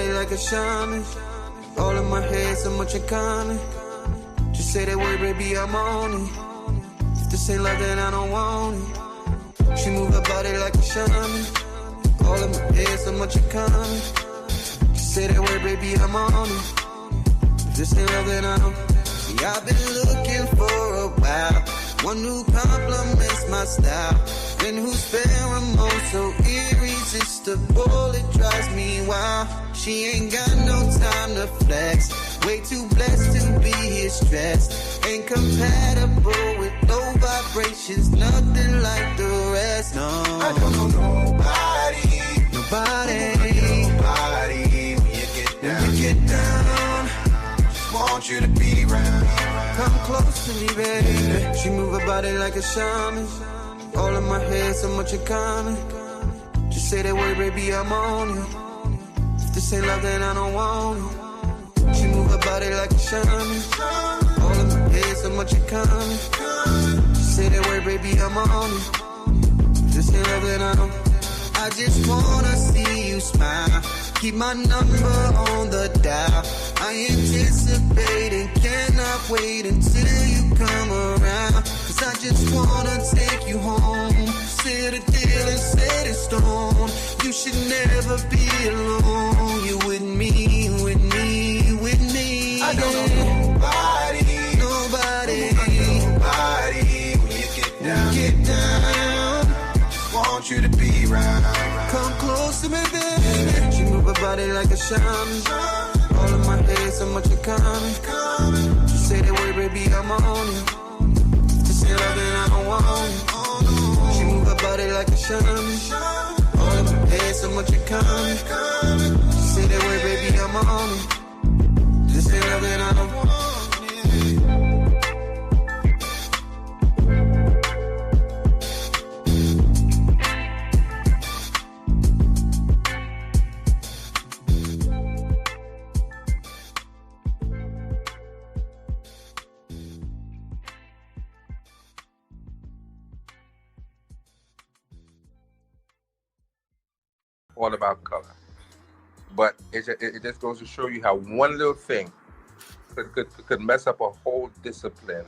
body like a shaman. All in my head, so much in common. Just say that word, baby, I'm on it. If this ain't love, then I don't want it. She move her body like a shaman. All in my head, so much in common. Just say that word, baby, I'm on it. If this ain't love, then I don't. See, I've been looking for a while. One who compliments my style. And whose pheromone so irresistible, it drives me wild. She ain't got no time to flex. Way too blessed to be here stressed. Ain't compatible with low vibrations. Nothing like the rest, no. I don't know nobody. Nobody. Nobody. When you get down. Just want you to be around. Come close to me, baby. She move her body like a shaman. All in my head, so much in common. Just say that word, baby, I'm on it. If this ain't love, then I don't want it. She move her body like a shaman. All in my head, so much in common. Just say that word, baby, I'm on it. If this ain't love, then I don't. I just wanna see you smile. Keep my number on the dial. I anticipate and cannot wait until you come around. Cause I just wanna take you home. Set a deal and set it stone. You should never be alone. You with me, with me, with me. I don't know nobody. Nobody. Nobody. When you get down. Just want you to be around. Come close to me, baby. She move her body like a shaman. All in my head, so much in common. Just say that word, baby, I'm on it. Just say love, then I don't want it. She move her body like a shaman. All in my head, so much in common. Just say that word, baby, I'm on it. Just say love, then I don't want it. All about color, but it just goes to show you how one little thing could mess up a whole discipline,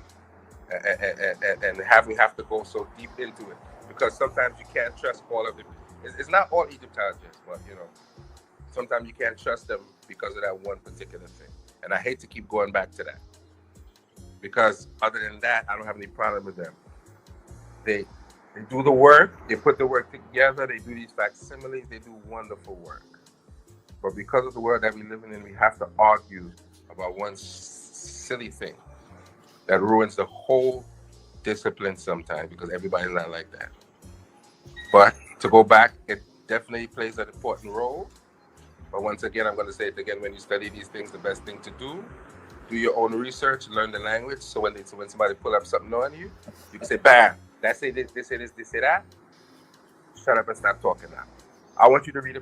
and have to go so deep into it, because sometimes you can't trust all of it. It's not all Egyptologists, but sometimes you can't trust them because of that one particular thing. And I hate to keep going back to that, because other than that, I don't have any problem with them. They do the work, they put the work together, they do these facsimiles, they do wonderful work. But because of the world that we're living in, we have to argue about one silly thing that ruins the whole discipline sometimes, because everybody's not like that. But to go back, it definitely plays an important role. But once again, I'm going to say it again, when you study these things, the best thing to do your own research, learn the language, so when somebody pull up something on you, you can say, bam, they say this, they say this, they say that. Shut up and stop talking now. I want you to read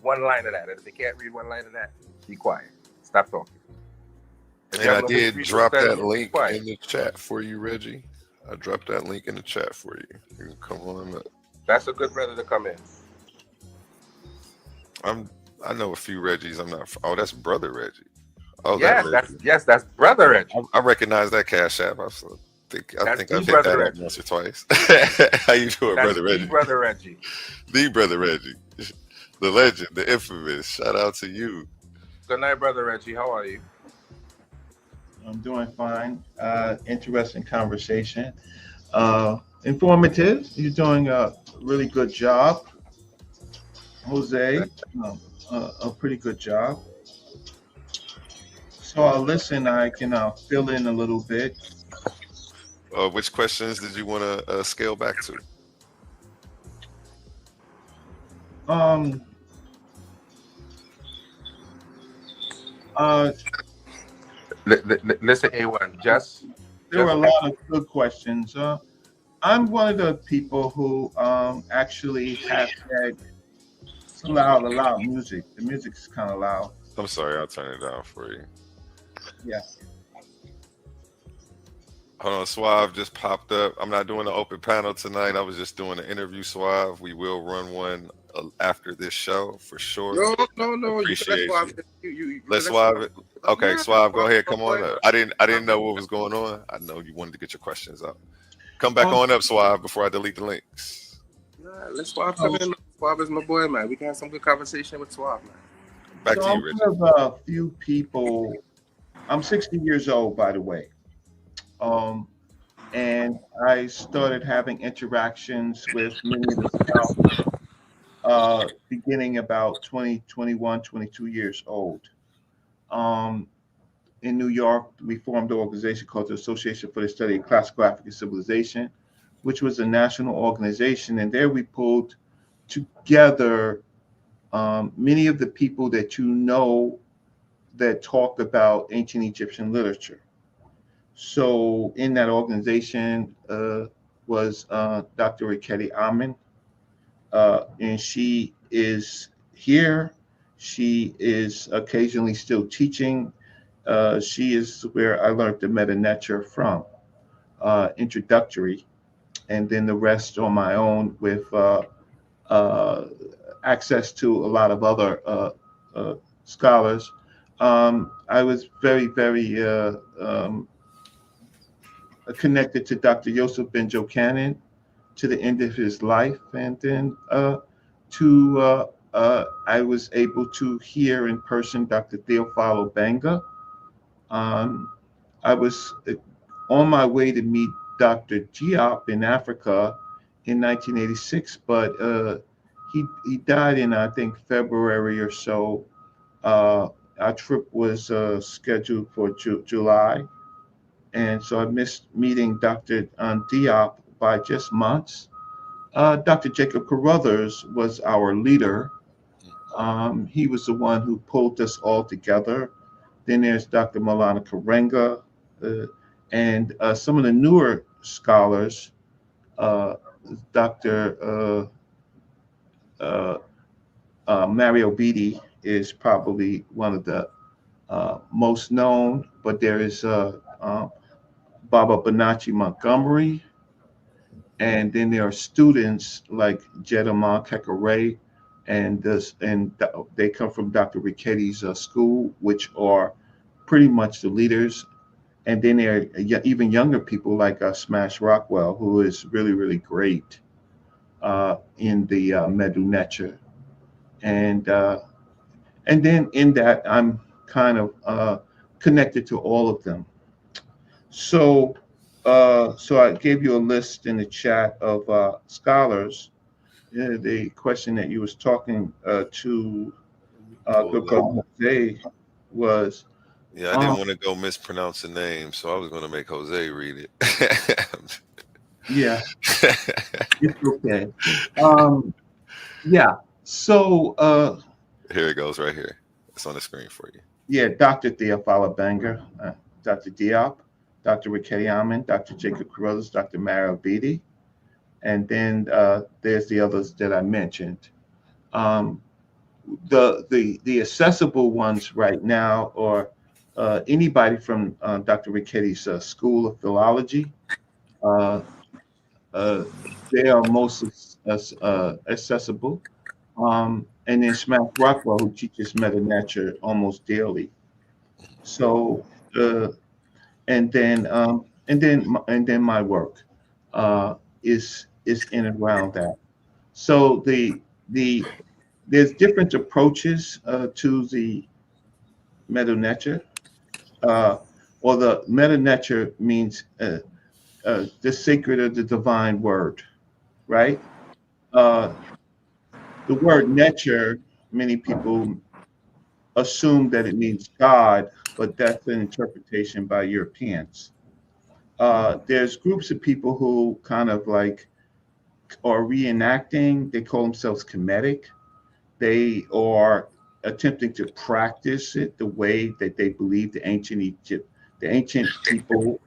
one line of that. And if they can't read one line of that, be quiet. Stop talking. And I did drop that link in the chat for you, Reggie. I dropped that link in the chat for you. You can come on up. That's a good brother to come in. I know a few Reggies. I'm not. Oh, that's brother Reggie. Oh, yes, that's brother Reggie. I recognize that Cash App. I think I've hit that up once or twice. How you doing, brother Reggie? Brother Reggie. The brother Reggie, the legend, the infamous. Shout out to you. Good night, brother Reggie. How are you? I'm doing fine. Interesting conversation. Informative. You're doing a really good job, Jose. A pretty good job. So I'll listen. I can fill in a little bit. Which questions did you want to scale back to? Listen, A1. There were a lot of good questions. I'm one of the people who actually have had loud music. The music's kind of loud. I'm sorry, I'll turn it down for you. Yeah. Hold on, Suave just popped up. I'm not doing an open panel tonight. I was just doing an interview, Suave. We will run one after this show for sure. No. Appreciate you. Let's Suave. Okay, Suave, go ahead. Come on up. I didn't know what was going on. I know you wanted to get your questions up. Come back on up, Suave, before I delete the links. Nah, let Suave come in. Suave is my boy, man. We can have some good conversation with Suave, man. Back to you, Reggie. I'm one of a few people. I'm 60 years old, by the way. And I started having interactions with many of the scholars beginning about 20, 21, 22 years old. In New York, we formed an organization called the Association for the Study of Classical African Civilization, which was a national organization. And there we pulled together many of the people that you know that talk about ancient Egyptian literature. So in that organization was Dr. Reketi Amen, and she is here. She is occasionally still teaching. She is where I learned the Medut Neter from, introductory, and then the rest on my own with access to a lot of other scholars. I was very, very connected to Dr. Yosef Ben Jochanan to the end of his life, and then I was able to hear in person Dr. Theophilo Banga. I was on my way to meet Dr. Diop in Africa in 1986, but he died in, I think, February or so. Our trip was scheduled for July. And so I missed meeting Dr. Diop by just months. Dr. Jacob Carruthers was our leader. He was the one who pulled us all together. Then there's Dr. Malana Karenga, and some of the newer scholars, Dr. Mario Beatty is probably one of the most known, but there is Baba Bonacci Montgomery, and then there are students like Jedama Kekere, and they come from Dr. Reketi's school, which are pretty much the leaders. And then there are even younger people like Smash Rockwell, who is really, really great in the Medut Neter. And then in that, I'm kind of connected to all of them. So I gave you a list in the chat of scholars. The question that you was talking to Jose was. Yeah, I didn't want to go mispronounce the name, so I was going to make Jose read it. Yeah, it's okay. Yeah. So here it goes right here. It's on the screen for you. Yeah, Dr. Theophilo Banga, Dr. Diop, Dr. Reketi Amen, Dr. Jacob Carruthers, Dr. Mario Beatty, and then there's the others that I mentioned. The accessible ones right now are anybody from Dr. Reketi's School of Philology. They are most accessible. And then Smash Rockwell, who teaches Medut Neter almost daily. So, and then my work is in and around that. So there's different approaches to the Medut Neter, or the Medut Neter means the sacred or the divine word, right? The word Neter, many people assume that it means God, but that's an interpretation by Europeans. There's groups of people who kind of like are reenacting. They call themselves Kemetic. They are attempting to practice it the way that they believe the ancient people.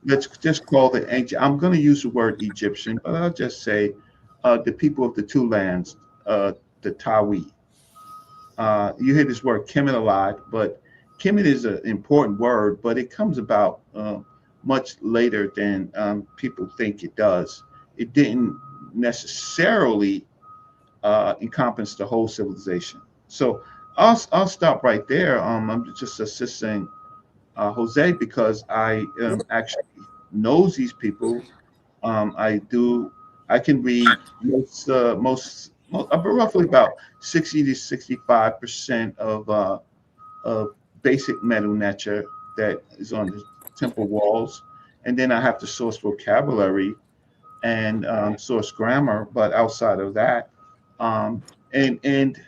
Let's just call it ancient. I'm going to use the word Egyptian, but I'll just say the people of the two lands, the Tawi. You hear this word Kemet a lot, but Kemet is an important word, but it comes about much later than people think it does. It didn't necessarily encompass the whole civilization. So I'll stop right there. I'm just assisting Jose because I actually knows these people. I can read roughly about 60 to 65% of basic Medut Neter that is on the temple walls, and then I have to source vocabulary and source grammar. But outside of that, um, and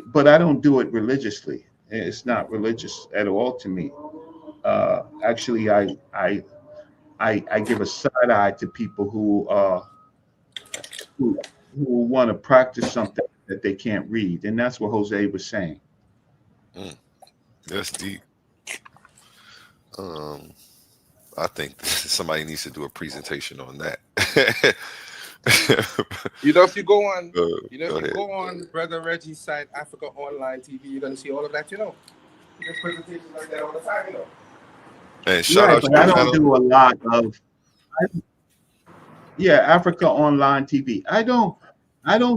but I don't do it religiously. It's not religious at all to me. Actually, I give a side eye to people who want to practice something that they can't read, and that's what Jose was saying. That's deep. I think somebody needs to do a presentation on that. If you go on, ahead. go on Brother Reggie's site, Africa Online TV, you're gonna see all of that. There's presentations like that all the time. And shout out but I don't do a lot of. Africa Online TV. I don't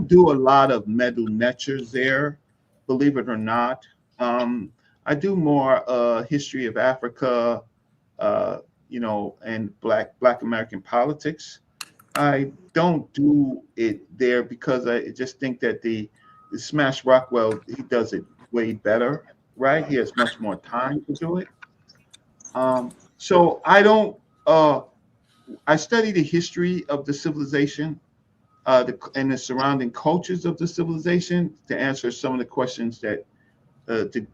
do a lot of Medut Neters there, believe it or not. I do more history of Africa, and Black American politics. I don't do it there because I just think that the Smash Rockwell, he does it way better, right? He has much more time to do it. So I don't. I study the history of the civilization and the surrounding cultures of the civilization to answer some of the questions that to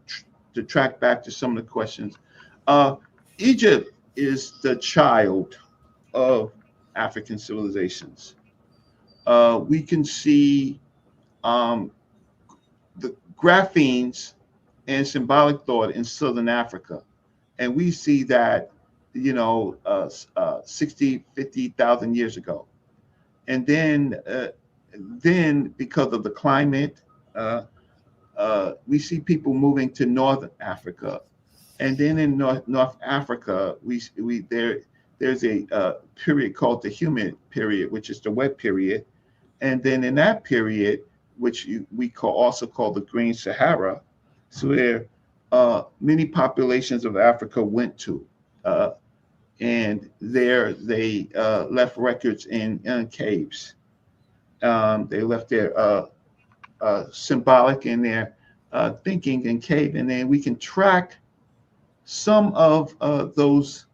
track back to some of the questions. Egypt is the child of African civilizations. We can see the graphemes and symbolic thought in Southern Africa. And we see that, 60, 50,000 years ago. And then because of the climate, we see people moving to Northern Africa. And then in North Africa, there's a period called the humid period, which is the wet period. And then in that period, which we also call the Green Sahara, so where many populations of Africa went to. And there they left records in caves. They left their symbolic in their thinking in cave. And then we can track some of those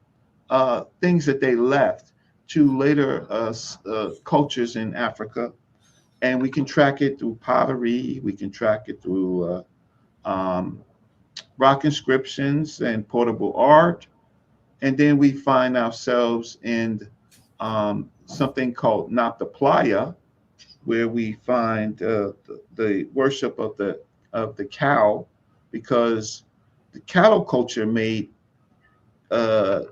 things that they left to later cultures in Africa. And we can track it through pottery. We can track it through rock inscriptions and portable art. And then we find ourselves in something called Nabta Playa, where we find the worship of the cow, because the cattle culture made the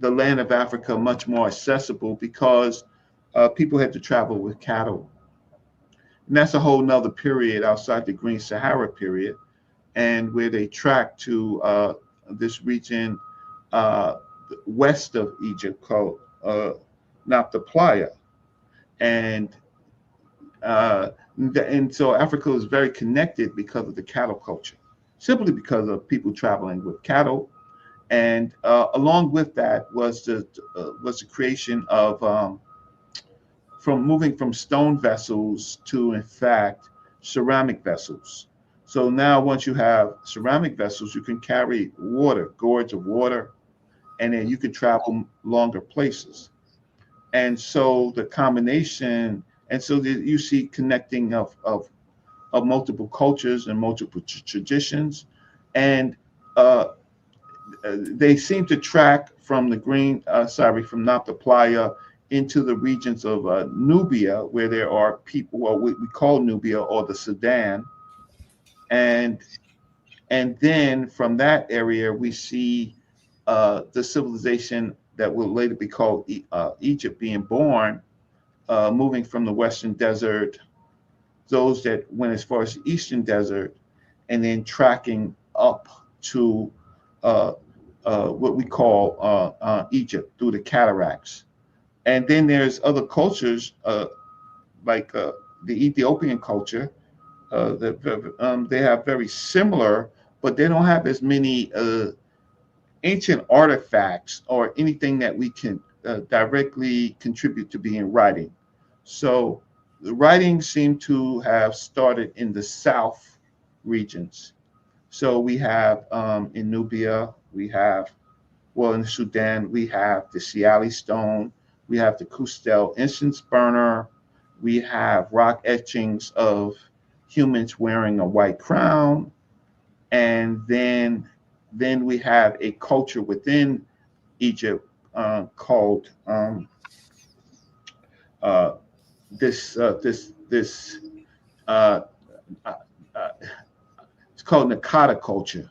land of Africa much more accessible because people had to travel with cattle. And that's a whole nother period outside the Green Sahara period, and where they track to this region west of Egypt called Nabta Playa. And so Africa is very connected because of the cattle culture, simply because of people traveling with cattle. And along with that was the creation of from moving from stone vessels to, in fact, ceramic vessels. So now once you have ceramic vessels, you can carry water, gourds of water, and then you can travel longer places. And so the combination, and so you see connecting of multiple cultures and multiple traditions. And they seem to track from the from Nabta Playa into the regions of Nubia, where there are people, well, we call Nubia or the Sudan. And then from that area, we see the civilization that will later be called Egypt being born, moving from the Western Desert, those that went as far as the Eastern Desert, and then tracking up to what we call Egypt through the cataracts. And then there's other cultures like the Ethiopian culture, they have very similar, but they don't have as many ancient artifacts or anything that we can directly contribute to being writing. So the writing seemed to have started in the south regions. So we have in Nubia, we have, well, in Sudan, we have the Siali stone, we have the Kustel incense burner, we have rock etchings of humans wearing a white crown, and then we have a culture within Egypt called uh, this uh, uh, uh, it's called Nakata culture,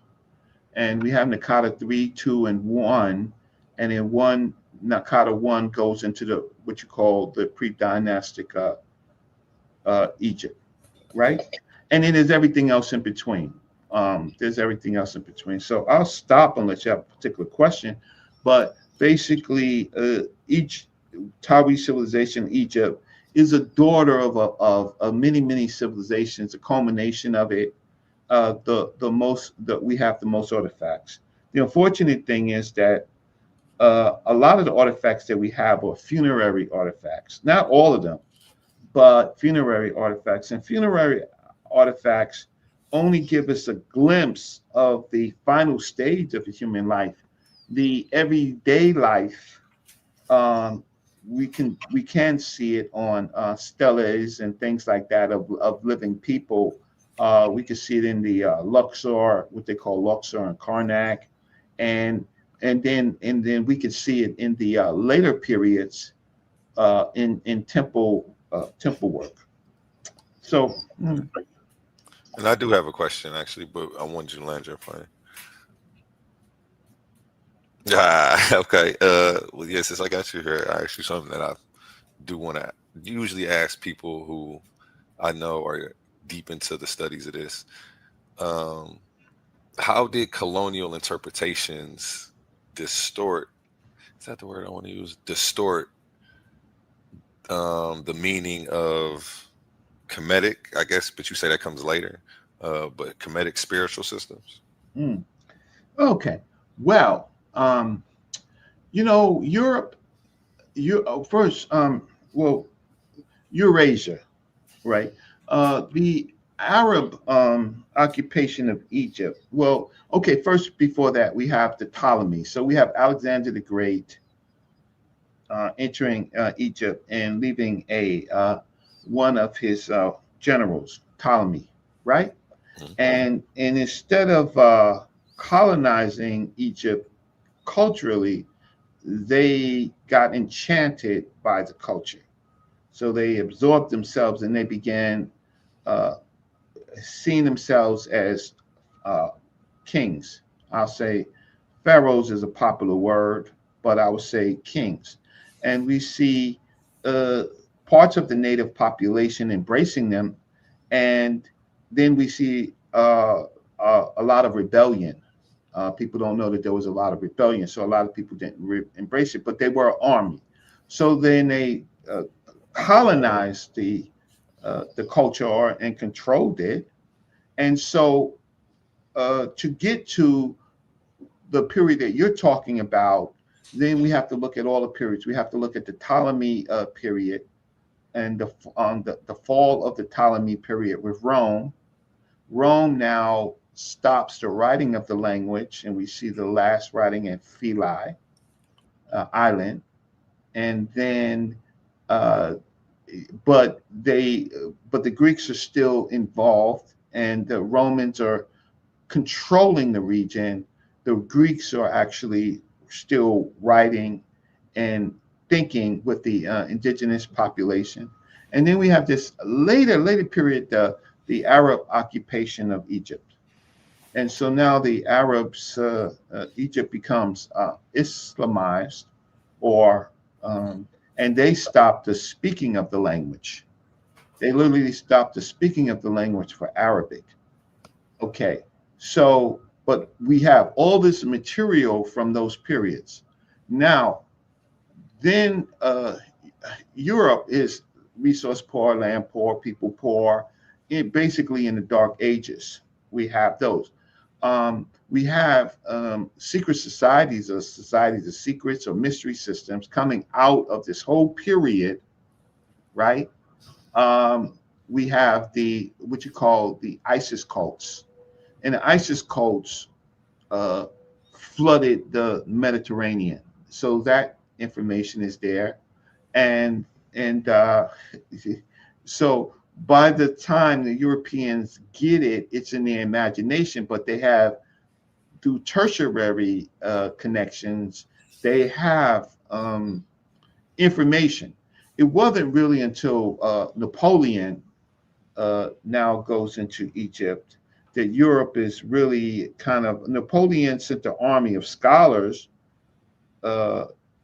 and we have Nakata 3, 2, and 1, and in one Nakata 1 goes into the what you call the pre-dynastic Egypt, right? And then there's everything else in between. There's everything else in between. So I'll stop unless you have a particular question. But basically, each Tawi civilization, Egypt, is a daughter of many civilizations. A culmination of it. We have the most artifacts. The unfortunate thing is that a lot of the artifacts that we have are funerary artifacts. Not all of them, but funerary artifacts. And funerary artifacts only give us a glimpse of the final stage of the human life. The everyday life, we can see it on steles and things like that of living people. We can see it in the Luxor, what they call Luxor and Karnak, and then we can see it in the later periods in temple work. So. And I do have a question actually, but I want you to land your plane. Okay. Well, yeah, since I got you here, I asked you something that I do want to usually ask people who I know are deep into the studies of this. How did colonial interpretations distort? Is that the word I want to use? Distort the meaning of Kemetic, I guess, but you say that comes later. But Kemetic spiritual systems. Okay. Well, Europe. First, Eurasia, right? The Arab occupation of Egypt. Well, okay. First, before that, we have the Ptolemies. So we have Alexander the Great entering Egypt and leaving one of his generals, Ptolemy, right? And instead of colonizing Egypt culturally, they got enchanted by the culture. So they absorbed themselves and they began seeing themselves as kings. I'll say pharaohs is a popular word, but I would say kings. And we see parts of the native population embracing them, and then we see a lot of rebellion. People don't know that there was a lot of rebellion, so a lot of people didn't embrace it, but they were an army. So then they colonized the culture and controlled it. And so to get to the period that you're talking about, then we have to look at all the periods. We have to look at the Ptolemy period and the fall of the Ptolemy period with Rome. Rome now stops the writing of the language, and we see the last writing at Philae island, and then but the Greeks are still involved, and the Romans are controlling the region. The Greeks are actually still writing and thinking with the indigenous population. And then we have this later period, the Arab occupation of Egypt. And so now the Arabs, Egypt becomes Islamized, and they stop the speaking of the language. They literally stopped the speaking of the language for Arabic. Okay, so, but we have all this material from those periods. Now, then Europe is resource poor, land poor, people poor, basically in the Dark Ages. We have those. We have secret societies or societies of secrets or mystery systems coming out of this whole period, right? We have what you call the ISIS cults, and the ISIS cults flooded the Mediterranean. So that information is there, and so by the time the Europeans get it, it's in their imagination, but they have through tertiary connections, they have information. It wasn't really until Napoleon now goes into Egypt that Europe is really kind of, Napoleon sent the army of scholars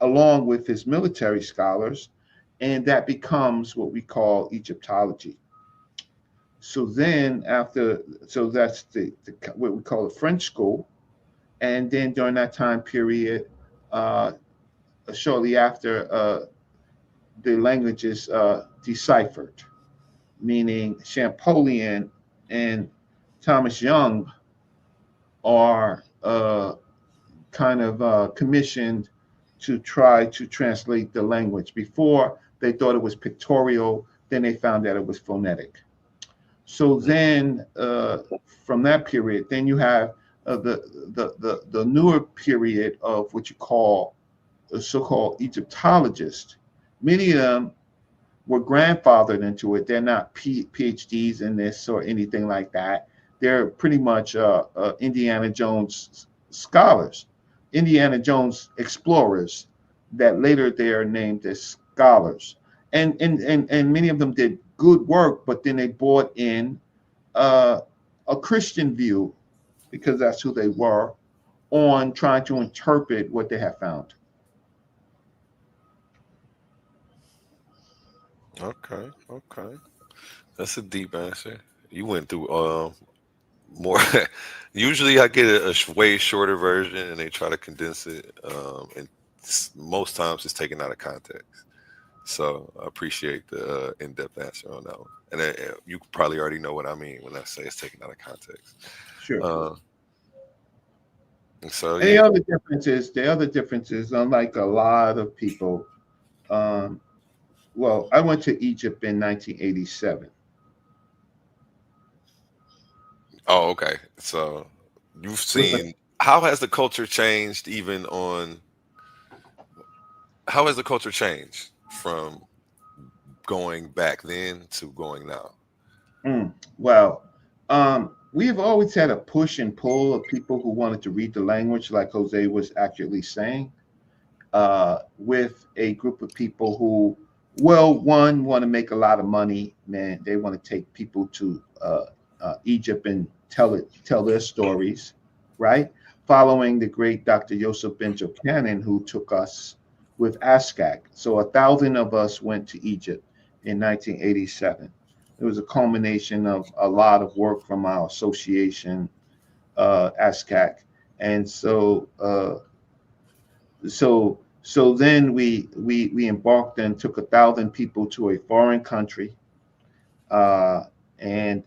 along with his military scholars, and that becomes what we call Egyptology. So then so that's what we call the French school. And then during that time period, shortly after, the language is deciphered, meaning Champollion and Thomas Young are kind of commissioned to try to translate the language. Before, they thought it was pictorial, then they found that it was phonetic. So then from that period, then you have the newer period of what you call the so-called Egyptologists. Many of them were grandfathered into it. They're not PhDs in this or anything like that. They're pretty much Indiana Jones scholars, Indiana Jones explorers that later they are named as scholars. And many of them did good work, but then they brought in a Christian view, because that's who they were, on trying to interpret what they have found. Okay. That's a deep answer. You went through more. Usually I get a way shorter version and they try to condense it. And most times it's taken out of context. So I appreciate the in-depth answer on that one. And you probably already know what I mean when I say it's taken out of context. Sure. And so the other differences, unlike a lot of people, well, I went to Egypt in 1987. Oh, okay. So you've seen, how has the culture changed how has the culture changed from going back then to going now? Well, we have always had a push and pull of people who wanted to read the language, like Jose was accurately saying, with a group of people who, well, one, want to make a lot of money. Man, they want to take people to Egypt and tell their stories, right? Following the great Dr. Yosef Ben Jochanan, who took us with ASCAC. So 1,000 of us went to Egypt in 1987. It was a culmination of a lot of work from our association, ASCAC. And so then we embarked and took 1,000 people to a foreign country, and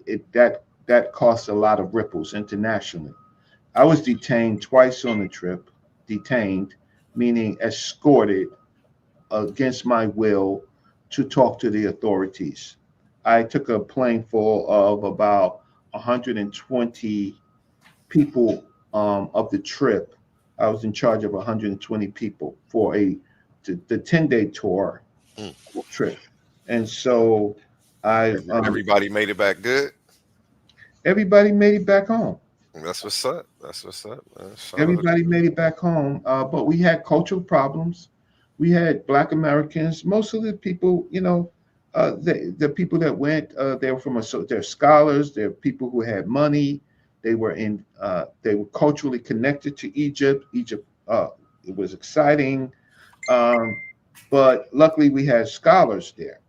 that cost a lot of ripples internationally. I was detained twice on the trip. Detained, meaning escorted against my will to talk to the authorities. I took a plane full of about 120 people of the trip. I was in charge of 120 people for the 10-day tour trip. And so everybody made it back good? Everybody made it back home. That's what's up. Everybody made it back home. But we had cultural problems. We had Black Americans. Most of the people, the people that went, they were they're scholars. They're people who had money. They were culturally connected to Egypt. Egypt, it was exciting. But luckily we had scholars there.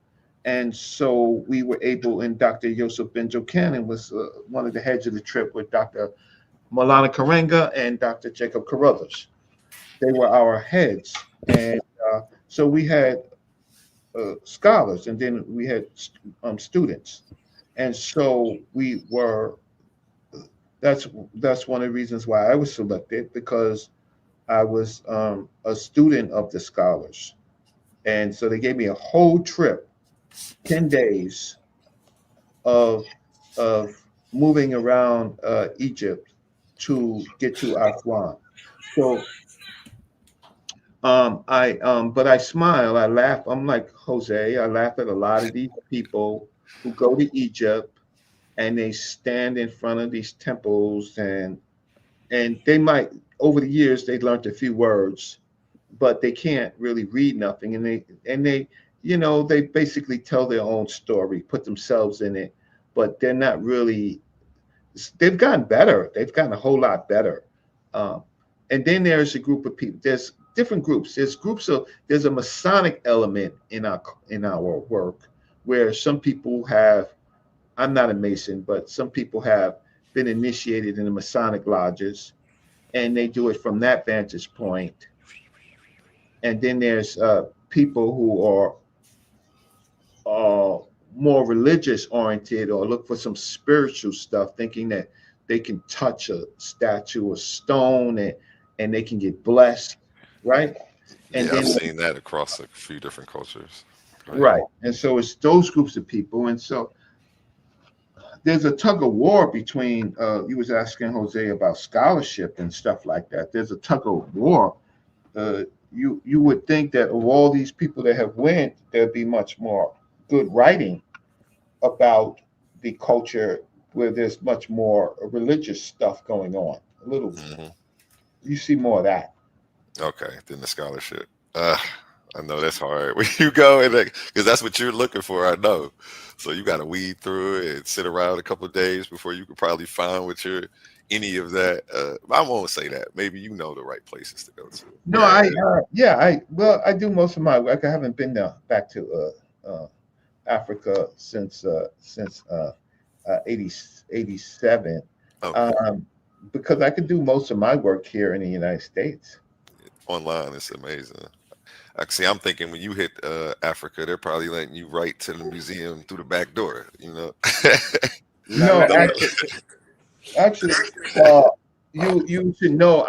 And so we were able, and Dr. Yosef Ben Jochanan was one of the heads of the trip with Dr. Maulana Karenga and Dr. Jacob Carruthers. They were our heads. And so we had scholars, and then we had students, and so we were. That's one of the reasons why I was selected, because I was a student of the scholars, and so they gave me a whole trip, 10 days of of moving around Egypt to get to Aswan. So but I smile, I laugh. I'm like Jose. I laugh at a lot of these people who go to Egypt and they stand in front of these temples, and they might, over the years they learned a few words, but they can't really read nothing, and they they basically tell their own story, put themselves in it, but they're not really. They've gotten better. They've gotten a whole lot better. Um, and then there's a group of people. There's different groups. There's a Masonic element in our work, where some people have. I'm not a Mason, but some people have been initiated in the Masonic lodges, and they do it from that vantage point. And then there's people who are more religious oriented, or look for some spiritual stuff, thinking that they can touch a statue or stone, and they can get blessed, right? And Yeah, then I've seen that across a few different cultures. right, and so it's those groups of people, and so there's a tug of war between. You was asking Jose about scholarship and stuff like that. There's a tug of war. You would think that of all these people that have went, there'd be much more good writing about the culture, where there's much more religious stuff going on. A little, you see more of that. Okay, then the scholarship. I know that's hard when you go and because that's what you're looking for. I know, so you got to weed through it and sit around a couple of days before you could probably find what you're any of that. I won't say that. Maybe you know the right places to go to. No, I do most of my work. I haven't been back to Africa since 87, Okay. because I could do most of my work here in the United States. Online, it's amazing. Actually, I'm thinking when you hit Africa, they're probably letting you right to the museum through the back door. No, actually, you should know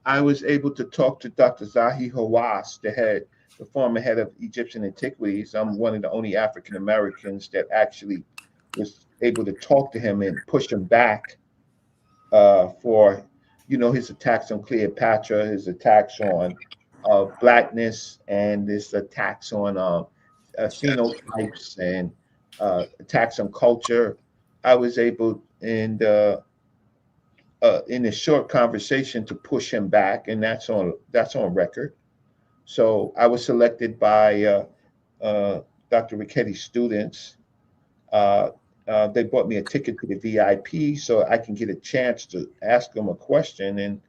I was able to talk to Dr. Zahi Hawass, the former head of Egyptian antiquities. I'm one of the only African Americans that actually was able to talk to him and push him back for his attacks on Cleopatra, his attacks on blackness, and his attacks on phenotypes, and attacks on culture. I was able in a short conversation to push him back, and that's on record. So I was selected by Dr. Ricketti's students. They bought me a ticket to the VIP so I can get a chance to ask them a question, and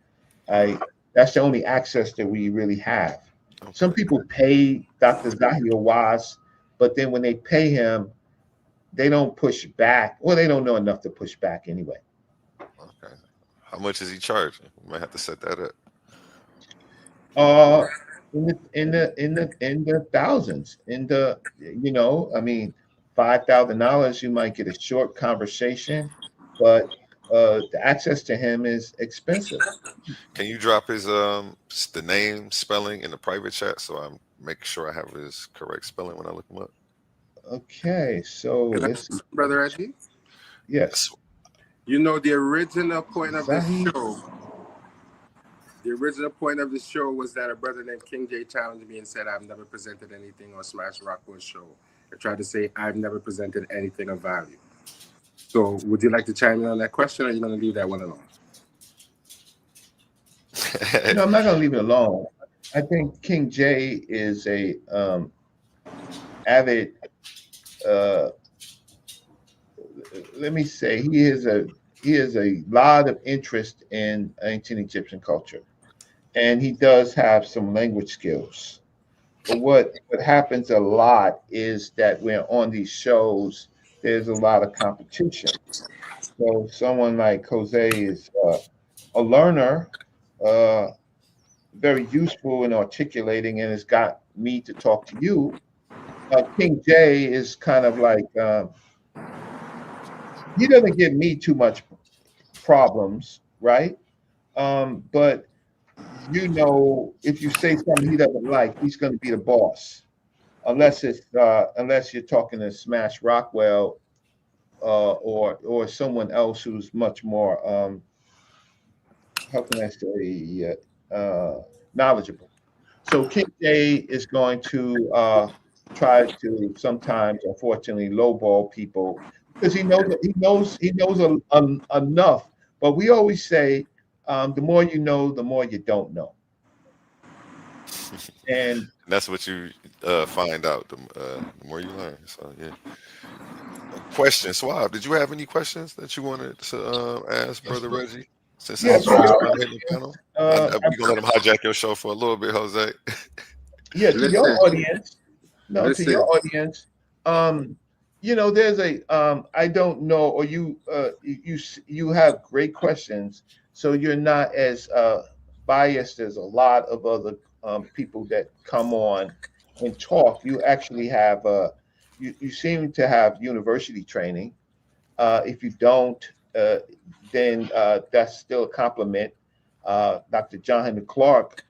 that's the only access that we really have. Okay. Some people pay Dr. Zahir Waz, but then when they pay him, they don't push back, or they don't know enough to push back anyway. Okay. How much is he charging? We might have to set that up. In the thousands. I mean, $5,000, you might get a short conversation, but the access to him is expensive. Can you drop his the name spelling in the private chat so I make sure I have his correct spelling when I look him up? Okay, so let's see. Brother Reggie? Yes. The original point of the show. The original point of the show was that a brother named King J challenged me and said I've never presented anything on Smash Rockwell's show. I tried to say I've never presented anything of value. So would you like to chime in on that question, or are you going to leave that one alone? No, I'm not going to leave it alone. I think King J is a avid, let me say, he has a lot of interest in ancient Egyptian culture, and he does have some language skills. But what happens a lot is that when on these shows, there's a lot of competition. So someone like Jose is a learner, very useful in articulating, and has got me to talk to you. King J is kind of like he doesn't give me too much problems, right? But if you say something he doesn't like, he's going to be the boss, unless you're talking to Smash Rockwell or someone else who's much more how can I say knowledgeable. So King J is going to try to sometimes, unfortunately, lowball people because he knows enough. But we always say, the more you know, the more you don't know. And And that's what you find out the more you learn. So yeah. Question, Swab. Did you have any questions that you wanted to ask Brother Reggie? Since this yeah, is your to your first time hitting the audience, panel, we gonna let him hijack your show for a little bit, Jose. yeah, to your Listen, audience, no, to your listen. audience, um, there's a I don't know, or you have great questions, so you're not as biased as a lot of other people that come on and talk. You actually have you seem to have university training. If you don't, then that's still a compliment. Dr. John Henry Clark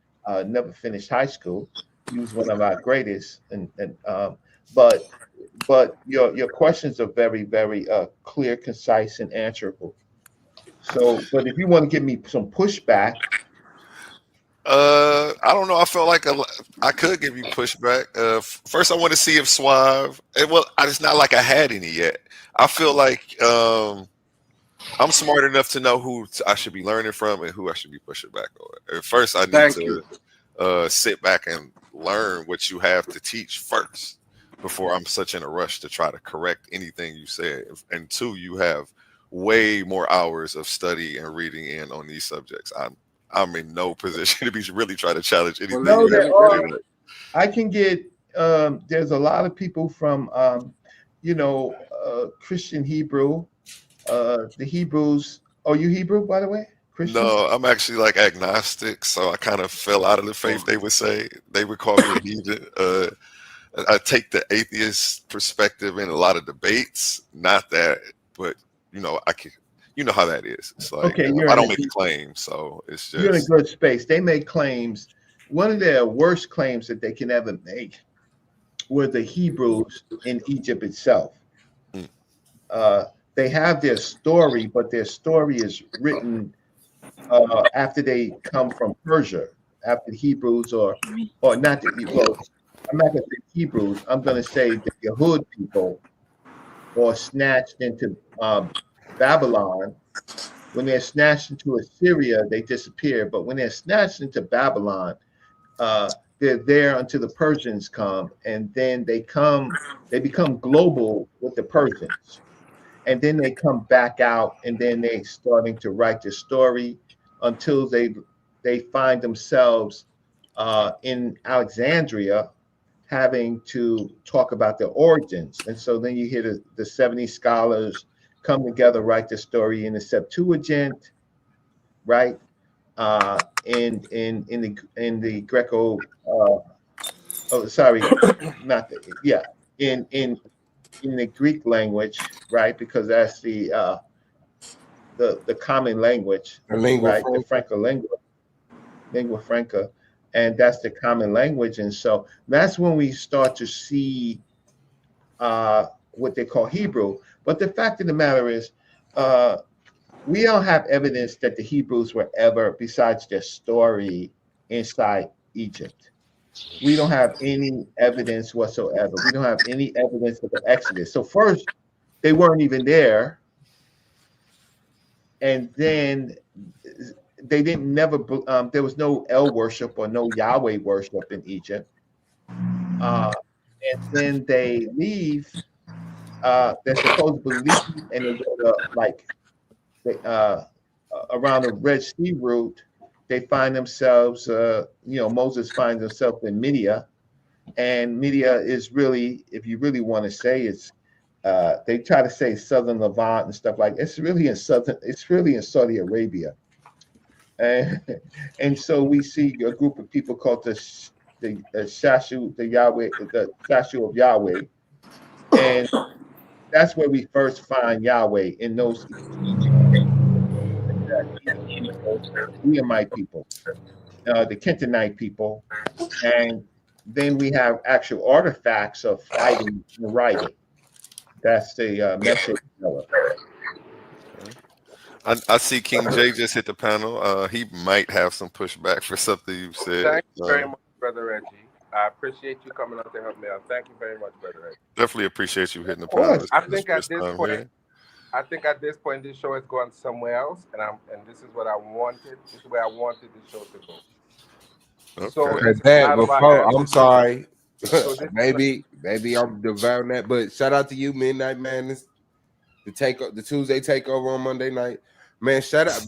never finished high school. He was one of our greatest, but your questions are very, very clear, concise, and answerable. So, but if you want to give me some pushback, I don't know. I felt like I could give you pushback. First, I want to see if Suave. Well, it's not like I had any yet. I feel like I'm smart enough to know who I should be learning from and who I should be pushing back on. At first, I need Thank you. to sit back and learn what you have to teach first before I'm such in a rush to try to correct anything you said. And two, you have way more hours of study and reading in on these subjects. I'm in no position to be really trying to challenge anything Well, no, that there you are. said. I can get. There's a lot of people from, Christian Hebrew. The Hebrews. Are you Hebrew, by the way? Christian? No, I'm actually like agnostic, so I kind of fell out of the faith. They would say they would call me a heathen. I take the atheist perspective in a lot of debates. Not that, but I can. You know how that is. It's like Okay, I don't make a claim, so it's you're in a just good space. They make claims. One of their worst claims that they can ever make were the Hebrews in Egypt itself. Mm. They have their story, but their story is written after they come from Persia, after the Hebrews or not the well, I'm not going to say Hebrews. I'm going to say the Yahud people or snatched into Babylon. When they're snatched into Assyria, they disappear. But when they're snatched into Babylon, they're there until the Persians come, and then they become global with the Persians, and then they come back out, and then they starting to write the story until they find themselves in Alexandria having to talk about their origins. And so then you hear the 70 scholars come together, write the story in the Septuagint, right? In the Greco, not the, yeah, in the Greek language, right? Because that's the common language, The lingua right? The franca. lingua franca, and that's the common language. And so that's when we start to see what they call Hebrew. But the fact of the matter is, we don't have evidence that the Hebrews were ever, besides their story, inside Egypt. We don't have any evidence whatsoever. We don't have any evidence of the Exodus. So first, they weren't even there, and then they didn't never. There was no El worship or no Yahweh worship in Egypt. And then they leave. They're supposed to leave, and they go to around the Red Sea route. They find themselves. Moses finds himself in Midia, and Midia is really, if you really want to say, it's. They try to say Southern Levant and stuff like. It's really in Saudi Arabia, and so we see a group of people called the the statue, the Yahweh, the statue of Yahweh, and that's where we first find Yahweh in those Egypt, the Edom people, the Edomite people, the Kentonite people, and then we have actual artifacts of fighting and writing. That's the message teller. I see King J just hit the panel. He might have some pushback for something you said. Thank you very much, Brother Reggie. I appreciate you coming out to help me out. Thank you very much, Brother Reggie. Definitely appreciate you hitting the panel. I think at this point, this show has gone somewhere else, and this is what I wanted. This is where I wanted the show to go. Okay. So I'm sorry. So maybe I'm devouring that, but shout out to you, Midnight Madness, the Tuesday takeover on Monday night, man. Shout out,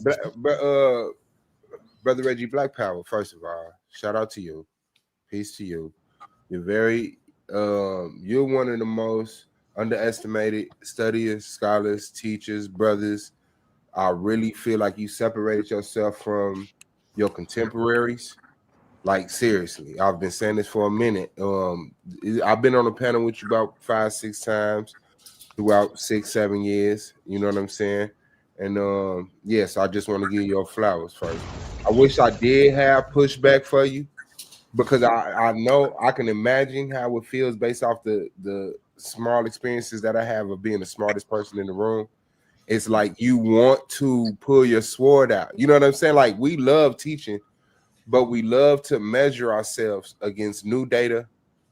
Brother Reggie, Black Power. First of all, shout out to you. Peace to you. You're you're one of the most underestimated studiers, scholars, teachers, brothers. I really feel like you separated yourself from your contemporaries. Like, seriously, I've been saying this for a minute. I've been on a panel with you about 5-6 times throughout 6-7 years. You know what I'm saying? And yes, I just want to give you your flowers first. I wish I did have pushback for you, because I know I can imagine how it feels based off the small experiences that I have of being the smartest person in the room. It's like you want to pull your sword out. You know what I'm saying? Like, we love teaching, but we love to measure ourselves against new data,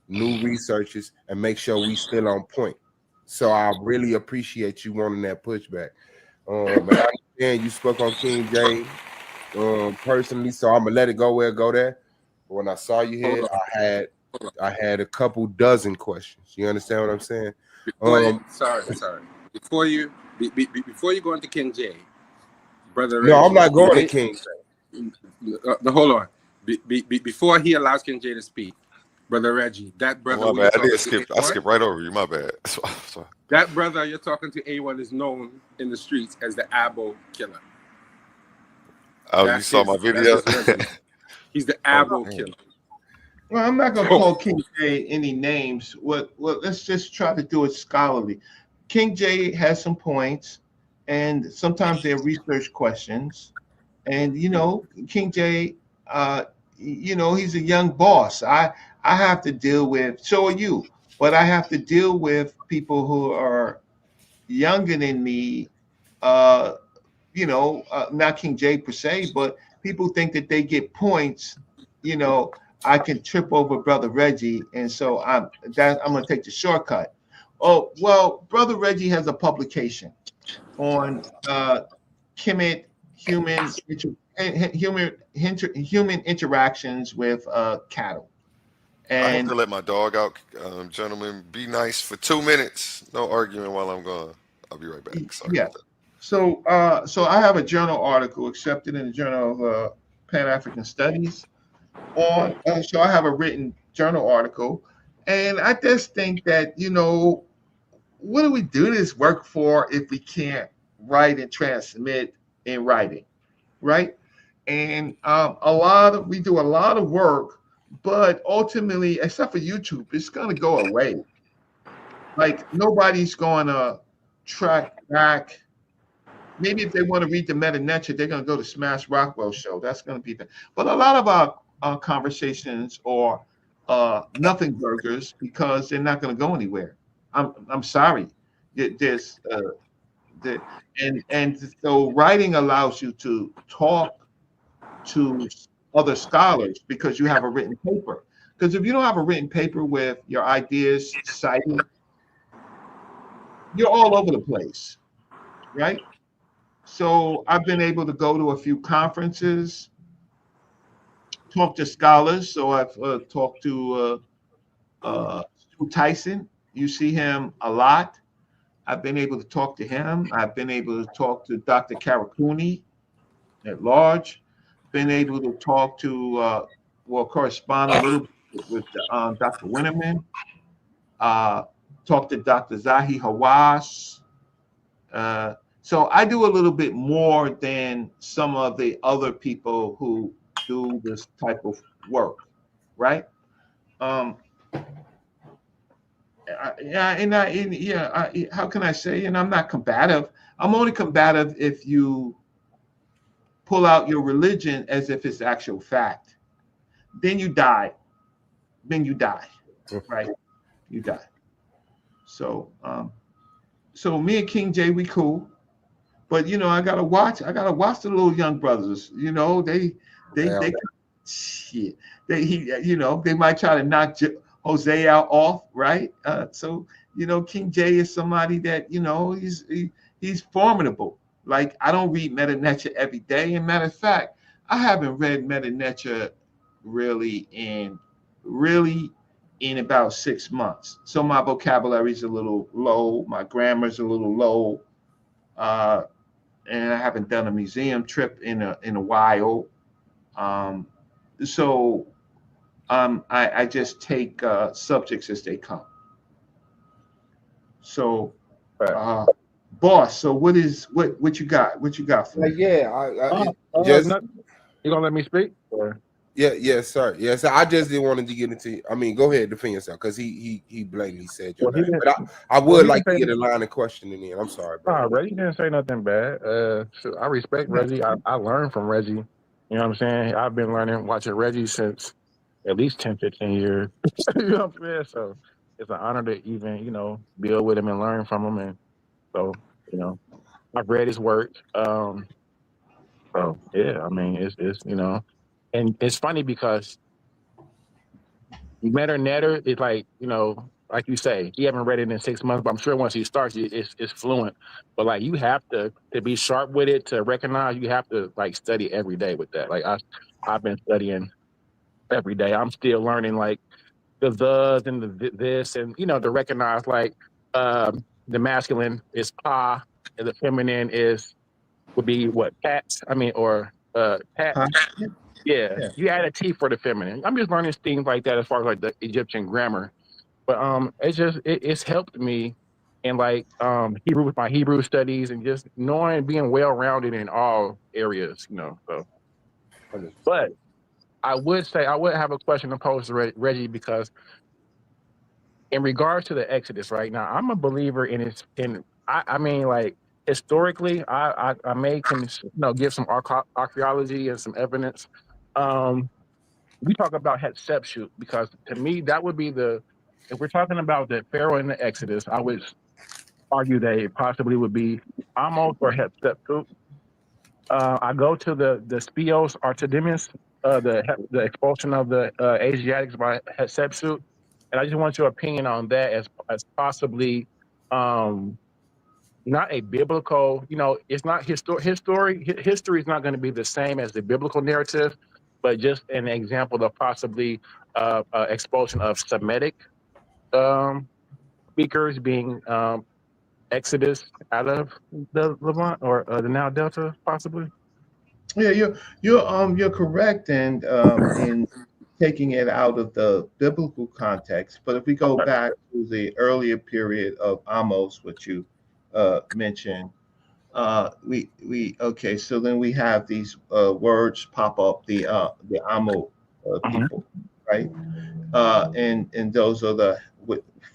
new researches, and make sure we still on point. So I really appreciate you wanting that pushback. And I understand you spoke on King James personally, so I'm gonna let it go where it go there. But when I saw you here, I had a couple dozen questions. You understand what I'm saying? Sorry. Before you go into King J, Brother No, Reggie, I'm not going to King J. Hold on. Before he allows King J to speak, Brother Reggie, that brother. Oh, my bad. I skipped right over you. My bad. Sorry. That brother you're talking to, A1, is known in the streets as the Abo killer. Oh, you saw my video? He's the Abo killer. Well, I'm not gonna call King J any names. Let's just try to do it scholarly. King J has some points, and sometimes they're research questions. And King J, he's a young boss. I have to deal with. So are you, but I have to deal with people who are younger than me. Not King J per se, but people think that they get points. I can trip over Brother Reggie, and so I'm going to take the shortcut. Oh, well, Brother Reggie has a publication on Kemet human interactions with cattle. And I have to let my dog out, gentlemen. Be nice for 2 minutes. No arguing while I'm gone. I'll be right back. Sorry. Yeah. So I have a journal article accepted in the Journal of Pan-African Studies. So I have a written journal article, and I just think that what do we do this work for if we can't write and transmit in writing, right? And we do a lot of work, but ultimately, except for YouTube, it's going to go away. Like, nobody's going to track back. Maybe if they want to read the Medut Neter, they're going to go to Smash Rockwell show. That's going to be but a lot of our conversations are nothing burgers, because they're not going to go anywhere. I'm sorry. So writing allows you to talk to other scholars because you have a written paper. Because if you don't have a written paper with your ideas cited, you're all over the place, right? So I've been able to go to a few conferences, talk to scholars. So I've talked to Stu Tyson. You see him a lot. I've been able to talk to him. I've been able to talk to Dr. Karakuni at large. Been able to talk to, correspond a little bit with Dr. Winterman. Talk to Dr. Zahi Hawass. So I do a little bit more than some of the other people who do this type of work, right? um, how can I say? And I'm not combative. I'm only combative if you pull out your religion as if it's actual fact. Then you die. Then you die, right? You die. So, so me and King J, we cool. But I gotta watch. I gotta watch the little young brothers. They shit. They might try to knock Jose out off, right? So King J is somebody that he's formidable. Like, I don't read Medut Neter every day. And matter of fact, I haven't read Medut Neter really in about 6 months. So my vocabulary is a little low. My grammar's a little low. And I haven't done a museum trip in a while. So I just take subjects as they come. So, boss. So what you got? What you got for me? Just you gonna let me speak? Or? yes, sir. Yes, I just didn't want to get into. I mean, go ahead, defend yourself, because he blatantly said your name. But I would like to get a line of questioning in. I'm sorry, bro. Reggie didn't say nothing bad. I respect Reggie. I learned from Reggie. You know what I'm saying? I've been watching Reggie since at least 10, 15 years. You know what I'm saying? So it's an honor to even, build with him and learn from him. And so, I've read his work. So yeah, I mean, it's and it's funny because Medut Neter is like, like you say, he haven't read it in 6 months, but I'm sure once he starts, it's fluent. But like, you have to be sharp with it, to recognize. You have to like study every day with that. Like I've been studying every day. I'm still learning like the thes and the this, and to recognize like the masculine is pa, and the feminine would be what, cats. I mean, or cat. Yeah, you add a T for the feminine. I'm just learning things like that as far as like the Egyptian grammar. But it's helped me in like Hebrew, with my Hebrew studies, and just knowing, being well rounded in all areas, So, but I would have a question to pose to Reggie, because in regards to the Exodus, right now, I'm a believer in I mean, like, historically, I may can give some archaeology and some evidence. We talk about Hatshepsut, because to me that would be if we're talking about the Pharaoh in the Exodus, I would argue that it possibly would be Amos or Hatshepsut. I go to the Spios Artemides, the expulsion of the Asiatics by Hatshepsut, and I just want your opinion on that as possibly not a biblical. It's not history. History is not going to be the same as the biblical narrative, but just an example of possibly expulsion of Semitic speakers being Exodus out of the Levant or the Nile Delta, possibly. Yeah, you're correct, and in taking it out of the biblical context. But if we go back to the earlier period of Amos, which you mentioned, okay. So then we have these words pop up, the Amo people, right? And those are the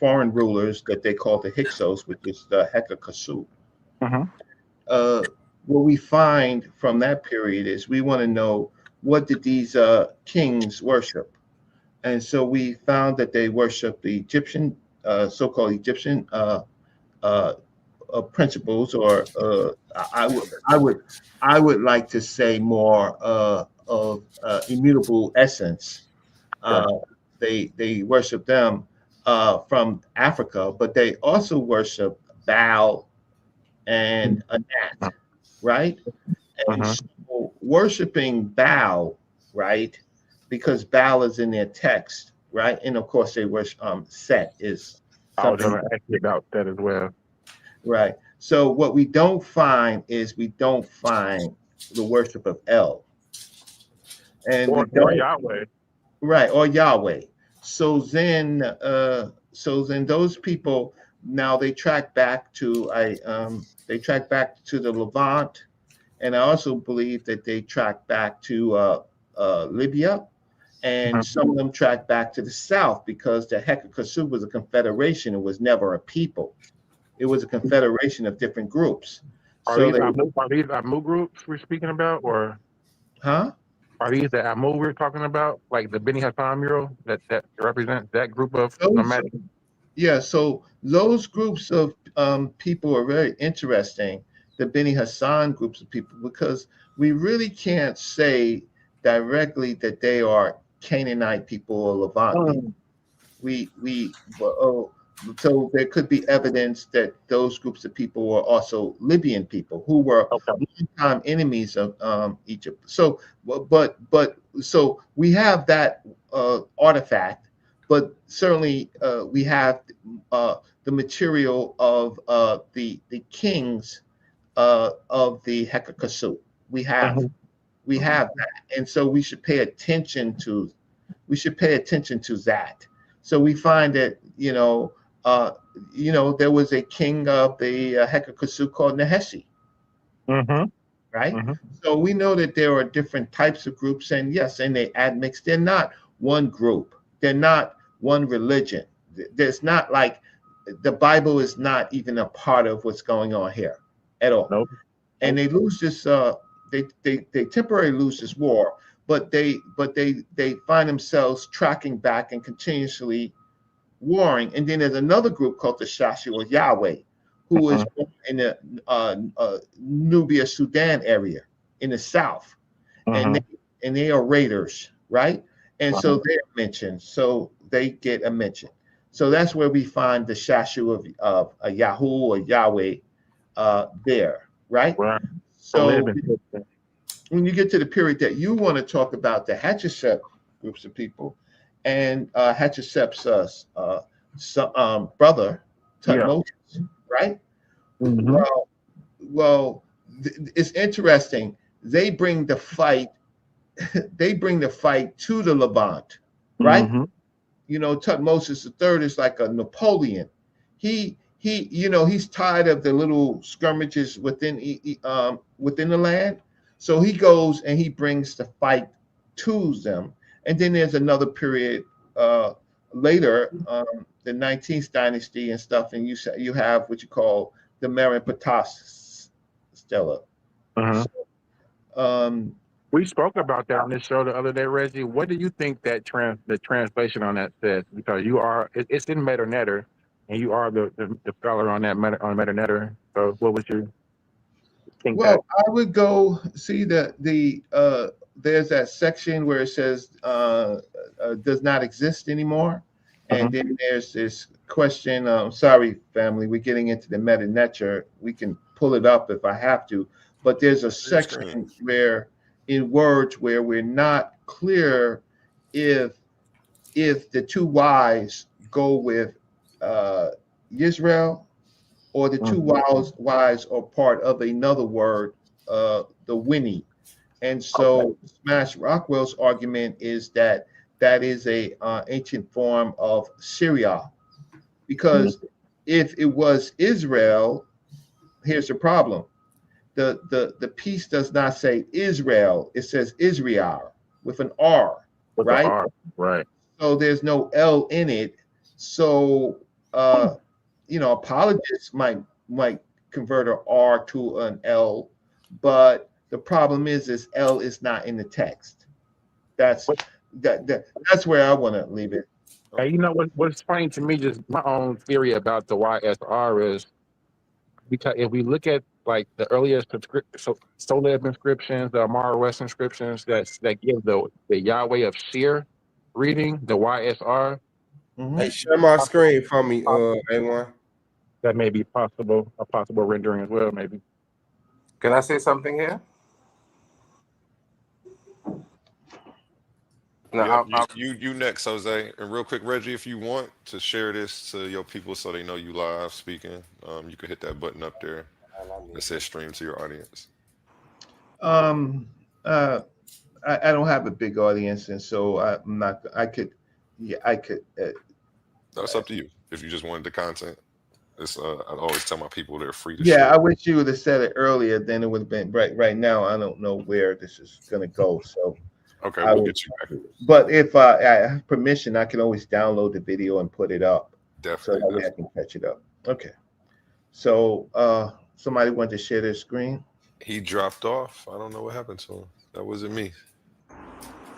foreign rulers that they call the Hyksos, which is the Hekakasu. What we find from that period is we want to know, what did these kings worship? And so we found that they worshiped the Egyptian, so-called Egyptian principles, or I would like to say more of immutable essence. They worship them from Africa, but they also worship Baal and Anat, right? And so worshiping Baal, right? Because Baal is in their text, right? And of course they worship Set is something. I was going to ask you about that as well. Right. So what we don't find the worship of El. And or Yahweh. Right, or Yahweh. So then those people, now they track back to the Levant, and I also believe that they track back to Libya, and some of them track back to the south because the Hekakasu was a confederation. It was never a people. It was a confederation of different groups. Are So these Amu groups we're speaking about, or huh? are these the Amu we're talking about, like the Beni Hassan mural that represents that group of Those, nomadic? yeah, so those groups of people are very interesting, the Beni Hassan groups of people, because we really can't say directly that they are Canaanite people or Levant people. So there could be evidence that those groups of people were also Libyan people who were Okay. longtime enemies of Egypt. So, but so we have that artifact, but certainly we have the material of the kings of the Hekakasu. We have that, and so we should pay attention to that. So we find that there was a king of the Hekakasu called Neheshi, right? So we know that there are different types of groups, and yes, and they admix. They're not one group. They're not one religion. There's not like the Bible is not even a part of what's going on here at all. Nope. And they lose this. They temporarily lose this war, but they find themselves tracking back and continuously warring. And then there's another group called the Shashi or Yahweh, who is in the Nubia, Sudan area in the south, and they are raiders, right? And so they're mentioned, so they get a mention. So that's where we find the Shashu of Yahoo or Yahweh there, right? So when you get to the period that you want to talk about, the Hatshepsut groups of people, and Hatshepsut's brother, Tutmosis, right? Well, it's interesting. They bring the fight. They bring the fight to the Levant, right? Tutmosis III is like a Napoleon. He's tired of the little skirmishes within the land, so he goes and he brings the fight to them. And then there's another period later, the 19th dynasty and stuff, and you have what you call the Merneptah Stele. We spoke about that on this show the other day, Reggie. What do you think that the translation on that says? Because it's in Medut Neter, and you are the scholar on that on Medut Neter. So what would you think? Well, I would go see there's that section where it says does not exist anymore, and then there's this question. Sorry, family, we're getting into the Medut Neter. We can pull it up if I have to, but there's a section where in words where we're not clear if the two Y's go with Israel, or the two Y's are part of another word, the Winnie. And so Smash Rockwell's argument is that is a ancient form of Syria, because if it was Israel, here's the problem. The piece does not say Israel, it says Israel with an R, with right? R, right. So there's no L in it. So apologists might convert an R to an L, but the problem is L is not in the text. That's where I want to leave it. Hey, you know what's funny to me, just my own theory about the YSR is, because if we look at like the earliest Soleb inscriptions, the Amara West inscriptions that give the Yahweh of Seer reading, the YSR. Hey, share my screen for me, A1. That may be a possible rendering as well, maybe. Can I say something here? No, you next, Jose. And real quick, Reggie, if you want to share this to your people so they know you live speaking, you can hit that button up there that says stream to your audience. I don't have a big audience, and so I'm not. I could. That's up to you. If you just wanted the content, it's. I always tell my people they're free to. Yeah, share. I wish you would have said it earlier. Then it would have been right. Right now, I don't know where this is going to go. So. Okay, I we'll will, get you back. but if I have permission, I can always download the video and put it up, so Definitely. that way I can catch it up. Okay. So somebody want to share their screen? He dropped off. I don't know what happened to him. That wasn't me.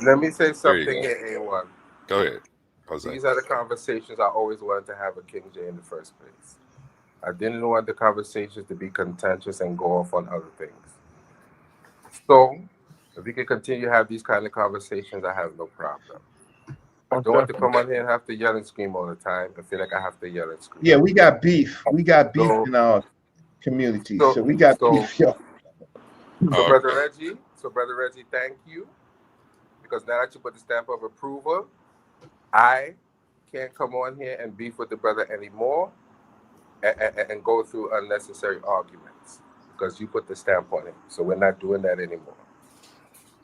Let me say There you something go. here, A1. Go ahead. Jose. These are the conversations I always wanted to have with King J in the first place. I didn't want the conversations to be contentious and go off on other things. So, if we can continue to have these kind of conversations, I have no problem. I don't want to come on here and have to yell and scream all the time. I feel like I have to yell and scream. Yeah, we got beef. We got beef So- in our community. So we got beef, yo. So, Brother Reggie, thank you. Because now that you put the stamp of approval, I can't come on here and beef with the brother anymore and go through unnecessary arguments because you put the stamp on it. So we're not doing that anymore.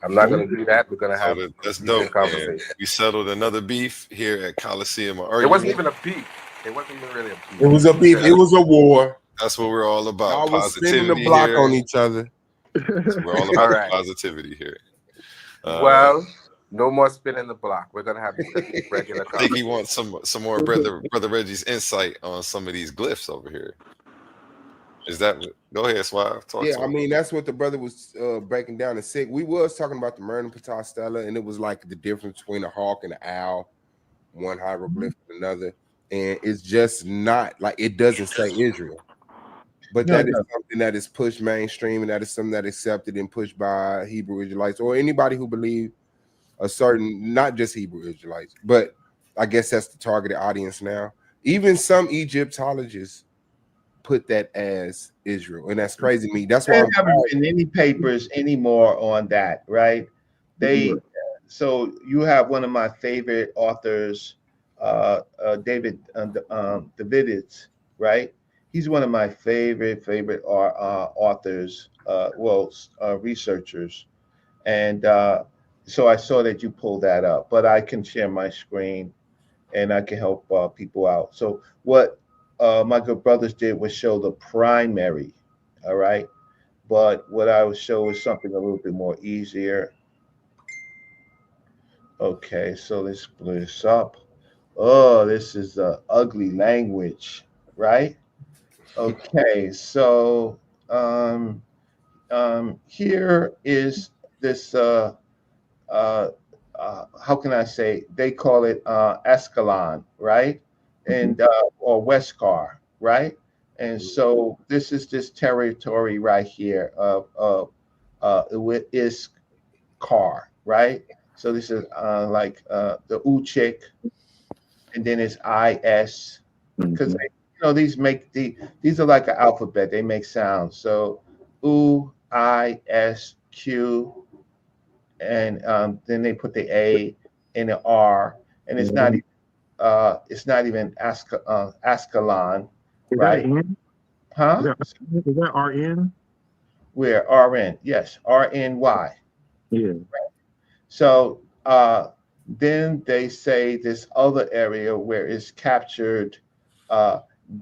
I'm not going to do that. We're going to have that's a dope. conversation. We settled another beef here at Coliseum. It wasn't even a beef. It wasn't even really a beef. It was a beef. It was a war. That's what we're all about. Y'all was spinning Positivity the block here. on each other. We're all about the positivity here. Well, no more spinning the block. We're going to have regular I think he wants some more brother Reggie's insight on some of these glyphs over here. Is that go ahead, Suave? Yeah, I mean that's what the brother was breaking down in sick. We was talking about the Merneptah Stele, and it was like the difference between a hawk and an owl, one hieroglyph and another, and it's just not like it doesn't say Israel, but that is something that is pushed mainstream, and that is something that is accepted and pushed by Hebrew Israelites or anybody who believe a certain, not just Hebrew Israelites, but I guess that's the targeted audience now. Even some Egyptologists put that as Israel, and that's crazy to me. That's why I haven't written any papers anymore on that, right? So you have one of my favorite authors, David Daviditz, right? He's one of my favorite authors, researchers, and so I saw that you pulled that up. But I can share my screen, and I can help people out. So what my good brothers did was show the primary, all right? But what I would show is something a little bit more easier. Okay, so let's split this up. Oh, this is ugly language, right? Okay, so here is this, how can I say, they call it Ascalon, right? And or Westcar, right? And so this is this territory right here of is car, right? So this is like the Uchik, and then it's IS, because these are like an alphabet. They make sounds. So U, I, S, Q, and then they put the A and the R, and it's not even Ascalon, right? Huh? Is that RN? Where RN? Yes, RNY. Yeah. Right. So then they say this other area where it's captured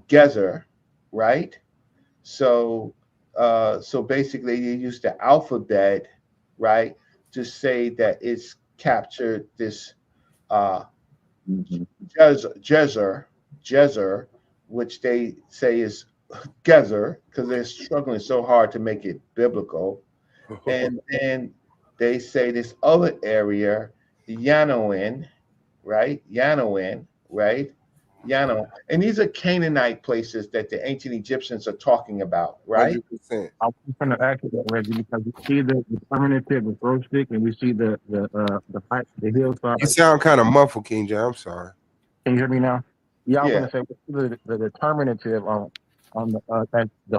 Gezer, right? So basically you use the alphabet, right, to say that it's captured this Gezer, which they say is Gezer, because they're struggling so hard to make it biblical. And then they say this other area, Yanoin, right? Yano. And these are Canaanite places that the ancient Egyptians are talking about, right? 100%. I'm trying to ask you that, Reggie, because we see the determinative of throw stick, and we see the hillside. You sound kind of muffled, King J. I'm sorry. Can you hear me now? Yeah, I was Yeah. going to say the determinative on the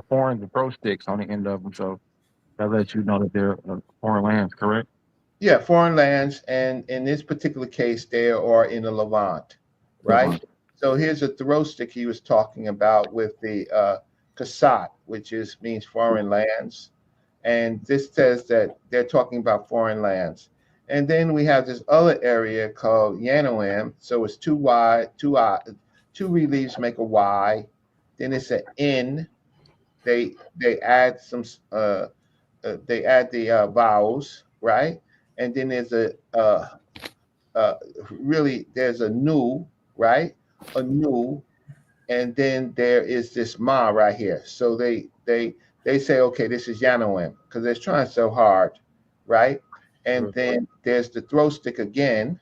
foreign the throw sticks on the end of them, so that lets you know that they're foreign lands, correct? Yeah, foreign lands, and in this particular case, they are in the Levant, right? Levant. So here's a throw stick he was talking about with the Kasat, which means foreign lands, and this says that they're talking about foreign lands. And then we have this other area called Yanoam, so it's two reliefs make a Y. Then it's an N. They add some they add the vowels, right? and then there's really there's a nu, right? A nu, and then there is this ma right here. So they say, okay, this is Yanoim because they're trying so hard, right? And then there's the throw stick again,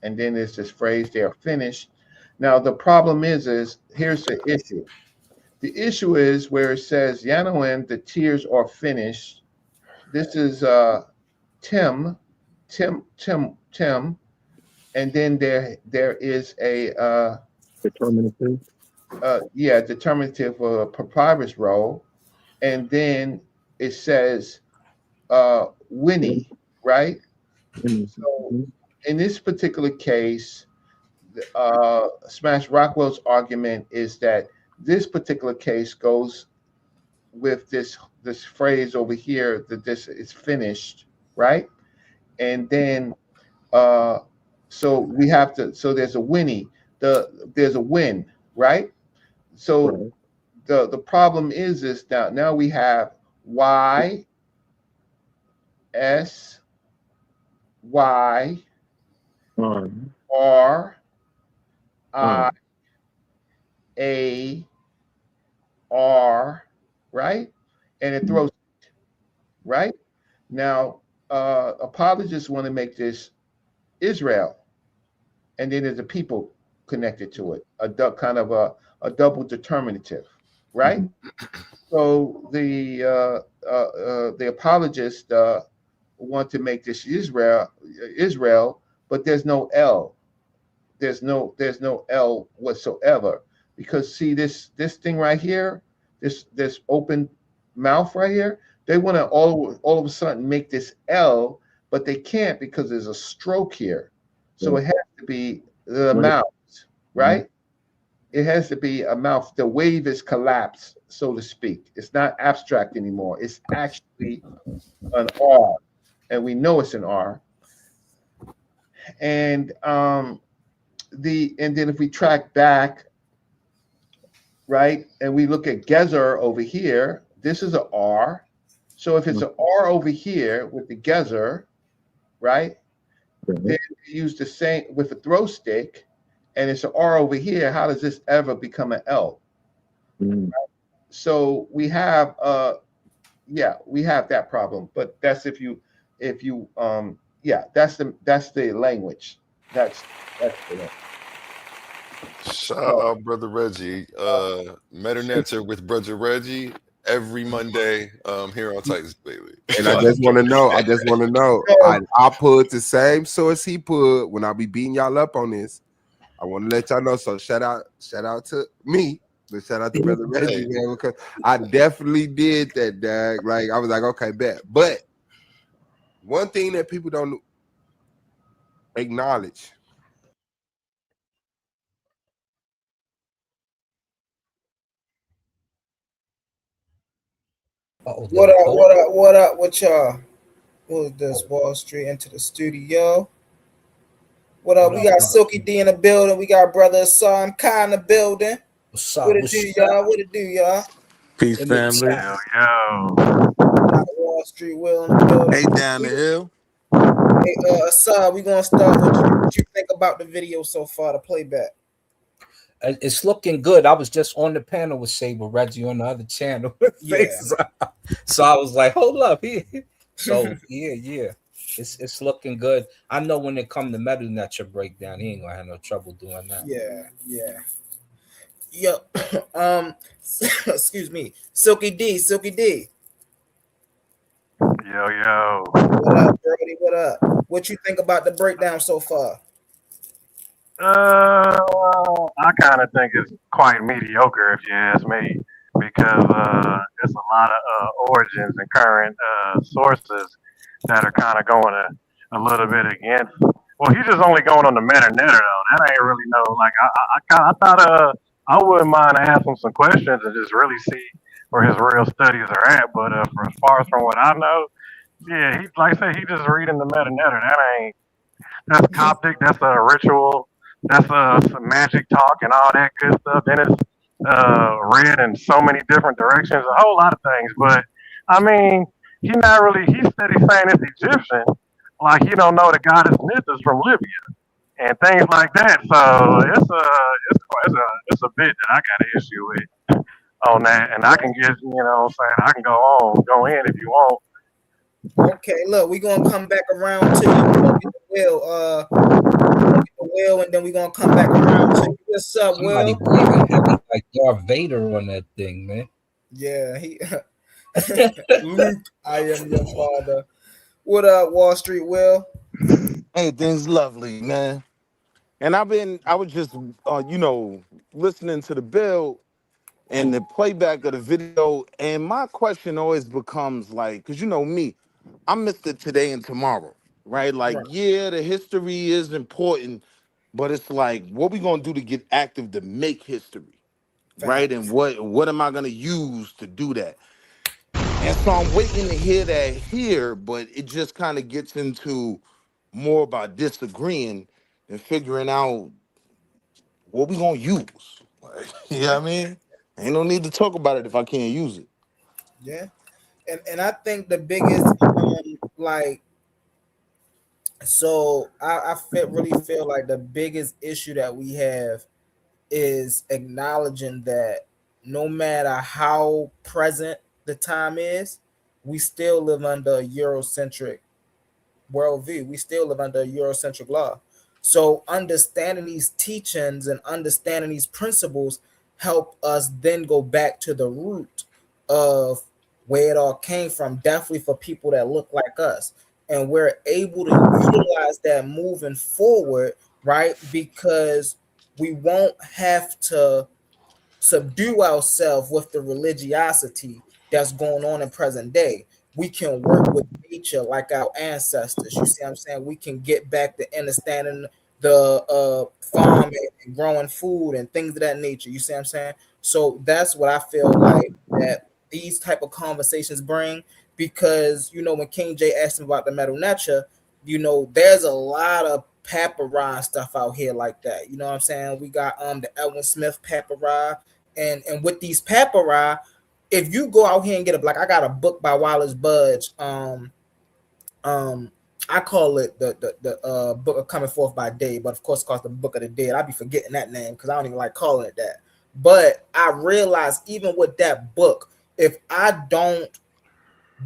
and then there's this phrase, they are finished. Now the problem is here's the issue. The issue is where it says Yanoim, the tears are finished. This is Tim, and then there is a Determinative. Determinative for a papyrus roll, and then it says Winnie, right? So in this particular case, Smash Rockwell's argument is that this particular case goes with this phrase over here that this is finished, right? And then so we have to, so there's a Winnie, there's a win, right? So the problem is now we have Y S Y R I A R, right? And it throws, right? Now apologists want to make this Israel, and then there's a people connected to it, kind of a double determinative, right? So the apologists want to make this Israel, but there's no L. There's no L whatsoever, because see this thing right here, this open mouth right here, they want to all of a sudden make this L, but they can't because there's a stroke here. So it has to be the mouth, right? It has to be a mouth. The wave is collapsed, so to speak. It's not abstract anymore. It's actually an R, and we know it's an R. And then if we track back, right, and we look at Gezer over here, this is an R. So if it's an R over here with the Gezer, right, then we use the same with a throw stick, and it's an R over here. How does this ever become an L? Right? So we have we have that problem, but that's if you that's the language. That's the language. Shout out, brother Reggie. Medut Neter with brother Reggie every Monday here on Titans Daily. And I just want to know. I put the same source he put when I be beating y'all up on this. I want to let y'all know. So shout out to me, but shout out to brother Reggie, man, because I definitely did that, dog. Like I was like, okay, bet. But one thing that people don't acknowledge. What up with y'all? What is this? Wall Street into the studio. What up? We got Silky D in the building. We got brother Hassan Khan in the building. What's up? What it do, y'all? What it do, y'all? Peace, family. Wall Street Will in the building. Hey, down the hill. Hey, Hassan, we gonna start with what you think about the video so far, the playback. It's looking good. I was just on the panel with Saber Reggie on the other channel. Yeah. So I was like, hold up here. So yeah. It's looking good. I know when it comes to Medut Neter breakdown, he ain't gonna have no trouble doing that. Yeah. Yo, excuse me. Silky D. Yo. What up, Brody? What up? What you think about the breakdown so far? I kind of think it's quite mediocre, if you ask me, because there's a lot of origins and current sources that are kind of going a little bit against. Well, he's just only going on the Medut Neter, though. That ain't really no, like, I thought I wouldn't mind asking some questions and just really see where his real studies are at. But for as far as from what I know, yeah, he, like I said, he just reading the Medut Neter. That's Coptic, that's a ritual, that's some magic talk and all that good stuff. Then it's read in so many different directions, a whole lot of things. But I mean, he said he's saying it's Egyptian, like he don't know the goddess Nithis from Libya and things like that. So it's a bit that I got an issue with on that, and I can get what I'm saying, I can go in if you want. Okay, look, we're gonna come back around to you. We're gonna get the Will, and then we're gonna come back around to you. What's up, Somebody Will? breathing heavy like Darth Vader on that thing, man. Yeah, he Luke, I am your father. What up, Wall Street Will? Everything's lovely, man. And I was just, listening to the bill and the playback of the video. And my question always becomes like, because you know me, I'm Mr. Today and Tomorrow, right? Like, Right. yeah, the history is important, but it's like, what we gonna do to get active to make history, right? And Facts. what am I gonna use to do that? And so I'm waiting to hear that here, but it just kind of gets into more about disagreeing and figuring out what we gonna use. Like, you know what I mean? Ain't no need to talk about it if I can't use it. Yeah. And I think the biggest like so really feel like the biggest issue that we have is acknowledging that no matter how present the time is, we still live under a Eurocentric worldview. We still live under a Eurocentric law. So understanding these teachings and understanding these principles help us then go back to the root of where it all came from, definitely for people that look like us. And we're able to utilize that moving forward, right? Because we won't have to subdue ourselves with the religiosity that's going on in present day. We can work with nature like our ancestors. You see what I'm saying? We can get back to understanding the farming and growing food and things of that nature. You see what I'm saying? So that's what I feel like that these type of conversations bring, because when King J asked him about the Medut Neter, there's a lot of papyri stuff out here like that. You know what I'm saying? We got the Edwin Smith papyri, and with these papyri, if you go out here and get I got a book by Wallace Budge. I call it the book of Coming Forth by Day, but of course it's called the Book of the Dead. I be forgetting that name because I don't even like calling it that. But I realize even with that book, if I don't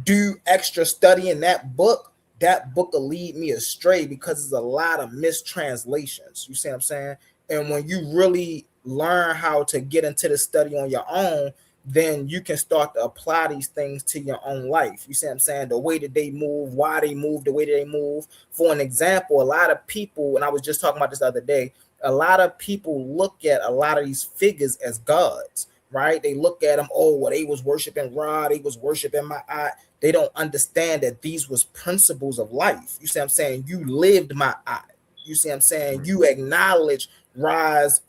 do extra study in that book will lead me astray because there's a lot of mistranslations. You see what I'm saying? And when you really learn how to get into the study on your own, then you can start to apply these things to your own life. You see what I'm saying? The way that they move, why they move, the way that they move. For an example, a lot of people, and I was just talking about this the other day, a lot of people look at a lot of these figures as gods, right? They look at them, they was worshiping Ra, they was worshiping Ma'at. They don't understand that these was principles of life. You see what I'm saying? You lived Ma'at. You see what I'm saying? You acknowledge Ra's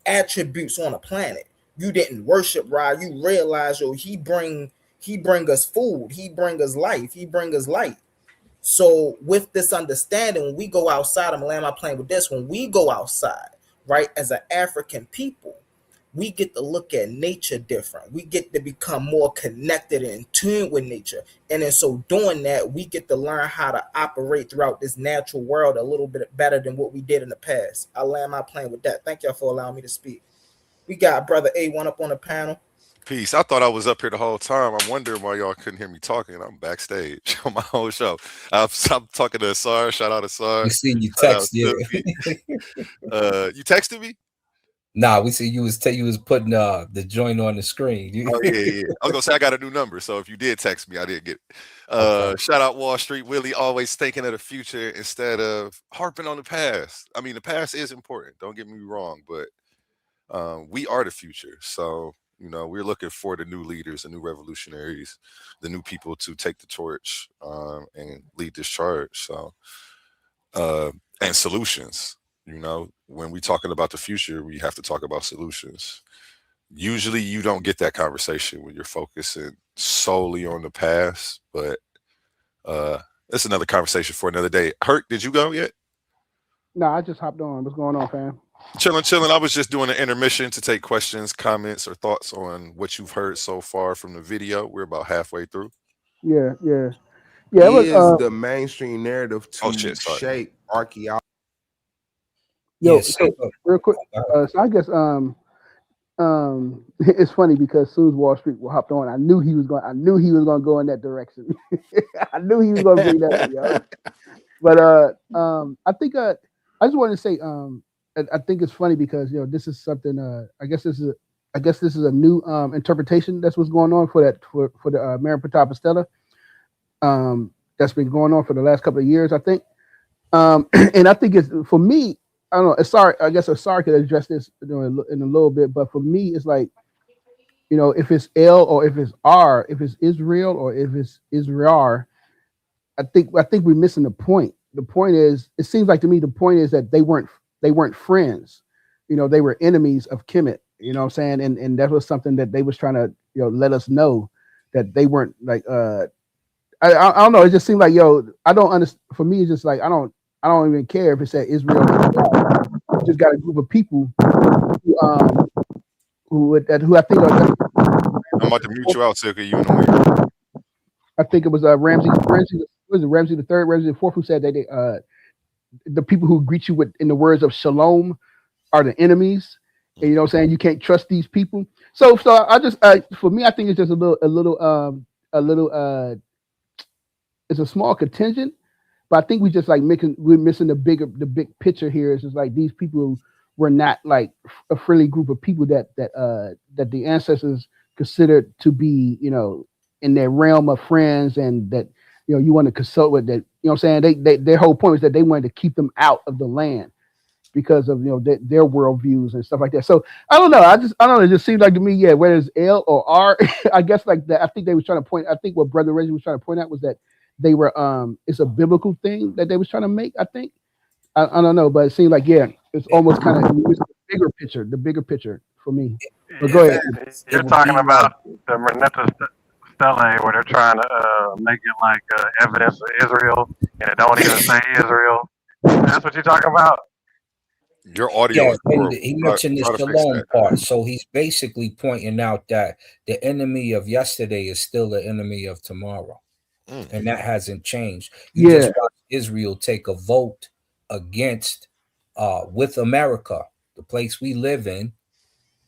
attributes on a planet. You didn't worship Ra. You realize, he bring us food. He bring us life. He bring us light. So with this understanding, when we go outside, I'm gonna land my plane with this. When we go outside, right, as an African people, we get to look at nature different. We get to become more connected and in tune with nature. And in so doing that, we get to learn how to operate throughout this natural world a little bit better than what we did in the past. I land my plane with that. Thank y'all for allowing me to speak. We got brother A1 up on the panel. Peace. I thought I was up here the whole time. I'm wondering why y'all couldn't hear me talking. I'm backstage on my whole show. I'm talking to Asar. Shout out Asar. We seen you text, yeah. You texted me? Nah, we see you was putting the joint on the screen. Oh yeah. I was gonna say I got a new number, so if you did text me, I didn't get it. Okay. Shout out Wall Street Willie, always thinking of the future instead of harping on the past. I mean, the past is important. Don't get me wrong, but we are the future. So we're looking for the new leaders, the new revolutionaries, the new people to take the torch and lead this charge. So and solutions. When we're talking about the future, we have to talk about solutions. Usually you don't get that conversation when you're focusing solely on the past, but that's another conversation for another day. Hurt, did you go yet? No, I just hopped on. What's going on, fam? Chilling. I was just doing an intermission to take questions, comments, or thoughts on what you've heard so far from the video. We're about halfway through. Yeah. Yeah, it was, is the mainstream narrative to Oh shit, sorry. shape archaeology. yo, Yeah, so real quick, so I guess it's funny because as soon as Wall Street hopped on, I knew he was going to go in that direction. I knew he was going to bring that up, yo. But I think I just wanted to say I think it's funny because this is something I guess this is a new interpretation that's what's going on for the Merneptah Stele that's been going on for the last couple of years, I think. And I think it's, for me, I don't know. I guess Asar could address this in a little bit, but for me, it's like, if it's L or if it's R, if it's Israel or if it's Israel, I think we're missing the point. The point is, it seems like to me, the point is that they weren't friends. They were enemies of Kemet. You know what I'm saying? And that was something that they was trying to let us know, that they weren't like I don't know. It just seemed like I don't understand. For me, it's just like I don't even care if it said Israel. You just got a group of people who I think are. I'm about to mute you out, Silky. You in the way. I think it was Ramsey. Was it Ramsey the third, Ramsey the fourth, who said that the people who greet you with in the words of shalom are the enemies, and you know what I'm saying, you can't trust these people. So I just for me, I think it's just a little it's a small contingent, but I think we just like we're missing the big picture here. It's just like these people were not like a friendly group of people that the ancestors considered to be in their realm of friends, and that you want to consult with. That what I'm saying, their whole point was that they wanted to keep them out of the land because of their worldviews and stuff like that. So I don't know. I don't know. It just seems like to me, whether it's L or R, I guess like that. I think they was trying to point. I think what Brother Reggie was trying to point out was that they were it's a biblical thing that they was trying to make. I think I don't know, but it seemed like it's almost kind of the bigger picture for me. But go ahead. You're talking about the Merneptah Stele, where they're trying to make it like evidence of Israel, and it don't even say Israel. That's what you're talking about. Your audio Yeah, is and horrible. he mentioned the Try to fix shalom that. part. So he's basically pointing out that the enemy of yesterday is still the enemy of tomorrow. And that hasn't changed. You just watch Israel take a vote against with America, the place we live in,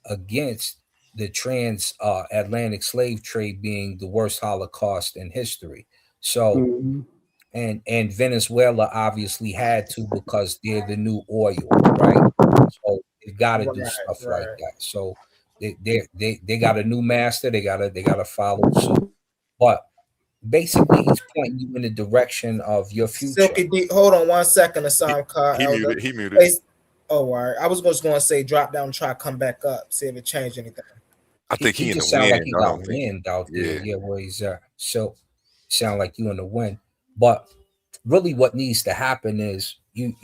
against the transatlantic slave trade being the worst Holocaust in history. So and Venezuela obviously had to, because they're the new oil, right? So they got to do stuff like that. So they got a new master. They gotta follow suit. But basically, he's pointing you in the direction of your future. Silky D, hold on 1 second, Assam Car Elder. He muted. Oh, all right. I was just going to say drop down and try to come back up, see if it changed anything. I think he in the sound wind. like he got wind out there. Yeah, where he's at. So sound like you in the wind. But really, what needs to happen is you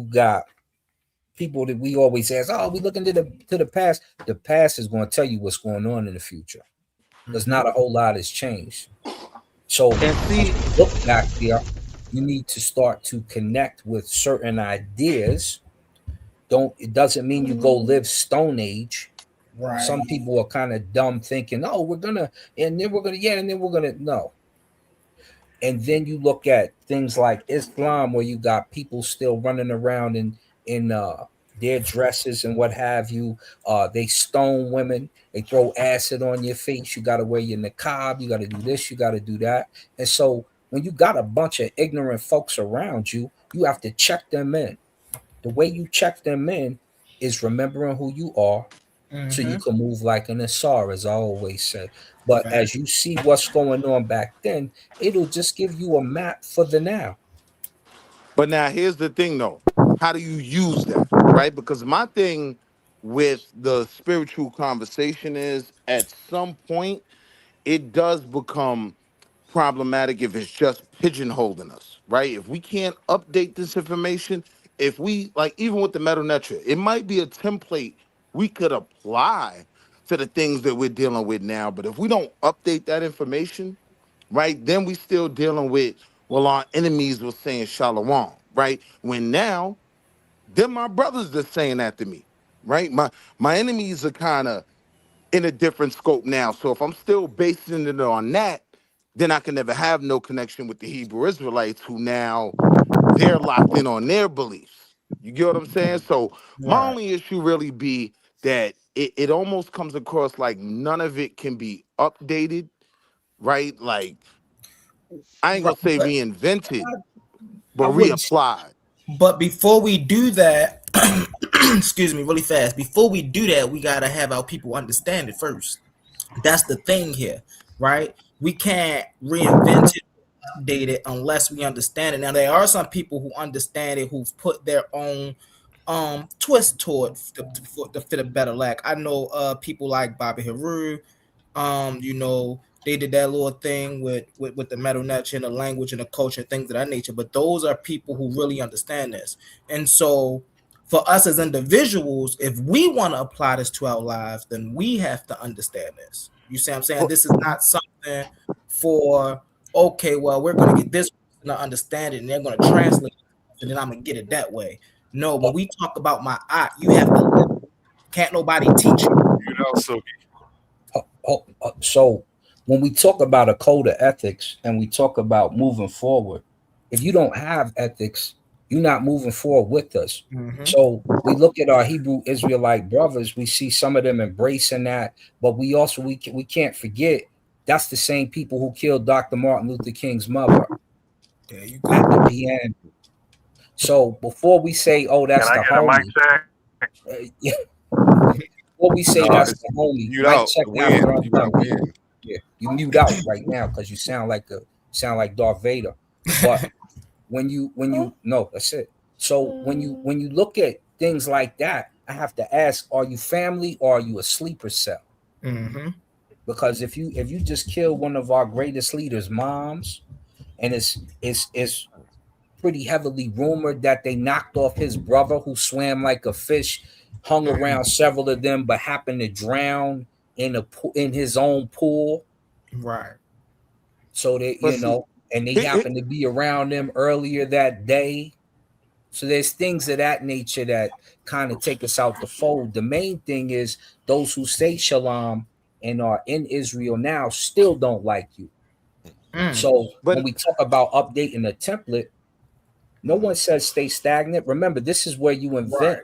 got people that we always ask, oh, we looking to the past. The past is going to tell you what's going on in the future. Because not a whole lot has changed. So look back there, you need to start to connect with certain ideas. It doesn't mean you go live Stone Age. Right. Some people are kind of dumb thinking, oh, we're gonna no. And then you look at things like Islam, where you got people still running around in their dresses and what have you. They stone women. They throw acid on your face. You got to wear your niqab. You got to do this. You got to do that. And so when you got a bunch of ignorant folks around you, you have to check them in. The way you check them in is remembering who you are, so you can move like an Asar, as I always say. But as you see what's going on back then, it'll just give you a map for the now. But now here's the thing, though. How do you use that, right? Because my thing with the spiritual conversation is, at some point, it does become problematic if it's just pigeonholing us, right? If we can't update this information, if we, like, even with the Medut Neter, it might be a template we could apply to the things that we're dealing with now. But if we don't update that information, right, then we still dealing with, well, our enemies were saying shalom, right? When now, then my brothers that's saying that to me, right? My enemies are kind of in a different scope now. So if I'm still basing it on that, then I can never have no connection with the Hebrew Israelites who now they're locked in on their beliefs. You get what I'm saying? So my Right. only issue really be that it almost comes across like none of it can be updated, right? Like I ain't Right. gonna say reinvented, I but wouldn't. reapplied. But before we do that, excuse me, really fast. Before we do that, we gotta have our people understand it first. That's the thing here, right? We can't reinvent it, update it unless we understand it. Now there are some people who understand it who've put their own twist toward to fit a better lack. I know people like Bobby Haru, you know, they did that little thing with the Medut Neter and the language and the culture and things of that nature. But those are people who really understand this. And so for us as individuals, if we want to apply this to our lives, then we have to understand this. You see what I'm saying? This is not something for, okay, well, we're going to get this person to understand it and they're going to translate it and then I'm going to get it that way. No, when we talk about my art, you have to live. Can't nobody teach you. You know, so So when we talk about a code of ethics and we talk about moving forward, if you don't have ethics, you're not moving forward with us. Mm-hmm. So we look at our Hebrew Israelite brothers, we see some of them embracing that, but we also we can't forget that's the same people who killed Dr. Martin Luther King's mother There you at go. the piano. So before we say, "Oh, that's Can I the get a mic homie," check? before we say that's it's the homie, mute mic out. check The after wind. I'm You got done. wind. Yeah, you mute out right now because you sound like Darth Vader. But when you no, that's it. So when you look at things like that, I have to ask: are you family or are you a sleeper cell? Mm-hmm. Because if you just kill one of our greatest leaders' moms, and it's pretty heavily rumored that they knocked off his brother who swam like a fish, hung around several of them, but happened to drown in his own pool. Right. So they, But see, and they it, happened to be around them earlier that day. So there's things of that nature that kind of take us out the fold. The main thing is those who say shalom and are in Israel now still don't like you. So when but we talk about updating a template, no one says stay stagnant. Remember, this is where you invent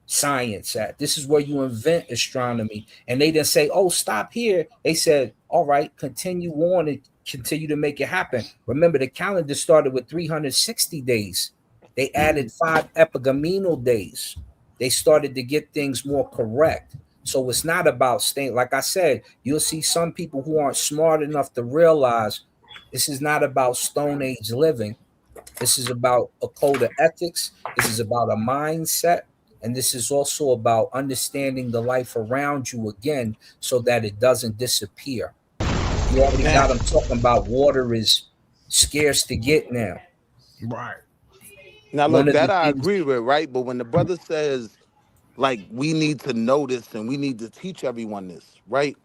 science at. This is where you invent astronomy. And they didn't say, oh, stop here. They said, all right, continue on and continue to make it happen. Remember, the calendar started with 360 days. They added 5 epigeminal days. They started to get things more correct. So it's not about staying. Like I said, you'll see some people who aren't smart enough to realize this is not about Stone Age living. This is about a code of ethics. This is about a mindset. And this is also about understanding the life around you again so that it doesn't disappear. You already now, got them talking about water is scarce to get now. Right. now One look, of that the I things, agree with, right? But when the brother says like we need to know this and we need to teach everyone this, right?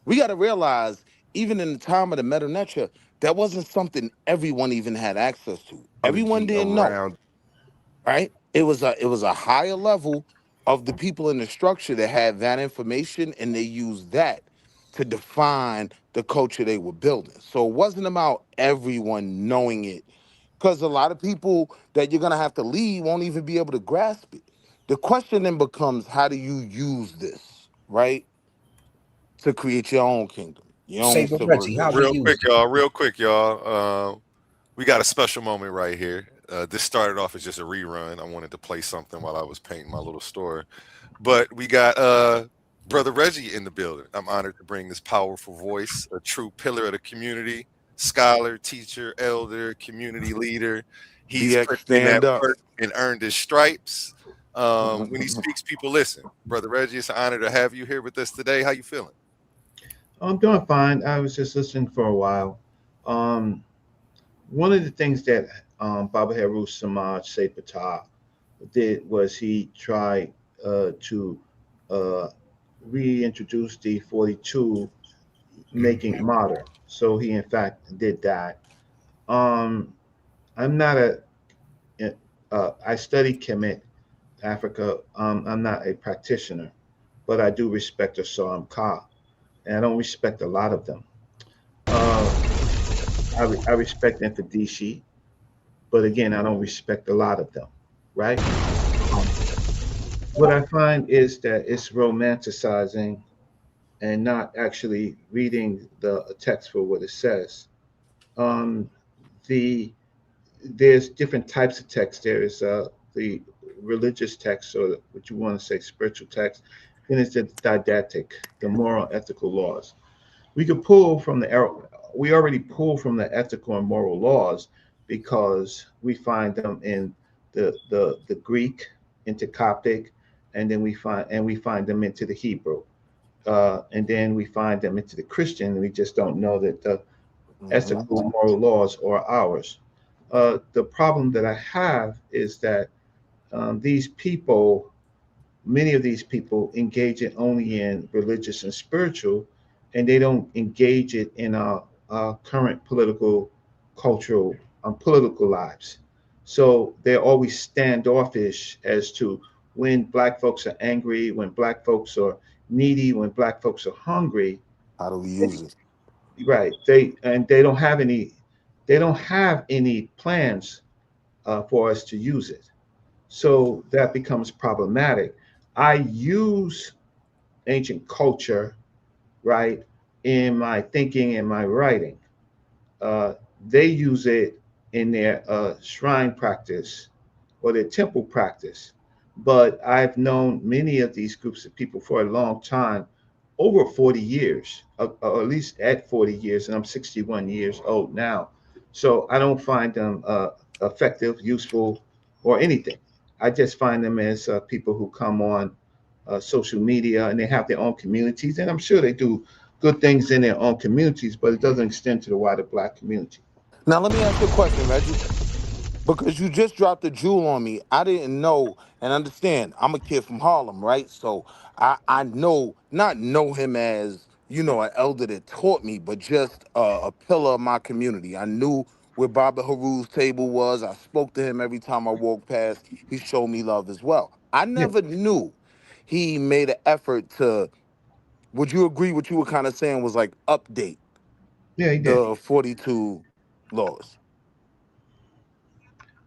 We got to realize, even in the time of the Medut Neter, that wasn't something everyone even had access to. Everyone didn't know, Around right? It was a higher level of the people in the structure that had that information, and they used that to define the culture they were building. So it wasn't about everyone knowing it, because a lot of people that you're gonna have to lead won't even be able to grasp it. The question then becomes, how do you use this, right, to create your own kingdom, your own Saber Reggie, how we civilization? use it. Real quick, y'all. We got a special moment right here. This started off as just a rerun. I wanted to play something while I was painting my little store. But we got Brother Reggie in the building. I'm honored to bring this powerful voice, a true pillar of the community, scholar, teacher, elder, community leader. He's DX, put in that stand up. work and earned his stripes. When he speaks, people listen. Brother Reggie, it's an honor to have you here with us today. How you feeling? I'm doing fine. I was just listening for a while. One of the things that Baba Haru Samaj Sepata did was he tried to reintroduce the 42 making modern. So he in fact did that. I'm not I study Kemet, Africa. I'm not a practitioner, but I do respect Asar Ka, and I don't respect a lot of them. I respect Infodici, but again, I don't respect a lot of them, right? Um, what I find is that it's romanticizing and not actually reading the text for what it says. Um, the there's different types of text. There's the religious text, or what you want to say, spiritual text. Then it's the didactic, the moral, ethical laws. We could pull from we already pull from the ethical and moral laws because we find them in the Greek into Coptic, and then we find them into the Hebrew, and then we find them into the Christian. And we just don't know that the ethical and moral laws are ours. The problem that I have is that these people, many of these people, engage it only in religious and spiritual, and they don't engage it in our current political, cultural, political lives. So they're always standoffish as to when Black folks are angry, when Black folks are needy, when Black folks are hungry. How do we use it? Right. They don't have any plans for us to use it. So that becomes problematic. I use ancient culture, right, in my thinking and my writing. Uh, they use it in their shrine practice or their temple practice. But I've known many of these groups of people for a long time, over 40 years, or at least at 40 years, and I'm 61 years old now. So I don't find them effective, useful, or anything. I just find them as people who come on social media and they have their own communities. And I'm sure they do good things in their own communities, but it doesn't extend to the wider Black community. Now let me ask you a question, Reggie. Because you just dropped a jewel on me. I didn't know and understand. I'm a kid from Harlem, right? So I know, not know him as, an elder that taught me, but just a pillar of my community. I knew where Baba Haru's table was. I spoke to him every time I walked past. He showed me love as well. I Yeah, never knew he made an effort to, would you agree what you were kind of saying was like update yeah, he did. the 42 laws?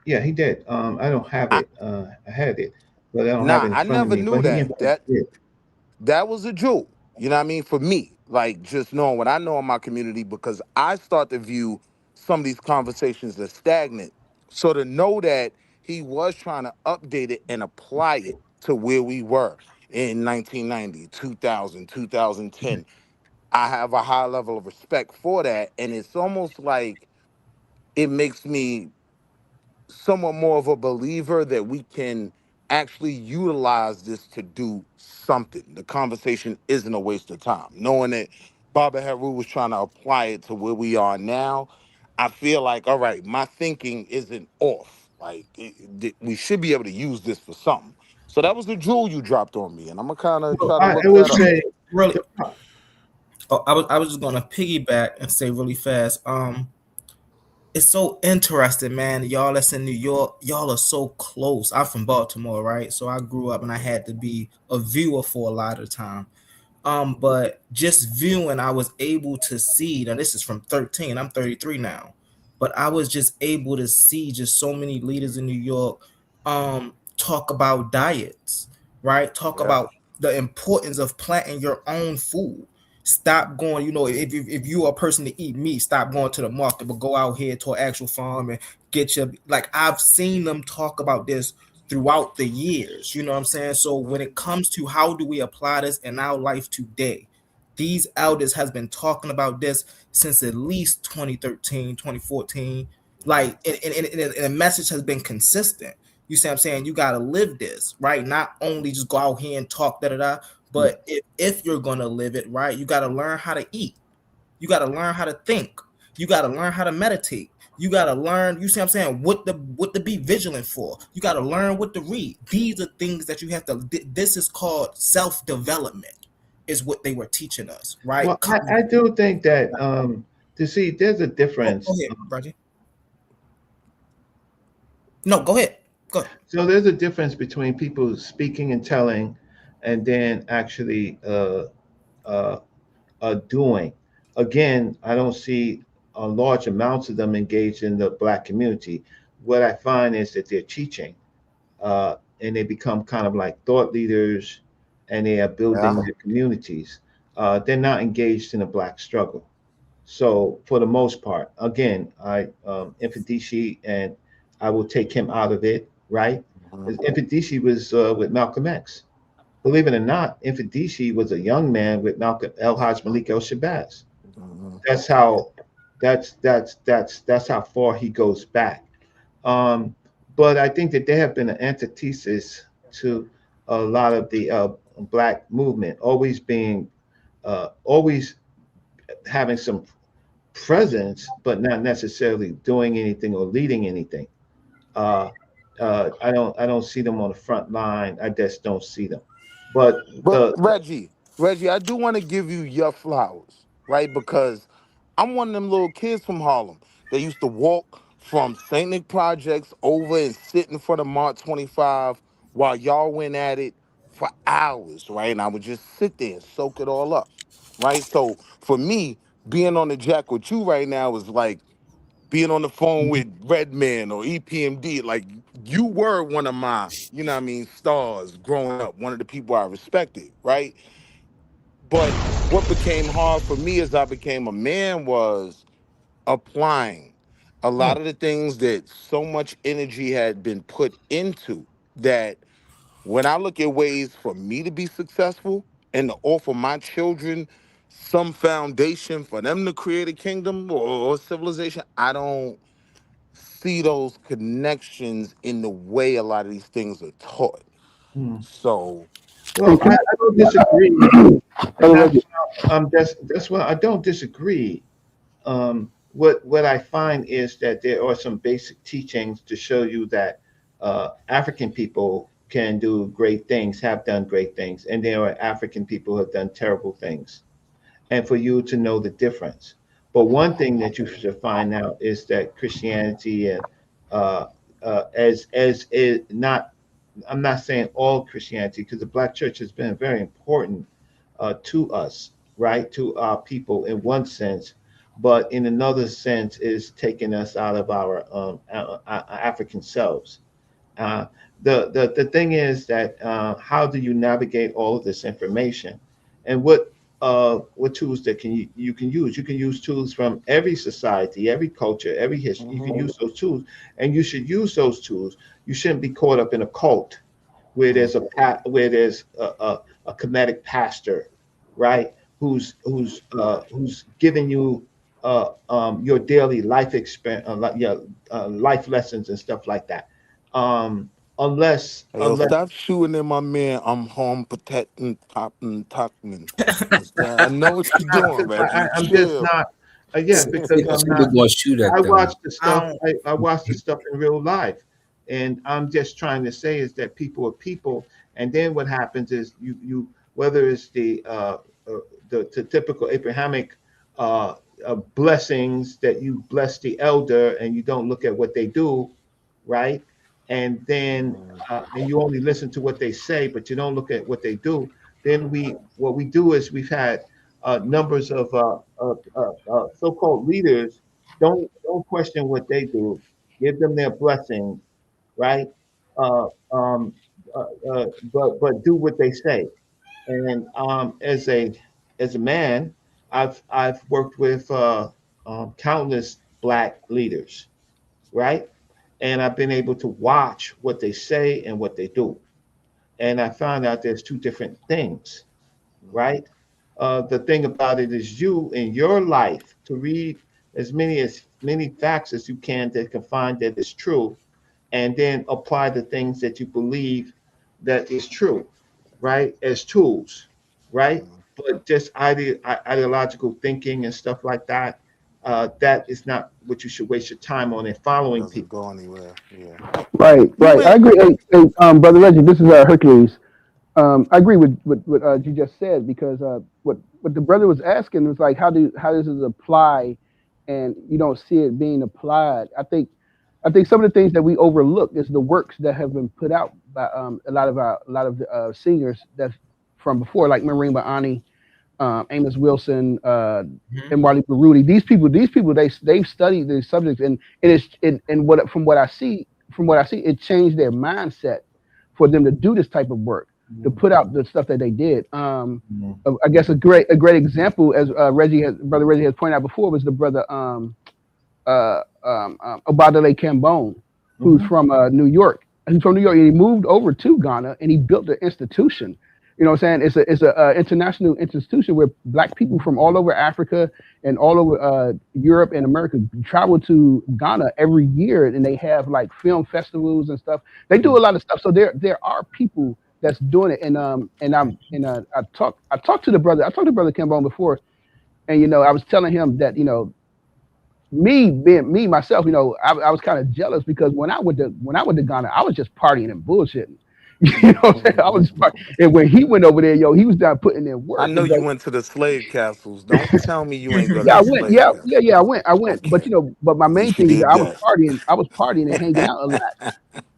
Yeah, he did. I don't have I, it. I had it, but I don't have nah, it in I front of never me. knew But he, in that. fact, did. That was a jewel. You know what I mean? For me, like just knowing what I know in my community, because I start to view some of these conversations as stagnant. So to know that he was trying to update it and apply it to where we were in 1990, 2000, 2010, I have a high level of respect for that. And it's almost like it makes me somewhat more of a believer that we can actually utilize this to do something. The conversation isn't a waste of time. Knowing that Baba Haru was trying to apply it to where we are now, I feel like, all right, my thinking isn't off. Like, we should be able to use this for something. So that was the jewel you dropped on me, and I'm gonna kind of Well, try to I look would that up. say really, the I was just gonna piggyback and say really fast. It's so interesting, man. Y'all that's in New York, y'all are so close. I'm from Baltimore, right? So I grew up and I had to be a viewer for a lot of time. But just viewing, I was able to see. Now this is from 13. I'm 33 now, but I was just able to see just so many leaders in New York talk about diets, right? Talk Yeah. about the importance of planting your own food. Stop going, if you are a person to eat meat, stop going to the market, but go out here to an actual farm and get your, like, I've seen them talk about this throughout the years. You know what I'm saying? So when it comes to how do we apply this in our life today, these elders has been talking about this since at least 2013, 2014. Like, and the message has been consistent. You see what I'm saying? You got to live this, right? Not only just go out here and talk, but if you're going to live it, right, you got to learn how to eat. You got to learn how to think. You got to learn how to meditate. You got to learn, you see what I'm saying, what to be vigilant for. You got to learn what to read. These are things that you have to, this is called self-development, is what they were teaching us, right? well, I do think that to see there's a difference. Go ahead, Reggie. No, go ahead. Go ahead. So there's a difference between people speaking and telling, and then actually uh, doing. Again, I don't see large amounts of them engaged in the Black community, what I find is that they're teaching, and they become kind of like thought leaders, and they are building Yeah. their communities. They're not engaged in a Black struggle. So for the most part, again, Infadici, and I will take him out of it, right? Mhm. Infadici was with Malcolm X. Believe it or not, Infadici was a young man with Malcolm El Haj Malik El Shabazz. Mhm. That's how that's how far he goes back. Um, but I think that there have been an antithesis to a lot of the Black movement, always having some presence, but not necessarily doing anything or leading anything. Uh, I don't see them on the front line. I just don't see them. But But Reggie, I do want to give you your flowers, right? Because I'm one of them little kids from Harlem. They used to walk from St. Nick Projects over and sit in front of Mart 25 while y'all went at it for hours, right? And I would just sit there and soak it all up, right? So for me, being on the jack with you right now is like being on the phone with Redman or EPMD. Like, you were one of my, you know what I mean, stars growing up, one of the people I respected, right? But what became hard for me as I became a man was applying a lot of the things that so much energy had been put into, that when I look at ways for me to be successful and to offer my children some foundation for them to create a kingdom or civilization, I don't see those connections in the way a lot of these things are taught. hmm. So, Hey, Well, can I don't disagree, and Brother Reggie, that's what I don't disagree. What I find is that there are some basic teachings to show you that African people can do great things, have done great things, and there are African people who have done terrible things, and for you to know the difference. But one thing that you should find out is that Christianity and uh, as is not, I'm not saying all Christianity, because the Black church has been very important to us, right, to our people in one sense, but in another sense is taking us out of our African selves. Uh, the thing is that how do you navigate all of this information, and what tools that you can use? You can use tools from every society, every culture, every history. You can mhm, use those tools, and you should use those tools. You shouldn't be caught up in a cult where mhm. there's a Kemetic pastor, right? Who's giving you your daily life experience, life lessons and stuff like that. Um, unless Hey, yo, unless stop shooting at my man. I'm home protecting Topping Tuckman. I know what you're doing, Reggie. I'm just Chill. not. Yeah, because I'm People not. gonna shoot at I them. watch the I stuff. don't. I watch the stuff in real life, and I'm just trying to say is that people are people, and then what happens is you whether it's uh, the typical Abrahamic blessings that you bless the elder and you don't look at what they do, right? And then and you only listen to what they say, but you don't look at what they do. Then what we do is we've had numbers of so-called leaders don't question what they do. Give them their blessings, right? Uh, um, uh, but do what they say. And as a man, I've worked with countless Black leaders, right? And I've been able to watch what they say and what they do. And I found out there's two different things, right? The thing about it is you in your life to read as many facts as you can find that is true, and then apply the things that you believe that is true, right? As tools, right? But just ideological thinking and stuff like that, that is not what you should waste your time on in It following doesn't people. go anywhere. Yeah. right, You right. I went. agree. Brother Reggie, this is Hercules. I agree with what you just said because what the brother was asking was like how does it apply, and you don't see it being applied. I think some of the things that we overlook is the works that have been put out by a lot of the singers that from before, like Marine Baani, Amos Wilson, Mhm. and Marley Baruti. These people, they've studied these subjects, and it's and what from what I see, it changed their mindset for them to do this type of work, to put out the stuff that they did. I guess a great example, as brother Reggie has pointed out before, was the brother Obadale Cambone, who's from New York. He's from New York, and he moved over to Ghana, and he built an institution. You know what I'm saying? It's a international institution where black people from all over Africa and all over Europe and America travel to Ghana every year, and they have like film festivals and stuff. They do a lot of stuff. So there are people that's doing it, and I talked to brother Cambone before, and I was telling him that me being me myself, I was kind of jealous because when I went to Ghana, I was just partying and bullshitting. You know what I'm saying? I was and when he went over there, he was down putting in I work. know It's you like, went to the slave castles. Don't tell me you ain't go to yeah, I the went. slave Yeah, castle. yeah, yeah, I went. But Okay. but my At main least you thing is that did that. I was partying and hanging out a lot.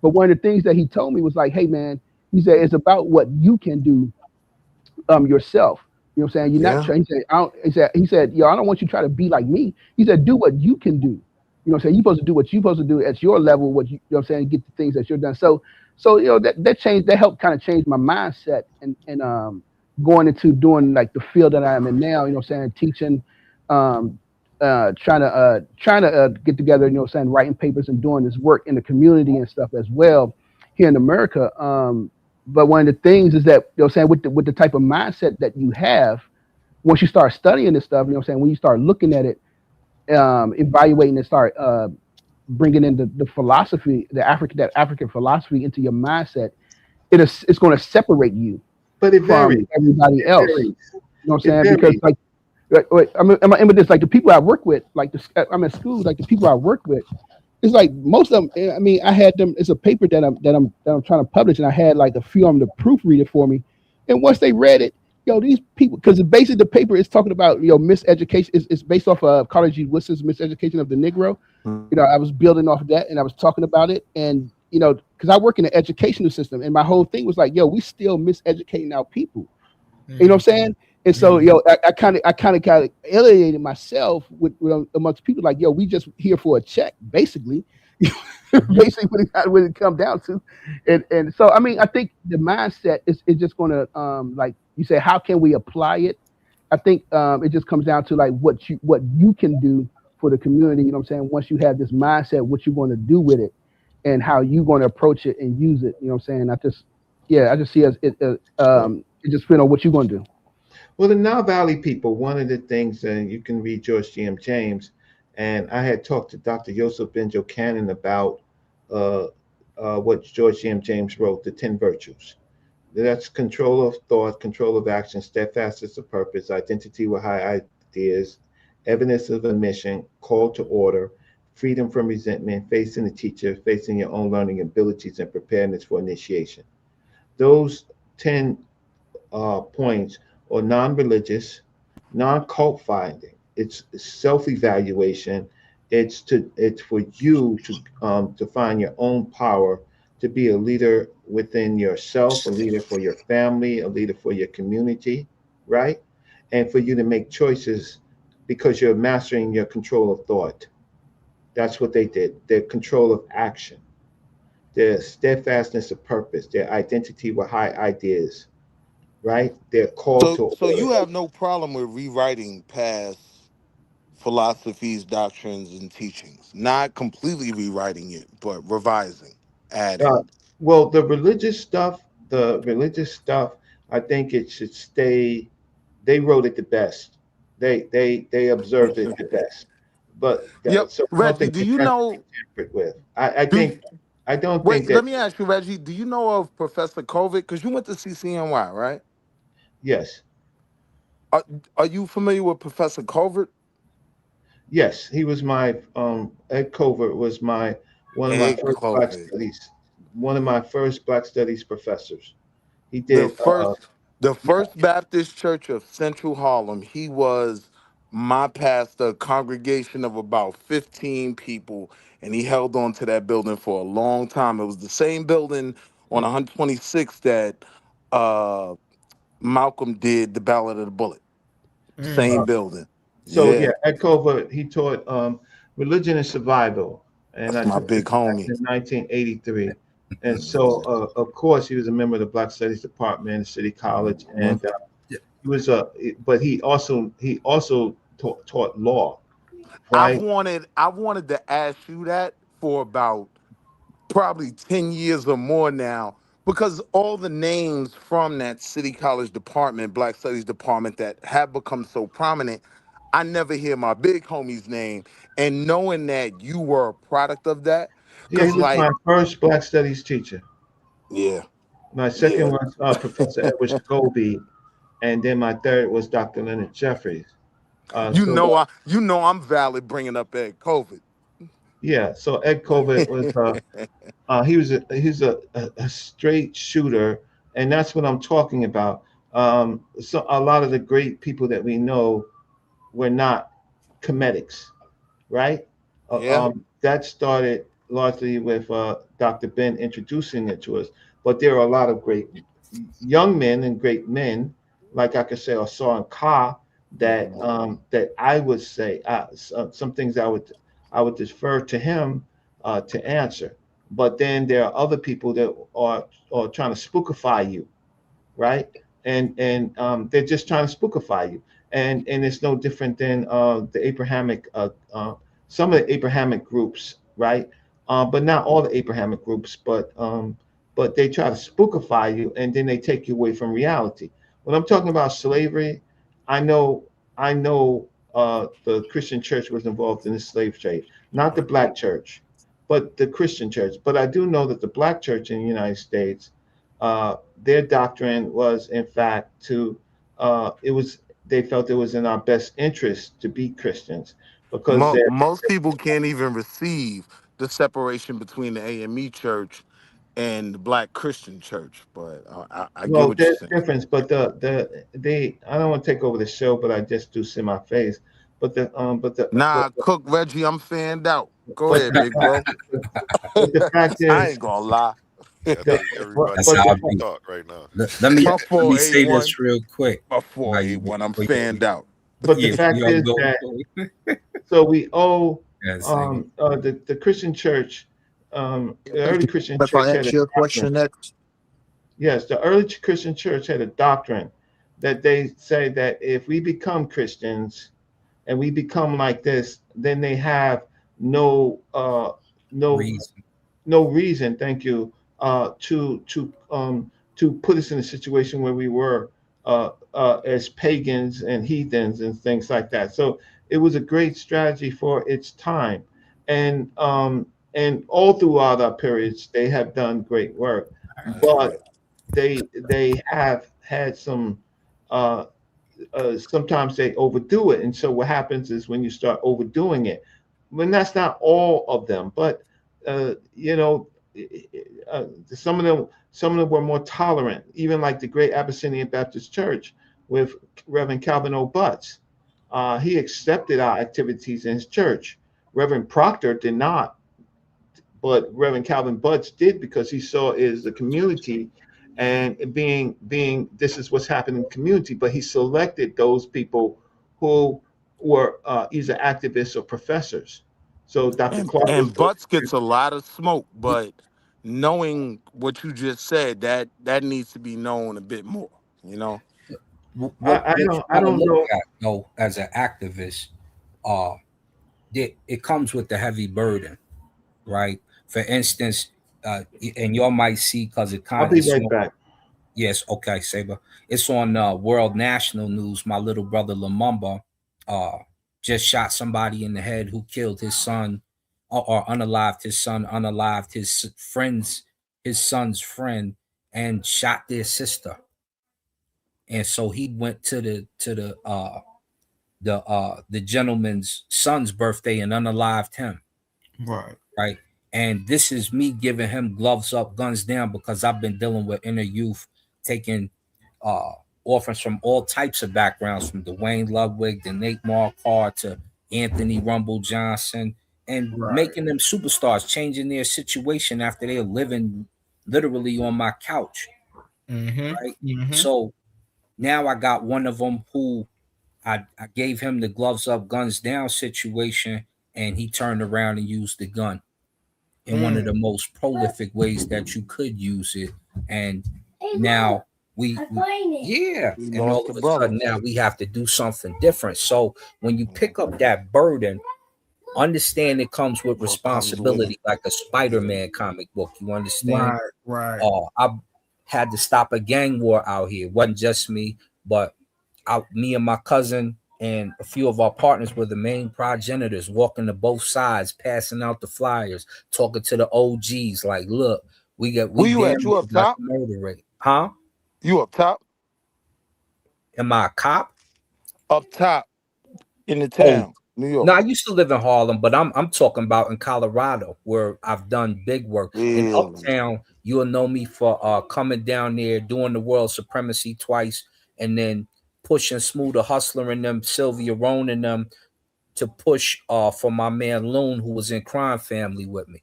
But one of the things that he told me was like, hey man, he said it's about what you can do yourself. You know what I'm saying? You're not Yeah. trying. He said, yo, I don't want you to try to be like me. He said, do what you can do. You know what I'm saying? You're supposed to do what you're supposed to do at your level, you know what I'm saying, get the things that you're done. So that changed, that helped kind of change my mindset, and going into doing like the field that I am in now, you know what I'm saying, teaching, um trying to get together, you know what I'm saying, writing papers and doing this work in the community and stuff as well here in America. But one of the things is that, you know what I'm saying, with the type of mindset that you have, once you start studying this stuff, you know what I'm saying, when you start looking at it, evaluating and start bringing in the philosophy, that African philosophy into your mindset, it's going to separate you But it from varies. everybody It else. varies. You know what I'm It saying? Because varies. like I'm in with this, like the people I work with, I'm at school, like the people I work with, it's like most of them. I mean, I had them. It's a paper that I'm trying to publish, and I had like a few of them to proofread it for me. And once they read it, these people, because basically the paper is talking about miseducation. It's based off of Carter G. Woodson's Miseducation of the Negro. I was building off of that, and I was talking about it, and because I work in the educational system, and my whole thing was like, we still miseducating our people. You know what I'm saying? And so, I kind of alienated myself with amongst people like, we just here for a check, basically. Basically, what it come down to, and so I mean, I think the mindset is just going to like you say, how can we apply it? I think it just comes down to like what you can do for the community. You know what I'm saying? Once you have this mindset, what you're going to do with it, and how you're going to approach it and use it. You know what I'm saying? I just see it just depends on what you're going to do. Well, the Nile Valley people, one of the things, and you can read George G.M. James, and I had talked to Dr. Yosef Ben Jochanan about uh, what George G.M. James wrote, The 10 Virtues. That's control of thought, control of action, steadfastness of purpose, identity with high ideas, evidence of a mission, call to order, freedom from resentment, facing the teacher, facing your own learning abilities, and preparedness for initiation. Those 10 points are non-religious, non-cult finding. It's self-evaluation. It's for you to find your own power, to be a leader within yourself, a leader for your family, a leader for your community, right? And for you to make choices because you're mastering your control of thought. That's what they did. Their control of action, their steadfastness of purpose, their identity with high ideas, right? They're called to So order. you have no problem with rewriting past philosophies, doctrines, and teachings. Not completely rewriting it, but revising, adding. Uh, well, the religious stuff, I think it should stay. They wrote it the best. They observed it the best. But Yep. so I don't Reggie, think do it you has to be know tampered with. I do think I don't think wait, that. let me ask you, Reggie, do you know of Professor COVID? Because you went to CCNY, right? Yes, Are, are you familiar with Professor Covert? yes, he was my Ed Covert was my one of my Ed first black COVID. studies, one of my first black studies professors. He The did. first the Yeah. First Baptist Church of Central Harlem. He was my pastor, a congregation of about 15 people, and he held on to that building for a long time. It was the same building on 126 that uh Malcolm did the Ballad of the Bullet. Same building. So Yeah, Ed Covert, he taught religion and survival, and that's I my took this big class homie. in 1983. And so, of course, he was a member of the Black Studies Department at City College, and he was but he also taught law, right? I wanted to ask you that for about probably 10 years or more now, because all the names from that City College department, Black Studies department, that have become so prominent, I never hear my big homie's name. And knowing that you were a product of that, Yeah, he because was like, my first Black Studies teacher. yeah, My second yeah. was Professor Edward Scobie, and then my third was Dr. Leonard Jeffries. You know I'm valid bringing up Ed COVID. So Ed Covert was he's a straight shooter, and that's what I'm talking about. So a lot of the great people that we know were not comedics, right? Yeah. That started largely with Dr. Ben introducing it to us, but there are a lot of great young men and great men, like I could say, Osar and Ka, that I would say some things I would defer to him to answer. But then there are other people that are trying to spookify you, right? And they're just trying to spookify you, and it's no different than the Abrahamic some of the Abrahamic groups, right? But not all the Abrahamic groups, but they try to spookify you, and then they take you away from reality. When I'm talking about slavery, I know the Christian church was involved in the slave trade, not the black church, but the Christian church. But I do know that the black church in the United States, their doctrine was, in fact, it was they felt it was in our best interest to be Christians because Most people can't even receive the separation between the AME church and the Black Christian church, but I get well, what you're there's saying. difference, but they I don't want to take over the show, but I just do see my face. But the but the but Nah, Cook Reggie, I'm fanned out. Go but ahead, big bro. the fact I is ain't gonna lie. Yeah, I the think but, everybody That's but let how the I people fact, be. talk right now. Let me Before say A1, this real quick. before A1, I'm fanned out. but the Yeah, fact y'all is go. that so we owe Yes, nigga. the Christian church, the early Christian If I church had a ask you a doctrine. question next, Yes, the early Christian church had a doctrine that they say that if we become Christians and we become like this, then they have no no Reason. no reason, thank you, to put us in a situation where we were as pagans and heathens and things like that. So it was a great strategy for its time, and all throughout our periods they have done great work, I agree. but they have had some uh, sometimes they overdo it. And so what happens is when you start overdoing it, when that's not all of them, but uh, you know, some of them were more tolerant, even like the great Abyssinian Baptist Church with Reverend Calvin O. Butts. He accepted our activities in his church. Reverend Proctor did not, but Reverend Calvin Butts did because he saw is the community and being this is what's happening in the community. But he selected those people who were either activists or professors. So Dr. Clark was And Butts gets a lot of smoke, but knowing what you just said, that needs to be known a bit more, you know? I What don't you I gotta don't look know. at though, as an activist, uh, it comes with the heavy burden, right? For instance, and y'all might see because I'll be it's right on. back. Yes, okay, Saber. It's on World National News. My little brother Lumumba uh, just shot somebody in the head who killed his son, or unalived his son, unalived his son's friend, and shot their sister. And so he went to the gentleman's son's birthday and unalived him. right? Right. And this is me giving him gloves up, guns down, because I've been dealing with inner youth, taking uh orphans from all types of backgrounds, from Dwayne Ludwig to Nate Marquardt to Anthony Rumble Johnson, and Right. making them superstars, changing their situation after they're living literally on my couch. Mm-hmm. Right. Mm-hmm. So now I got one of them who I gave him the gloves up, guns down situation, and he turned around and used the gun in one of the most prolific ways that you could use it. And now yeah, We and lost all the of a brother. sudden now we have to do something different. So when you pick up that burden, understand it comes with responsibility, like a Spider-Man comic book. You understand? Right. I had to stop a gang war out here. It wasn't just me, but me and my cousin and a few of our partners were the main progenitors, walking to both sides, passing out the flyers, talking to the OGs. Like, look, we Where you damn at? You near up got top? the murder rate, huh? You up top? Am I a cop? Up top in the Oh, town, New York. no, I used to live in Harlem, but I'm talking about in Colorado, where I've done big work. In Really? Uptown, you'll know me for coming down there, doing the world supremacy twice, and then pushing Smooth the Hustler and them, Sylvia Roan and them, to push for my man Loon, who was in Crime Family with me.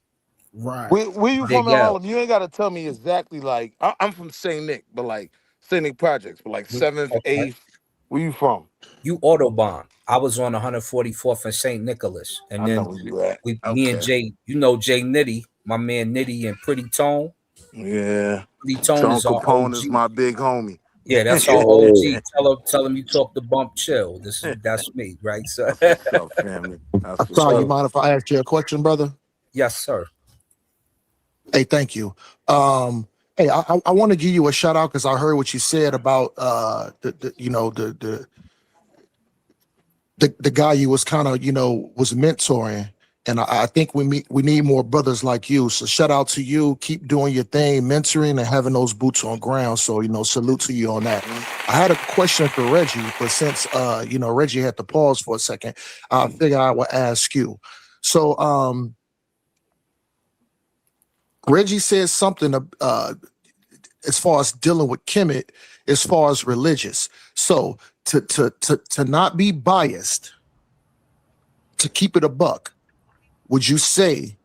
Right. Where you from Big in L. Harlem? You ain't gotta tell me exactly. Like I'm from Saint Nick, but like Saint Nick Projects, but like 7th, Okay. 8th. Where you from? You Autobahn. I was on 144th and St. Nicholas. And I know then where you at. me and Okay. Jay, you know Jay Nitty, my man Nitty and Pretty Tone. Yeah. Pretty Tone John is our Capone is OG. my big homie. Yeah, that's our OG. Tell him you talk the bump chill. That's me, right? So That's what's up, family. That's what's Sorry, you up. mind if I ask you a question, brother? yes, sir. Hey, thank you. Hey, I want to give you a shout out because I heard what you said about the guy you was kind of was mentoring, and I think we need more brothers like you. So shout out to you. Keep doing your thing, mentoring and having those boots on ground. So salute to you on that. I had a question for Reggie, but since Reggie had to pause for a second, I figured I would ask you. So Reggie says something as far as dealing with Kemet, as far as religious. So to not be biased, to keep it a buck, would you say,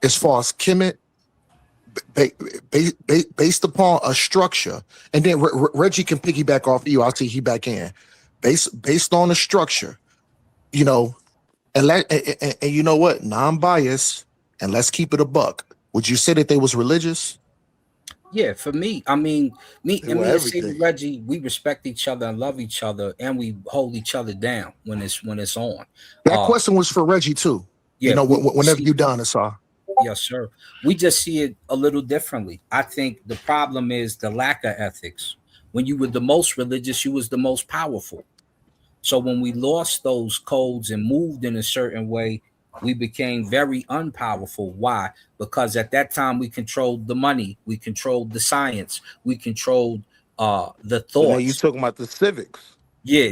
as far as Kemet, based upon a structure, and then Reggie can piggyback off you. I'll see he back in. Based on a structure, and you know what, non-biased, and let's keep it a buck. Would you say that they was religious? Yeah, for me, I mean, me They and were me and Sadie everything. Reggie, we respect each other and love each other, and we hold each other down when it's on. That question was for Reggie too. Yeah, Whenever you done, it's all. yes, sir. We just see it a little differently. I think the problem is the lack of ethics. When you were the most religious, you was the most powerful. So when we lost those codes and moved in a certain way, we became very unpowerful. Why? Because at that time we controlled the money, we controlled the science, we controlled the So now you thoughts. talking about the civics. Yeah,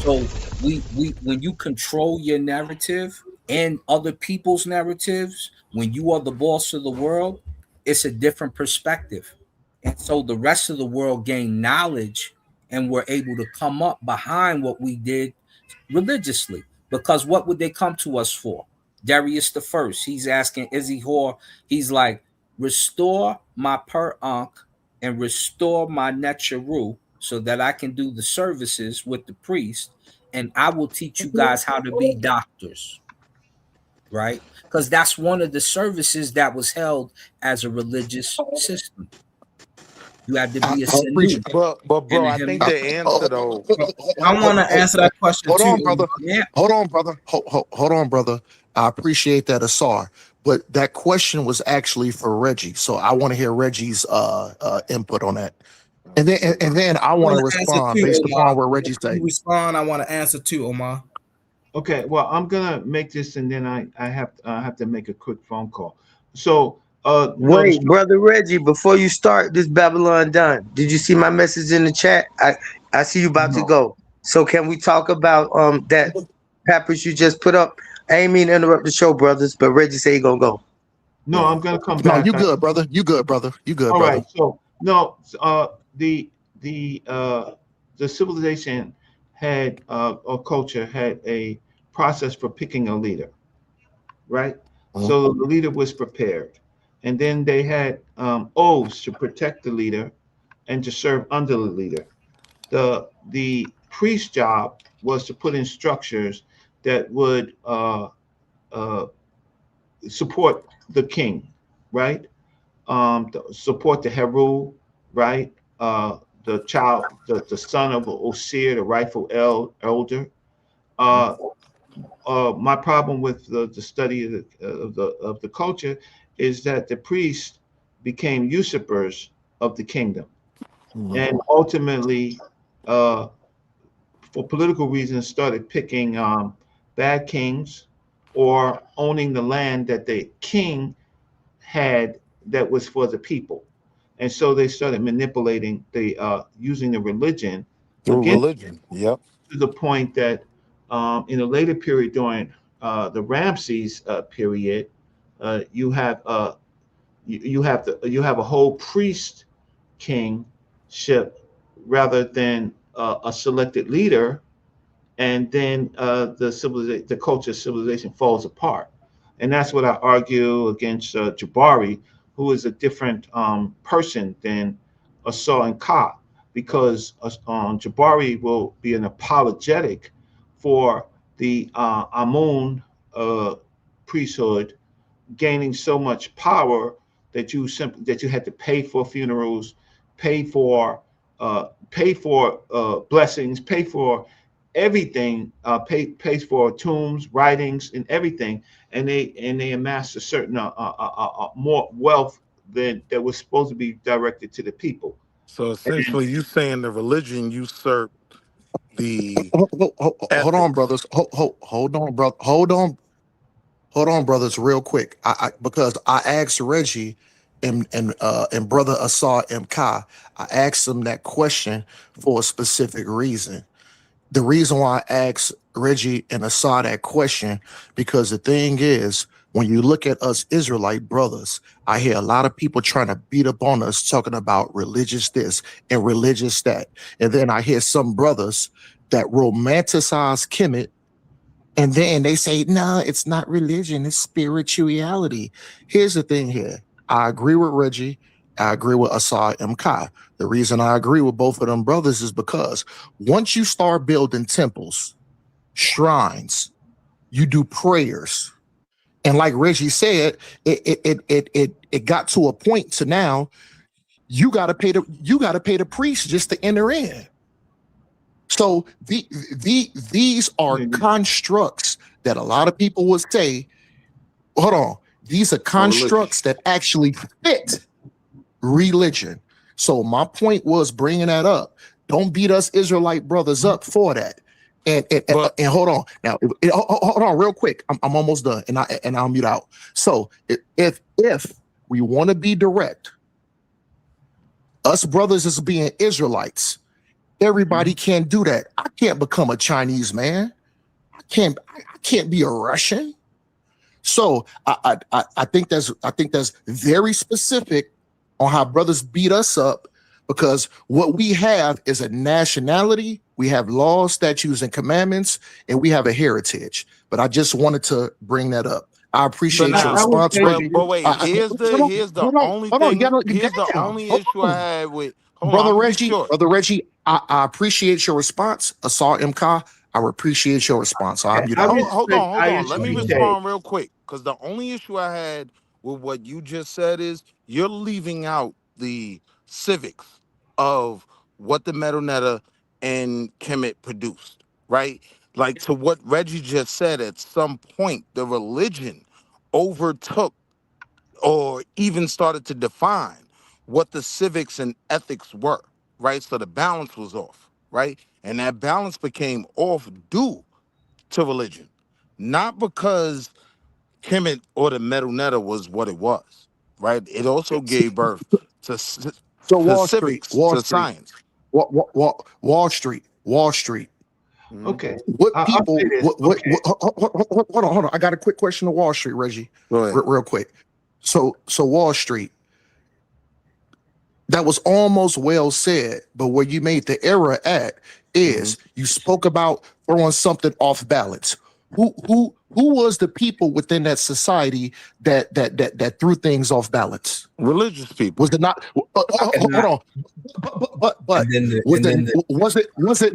so we when you control your narrative and other people's narratives, when you are the boss of the world, it's a different perspective. And so the rest of the world gain knowledge and were able to come up behind what we did religiously. Because what would they come to us for? Darius the First, he's asking Izzy Hor, he's like, restore my per ankh and restore my necharu so that I can do the services with the priest, and I will teach you guys how to be doctors, right? Because that's one of the services that was held as a religious system. You had to be a Sanu But and bro, a I think the answer though. I want to answer that question Hold too. on, brother. Yeah. Hold on, brother. Hold on, brother. I appreciate that, Asar. But that question was actually for Reggie. So I want to hear Reggie's input on that. And then I I want want to to answer respond too, based Omar. upon what Reggie You said. respond. I want to answer too, Omar. Okay, well, I'm gonna make this, and then I have to make a quick phone call. So, no, Wait, brother Reggie, before you start this Babylon done, did you see my message in the chat? I see you about to no, go. So can we talk about that papers you just put up? I ain't mean to interrupt the show, brothers, but Reggie say he gonna go. no, I'm gonna come No, back. you good, brother. You good, brother. You good, All brother. right. So, no, the civilization had or culture had a process for picking a leader, right? So the leader was prepared, and then they had oaths to protect the leader and to serve under the leader. The priest's job was to put in structures that would support the king, right? Support the Heru, right? The child, the son of Osir, the rightful elder. My problem with the study of the culture is that the priests became usurpers of the kingdom, and ultimately, for political reasons, started picking bad kings or owning the land that the king had that was for the people. And so they started manipulating using the religion Through against religion. Yep. to the point that in a later period during the Ramses period, you have you have a whole priest kingship rather than a selected leader, and then the culture civilization falls apart. And that's what I argue against Jabari, who is a different person than Asar and Ka, because Jabari will be an apologetic for the Amun priesthood gaining so much power that you had to pay for funerals, pay for blessings, pay for everything, pays for tombs, writings, and everything, and they amassed a certain more wealth than that was supposed to be directed to the people. So essentially, you saying the religion usurped the Hold on, brothers. Hold on, brother. Hold on, brothers, real quick. Because I asked Reggie and brother Asar MK, I asked them that question for a specific reason. The reason why I asked Reggie and Asar that question, because the thing is, when you look at us Israelite brothers, I hear a lot of people trying to beat up on us talking about religious this and religious that. And then I hear some brothers that romanticize Kemet, and then they say, no, it's not religion, it's spirituality. Here's the thing here. I agree with Reggie. I agree with Asar MK. The reason I agree with both of them brothers is because once you start building temples, shrines, you do prayers. And like Reggie said, it got to a point to now you gotta pay the priest just to enter in. So these are constructs that a lot of people would say, hold on, these are constructs that actually fit religion. So my point was bringing that up. Don't beat us Israelite brothers up for that. And hold on now. Hold on, real quick. I'm almost done, and I'll mute out. So if we want to be direct, us brothers as being Israelites, everybody can't do that. I can't become a Chinese man. I can't be a Russian. So I think that's very specific on how brothers beat us up, because what we have is a nationality, we have laws, statutes, and commandments, and we have a heritage. But I just wanted to bring that up. I appreciate your response. But wait, here's the only issue I had with Brother Reggie, I appreciate your response. Asar MK, I appreciate your response. Hold on. Let me respond real quick, because the only issue I had with what you just said is you're leaving out the civics of what the Medut Neter and Kemet produced, right? Like, to what Reggie just said, at some point, the religion overtook or even started to define what the civics and ethics were, right? So the balance was off, right? And that balance became off due to religion, not because Kemet or the Medut Neter was what it was, right? It also gave birth to Wall civics, Street, Wall to Street, science. Wall Street. Okay. What people? Hold on. I got a quick question to Wall Street, Reggie. Go ahead. Real quick. So Wall Street. That was almost well said, but where you made the error at is you spoke about throwing something off balance. Who who was the people within that society that threw things off balance? Religious people. Was it not? Hold on. But was it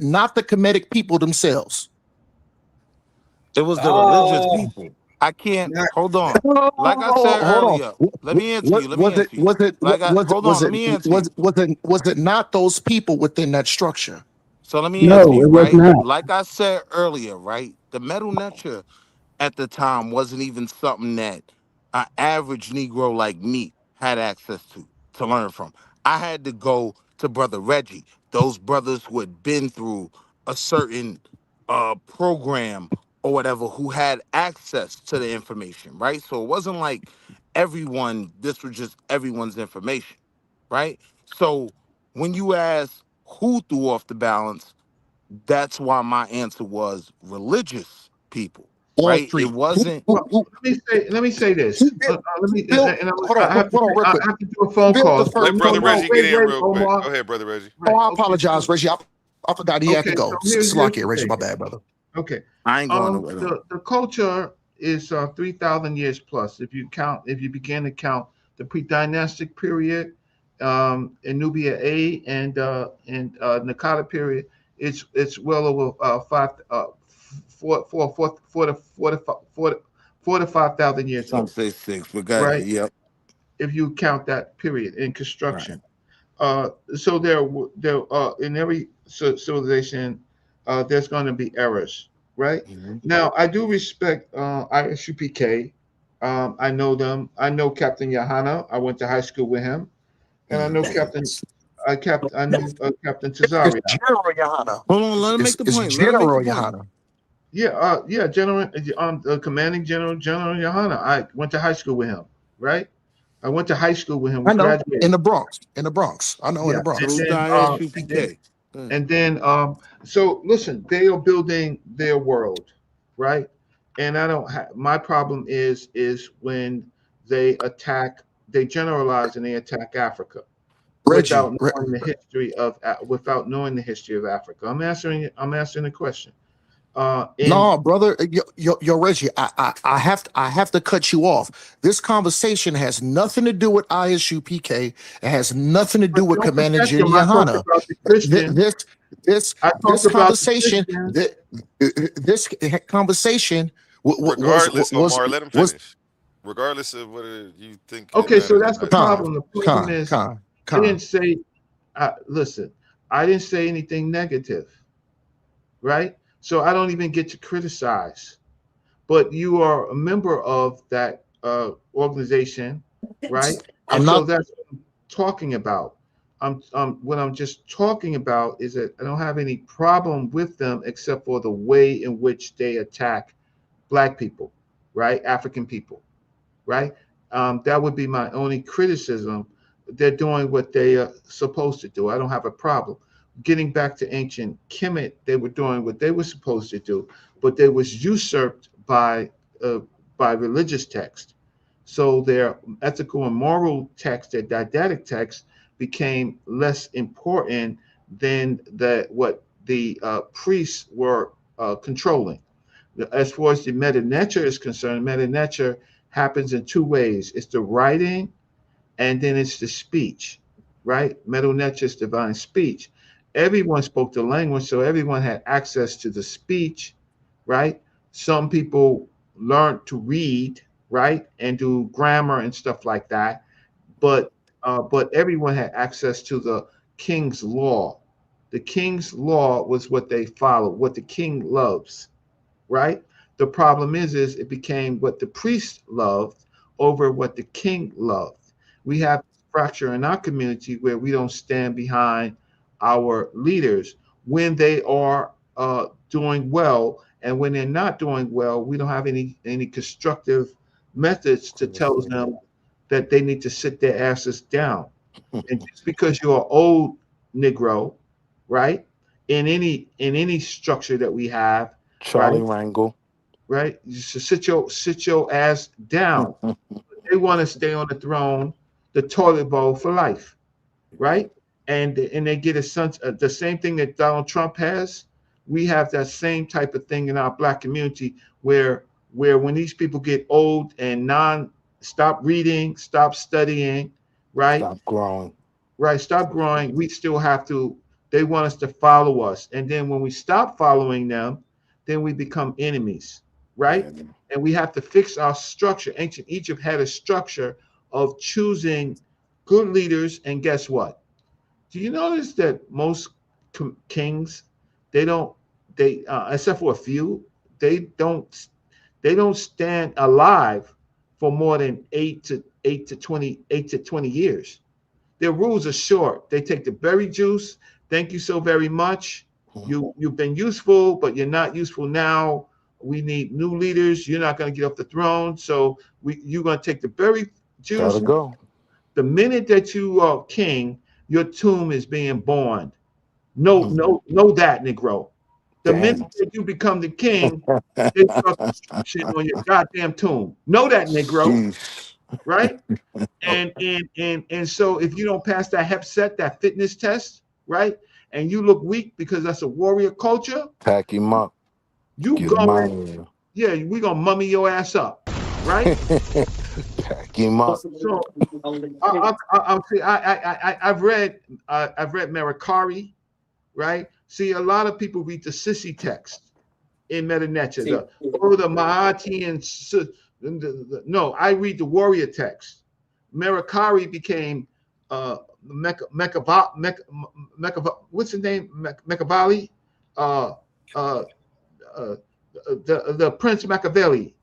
not the Kemetic people themselves? It was the religious people. I can't hold on. Like I said earlier, let me answer you. Was it not those people within that structure? So let me answer you, right? Like I said earlier, right? The Medut Neter at the time wasn't even something that an average Negro like me had access to learn from. I had to go to Brother Reggie, those brothers who had been through a certain program or whatever, who had access to the information, right? So it wasn't like this was just everyone's information, right? So when you ask who threw off the balance, that's why my answer was religious people. Right? It wasn't. Let me say this. I have to do a phone call. Let Brother Reggie get in real quick. Go ahead, Brother Reggie. Oh, I apologize, Reggie. I forgot he had to go. Slack it, Reggie. My bad, brother. Okay. I ain't going nowhere. The culture is 3,000 years plus. If you begin to count the pre-dynastic period, in Nubia A and Nakata period, it's well over 4 to 5,000 years Some old. say 6, but go ahead. Right? Yep. If you count that period in construction. Right. So there in every civilization, there's going to be errors, right? Mm-hmm. Now, I do respect ISUPK. I know them. I know Captain Yahana. I went to high school with him, and I know Captain Tazaria. General Yahana. Hold on, let him make the point. General Yahana. Yeah, General, Commanding General Yahana. I went to high school with him, right? I went to high school with him. I know, in the Bronx. In the Bronx. I know, in the Bronx. And then, so listen, they are building their world, right? And I don't have, my problem is when they generalize and they attack Africa. Reggie, without knowing the history of Africa. I'm answering the question. No, brother, yo, Reggie, I have to cut you off. This conversation has nothing to do with ISUPK. It has nothing to do with Commander General Yahana. This conversation. Regardless, Omar, let him finish. Regardless of what you think. Okay, so that's the problem. The problem is, I didn't say. Listen, I didn't say anything negative, right? So I don't even get to criticize, but you are a member of that organization, right? And so that's what I'm talking about. What I'm just talking about is that I don't have any problem with them except for the way in which they attack Black people, right? African people, right? That would be my only criticism. They're doing what they are supposed to do. I don't have a problem. Getting back to ancient Kemet, they were doing what they were supposed to do, but they was usurped by religious text. So their ethical and moral text, their didactic text, became less important than what the priests were controlling. As far as the Medut Neter is concerned, Medut Neter happens in two ways. It's the writing, and then it's the speech, right? Medut Neter is divine speech. Everyone spoke the language, so everyone had access to the speech, right? Some people learned to read, right, and do grammar and stuff like that, but everyone had access to the king's law. The king's law was what they followed, what the king loves, right? The problem is it became what the priest loved over what the king loved. We have a fracture in our community where we don't stand behind our leaders when they are doing well, and when they're not doing well, we don't have any constructive methods to tell them that they need to sit their asses down. And just because you're an old Negro, right, in any structure that we have, Charlie Rangel, right, you should sit your ass down. They want to stay on the throne, the toilet bowl for life, right? And they get a sense of the same thing that Donald Trump has, we have that same type of thing in our Black community where when these people get old and stop reading, stop studying, right? Stop growing. Right, stop growing. We still have to, they want us to follow us. And then when we stop following them, then we become enemies, right? Yeah. And we have to fix our structure. Ancient Egypt had a structure of choosing good leaders. And guess what? Do you notice that most kings, except for a few, they don't stand alive for more than 8 to 20 years. Their rules are short. They take the berry juice. Thank you so very much. You've been useful, but you're not useful now. We need new leaders. You're not going to get off the throne. So you're going to take the berry juice. Gotta go. The minute that you are king, your tomb is being born. Know that, Negro. The minute that you become the king, they start construction on your goddamn tomb. Know that, Negro. Right? And so if you don't pass that hep set, that fitness test, right? And you look weak because that's a warrior culture, pack him up. You going, yeah, we gonna mummy your ass up, right? Pack him up. So I've read Merikari, right? See, a lot of people read the sissy text in Medut Neter, the Maati and no, I read the warrior text. Merikari became what's his name? Machiavelli, the Prince Machiavelli.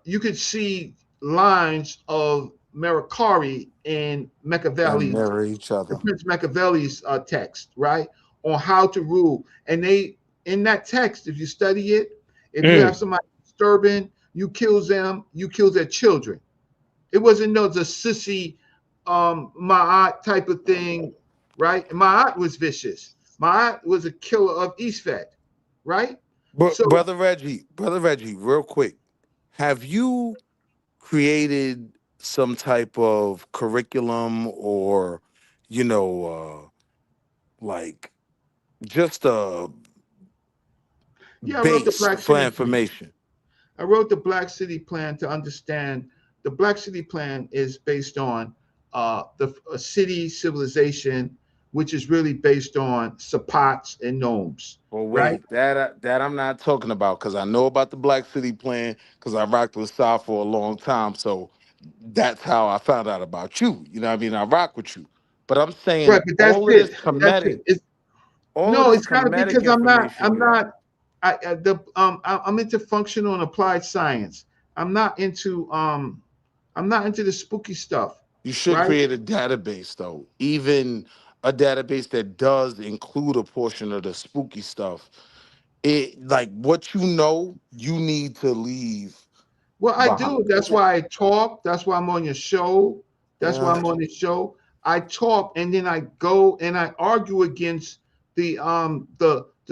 You could see lines of Merikari and Machiavelli, the Prince Machiavelli's text, right, on how to rule. And they, in that text, if you study it, if you have somebody disturbing, you kill them, you kill their children. It wasn't the sissy Ma'at type of thing, right? Ma'at was vicious. Ma'at was a killer of Eastfed, right? But so, Brother Reggie, real quick, have you created some type of curriculum or, like just a base for information? I wrote the Black City Plan to understand. The Black City Plan is based on the city civilization, which is really based on Sapats and Gnomes. Well, wait, right? that I'm not talking about, because I know about the Black City Plan because I rocked with South for a long time. So that's how I found out about you. You know what I mean? I rock with you. But I'm saying right, but that's all of this Kemetic. It's kind of because I'm not. I'm into functional and applied science. I'm not into the spooky stuff. You should create a database, though, even a database that does include a portion of the spooky stuff. It, like, what you need to leave. Well, I do. That's why I talk. That's why I'm on your show. That's why I'm on the show. I talk, and then I go and I argue against the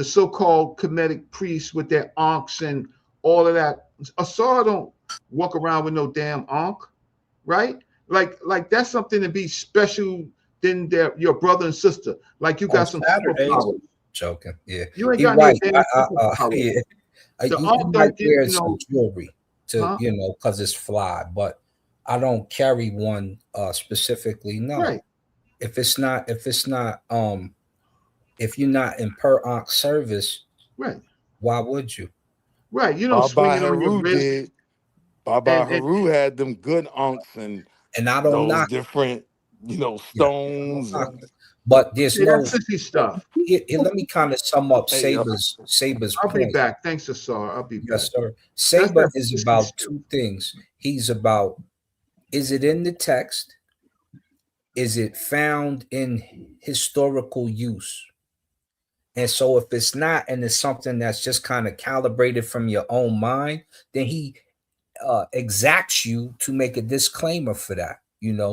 so-called Kemetic priests with their ankhs and all of that. Asar don't walk around with no damn ankh, right? Like that's something to be special than your brother and sister. Like you got some superpowers. Joking, yeah. You ain't got no damn superpowers. You might wear some jewelry to, because it's fly, but I don't carry one specifically. No, right. If you're not in per ankh service, right? Why would you? Right, you don't swing it on your wrist. Baba Haru had them good ankhs and I don't those different, stones. Yeah, but there's no sissy stuff. Let me kind of sum up Saber's I'll point. be back. Thanks, Asar. I'll be back. Yes, sir. Saber is about two things. He's about, is it in the text? Is it found in historical use? And so if it's not, and it's something that's just kind of calibrated from your own mind, then he exacts you to make a disclaimer for that.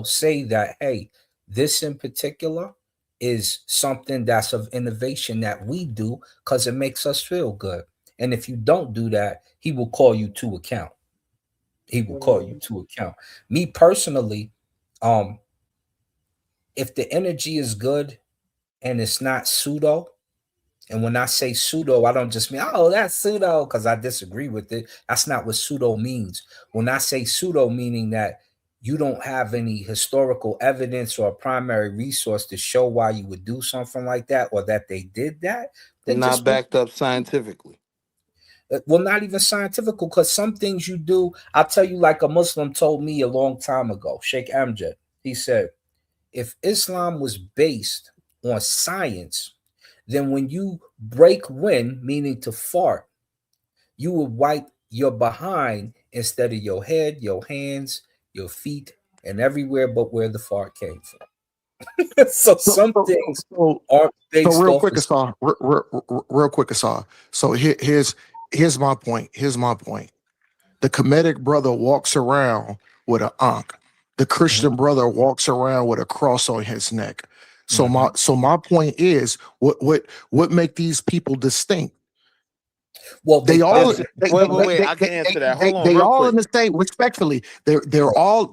Say that, hey, this in particular is something that's of innovation that we do because it makes us feel good. And if you don't do that, he will call you to account. Me personally, if the energy is good and it's not pseudo, And when I say pseudo, I don't just mean, oh, that's pseudo, because I disagree with it. That's not what pseudo means. When I say pseudo, meaning that you don't have any historical evidence or primary resource to show why you would do something like that or that they did that, then Not just backed up scientifically. well, not even scientific, because some things you do, I'll tell you, like a Muslim told me a long time ago, Sheikh Amjad, he said, if Islam was based on science, then when you break wind, meaning to fart, you would wipe your behind instead of your head, your hands, your feet, and everywhere but where the fart came from. So some things aren't based real off quick, of Asar, real quick, Asar. So here's my point. Here's my point. The Kemetic brother walks around with an ankh. The Christian brother walks around with a cross on his neck. So my point is, what make these people distinct? Well, wait. I can answer that. Hold on, they real all quick. in the same. Respectfully, they're all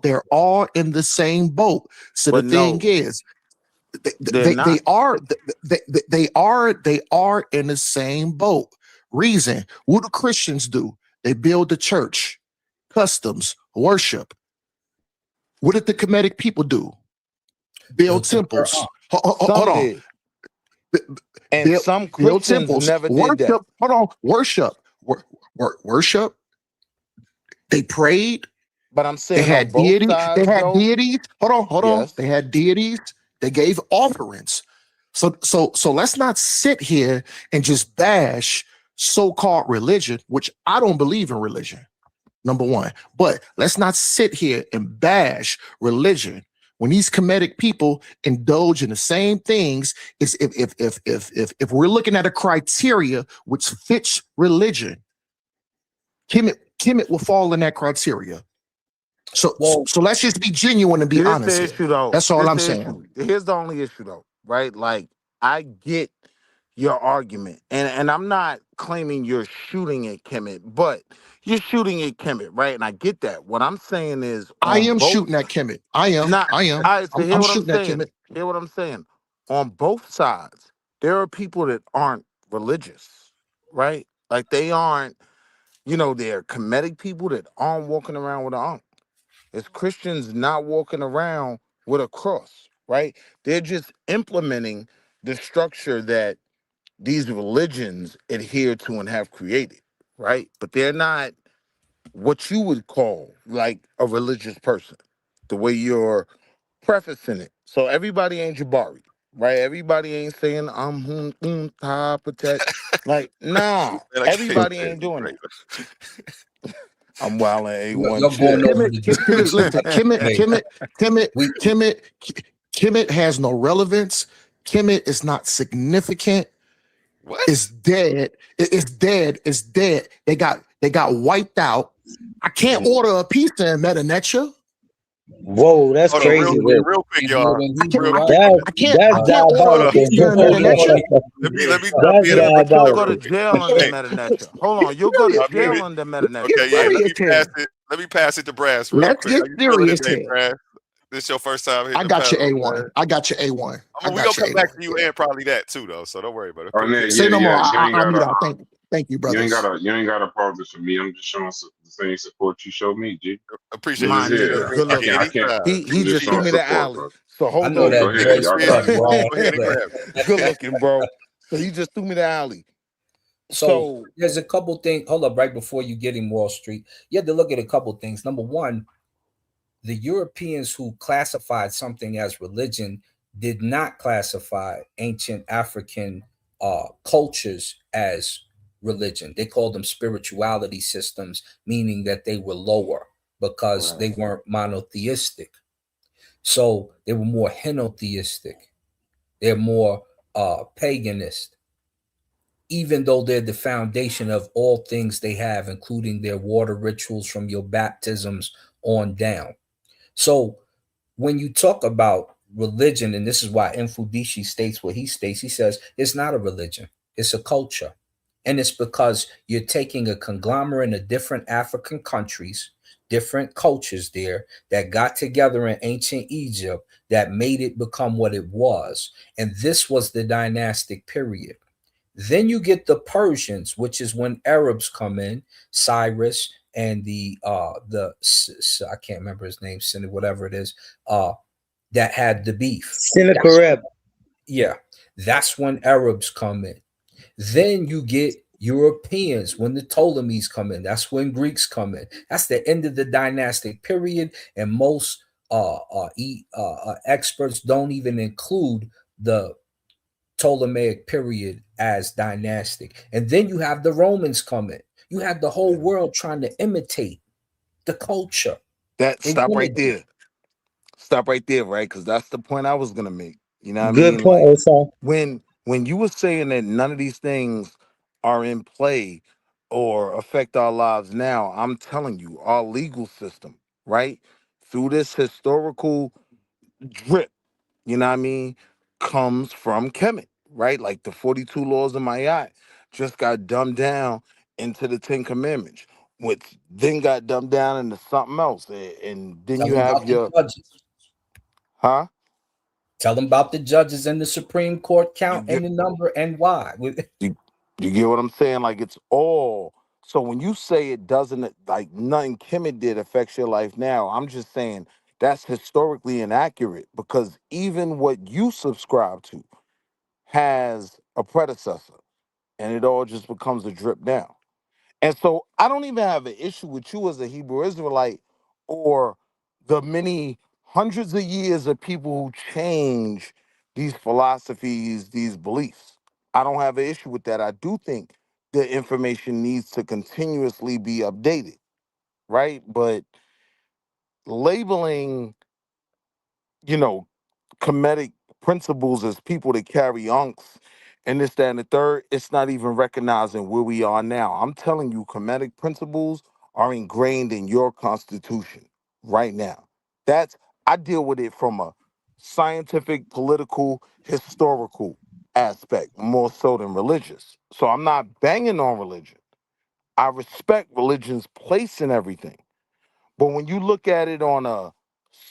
in the same boat. So But the thing no, is, they're not. they are in the same boat. Reason, what do Christians do? They build the church, customs, worship. What did the Kemetic people do? Build temples. Hold on. Did. And some Build Christians temples. never Worship. did that. Hold on. Worship. Worship. They prayed. But I'm They saying on had both deity. They sides, had though. deities. Hold on. Yes. They had deities. They gave offerings. So let's not sit here and just bash so-called religion, which I don't believe in religion. Number one, but let's not sit here and bash religion when these Kemetic people indulge in the same things. Is if we're looking at a criteria which fits religion, Kemet will fall in that criteria. So let's just be genuine and be Here's honest the here. issue, though. That's all I'm saying. Here's the only issue, though, right? Like, I get your argument, and I'm not claiming you're shooting at Kemet, but you're shooting at Kemet, right? And I get that. What I'm saying is, I am shooting at Kemet. I am. All right, so I'm shooting at Kemet. Hear what I'm saying. On both sides, there are people that aren't religious, right? Like, they aren't, they're Kemetic people that aren't walking around with an ankh. It's Christians not walking around with a cross, right? They're just implementing the structure that these religions adhere to and have created, right? But they're not what you would call like a religious person, the way you're prefacing it. So everybody ain't Jabari, right? Everybody ain't saying protect. Like, nah, everybody ain't doing that. I'm wilding A1 You're going chill. over the Listen, Kemet has no relevance. Kemet is not significant. What? It's dead. It's dead. It's dead. They got wiped out. I can't order a pizza in Medut Neter. Whoa, that's Hold on, crazy. real quick, y'all. I can't order a pizza in Medut Neter. Let me But you'll go to jail under Medut Neter. Hold on, you'll go to jail under Medut Neter. Okay, yeah, let me pass it to Brass real Let's quick. get serious here. Brass? This your first time here. I got your A1. I got your A1. I mean, we're gonna come back to you and probably that too, though. So don't worry about it. Say no more. I'll mute out. Thank you, brothers. You ain't gotta apologize for me. I'm just showing the same support you showed me, G. Appreciate my nigga. Good looking. I can't. He just threw me the alley. So hold on. Go ahead. Good looking, bro. So he just threw me the alley. So there's a couple things. Hold up, right before you get in Wall Street, you have to look at a couple things. Number one, the Europeans who classified something as religion did not classify ancient African cultures as religion. They called them spirituality systems, meaning that they were lower because they weren't monotheistic. So they were more henotheistic. They're more paganist, even though they're the foundation of all things they have, including their water rituals from your baptisms on down. So when you talk about religion, and this is why Mfudishi states what he states, he says it's not a religion, it's a culture. And it's because you're taking a conglomerate of different African countries, different cultures there that got together in ancient Egypt that made it become what it was. And this was the dynastic period. Then you get the Persians, which is when Arabs come in, Cyrus and I can't remember his name, whatever it is, that had the beef. Sennacherib. Yeah, that's when Arabs come in. Then you get Europeans when the Ptolemies come in. That's when Greeks come in. That's the end of the dynastic period, and most experts don't even include the Ptolemaic period as dynastic. And then you have the Romans come in. You have the whole world trying to imitate the culture. Stop right there. Stop right there, right? Because that's the point I was gonna make. You know what Good I mean? point, Like Osai. when you were saying that none of these things are in play or affect our lives now, I'm telling you, our legal system, right? Through this historical drip, you know what I mean, comes from Kemet, right? Like the 42 laws of Ma'at just got dumbed down into the 10 Commandments, which then got dumbed down into something else. And then Tell you them have about the your, judges. huh? Tell them about the judges in the Supreme Court You count get, and the number and why. you get what I'm saying? Like it's all. So when you say it doesn't, like nothing Kemet did affects your life now, I'm just saying that's historically inaccurate because even what you subscribe to has a predecessor and it all just becomes a drip down. And so I don't even have an issue with you as a Hebrew Israelite or the many hundreds of years of people who change these philosophies, these beliefs. I don't have an issue with that. I do think the information needs to continuously be updated, right? But labeling, Kemetic principles as people that carry unks and this, that, and the third, it's not even recognizing where we are now. I'm telling you, Kemetic principles are ingrained in your constitution right now. I deal with it from a scientific, political, historical aspect, more so than religious. So I'm not banging on religion. I respect religion's place in everything. But when you look at it on a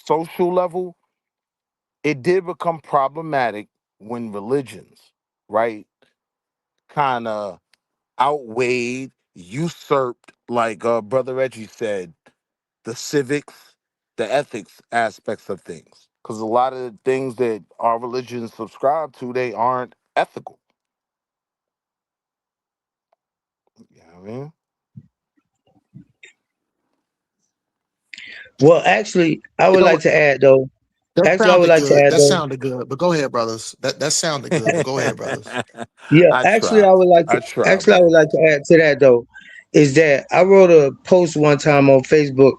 social level, it did become problematic when religions, right, kind of outweighed, usurped, like Brother Reggie said, the civics, the ethics aspects of things. Because a lot of the things that our religions subscribe to, they aren't ethical. You know what I mean? Well, actually, I You would know like what? to add though. That Actually, I would sounded like to good. add That though. sounded good. But go ahead, brothers. That sounded good. But go ahead, brothers. Yeah, I actually, try. I would like to. I try, Actually, I would bro. like to add to that though, is that I wrote a post one time on Facebook,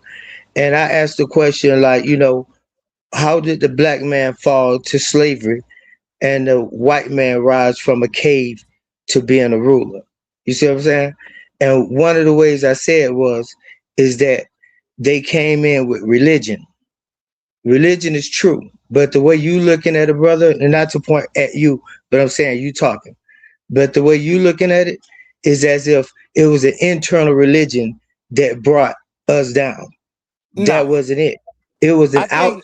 and I asked the question like, how did the black man fall to slavery, and the white man rise from a cave to being a ruler? You see what I'm saying? And one of the ways I said is that they came in with religion. Religion is true, but the way you looking at a brother, and not to point at you, but I'm saying you talking. But the way you looking at it is as if it was an internal religion that brought us down. That Nah, wasn't it. It was I think,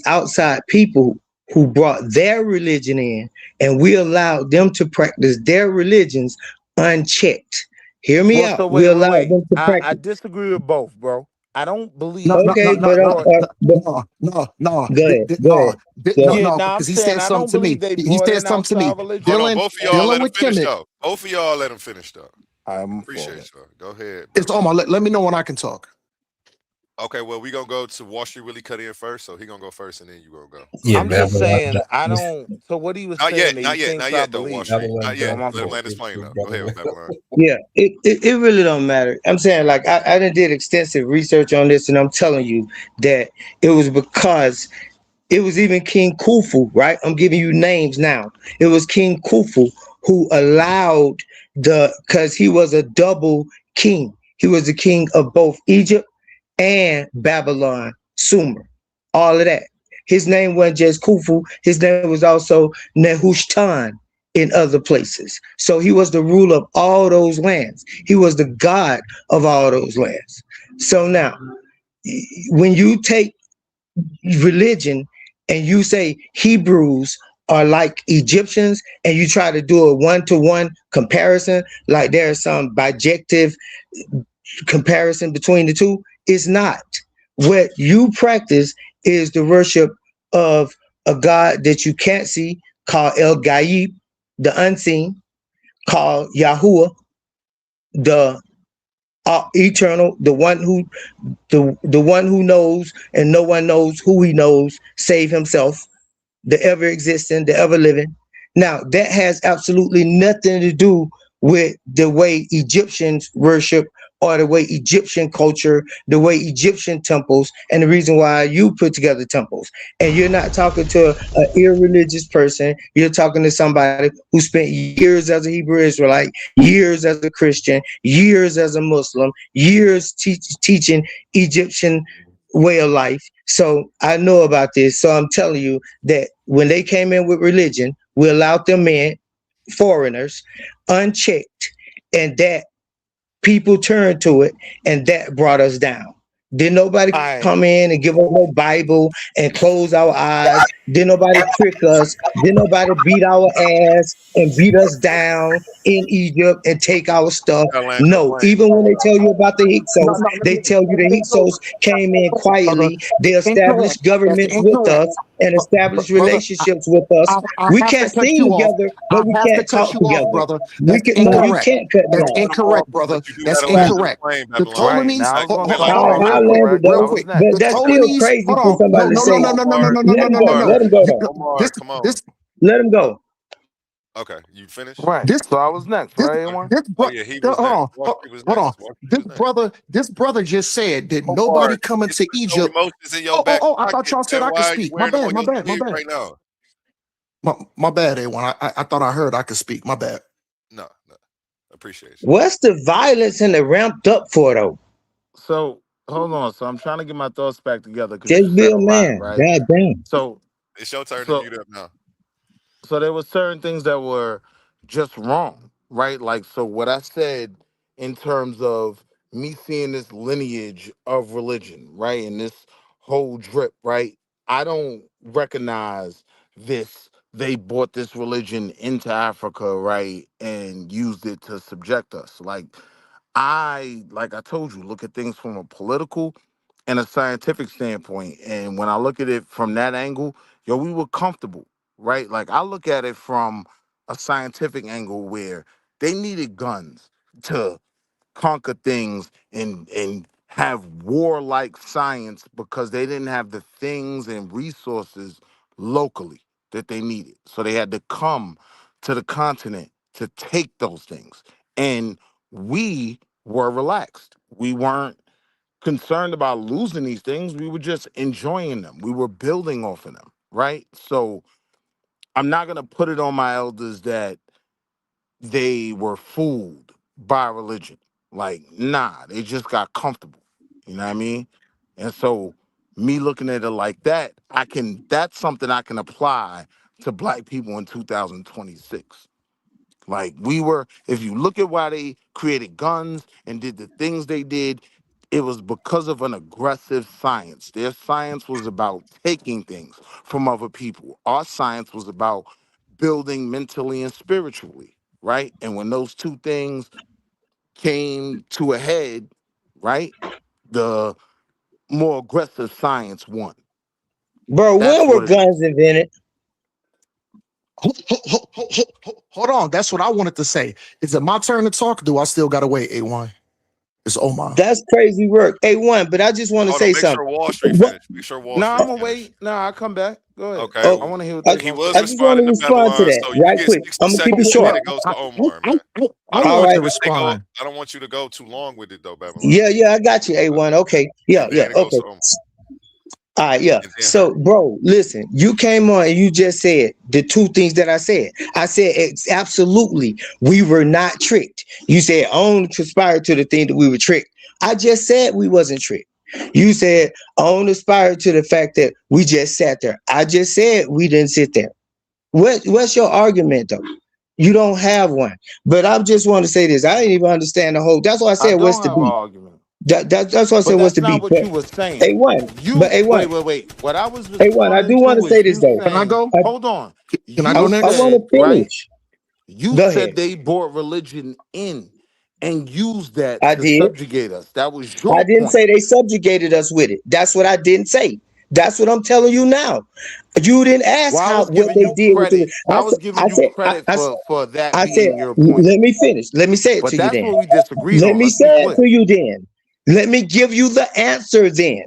outside people who brought their religion in, and we allowed them to practice their religions unchecked. Hear me well, out. so We allowed wait. them to I practice. disagree with both, bro. I don't No, believe no, no, Okay, no, they but no, brought. no, go ahead. Go no, ahead. Go ahead. Yeah, no, nah, I'm because he saying said I something don't to me. believe they He brought said in something to outside me. religion. Hold on, Dealing, both of y'all dealing let him with finish Kemet. though. Both of y'all let him finish though. I'm falling. Appreciate y'all. Go ahead, It's brother. Omar. Let me know when I can talk. Okay, well, we gonna go to Wall Street really cut in first, so he gonna go first, and then you gonna go. Yeah, I'm just Babylon. saying I don't. So what he was Not yet, saying that he not yet, thinks not I yet though. Wall believe. Street, not Babylon yet. Oh, my Let him fault. land his plane though. Go ahead brother. with Babylon. Yeah, it really don't matter. I'm saying like I done did extensive research on this, and I'm telling you that it was because it was even King Khufu, right? I'm giving you names now. It was King Khufu who allowed because he was a double king. He was the king of both Egypt and Babylon, Sumer, all of that. His name wasn't just Khufu, his name was also Nehushtan in other places. So he was the ruler of all those lands. He was the god of all those lands. So now, when you take religion and you say Hebrews are like Egyptians, and you try to do a one-to-one comparison, like there's some bijective comparison between the two, it's not. What you practice is the worship of a God that you can't see, called El Gaib, the unseen, called Yahuwah, the eternal, the one who knows, and no one knows who he knows save himself, the ever existing, the ever living. Now, that has absolutely nothing to do with the way Egyptians worship, or the way Egyptian culture, the way Egyptian temples, and the reason why you put together temples. And you're not talking to an irreligious person. You're talking to somebody who spent years as a Hebrew Israelite, years as a Christian, years as a Muslim, years teaching Egyptian way of life. So I know about this. So I'm telling you that when they came in with religion, we allowed them in, foreigners, unchecked, and that people turned to it, and that brought us down. Did nobody come in and give us no Bible and close our eyes? Did nobody trick us? Did nobody beat our ass and beat us down in Egypt and take our stuff? No. Even when they tell you about the Hyksos, they tell you the Hyksos came in quietly. They established governments with us and established relationships with us. We can't sing together, but we can't talk together. Brother. We That's can, no, you incorrect. can't cut me That's off. incorrect, brother. That's incorrect. The colonies. I landed Real though, quick. but The that's still colonies. crazy Hold for on. somebody to say. No. Let him go. Let him go though. This. Let him go. Okay, you finished? Right. This, So I was next, this, right? Everyone? this Oh yeah, he was hold next. on, Wall Street was hold on. next. Wall Street was next. This brother just said that Omar, nobody coming it's to no Egypt. emotions in your back I thought pocket, y'all said man. I could Why are you speak. wearing them on your sleeve right now? My bad, A1. I thought I heard I could speak. My bad. No. Appreciate you. What's the violence and the ramped up for though? So hold on. So I'm trying to get my thoughts back together because you Just be said a a lot, man. right? God damn. So It's your turn to so mute up now. so there were certain things that were just wrong, right? Like, so what I said in terms of me seeing this lineage of religion, right? And this whole drip, right? I don't recognize this. They brought this religion into Africa, right? And used it to subject us. Like I told you, look at things from a political and a scientific standpoint. And when I look at it from that angle, yo, we were comfortable, right? Like I look at it from a scientific angle where they needed guns to conquer things and have warlike science because they didn't have the things and resources locally that they needed. So they had to come to the continent to take those things. And we were relaxed. We weren't concerned about losing these things. We were just enjoying them. We were building off of them, right? So I'm not going to put it on my elders that they were fooled by religion. Like, nah, they just got comfortable. You know what I mean? And so me looking at it like that, that's something I can apply to black people in 2026. Like if you look at why they created guns and did the things they did, it was because of an aggressive science. Their science was about taking things from other people. Our science was about building mentally and spiritually, right? And when those two things came to a head, right, the more aggressive science won. Bro, That's when were what it is. guns invented? Hold on. That's what I wanted to say. Is it my turn to talk? Do I still got to wait, A1? It's Omar. That's crazy work. A1, but I just want to say Make something. sure Wall Street finish. Make sure Wall Street I'm gonna finish. wait. I'll come back. Go ahead. Okay. I want to hear what they He gonna was say. I just want to responding to respond to Babylon, that so you right get quick. 60 I'm gonna keep it seconds short. and it goes to Omar, man. I All want right. to respond. I don't want you to go too long with it though, Babylon. Yeah, I got you, A1. Okay. Yeah, And then it goes okay. to Omar. All right, yeah. So, bro, listen, you came on and you just said the two things that I said. I said it's absolutely we were not tricked. You said only conspired to the thing that we were tricked. I just said we wasn't tricked. You said only aspired to the fact that we just sat there. I just said we didn't sit there. What's your argument though? You don't have one. But I just want to say this. I didn't even understand the whole. That's why I I said what's don't the have an beef. argument. That's what I But said was that's to be. not what But you were saying. A1, but You A1, wait. What I was A1, I responding do want to to say is this you though. Can I saying, go? I, hold on. Can I You go I next? want said, to right? finish. You Go said ahead. they brought religion in and used that I to did. subjugate us. That was I your didn't point. say they subjugated us with it. That's what I didn't say. That's what I'm telling you now. You didn't ask Well, I how was what giving they you did with it. credit. I was giving you credit for that I said, being your point. let me finish. Let me say it But to you that's then. what we disagreed Let on. me Let's say be it clear. to you then. Let me give you the answer then.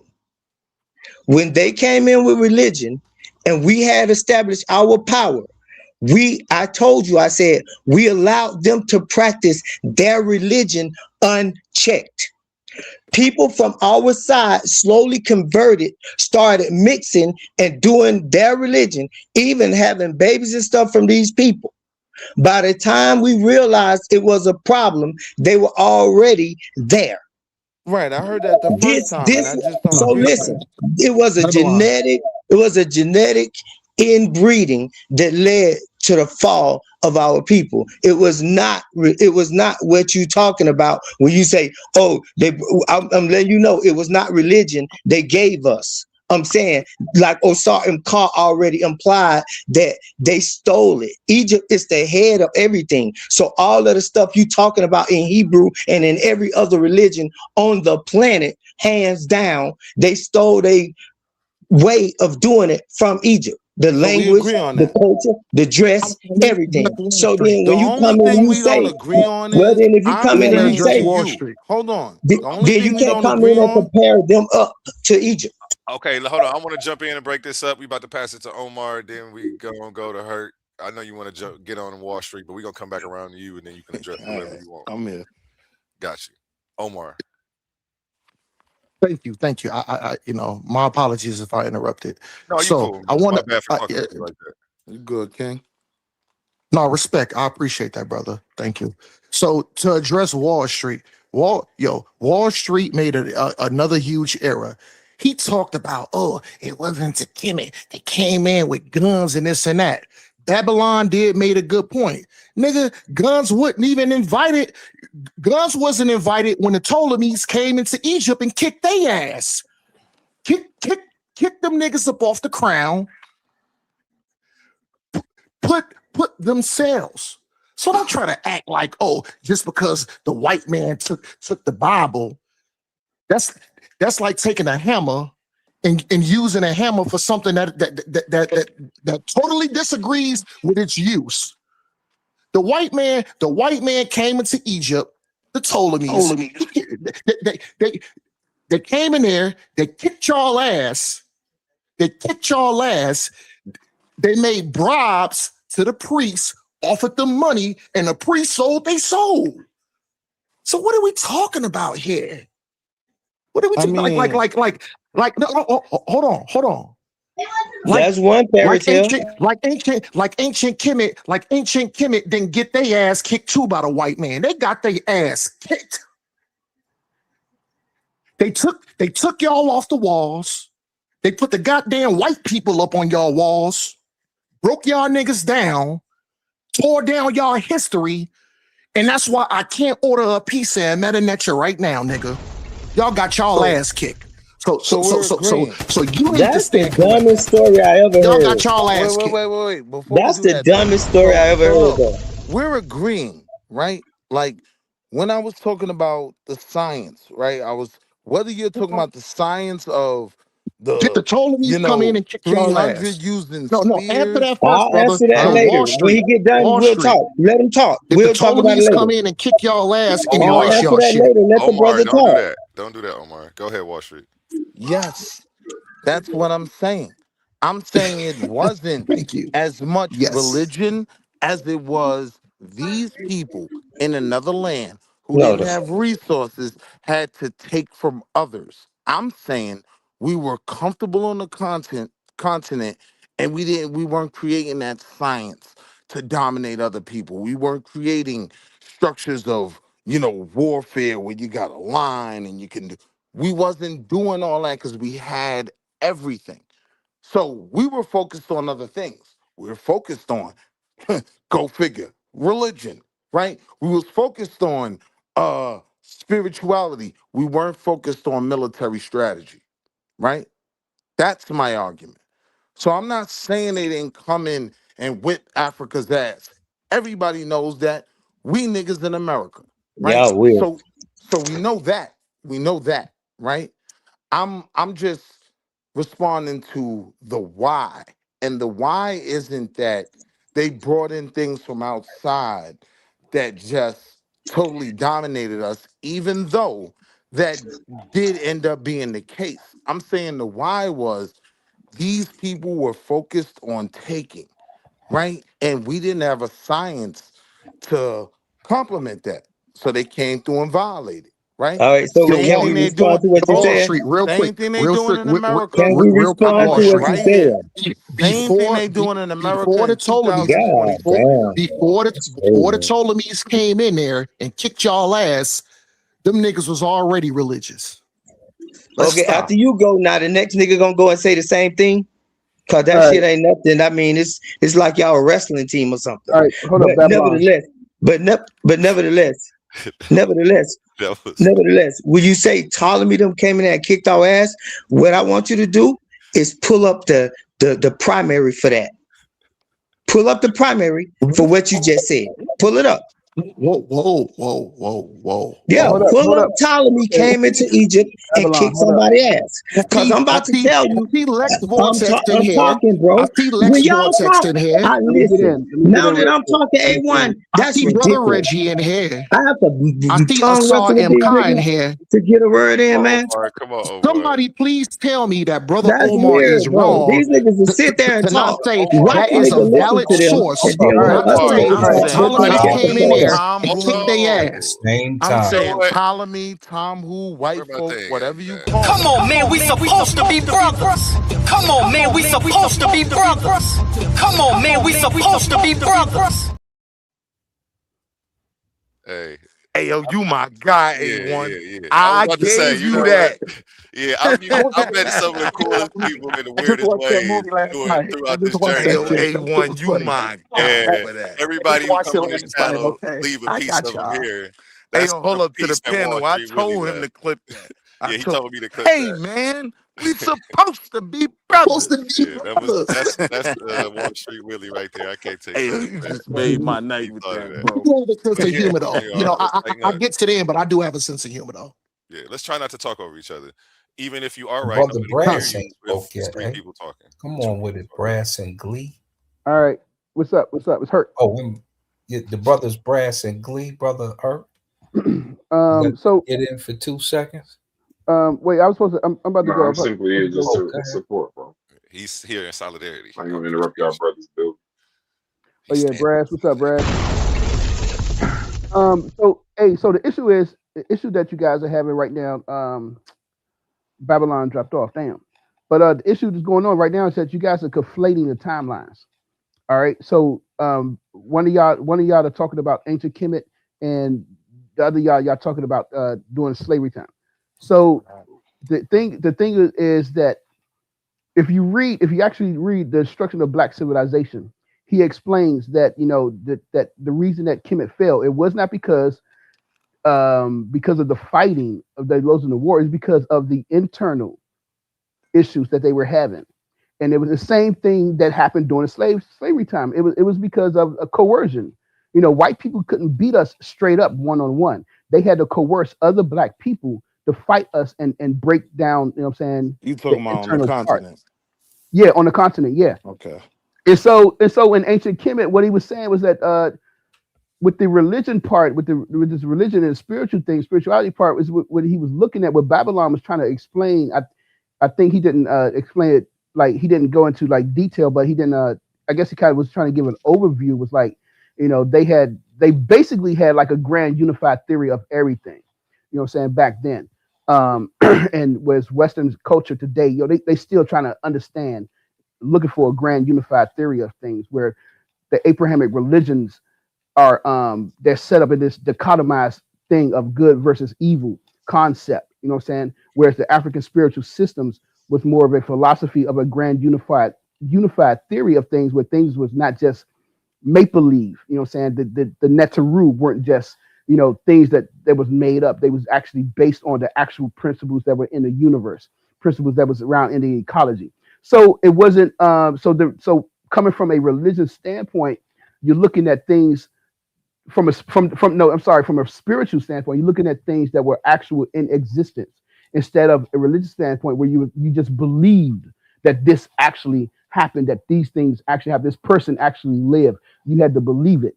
When they came in with religion and we had established our power, I told you, I said, we allowed them to practice their religion unchecked. People from our side slowly converted, started mixing and doing their religion, even having babies and stuff from these people. By the time we realized it was a problem, they were already there. Right. I heard that the first time, and I just don't So agree with listen, that. Babylon. it was a genetic inbreeding that led to the fall of our people. It was not what you talking about when you say, oh, I'm letting you know it was not religion they gave us. I'm saying, like Osar and Carr already implied, that they stole it. Egypt is the head of everything. So all of the stuff you talking about in Hebrew and in every other religion on the planet, hands down, they stole a way of doing it from Egypt. The So we language, agree on the that. culture, the dress, everything. Wall So Street. then The when you only come in thing and you we don't say, agree on well, is then if you I'm come Who in and you saying address to say, Wall you, Street? hold on. The only then thing you we can't don't come in agree and on, compare them up to Egypt. Okay, hold on. I want to jump in and break this up. We about to pass it to Omar, then we gonna go to Hurt. I know you want to get on Wall Street, but we're gonna come back around to you, and then you can address all whoever right, you want. I'm here. Got you, Omar. Thank you, thank you. My apologies if I interrupted. No, you So cool. I want My to. bad for talking over you like that. You good, King? No, respect. I appreciate that, brother. Thank you. So to address Wall Street, Wall Street made another huge error. He talked about, oh, it wasn't to Kemet. They came in with guns and this and that. Babylon did made a good point. Nigga, guns wouldn't even invited. Guns wasn't invited when the Ptolemies came into Egypt and kicked their ass. Kick them niggas up off the crown. Put themselves. So don't try to act like, oh, just because the white man took the Bible, that's like taking a hammer and using a hammer for something that totally disagrees with its use. The white man came into Egypt, the Ptolemies. They came in there, they kicked y'all ass. They made bribes to the priests, offered them money, and the priests sold they soul. So what are we talking about here? What are we I talking mean, no, hold on. That's one fairy tale. Ancient Kemet didn't get their ass kicked too by the white man. They got their ass kicked. They took y'all off the walls. They put the goddamn white people up on y'all walls, broke y'all niggas down, tore down y'all history, and that's why I can't order a pizza at Medut Neter right now, nigga. Y'all got y'all so ass kicked. So we're agreeing. you need to That's the stand corrected. dumbest story I ever Y'all heard. got y'all ass kicked. Wait. Before we That's do the that though, dumbest story I ever so heard, look, though. we're agreeing, right? Like when I was talking about the science, right? I was whether you're talking about the science of Did the the, Ptolemies come in and kick y'all 300 ass? using No, answer spears that first, I'll brother. answer that and later. Wall When he Street. get done, Wall we'll Street. talk. Let him talk. Did the We'll talk about it Ptolemies come later. in and kick y'all ass and I'll Omar, erase answer y'all that shit? later. Let the Omar, brother don't do talk. that. Don't do that, Omar. Go ahead, Wall Street. yes. That's what I'm saying. I'm saying it wasn't Thank you. as much Yes. religion as it was these people in another land who No, didn't no. have resources had to take from others. I'm saying we were comfortable on the continent and we weren't creating that science to dominate other people. We weren't creating structures of, warfare where you got a line and you can do. We wasn't doing all that because we had everything. So we were focused on other things. We were focused on, go figure, religion, right? We was focused on spirituality. We weren't focused on military strategy, right? That's my argument. So I'm not saying they didn't come in and whip Africa's ass. Everybody knows that. We niggas in America, right? Y'all weird. So we know that. We know that, right? I'm just responding to the why. And the why isn't that they brought in things from outside that just totally dominated us, even though that did end up being the case. I'm saying the why was these people were focused on taking, right? And we didn't have a science to complement that. So they came through and violated, right? All right, so Yo, Same can Wall, we thing they're respond doing. to what you Wall Hold said? up. Street, real quick, Same thing they real doing quick, in America Can we real quick, respond Wall to what Street. you right here. said? Same thing they doing in America Before the in Ptolemies, God 2024. damn. before the Ptolemies came in there and kicked y'all ass, them niggas was already religious. Let's Okay, stop. after you go, now the next nigga gonna go and say the same thing. Cause that All right, shit ain't nothing. I mean, it's like y'all a wrestling team or something. all right. Hold But up, Babylon. nevertheless, nevertheless, That was nevertheless, will you say Ptolemy them came in there and kicked our ass? What I want you to do is pull up the primary for that. Pull up the primary for what you just said. Pull it up. Whoa. Yeah, Hold up, pull hold up up. Ptolemy Okay, came into Egypt and Babylon. kicked Hold up. somebody's ass. Cause I'm I about to see tell you, Lex Vortex in I'm here. talking, I bro. see When Lex y'all Vortex talk, in here. I Let me get listen. in. Let me get Now in that real I'm quick. talking Let me get A1, in. I that's see Brother ridiculous. Reggie in here. I have I to see tongue Asar wrestle with M. these Khan niggas here. to get a word come in, on, man. Omar. Come on, Omar. Somebody please tell me that Brother That's Omar is weird, bro. wrong These niggas will to, sit there and to not talk. Omar, say Omar, Watch that a Omar, is a nigga listen valid to them, source, and All then right, want not to other Omar, say niggas I'm all right. to saying put Ptolemy's their Tom ass came the in who, fuck there up. Tom and kicked who, their At the ass. same I'm you time. know saying what? Ptolemy, Tom who, Where white my folk, thing at, whatever you man? call Come them. on, man, we supposed to be brothers. Come on, man, we supposed to be brothers. Come on, man, we supposed to be brothers. Hey, Hey, yo, you my guy, A1. yeah. I was I about to say, gave you you know what? that. Yeah, I was I've met some of the coolest people in the I just weirdest watched that ways movie last night. I throughout just this watched Hey, that journey, yo, right? shit. It A1, was you funny. my guy And for that. I just everybody who watched come it on this last night. channel Okay, leave a I piece got of them y'all. here. Hey, That's yo, the hold up to the piece that Wall panel. I Street Willie told him left. to clip that. I Yeah, he told, told me to clip hey, that. man, we supposed to be Supposed brothers. to be Yeah, brothers. that's Wall Street Willie right there. I can't take Hey, yo, credit you for that. just made my He night with thought of that, that. I bro. do have a sense But of yeah, humor, though. you know, let's I get to the end, but I do have a sense of humor, though. yeah, let's try not to talk over each other. Even if you are right, Brother nobody can hear Brass you ain't if spoke it's yet, three eh? people talking. Come Two on with people it, talking. Brass and Glee. All right, what's up? What's up? It's hurt. Oh, the brothers Brass and Glee, brother Hurt. You got to So get in for 2 seconds. wait, I was supposed to. I'm about to No, go. I'm simply here just Oh, to go ahead. support, bro. He's here in solidarity. I ain't I gonna interrupt y'all appreciate you. brothers' build. Oh He's yeah, standing Brass. in What's up, Brass? solidarity. So the issue that you guys are having right now. Babylon dropped off. Damn. But the issue that's going on right now is that you guys are conflating the timelines. All right. So one of y'all are talking about ancient Kemet, and the other y'all talking about doing slavery time. So the thing is that if you actually read the destruction of black civilization, he explains that that the reason that Kemet fell, it was not because of the fighting of the losing the war, is because of the internal issues that they were having. And it was the same thing that happened during slavery time. It was because of a coercion. White people couldn't beat us straight up one-on-one. They had to coerce other black people to fight us and break down, what I'm saying, You the talking about on the internal part. continent. Yeah, on the continent, yeah. Okay. And so in ancient Kemet, what he was saying was that with the religion part, with this religion and spiritual thing, spirituality part was what he was looking at, what Babylon was trying to explain. I think he didn't explain it, like he didn't go into like detail, but he didn't. I guess he kind of was trying to give an overview. Was like, they basically had like a grand unified theory of everything. You know what I'm saying, back then, and was Western culture today. They still trying to understand, looking for a grand unified theory of things, where the Abrahamic religions are they're set up in this dichotomized thing of good versus evil concept. You know what I'm saying? Whereas the African spiritual systems was more of a philosophy of a grand unified theory of things, where things was not just make believe. You know what I'm saying? The Neteru weren't just things that was made up. They was actually based on the actual principles that were in the universe, principles that was around in the ecology. So it wasn't so coming from a religious standpoint, you're looking at things from a spiritual standpoint. You're looking at things that were actual in existence instead of a religious standpoint where you just believed that this actually happened, that these things actually have this person actually lived. You had to believe it.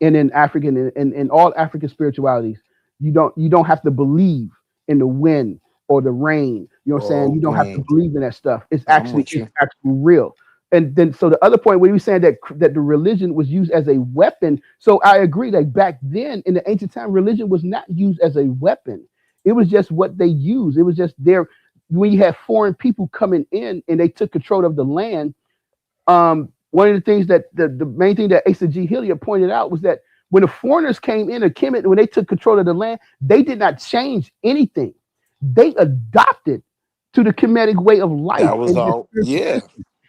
And in African and in all African spiritualities, you don't have to believe in the wind or the rain. You know what I'm saying? You don't have to believe in that stuff. It's actually real. And then so the other point where he was saying that the religion was used as a weapon. So I agree that back then in the ancient time, religion was not used as a weapon. It was just what they used. It was just there when you had foreign people coming in and they took control of the land. One of the things that the main thing that Asa G. Hilliard pointed out was that when the foreigners came in, Kemet, when they took control of the land, they did not change anything. They adopted to the Kemetic way of life. That was all, yeah.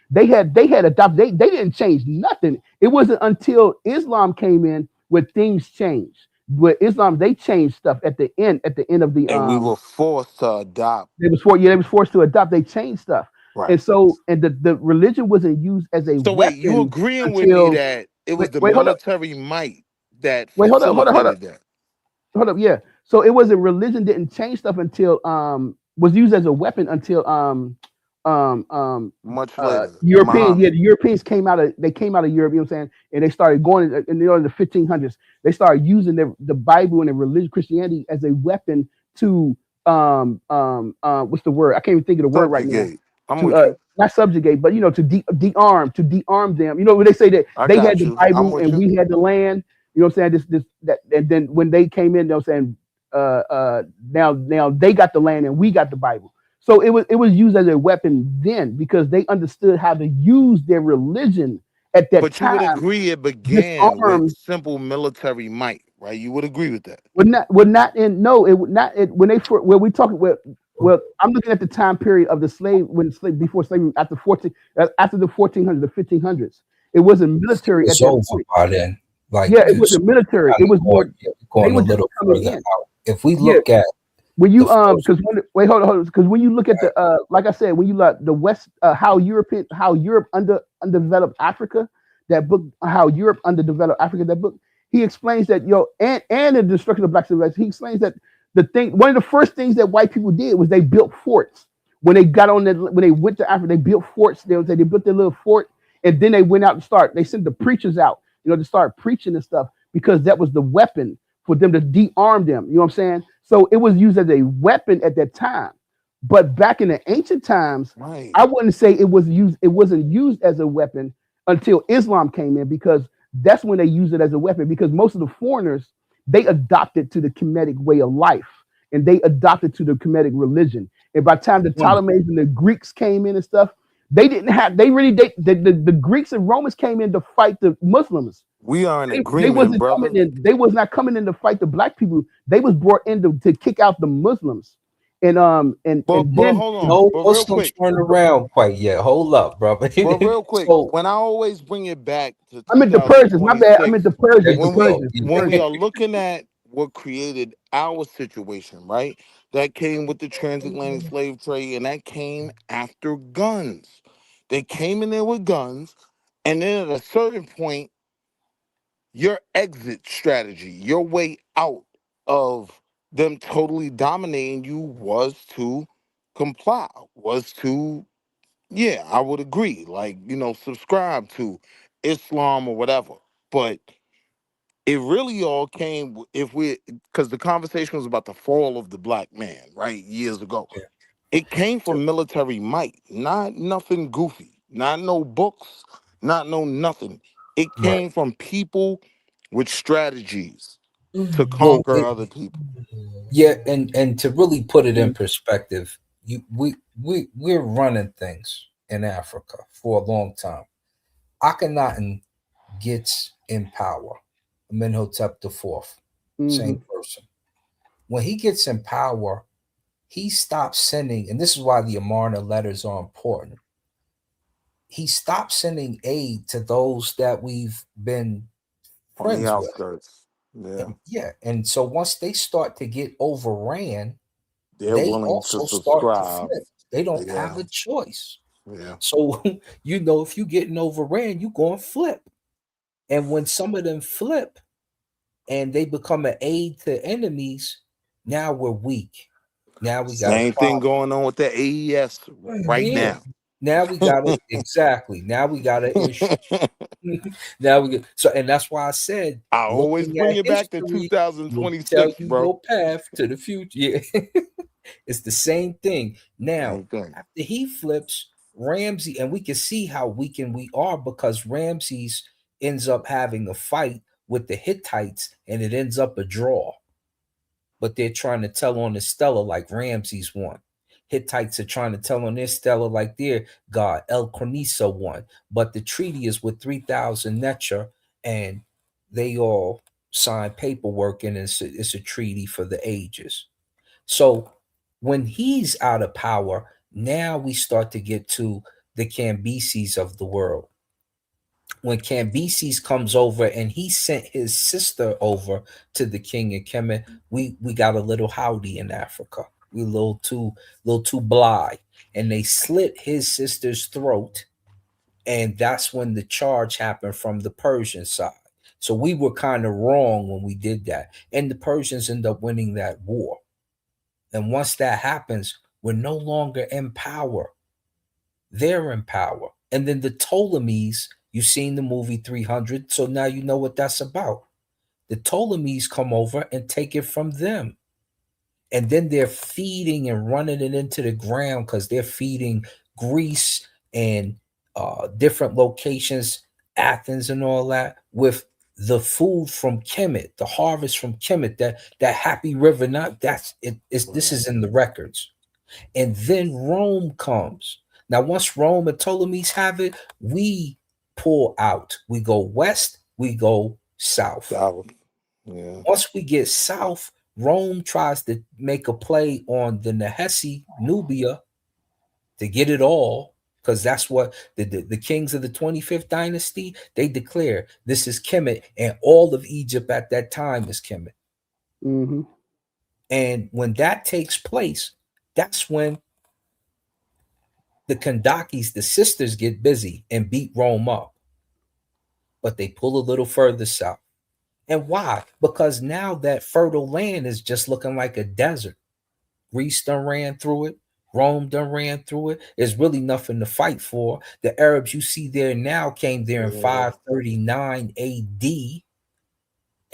They had adopted. They didn't change nothing. It wasn't until Islam came in where things changed. With Islam, they changed stuff at the end of the. And we were forced to adopt. They was forced to adopt. They changed stuff. Right. And so, and the religion wasn't used as a so weapon. Wait, you agreeing with me that it was the military might that facilitated that? Hold up, yeah. So it wasn't religion didn't change stuff until was used as a weapon until much later. Europeans, the Europeans came out of Europe, you know what I'm saying? And they started going in the 1500s. They started using the Bible and the religion Christianity as a weapon to what's the word? I can't even think of the word right now. Not subjugate, but to de-arm them. You know when they say that they had the Bible and we had the land. You know what I'm saying? And then when they came in, they were saying, now they got the land and we got the Bible. So it was used as a weapon then because they understood how to use their religion at that time. But you would agree it began with simple military might, right? You would agree with that? When we talk. Well, I'm looking at the time period of the before slavery after the 1400s, the 1500s. It wasn't military. It's over by then. Like it wasn't military. It was more going a little further out. If we look at when you because hold on, because when you look at the like I said, when you look the West, how Europe underdeveloped Africa, that book, how Europe underdeveloped Africa, that book, he explains that and the destruction of black civilization. He explains that one of the first things that white people did was they built forts. When they went to Africa, they built forts. They built their little fort, and then they went out and they sent the preachers out, to start preaching and stuff because that was the weapon for them to de-arm them. You know what I'm saying? So it was used as a weapon at that time. But back in the ancient times, right, I wouldn't say it wasn't used as a weapon until Islam came in because that's when they used it as a weapon because most of the foreigners, they adopted to the Kemetic way of life and they adopted to the Kemetic religion. And by the time the Ptolemies and the Greeks came in and stuff, the Greeks and Romans came in to fight the Muslims. We are in agreement, brother. They was not coming in to fight the black people. They was brought in to kick out the Muslims. But hold on. No Muslims weren't around quite yet. Hold up, bro. But real quick, when I always bring it back to I meant the Persians, my bad. I meant the Persians. When we are looking at what created our situation, right? That came with the transatlantic slave trade, and that came after guns. They came in there with guns, and then at a certain point, your exit strategy, your way out of them totally dominating you was to comply, I would agree, subscribe to Islam or whatever. But it really all came because the conversation was about the fall of the black man, right, years ago. Yeah. It came from military might, not nothing goofy, not no books, not no nothing. It came from people with strategies to conquer other people. Yeah, and to really put it in perspective, we're running things in Africa for a long time. Akhenaten gets in power. Amenhotep IV, same person. When he gets in power, he stops sending, and this is why the Amarna letters are important. He stops sending aid to those that we've been friends with. Yeah. And so once they start to get overran, They're they willing to also start to subscribe. flip. They don't have Yeah. a choice. Yeah. So if you're getting overran, you're going to flip. And when some of them flip and they become an aid to enemies, now we're weak. Now we got a Same thing going on with the AES right Yeah. now. Now we got it. Exactly. Now we got an issue. Now we get and that's why I said I always looking bring at it back to history will tell 2026, you bro. your path to the future. Yeah. It's the same thing. Now, Same thing. after he flips, Ramsey, and we can see how weakened we are because Ramses ends up having a fight with the Hittites and it ends up a draw. But they're trying to tell on the Stela like Ramses won. Hittites are trying to tell on their Stela like their god El Cornisa won. But the treaty is with 3,000 Neter, and they all sign paperwork, and it's a treaty for the ages. So when he's out of power, now we start to get to the Cambyses of the world. When Cambyses comes over and he sent his sister over to the king of Kemet, we got a little howdy in Africa. We a little too bly, and they slit his sister's throat, and that's when the charge happened from the Persian side. So we were kind of wrong when we did that, and the Persians end up winning that war. And once that happens, we're no longer in power. They're in power. And then the Ptolemies, you've seen the movie 300, so now you know what that's about. The Ptolemies come over and take it from them. And then they're feeding and running it into the ground because they're feeding Greece and different locations, Athens and all that, with the food from Kemet, the harvest from Kemet, that happy river. Not that's it. This is in the records. And then Rome comes. Now, once Rome and Ptolemies have it, we pull out. We go west, we go south. Yeah. Once we get south, Rome tries to make a play on the Nehesi, Nubia, to get it all, because that's what the kings of the 25th dynasty, they declare this is Kemet, and all of Egypt at that time is Kemet. Mm-hmm. And when that takes place, that's when the Kandakis, the sisters, get busy and beat Rome up. But they pull a little further south. And why? Because now that fertile land is just looking like a desert. Greece done ran through it. Rome done ran through it. There's really nothing to fight for. The Arabs you see there now came there in 539 AD.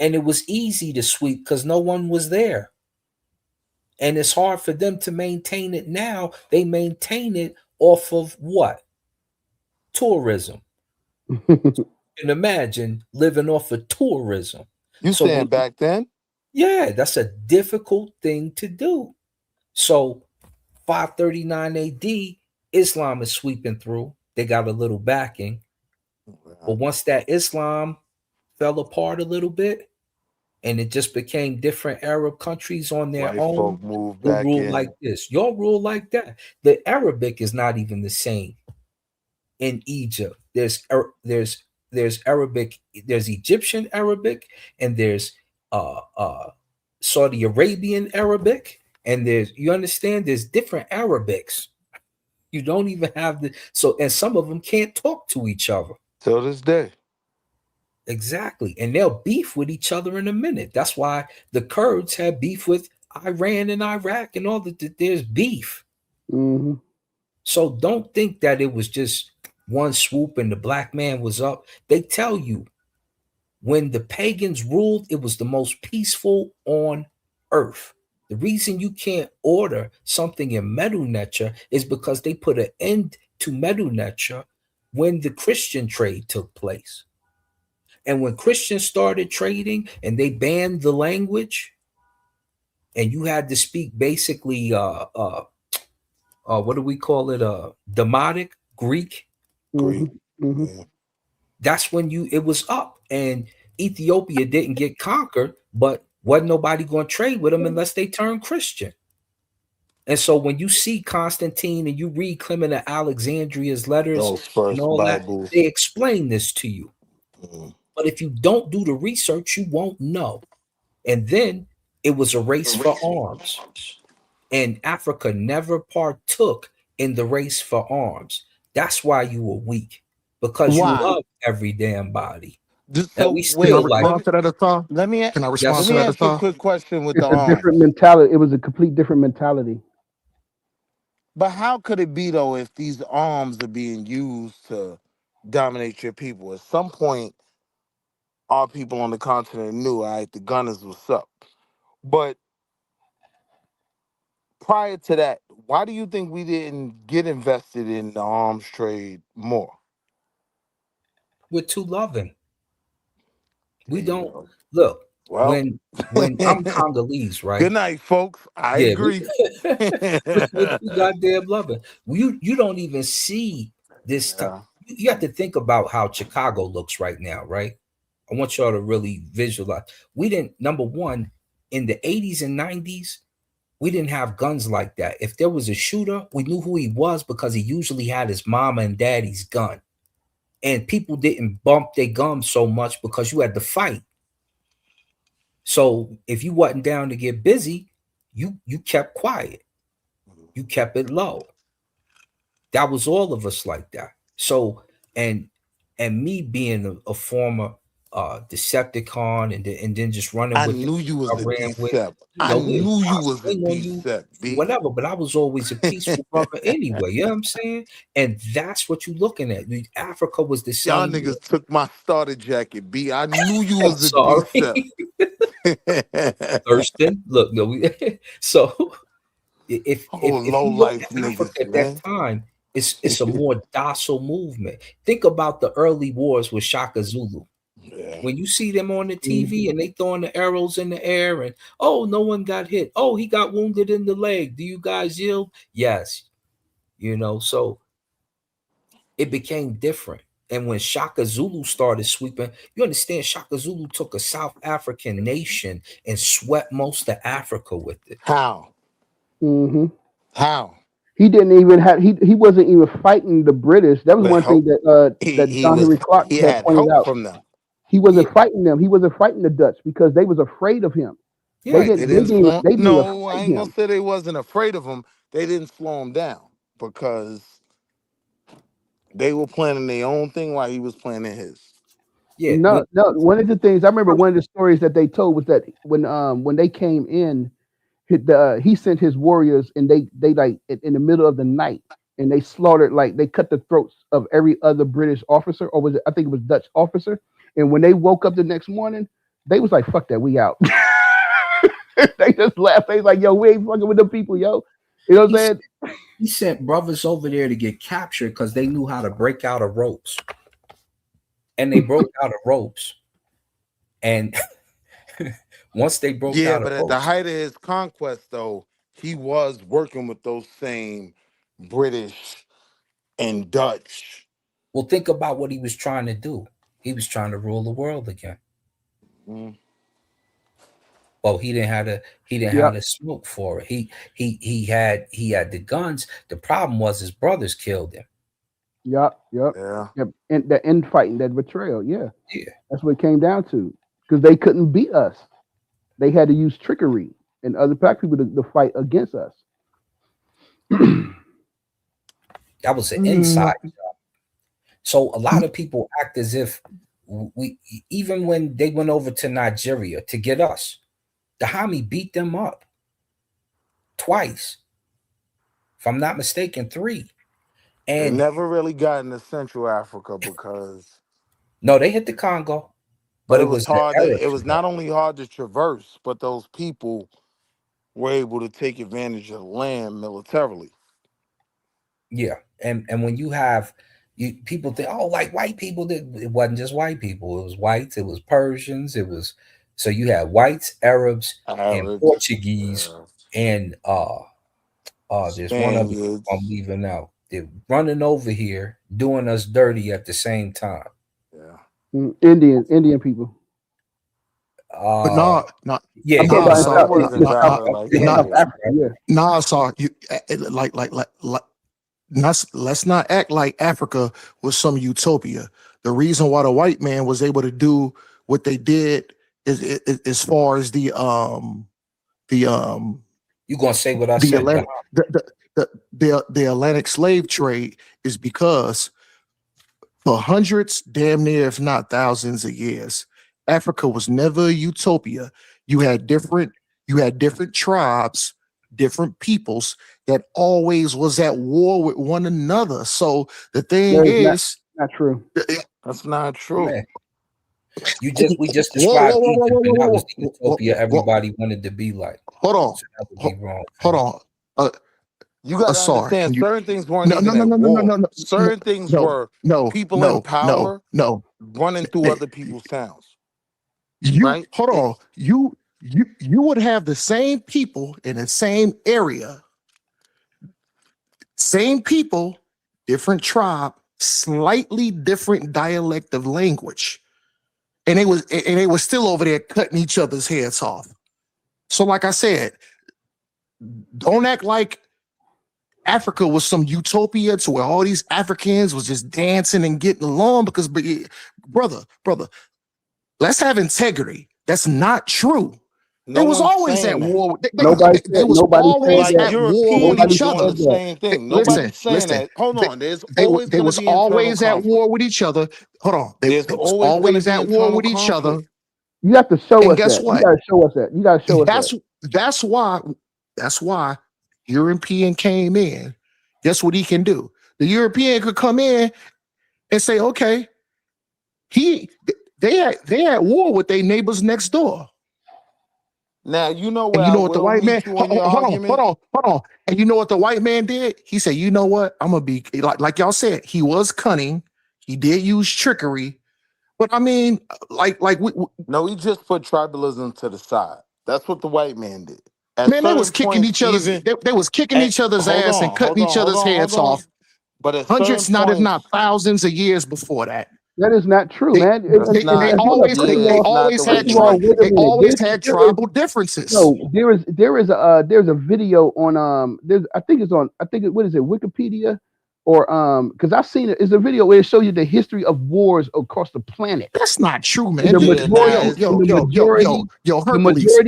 And it was easy to sweep because no one was there. And it's hard for them to maintain it now. They maintain it off of what? Tourism. And imagine living off of tourism. You saying back then? Yeah, that's a difficult thing to do. So 539 AD, Islam is sweeping through. They got a little backing. But once that Islam fell apart a little bit, and it just became different Arab countries on their White own, folk moved you back rule in. like this. Your rule like that. The Arabic is not even the same in Egypt. There's Arabic, there's Egyptian Arabic, and there's Saudi Arabian Arabic, and you understand, there's different Arabics. You don't even have and some of them can't talk to each other. Till this day. Exactly. And they'll beef with each other in a minute. That's why the Kurds have beef with Iran and Iraq and all that. There's beef. Mm-hmm. So don't think that it was just one swoop and the black man was up. They tell you when the pagans ruled, it was the most peaceful on earth. The reason you can't order something in Medut Neter is because they put an end to Medut Neter when the Christian trade took place. And when Christians started trading and they banned the language, and you had to speak basically what do we call it? Demotic Greek. Greek. Mm-hmm. Yeah. That's when it was up. And Ethiopia didn't get conquered, but wasn't nobody going to trade with them unless they turned Christian. And so when you see Constantine and you read Clement of Alexandria's letters and all Bibles. that, they explain this to you. Mm. But if you don't do the research, you won't know. And then it was a race for arms. And Africa never partook in the race for arms. That's why you were weak, because you Why? love every damn body. So And we Can I wait, still like, respond to that, Athar? let me Can I let respond yes, to me that, sir. ask you a Athar? quick question with the It's a different arms. mentality. It was a complete different mentality. But how could it be though if these arms are being used to dominate your people? At some point, our people on the continent knew, all right, the gun is what's up. But prior to that, why do you think we didn't get invested in the arms trade more? We're too loving. There We you don't go. look Well, when I'm Congolese, good right? night, folks. I Yeah, agree. we're too goddamn loving. You don't even see this time. Yeah. You have to think about how Chicago looks right now, right? I want y'all to really visualize. We didn't, number one, in the 80s and 90s, we didn't have guns like that. If there was a shooter, we knew who he was because he usually had his mama and daddy's gun. And people didn't bump their gums so much because you had to fight. So if you wasn't down to get busy, you kept quiet. You kept it low. That was all of us like that. So and me being a former Decepticon and then just running I with the knew you I was a ran with, decep. you I know, we knew you I was a swing on you decep, B. whatever, but I was always a peaceful brother anyway. You know what I'm saying? And that's what you're looking at. Africa was the Y'all same. niggas took my starter jacket, B. I knew you I'm was a decep. sorry. Thurston, look, no, so Oh, if low you look life at Africa niggas, at that man. time, it's a more docile movement. Think about the early wars with Shaka Zulu. Yeah. When you see them on the TV and they throwing the arrows in the air and oh, no one got hit. Oh, he got wounded in the leg. Do you guys yield? Yes. You know, so it became different. And when Shaka Zulu started sweeping, you understand Shaka Zulu took a South African nation and swept most of Africa with it. How? Hmm. How? He didn't even have. He wasn't even fighting the British. That was With one thing help? that that John Henry Clark He had had pointed help out. from them. He Yeah, wasn't fighting them. He wasn't fighting the Dutch because they was afraid of him. They yeah. Right. didn't. They They didn't didn't even. slow. They didn't even No, I fight ain't gonna him. say they wasn't afraid of him. They didn't slow him down because they were planning their own thing while he was planning his. Yeah, No, no. One of the things I remember, one of the stories that they told was that when they came in, he sent his warriors and they like in the middle of the night and they slaughtered, like they cut the throats of every other British officer, or was it, I think it was Dutch officer. And when they woke up the next morning, they was like, "Fuck that, we out." They just laughed. They like, "Yo, we ain't fucking with them people, yo." You know what I'm he, saying? he sent brothers over there to get captured because they knew how to break out of ropes, and they broke out of ropes. And once they broke Yeah, out of but at the ropes, height of his conquest, though, he was working with those same British and Dutch. well, think about what he was trying to do. He was trying to rule the world again. Mm. Well, he didn't have Yep, the smoke for it. He had the guns. The problem was his brothers killed him. yep, yep, Yeah. yep. And the infighting, that betrayal. Yeah, Yeah. that's what it came down to. Because they couldn't beat us. They had to use trickery and other black people to fight against us. That was an inside job. So a lot of people act as if we, even when they went over to Nigeria to get us, the Hami beat them up twice. If I'm not mistaken, 3. They And never really got into Central Africa because, no, they hit the Congo, but but it it was was the hard. It Arabs. was not only hard to traverse, but those people were able to take advantage of the land militarily. Yeah, and when you have people think, oh, like white people did, it wasn't just white people. It was whites, it was Persians, it was, so you had whites, Arabs, and Arabs, Portuguese, and there's one other group I'm Spaniards. leaving out. They're running over here, doing us dirty at the same time. Yeah. Indian people. But Uh no, yeah, I'm talking nah, about in No, it so South wasn't violent South, like in that nah, South here. Africa. Yeah. nah, so you like let's not act like Africa was some utopia. The reason why the white man was able to do what they did as far as the You gonna say what I the said? Atlantic the Atlantic slave trade is because for hundreds, damn near if not thousands of years, Africa was never a utopia. You had different tribes, different peoples that always was at war with one another. So the thing That is is, not true. That's not true. Man, we just whoa, described whoa, whoa, Egypt, whoa, and whoa, that was whoa, the whoa, utopia whoa, everybody wanted to be like. hold on, So that would be wrong. hold on. You got to Sorry, understand, can you? certain things weren't No, no, even no, at no, no, no, war. no, no, Certain things no, were no, people in no, no, power no. running through other people's towns, You right? hold on. You would have the same people in the same area, same people, different tribe, slightly different dialect of language, and they was still over there cutting each other's heads off. So, like I said, don't act like Africa was some utopia to where all these Africans was just dancing and getting along because, brother, let's have integrity. That's not true. They No was one's always at saying that. war. Nobody They said was always Like that. at war with Europeans Nobody is each doing other. the said that. same thing. Listen, Nobody's saying that. Hold on. There's they always they going to was be internal always at conflict. war with each other. Hold on, they There's was always going to always be at war internal with each other. conflict. You have to show And us guess that. You what? gotta show us that. You gotta show us that. That's why European came in. Guess what he can do? The European could come in and say, okay, they at war with their neighbors next door. Now, you know And where you I know what the will white man? meet you on Hold your argument? on. And you know what the white man did? He said, "You know what? I'm gonna be like y'all said. He was cunning. He did use trickery, but I mean, No, he just put tribalism to the side. That's what the white man did. At man, they certain was kicking points, each other's. even They was kicking at each other's hold ass and on, hold cutting on, each hold other's on, hold heads on. off. But at certain Hundreds, not if not points, thousands of years before that. That is not true, They man. that's they not. Hold up. always First they, of Yeah, they all, it's not the always way had first of you all, wait a they minute. always had tribal differences. There is a video on what is it, Wikipedia or because I've seen it. It's a video where it shows you the history of wars across the planet. That's not true, And man. the Yeah, nah, majority, it's the majority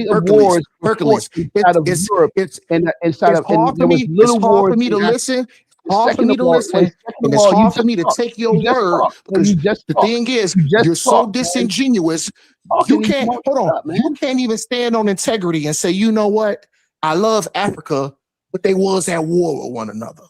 of wars were fought Hercules. inside of Europe It's and it's and hard for there was me. It's little hard wars for me in to Africa. listen. Hard for Second me of to all, listen, and it's you hard for just me to talked. take your You just word talked. No, because you just the talked. thing is, You just you're so talked, man. disingenuous. You Talking, you can't won't hold on. shut up, man. You can't even stand on integrity and say, you know what? I love Africa, but they was at war with one another.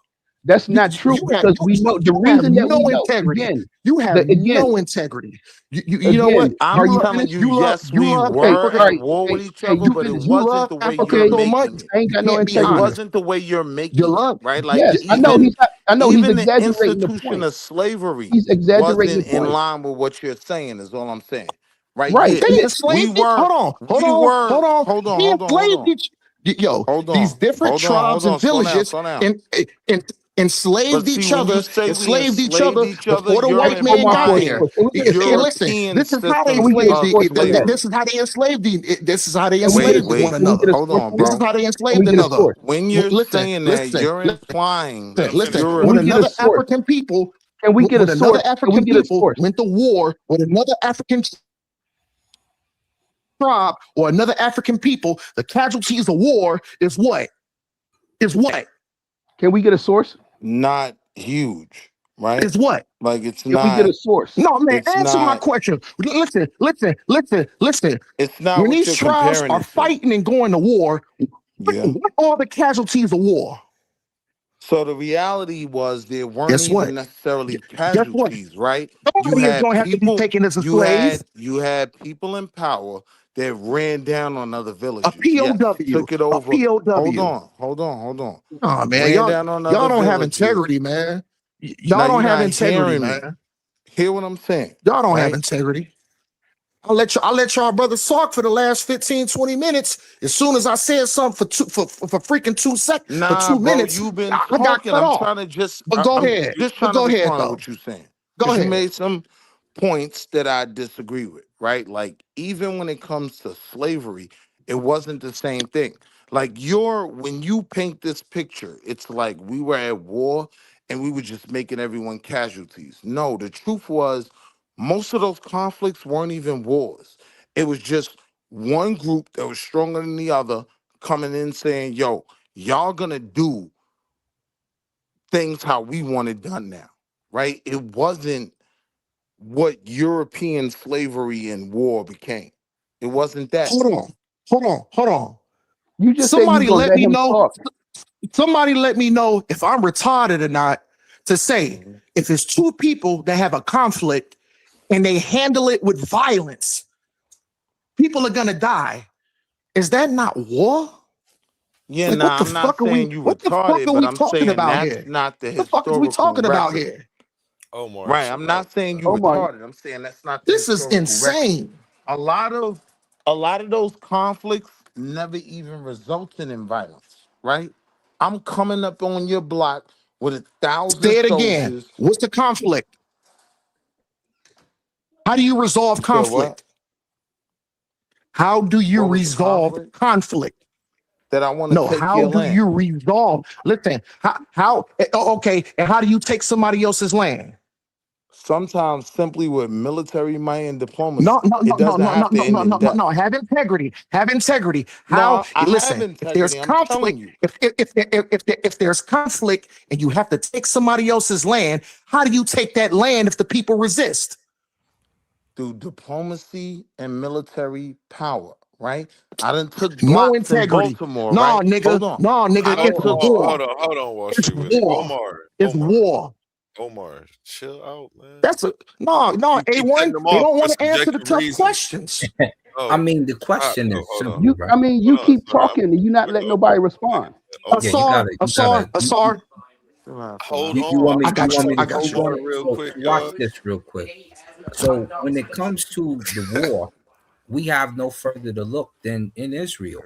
That's not true because we know the You have reason that we no know integrity. again. You have Again, no integrity. You know what? I'm are you telling finished? you, yes, You we love Okay, were all Africa. at right. war with Okay, each okay, other, you but it finished. You wasn't love the way Africa you're Okay, so much. making it. I ain't You got no can't be It integrity. honest. wasn't the way you're You making it, love. right? Like Yes, I know even he's not. I know he's even the exaggerating the institution point. of slavery He's exaggerating the wasn't in point. line with what you're saying, is all I'm saying. Right? Right. Yeah. They We enslaved it. were, we were, Hold on. They enslaved each. Yo, these different tribes and villages slow down. and But enslaved see, each when you other, say we enslaved each other, before the you're white man got implying there. Can we get a And source? listen, European this is how they Can we systems get a enslaved. of source from that? slavery. This is how they enslaved. This is how they Can we get a enslaved Wait, one Can we another. get a hold source on, from This that? is bro. how they Can we enslaved get a another. source? When you're Listen, saying that, listen, you're implying listen. Can When we get a another source? African people, Can we get a when another source? Can we African get a people source? went to war with another African tribe or another African people, the casualties of war is what? Is what? Can we get a source? not huge, right? Is what? Like it's Can we get not, a source? No, man, it's answer my not, question. Listen. it's not When what these you're tribes comparing are it to. fighting and going to war, Yeah. what are the casualties of war? So the reality was there weren't Guess even what? necessarily Guess what? casualties, right? You Somebody is had going to have to be people, taken as a slave. you had people in power that ran down on other A villages. Yes, POW. took it A over. Hold POW. on, hold on, hold on. Oh man, Ran down on y'all other don't have villages. integrity, man. Now Y'all don't you're have not integrity, hearing me. man. Hear what I'm saying, Y'all don't have right? integrity. I'll let y'all brothers talk for the last 15, 20 minutes. As soon as I said something for freaking 2 seconds, for Nah, 2 bro, minutes, you've been I got talking. cut I'm off. trying to just, But go I'm ahead. just But trying to go ahead respond to though. what you're saying Go because you ahead. made some points that I disagree with, right? Like even when it comes to slavery, it wasn't the same thing. Like when you paint this picture, it's like we were at war and we were just making everyone casualties. No, the truth was most of those conflicts weren't even wars. It was just one group that was stronger than the other coming in saying, yo, y'all gonna do things how we want it done now, right? It wasn't what European slavery and war became. It wasn't that. Hold on. You just said you Somebody gonna let let me him know. talk. Somebody let me know if I'm retarded or not to say if it's two people that have a conflict and they handle it with violence, people are gonna die. Is that not war? Yeah, Like nah, I'm not saying you what the fuck retarded, are but we I'm talking saying about that's here? not the What the fuck is we historical talking about record. here? Omar, Right. chill I'm not out. saying you Omar, retarded. I'm saying that's not the This is historical record. insane. A lot of those conflicts never even resulted in violence, right? I'm coming up on your block with 1,000 Say it again. soldiers. What's the conflict? How do you resolve You said what? conflict? How do you What was the resolve conflict? conflict? That I want to No, take how your do land. you resolve? Listen, okay, and how do you take somebody else's land? Sometimes simply with military might and No, diplomacy. no, no, It no, doesn't no, no, have to no, end no, in no, no, death. no. Have integrity. Have integrity. How? No, I have Listen, if there's integrity. I'm telling conflict, you. if there's conflict, and you have to take somebody else's land, how do you take that land if the people resist? Through diplomacy and military power, right? I done took No blocks in integrity. Baltimore, No, right? nigga. Hold on. No, I nigga. done It's took war. Hold on, Wall It's Street with it. war. It's war. Omar, chill out, man. That's a no. You keep A1. cutting them They off don't for want to answer the subjective tough reasons. questions. I mean, the question is hold on. simple, right? I mean, you Hold on, keep sorry. talking and you not letting nobody respond. Yeah, you gotta. Asar. Hold You want on. me? I got You want you. me I to got speak you. on it? Real So quick, watch y'all. this real quick. So when it comes to the war, we have no further to look than in Israel,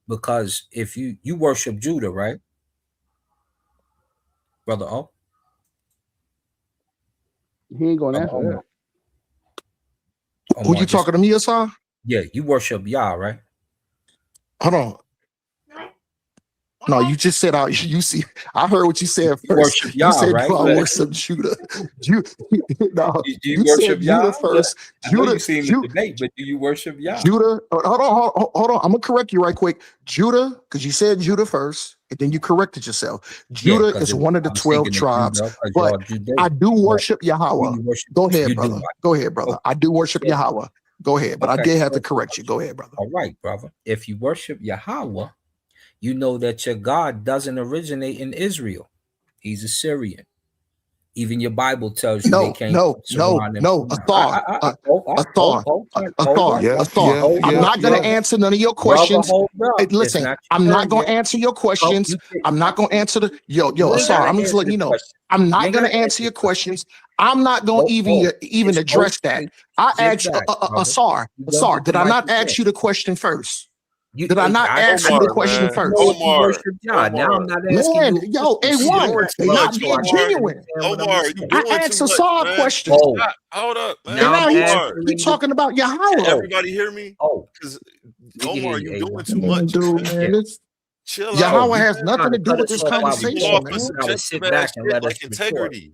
because if you worship Judah, right, brother? Oh, He ain't gonna answer that. Who you talking to me, Asar? Yeah, you worship Yah, right? Hold on. No, you just said you see. I heard what you said You first. worship You Yah, said, right? "Do I worship Judah?" No, Do you you worship said Yah? Judah first. I know Judah, you seen the debate, but do you worship Yah? Judah. Hold on. I'm gonna correct you right quick. Judah, because you said Judah first, and then you corrected yourself. Judah is one of the 12 tribes, but I do worship Yahweh. Go ahead, brother. Go ahead, brother. I do worship Yahweh. Go ahead, but I did have to correct you. Go ahead, brother. All right, brother. If you worship Yahweh, you know that your God doesn't originate in Israel. He's Assyrian. Even your Bible tells you they came from Saran and Athar. I'm not going to answer none of your questions. Listen, I'm not going to answer your questions. I'm not going to answer the Asar. I'm just letting you know. I'm not going to answer your questions. I'm not going to even address that. I asked Asar. Did I not ask you the question first? Did I not ask you the question first? Omar. Now I'm not asking man, you. yo, A1, not being genuine. Omar, you doing I asked too much, Asar man. questions. Hold up, man. And now Omar, he talking about Yahweh. Everybody hear me? Because Omar, you doing too much, dude, man. Chill Yahweh out. has nothing to do with this conversation, man. Subjective ass shit like integrity.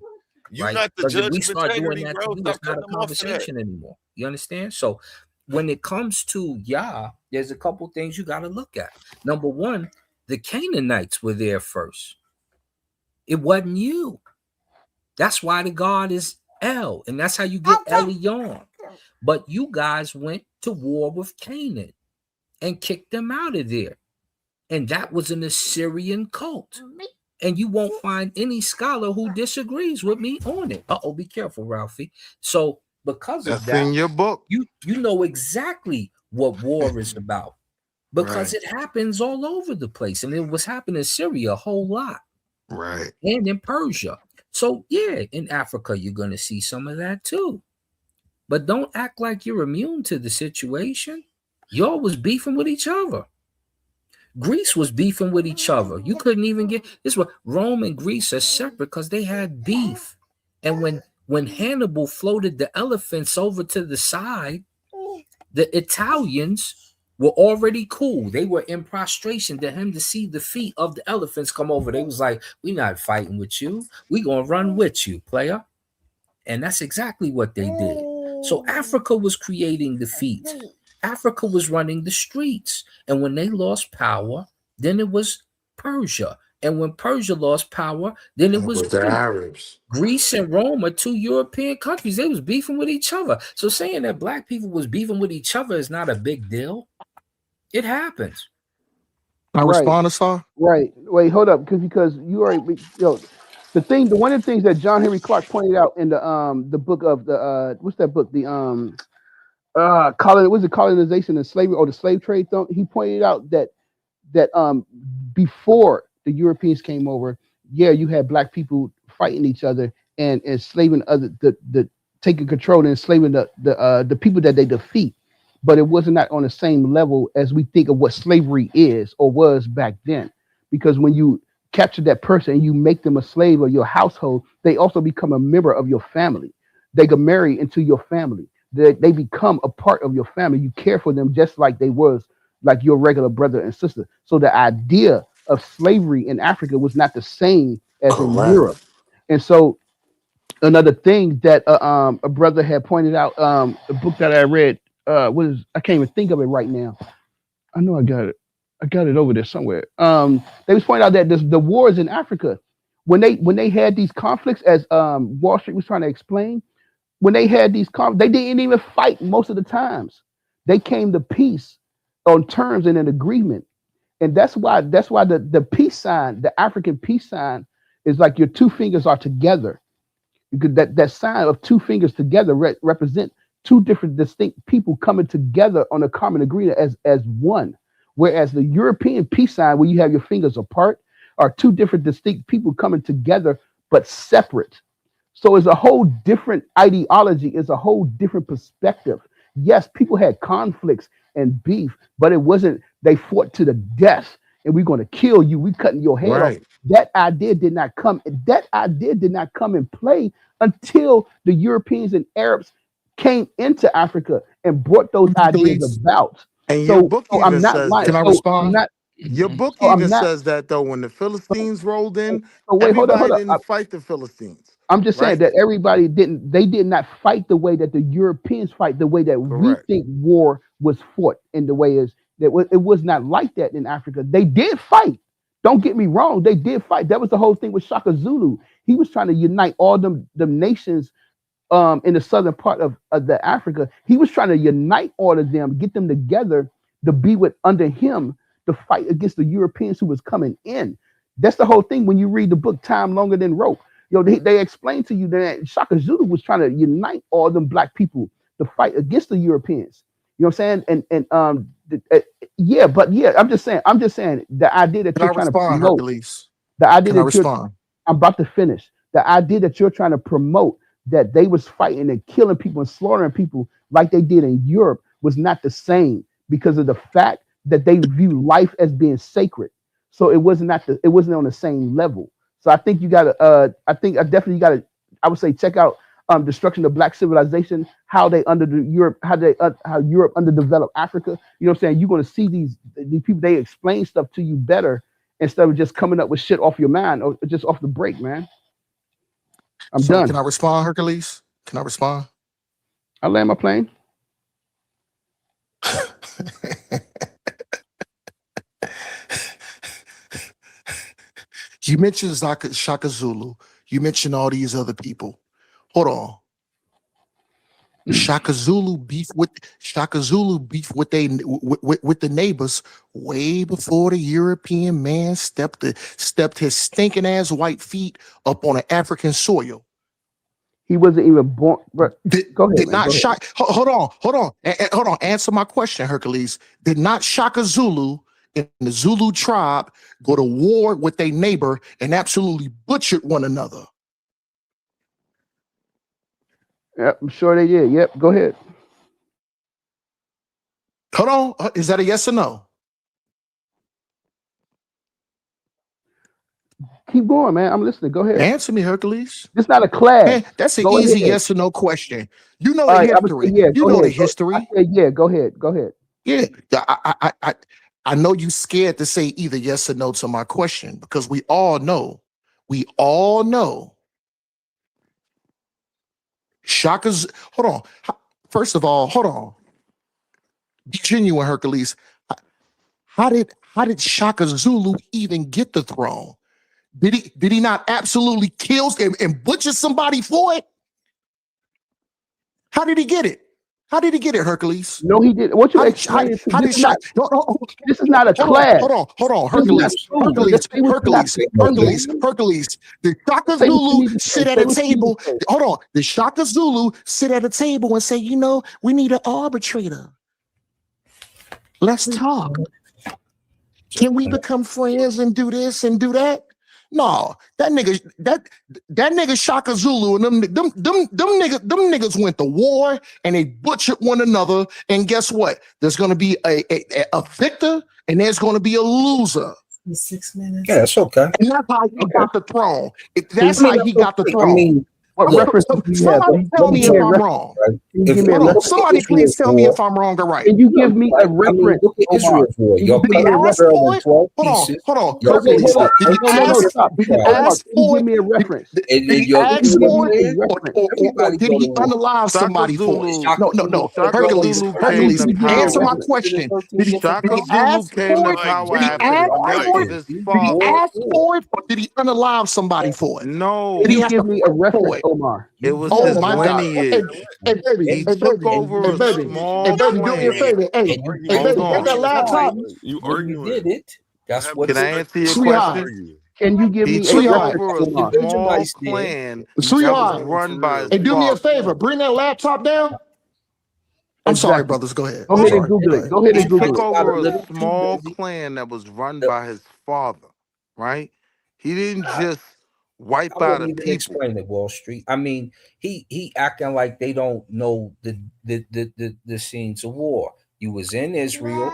You're not the judge of integrity, bro. It's not a conversation anymore. You understand? So when it comes to Yah, there's a couple things you got to look at. Number one, the Canaanites were there first. It wasn't you. That's why the God is El, and that's how you get Elion. But you guys went to war with Canaan and kicked them out of there. And that was an Assyrian cult. And you won't find any scholar who disagrees with me on it. Be careful, Ralphie. So because of that, in your book. You know exactly what war is about, because it happens all over the place, and it was happening in Syria a whole lot, right? And in Persia. So yeah, in Africa you're gonna see some of that too. But don't act like you're immune to the situation. Y'all was beefing with each other. Greece was beefing with each other. You couldn't even get this. Was Rome and Greece are separate because they had beef, and when Hannibal floated the elephants over to the side, the Italians were already cool. They were in prostration to him to see the feet of the elephants come over. They was like, "We're not fighting with you. We're gonna run with you, player." And that's exactly what they did. So Africa was creating defeat. Africa was running the streets. And when they lost power, then it was Persia. And when Persia lost power, then it was the Arabs. Greece and Rome are two European countries. They was beefing with each other. So saying that black people was beefing with each other is not a big deal. It happens. Can I respond, Asar? Right. Wait, hold up, because you already, the one of the things that John Henry Clark pointed out in the book of the what's that book? Was it Colonization and Slavery, or the Slave Trade? He pointed out that before the Europeans came over, you had black people fighting each other and enslaving the taking control and enslaving the people that they defeat. But it wasn't not on the same level as we think of what slavery is or was back then. Because when you capture that person and you make them a slave of your household, they also become a member of your family. They get married into your family. They become a part of your family. You care for them just like they was like your regular brother and sister. So the idea of slavery in Africa was not the same as in Europe. And so another thing that a brother had pointed out, a book that I read, I can't even think of it right now. I know I got it. I got it over there somewhere. They was pointing out that the wars in Africa, when they had these conflicts, as Wall Street was trying to explain, when they had these conflicts, they didn't even fight most of the times. They came to peace on terms and an agreement. And that's why the peace sign, the African peace sign, is like your two fingers are together. That sign of two fingers together represent two different distinct people coming together on a common agreement as one. Whereas the European peace sign, where you have your fingers apart, are two different distinct people coming together but separate. So it's a whole different ideology, it's a whole different perspective. Yes, people had conflicts and beef, but it wasn't they fought to the death and we're going to kill you, we cutting your head off. That idea did not come in play until the Europeans and Arabs came into Africa and brought those ideas about. And your book even says that. Can I respond? Your book even says that, though, when the Philistines rolled in, everybody didn't fight the Philistines. I'm just saying that everybody did not fight the way that the Europeans fight, the way that we think war was fought, and the way it was not like that in Africa. They did fight. Don't get me wrong, they did fight. That was the whole thing with Shaka Zulu. He was trying to unite all them nations in the southern part of the Africa. He was trying to unite all of them, get them together to be under him to fight against the Europeans who was coming in. That's the whole thing when you read the book Time Longer Than Rope. They explain to you that Shaka Zulu was trying to unite all them black people to fight against the Europeans. You know what I'm saying? I'm just saying the idea that you're trying to promote, the idea that I'm about to finish. The idea that you're trying to promote that they was fighting and killing people and slaughtering people like they did in Europe was not the same, because of the fact that they view life as being sacred. So it wasn't on the same level. So I think I would say check out Destruction of Black Civilization, how Europe underdeveloped Africa. You know what I'm saying? You're going to see these people, they explain stuff to you better instead of just coming up with shit off your mind or just off the break, man. I'm done. Can I respond, Hercules? Can I respond? I land my plane. You mentioned Shaka Zulu. You mentioned all these other people. Hold on. Shaka Zulu beef with the neighbors way before the European man stepped his stinking ass white feet up on an African soil. He wasn't even born. Go ahead. Hold on. Answer my question, Hercules. Did not Shaka Zulu and the Zulu tribe go to war with their neighbor and absolutely butchered one another? Yep, I'm sure they did. Yep, go ahead. Hold on. Is that a yes or no? Keep going, man. I'm listening. Go ahead. Answer me, Hercules. It's not a class. Man, that's an easy yes or no question. You know the history. You know the history. Go ahead. Yeah, I know you scared to say either yes or no to my question, because we all know Shaka's. Hold on. First of all, hold on. Be genuine, Hercules. How did Shaka Zulu even get the throne? Did he not absolutely kill and butcher somebody for it? How did he get it? How did he get it, Hercules? No, he did. What you explain? This is not a class. Hold on, Hercules. The Shaka Zulu sit at a table. Hold on. The Shaka Zulu sit at a table and say, you know, we need an arbitrator. Let's talk. Can we become friends and do this and do that? No, that nigga Shaka Zulu and them niggas went to war and they butchered one another. And guess what? There's gonna be a victor and there's gonna be a loser. 6 minutes. Yeah, that's okay. And that's how he got the throne. That's how he got the throne. I mean, what reference? Somebody tell me if I'm wrong. Somebody please tell me if I'm wrong or right. Can you give me a reference? Israel war. Y'all Did he ask for it? Hold on. Hercules, did he ask for it? Give me a reference. Did he ask for it? Or did he unalive somebody for it? No. Hercules, answer my question. Did he ask for it? Did he ask for it? Or did he unalive somebody for it? No. Did he give me a reference, Omar? It was his lineage. He took over a small do me a favor. Hey, baby, get that laptop. You did it. That's what. Can I answer your question? Can you give me a small clan that was run by his and do me a favor, bring that laptop down. I'm sorry, brothers. Go ahead. Go ahead and Google it. Go ahead and Google it. He took over a small clan that was run by his father, right? He didn't just wipe out a people. Explain it, Wall Street. I mean, he acting like they don't know the scenes of war. You was in Israel.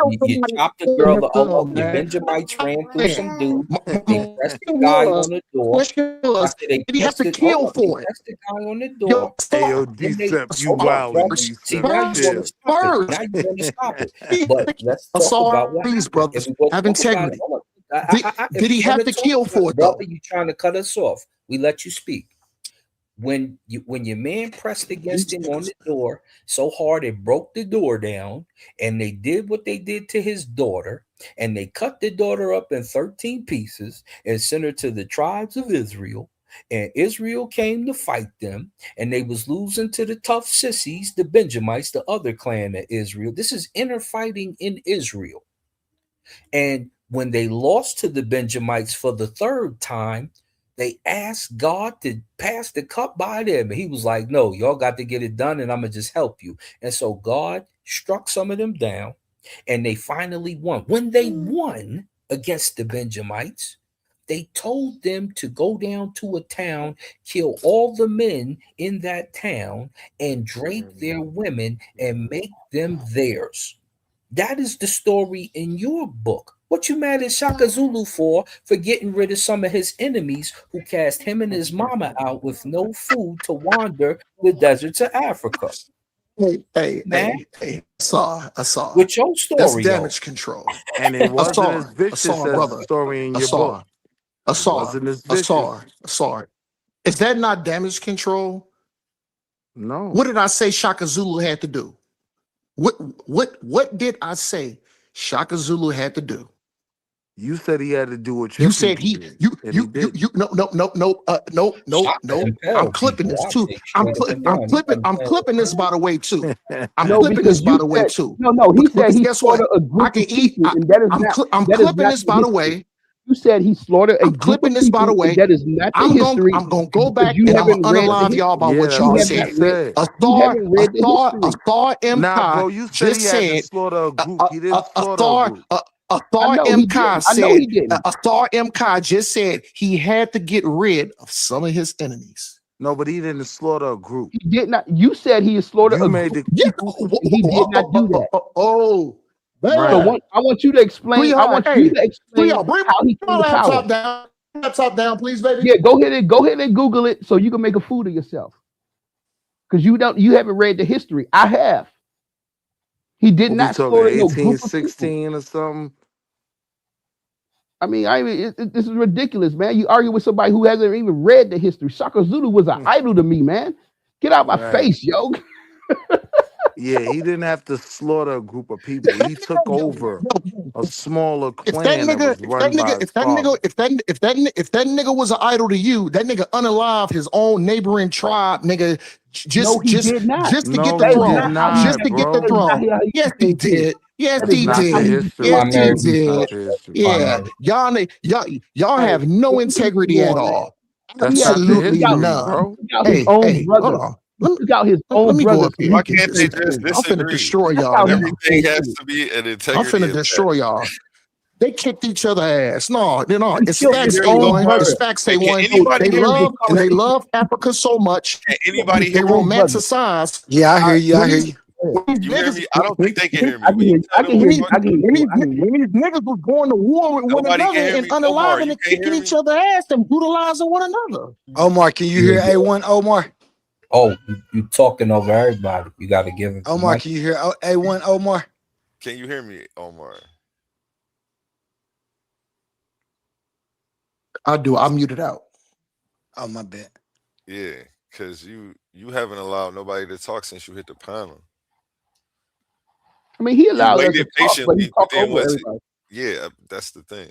You chopped the girl up. The Benjamites ran through some dude. They pressed the guy on the door. Did he have to kill for it? The guy on the door. You wild. See, now you want to stop it. But let's talk about what these brothers have integrity. Did he have to kill for it, though? Brother, you trying to cut us off. We let you speak. When your man pressed against him on the door so hard it broke the door down, and they did what they did to his daughter, and they cut the daughter up in 13 pieces and sent her to the tribes of Israel, and Israel came to fight them, and they was losing to the tough sissies, the Benjamites, the other clan of Israel. This is inner fighting in Israel. And when they lost to the Benjamites for the third time, they asked God to pass the cup by them. And he was like, no, y'all got to get it done, and I'm going to just help you. And so God struck some of them down, and they finally won. When they won against the Benjamites, they told them to go down to a town, kill all the men in that town, and drape their women and make them theirs. That is the story in your book. What you mad at Shaka Zulu for getting rid of some of his enemies who cast him and his mama out with no food to wander the deserts of Africa? Hey, I saw. With your story, that's damage control. And it wasn't as vicious as the story in your book. I saw it. Is that not damage control? No. What did I say Shaka Zulu had to do? What did I say Shaka Zulu had to do? You said he had to do what you said. No. I'm clipping this too. I'm clipping this by the way too. I'm clipping this by the way too. No. He said he slaughtered a group of people, and that is not. I'm clipping this by the way. You said he slaughtered a group clipping of this by the way. That is not the history. I'm gonna go back and I'm gonna unalive y'all about what you said. A Star M. just said. A Thar M. just said he had to get rid of some of his enemies. No, but he didn't slaughter a group. He did not. You said he slaughtered a group. He did not do that. So I want you to explain. I want you to explain how he came to power. Laptop down, please, baby. Yeah, go ahead and Google it so you can make a fool of yourself. Because you haven't read the history. I have. He did not slaughter no group of 1816 or something. I mean, this is ridiculous, man. You argue with somebody who hasn't even read the history. Shaka Zulu was an idol to me, man. Get out my face, yo. Yeah, he didn't have to slaughter a group of people. He took over a smaller clan that was run by his father. If that nigga was an idol to you, that nigga unalive his own neighboring tribe, nigga, No, he did not. just to get No, the That is he did not throne, how he just not, to get the that is bro. not throne. how he Yes, he became king. did. Yes, That is That's he not not how the he did. history. Yes, he Primary That's not did. the history. Yeah, primary. y'all hey, have no integrity at on that. all. That's He had not the he Absolutely took out history, none. bro. he took out his Hey, own hey, hold brothers. on. He took out his Let own me go brothers up to here Why and make get can't this they him stuff. just king. I'm finna disagree? destroy That's y'all how he now. Everything became has king. to be an I'm integrity finna in that. destroy y'all. They kicked each other ass. No, He it's killed Can you his facts, hear me, own A1. Omar? It's brother. facts, Hey, can A1. So anybody They hear James me? love called Africa so much. Can his anybody They hear me? own brother. romanticize Yeah, I All hear right, you. I when hear these you. go ahead. You hear niggas me? I don't think they can hear I me. can When hear you you. I tell them can who hear you. talk, I can hear you. I can hear you. when these niggas was going to war with one nobody another can hear and me. Omar, unaliving you and can't kicking hear each me? other ass and brutalizing one another. Omar, can you Yeah, hear yeah. A1? Omar? Oh, you talking over everybody. You got to give it the Omar, mic. can you hear A1? Omar? Can you hear me, Omar? I do. I muted out. Oh, my bad. Yeah, because you haven't allowed nobody to talk since you hit the panel. I mean, he You allowed us to waited talk, but he patiently, but talked then over once it, everybody. yeah, that's the thing.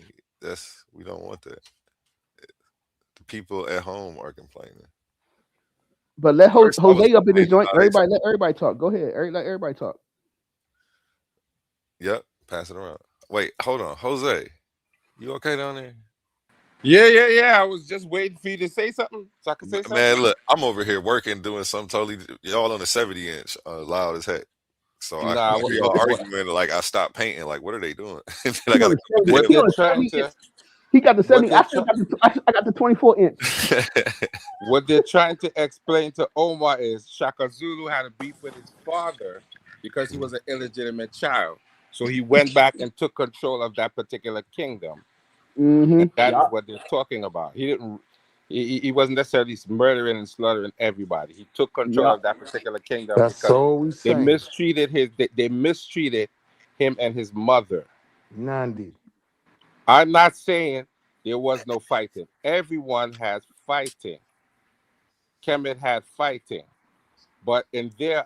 We don't want that. The people at home are complaining. But let First, I was Jose up in this complaining joint. how they. Everybody, let everybody talk. Go ahead. Let everybody talk. Yep, pass it around. Wait, hold on, Jose. You okay down there? Yeah. I was just waiting for you to say something so I could say something. Man, look, I'm over here working, doing something totally. Y'all on the 70-inch, loud as heck. So I Nah, hear y'all arguing. Like I stopped painting. Like, what are they doing? And then I He got on to the come 70. what He they're on the trying 70 inch. to He got the what 70. they're I still trying got I got the 24 inch. what they're trying to explain to Omar is Shaka Zulu had a beef with his father because he was an illegitimate child. So he went back and took control of that particular kingdom. And that is Yeah. what they're talking about. He wasn't necessarily murdering and slaughtering everybody. He took control Yeah. of that particular kingdom That's because all we they saying. mistreated they mistreated him and his mother. Nandi. I'm not saying there was no fighting. Everyone has fighting. Kemet had fighting. But in there,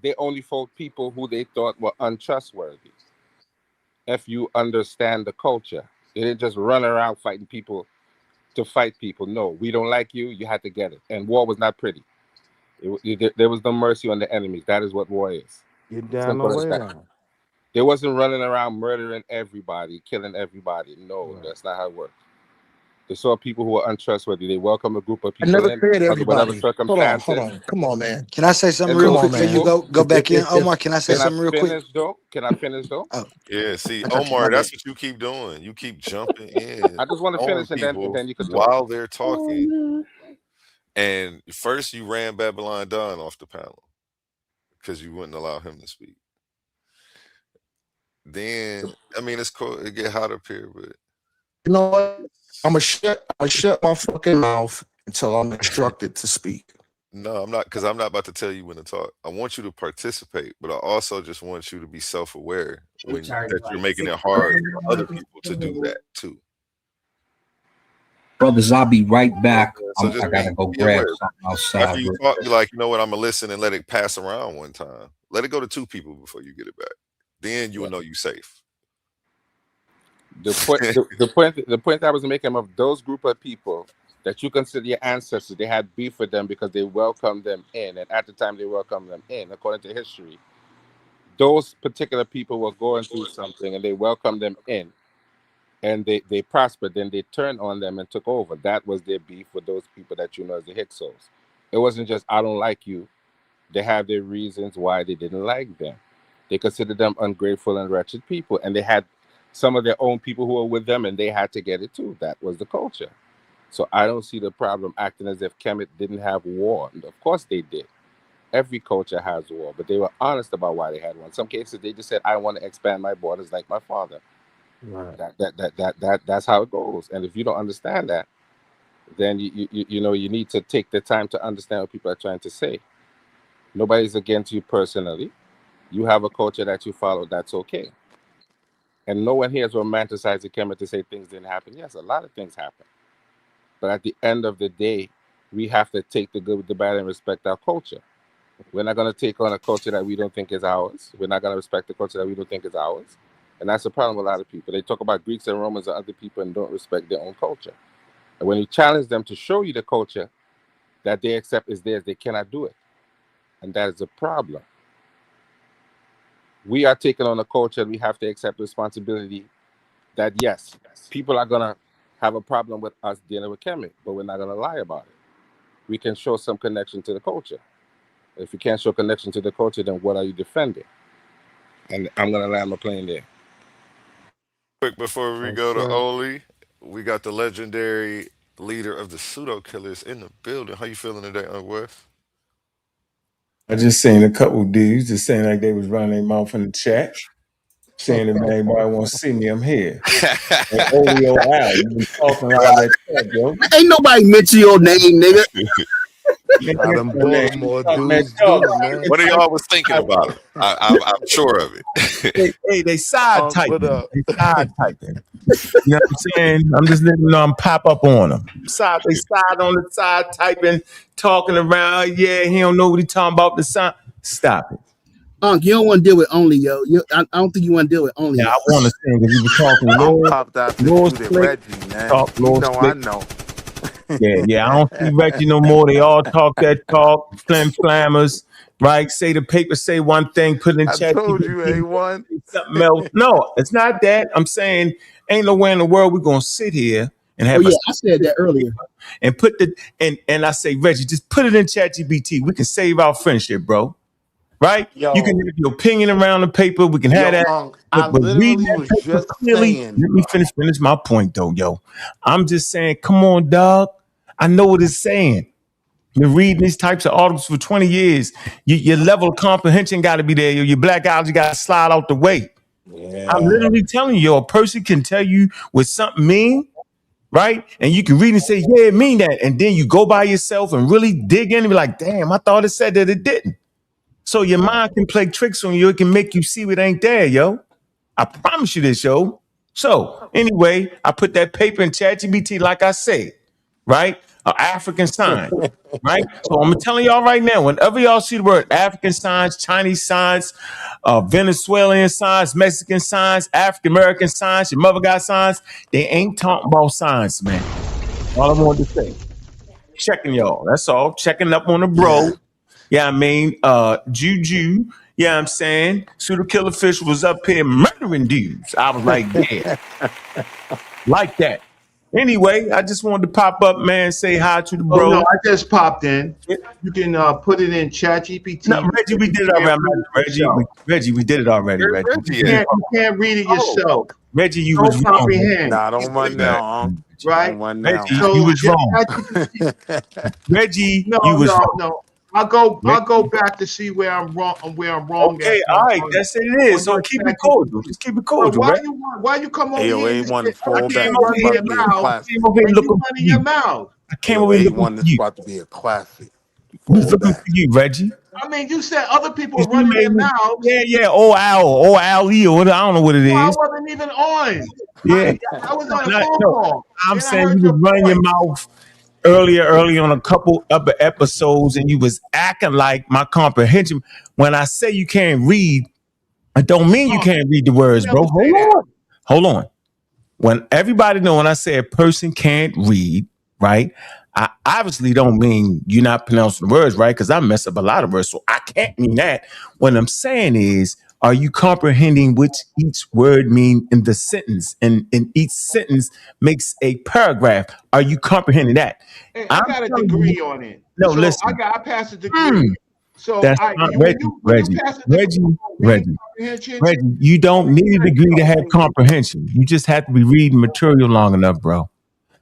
they only fought people who they thought were untrustworthy. If you understand the culture, they didn't just run around fighting people to fight people. No, we don't like you. You had to get it. And war was not pretty. There was no mercy on the enemies. That is what war is. Get down the Simple as ley that. line. They wasn't running around murdering everybody, killing everybody. No, Right. that's not how it worked. They saw people who were untrustworthy. They welcomed a group of I people never in said under whatever everybody. Hold circumstances. on. Come on, man. Can I say something And real those Come on, quick before you man. people, go back in? Omar, can I say can I something real quick? finish though? Can I finish though? Oh, Yeah, see, I thought you, my Omar, bad. that's what you keep doing. You keep jumping in I just want to on finish and people then you could talk. while they're Oh talking. man. And first, you ran Babylon Dunn off the panel because you wouldn't allow him to speak. Then, I mean, it's cool. It get hot up here, but You know what? I'm gonna shut my fucking mouth until I'm instructed to speak. no, I'm not, because I'm not about to tell you when to talk. I want you to participate, but I also just want you to be self-aware when that you're making it hard for other people to do that too. Brothers, I'll be right back. So I just gotta go be grab aware. something After outside. you talk, be like, you know what? I'm gonna listen and let it pass around one time. Let it go to 2 people before you get it back. Then you'll know you're safe. The point I was making of those group of people that you consider your ancestors, they had beef with them because they welcomed them in, and at the time they welcomed them in, according to history, those particular people were going through something, and they welcomed them in, and they prospered. Then they turned on them and took over. That was their beef with those people that you know as the Hyksos. It wasn't just I don't like you. They have their reasons why they didn't like them. They considered them ungrateful and wretched people, and they had some of their own people who were with them, and they had to get it too. That was the culture. So I don't see the problem acting as if Kemet didn't have war. And of course they did. Every culture has war, but they were honest about why they had one. In some cases, they just said, "I want to expand my borders like my father." Right. That's how it goes. And if you don't understand that, then you know you need to take the time to understand what people are trying to say. Nobody's against you personally. You have a culture that you follow. That's okay. And no one here is romanticizing Kemet to say things didn't happen. Yes, a lot of things happen. But at the end of the day, we have to take the good with the bad and respect our culture. We're not going to take on a culture that we don't think is ours. We're not going to respect the culture that we don't think is ours. And that's the problem with a lot of people. They talk about Greeks and Romans and other people and don't respect their own culture. And when you challenge them to show you the culture that they accept is theirs, they cannot do it. And that is a problem. We are taking on a culture, we have to accept responsibility that, yes, people are going to have a problem with us dealing with Kemet, but we're not going to lie about it. We can show some connection to the culture. If you can't show connection to the culture, then what are you defending? And I'm going to land my plane there. Quick before we go to Oli, we got the legendary leader of the pseudo killers in the building. How you feeling today, Wes? I just seen a couple dudes just saying like they was running their mouth in the chat, saying if anybody want to see me, I'm here. And Olio Al, you been talking all that stuff, yo. Ain't nobody mention your name, nigga. How them Baltimore dudes do, man. What are y'all was thinking about it? I'm sure of it. They side typing. They side typing. You know what I'm saying? I'm just letting them pop up on them. They side on the side typing, talking around. Yeah, he don't know what he talking about. The side. Stop it. You don't want to deal with only, yo. I don't think you want to deal with only. Yeah, I want to say because you were talking. I'm popped out to shoot at Reggie, man. I know. Yeah. I don't see Reggie no more. They all talk that talk, flammers, right? Say the paper, say one thing, put it in chat. I told you, A1. Something else. No, it's not that. I'm saying ain't nowhere in the world we're gonna sit here and have. I said that earlier. And put the and I say, Reggie, just put it in ChatGPT. We can save our friendship, bro. Right? Yo, you can have your opinion around the paper. We can have that. I literally was just saying. Let me finish my point though, yo. I'm just saying, come on, dog. I know what it's saying. You're reading these types of articles for 20 years. Your level of comprehension got to be there. Your black eyes got to slide out the way. Yeah. I'm literally telling you, a person can tell you what something mean, right? And you can read and say, yeah, it mean that. And then you go by yourself and really dig in and be like, damn, I thought it said that it didn't. So your mind can play tricks on you. It can make you see what ain't there, yo. I promise you this, yo. So anyway, I put that paper in ChatGPT, like I said, right? African sign, right? So I'm telling y'all right now, whenever y'all see the word African signs, Chinese signs, Venezuelan signs, Mexican signs, African American signs, your mother got signs, they ain't talking about signs, man. All I wanted to say. Checking y'all. That's all. Checking up on the bro. Yeah, I mean, Juju, yeah, I'm saying, Pseudo Killer Fish was up here murdering dudes. I was like, yeah, like that. Anyway, I just wanted to pop up, man, say hi to the bro. Oh, no, I just popped in. You can put it in ChatGPT. No, Reggie, we did it already. Reggie, we did it already, Reggie. You can't read it yourself. Reggie, you was wrong. Nah, don't run now, right? Reggie, you was wrong. Reggie, you was wrong. No. I'll go back to see where I'm wrong. Okay, all right, that's it is. So keep it cordial. Just keep it cordial. Why you come over here? I came over here looking your mouth. I came over here looking for you. About to be a classic. Looking for you, Reggie. I mean, you said other people were running their mouths. Yeah. Ali, or I don't know what it is. I wasn't even on. Yeah, I was on a phone call. I'm saying you was running your mouth earlier on a couple other episodes, and you was acting like my comprehension. When I say you can't read, I don't mean you can't read the words, bro. Hold on. When everybody know when I say a person can't read, right? I obviously don't mean you're not pronouncing the words right, because I mess up a lot of words, so I can't mean that. What I'm saying is, are you comprehending what each word mean in the sentence? And in each sentence makes a paragraph. Are you comprehending that? Hey, I got a degree on it. No, listen. I passed a degree. So that's not Reggie. Reggie, you don't need a degree to have comprehension. You just have to be reading material long enough, bro.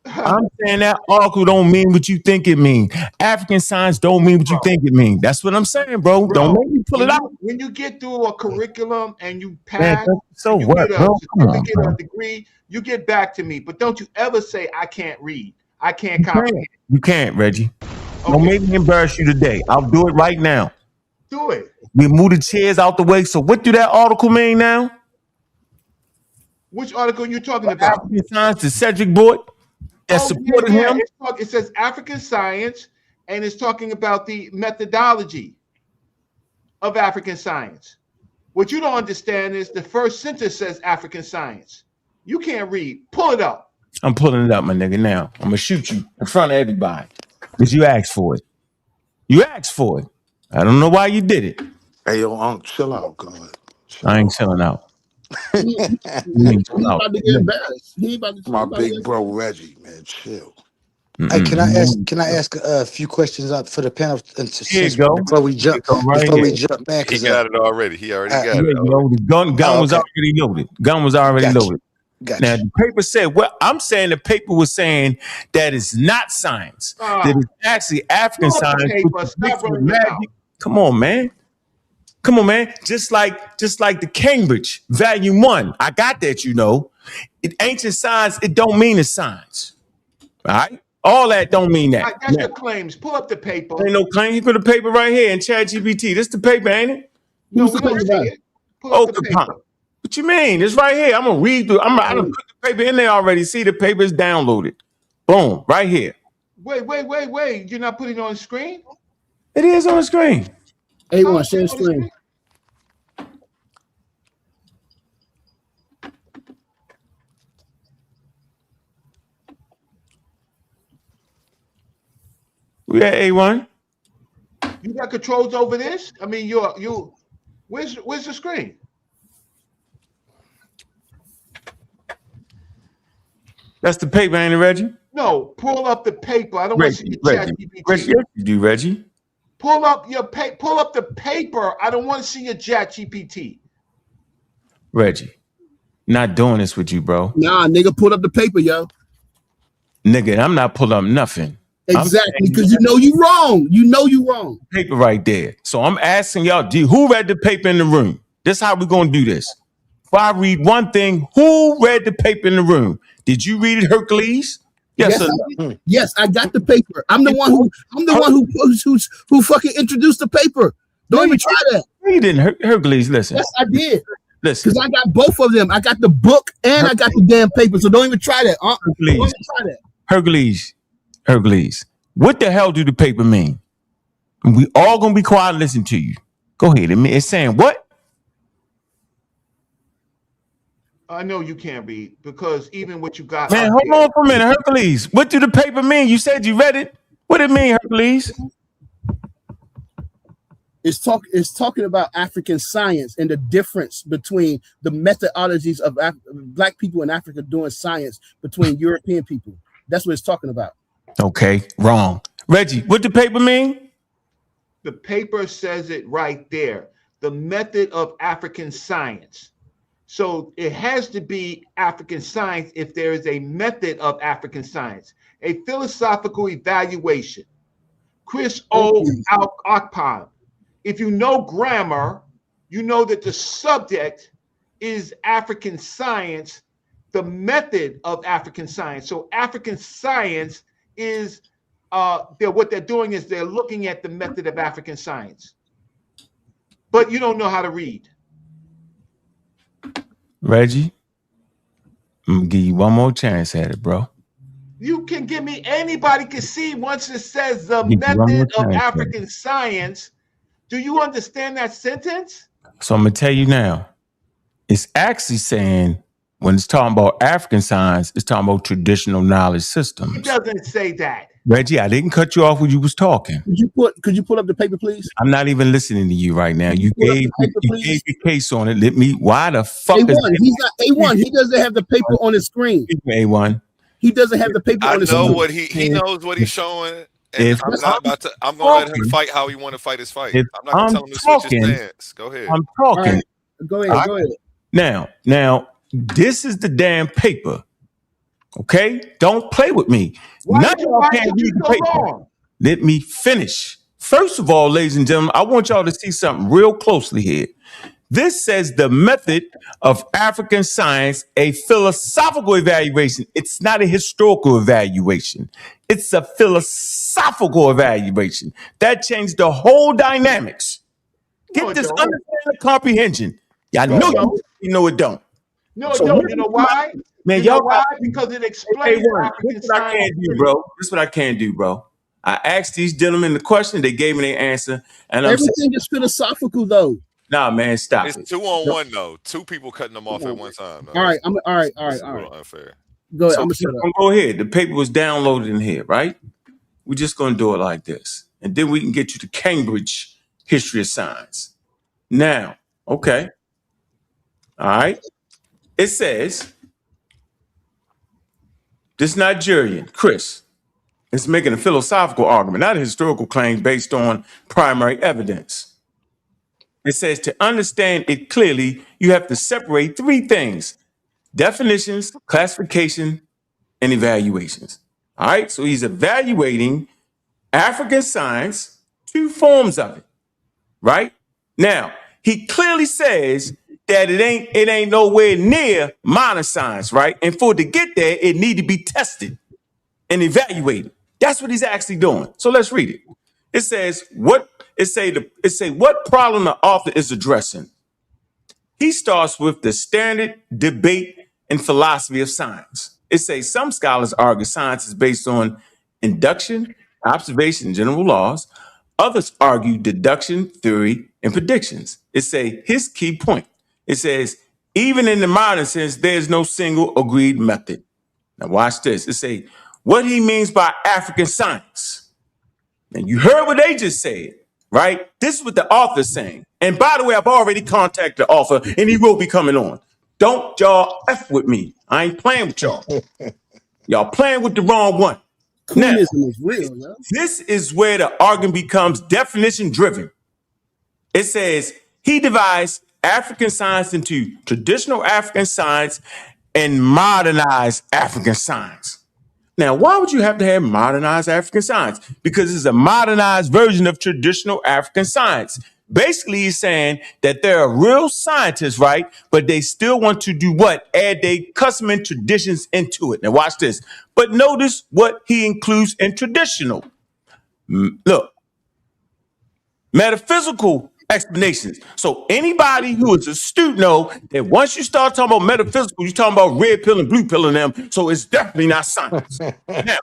I'm saying that article don't mean what you think it mean. African signs don't mean what you think it mean. That's what I'm saying, bro. Don't make me pull it out. When you get through a curriculum and you pass, so what, bro? Certificate or degree, you get back to me. But don't you ever say I can't read. I can't comprehend. You can't, Reggie. Okay. Don't make me embarrass you today. I'll do it right now. Do it. We move the chairs out the way. So what do that article mean now? Which article are you talking about? African science, the Cedric board. Supported him. It says African science, and it's talking about the methodology. of African science. What you don't understand is the first sentence says African science. You can't read. Pull it up. I'm pulling it up, my nigga. Now I'm gonna shoot you in front of everybody because you asked for it. You asked for it. I don't know why you did it. Hey, yo, chill out, God. I ain't chilling out. He about to get embarrassed. He about to. My big bro Reggie, man, chill. Hey, can I ask a few questions up for the panel Here you go. before we jump, man? He got it already. He already got it. The gun was already loaded. Gun was already loaded. Now the paper said, well, I'm saying the paper was saying that it's not science. That it's actually African science. Come on, man. Come on, man. Just like the Cambridge Volume 1. I got that, you know. Ancient science, it don't mean it's science. All right? All that don't mean that. That's the claims. Pull up the paper. Ain't no claim. You put the paper right here in ChatGPT. This the paper, ain't it? No, we don't see it. Pull up the paper. What you mean? It's right here. I'm gonna read through. I done put the paper in there already. See, the paper is downloaded. Boom, right here. Wait. You're not putting it on the screen? It is on the screen. A1, share the screen. We at A1. You got controls over this? I mean, you. Where's the screen? That's the paper, ain't it, Reggie? No, pull up the paper. I don't want to see your ChatGPT. Reggie, you do, Reggie. Pull up the paper. I don't want to see your ChatGPT. Reggie, not doing this with you, bro. Nah, nigga, pull up the paper, yo. Nigga, I'm not pulling up nothing. Exactly, because you know you wrong. You know you wrong. Paper right there. So I'm asking y'all, who read the paper in the room? This is how we're going to do this. If I read one thing, who read the paper in the room? Did you read it, Hercules? Yes, yes, I got the paper. I'm the one who fucking introduced the paper. Don't even try that. You didn't, Hercules. Listen. Yes, I did. Listen, because I got both of them. I got the book and I got the damn paper. So don't even try that. Hercules. Don't even try that. Hercules. What the hell do the paper mean? And we all gonna be quiet and listen to you. Go ahead. It's saying what? I know you can't read because even what you got. Man, hold on for a minute, Hercules. What do the paper mean? You said you read it. What did it mean, Hercules? It's talking about African science and the difference between the methodologies of Black people in Africa doing science between European people. That's what it's talking about. Okay, wrong. Reggie, what the paper mean? The paper says it right there. The method of African science. So it has to be African science if there is a method of African science. A philosophical evaluation. Chris O. Akpan. If you know grammar, you know that the subject is African science, the method of African science. So African science is what they're doing is they're looking at the method of African science. But you don't know how to read. Reggie, I'm gonna give you one more chance at it, bro. You can give me, anybody can see once it says the method of African science. Do you understand that sentence? So I'm gonna tell you now. It's actually saying when it's talking about African science, it's talking about traditional knowledge systems. It doesn't say that. Reggie, I didn't cut you off when you was talking. Could you pull up the paper, please? I'm not even listening to you right now. You gave the case on it. Why the fuck A1, he's not A1. He doesn't have the paper on his screen. A1. He doesn't have the paper on his screen. I know what he knows what he's showing. And I'm gonna let him fight how he want to fight his fight. I'm not gonna tell him to switch his stance. Go ahead. I'm talking. Right. Go ahead. Now, this is the damn paper. Okay? Don't play with me. Why can't read the paper. Let me finish. First of all, ladies and gentlemen, I want y'all to see something real closely here. This says the method of African science, a philosophical evaluation. It's not a historical evaluation. It's a philosophical evaluation. That changed the whole dynamics. Get this understanding comprehension. Y'all know you know it don't. No, it don't. You know why? Man, you know why? Because it explains African science. This is what I can't do, bro. I asked these gentlemen the question, they gave me their answer, and I'm saying, Everything is philosophical, though. nah, man, stop It's it. 2-on-1 though. Two people cutting them off at one time. No, All right, that's all right, a little unfair. Go ahead. So I'm we're gonna shut just up. gonna go ahead. The paper was downloaded in here, right? We're just gonna do it like this, and then we can get you to Cambridge History of Science. Now, okay, all right. It says this Nigerian Chris is making a philosophical argument, not a historical claim based on primary evidence. It says to understand it clearly, you have to separate three things: definitions, classification, and evaluations. All right, so he's evaluating African science, two forms of it, right? Now, he clearly says that it ain't nowhere near modern science, right? And for it to get there, it need to be tested and evaluated. That's what he's actually doing. So let's read it. It says what problem the author is addressing. He starts with the standard debate and philosophy of science. It says some scholars argue science is based on induction, observation, and general laws. Others argue deduction, theory, and predictions. It says his key point. It says even in the modern sense, there is no single agreed method. Now watch this. It says what he means by African science. And you heard what they just said, right? This is what the author's saying. And by the way, I've already contacted the author and he will be coming on. Don't y'all F with me. I ain't playing with y'all. Y'all playing with the wrong one. Now, Coonism is real, yo. this is where the argument becomes definition driven. It says he divides African science into traditional African science and modernized African science. Now, why would you have to have modernized African science? Because it's a modernized version of traditional African science. Basically, he's saying that there are real scientists, right? But they still want to do what? Add their custom and traditions into it. Now, watch this. But notice what he includes in traditional. Look, metaphysical explanations. So anybody who is astute know that once you start talking about metaphysical, you're talking about red pill and blue pill in them. So it's definitely not science. Now,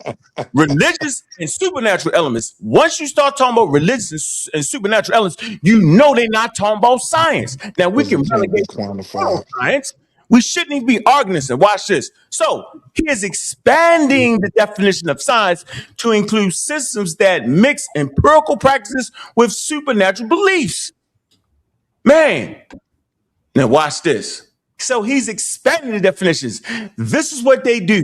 religious and supernatural elements. Once you start talking about religious and supernatural elements, you know they're not talking about science. Now we can relegate science. We shouldn't even be arguing this. And watch this. So he is expanding the definition of science to include systems that mix empirical practices with supernatural beliefs. Man, now watch this. So he's expanding the definitions. This is what they do,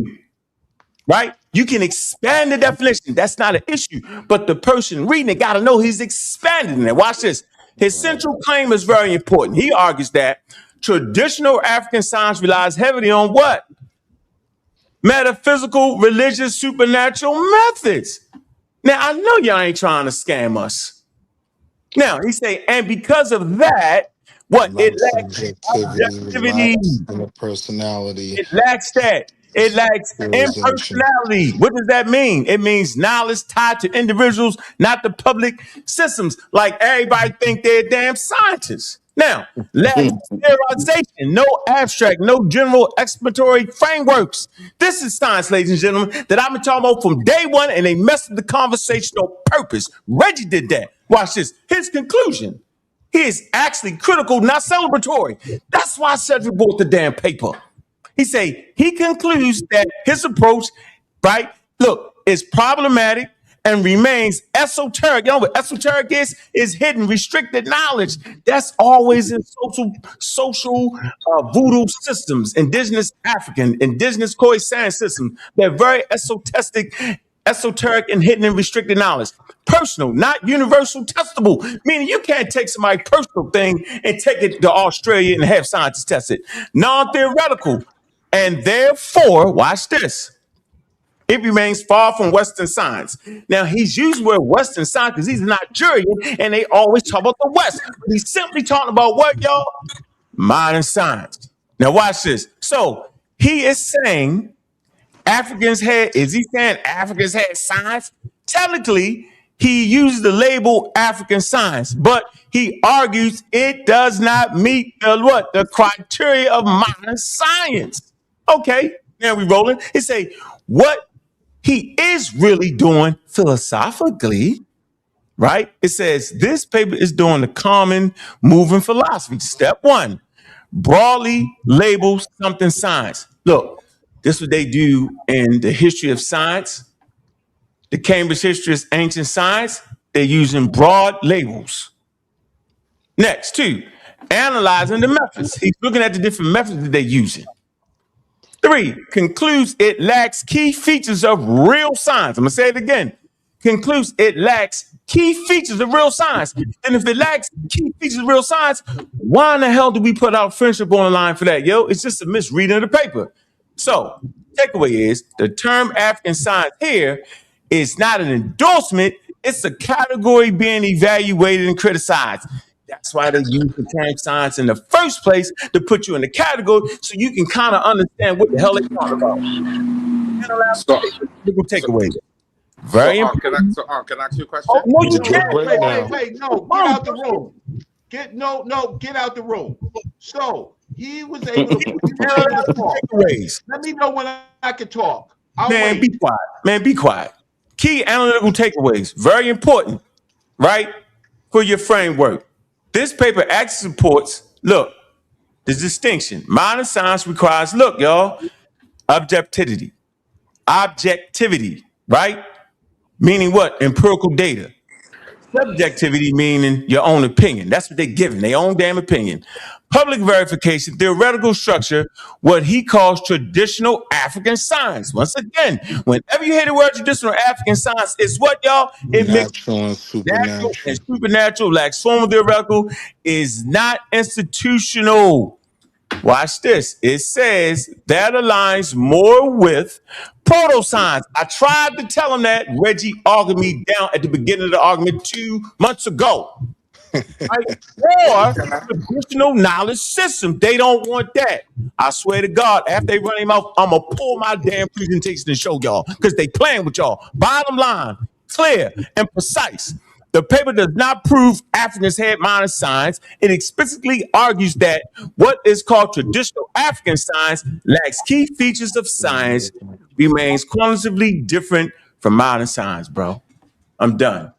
right? You can expand the definition. That's not an issue. But the person reading it got to know he's expanding it. Watch this. His central claim is very important. He argues that traditional African science relies heavily on what? Metaphysical, religious, supernatural methods. Now, I know y'all ain't trying to scam us. Now, he say, and because of that, what? It lacks objectivity. And the personality. It lacks that. It lacks impersonality. What does that mean? It means knowledge tied to individuals, not the public systems. Like everybody think they're damn scientists. Now, lacks theorization, no abstract, no general explanatory frameworks. This is science, ladies and gentlemen, that I've been talking about from day one, and they messed up the conversation on purpose. Reggie did that. Watch this. His conclusion. He is actually critical, not celebratory. That's why Cedric bought the damn paper. He say he concludes that his approach, right, look, is problematic and remains esoteric. You know what esoteric is? Is hidden, restricted knowledge. That's always in social voodoo systems, indigenous African, indigenous Khoisan systems. They're very esoteric and hidden and restricted knowledge. Personal, not universal testable, meaning you can't take somebody's personal thing and take it to Australia and have scientists test it. Non-theoretical. And therefore, watch this, it remains far from Western science. Now, he's using the word Western science because he's Nigerian and they always talk about the West. He's simply talking about what, y'all? Modern science. Now, watch this. So he is saying Africans had science? Technically, he uses the label African science, but he argues it does not meet the criteria of modern science. Okay, now we rolling. He say, what he is really doing philosophically, right? It says this paper is doing the common moving philosophy. Step one, broadly label something science. Look, this is what they do in the history of science. The Cambridge History of Ancient Science, they're using broad labels. Next, two, analyzing the methods. He's looking at the different methods that they're using. Three, concludes it lacks key features of real science. I'm going to say it again. Concludes it lacks key features of real science. And if it lacks key features of real science, why in the hell do we put our friendship on the line for that? Yo, it's just a misreading of the paper. So, takeaway is the term African science here is not an endorsement. It's a category being evaluated and criticized. That's why they use the term science in the first place, to put you in the category so you can kind of understand what the hell they're talking about. So, Takeaway. so, Very can important. I ask you a question? Oh, no, you Good can't. breakdown. Wait, no, get out the room. Get out the room. So he was able to talk. Takeaways. Let me know when I can talk. I'll Man, wait. be quiet. Man, be quiet. Key analytical takeaways. Very important, right? For your framework. This paper actually supports, look, the distinction. Modern science requires, look, y'all, objectivity. Objectivity, right? Meaning what? Empirical data. Subjectivity meaning your own opinion. That's what they're giving, their own damn opinion. Public verification, theoretical structure, what he calls traditional African science. Once again, whenever you hear the word traditional African science, it's what, y'all? It mixes Natural and natural supernatural. and supernatural, like formal theoretical, is not institutional. Watch this. It says that aligns more with proto-science. I tried to tell him that. Reggie argued me down at the beginning of the argument 2 months ago. Right? Or traditional knowledge system. They don't want that. I swear to God, after they run him out, I'm going to pull my damn presentation and show y'all because they playing with y'all. Bottom line, clear and precise. The paper does not prove Africans had modern science. It explicitly argues that what is called traditional African science lacks key features of science, remains qualitatively different from modern science, bro. I'm done.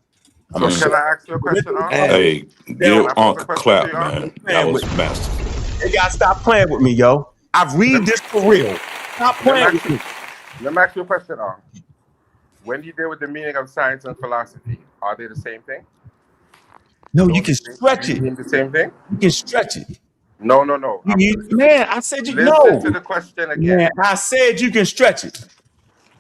So can I ask you a question, Unc? Hey, Can give I pose Unc a a question clap, to you, Unc? man. That was masterful. They gotta stop playing with me, yo. I read this for real. Stop playing with me. Let me ask you a question, Unc. When you deal with the meaning of science and philosophy, are they the same thing? No, you can stretch it. You mean the same thing? You can stretch it. No. Man, I said you Listen no. to the question again. Man, I said you can stretch it.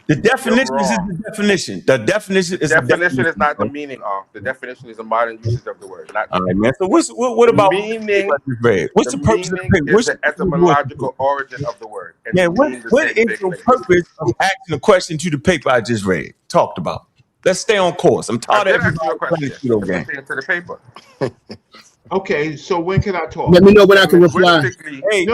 The definition is the definition. The definition is definition is not the meaning of. The definition is the modern usage of the word. Not all right, man. So what about meaning? What's the purpose of the paper? Is the etymological origin of the word. And man, what is the purpose of asking the question to the paper I just read? Talked about. Let's stay on course. I'm tired of everybody playing the pseudo game. To the paper. Okay, so when can I talk? Let me know when I can reply. Hey,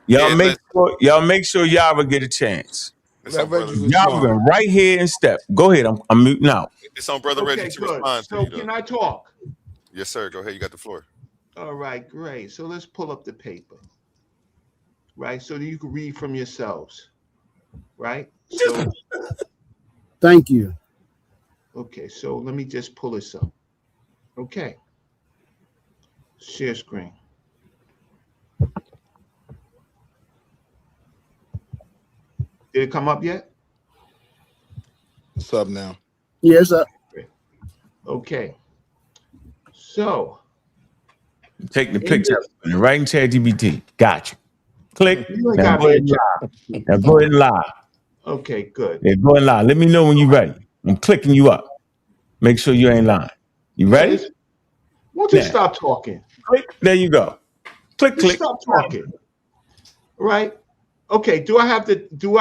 y'all make sure y'all make sure Yara get a chance. Yara right here in step. Go ahead. I'm muting out. It's on Brother Reggie to respond to so you. Can I talk? Yes, sir. Go ahead. You got the floor. All right, great. So let's pull up the paper, right? So that you can read from yourselves, right? So, thank you. Okay, so let me just pull this up. Okay. Share screen. Did it come up yet? What's up now? Yes, sir. Okay. So. Take the picture and right in ChatGPT. Gotcha. Click. Now go ahead and live. Okay, good. Yeah, go and live. Let me know when you're ready. I'm clicking you up. Make sure you ain't lying. You ready? Won't you stop talking? Click. There you go. Click. Stop talking. Right? Okay. Do I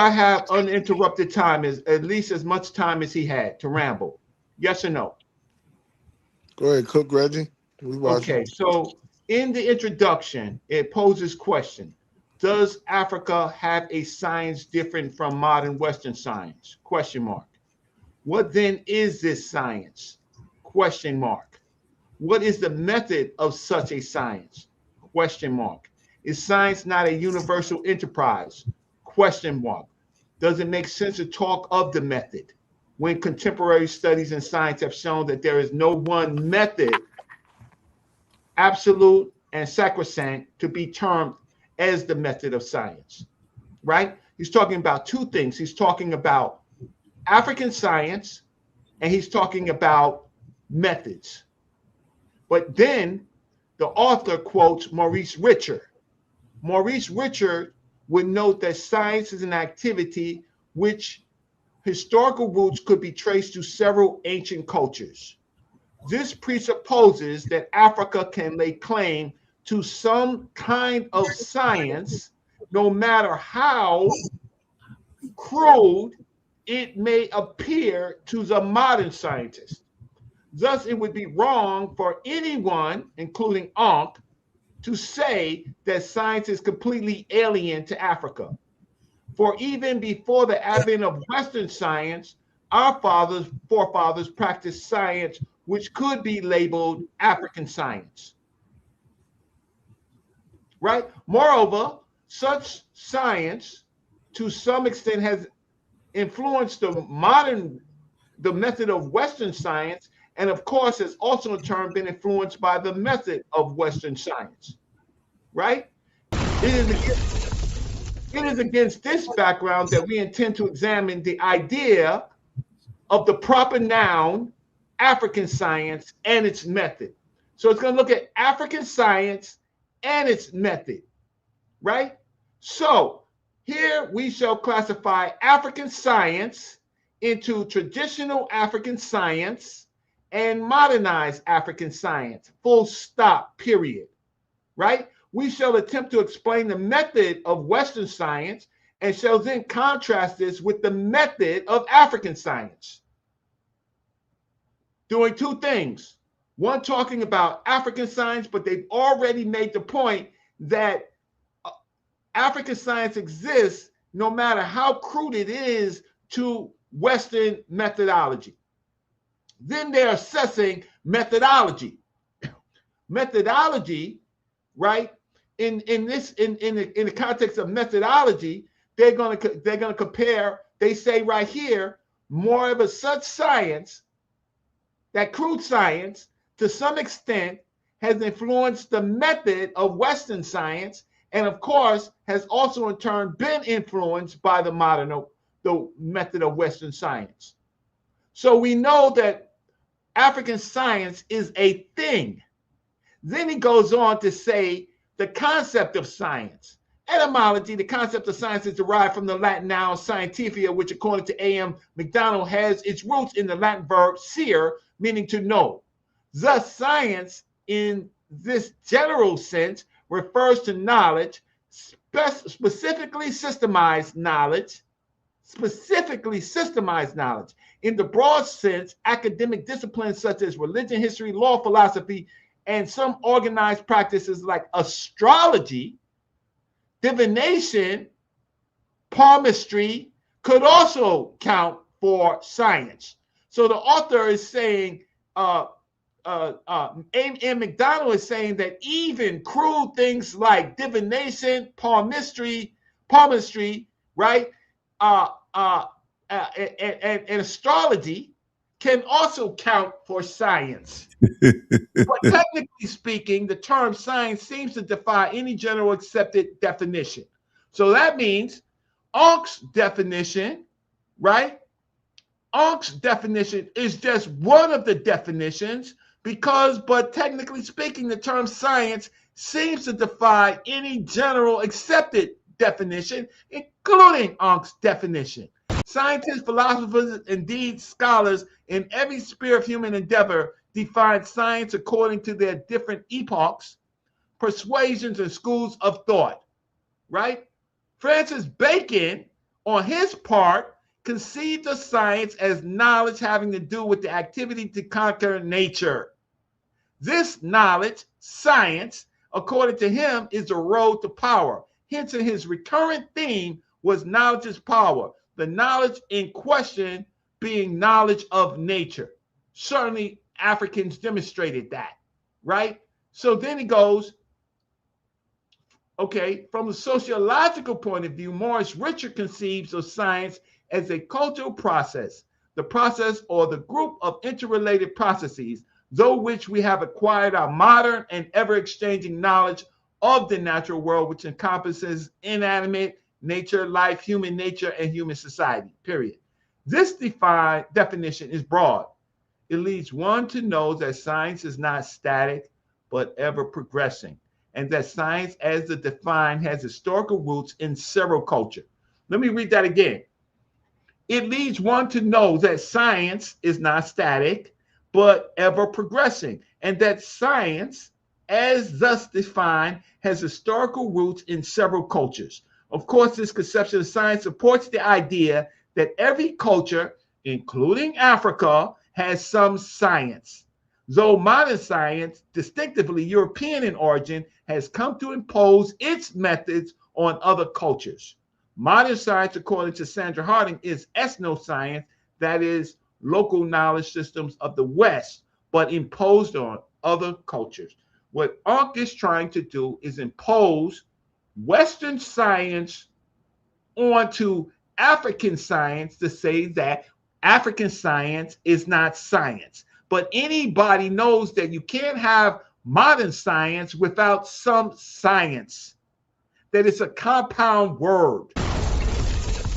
have uninterrupted time, at least as much time as he had to ramble? Yes or no? Go ahead, cook Reggie. Okay. So in the introduction, it poses question. Does Africa have a science different from modern Western science? Question mark. What then is this science? Question mark. What is the method of such a science? Question mark. Is science not a universal enterprise? Question mark. Does it make sense to talk of the method when contemporary studies in science have shown that there is no one method, absolute and sacrosanct, to be termed as the method of science, right? He's talking about two things. He's talking about African science and he's talking about methods. But then the author quotes Maurice Richard. Maurice Richard would note that science is an activity which historical roots could be traced to several ancient cultures. This presupposes that Africa can lay claim to some kind of science, no matter how crude it may appear to the modern scientist. Thus, it would be wrong for anyone, including Ankh, to say that science is completely alien to Africa. For even before the advent of Western science, our forefathers practiced science which could be labeled African science. Right? Moreover, such science to some extent has influenced the method of Western science, and of course has also in turn been influenced by the method of Western science, right? It is against this background that we intend to examine the idea of the proper noun, African science, and its method. So it's going to look at African science and its method, right? So here we shall classify African science into traditional African science and modernized African science, full stop, period, right? We shall attempt to explain the method of Western science and shall then contrast this with the method of African science. Doing two things. One, talking about African science, but they've already made the point that African science exists no matter how crude it is to Western methodology. Then they're assessing methodology. Methodology, right? In the context of methodology, they're gonna compare. They say right here, more of a such science, that crude science, to some extent, has influenced the method of Western science, and of course, has also in turn been influenced by the method of Western science. So we know that African science is a thing. Then he goes on to say the concept of science. Etymology, the concept of science is derived from the Latin noun scientifica, which according to A.M. McDonald has its roots in the Latin verb scire, meaning to know. Thus, science in this general sense refers to knowledge, specifically systemized knowledge. In the broad sense, academic disciplines such as religion, history, law, philosophy, and some organized practices like astrology, divination, palmistry could also count for science. So the author is saying, A.M. McDonald is saying that even crude things like divination, palmistry, right, and astrology can also count for science. But technically speaking, the term science seems to defy any general accepted definition. So that means Ankh's definition, right? Ankh's definition is just one of the definitions but technically speaking, the term science seems to defy any general accepted definition, including Ankh's definition. Scientists, philosophers, indeed scholars in every sphere of human endeavor define science according to their different epochs, persuasions, and schools of thought, right? Francis Bacon, on his part, conceived of science as knowledge having to do with the activity to conquer nature. This knowledge, science, according to him, is the road to power. Hence, in his recurrent theme was knowledge is power, the knowledge in question being knowledge of nature. Certainly, Africans demonstrated that, right? So then he goes, Okay, from a sociological point of view, Morris Richard conceives of science as a cultural process, the process or the group of interrelated processes, through which we have acquired our modern and ever-exchanging knowledge of the natural world, which encompasses inanimate nature, life, human nature, and human society, period. This definition is broad. It leads one to know that science is not static, but ever progressing, and that science, as defined, has historical roots in several cultures. Let me read that again. It leads one to know that science is not static, but ever progressing, and that science, as thus defined, has historical roots in several cultures. Of course, this conception of science supports the idea that every culture, including Africa, has some science. Though modern science, distinctively European in origin, has come to impose its methods on other cultures. Modern science, according to Sandra Harding, is ethnoscience, that is, local knowledge systems of the West, but imposed on other cultures. What Ankh is trying to do is impose Western science onto African science to say that African science is not science. But anybody knows that you can't have modern science without some science, that it's a compound word.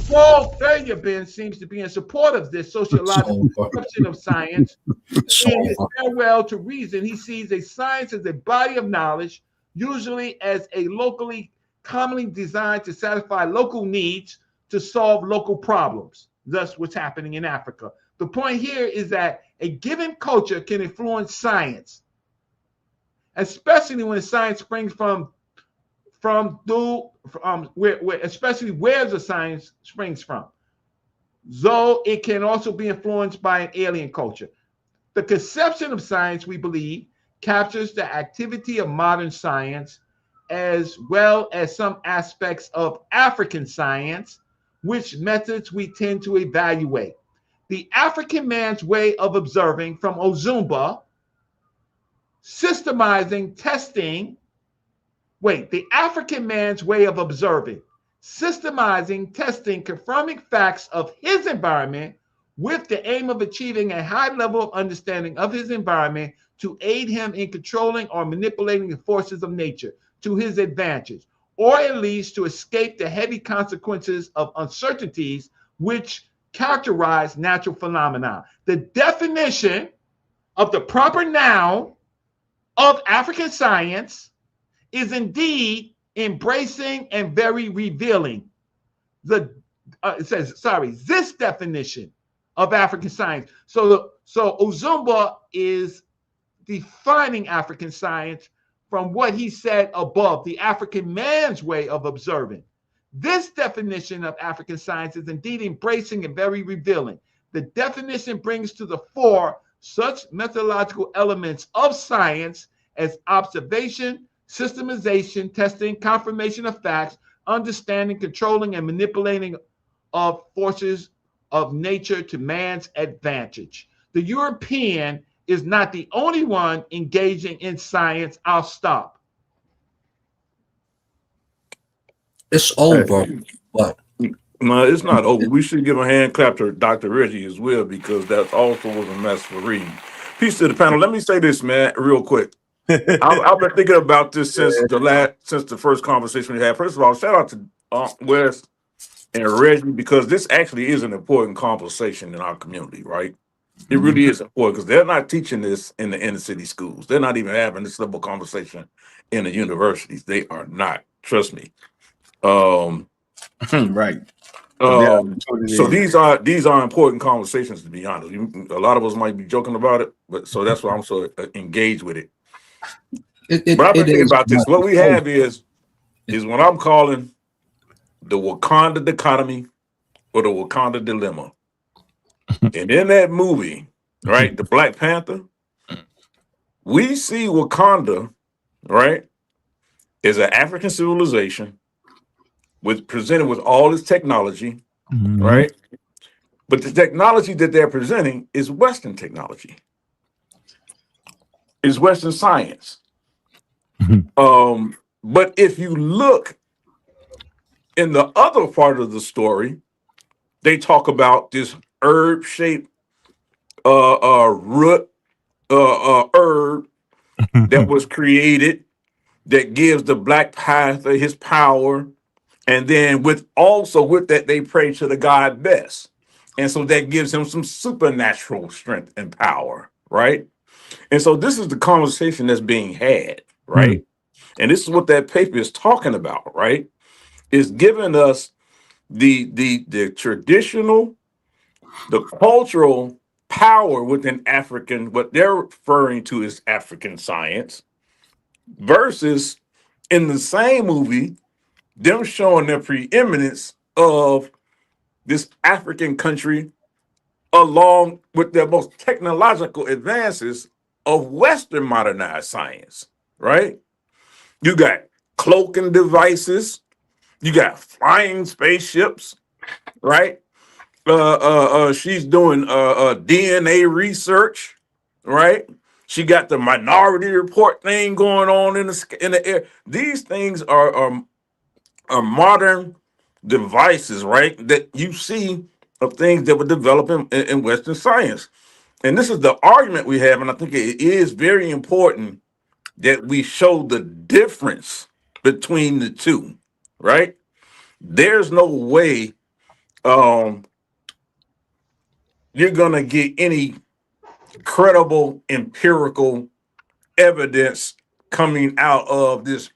Paul Feyerabend seems to be in support of this sociological conception of science. In his Farewell to Reason, he sees a science as a body of knowledge, usually as a locally commonly designed to satisfy local needs to solve local problems. Thus, what's happening in Africa. The point here is that a given culture can influence science, especially when science springs especially where the science springs from. Though it can also be influenced by an alien culture. The conception of science, we believe, captures the activity of modern science as well as some aspects of African science, which methods we tend to evaluate. The African man's way of observing from Ozumba, systemizing, testing. The African man's way of observing, systemizing, testing, confirming facts of his environment with the aim of achieving a high level of understanding of his environment to aid him in controlling or manipulating the forces of nature to his advantage, or at least to escape the heavy consequences of uncertainties which characterize natural phenomena. The definition of the proper noun of African science is indeed embracing and very revealing. This definition of African science. So Ozumba is defining African science from what he said above, the African man's way of observing. This definition of African science is indeed embracing and very revealing. The definition brings to the fore such methodological elements of science as observation, systemization, testing, confirmation of facts, understanding, controlling, and manipulating of forces of nature to man's advantage. The European is not the only one engaging in science. I'll stop. It's over. What? No, it's not over. We should give a hand clap to Dr. Reggie as well, because that also was a mess for reading. Peace to the panel. Let me say this, man, real quick. I've been thinking about this since the first conversation we had. First of all, shout out to Wes and Reggie, because this actually is an important conversation in our community, right? It really is important, because they're not teaching this in the inner city schools. They're not even having this level conversation in the universities. They are not. Trust me. Right. So these are important conversations, to be honest. A lot of us might be joking about it, but so that's why I'm so engaged with it. But I've been thinking about this. What we have is what I'm calling the Wakanda dichotomy or the Wakanda dilemma. And in that movie, right, the Black Panther, we see Wakanda, right, as an African civilization presented with all its technology, right? But the technology that they're presenting is Western technology. Is Western science. But if you look in the other part of the story, they talk about this herb-shaped root herb that was created that gives the Black Panther his power. And then with that, they pray to the god Bess. And so that gives him some supernatural strength and power, right? And so this is the conversation that's being had, right? And this is what that paper is talking about, right? It's giving us the traditional, the cultural power within African, what they're referring to as African science, versus in the same movie, them showing the preeminence of this African country along with the most technological advances of Western modernized science, right? You got cloaking devices, you got flying spaceships, right? She's doing DNA research, right? She got the Minority Report thing going on in the air. These things are modern devices, right? That you see of things that were developing in Western science. And this is the argument we have, and I think it is very important that we show the difference between the two, right? There's no way you're gonna get any credible empirical evidence coming out of this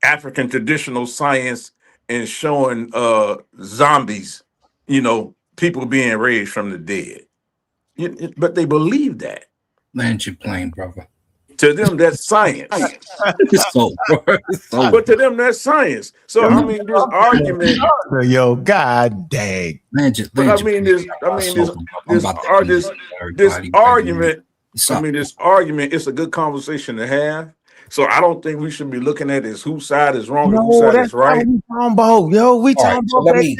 African traditional science and showing zombies, people being raised from the dead. But they believe that. Land your plane, brother. To them, that's science. So, but to them, that's science. So I mean, this argument. Yo, god dang. This argument. I mean, this argument. It's a good conversation to have. So I don't think we should be looking at it as whose side is wrong and whose side is right. We talking about, yo. We talking about let me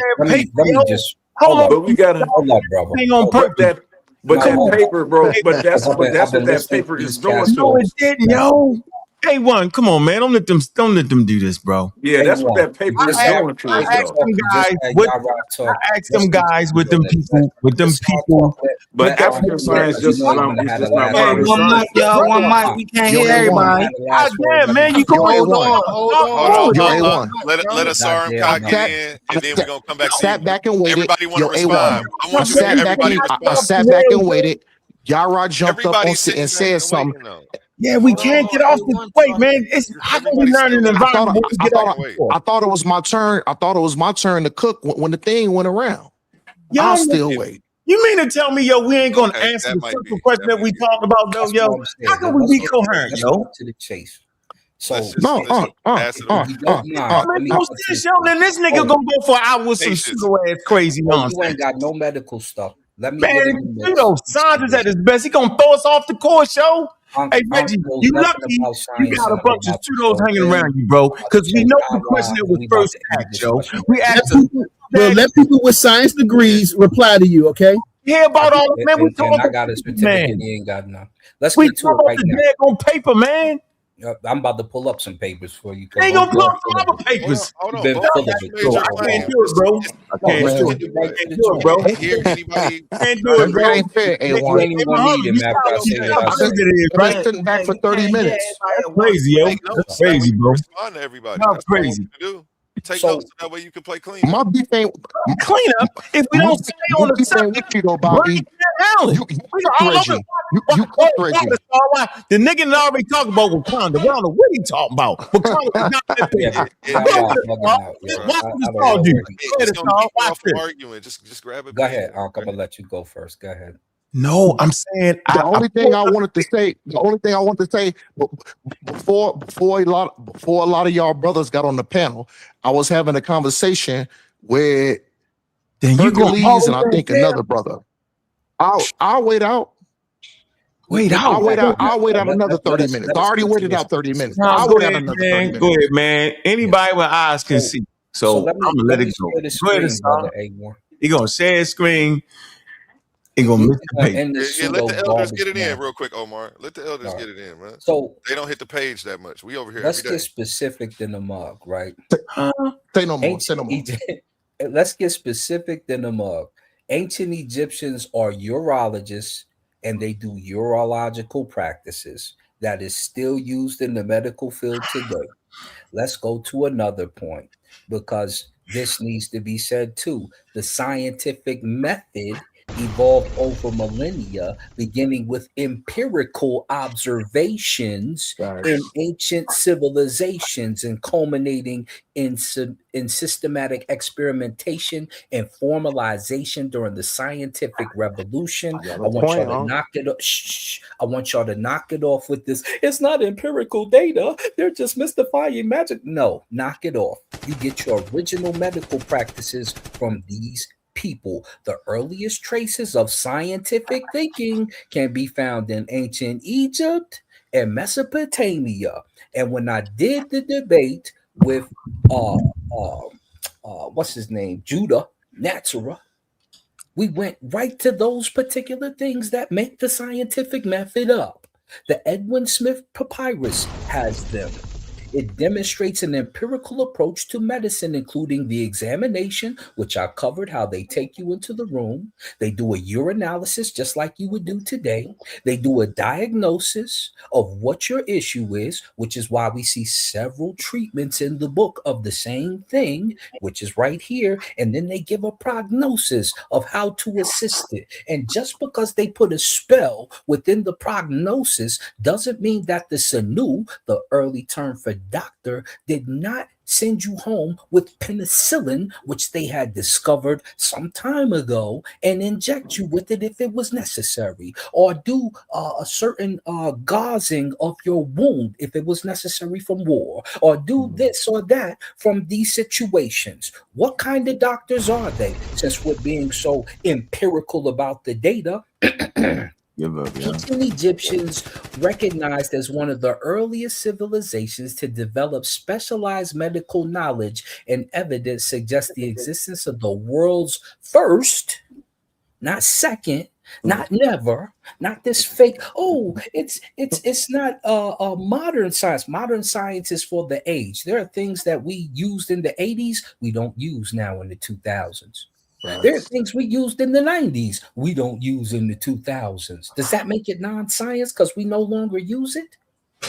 just hold on. But we gotta hold on, brother. Thing on purpose. But that paper, bro. But that's what that paper is doing to No, us. it didn't, yo. A1, come on, man. Don't let them do this, bro. Yeah, that's what that paper is doing to us, though. I asked them guys with them people. But African science just not One mic, y'all. One mic. We can't hear everybody. God damn, man. You go Hold on. Let us Armcock get in, and then we're gonna come back. Sat back and waited. Everybody want to respond. I sat back and waited. Yara jumped up on and said something. Yeah, we can't get off the wait, man. How can we learn an environment? I thought it was my turn. I thought it was my turn to cook when the thing went around. I'll still wait. You mean to tell me, yo, we ain't gonna answer the simple question that we talked about, though, yo? How can we be coherent, yo? To the chase. So then this nigga gonna go for an hour with some pseudo ass crazy nonsense. You ain't got no medical stuff. Let me Science is at his best. He gonna throw us off the course, yo. Hey Reggie, you lucky you got a bunch of pseudos hanging around you, bro. Because we know the question that was first asked, yo. We asked let people with science degrees reply to you, okay? Hear about all the man. We talking I got a certificate. He ain't got none. Let's get to it right now. On paper, man. I'm about to pull up some papers for you. Ain't gonna pull up some other papers. Hold on. I can't do it, bro. I can't do it, bro. Can't do it, bro. Ain't fair, A1. Back for 30 minutes. That's crazy, yo. That's crazy, bro. Respond to everybody. That's crazy. Take notes so that way you can play clean. My beef ain't clean up. If we don't stay on the subject, you know, Bobby. The nigga that already talked about Wakanda. We don't know what he talking about. Wakanda was not that big. Argument. Just grab it. Go ahead. I'm gonna let you go first. Go ahead. No, I'm saying the only thing I wanted to say before a lot of y'all brothers got on the panel, I was having a conversation with Hercules and I think another brother. I'll wait out. I'll wait out another 30 minutes. I already waited out 30 minutes. I'll wait out another 30 minutes. Go ahead, man. Anybody with eyes can see. So I'm gonna let it go. Go ahead, he gonna share his screen. It gonna miss the page. end the Let the elders pseudo get it in garbage real quick, Omar. Let the elders now. get it in, man. So They don't hit the page that much. We over here let's every get day. specific than the mug, right? Say no more. Ancient Say no more. Let's get specific than the mug. Ancient Egyptians are urologists and they do urological practices that is still used in the medical field today. Let's go to another point because this needs to be said too. The scientific method evolved over millennia, beginning with empirical observations in ancient civilizations and culminating in systematic experimentation and formalization during the scientific revolution. Got I a want y'all point, to huh? knock it up. Shh. I want y'all to knock it off with this. It's not empirical data. They're just mystifying magic. No, knock it off. You get your original medical practices from these people. The earliest traces of scientific thinking can be found in ancient Egypt and Mesopotamia. And when I did the debate with what's his name, Judah Natsara, we went right to those particular things that make the scientific method up. The Edwin Smith Papyrus has them. It demonstrates an empirical approach to medicine, including the examination, which I covered how they take you into the room. They do a urinalysis just like you would do today. They do a diagnosis of what your issue is, which is why we see several treatments in the book of the same thing, which is right here. And then they give a prognosis of how to assist it. And just because they put a spell within the prognosis doesn't mean that the Sanu, the early term for doctor, did not send you home with penicillin, which they had discovered some time ago, and inject you with it if it was necessary, or do a certain gauzing of your wound if it was necessary from war, or do this or that from these situations. What kind of doctors are they? Since we're being so empirical about the data, ancient Egyptians recognized as one of the earliest civilizations to develop specialized medical knowledge, and evidence suggests the existence of the world's first, not second, not never, not this fake. Oh, it's not modern science. Modern science is for the age. There are things that we used in the 80s we don't use now in the 2000s. There are things we used in the 90s we don't use in the 2000s. Does that make it non-science because we no longer use it?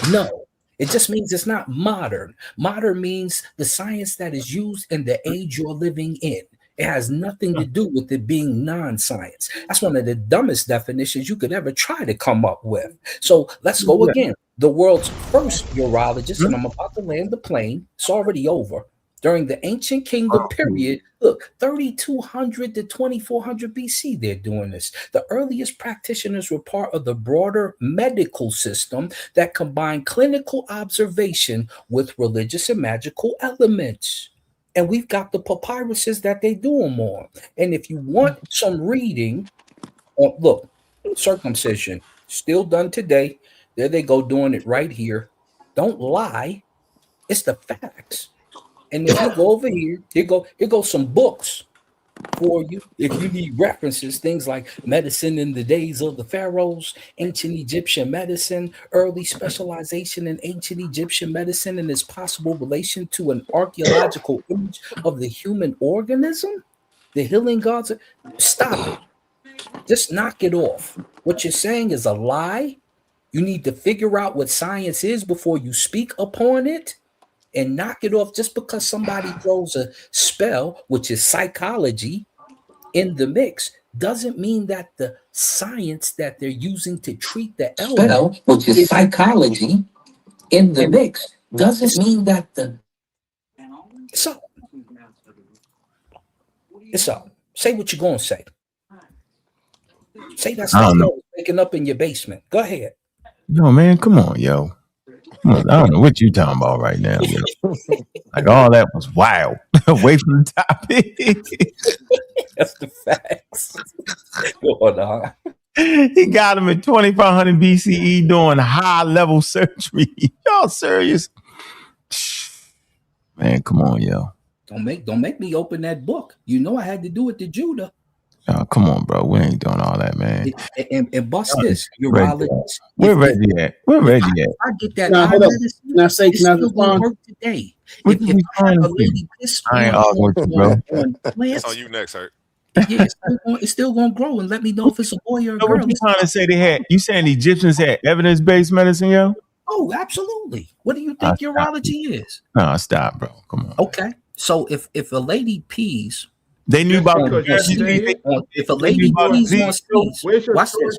No. It just means it's not modern. Modern means the science that is used in the age you're living in. It has nothing to do with it being non-science. That's one of the dumbest definitions you could ever try to come up with. So let's go again. The world's first urologist, and I'm about to land the plane. It's already over. During the ancient kingdom period, look, 3200 to 2400 BC, they're doing this. The earliest practitioners were part of the broader medical system that combined clinical observation with religious and magical elements. And we've got the papyruses that they do them on. And if you want some reading, look, circumcision, still done today. There they go doing it right here. Don't lie. It's the facts. And if you go over here, here go some books for you. If you need references, things like Medicine in the Days of the Pharaohs, Ancient Egyptian Medicine, Early Specialization in Ancient Egyptian Medicine and its possible relation to an archaeological image of the human organism, the healing gods. Stop it. Just knock it off. What you're saying is a lie. You need to figure out what science is before you speak upon it. And knock it off. Just because somebody throws a spell, which is psychology, in the mix, doesn't mean that the science that they're using to treat the spell, which is psychology, in the mix, doesn't mean that the. So, it's up. Say what you're going to say. Say that stuff that was waking up in your basement. Go ahead. Yo, man, come on, yo. I don't know what you're talking about right now. Like all that was wild. Away from the topic. That's the facts. Go on. He got him at 2500 BCE doing high level surgery. Y'all serious? Man, come on, yo. Don't make me open that book. You know I had to do it to Judah. Oh, come on, bro. We ain't doing all that, man. And bust this. Urologist. Where Reggie at? Where Reggie at? I get that. Now, hold up. Now, say, it's can I still gonna respond? work today. What If you I have a responding to? lady pissed I ain't on arguing with you, bro. It's on you next, Hurt. Yeah, it's still gonna grow, and let me know if it's a boy or a So girl. what you trying to say they had? You saying the Egyptians had evidence-based medicine, yo? Oh, absolutely. What do you think urology is? No, stop, bro. Come on. Okay, so if a lady pees, they knew about if a lady pees on sneeze. Watch this.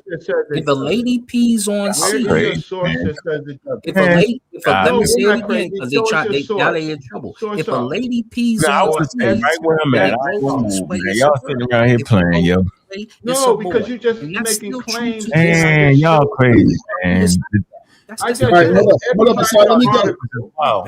If a lady pees on sneeze, if let me say it again because now they in trouble. If a lady pees on sneeze, right where I'm at. Y'all sitting around here playing, yo. No, because you're just making claims. Man, y'all crazy, man. All right, hold up. Sorry, let me go. Wow.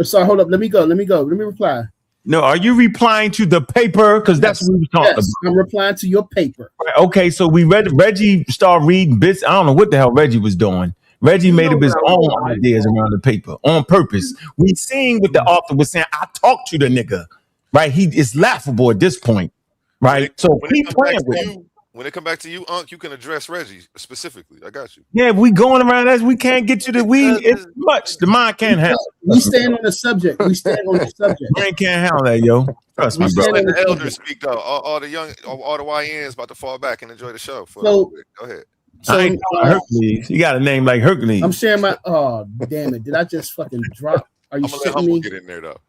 Sorry, hold up. Let me go. Let me reply. No, are you replying to the paper? Because that's what we were talking about. I'm replying to your paper. Right, okay, so we read. Reggie started reading bits. I don't know what the hell Reggie was doing. Reggie made up his own ideas around the paper on purpose. We seen what the author was saying. I talked to the nigga, right? He is laughable at this point, right? So keep playing with him. When it come back to you, Unc, you can address Reggie specifically. I got you. Yeah, we going around as we can't get to the weed. It's much. The mind can't handle. We stand on the subject. We stand on the subject. Brain can't handle that, yo. Trust me, bro. Let the elders speak though. All the YNs about to fall back and enjoy the show. So, go ahead. So Hercules. You got a name like Hercules. I'm sharing my. Oh damn it! Did I just fucking drop? Are you I'm gonna let shitting Humble me? get in there though.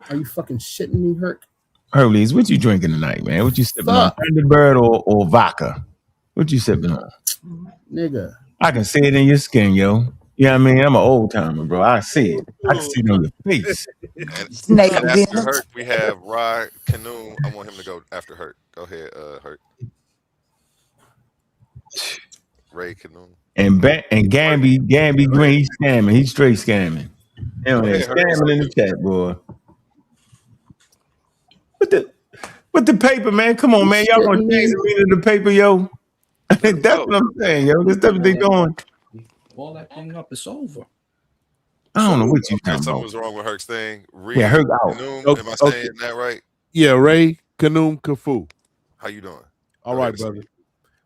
Are you fucking shitting me, Herc? Hercules, what you drinking tonight, man? What you sipping on? Thunderbird or vodka? What you sipping on? Nigga. I can see it in your skin, yo. You know what I mean? I'm an old timer, bro. I see it. I can see it on your face. And after Hurt, we have Rod Canoe. I want him to go after Hurt. Go ahead, Hurt. Ray Canoe. And Gamby Green, he's scamming. He's straight scamming. He's scamming in the chat, boy. With the paper, man. Come on, man. Y'all gonna change the reading of the paper, yo. That's what I'm saying, yo. This stuff they doing. All that thing up, it's over. I don't know what you talking Something about. was wrong with Herc's thing. Yeah, Herc out. Canoe, am I saying that right? Yeah, Ray Canoe Kafu. How you doing? All right, brother.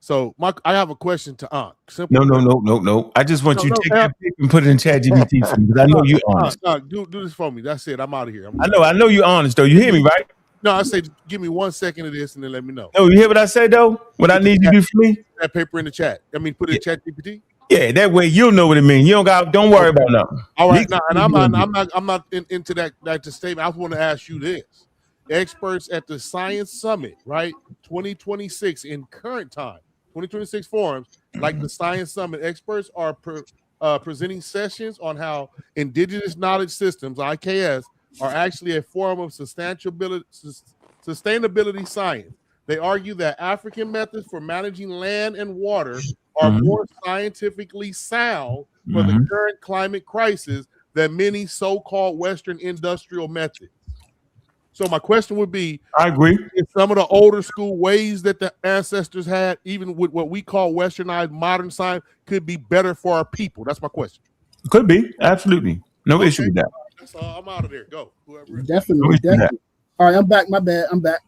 So I have a question to Aunt. No. I just want you to take that paper and put it in ChatGPT for me because I know you're honest. Do this for me. That's it. I'm out of here. I know you're honest though. You hear me, right? No, I say give me 1 second of this and then let me know. No, you hear what I said though? What I need you to do for me? That paper in the chat. I mean, put it in ChatGPT. Yeah, that way you'll know what it means. You don't worry about nothing. All right, now, and I'm not into that statement. I want to ask you this: experts at the Science Summit, right? 2026 in current time, 2026 forums like the Science Summit. Experts are presenting sessions on how indigenous knowledge systems (IKS) are actually a form of sustainability science. They argue that African methods for managing land and water are more scientifically sound for the current climate crisis than many so-called Western industrial methods. So my question would be, I agree. If some of the older school ways that the ancestors had, even with what we call westernized modern science, could be better for our people. That's my question. Could be. Absolutely. No issue with that. That's all. I'm out of there. Go. Whoever. Definitely. All right, I'm back. My bad. I'm back.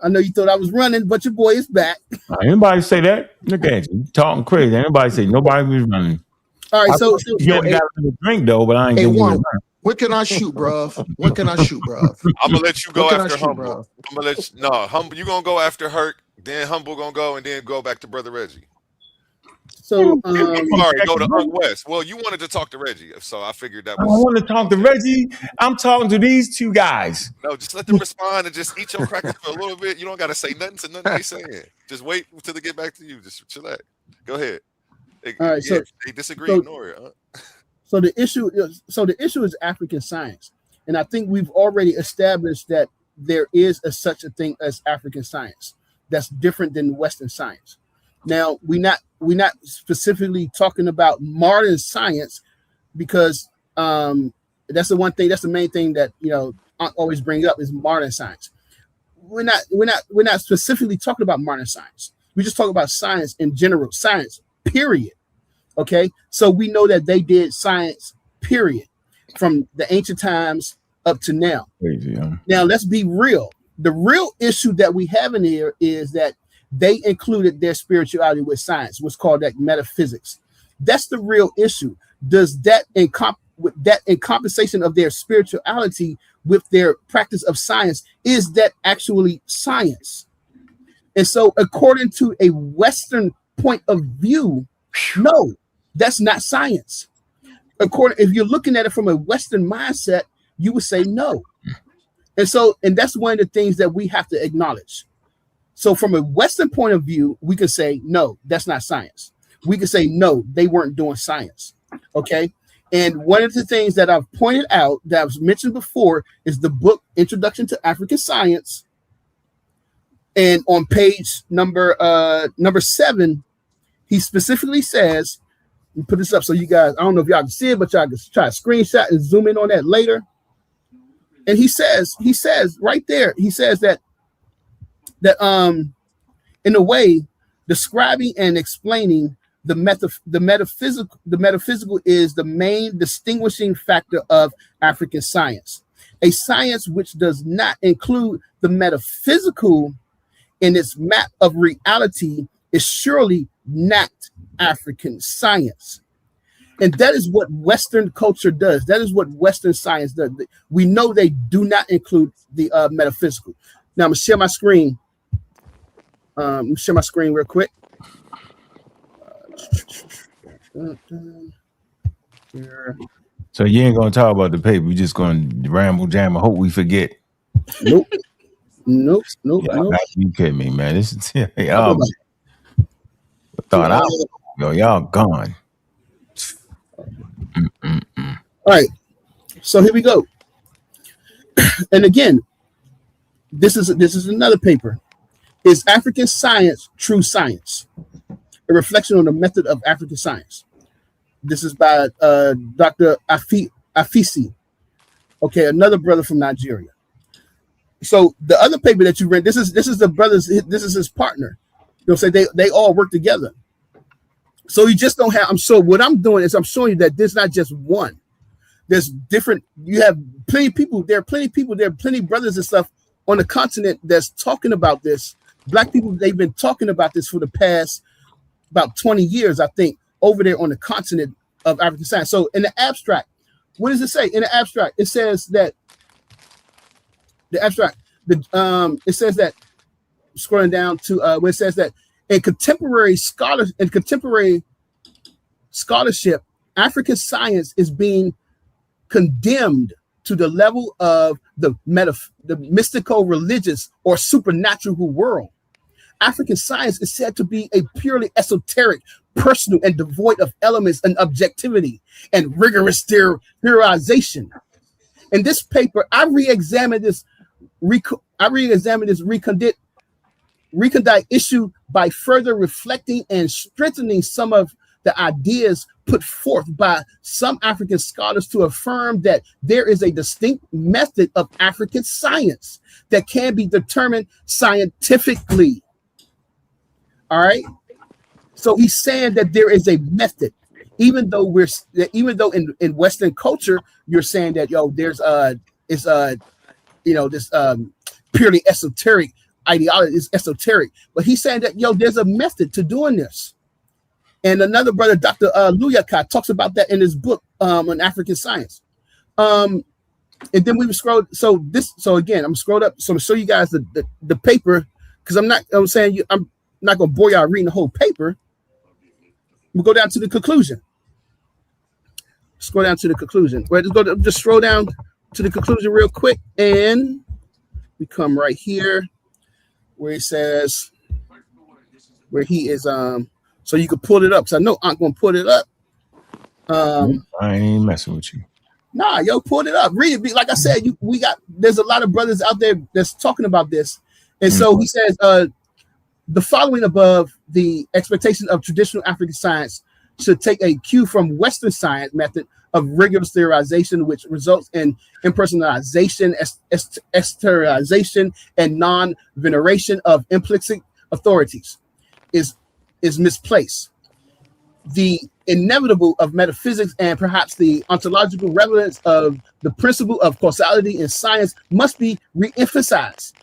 I know you thought I was running, but your boy is back. Anybody say that? Look at you talking crazy. Anybody say nobody was running? All right, so you got a drink though, but I ain't giving you. What can I shoot, bro? What can I shoot, bro? I'm gonna let you go after Humble. I'm gonna let you. No, Humble. You gonna go after Hurt. Then Humble gonna go, and then go back to Brother Reggie. So sorry, go to Unc West. Well, you wanted to talk to Reggie, so I figured that was. I want to talk to Reggie. I'm talking to these two guys. No, just let them respond and just eat your crackers for a little bit. You don't got to say nothing to nothing they saying. Just wait until they get back to you. Just chill out. Go ahead. All right, so they disagree. Ignore it. Huh? So the issue is African science, and I think we've already established that there is such a thing as African science that's different than Western science. Now we're not specifically talking about modern science because that's the one thing, that's the main thing that I always bring up is modern science. We're not specifically talking about modern science. We just talk about science in general, science, period. Okay, so we know that they did science, period, from the ancient times up to now. Crazy, huh? Now let's be real. the real issue that we have in here is that they included their spirituality with science, what's called that metaphysics. That's the real issue. Does that in compensation of their spirituality with their practice of science, is that actually science? And so according to a Western point of view, no, that's not science. If you're looking at it from a Western mindset, you would say no. And that's one of the things that we have to acknowledge. So from a Western point of view, we can say, no, that's not science. We can say, no, they weren't doing science. Okay. And one of the things that I've pointed out that was mentioned before is the book Introduction to African Science. And on page number 7, he specifically says, let me put this up so you guys, I don't know if y'all can see it, but y'all can try to screenshot and zoom in on that later. And he says right there, he says that in a way, describing and explaining the metaphysical is the main distinguishing factor of African science. A science which does not include the metaphysical in its map of reality is surely not African science. And that is what Western culture does. That is what Western science does. We know they do not include the metaphysical. Now I'm gonna share my screen. Share my screen real quick. So you ain't gonna talk about the paper. You just gonna ramble jam and hope we forget. Nope. Y'all kidding me, man. This is y'all thought y'all gone. All right. So here we go. And again, this is another paper. Is African science true science? A reflection on the method of African science. This is by Dr. Afisi. Okay, another brother from Nigeria. So the other paper that you read, this is the brother's, this is his partner. You know, say they all work together. So you just don't have. So what I'm doing is I'm showing you that there's not just one. There's different. You have plenty of people. There are plenty of people. There are plenty of brothers and stuff on the continent that's talking about this. Black people, they've been talking about this for the past about 20 years, I think, over there on the continent of African science. So in the abstract, what does it say? In the abstract, it says that it says that, scrolling down to where it says that in contemporary scholarship, African science is being condemned to the level of the mystical, religious, or supernatural world. African science is said to be a purely esoteric, personal, and devoid of elements and objectivity and rigorous theorization. In this paper, I re-examined this recondite issue by further reflecting and strengthening some of the ideas put forth by some African scholars to affirm that there is a distinct method of African science that can be determined scientifically. All right. So he's saying that there is a method, even though in Western culture you're saying that there's this purely esoteric ideology is esoteric, but he's saying that there's a method to doing this. And another brother, Dr. Luyaka, talks about that in his book on African science. And then we scrolled. So again, I'm scrolled up. So I'm show you guys the paper, because I'm not gonna bore y'all reading the whole paper. We'll go down to the conclusion. Scroll down to the conclusion. Right, just scroll down to the conclusion real quick, and we come right here where it says where he is so you can pull it up. So I know I'm gonna pull it up. I ain't messing with you. Nah, pull it up. Read it. Like I said, there's a lot of brothers out there that's talking about this. And so he says the following above the expectation of traditional African science should take a cue from Western science method of rigorous theorization, which results in impersonalization, exteriorization, and non-veneration of implicit authorities is misplaced. The inevitable of metaphysics and perhaps the ontological relevance of the principle of causality in science must be re-emphasized.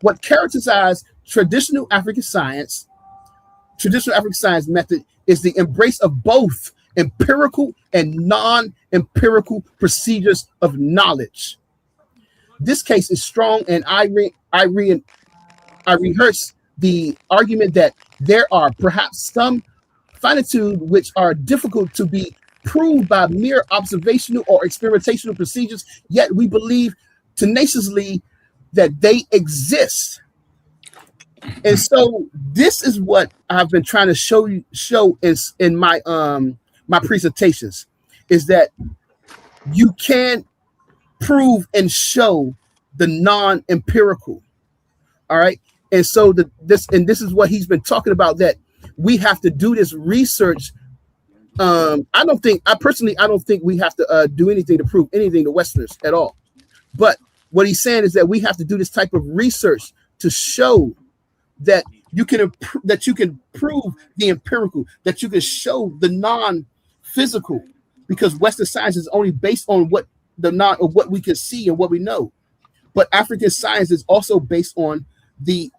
what characterizes traditional African science method is the embrace of both empirical and non-empirical procedures of knowledge. This case is strong, and I rehearse the argument that there are perhaps some finitude which are difficult to be proved by mere observational or experimentational procedures, yet we believe tenaciously that they exist. And so this is what I've been trying to show in my my presentations, is that you can prove and show the non-empirical. All right. And so this is what he's been talking about, that we have to do this research. I don't think we have to do anything to prove anything to Westerners at all. But what he's saying is that we have to do this type of research to show that you can prove the empirical, that you can show the non-physical, because Western science is only based on what we can see and what we know. But African science is also based on the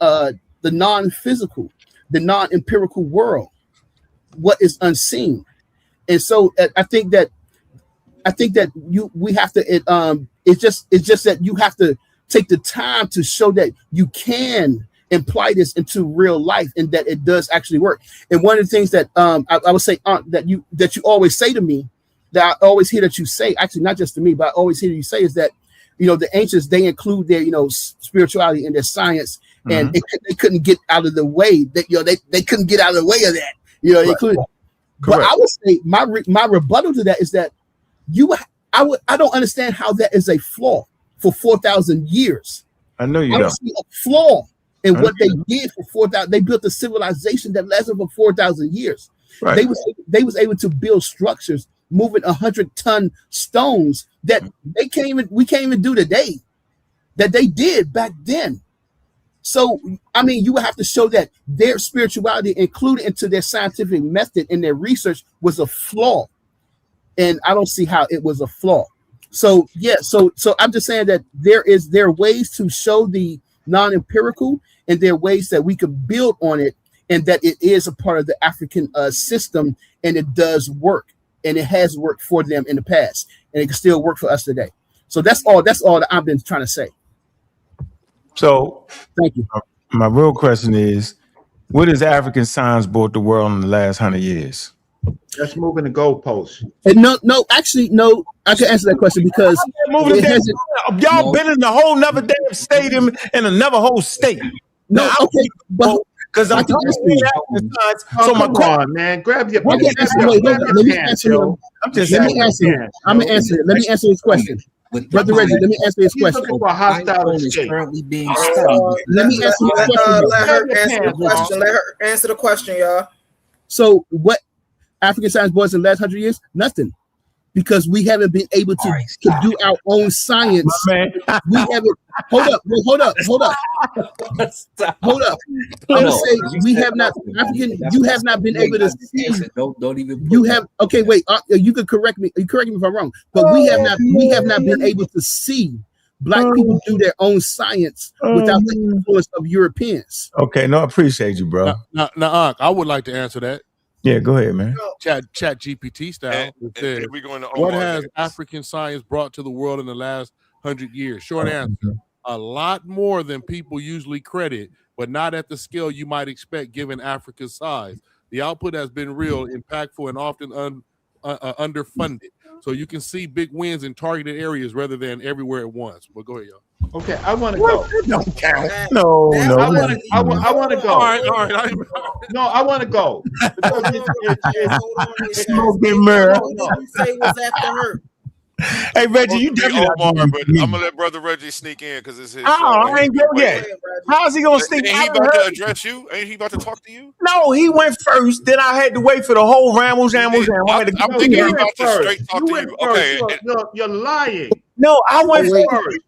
non-physical, the non-empirical world, what is unseen. And so I think that we have to. It's just that you have to take the time to show that you can apply this into real life and that it does actually work. And one of the things that I would say that you always say to me, that I always hear that you say, actually not just to me, but I always hear you say, is that, you know, the ancients, they include their, you know, spirituality in their science, and they couldn't get out of the way that, you know, they couldn't get out of the way of that, you know. They couldn't. But I would say my rebuttal to that is that I don't understand how that is a flaw for 4,000 years. I know you don't see a flaw in what they did for 4,000. They built a civilization that lasted for 4,000 years. Right. They was able to build structures moving 100-ton stones that we can't even do today, that they did back then. So, I mean, you would have to show that their spirituality included into their scientific method and their research was a flaw. And I don't see how it was a flaw. So, yeah, so I'm just saying that there are ways to show the non-empirical, and there are ways that we could build on it, and that it is a part of the African system, and it does work, and it has worked for them in the past, and it can still work for us today. So that's all that I've been trying to say. So thank you. My real question is, what has African science brought the world in the last 100 years? That's moving the goalposts. No, actually, no. I can answer that question because y'all been in a whole nother damn stadium in another whole state. No, okay, but because I'm talking so my question, man, grab your. Let me answer. I'm gonna answer it. Let me answer this question. Brother Reggie, let me answer this question. Currently being studied. Let me answer this question. Let her answer the question. Let her answer the question, y'all. So what African science brought in the last 100 years? Nothing. Because we haven't been able to do our own science. We haven't. Hold up. I'm saying we have not. African. You have not been able to see. Don't even. You have. Okay, wait. You could correct me. You correct me if I'm wrong. But we have not. We have not been able to see Black people do their own science without the influence of Europeans. Okay. No, I appreciate you, bro. Now, I would like to answer that. Yeah, go ahead, man. Chat GPT style. And we going to what has African science brought to the world in the last 100 years? Short answer: a lot more than people usually credit, but not at the scale you might expect given Africa's size. The output has been real, impactful, and often underfunded. So you can see big wins in targeted areas rather than everywhere at once. But go ahead, y'all. Okay, I want to go. Don't count. No. I want to go. All right. No, I want to go. Smoking mirror. Say what's after her. Hey Reggie, you definitely Omar, but I'm gonna let Brother Reggie sneak in because it's his show. I ain't go yet. How's he gonna sneak? Ain't he about to address you? Ain't he about to talk to you? No, he went first. Then I had to wait for the whole rambles. I'm thinking he's about to straight talk to you. Okay, you're lying. No, I went first.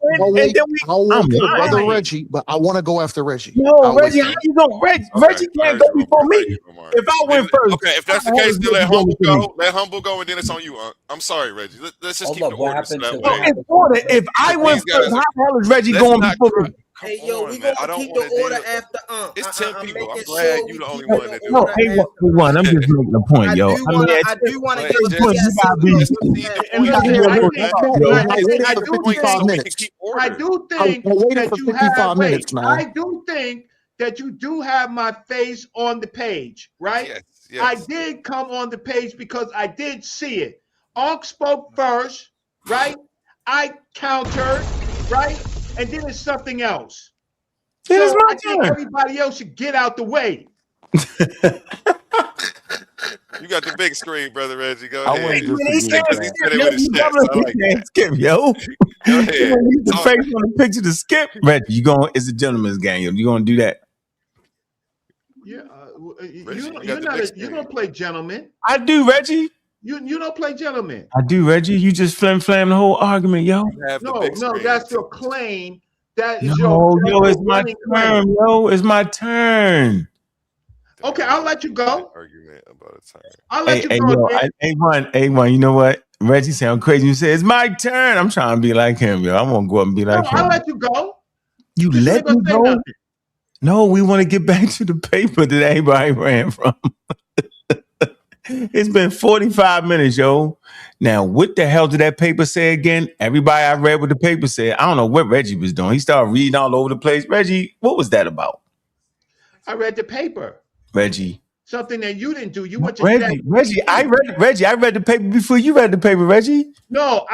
Brother Reggie, but I want to go after Reggie. No, Reggie, how you going? Reggie can't go before me. If I went first. Okay, if that's the case, then let Humble go. Let Humble go, and then it's on you, Unc. I'm sorry, Reggie. Let's just keep the order that way. If I went first, how the hell is Reggie going before me? Come Hey, yo, on, we man. gonna I don't keep want the to order deal. after It's 10 I'm people. I'm making glad sure you we the only keep one the that do No, order that. A1, I'm just making a point, I yo. do I mean, wanna at I do wanna But give a point, you just gotta PSA be. though. concede the And point look so here, we I can think let that Yo, I waited for the point 55 so we can minutes. keep I order. do I think waited that for you 55 have. Wait, minutes, man. I do think that you do have my face on the page, right? Yes, I yes. did come on the page because I did see it. Onk spoke first, right? I countered, right? And then it's something else. It is So my I think turn. everybody else should get out the way. You got the big screen, brother Reggie. Go I ahead. wouldn't He He disagree said with because he that. said it Yo, with his you chest. I like that. can't skip, yo. Go You ahead. gonna use the Talk. face on the picture to skip? Reggie, it's a gentleman's game. You gonna do that? Yeah, Reggie, you you're got the not big you screen. don't play gentleman. I do, Reggie. You don't play gentleman. I do, Reggie. You just flam the whole argument, yo. You have the No, big no, screen. that's your claim. That is No, yo, your it's my running claim. turn, yo. It's my turn. Okay, I'll let you go. Argument about a turn. I'll let Hey, you hey, go. yo, Then. A1, you know what? Reggie sound crazy. You say it's my turn. I'm trying to be like him, yo. I'm gonna go up and be No, like I'll him. let you go. You Just let ain't gonna me say go? nothing. No, we want to get back to the paper that everybody ran from. It's been 45 minutes, yo. Now, what the hell did that paper say again? Everybody I read what the paper said. I don't know what Reggie was doing. He started reading all over the place. Reggie, what was that about? I read the paper. Reggie. Something that you didn't do. You went to Reggie, I read the paper before you read the paper, Reggie. No,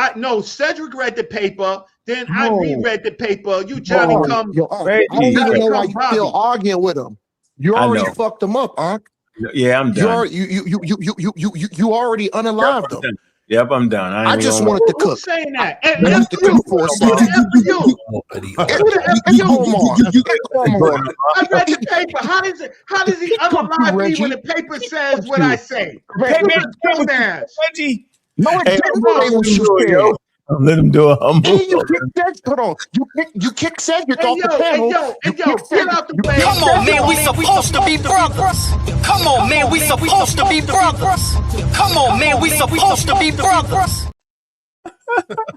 Cedric read the paper. Then I reread the paper. You Johnny come. Yo, I Reggie. don't even know why come you still Bobby. arguing with him. You I already know. fucked him up, Unc. Yeah, I'm done. You already unalived him. Yep, I'm done. I just wanted to cook. Who's saying that? I And wanted to cook for a second. you. Omar. I read the paper. How does he unalive me when the paper says what I say? Reggie. No, it didn't say what you said. Let him do a humble. And you kicked Hold on. You kicked Cedric off the panel. Get out the way. Come on, man, we supposed to be brothers. Come on, man, we supposed to be brothers. Come on, man, we supposed to be brothers.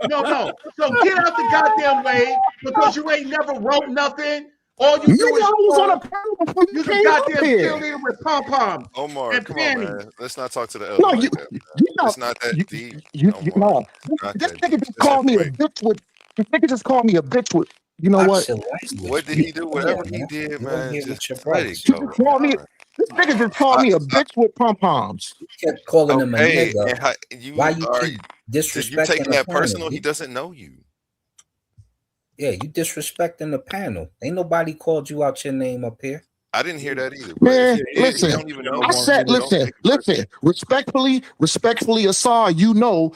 No. So get out the goddamn way because you ain't never wrote nothing. All you do is on a panel before you use a came goddamn up here. cheerleader with pom poms. Omar, and come panties. on, man. Let's not talk to the elder No, like that. It's not that deep. No. This nigga just called me a bitch with. This nigga just called me a bitch with. You know what? What did he do? Whatever he did, man, just let it You go. just called me. This nigga just called me a bitch with pom poms. Kept calling him a Okay, nigga. and Why you keep you disrespecting taking the that panel? personal? He doesn't know you. Yeah, you disrespecting the panel. Ain't nobody called you out your name up here. I didn't hear that either. Man, He listen. don't even know. I said, listen. Respectfully, Asar, you know,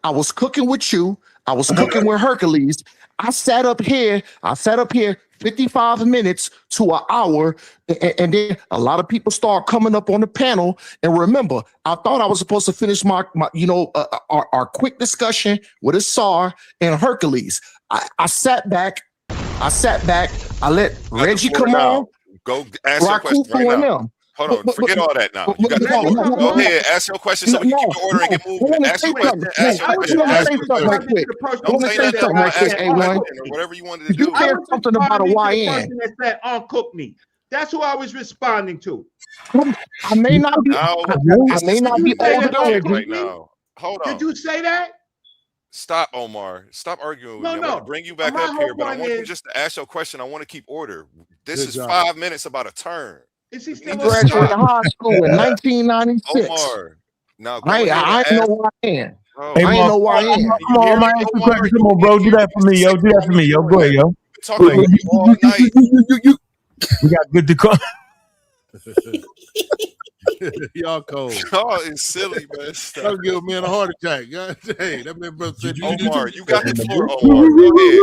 I was cooking with you. I was cooking with Hercules. I sat up here 55 minutes to an hour, and then a lot of people start coming up on the panel. And remember, I thought I was supposed to finish my our quick discussion with Asar and Hercules. I sat back. I let Reggie come on. Go ask your question right now. Hold on, forget all that now. You got the go ahead, ask your question so we can keep the order and get moving. Ask your question. Ask your question. Don't say nothing right quick. Whatever you wanted to do. You said something about a YN. That said, "Uncook me." That's who I was responding to. I may not be. I may not be older than Reggie right now. Hold on. Did you say that? Stop, Omar. Stop arguing with me. I want to bring you back My up here, whole but I point want you is- just to ask your question. I want to keep order. This Good is job. 5 minutes about a turn. Is he still graduated high school in 1996. Omar, now go I ahead and know ask. who I am. Bro, Hey, I ain't know who I am. Come on, man. Come on, bro. Do that for me, yo. Do that for me, yo. Go ahead, yo. Talking about you all night. We got good to come. Y'all cold. Y'all is silly, man. Stop. That'll give a man a heart attack. God dang, that man brother said, Omar, you got the floor, Omar. Go ahead.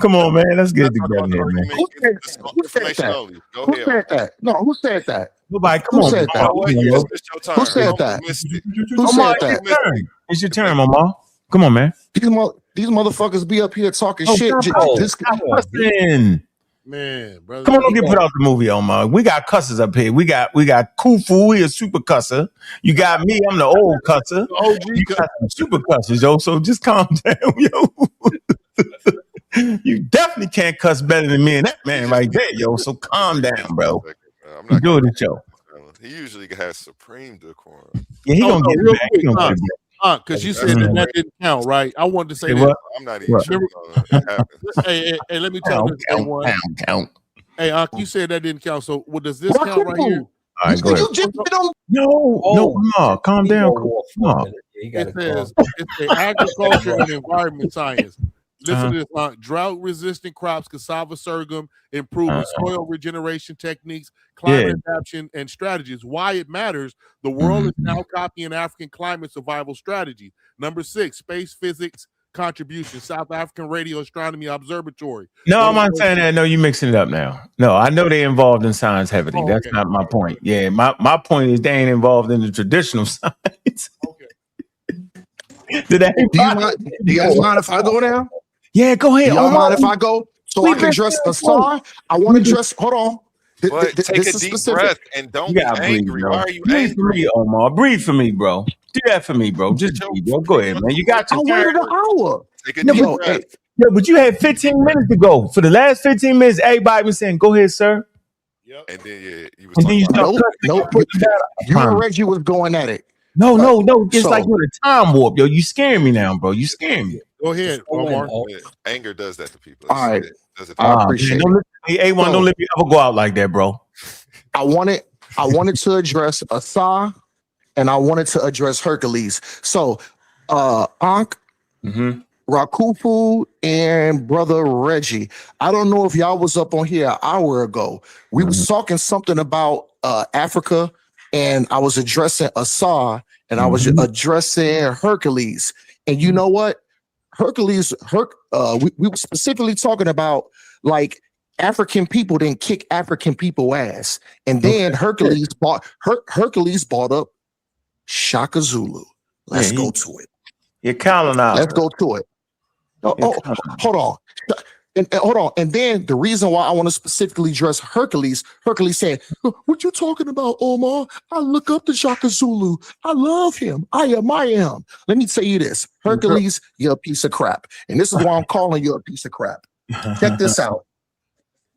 Come on, man. Let's get it together here, man. Who said that? Only. Go Who ahead. said that? No, who said that? Nobody, come Who on. said that? Omar, you just missed your turn. Who said that? You missed it. Who Omar, said that? it's your turn. It's your turn, Omar. Come on, man. These motherfuckers be up here talking shit. Listen. Man, brother. Come on, don't get put out the movie, Omar. We got cussers up here. We got Kufu, he a super cusser. You got me, I'm the old cusser. You got some super cussers, yo. So just calm down, yo. You definitely can't cuss better than me and that man right there, yo. So calm down, bro. I'm You not do it, yo. He usually has supreme decorum. Yeah, he gonna get it real back. quick, He gonna get it back. because you said that didn't count, right? I wanted to say this. What? I'm not even sure it happens. Hey, let me tell this. Count. Hey, you said that didn't count. So, does this count right here? All right, go ahead. No, calm down. No. It says it's the agriculture and environment science. Listen to this: drought-resistant crops, cassava, sorghum, improving soil regeneration techniques, climate adaptation, and strategies. Why it matters? The world is now copying African climate survival strategies. Number 6, space physics contribution, South African Radio Astronomy Observatory. No, I'm not saying that. No, you're mixing it up now. No, I know they're involved in science heavily. That's not my point. Yeah, my point is they ain't involved in the traditional science. Do you guys mind if I go now? Yeah, go ahead. Do y'all mind if I go? So I can dress a star? I want to dress. Hold on. But take a deep breath and don't be angry. Why are you angry? For me, Omar. Breathe for me, bro. Do that for me, bro. Just breathe, bro. Go ahead, man. You got your I waited an hour. Take a deep breath. Yeah, but you had 15 minutes to go. For the last 15 minutes, everybody was saying, "Go ahead, sir." Yep. And then you was nope. You and Reggie was going at it. No. It's like you're in a time warp, yo. You scaring me now, bro. You scaring me. Go ahead, Omar. Anger does that to people. All right. I appreciate it. Hey, A1, don't let me ever go out like that, bro. I wanted to address Asa, and I wanted to address Hercules. So, Ankh, Rakufu, and brother Reggie. I don't know if y'all was up on here an hour ago. We was talking something about Africa, and I was addressing Asa, and I was addressing Hercules. And you know what? Hercules, we were specifically talking about like African people didn't kick African people ass, and then Hercules bought up Shaka Zulu. Let's go to it. You're colonized. Let's go to it. Hold on. Hold on. And then the reason why I want to specifically address Hercules said, "What you talking about, Omar? I look up to Shaka Zulu. I love him. I admire him." Let me tell you this, Hercules, you're a piece of crap. And this is why I'm calling you a piece of crap. Check this out.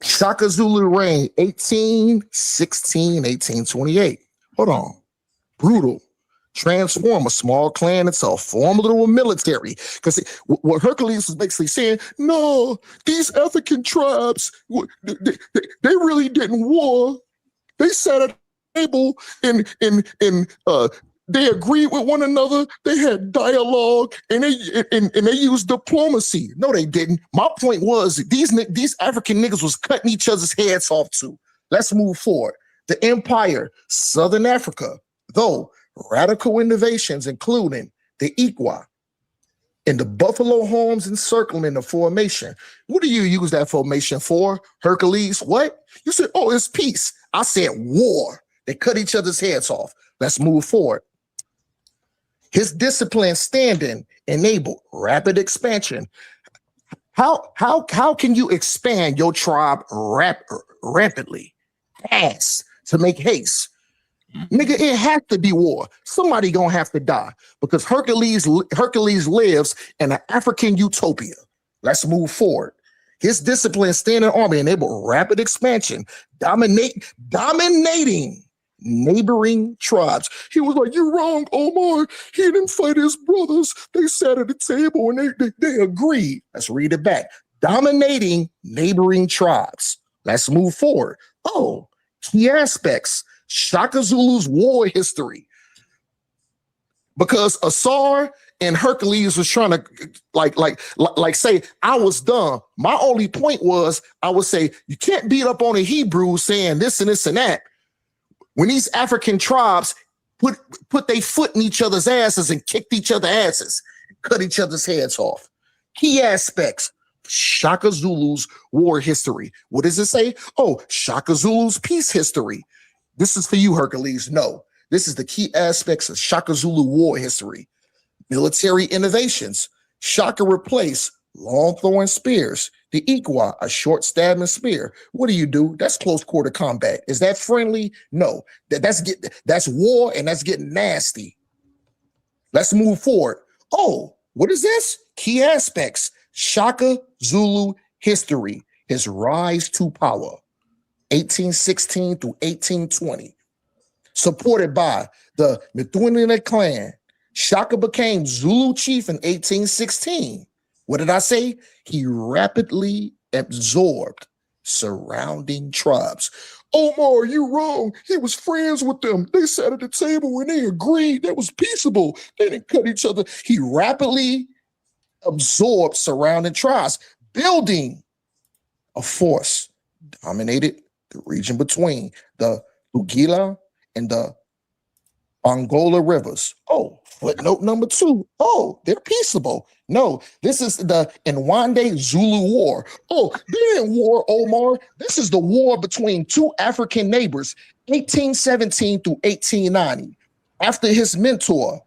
Shaka Zulu reigned 1816, 1828. Hold on. Brutal. Transform a small clan into a formidable military. Because what Hercules was basically saying, no, these African tribes, they really didn't war. They sat at a table and they agreed with one another. They had dialogue and they used diplomacy. No, they didn't. My point was these African niggas was cutting each other's heads off too. Let's move forward. The empire, Southern Africa, though radical innovations, including the Iqua and the buffalo horns encircling the formation. What do you use that formation for? Hercules, what? You said, oh, it's peace. I said war. They cut each other's heads off. Let's move forward. His discipline standing enabled rapid expansion. How can you expand your tribe rapidly? Fast, to make haste. Nigga, it has to be war. Somebody gonna have to die because Hercules lives in an African utopia. Let's move forward. His discipline, standing army, enabled rapid expansion, dominating neighboring tribes. He was like, "You wrong, Omar. He didn't fight his brothers. They sat at the table and they agreed." Let's read it back. Dominating neighboring tribes. Let's move forward. Oh, key aspects. Shaka Zulu's war history. Because Asar and Hercules was trying to like say, I was dumb. My only point was, I would say, you can't beat up on the Hebrews saying this and this and that. When these African tribes put their foot in each other's asses and kicked each other's asses, cut each other's heads off. Key aspects. Shaka Zulu's war history. What does it say? Oh, Shaka Zulu's peace history. This is for you, Hercules. No, this is the key aspects of Shaka Zulu war history. Military innovations. Shaka replaced long throwing spears. The Iqua, a short stabbing spear. What do? That's close quarter combat. Is that friendly? No. That's war, and that's getting nasty. Let's move forward. Oh, what is this? Key aspects. Shaka Zulu history, his rise to power, 1816 through 1820. Supported by the Medut Neter clan, Shaka became Zulu chief in 1816. What did I say? He rapidly absorbed surrounding tribes. Omar, you wrong. He was friends with them. They sat at the table and they agreed. That was peaceable. They didn't cut each other. He rapidly absorbed surrounding tribes, building a force dominated the region between the Lugila and the Angola rivers. Oh, footnote number 2. Oh, they're peaceable. No, this is the Nwande Zulu War. Oh, they're in war, Omar. This is the war between two African neighbors, 1817 through 1890. After his mentor,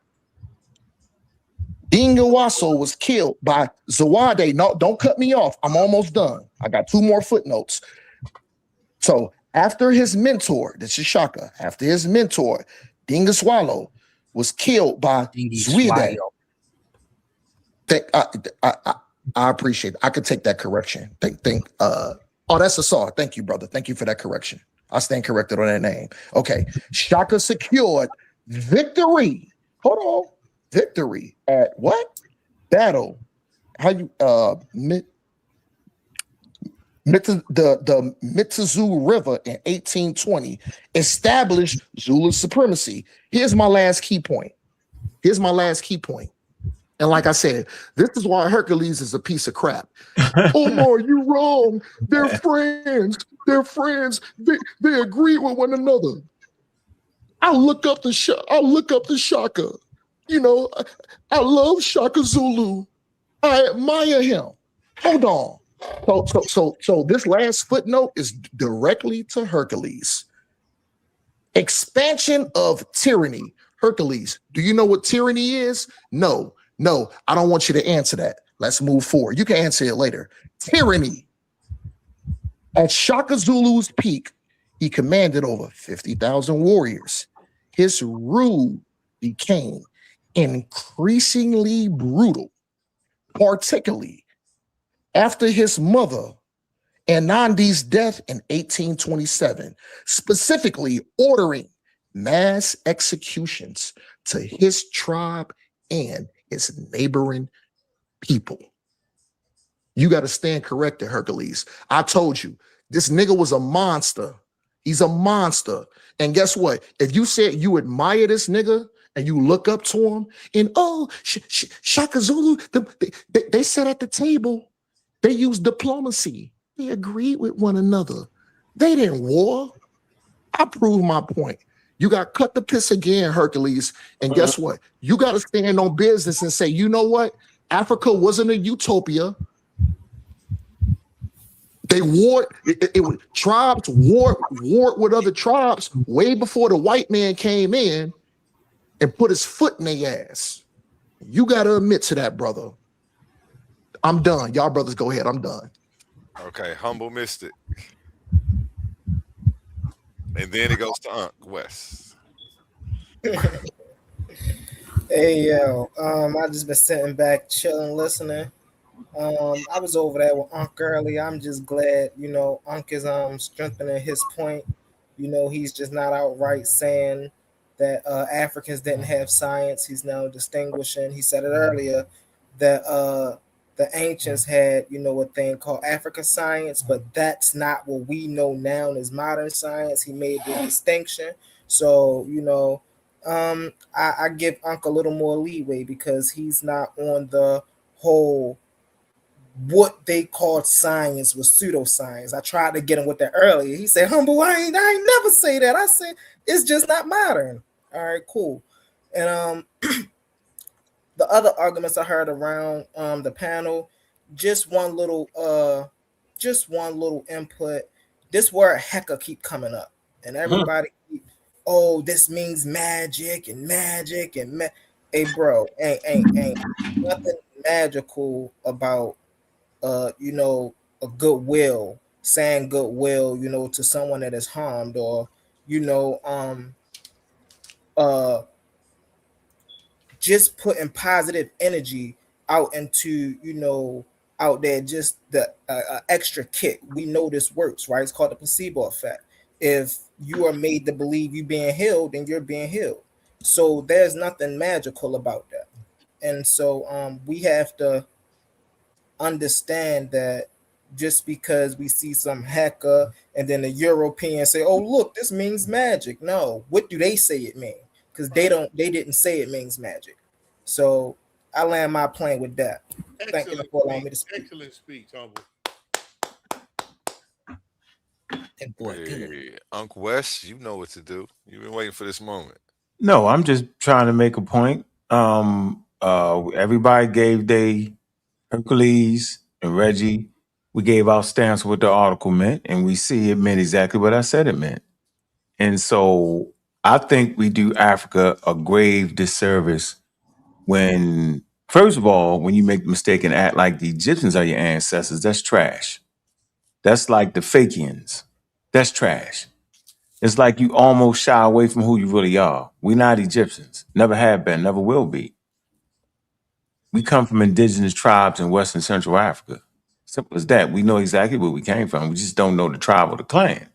Dingawaso, was killed by Zawade. No, don't cut me off. I'm almost done. I got 2 more footnotes. So after his mentor, this is Shaka, after his mentor, Dingaswalo, was killed by Zwide. I appreciate it. I could take that correction. That's Asar. Thank you, brother. Thank you for that correction. I stand corrected on that name. Okay. Shaka secured victory. Hold on. Victory at what? Battle. How you the Mitazu River in 1820 established Zulu supremacy. Here's my last key point. And like I said, this is why Hercules is a piece of crap. Omar, you wrong. They're friends. They're friends. They agree with one another. I look up the Shaka. You know, I love Shaka Zulu. I admire him. Hold on. So this last footnote is directly to Hercules. Expansion of tyranny. Hercules, do you know what tyranny is? No, I don't want you to answer that. Let's move forward. You can answer it later. Tyranny. At Shaka Zulu's peak, he commanded over 50,000 warriors. His rule became increasingly brutal, particularly after his mother Anandi's death in 1827, specifically ordering mass executions to his tribe and its neighboring people. You got to stand corrected, Hercules. I told you, this nigga was a monster. He's a monster. And guess what? If you said you admire this nigga and you look up to him and, Shaka Zulu, they sat at the table. They used diplomacy. They agreed with one another. They didn't war. I proved my point. You got cut the piss again, Hercules. And guess what? You got to stand on business and say, you know what? Africa wasn't a utopia. They warred. Tribes warred with other tribes way before the white man came in and put his foot in their ass. You got to admit to that, brother. I'm done. Y'all brothers go ahead. I'm done. Okay, humble mystic. And then it goes to Unc West. Hey yo, I just been sitting back, chilling, listening. I was over there with Unc earlier. I'm just glad, Unc is strengthening his point. He's just not outright saying that Africans didn't have science. He's now distinguishing. He said it earlier that the ancients had, a thing called African science, but that's not what we know now as modern science. He made the distinction. So, I give Unc a little more leeway because he's not on the whole what they called science was pseudoscience. I tried to get him with that earlier. He said, humble, I ain't never say that. I said, it's just not modern. All right, cool. And the other arguments I heard around the panel, just one little input. This word hecka keep coming up, and everybody this means magic. Hey, bro, ain't nothing magical about a goodwill, saying goodwill, to someone that is harmed, or just putting positive energy out into out there just the extra kick. We know this works, right? It's called the placebo effect. If you are made to believe you being healed, then you're being healed. So there's nothing magical about that. And so we have to understand that just because we see some hacker and then the Europeans say, "Oh, look, this means magic." No, what do they say it means? Because they didn't say it means magic. So I land my plane with that. Thank you for allowing me to speak. Excellent speech, humble. Hey, Uncle Wes, you know what to do. You've been waiting for this moment. No, I'm just trying to make a point. Everybody gave they Hercules and Reggie. We gave our stance what the article meant, and we see it meant exactly what I said it meant. And so I think we do Africa a grave disservice when, first of all, when you make the mistake and act like the Egyptians are your ancestors. That's trash. That's like the Fakians. That's trash. It's like you almost shy away from who you really are. We're not Egyptians. Never have been, never will be. We come from indigenous tribes in Western Central Africa. Simple as that. We know exactly where we came from. We just don't know the tribe or the clan.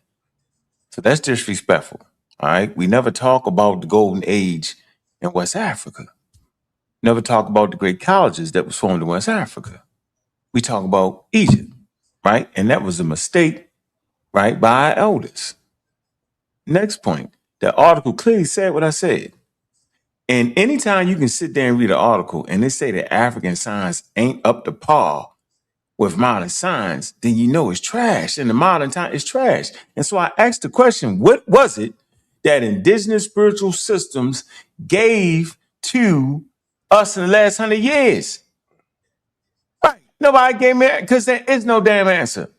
So that's disrespectful. All right. We never talk about the golden age in West Africa. Never talk about the great colleges that was formed in West Africa. We talk about Egypt, right? And that was a mistake, right, by our elders. Next point. The article clearly said what I said. And anytime you can sit there and read an article and they say that African science ain't up to par with modern science, then you know it's trash. In the modern time, it's trash. And so I asked the question, what was it that indigenous spiritual systems gave to us in the last 100 years? Right. Nobody gave me, because there is no damn answer.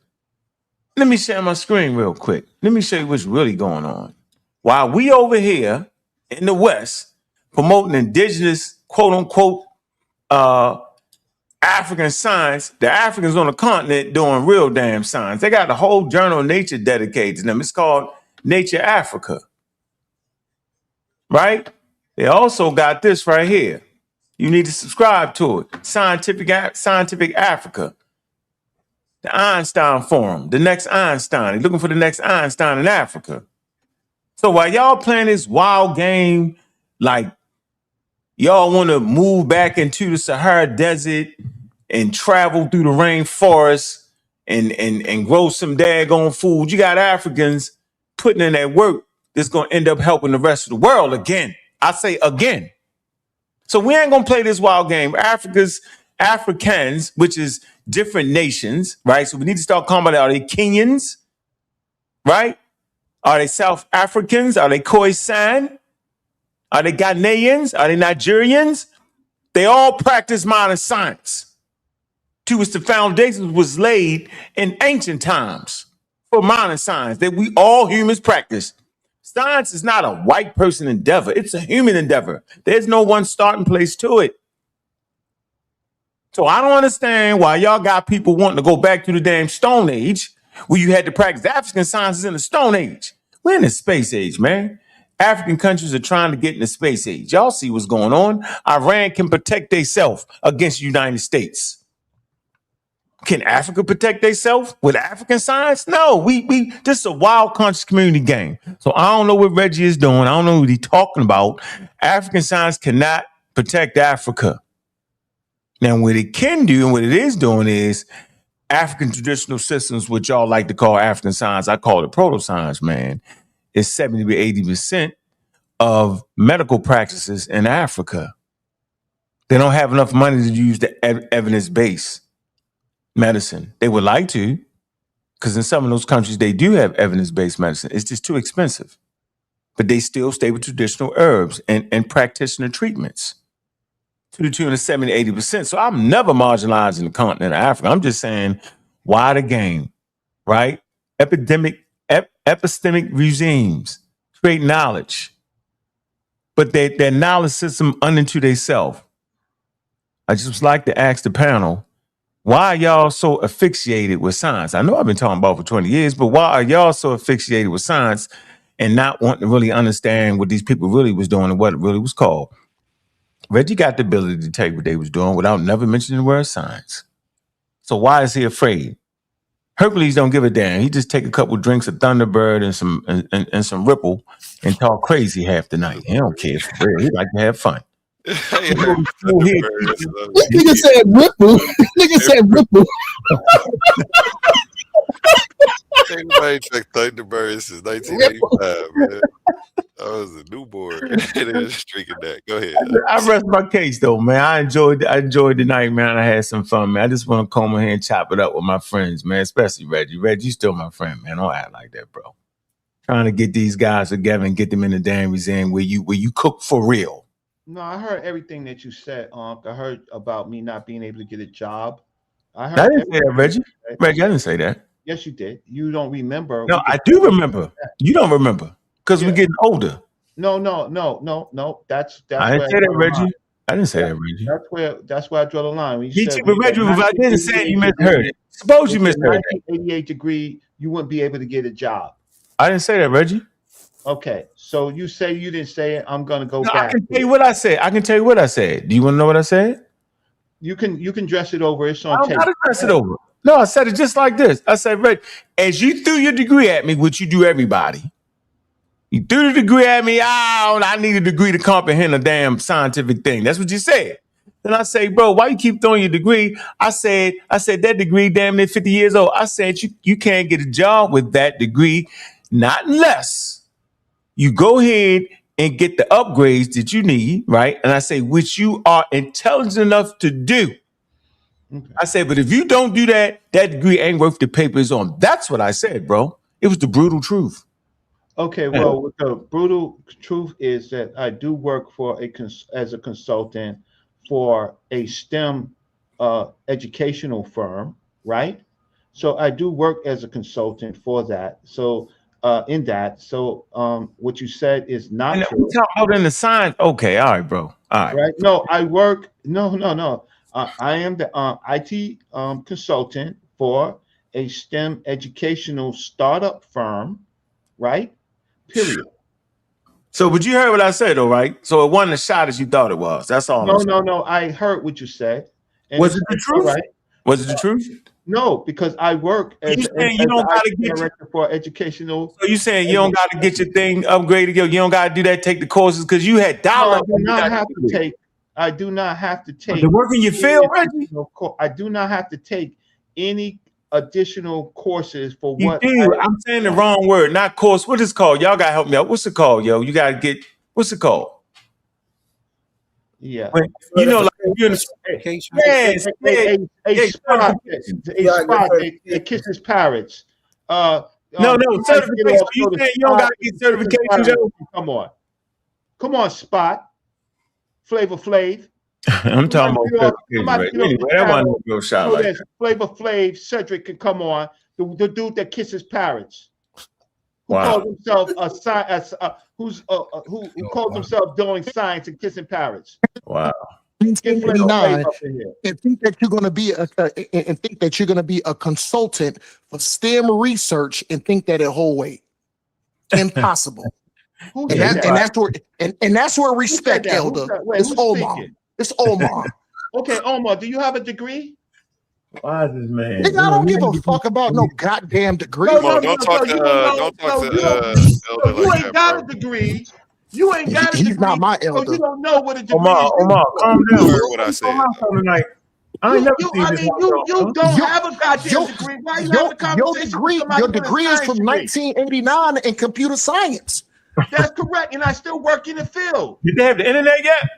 Let me share my screen real quick. Let me show you what's really going on. While we over here in the West promoting indigenous, quote unquote, African science, the Africans on the continent doing real damn science. They got the whole journal of Nature dedicated to them. It's called Nature Africa. Right? They also got this right here. You need to subscribe to it. Scientific Africa. The Einstein Forum. The next Einstein. They're looking for the next Einstein in Africa. So while y'all playing this wild game, like y'all want to move back into the Sahara Desert and travel through the rainforest and grow some daggone food, you got Africans putting in that work that's going to end up helping the rest of the world again. I say again. So we ain't going to play this wild game. Africans, which is different nations, right? So we need to start calling about, are they Kenyans, right? Are they South Africans? Are they Khoisan? Are they Ghanaians? Are they Nigerians? They all practice modern science, to which the foundation was laid in ancient times for modern science that we all humans practice. Science is not a white person endeavor. It's a human endeavor. There's no one starting place to it. So I don't understand why y'all got people wanting to go back to the damn Stone Age where you had to practice African sciences in the Stone Age. We're in the space age, man. African countries are trying to get in the space age. Y'all see what's going on. Iran can protect themselves against the United States. Can Africa protect themselves with African science? No, this is a wild conscious community game. So I don't know what Reggie is doing. I don't know what he's talking about. African science cannot protect Africa. Now, what it can do and what it is doing is African traditional systems, which y'all like to call African science, I call it proto-science, man, is 70 to 80% of medical practices in Africa. They don't have enough money to use the evidence-based medicine. They would like to, because in some of those countries, they do have evidence-based medicine. It's just too expensive. But they still stay with traditional herbs and practitioner treatments to the tune of 70 to 80%. So I'm never marginalizing the continent of Africa. I'm just saying, why the game, right? Epistemic regimes create knowledge, but their knowledge system unto themselves. I just like to ask the panel, why are y'all so asphyxiated with science? I know I've been talking about for 20 years, but why are y'all so asphyxiated with science and not wanting to really understand what these people really was doing and what it really was called? Reggie got the ability to take what they was doing without never mentioning the word science. So why is he afraid? Hercules don't give a damn. He just take a couple drinks of Thunderbird and some Ripple and talk crazy half the night. He don't care for real. He like to have fun. Nigga said Ripple. Nigga said Ripple. Ain't nobody checked Thunderbird since 1985, man. I was a newborn. Just drinking that. Go ahead. I rest my case though, man. I enjoyed the night, man. I had some fun, man. I just want to come in here and chop it up with my friends, man. Especially Reggie. Reggie's still my friend, man. Don't act like that, bro. Trying to get these guys together and get them in the damn museum where you cook for real. No, I heard everything that you said, Unc. I heard about me not being able to get a job. I didn't say that, Reggie. Reggie, I didn't say that. Yes, you did. You don't remember. No, I do remember. You don't remember because we're getting older. No. That's I didn't say that, Reggie. I didn't say that, Reggie. That's where I draw the line. When you But said Reggie, if I didn't say it, you misheard it. Suppose you misheard it. 88 degree, you wouldn't be able to get a job. I didn't say that, Reggie. Okay, so you say you didn't say it. I'm gonna go back. I can tell you what I said. Do you want to know what I said? You can dress it over. It's on I tape. don't gotta dress it over. No, I said it just like this. I said, Reggie, as you threw your degree at me, which you do everybody. You threw the degree at me. I need a degree to comprehend a damn scientific thing. That's what you said. Then I say, bro, why you keep throwing your degree? I said that degree damn near 50 years old. I said you can't get a job with that degree, not unless you go ahead and get the upgrades that you need, right? And I say, which you are intelligent enough to do. Okay. I say, but if you don't do that, that degree ain't worth the paper it's on. That's what I said, bro. It was the brutal truth. Okay, well, the brutal truth is that I do work for as a consultant for a STEM educational firm, right? So I do work as a consultant for that. So what you said is not true. We're talking about in the science. Okay, all right, bro. All right. Right? No, I work. No. I am the IT consultant for a STEM educational startup firm, right? Period. So, but you heard what I said, though, right? So it wasn't as shot as you thought it was. That's all. No. I heard what you said. And was it the truth? Right? Was it the truth? No, because I work as director for educational. So you saying you don't got to get your thing upgraded? You don't got to do that. Take the courses because you had dollars. I do not have to take. The work in your field, Reggie. I do not have to take any additional courses for you what do. I'm saying the wrong word, not course. What is it called? Y'all gotta help me out. What's it called, yo? You gotta get what's it called? Yeah, you know, like you're in a spot that kisses parrots. No, certification. You saying you don't gotta get certification, Joe? Come on, Spot. Flavor Flav. I'm talking about anyway, that wasn't a real shot like that. Flavor Flav, Cedric can come on. The dude that kisses parrots. Who wow. calls himself who calls himself doing science and kissing parrots. Wow. 1989 and think that you're going to be a consultant for STEM research and think that it whole weight. Impossible. And that's where respect, Elder. It's Omar. It's Omar. Okay, Omar, do you have a degree? Why is this man? Nigga, I don't give a fuck about no goddamn degree. Don't talk to Elder. You ain't got a degree. You ain't got a degree. He's not my elder. So you don't know what a degree is. Omar, calm down. You heard what I said. You don't have a goddamn degree. Why you having a conversation with somebody? Your degree is from 1989 in computer science. That's correct, and I still work in the field. Did they have the internet yet?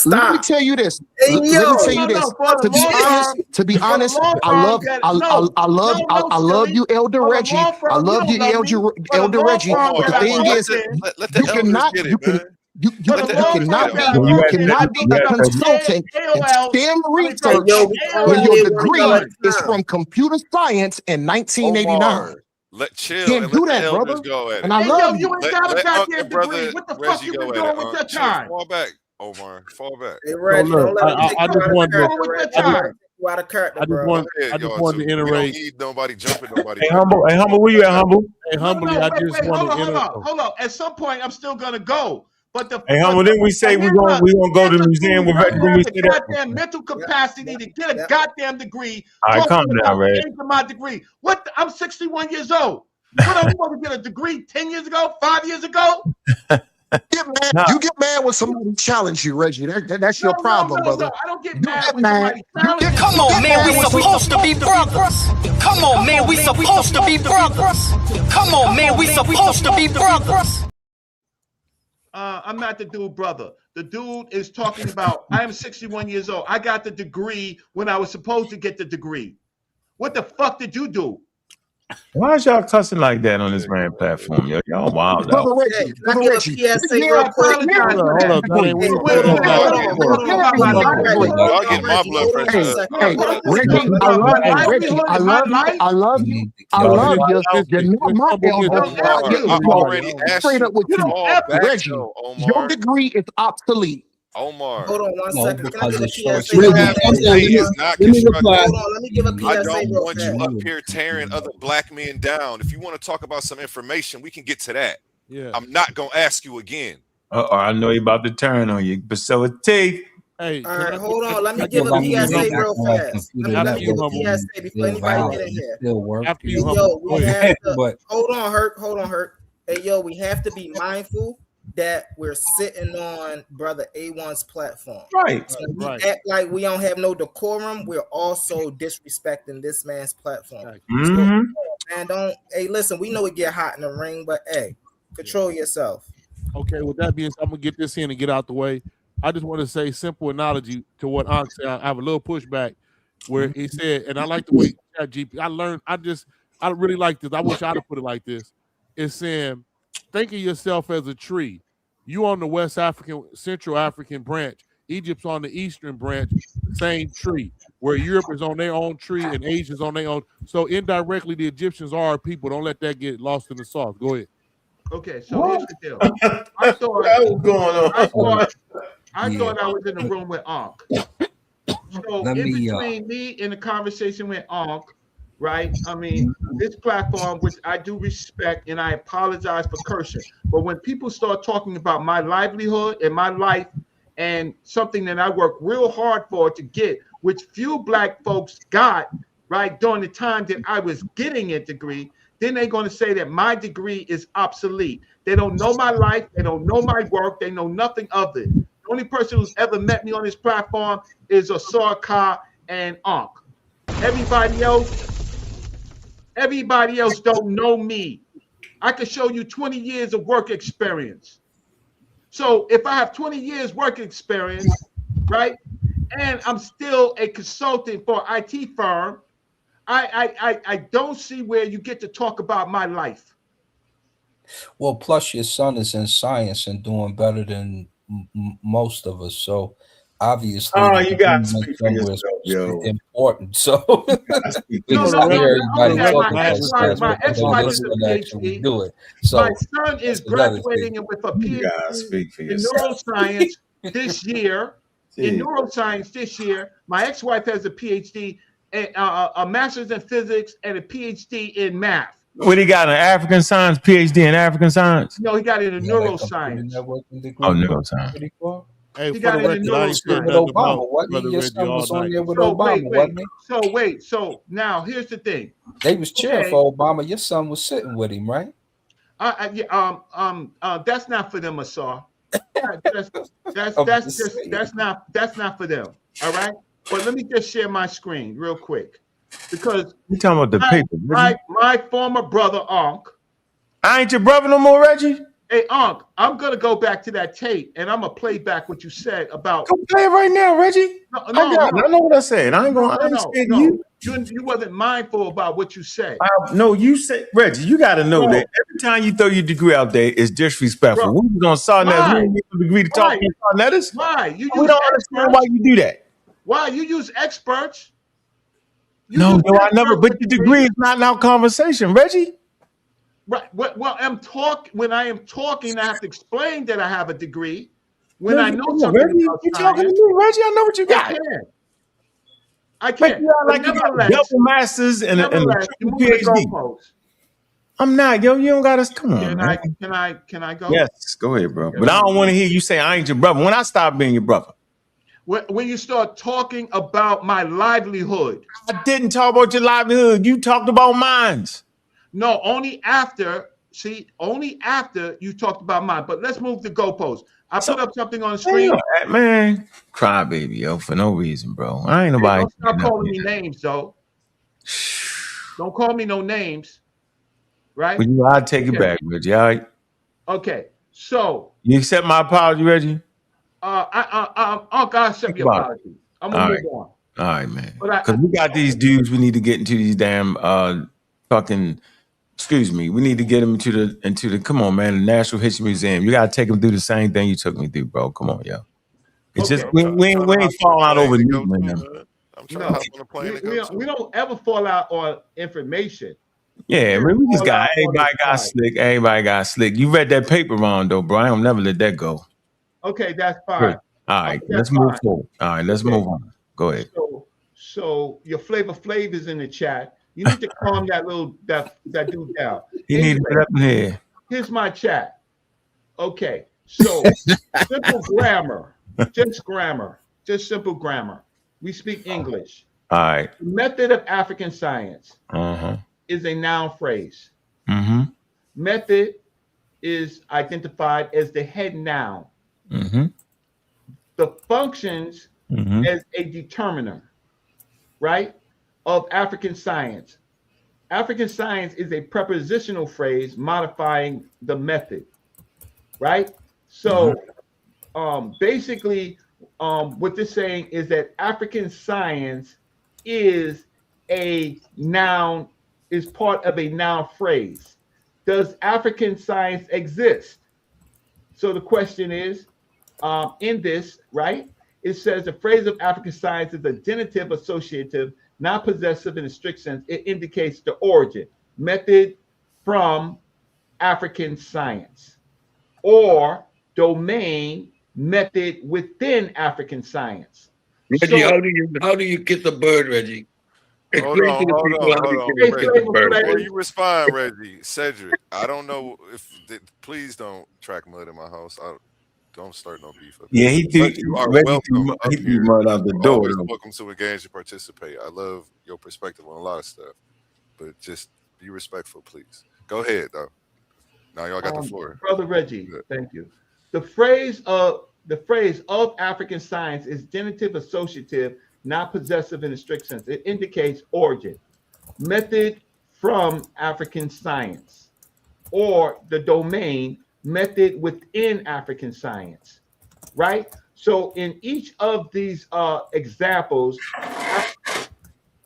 Let me tell you this. To be honest, I love you, Elder Reggie. I love you, Elder Reggie. But the thing is, you cannot be a consultant in STEM research when your degree is from computer science in 1989. Can't do that, brother. And I love you. You ain't got a goddamn degree. What the fuck you been doing with your time? Fall back, Omar. Fall back. Hey, Reggie, I just wanted to iterate. Don't need nobody jumping nobody. Hey, Humble, where you at, Humble? Hey, Humbly, I just want to hold on. At some point, I'm still gonna go. But the hey, humble, then we say we're gonna go to the museum with Reggie. have the goddamn mental capacity to get a goddamn degree. All right, calm down, Red. My degree. What? I'm 61 years old. What are you going to get a degree 10 years ago, 5 years ago? You get mad when somebody challenge you, Reggie. That's your problem, brother. I don't get mad when somebody challenges you. Come on, man, we supposed to be brothers. Come on, man, we supposed to be brothers. Come on, man, we supposed to be brothers. I'm not the dude, brother. The dude is talking about, I am 61 years old. I got the degree when I was supposed to get the degree. What the fuck did you do? Why is y'all cussing like that on this man platform? Y'all wild out. Hold Y'all getting my blood pressure. Reggie, I love you. You're not my elder. I already asked straight up with you. Reggie, your degree is obsolete. Omar. Hold on 1 second. Can I get a PSA? Let me reply. Hold on, let me give a PSA. I don't want you up here tearing other black men down. If you want to talk about some information, we can get to that. Yeah. I'm not gonna ask you again. I know you're about to turn on you. Facilitate. Hey, all right, hold on. Let me give a PSA real fast. Let me give a PSA before anybody get in here. Hold on, Hurt. Hey, yo, we have to be mindful that we're sitting on Brother A1's platform. Right. So we act like we don't have no decorum. We're also disrespecting this man's platform. So, man, hey, listen, we know it get hot in the ring, but hey, control yourself. Okay, with that being said, I'm gonna get this in and get out the way. I just want to say simple analogy to what Ankh said. I have a little pushback where he said, and I like the way ChatGPT. I really like this. I wish I'd have put it like this. It's saying, think of yourself as a tree. You on the West African, Central African branch. Egypt's on the Eastern branch, same tree. Where Europe is on their own tree and Asia's on their own. So indirectly, the Egyptians are our people. Don't let that get lost in the sauce. Go ahead. Okay, so here's the deal. I thought I was in the room with Ankh. So in between me and the conversation with Ankh, right? I mean, this platform, which I do respect, and I apologize for cursing, but when people start talking about my livelihood and my life and something that I work real hard for to get, which few black folks got, right, during the time that I was getting a degree, then they're going to say that my degree is obsolete. They don't know my life. They don't know my work. They know nothing of it. The only person who's ever met me on this platform is Asar Ka and Ankh. Everybody else don't know me. I could show you 20 years of work experience. So if I have 20 years work experience, right, and I'm still a consultant for an IT firm, I don't see where you get to talk about my life. Well, plus your son is in science and doing better than most of us. So obviously, you got to speak for yourself, yo. Important. So my ex-wife is a PhD. Do it. So my son is graduating with a PhD in neuroscience this year. In neuroscience this year, my ex-wife has a PhD, a master's in physics, and a PhD in math. What he got? An African science PhD in African science? No, he got it in neuroscience. Oh, neuroscience. Hey, he got it in neuroscience. So now here's the thing. They was cheering for Obama. Your son was sitting with him, right? That's not for them, Asar. That's not for them. All right. But let me just share my screen real quick, because you talking about the paper. My former brother Ankh. I ain't your brother no more, Reggie. Hey Ankh, I'm gonna go back to that tape and I'm gonna play back what you said about. Go play it right now, Reggie. I know what I said. I ain't gonna. You wasn't mindful about what you said. No, you said, Reggie. You got to know that every time you throw your degree out there, it's disrespectful. We was on Sarnet. We didn't get a degree to talk to Sarnetters. Why? We don't understand why you do that. Why you use experts? No, I never. But the degree is not now conversation, Reggie. Right. Well, when I am talking, I have to explain that I have a degree. When I know something, Reggie, you talking to me, Reggie? I know what you got. I can't. Like you got double masters and a PhD. I'm not, yo. You don't got us. Come on, man. Can I go? Yes, go ahead, bro. But I don't want to hear you say I ain't your brother. When I stop being your brother? When you start talking about my livelihood. I didn't talk about your livelihood. You talked about mine. No, only after you talked about mine. But let's move the goalposts. I put up something on the screen. Man, cry baby, yo, for no reason, bro. I ain't nobody. Don't stop calling me names, though. Don't call me no names. Right? Well, I'll take it back, Reggie. All right. Okay. So you accept my apology, Reggie? I accept your apology. I'm gonna move on. All right, man. Because we got these dudes we need to get into these damn fucking. Excuse me. We need to get them into the. Come on, man. The National History Museum. You gotta take them through the same thing you took me through, bro. Come on, yo. It's just we ain't falling out over you, man. I'm trying to hop on a plane. We don't ever fall out on information. Yeah, man, we just got everybody got slick. Everybody got slick. You read that paper wrong, though, bro. I don't never let that go. Okay, that's fine. Good. All right, let's move forward. All right, let's move on. Go ahead. So your Flavor Flav is in the chat. You need to calm that dude down. He needs to get up in here. Here's my chat. Okay, so simple grammar, just simple grammar. We speak English. All right. The method of African science is a noun phrase. Method is identified as the head noun. The functions as a determiner, right, of African science. African science is a prepositional phrase modifying the method, right? So basically, what they're saying is that African science is a noun, is part of a noun phrase. Does African science exist? So the question is, in this, right, it says the phrase of African science is a genitive associative, not possessive in a strict sense. It indicates the origin, method from African science, or domain, method within African science. Reggie, how do you get the bird, Reggie? Hold on. Before you respond, Reggie, Cedric, I don't know if please don't track mud in my house. Don't start no beef. Yeah, you are welcome. He threw mud out the door. Always welcome to engage and participate. I love your perspective on a lot of stuff, but just be respectful, please. Go ahead, though. Now y'all got the floor, brother Reggie. Thank you. The phrase of African science is genitive associative, not possessive in a strict sense. It indicates origin, method from African science, or the domain, method within African science, right? So in each of these examples,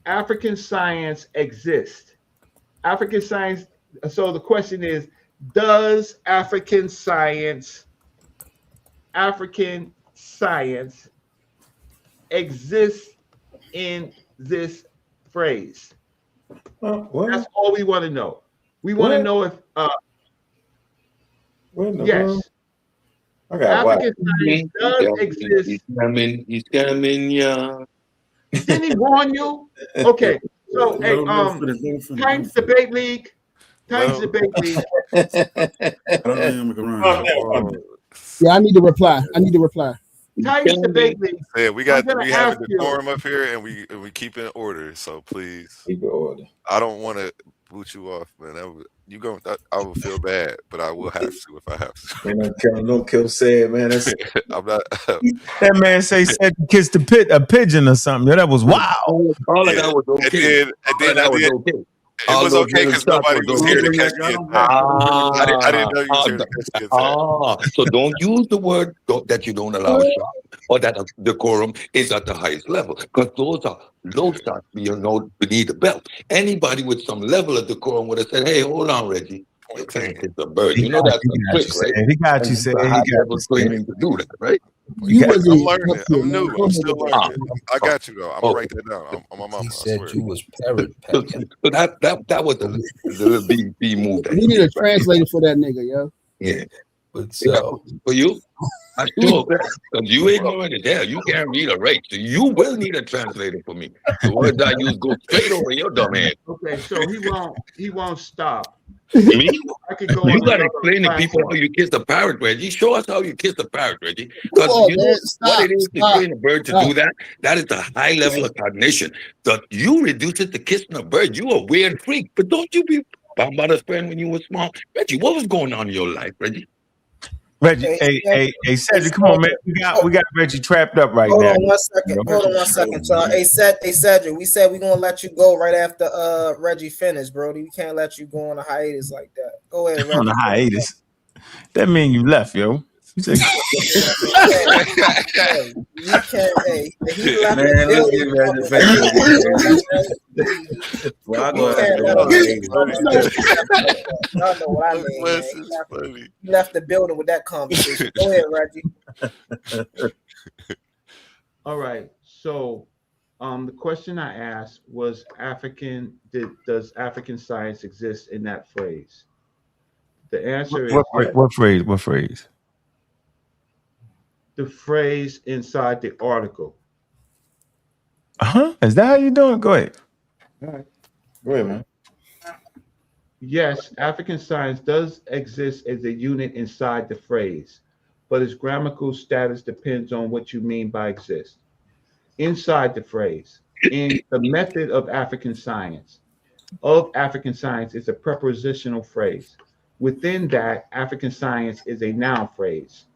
African science exists. African science. So the question is, does African science exist in this phrase? That's all we want to know. We want to know if yes, African science does exist. He's coming, yeah. Didn't he warn you? Okay, so hey, Times Debate League. Yeah, I need to reply. Times Debate League. Yeah, we have a decorum up here, and we keep it in order. So please, keep it order. I don't want to boot you off, man. I will feel bad, but I will have to if I have to. Don't kill sad, man. I'm not. That man said kissed a pigeon or something. Yeah, that was wild. All of that was okay. And then okay. It was okay because nobody was here to catch me. I didn't know you were here to catch me. So don't use the word that you don't allow shot, or that decorum is at the highest level, because those are low shots beneath the belt. Anybody with some level of decorum would have said, "Hey, hold on, Reggie. It's a bird." You know that's a trick, right? He got you, said. He got you training to do that, right? I'm learning. I'm new. I'm still learning. I got you though. I'm gonna write that down. I'm on my mama. He said you was parrot. So that was the little B move. We need a translator for that nigga, yo. Yeah. But so for you, I sure bet. Because you ignorant as hell. You can't read or write. So you will need a translator for me. The words I use go straight over your dumb head. Okay, so he won't stop. Me? I could go You on gotta another explain to people platform. how you kiss the parrot, Reggie. Show us how you kiss the parrot, Reggie. Because Come on, you know man. what it is to Stop. train a bird to do that? That is the high level of cognition. That you reduce it to kissing a bird. You a weird freak. But don't you be Bambada's friend when you were small? Reggie, what was going on in your life, Reggie? Reggie, Hey, hey, Cedric, come on, man. We got Reggie trapped up right now. Hold on 1 second. Hold on 1 second, y'all. Hey, Cedric, we said we're gonna let you go right after Reggie finished, Brody. We can't let you go on a hiatus like that. Go ahead, Reggie. On a hiatus. That mean you left, yo. You said, he left Well, I go y'all know what I mean, man. He left the building with that conversation. Go ahead, Reggie. All right. So the question I asked was does African science exist in that phrase? The answer is what phrase? What phrase? The phrase inside the article. Is that how you doing? Go ahead. All right. Go ahead, man. Yes, African science does exist as a unit inside the phrase, but its grammatical status depends on what you mean by exist. Inside the phrase, in the method of African science is a prepositional phrase. Within that, African science is a noun phrase.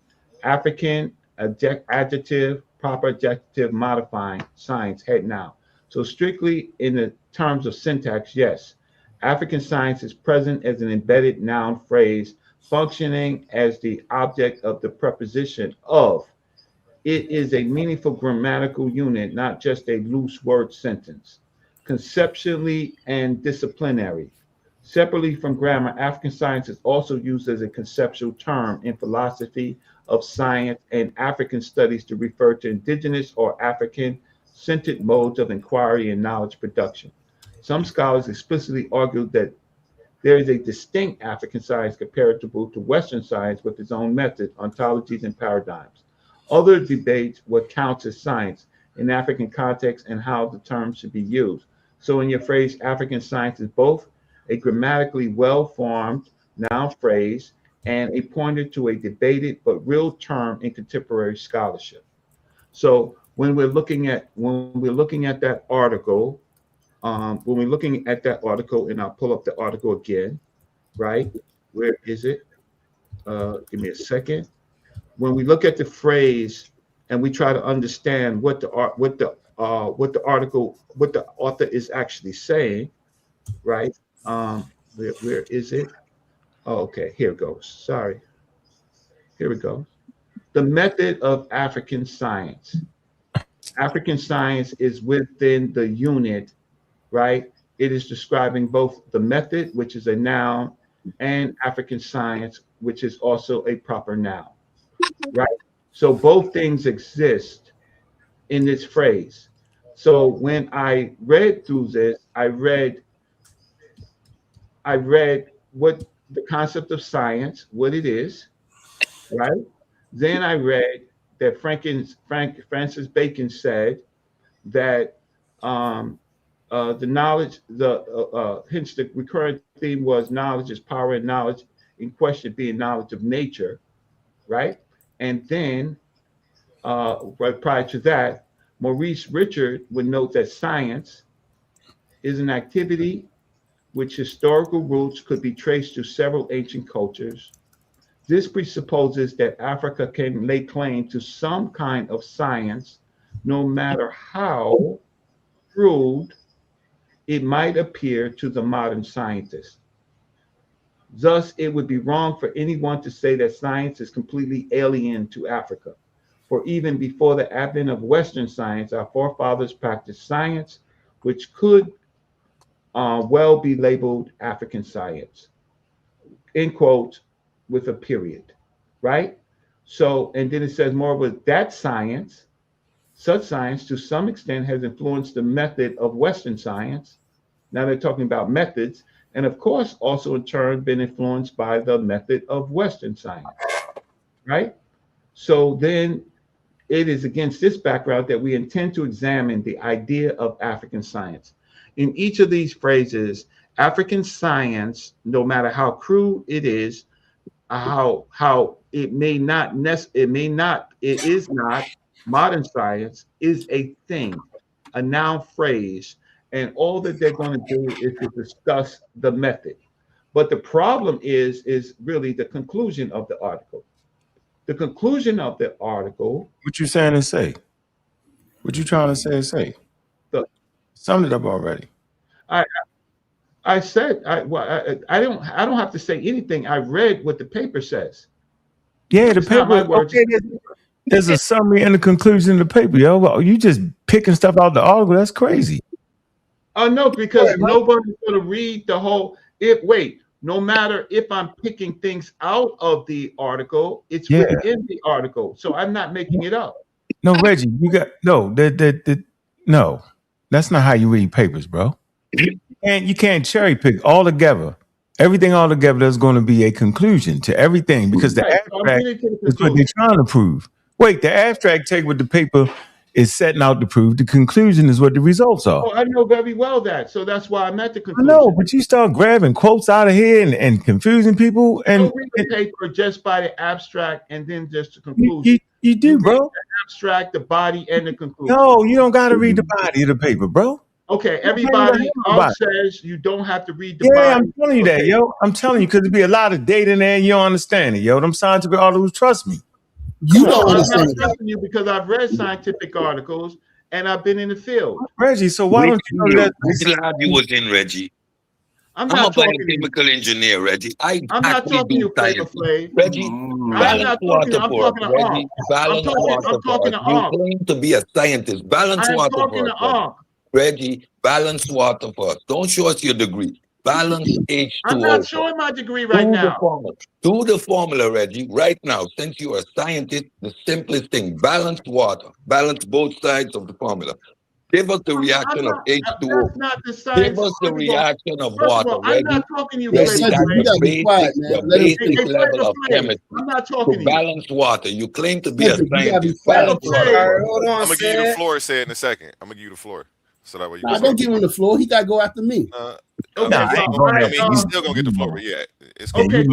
African, adjective, proper adjective modifying, science, head noun. So strictly in the terms of syntax, yes, African science is present as an embedded noun phrase functioning as the object of the preposition of. It is a meaningful grammatical unit, not just a loose word sentence. Conceptually and disciplinary. Separately from grammar, African science is also used as a conceptual term in philosophy of science and African studies to refer to indigenous or African-centered modes of inquiry and knowledge production. Some scholars explicitly argue that there is a distinct African science comparable to Western science with its own method, ontologies, and paradigms. Others debate what counts as science in African context and how the term should be used. So in your phrase, African science is both a grammatically well-formed noun phrase and a pointer to a debated but real term in contemporary scholarship. So when we're looking at that article, and I'll pull up the article again, right? Where is it? Give me a second. When we look at the phrase and we try to understand what the author is actually saying, right? Where is it? Oh, okay, here it goes. Sorry. Here we go. The method of African science. African science is within the unit, right? It is describing both the method, which is a noun, and African science, which is also a proper noun, right? So both things exist in this phrase. So when I read through this, I read what the concept of science, what it is, right? Then I read that Francis Bacon said that the knowledge, hence the recurrent theme was knowledge is power, and knowledge in question being knowledge of nature, right? And then right prior to that, Maurice Richard would note that science is an activity which historical roots could be traced to several ancient cultures. This presupposes that Africa can lay claim to some kind of science, no matter how crude it might appear to the modern scientist. Thus, it would be wrong for anyone to say that science is completely alien to Africa. For even before the advent of Western science, our forefathers practiced science, which could well be labeled African science, end quote, with a period, right? So, and then it says, moreover, that science, such science to some extent has influenced the method of Western science. Now they're talking about methods, and of course, also in turn been influenced by the method of Western science. right? So then it is against this background that we intend to examine the idea of African science. In each of these phrases, African science, no matter how crude it is, how it is not modern science, is a thing, a noun phrase, and all that they're going to do is to discuss the method. But the problem is really the conclusion of the article. The conclusion of the article. What you saying to say? What you trying to say? Summed it up already. I said I don't have to say anything. I read what the paper says. Yeah, the paper. Okay, there's a summary and a conclusion of the paper, yo. Well, you just picking stuff out the article. That's crazy. Oh no, because nobody's going to read the whole. No matter if I'm picking things out of the article, it's within the article, so I'm not making it up. No, Reggie, you got no. No, that's not how you read papers, bro. You can't cherry pick all together. Everything all together, there's going to be a conclusion to everything because the abstract is what they're trying to prove. Wait, the abstract take what the paper is setting out to prove. The conclusion is what the results are. Oh, I know very well that. So that's why I'm at the conclusion. I know, but you start grabbing quotes out of here and confusing people. And don't read the paper just by the abstract and then just the conclusion. You do, bro. The abstract, the body, and the conclusion. No, you don't got to read the body of the paper, bro. Okay, everybody else says you don't have to read the body. Yeah, I'm telling you that, yo. I'm telling you because there'd be a lot of data in there and you don't understand it, yo. Them scientific articles, trust me. You don't understand. I'm not trusting you because I've read scientific articles and I've been in the field. Reggie, so why don't you know that? I'm glad you was in, Reggie. I'm a biochemical engineer, Reggie. I'm not talking to you, Flavor Flav. Reggie, balance water for us, Reggie. Balance water for us. You claim to be a scientist. Balance water for us. Reggie, balance water for us. Don't show us your degree. Balance H2O. I'm not showing my degree right now. Do the formula, Reggie, right now. Since you are a scientist, the simplest thing, balance water. Balance both sides of the formula. Give us the reaction of H2O. That's not the science. Give us the reaction of water, I'm not talking to you. The basic level of chemistry. I'm not talking to balance water. You claim to be a scientist. Balance water. I'm gonna give you the floor. Say it in a second. I'm gonna give you the floor. So that way you don't give him the floor. He gotta go after me. He's still gonna get the floor, but yeah, it's cool. Okay.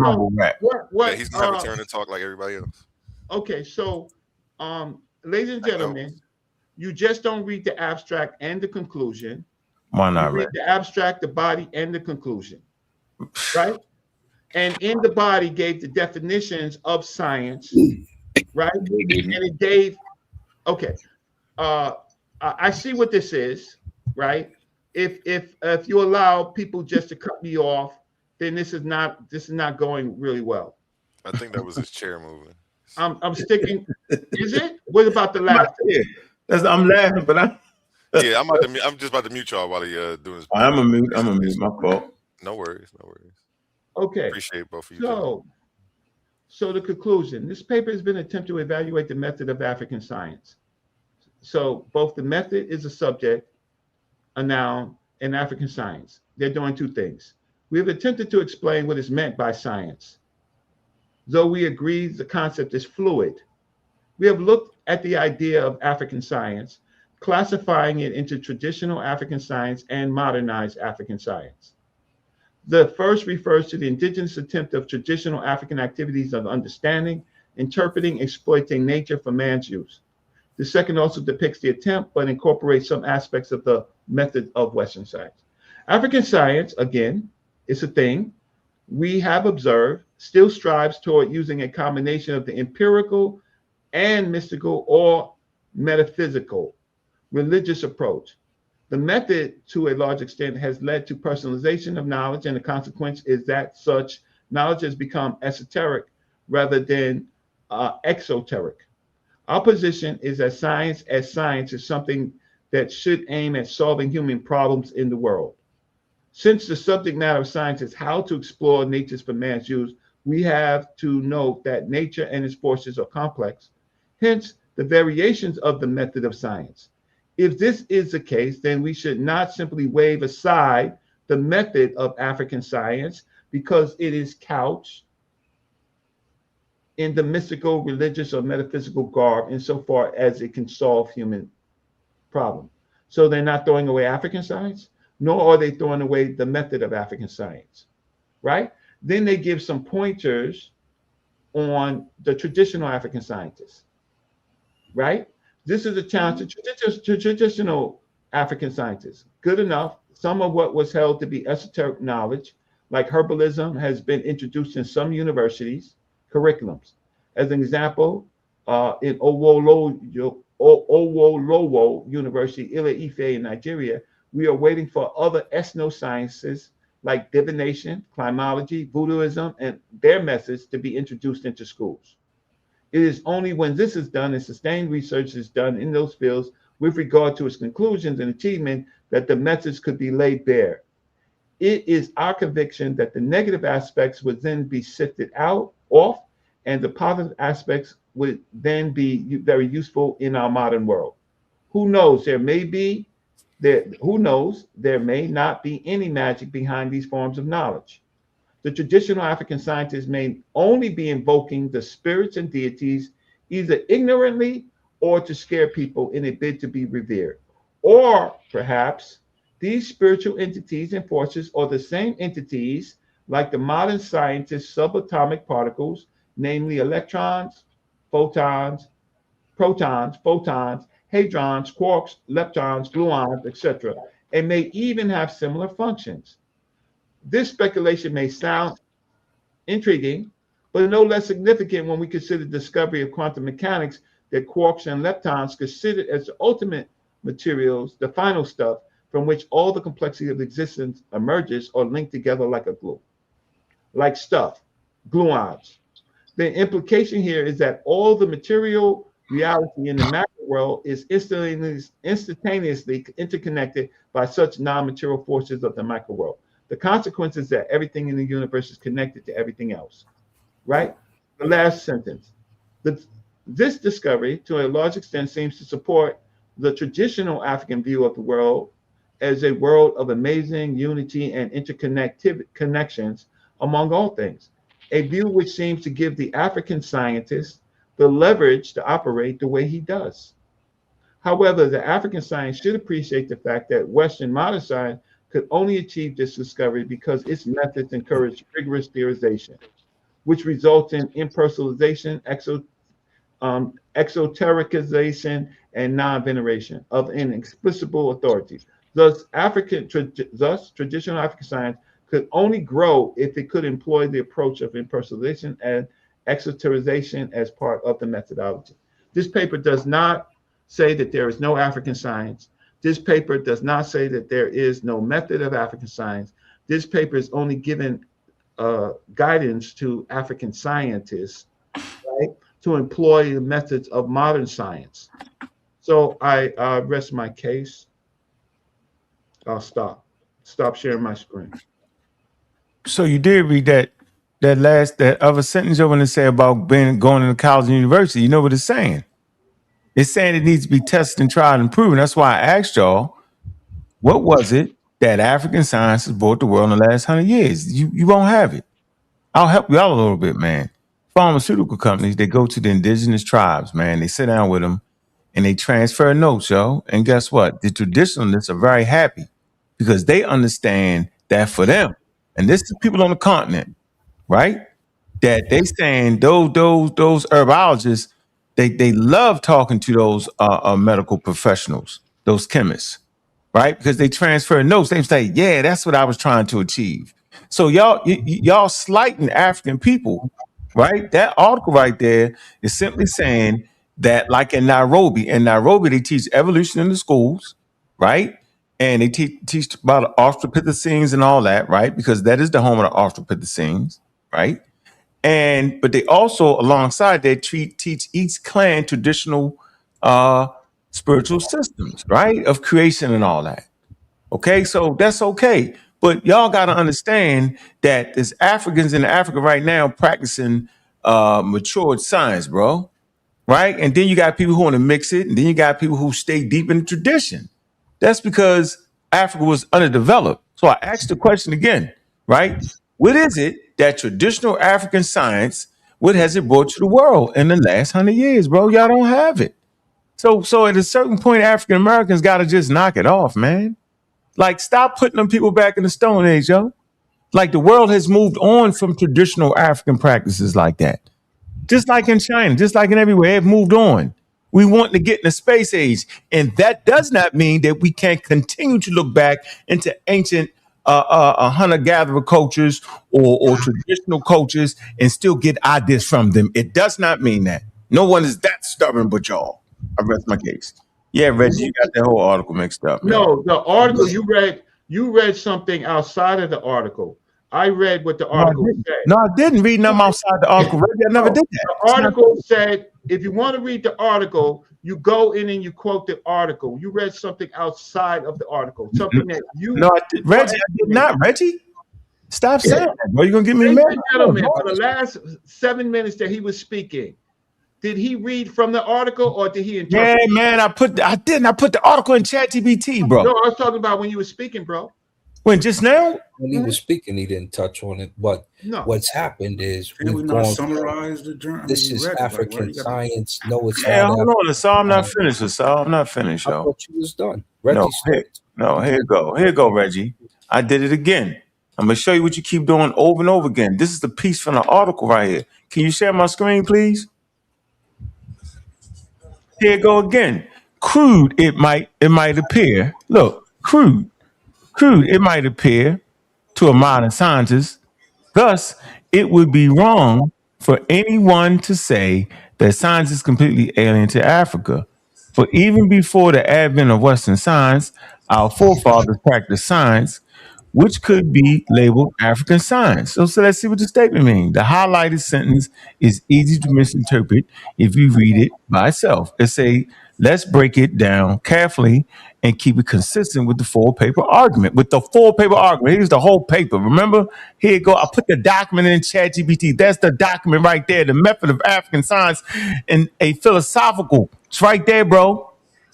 He's gonna have a turn to talk like everybody else. Okay, so, ladies and gentlemen, you just don't read the abstract and the conclusion. Why not? You read the abstract, the body, and the conclusion, right? And in the body gave the definitions of science, right? And it gave. Okay, I see what this is. Right? If you allow people just to cut me off, then this is not going really well. I think that was his chair moving. I'm sticking. Is it? What about the laughter? I'm laughing, but I'm just about to mute y'all while he doing his. I'm a mute. My fault. No worries. Okay. Appreciate both of you. So the conclusion: this paper has been an attempt to evaluate the method of African science. So both the method is a subject, a noun, and African science. They're doing two things. We have attempted to explain what is meant by science. Though we agree the concept is fluid, we have looked at the idea of African science, classifying it into traditional African science and modernized African science. The first refers to the indigenous attempt of traditional African activities of understanding, interpreting, exploiting nature for man's use. The second also depicts the attempt, but incorporates some aspects of the method of Western science. African science, again, is a thing we have observed, still strives toward using a combination of the empirical and mystical or metaphysical religious approach. The method, to a large extent, has led to personalization of knowledge, and the consequence is that such knowledge has become esoteric rather than exoteric. Our position is that science is something that should aim at solving human problems in the world. Since the subject matter of science is how to explore natures for man's use, we have to note that nature and its forces are complex, hence the variations of the method of science. If this is the case, then we should not simply wave aside the method of African science because it is couched in the mystical, religious, or metaphysical garb insofar as it can solve human problems. So they're not throwing away African science, nor are they throwing away the method of African science, right? Then they give some pointers on the traditional African scientists, right? This is a challenge to traditional African scientists. Good enough. Some of what was held to be esoteric knowledge, like herbalism, has been introduced in some universities' curriculums. As an example, in Owolowo University, Ile-Ife in Nigeria, we are waiting for other ethnosciences like divination, climology, voodooism, and their methods to be introduced into schools. It is only when this is done and sustained research is done in those fields with regard to its conclusions and achievement that the methods could be laid bare. It is our conviction that the negative aspects would then be sifted off, and the positive aspects would then be very useful in our modern world. Who knows? There may not be any magic behind these forms of knowledge. The traditional African scientists may only be invoking the spirits and deities either ignorantly or to scare people in a bid to be revered. Or perhaps these spiritual entities and forces are the same entities like the modern scientists' subatomic particles, namely electrons, protons, hadrons, quarks, leptons, gluons, etc., and may even have similar functions. This speculation may sound intriguing, but no less significant when we consider the discovery of quantum mechanics that quarks and leptons considered as the ultimate materials, the final stuff from which all the complexity of existence emerges or linked together like a glue, like stuff, gluons. The implication here is that all the material reality in the macro world is instantaneously interconnected by such non-material forces of the micro world. The consequence is that everything in the universe is connected to everything else, right? The last sentence. This discovery, to a large extent, seems to support the traditional African view of the world as a world of amazing unity and connections among all things, a view which seems to give the African scientist the leverage to operate the way he does. However, the African science should appreciate the fact that Western modern science could only achieve this discovery because its methods encourage rigorous theorization, which results in impersonalization, exotericization, and non-veneration of inexplicable authorities. Thus, traditional African science could only grow if it could employ the approach of impersonalization and exoterization as part of the methodology. This paper does not say that there is no African science. This paper does not say that there is no method of African science. This paper is only given guidance to African scientists, right, to employ the methods of modern science. So I rest my case. I'll stop sharing my screen. So you did read that other sentence you want to say about going to college and university. You know what it's saying? It's saying it needs to be tested and tried and proven. That's why I asked y'all, what was it that African science has brought the world in the last 100 years? You won't have it. I'll help you out a little bit, man. Pharmaceutical companies, they go to the indigenous tribes, man. They sit down with them and they transfer notes, yo. And guess what? The traditionalists are very happy because they understand that for them, and this is people on the continent, right? That they saying those herbologists, they love talking to those medical professionals, those chemists, right? Because they transfer notes. They say, yeah, that's what I was trying to achieve. So y'all slighting African people, right? That article right there is simply saying that, like in Nairobi, they teach evolution in the schools, right? And they teach about Australopithecines and all that, right? Because that is the home of the Australopithecines, right? But they also, alongside, they teach each clan traditional spiritual systems, right? Of creation and all that. Okay, so that's okay. But y'all got to understand that there's Africans in Africa right now practicing matured science, bro. Right? And then you got people who want to mix it, and then you got people who stay deep in the tradition. That's because Africa was underdeveloped. So I asked the question again, right? What is it that traditional African science what has it brought to the world in the last 100 years, bro? Y'all don't have it. So at a certain point, African Americans got to just knock it off, man. Like, stop putting them people back in the Stone Age, yo. Like, the world has moved on from traditional African practices like that. Just like in China, just like in everywhere, it moved on. We want to get in the space age. And that does not mean that we can't continue to look back into ancient hunter-gatherer cultures or traditional cultures and still get ideas from them. It does not mean that. No one is that stubborn but y'all. I rest my case. Yeah, Reggie, you got that whole article mixed up. Man. No, the article you read something outside of the article. I read what the article said. No, I didn't read nothing outside the article. Reggie, I never did that. The article said, if you want to read the article, you go in and you quote the article. You read something outside of the article. Something that you... No, Reggie, I did not. Reggie, stop saying that, bro. You're going to get me mad. Gentlemen, for the last 7 minutes that he was speaking, did he read from the article or did he interpret? Yeah, man, I put the article in ChatGPT, bro. No, I was talking about when you were speaking, bro. When just now? When he was speaking, he didn't touch on it. But what's happened is we've gone summarize the journal. This is African science. No, it's not. Hold on, Asal, I'm not finished. Asal, I'm not finished, yo. I thought you was done. Reggie here you go. Here you go, Reggie. I did it again. I'm gonna show you what you keep doing over and over again. This is the piece from the article right here. Can you share my screen, please? Here you go again. Crude, it might appear. Look, crude, it might appear to a modern scientist. Thus, it would be wrong for anyone to say that science is completely alien to Africa. For even before the advent of Western science, our forefathers practiced science, which could be labeled African science. So let's see what the statement means. The highlighted sentence is easy to misinterpret if you read it by itself. Let's break it down carefully and keep it consistent with the full paper argument. Here's the whole paper. Remember? Here you go. I put the document in ChatGPT. That's the document right there. The method of African science and a philosophical. It's right there, bro.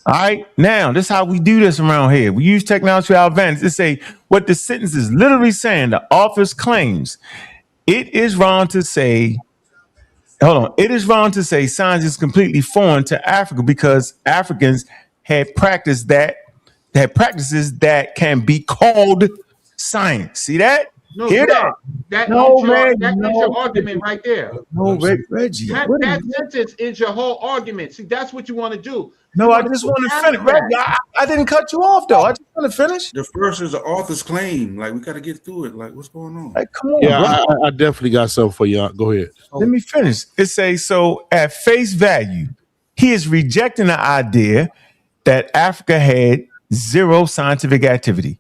All right. Now, this is how we do this around here. We use technology to our advantage. It say what the sentence is literally saying. The author's claims. It is wrong to say science is completely foreign to Africa because Africans had practices that can be called science. See that? No, Hear that? That is your argument right there. No, Reggie. That sentence is your whole argument. See, that's what you want to do. No, I just want to finish. Reggie, I didn't cut you off, though. I just want to finish. The first is the author's claim. Like, we got to get through it. Like, what's going on? Like, come on, yeah, I definitely got something for you. Go ahead. Let me finish. It says, so at face value, he is rejecting the idea that Africa had zero scientific activity.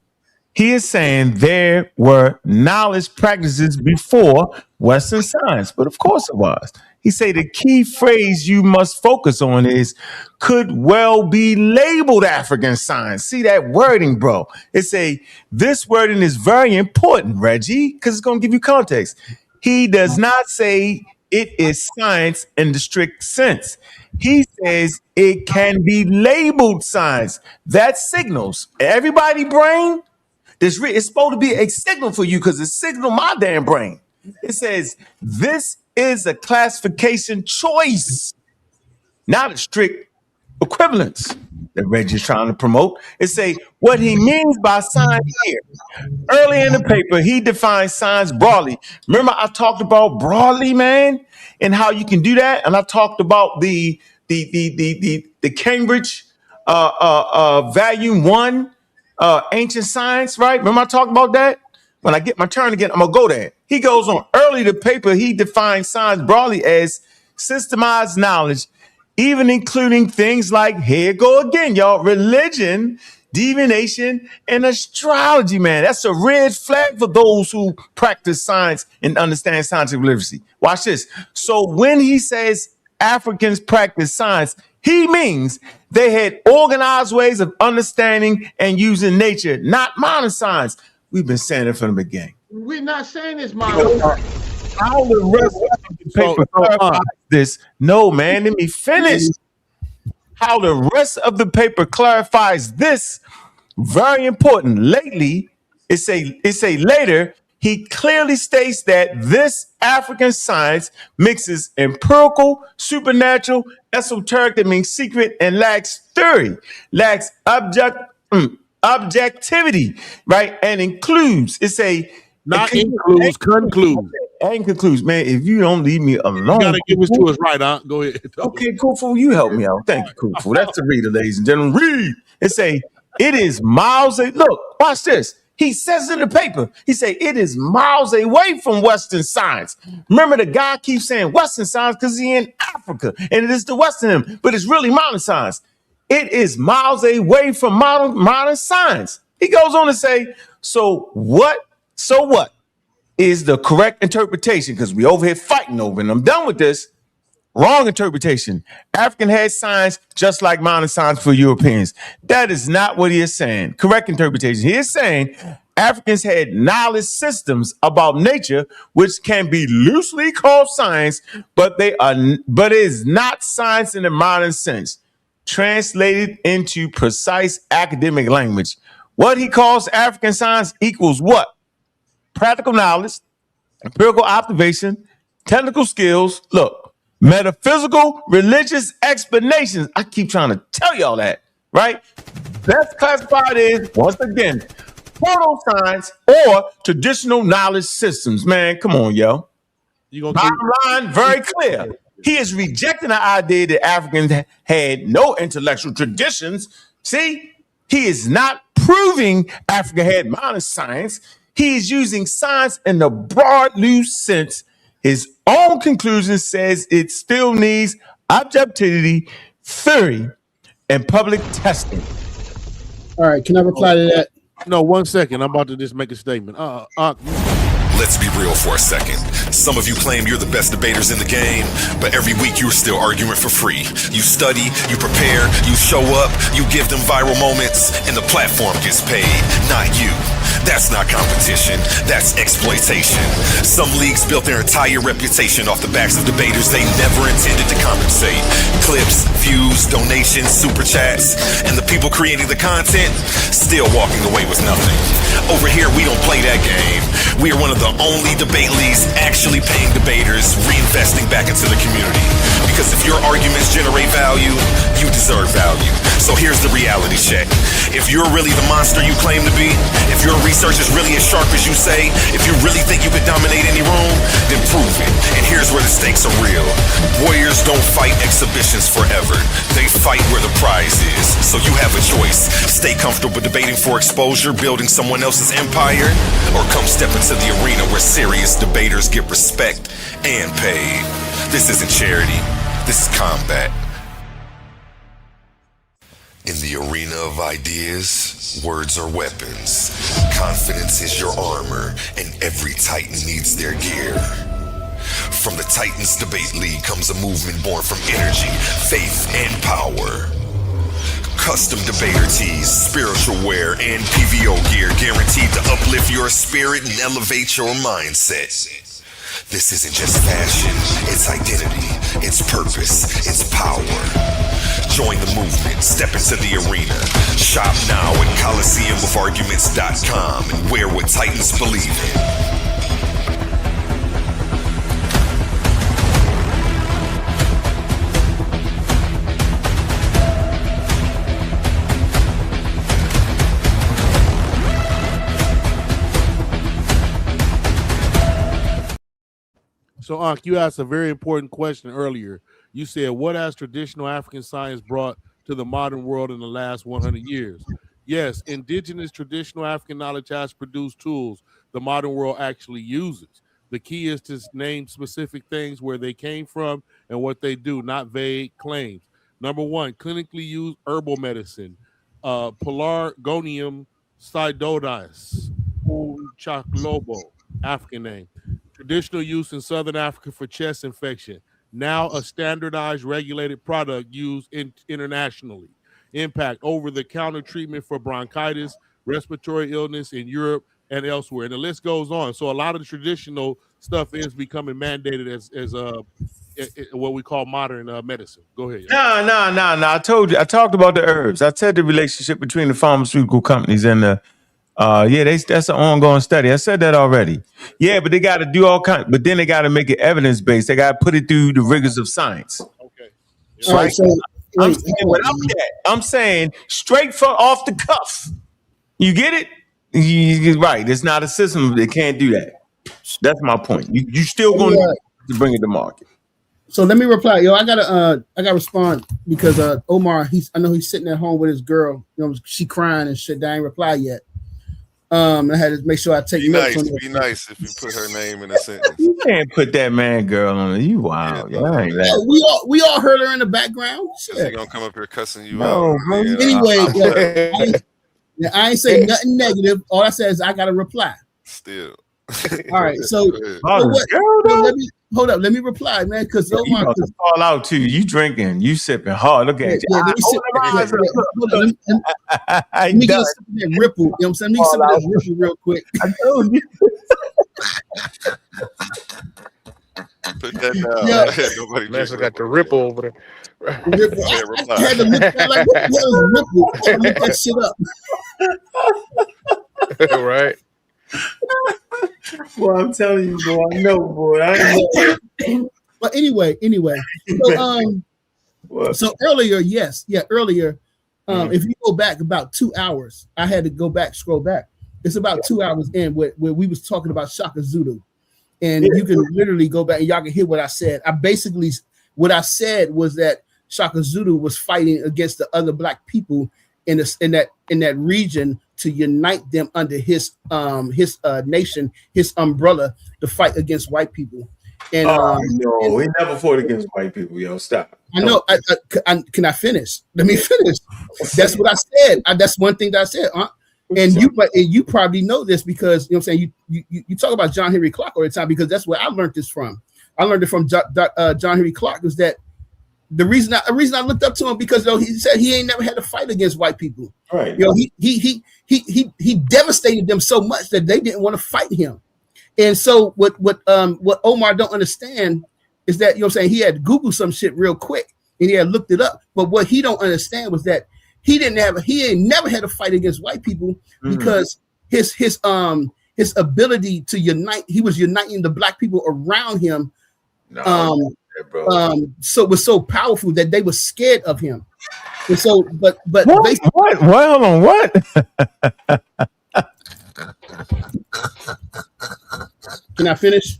He is saying there were knowledge practices before Western science, but of course it was. He say the key phrase you must focus on is could well be labeled African science. See that wording, bro? It say this wording is very important, Reggie, because it's going to give you context. He does not say it is science in the strict sense. He says it can be labeled science. That signals everybody brain. It's supposed to be a signal for you because it signals my damn brain. It says this is a classification choice, not a strict equivalence that Reggie's trying to promote. It say what he means by science here. Early in the paper, he defines science broadly. Remember, I talked about broadly, man, and how you can do that. And I talked about the Cambridge Volume 1. Ancient science, right? Remember I talked about that? When I get my turn again, I'm going to go there. He goes on. Early the paper, he defines science broadly as systemized knowledge, even including things like, here go again, y'all, religion, divination, and astrology, man. That's a red flag for those who practice science and understand scientific literacy. Watch this. So when he says Africans practice science, he means they had organized ways of understanding and using nature, not modern science. We've been saying it from the beginning. We're not saying this, modern. How the rest of the paper clarifies this? No, man, let me finish. How the rest of the paper clarifies this? Very important. Lately, it say later he clearly states that this African science mixes empirical, supernatural, esoteric, that means secret, and lacks theory, lacks objectivity, right? And includes, concludes. And concludes, man. If you don't leave me alone, you gotta give it to us right, huh? Go ahead. Okay, cool fool. You help me out. Thank you, cool fool. That's the reader, ladies and gentlemen. Read. It say, it is miles. Look, watch this. He says in the paper, he say, it is miles away from Western science. Remember, the guy keeps saying Western science because he in Africa, and it is the Western, but it's really modern science. It is miles away from modern science. He goes on to say, so what is the correct interpretation? Because we over here fighting over it, and I'm done with this. Wrong interpretation. African had science just like modern science for Europeans. That is not what he is saying. Correct interpretation. He is saying Africans had knowledge systems about nature, which can be loosely called science, but it is not science in the modern sense. Translated into precise academic language, what he calls African science equals what? Practical knowledge, empirical observation, technical skills. Look. Metaphysical, religious explanations. I keep trying to tell y'all that, right? Best classified is, once again, proto-science or traditional knowledge systems. Man, come on, yo. Bottom line, very clear. He is rejecting the idea that Africans had no intellectual traditions. See, he is not proving Africa had modern science. He is using science in the broad, loose sense. His own conclusion says it still needs objectivity, theory, and public testing. All right, can I reply to that? No, 1 second. I'm about to just make a statement. Let's be real for a second. Some of you claim you're the best debaters in the game, but every week you're still arguing for free. You study, you prepare, you show up, you give them viral moments, and the platform gets paid, not you. That's not competition, that's exploitation. Some leagues built their entire reputation off the backs of debaters they never intended to compensate. Clips, views, donations, super chats, and the people creating the content still walking away with nothing. Over here, we don't play that game. We are one of the only debate leagues actually paying debaters, reinvesting back into the community. Because if your arguments generate value, you deserve value. So here's the reality check. If you're really the monster you claim to be, if your research is really as sharp as you say, if you really think you could dominate any room, then prove it. And here's where the stakes are real. Warriors don't fight exhibitions forever. They fight where the prize is. So you have a choice. Stay comfortable debating for exposure, building someone else's empire, or come step into the arena where serious debaters get respect and paid. This isn't charity. This is combat. In the arena of ideas, words are weapons. Confidence is your armor, and every Titan needs their gear. From the Titans Debate League comes a movement born from energy, faith, and power. Custom debater tees, spiritual wear, and PVO gear guaranteed to uplift your spirit and elevate your mindset. This isn't just fashion, it's identity, it's purpose, it's power. Join the movement, step into the arena. Shop now at ColiseumOfArguments.com and wear what Titans believe in. So, Ankh, you asked a very important question earlier. You said, what has traditional African science brought to the modern world in the last 100 years? Yes, indigenous traditional African knowledge has produced tools the modern world actually uses. The key is to name specific things where they came from and what they do, not vague claims. Number one, clinically used herbal medicine, Pelargonium sidodis, Chaklobo, African name. Traditional use in Southern Africa for chest infection. Now a standardized regulated product used internationally. Impact over-the-counter treatment for bronchitis, respiratory illness in Europe and elsewhere. And the list goes on. So a lot of the traditional stuff is becoming mandated as what we call modern medicine. Go ahead. No. I told you. I talked about the herbs. I said the relationship between the pharmaceutical companies and the Yeah, that's an ongoing study. I said that already. Yeah, but they got to do all kinds. But then they got to make it evidence based. They got to put it through the rigors of science. Okay. All right. So I'm saying I'm saying straight from off the cuff. You get it? You're right. It's not a system. They can't do that. That's my point. You still going to bring it to market. So let me reply. Yo, I gotta respond because Omar, I know he's sitting at home with his girl. You know, she crying and shit. I ain't reply yet. I had to make sure I take notes on it. Be nice if you put her name in a sentence. You can't put that man girl on it. You wild. Yeah, we all heard her in the background. She gonna come up here cussing you out. Anyway, I ain't say nothing negative. All I said is I gotta reply. Still. All right. So let me hold up. Let me reply, man. Because you about to fall out too. You drinking. You sipping hard. Look at you. Let me get some of that ripple. You know what I'm saying? Let me get some of that ripple real quick. I told you. Put that down. Nobody Master got the ripple over there. I had to look at like, what the hell is ripple? I had to look that shit up. Right. Well, I'm telling you, boy. I know, boy. But anyway. So earlier, earlier. If you go back about 2 hours, I had to go back, scroll back. It's about 2 hours in where we was talking about Shaka Zulu, and you can literally go back and y'all can hear what I said. What I said was that Shaka Zulu was fighting against the other black people in that region to unite them under his nation, his umbrella, to fight against white people. And no, he never fought against white people. Yo, stop. I know. Can I finish? Let me finish. That's what I said. That's one thing that I said. And you probably know this because you know what I'm saying. You talk about John Henry Clark all the time because that's where I learned this from. I learned it from John Henry Clark. Was that the reason I looked up to him because he said he ain't never had to fight against white people. Right. You know, he devastated them so much that they didn't want to fight him. And so what Omar don't understand is that, you know what I'm saying, he had Googled some shit real quick and he had looked it up. But what he don't understand was that he ain't never had to fight against white people because his ability to unite, he was uniting the black people around him. So it was so powerful that they were scared of him. And so, but what? Hold on, what? Can I finish?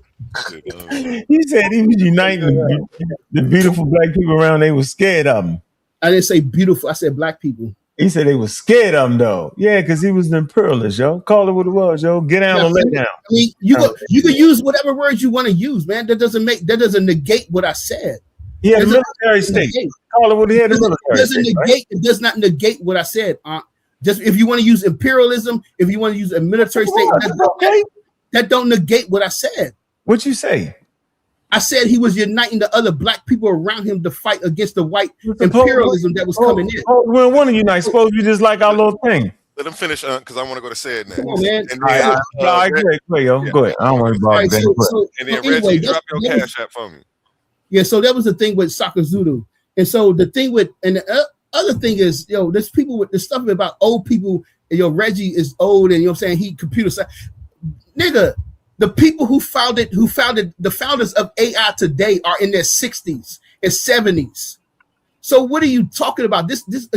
He said he was uniting the beautiful black people around. They were scared of him. I didn't say beautiful. I said black people. He said they were scared of him, though. Yeah, because he was an imperialist, yo. Call it what it was, yo. Get down and lay down. I mean, you can use whatever words you want to use, man. That doesn't negate what I said. He had a military state. Call it what he had. It does not negate what I said. Just if you want to use imperialism, if you want to use a military state, that don't negate what I said. What'd you say? I said he was uniting the other black people around him to fight against the white imperialism that was coming in. Well, one of you nice. Suppose you just like our little thing. Let him finish, because I want to go to say it next. Come on, man. And then, go ahead. I don't want to bother Ben. And then Reggie, drop your cash app for me. Yeah, so that was the thing with Shaka Zulu. And so the thing with, and the other thing is, there's people with the stuff about old people, Reggie is old and, what I'm saying, he computer science. Nigga, the people who founded the founders of AI today are in their 60s and 70s. So what are you talking about? This is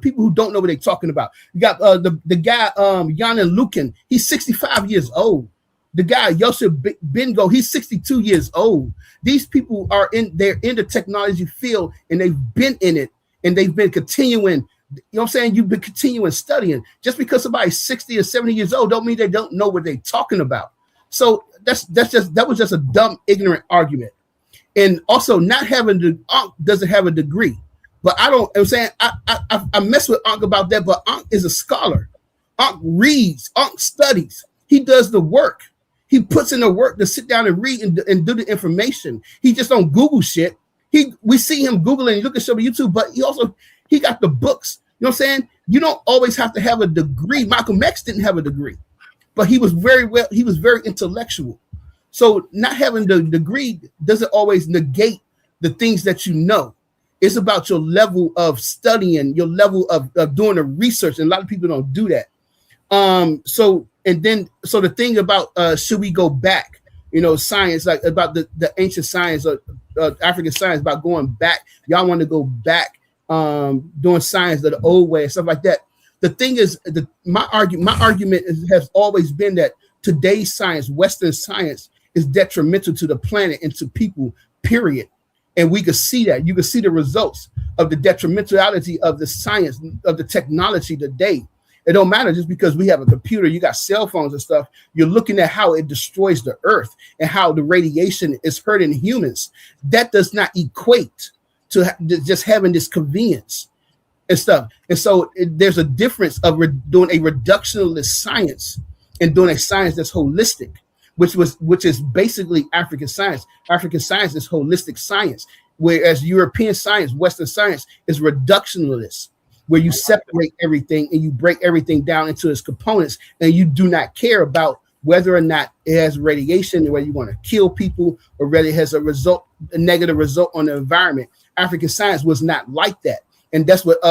people who don't know what they're talking about. You got the guy Yanin Lukin, he's 65 years old. The guy Yosef Bingo, he's 62 years old. These people they're in the technology field and they've been in it and they've been continuing. You know what I'm saying? You've been continuing studying. Just because somebody's 60 or 70 years old don't mean they don't know what they're talking about. So that was just a dumb, ignorant argument. And also not having Ankh doesn't have a degree. But I'm saying I mess with Ankh about that, but Ankh is a scholar. Ankh reads, Ankh studies. He does the work. He puts in the work to sit down and read and do the information. He just don't Google shit. We see him Googling, you look at some of YouTube, but he got the books. You know what I'm saying? You don't always have to have a degree. Malcolm X didn't have a degree, but he was very intellectual. So not having the degree doesn't always negate the things that you know. It's about your level of studying, your level of doing the research. And a lot of people don't do that. So the thing about should we go back? Science, like about the ancient science of African science, about going back. Y'all want to go back, doing science the old way and stuff like that. The thing is, my argument has always been that today's science, Western science, is detrimental to the planet and to people, period. And we could see that. You could see the results of the detrimentality of the science, of the technology today. It don't matter just because we have a computer, you got cell phones and stuff. You're looking at how it destroys the earth and how the radiation is hurting humans. That does not equate to just having this convenience and stuff. And so there's a difference of doing a reductionist science and doing a science that's holistic, which is basically African science. African science is holistic science, whereas European science, Western science, is reductionist, where you separate everything and you break everything down into its components, and you do not care about whether or not it has radiation, or whether you want to kill people, or whether it has a negative result on the environment. African science was not like that, and that's what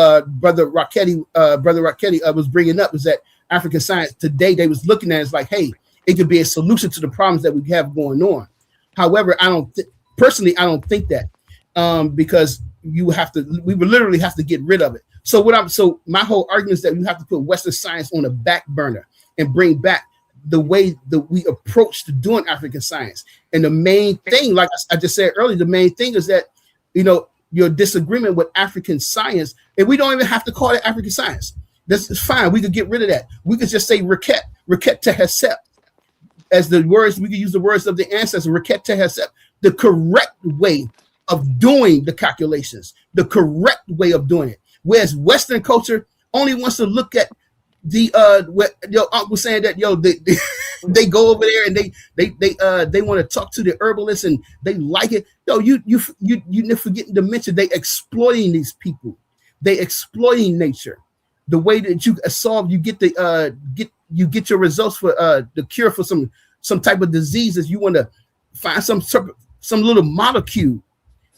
Brother Rocketti was bringing up, is that African science today, they was looking at it as like, hey, it could be a solution to the problems that we have going on. However, I don't think that, because we would literally have to get rid of it. So my whole argument is that you have to put Western science on the back burner and bring back the way that we approach to doing African science. And the main thing, like I just said earlier, the main thing is that, your disagreement with African science, and we don't even have to call it African science. That's fine. We could get rid of that. We could just say Reket Tehesep. As the words, we could use the words of the ancestors, Reket Tehesep, the correct way of doing the calculations, the correct way of doing it. Whereas Western culture only wants to look at what your uncle was saying, that they go over there and they want to talk to the herbalists and they like it. You forgetting to mention they exploiting these people. They exploiting nature. The way that you solve, you get get your results for the cure for some type of diseases. You want to find some little molecule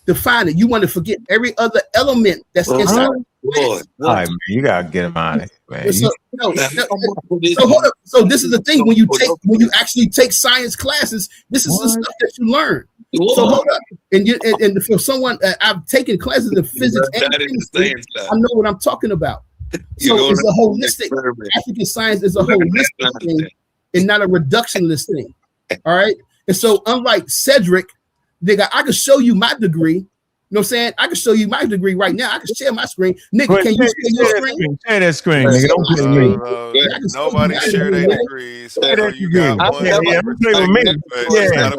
to find it. You want to forget every other element that's inside. All right, man, you gotta get him out of here, man. So hold up. So this is the thing, when you actually take science classes, this is the stuff that you learn. So hold up, and for someone, I've taken classes in physics and chemistry, I know what I'm talking about. So it's a holistic. African science is a holistic thing and not a reductionist thing. All right. And so, unlike Cedric, nigga, I can show you my degree. You know what I'm saying? I can show you my degree right now. I can share my screen. Nigga, can you share your screen? Share that screen, nigga. Don't play with me. Nobody share their degrees. Share that degree. Yeah, play with me. Yeah.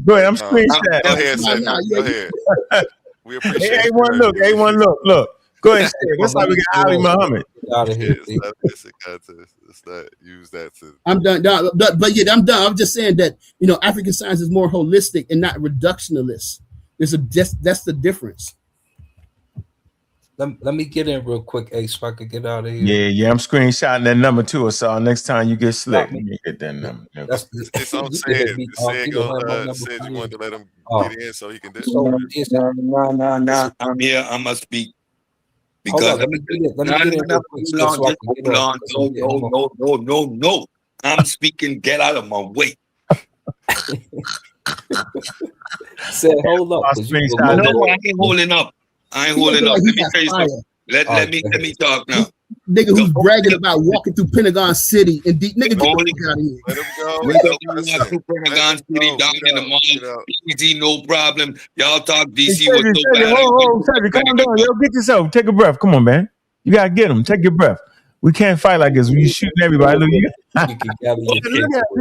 Go ahead. I'm screen share. Go ahead, Cedric. Go ahead. We appreciate it. A1, look. Go ahead, share. That's how we got Ali Muhammad. Out of here. It's not use that to. I'm done. But yeah, I'm done. I'm just saying that African science is more holistic and not reductionist. That's the difference. Let me get in real quick, Ace, if I could get out of here. Yeah. I'm screenshotting that number too. So next time you get slick, let me get that number. It's on Sid. Sid you wanted to let him get in so he can do it. No. I'm here. I must speak. Because no. I'm speaking. Get out of my way. Say, hold up. No, I ain't holding up. Let me tell you something. Let me talk now. Nigga who's bragging about walking through Pentagon City and nigga, get the out of here. Let him go. Walk through Pentagon City down in the mall. Easy, no problem. Y'all talk DC was so bad. Cedric, come on down. Yo, get yourself. Take a breath. Come on, man. You gotta get him. Take your breath. We can't fight like this when you shooting everybody. Look, you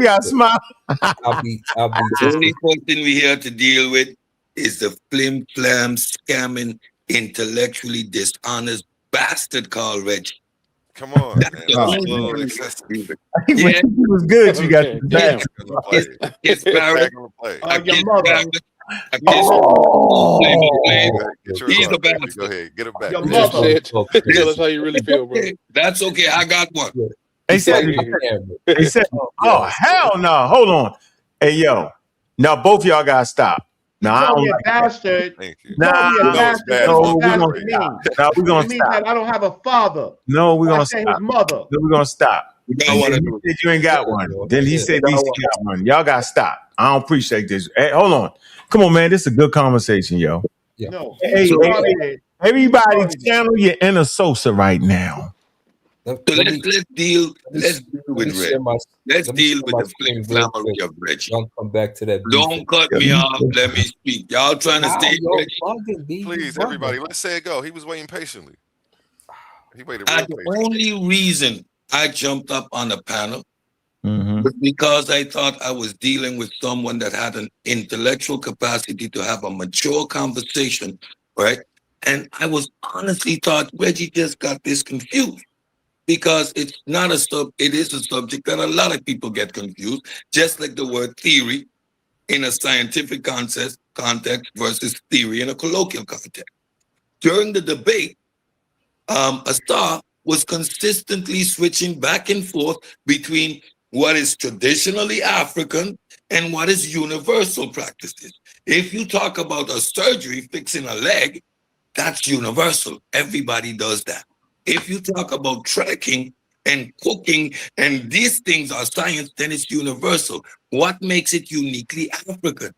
gotta smile. The question we here to deal with is the flim-flam, scamming, intellectually dishonest bastard called Reggie. Come on. He was good. You got His parents. Your mother. He's a bastard. Go ahead, get him back. Your mother. Tell us how you really feel, bro. That's okay. I got one. They said, "Oh hell no! Hold on, hey yo, now both y'all gotta stop." No, I don't like bastard. Thank you. Nah, we're gonna stop. That I don't have a father. No, we're gonna stop. stop. His mother. No, we're gonna stop. You got And one then to he do. said you ain't got one. Then he said You DC got one. Y'all got to stop. I don't appreciate this. Hey, hold on. Come on, man. This is a good conversation, yo. Yeah. No, Hey, everybody channel your inner Sosa right now. So let's deal with Reggie. Let's deal with the flammery of Reggie. Don't come back to that. Don't cut me off. Let me speak. Y'all trying to stay Reggie? Please, everybody, let's say it go. He was waiting patiently. He waited real patiently. The only reason I jumped up on the panel was because I thought I was dealing with someone that had an intellectual capacity to have a mature conversation, right? And I was honestly thought Reggie just got this confused. Because it's not it is a subject that a lot of people get confused, just like the word theory in a scientific context versus theory in a colloquial context. During the debate, Astar was consistently switching back and forth between what is traditionally African and what is universal practices. If you talk about a surgery fixing a leg, that's universal. Everybody does that. If you talk about trekking and cooking and these things are science, then it's universal. What makes it uniquely African?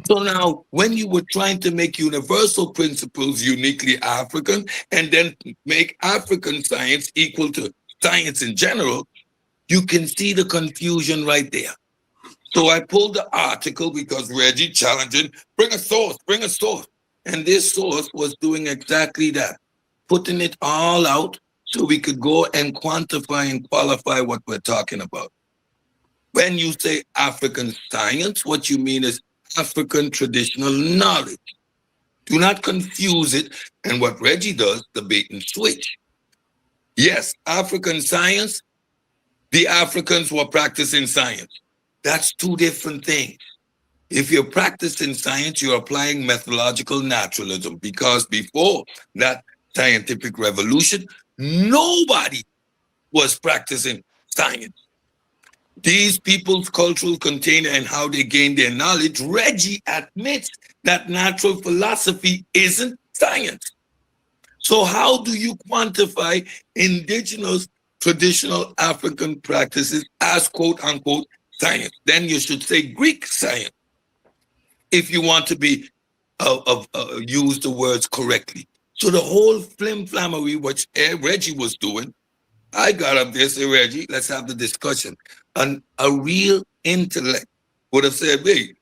So now, when you were trying to make universal principles uniquely African and then make African science equal to science in general, you can see the confusion right there. So I pulled the article because Reggie challenging, bring a source. And this source was doing exactly that. Putting it all out so we could go and quantify and qualify what we're talking about. When you say African science, what you mean is African traditional knowledge. Do not confuse it. And what Reggie does, the bait and switch. Yes, African science, the Africans were practicing science. That's two different things. If you're practicing science, you're applying methodological naturalism, because before that scientific revolution, nobody was practicing science. These people's cultural container and how they gain their knowledge, Reggie admits that natural philosophy isn't science. So how do you quantify indigenous traditional African practices as quote unquote science? Then you should say Greek science, if you want to be use the words correctly. So the whole flim-flammery, which Reggie was doing, I got up there and said, Reggie, let's have the discussion. And a real intellect would have said, wait,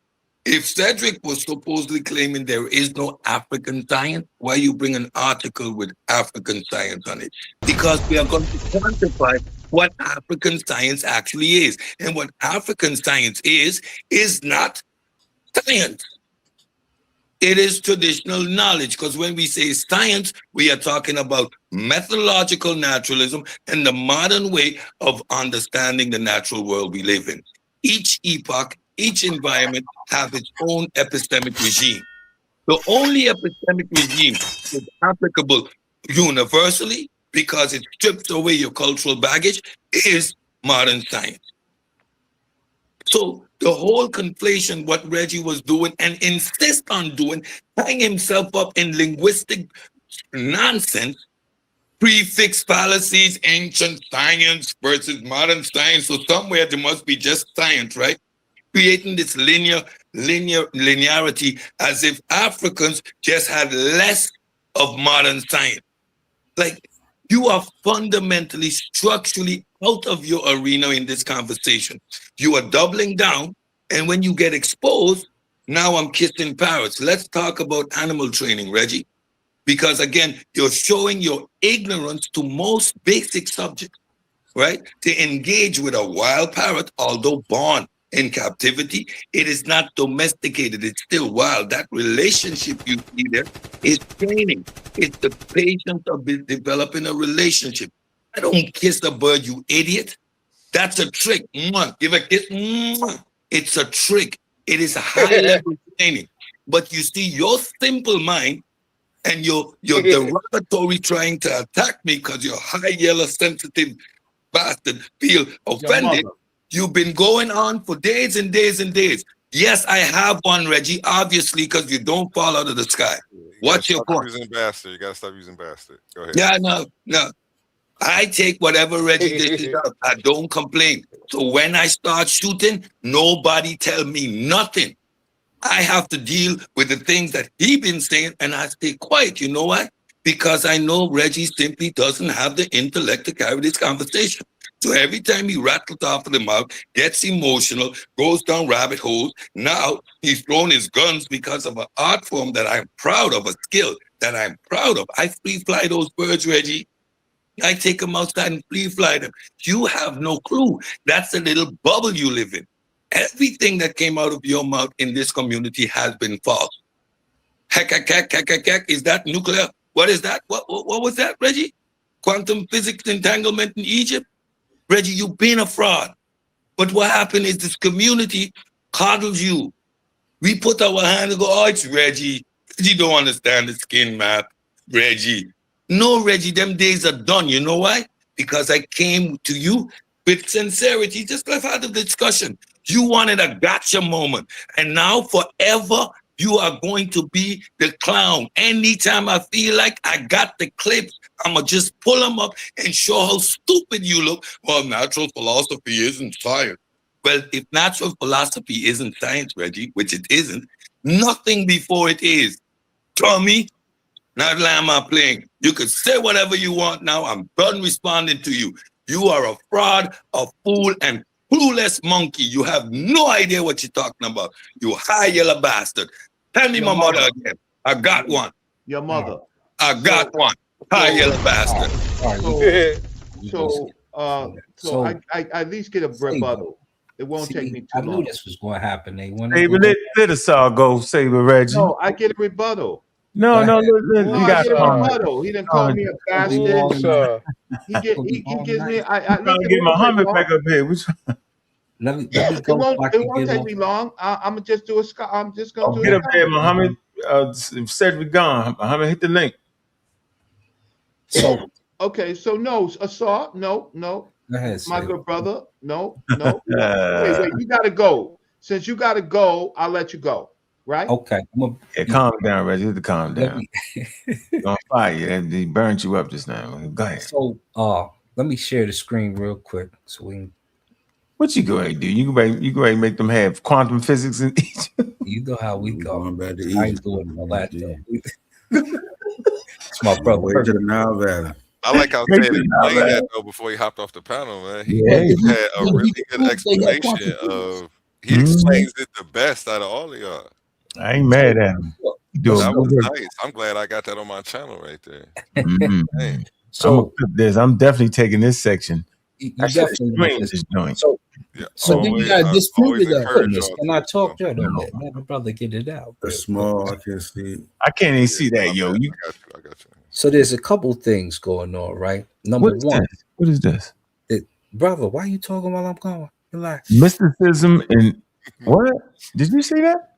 if Cedric was supposedly claiming there is no African science, why you bring an article with African science on it? Because we are going to quantify what African science actually is. And what African science is not science. It is traditional knowledge, because when we say science, we are talking about methodological naturalism and the modern way of understanding the natural world we live in. Each epoch, each environment have its own epistemic regime. The only epistemic regime is applicable universally, because it strips away your cultural baggage, is modern science. So the whole conflation, what Reggie was doing and insist on doing, tying himself up in linguistic nonsense, prefix fallacies, ancient science versus modern science. So somewhere there must be just science, right? Creating this linearity as if Africans just had less of modern science. Like, you are fundamentally, structurally out of your arena in this conversation. You are doubling down, and when you get exposed, now I'm kissing parrots. Let's talk about animal training, Reggie, because again, you're showing your ignorance to most basic subjects, right? To engage with a wild parrot, although born in captivity, it is not domesticated, it's still wild. That relationship you see there is training. It's the patience of developing a relationship. I don't kiss a bird, you idiot. That's a trick. Mwah. Give a kiss. Mwah. It's a trick. It is a high level training. But you see, your simple mind and your derogatory trying to attack me because you're high yellow sensitive bastard feel offended. You've been going on for days and days and days. Yes, I have one, Reggie, obviously, because you don't fall out of the sky. What's your point? You gotta stop using bastard. Go ahead. Yeah, no. I take whatever Reggie dishes out. I don't complain. So when I start shooting, nobody tell me nothing. I have to deal with the things that he been saying, and I stay quiet. You know why? Because I know Reggie simply doesn't have the intellect to carry this conversation. So every time he rattles off of the mouth, gets emotional, goes down rabbit holes, now he's thrown his guns because of an art form that I'm proud of, a skill that I'm proud of. I free fly those birds, Reggie. I take them outside and free fly them. You have no clue. That's the little bubble you live in. Everything that came out of your mouth in this community has been false. Heck, is that nuclear? What is that? What was that, Reggie? Quantum physics entanglement in Egypt? Reggie, you've been a fraud. But what happened is this community coddles you. We put our hand and go, oh, it's Reggie. You don't understand the skin map, Reggie. No, Reggie, them days are done. You know why? Because I came to you with sincerity, just like I had a discussion. You wanted a gotcha moment. And now forever, you are going to be the clown. Anytime I feel like I got the clips, I'm going to just pull them up and show how stupid you look. Well, natural philosophy isn't science. Well, if natural philosophy isn't science, Reggie, which it isn't, nothing before it is. Tommy, not am I playing. You could say whatever you want now. I'm done responding to you. You are a fraud, a fool, and clueless monkey. You have no idea what you're talking about. You high yellow bastard. Tell me my mother again. I got one. Your mother. I got one. High yellow bastard. So I at least get a rebuttal. It won't take me too long. I knew this was going to happen. They want let us all go. Saber Reggie. No, I get a rebuttal. No, you got a rebuttal. He didn't call me a bastard. He gives me. I get Muhammad back up here. Let me it won't take me long. I'm gonna just do a. I'm just gonna do get up there, Muhammad. Cedric gone. Muhammad, hit the link. So okay, so no assault. No. Go ahead, my good brother. No. Wait. You gotta go. Since you gotta go, I'll let you go. Right? Okay. Calm down, Reggie. You have to calm down. On fire. He burned you up just now. Go ahead. So let me share the screen real quick so we can. What you going to do? You go ahead and make them have quantum physics in Egypt. You know how we go. I ain't doing all that though. It's my brother. Way to the Nile Valley. I like how Ted explained that though before he hopped off the panel, man. He had a really good explanation of. He explains it the best out of all of y'all. I ain't mad at him. That was nice. I'm glad I got that on my channel right there. Mm-hmm. So I'm definitely taking this section. You definitely this joint. So then you gotta dispute that. Can I talk to them? Let my brother get it out. The small, I can see. I can't even see that, yo. I got you. So there's a couple things going on, right? Number one. What is this? Brother, why are you talking while I'm going? Relax. Mysticism and what? Did you see that?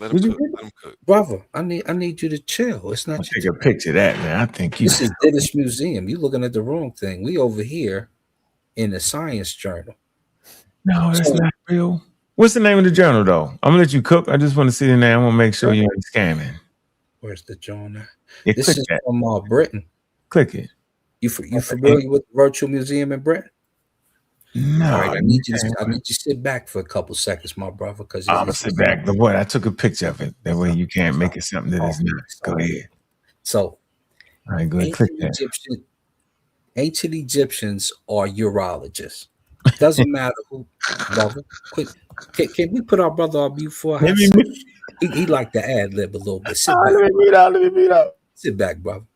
Let him cook. Brother, I need you to chill. It's not. Take a picture of that, man. I think this is British Museum. You're looking at the wrong thing. We over here in the Science Journal. No, that's not real. What's the name of the journal, though? I'm gonna let you cook. I just want to see the name. I want to make sure you ain't scamming. Where's the journal? Yeah, this is from Britain. Click it. You familiar with the Virtual Museum in Britain? No. All right, I need you to sit back for a couple seconds, my brother. Because I'm gonna sit back. But what? I took a picture of it. That way you can't make it something that is not. Go ahead. So, all right, go ahead. Click that. Ancient Egyptians are urologists. Doesn't matter who, brother. Quick, can we put our brother on mute for a He like to ad lib a little bit. Sit back. Let me read out. Sit back, brother.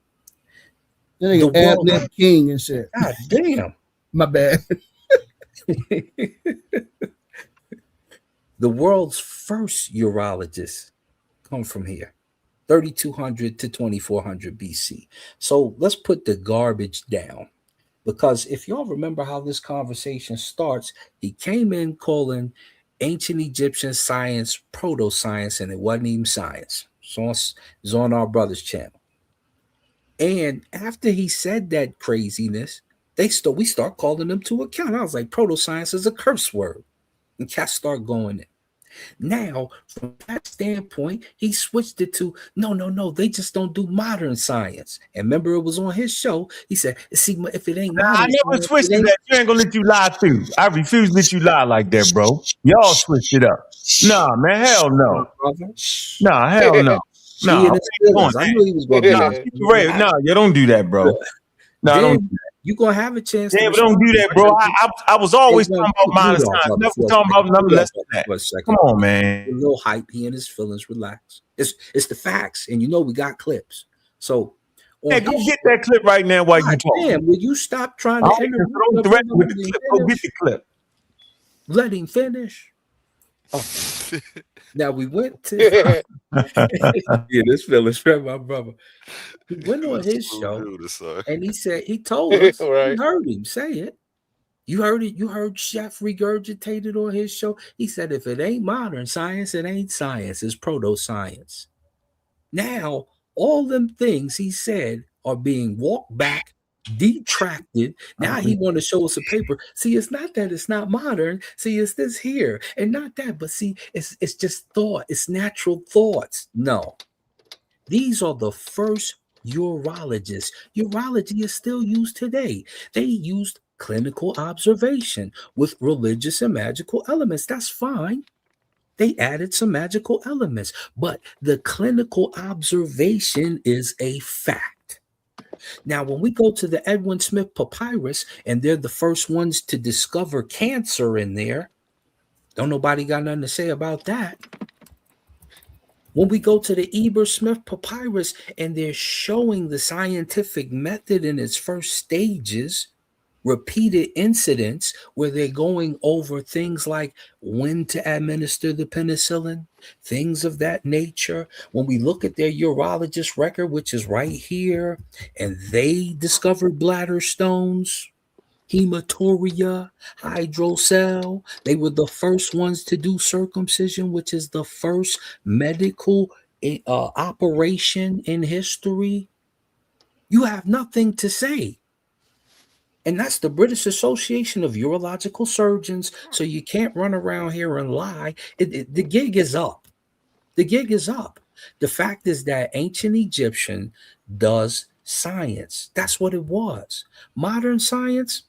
The ad lib king and shit. God damn. My bad. The world's first urologists come from here, 3200 to 2400 BC. So let's put the garbage down, because if y'all remember how this conversation starts, he came in calling ancient Egyptian science proto-science, and it wasn't even science. So it's on our brother's channel. And after he said that craziness, we start calling them to account. I was like, proto-science is a curse word. And cats start going in. Now, from that standpoint, he switched it to no, they just don't do modern science. And remember, it was on his show. He said, see, if it ain't modern I never science, switched that. You ain't gonna let you lie too. I refuse to let you lie like that, bro. Y'all switched it up. Nah, man, hell no. Nah, hell no. Nah, I knew he was gonna do that. Nah, you don't do that, bro. No, don't do that. You're gonna have a chance. Yeah, but don't do that, bro. I was always talking about modern science. Never talking about nothing less than that. Come on, man. A little hype. He and his feelings. Relax. It's the facts, and we got clips. So, hey, go get that clip right now while you talk. Damn, will you stop trying to don't threaten with the clip? Go get the clip. Let him finish. Oh. Now we went to this feelings from my brother. He went on his show and he said he told us right. We heard him say it. You heard it. You heard Chef regurgitated on his show. He said, if it ain't modern science, it ain't science. It's proto-science. Now, all them things he said are being walked back, detracted. Now he want to show us a paper. See, it's not that it's not modern. See, it's this here and not that. But see, it's just thought. It's natural thoughts. No, these are the first urologists. Urology is still used today. They used clinical observation with religious and magical elements. That's fine. They added some magical elements, but the clinical observation is a fact. Now, when we go to the Edwin Smith Papyrus, and they're the first ones to discover cancer in there, don't nobody got nothing to say about that. When we go to the Eber Smith Papyrus, and they're showing the scientific method in its first stages, repeated incidents where they're going over things like when to administer the penicillin, things of that nature. When we look at their urologist record, which is right here, and they discovered bladder stones, hematuria, hydrocele. They were the first ones to do circumcision, which is the first medical operation in history. You have nothing to say. And that's the British Association of Urological Surgeons. So you can't run around here and lie. The gig is up. The gig is up. The fact is that ancient Egyptian does science. That's what it was. Modern science,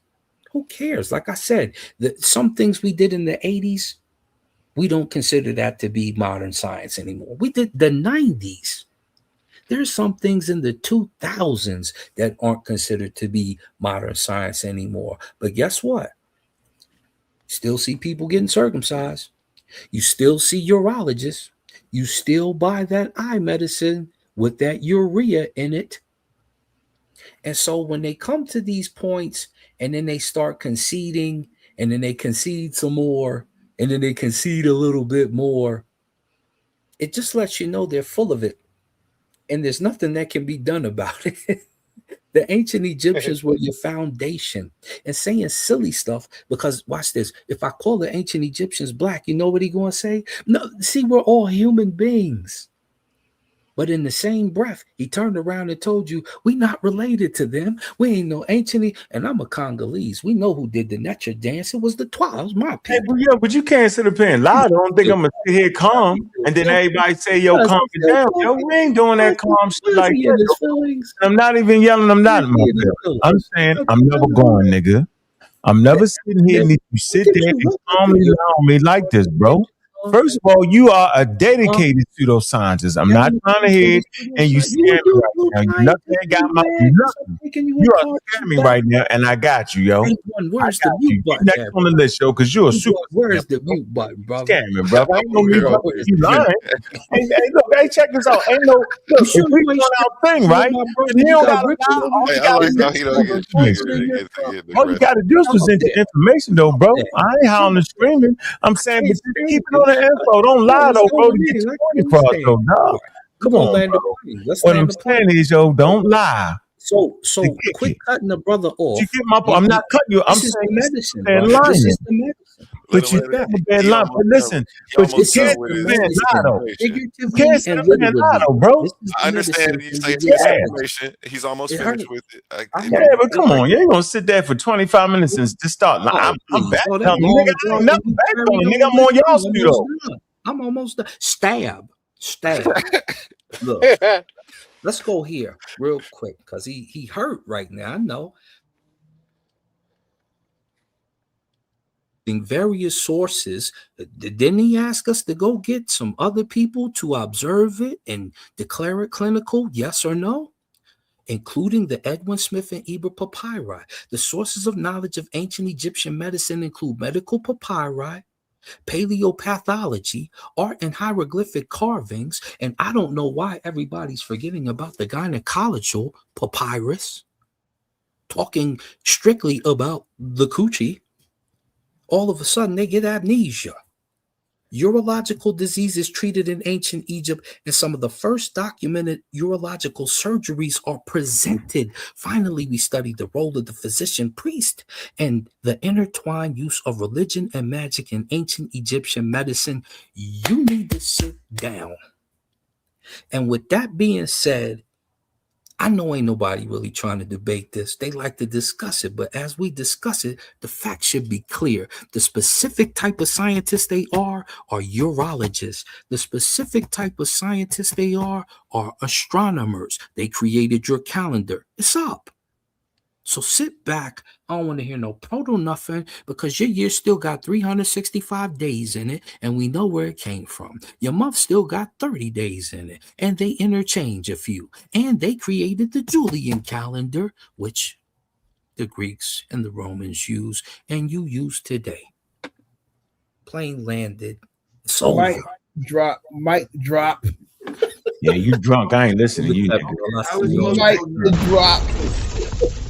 who cares? Like I said, some things we did in the 80s, we don't consider that to be modern science anymore. We did the 90s. There's some things in the 2000s that aren't considered to be modern science anymore. But guess what? Still see people getting circumcised. You still see urologists. You still buy that eye medicine with that urea in it. And so when they come to these points and then they start conceding, and then they concede some more, and then they concede a little bit more, it just lets you know they're full of it. And there's nothing that can be done about it. The ancient Egyptians were your foundation. And saying silly stuff, because watch this. If I call the ancient Egyptians black, you know what he's going to say? No, see, we're all human beings. But in the same breath, he turned around and told you, we not related to them. We ain't no ancient. And I'm a Congolese. We know who did the Neter dance. It was the 12. It was my people. Hey, but you can't sit up here and lie. I don't think I'm going to sit here calm. And then everybody say, yo, calm it down. Yo, we ain't doing that calm shit like that. I'm not even yelling. I'm not. I'm saying I'm never going, nigga. I'm never sitting here and you sit there and calmly lie on me like this, bro. First of all, you are a dedicated pseudoscientist. I'm not trying to hear and you scare me right now. You nothing got my nothing. You are scaring me right now, and I got you, yo. Where's the mute button? Next on the list, yo, because you're a super. Where's the mute button, brother? Scamming, brother. I ain't no mute button. You lying. Hey, look, hey, check this out. Ain't no look. If we doing our thing, right? He don't got all you got to do is present the information, though, bro. I ain't howling and screaming. I'm saying, but just keep it on the info. Don't lie, though, bro. To get your point across, though, no. Come on, bro. What I'm saying is, yo, don't lie. So quit cutting the brother off. You get my point. I'm not cutting you. I'm saying medicine. This is the medicine. But you got a bad line. But listen, but you can't lie, though. You can't sit there and lie, though, bro. I understand you say it's information. He's almost finished with it. Yeah, but come on. You ain't going to sit there for 25 minutes and just start lying. I'm back telling you, nigga. I ain't never back telling you, nigga. I'm on y'all's studio. I'm almost done. Stab. Look, let's go here real quick because he hurt right now. I know. In various sources, didn't he ask us to go get some other people to observe it and declare it clinical? Yes or no? Including the Edwin Smith and Eber papyri. The sources of knowledge of ancient Egyptian medicine include medical papyri, paleopathology, art and hieroglyphic carvings, and I don't know why everybody's forgetting about the gynecological papyrus, talking strictly about the coochie. All of a sudden, they get amnesia. Urological diseases treated in ancient Egypt, and some of the first documented urological surgeries are presented. Finally, we studied the role of the physician priest and the intertwined use of religion and magic in ancient Egyptian medicine. You need to sit down. And with that being said, I know ain't nobody really trying to debate this. They like to discuss it, but as we discuss it, the facts should be clear. The specific type of scientists they are urologists. The specific type of scientists they are astronomers. They created your calendar. It's up. So sit back. I don't want to hear no proto nothing because your year still got 365 days in it, and we know where it came from. Your month still got 30 days in it, and they interchange a few. And they created the Julian calendar, which the Greeks and the Romans use, and you use today. Plane landed. So mic drop. Yeah, you drunk. I ain't listening to you. I was supposed to go drop.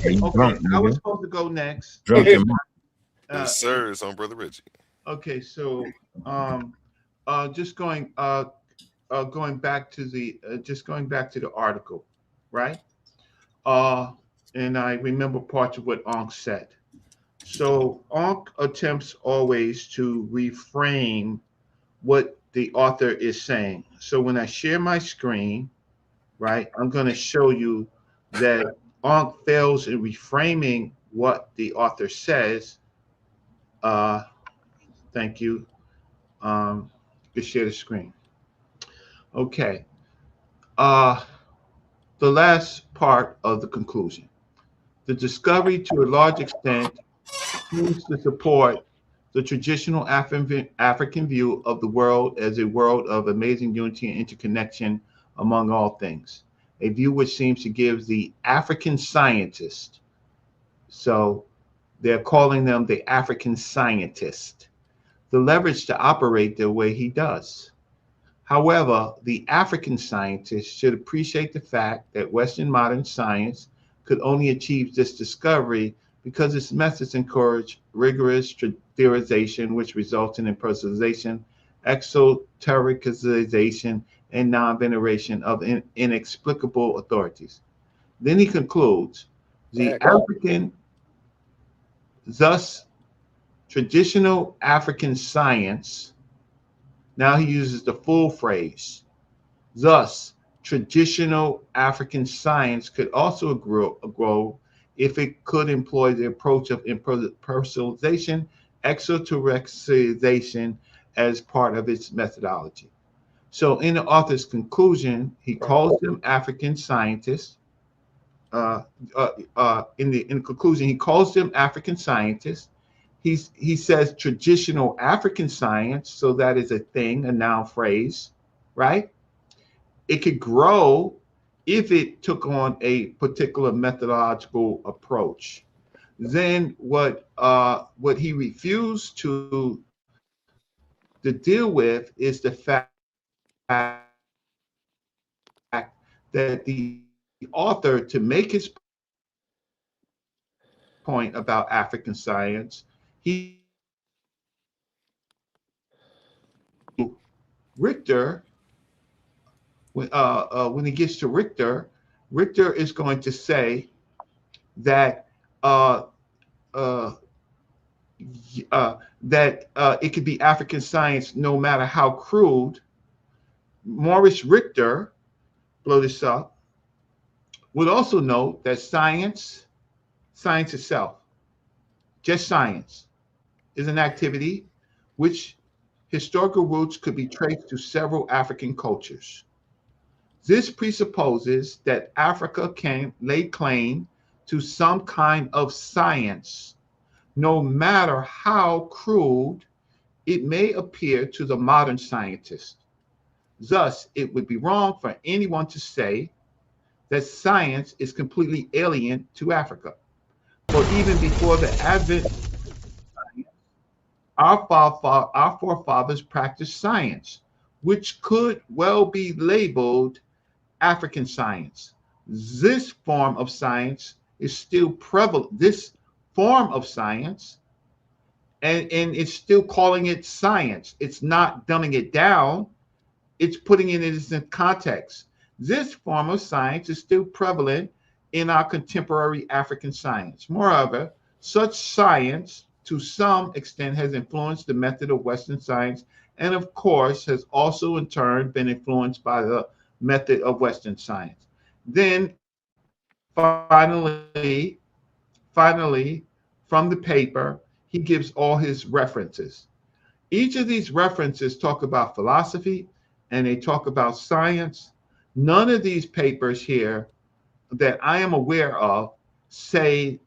Okay, I was supposed to go next. Drunk in Yes, sir. It's on Brother Reggie. Okay, so just going back to the article, right? And I remember parts of what Ankh said. So Ankh attempts always to reframe what the author is saying. So when I share my screen, right, I'm going to show you that Ankh fails in reframing what the author says. Thank you. Just share the screen. Okay. The last part of the conclusion. The discovery, to a large extent, seems to support the traditional African view of the world as a world of amazing unity and interconnection among all things. A view which seems to give the African scientist, so they're calling them the African scientist, the leverage to operate the way he does. However, the African scientist should appreciate the fact that Western modern science could only achieve this discovery because its methods encourage rigorous theorization, which results in impersonalization, exotericization, and non-veneration of inexplicable authorities. Then he concludes, thus traditional African science, now he uses the full phrase, thus traditional African science could also grow if it could employ the approach of impersonalization, exotericization as part of its methodology. So in the author's conclusion, he calls them African scientists. In the conclusion, he calls them African scientists. He says traditional African science, so that is a thing, a noun phrase, right? It could grow if it took on a particular methodological approach. Then what he refused to deal with is the fact that the author, to make his point about African science, Richter, when he gets to Richter is going to say that it could be African science no matter how crude. Maurice Richter, blow this up, would also note that science itself, just science, is an activity which historical roots could be traced to several African cultures. This presupposes that Africa can lay claim to some kind of science, no matter how crude it may appear to the modern scientist. Thus, it would be wrong for anyone to say that science is completely alien to Africa. For even before the advent of science, our forefathers practiced science, which could well be labeled African science. This form of science is still prevalent. This form of science, and it's still calling it science. It's not dumbing it down. It's putting it in its context. This form of science is still prevalent in our contemporary African science. Moreover, such science, to some extent, has influenced the method of Western science, and of course, has also in turn been influenced by the method of Western science. Then, finally, from the paper, he gives all his references. Each of these references talk about philosophy, and they talk about science. None of these papers here that I am aware of say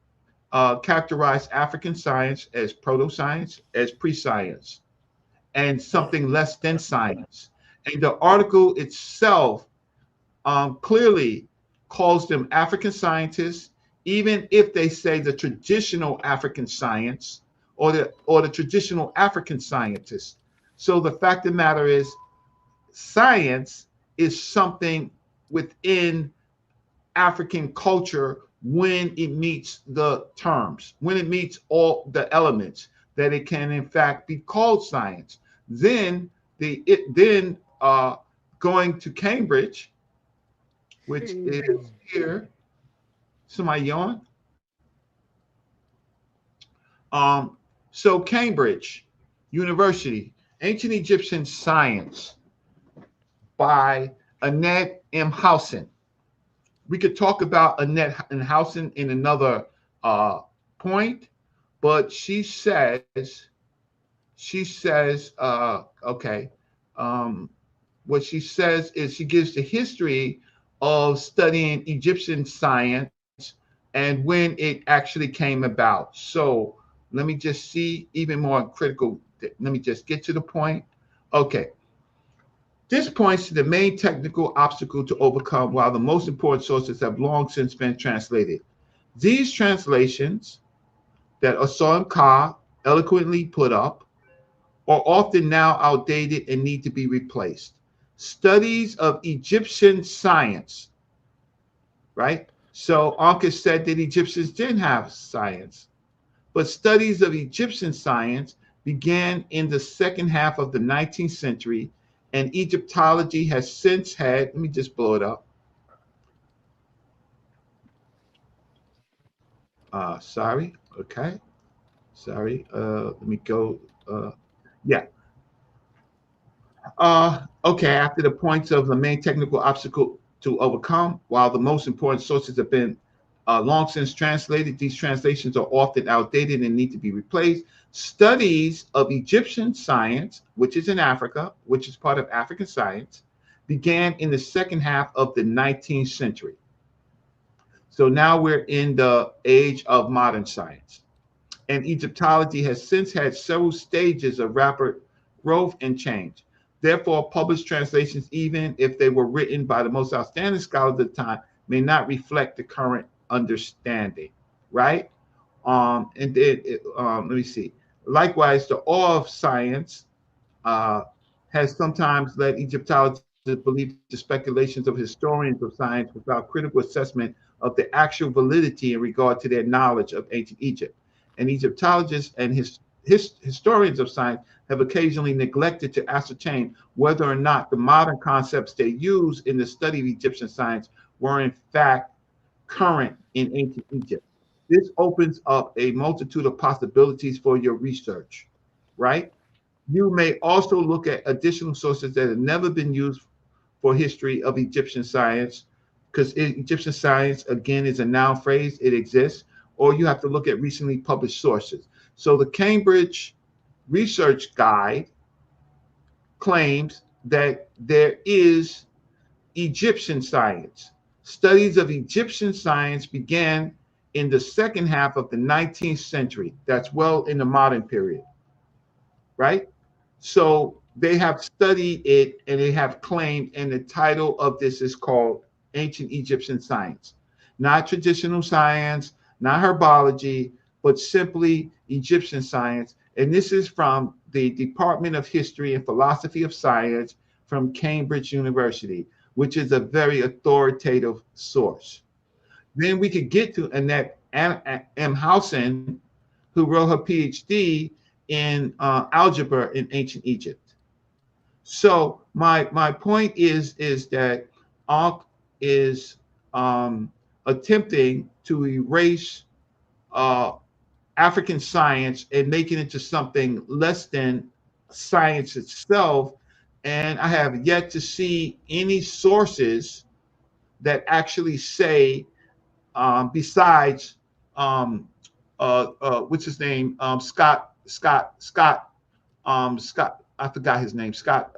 characterize African science as proto-science, as pre-science, and something less than science. And the article itself clearly calls them African scientists, even if they say the traditional African science or the traditional African scientists. So the fact of the matter is, science is something within African culture when it meets the terms, when it meets all the elements, that it can in fact be called science. Then going to Cambridge, which is here. Somebody yawn? So Cambridge University, Ancient Egyptian Science by Annette M. Housen. We could talk about Annette M. Housen in another point, but she says, what she says is she gives the history of studying Egyptian science and when it actually came about. So let me just see even more critical. Let me just get to the point. Okay. This points to the main technical obstacle to overcome, while the most important sources have long since been translated. These translations that Osam Ka eloquently put up are often now outdated and need to be replaced. Studies of Egyptian science, right? So Anka said that Egyptians didn't have science, but studies of Egyptian science began in the second half of the 19th century, and Egyptology has since had, let me just blow it up. Sorry, okay. Sorry, let me go, yeah. Okay, after the points of the main technical obstacle to overcome, while the most important sources have been long since translated, these translations are often outdated and need to be replaced. Studies of Egyptian science, which is in Africa, which is part of African science, began in the second half of the 19th century. So now we're in the age of modern science. And Egyptology has since had several stages of rapid growth and change. Therefore, published translations, even if they were written by the most outstanding scholars of the time, may not reflect the current understanding, right? And then, let me see. Likewise, the awe of science has sometimes led Egyptologists to believe the speculations of historians of science without critical assessment of the actual validity in regard to their knowledge of ancient Egypt. And Egyptologists and historians of science have occasionally neglected to ascertain whether or not the modern concepts they use in the study of Egyptian science were in fact current in ancient Egypt. This opens up a multitude of possibilities for your research, right? You may also look at additional sources that have never been used for history of Egyptian science, because Egyptian science, again, is a noun phrase, it exists, or you have to look at recently published sources. So the Cambridge Research Guide claims that there is Egyptian science. Studies of Egyptian science began in the second half of the 19th century. That's well in the modern period, right? So they have studied it and they have claimed, and the title of this is called Ancient Egyptian Science. Not traditional science, not herbology, but simply Egyptian science. And this is from the Department of History and Philosophy of Science from Cambridge University, which is a very authoritative source. Then we could get to Annette M. Housen, who wrote her PhD in algebra in ancient Egypt. So my point is that Ankh is attempting to erase African science and make it into something less than science itself. And I have yet to see any sources that actually say, besides what's his name, Scott, I forgot his name, Scott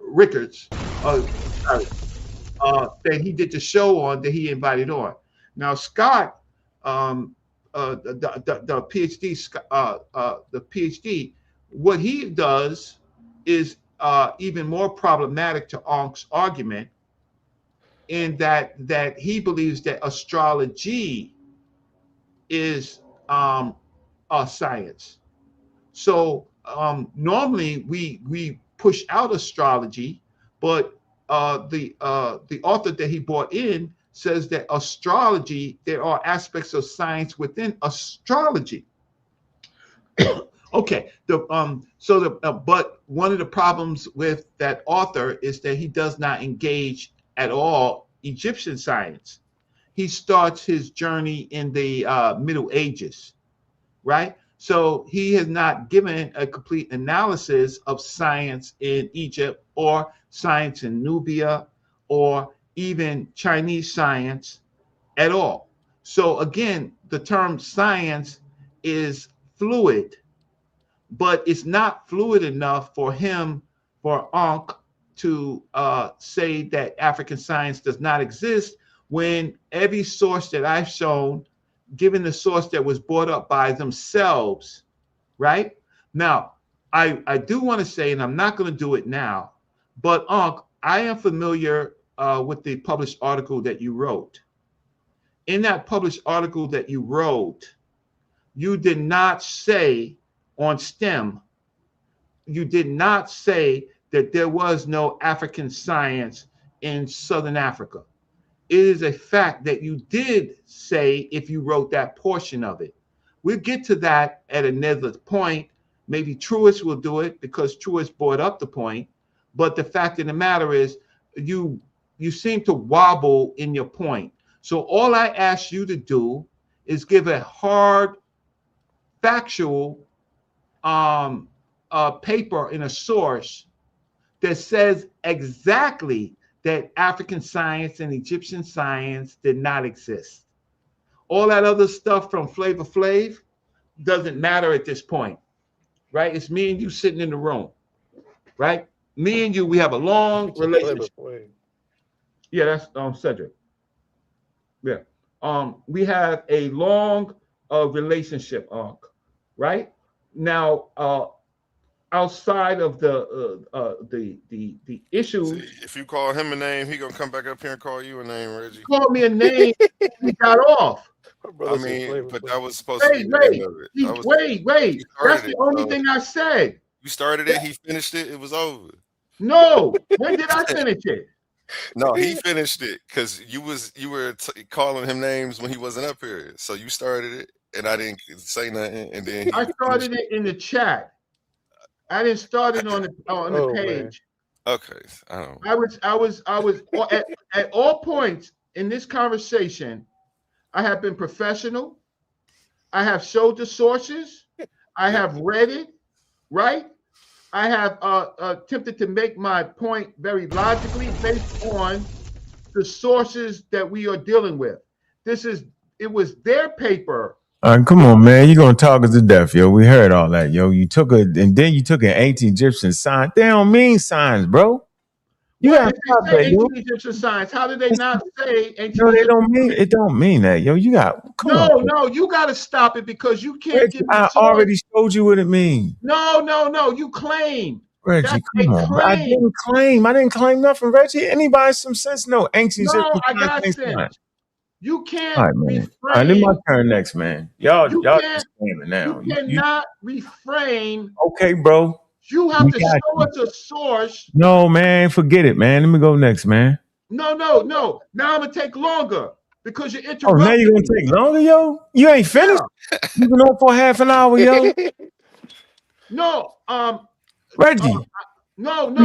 Rickards, that he did the show on, that he invited on. Now Scott, the PhD, what he does is even more problematic to Ankh's argument, in that he believes that astrology is a science. So normally we push out astrology, but the author that he brought in says that astrology, there are aspects of science within astrology. Okay, but one of the problems with that author is that he does not engage at all Egyptian science. He starts his journey in the Middle Ages, right? So he has not given a complete analysis of science in Egypt or science in Nubia or even Chinese science at all. So again, the term science is fluid, but it's not fluid enough for Ankh to say that African science does not exist, when every source that I've shown, given the source that was brought up by themselves, right? Now, I do want to say, and I'm not going to do it now, but Ankh, I am familiar with the published article that you wrote. In that published article that you wrote, you did not say on STEM, you did not say that there was no African science in Southern Africa. It is a fact that you did say, if you wrote that portion of it. We'll get to that at another point. Maybe Truist will do it because Truist brought up the point. But the fact of the matter is, you seem to wobble in your point. So all I ask you to do is give a hard, factual paper in a source that says exactly that African science and Egyptian science did not exist. All that other stuff from Flavor Flav doesn't matter at this point, right? It's me and you sitting in the room, right? Me and you, we have a long relationship. Yeah, that's Cedric. Yeah. We have a long relationship, right? Now, outside of the issue. If you call him a name, he gonna come back up here and call you a name, Reggie. Call me a name. He got off. I mean, but that was supposed to be the end of it. Wait. That's the only thing I said. You started it. He finished it. It was over. No. When did I finish it? No, he finished it because you were calling him names when he wasn't up here. So you started it, and I didn't say nothing. And then I started it in the chat. I didn't start it on the page. Man. Okay, I was at all points in this conversation. I have been professional. I have showed the sources. I have read it, right? I have attempted to make my point very logically based on the sources that we are dealing with. It was their paper All right, come on, man. You're gonna talk us to death, yo. We heard all that, yo. You took and then you took an ancient Egyptian sign. They don't mean signs, bro. You What gotta if stop they say that, yo. ancient Egyptian signs? How did they not say ancient No, they Egyptian don't mean signs? it. Don't mean that, yo. You got come No, on. no, you got to stop it because you can't Reggie, give me I source. already showed you what it means. No, you claim. Reggie, That's come a on. I claim. didn't claim nothing, Reggie. Anybody some sense? No, ancient No, Egyptian I signs got ain't sense. signs. You All can't right, man. All right, then my refrain. turn next, man. Y'all You just claiming You now. cannot refrain. Okay, bro. You have We to got show us a source. No, man, forget it, man. Let me go next, man. No. Now I'm gonna take longer because you're Oh, now interrupting you're gonna me. take longer, yo? You ain't finished? You been on for half an hour, yo. No, Reggie. no. A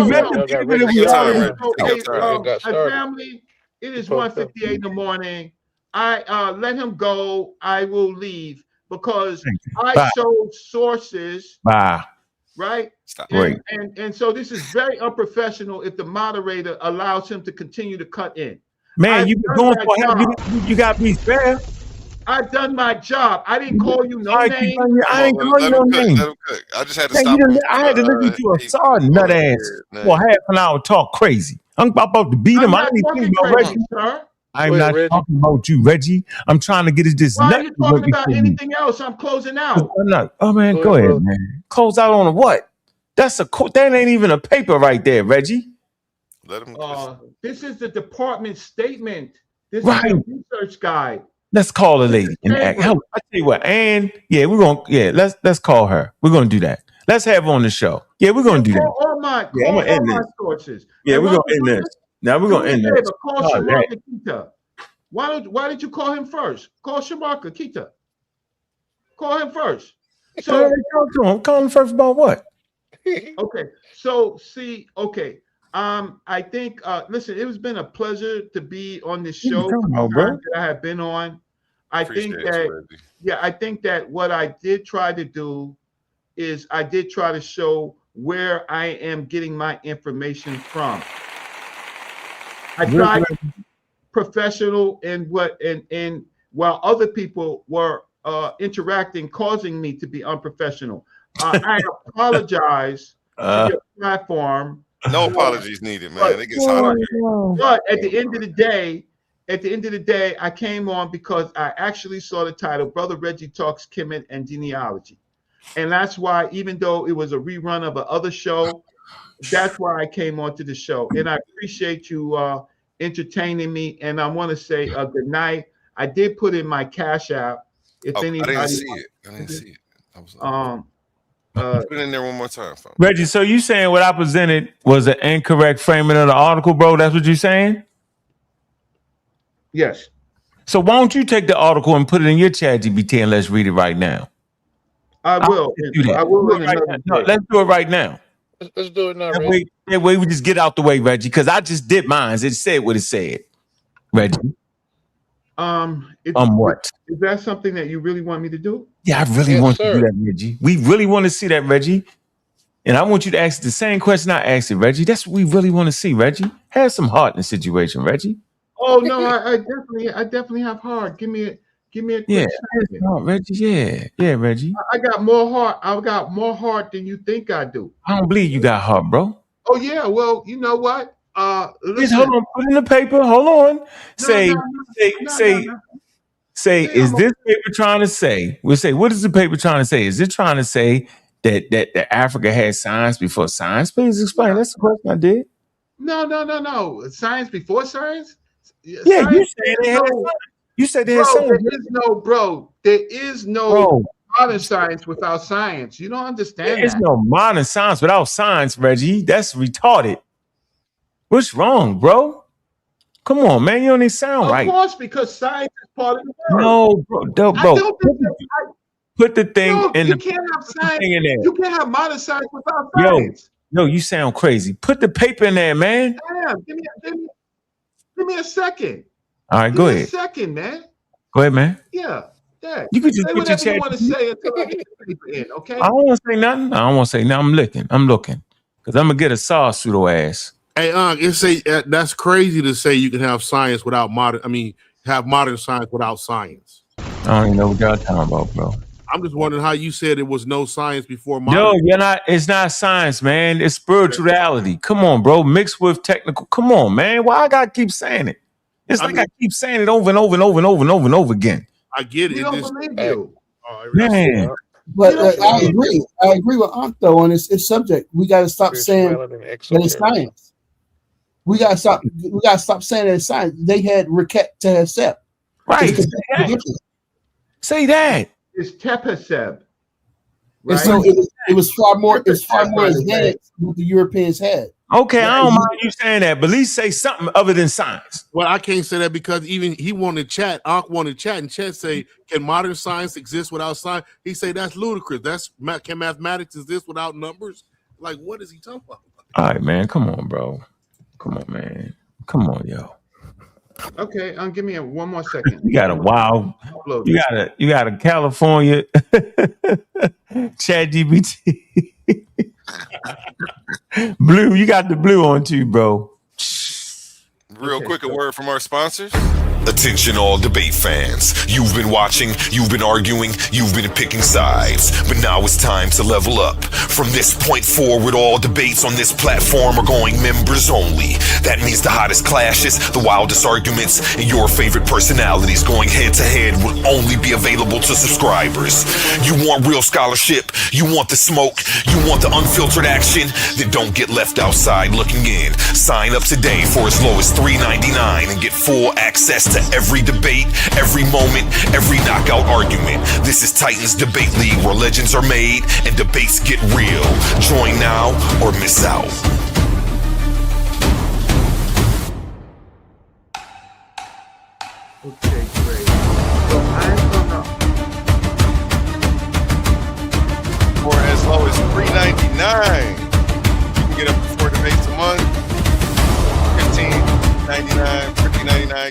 family. It is 1:58 in the morning. I let him go. I will leave because I Bye. showed sources. Bye. Right? Wait. And so this is very unprofessional if the moderator allows him to continue to cut in. Man, you've been going for half. You got to be fair. I've done my job. I didn't call you no name. I ain't calling you no name. I just had to Man, stop him. I had to listen to a sorry nut ass for half an hour talk crazy. I'm about to beat him. I'm I not didn't talking think about crazy, Reggie. sir. I'm not talking about you, Reggie. I'm trying to get this Why nut. are you talking about anything else? I'm closing out. I'm not. Oh man, go ahead, man. Close out on a what? That ain't even a paper right there, Reggie. Let him. This is the department statement. This Right. is the research guide. Let's call the lady and act. Hell, I tell you what, and let's call her. We're gonna do that. Let's have her on the show. Yeah, we're gonna do that. Call all my sources. Yeah, And we're while gonna end you're this. Now we're do gonna me a end favor, this. Call Oh, Shamarka Kita. Why did you call him first? Call Shamarka Kita. Call him first. So call him first about what? Okay. So I think listen, it has been a pleasure to be on this show that I have been on. I think that what I did try to do is I did try to show where I am getting my information from. I tried professional and while other people were interacting, causing me to be unprofessional. I apologize to your platform. No apologies needed, man. It gets hot. But at the end of the day, I came on because I actually saw the title, Brother Reggie Talks Kemet and Genealogy. And that's why, even though it was a rerun of another show, that's why I came onto the show. And I appreciate you entertaining me. And I want to say good night. I did put in my Cash App. If anybody, I didn't see it. Put it in there one more time, folks. Reggie, so you saying what I presented was an incorrect framing of the article, bro? That's what you're saying? Yes. So why don't you take the article and put it in your chat GPT and let's read it right now? I will. I will. Let's do it right now. Let's do it now, Reggie. That way we just get out the way, Reggie, because I just did mine. It said what it said. Reggie. What? Is that something that you really want me to do? Yeah, I really want to do that, Reggie. We really want to see that, Reggie. And I want you to ask the same question I asked it, Reggie. That's what we really want to see, Reggie. Have some heart in the situation, Reggie. Oh no, I definitely have heart. Give me a quick second. Reggie. Yeah, Reggie. I got more heart. I've got more heart than you think I do. I don't believe you got heart, bro. Oh yeah, well, you know what? Listen. Hold on, put in the paper. Hold on. Say, is this paper trying to say? We'll say, what is the paper trying to say? Is it trying to say that Africa had science before science? Please explain. That's the question I did. No. Science before science? Yeah, science, you said they had science. There is no modern science without science. You don't understand There is no modern science without science, Reggie. That's retarded. What's wrong, bro? Come on, man. You don't even sound right. Of course, because science is part of the world. No, bro. Put the thing in you the can't have science. thing in there. You can't have modern science without science. Yo, you sound crazy. Put the paper in there, man. Damn, give me a second. All right, go ahead. Give me a second, man. Go ahead, man. Yeah. You can just say put your whatever chat. you want to say until I get the paper in, okay? I don't want to say nothing. I'm looking. Because I'm going to get a saw pseudo ass. Hey, that's crazy to say you can have science without have modern science without science. don't even know what y'all talking about, bro. I'm just wondering how you said it was no science before modern. No, you're not. It's not science, man. It's spirituality. Come on, bro. Mixed with technical. Come on, man. Why I gotta keep saying it? It's like I keep saying it over and over and over and over and over and over again. I get it. We don't believe you. Man. But I agree. I agree with Ankh though on this subject. We got to stop saying that it's science. We got to stop. We got to stop saying that it's science. They had Riket Tehesep. Right. Say that. It's Tepeseb. Right? And so it was far more. It's far more advanced than what the Europeans had. Okay, I don't mind you saying that, but at least say something other than science. Well, I can't say that because even he wanted to chat. Ankh wanted to chat, and Chet say, "Can modern science exist without science?" He say that's ludicrous. Can mathematics exist without numbers? Like, what is he talking about? All right, man. Come on, bro. Come on, man. Come on, yo. Okay, give me one more second. You got a wild. You got a California Chat GPT. Blue, you got the blue on too, bro. Real quick, a word from our sponsors. Attention all debate fans. You've been watching, you've been arguing, you've been picking sides. But now it's time to level up. From this point forward, all debates on this platform are going members only. That means the hottest clashes, the wildest arguments, and your favorite personalities going head to head will only be available to subscribers. You want real scholarship, you want the smoke, you want the unfiltered action, then don't get left outside looking in. Sign up today for as low as $3.99 and get full access to every debate, every moment, every knockout argument. This is Titans Debate League, where legends are made and debates get real. Join now or miss out. Okay, great. So I'm gonna for as low as $3.99. You can get up to 4 debates a month. $15.99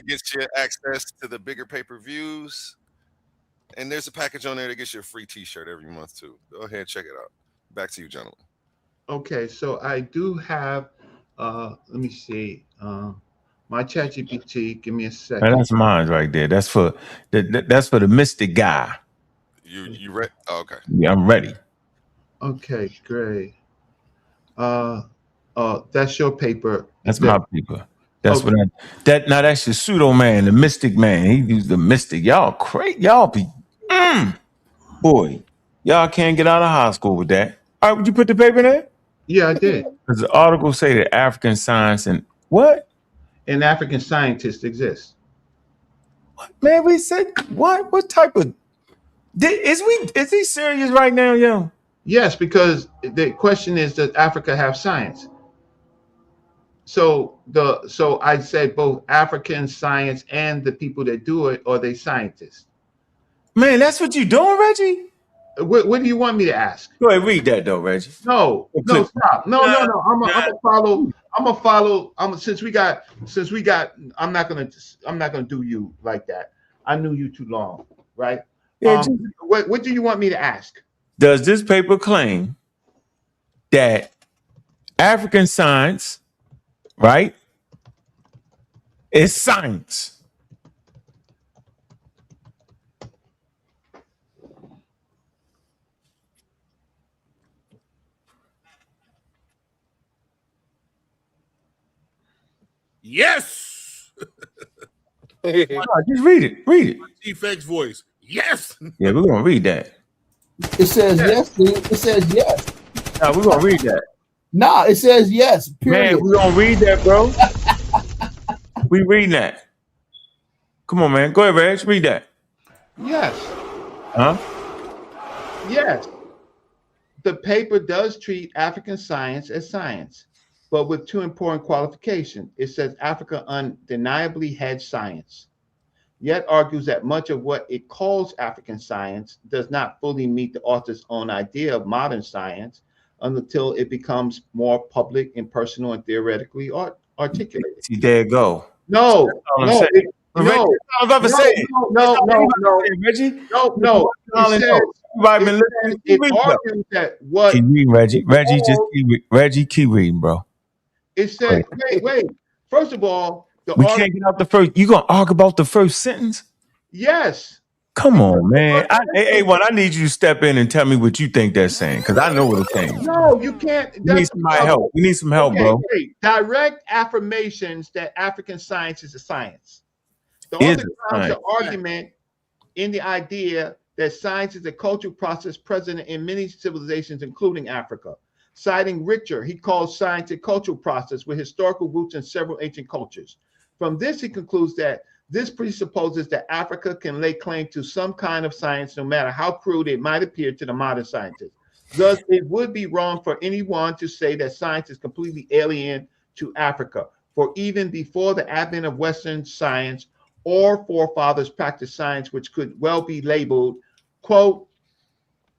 gets you access to the bigger pay-per-views, and there's a package on there that gets you a free t-shirt every month too. Go ahead and check it out. Back to you, gentlemen. Okay, so I do have let me see my ChatGPT. Give me a second. Man, that's mine right there. That's for the mystic guy. You ready? Oh, okay. Yeah, I'm ready. Okay, great. That's your paper. That's my paper. That's what now that's your pseudo man, the mystic man. He used the mystic. Y'all crazy. Y'all be boy. Y'all can't get out of high school with that. All right, would you put the paper in there? Yeah, I did. Because the article say that African science and what? And African scientists exist. What? Man, we said what? What type of is he serious right now, yo? Yes, because the question is, does Africa have science? So I said both African science and the people that do it, are they scientists? Man, that's what you doing, Reggie? What do you want me to ask? Go ahead, read that though, Reggie. No, stop. No. I'm gonna follow. Since we got. I'm not gonna do you like that. I knew you too long, right? Yeah, what do you want me to ask? Does this paper claim that African science, right, is science? Yes. Just read it. Read it. Chief X voice. Yes. Yeah, we're gonna read that. It says yes, dude. It says yes. No, we're gonna read that. Nah, it says yes. Period. Man, we're gonna read that, bro. We reading that. Come on, man. Go ahead, Reg. Read that. Yes. Huh? Yes. The paper does treat African science as science, but with two important qualifications. It says Africa undeniably had science, yet argues that much of what it calls African science does not fully meet the author's own idea of modern science until it becomes more public and personal and theoretically articulated. See, there you go. No. Reggie. Reggie, keep reading, bro. It said, wait. First of all, we can't get out the first. You gonna argue about the first sentence? Yes. Come on, man. Hey, I need you to step in and tell me what you think they're saying, because I know what it's saying. No, you can't. We need some help. We need some help, bro. Great. Direct affirmations that African science is a science. The Is author it grounds the science? argument in the idea that science is a cultural process present in many civilizations, including Africa. Citing Richter, he calls science a cultural process with historical roots in several ancient cultures. From this, he concludes that this presupposes that Africa can lay claim to some kind of science, no matter how crude it might appear to the modern scientist. Thus, it would be wrong for anyone to say that science is completely alien to Africa, for even before the advent of Western science, our forefathers practiced science which could well be labeled, quote,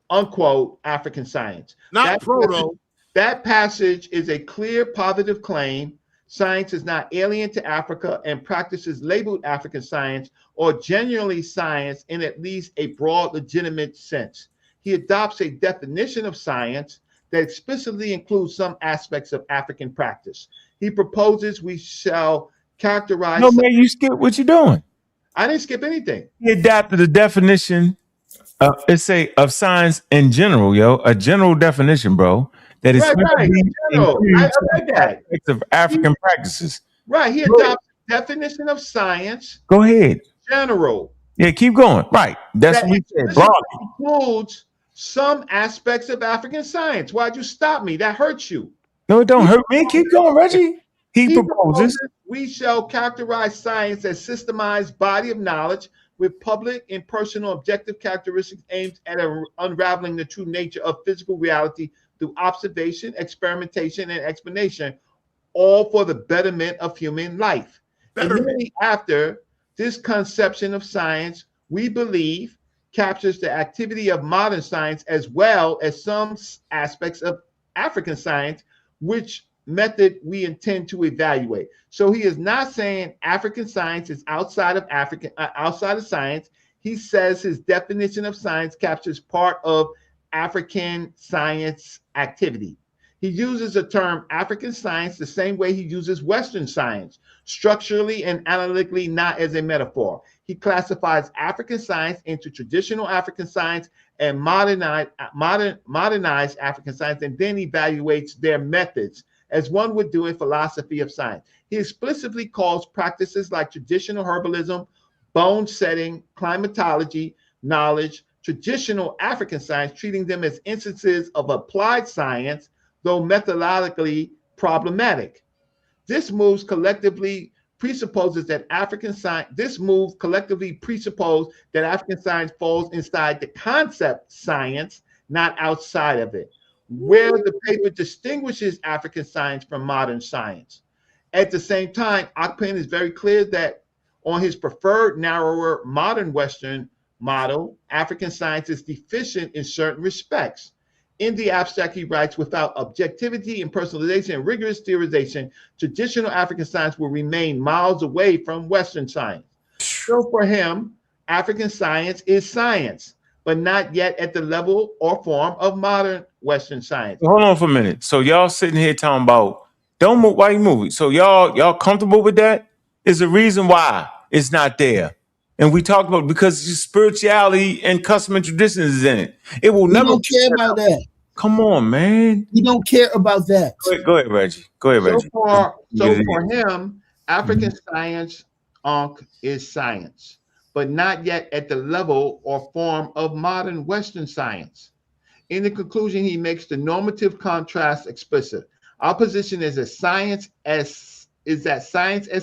unquote, African science. That passage is a clear positive claim. Science is not alien to Africa, and practices labeled African science or genuinely science in at least a broad, legitimate sense. He adopts a definition of science that explicitly includes some aspects of African practice. He proposes we shall characterize. No, man, you skip what you're doing. I didn't skip anything. He adapted the definition of science in general, a general definition, bro. That is aspects of African practices. Right. He adopts the definition of science. Go ahead. General. Yeah, keep going. Right. That's what we said. Broadly. Includes some aspects of African science. Why'd you stop me? That hurts you. No, it don't hurt me. Keep going, Reggie. He proposes we shall characterize science as systemized body of knowledge with public and personal objective characteristics aimed at unraveling the true nature of physical reality through observation, experimentation, and explanation, all for the betterment of human life. Immediately after this conception of science, we believe, captures the activity of modern science as well as some aspects of African science, which method we intend to evaluate. So he is not saying African science is outside of science. He says his definition of science captures part of African science activity. He uses the term African science the same way he uses Western science, structurally and analytically, not as a metaphor. He classifies African science into traditional African science and modernized African science, and then evaluates their methods, as one would do in philosophy of science. He explicitly calls practices like traditional herbalism, bone setting, climatology, knowledge, traditional African science, treating them as instances of applied science, though methodologically problematic. This move collectively presupposes that African science falls inside the concept science, not outside of it, where the paper distinguishes African science from modern science. At the same time, Akpen is very clear that on his preferred, narrower, modern Western model, African science is deficient in certain respects. In the abstract, he writes, without objectivity and personalization and rigorous theorization, traditional African science will remain miles away from Western science. So for him, African science is science, but not yet at the level or form of modern Western science. Hold on for a minute. So y'all sitting here talking about, don't move, why you moving? So y'all comfortable with that? There's a reason why it's not there. And we talked about because spirituality and custom and traditions is in it. It will never care about that. Come on, man. We don't care about that. Go ahead, Reggie. Go ahead, Reggie. So for him, African science is science, but not yet at the level or form of modern Western science. In the conclusion, he makes the normative contrast explicit. Our position is that science as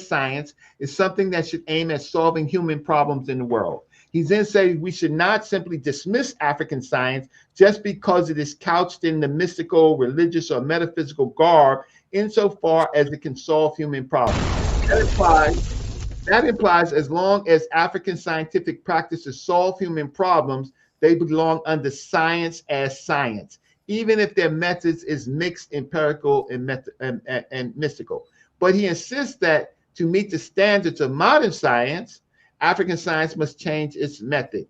science is something that should aim at solving human problems in the world. He then says we should not simply dismiss African science just because it is couched in the mystical, religious, or metaphysical garb, insofar as it can solve human problems. That implies as long as African scientific practices solve human problems, they belong under science as science, even if their methods is mixed, empirical, and mystical. But he insists that to meet the standards of modern science, African science must change its method.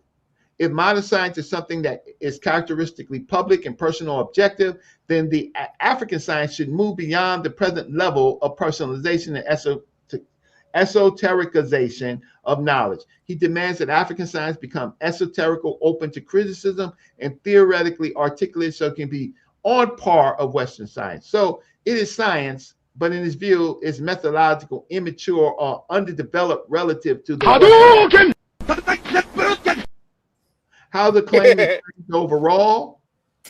If modern science is something that is characteristically public and personal objective, then the African science should move beyond the present level of personalization and esotericization of knowledge. He demands that African science become esoterical, open to criticism, and theoretically articulate so it can be on par of Western science. So it is science, but in his view, is methodological, immature, or underdeveloped relative to the how the claim is overall,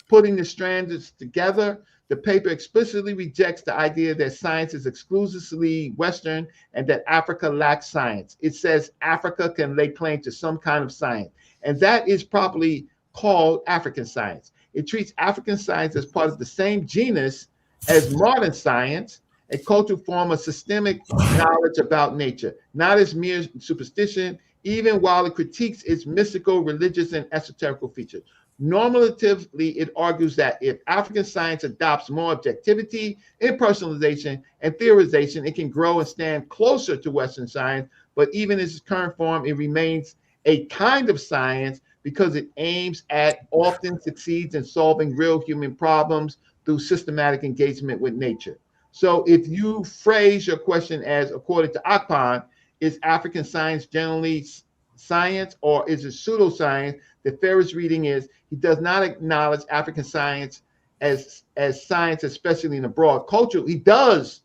putting the strands together. The paper explicitly rejects the idea that science is exclusively Western and that Africa lacks science. It says Africa can lay claim to some kind of science, and that is properly called African science. It treats African science as part of the same genus as modern science, a cultural form of systemic knowledge about nature, not as mere superstition, even while it critiques its mystical, religious, and esoterical features. Normatively, it argues that if African science adopts more objectivity, impersonalization, and theorization, it can grow and stand closer to Western science. But even in its current form, it remains a kind of science because it aims at, often succeeds in solving real human problems through systematic engagement with nature. So if you phrase your question as, according to Akpan, is African science generally science or is it pseudoscience? The fairest reading is he does not acknowledge African science as science, especially in the broad culture. He does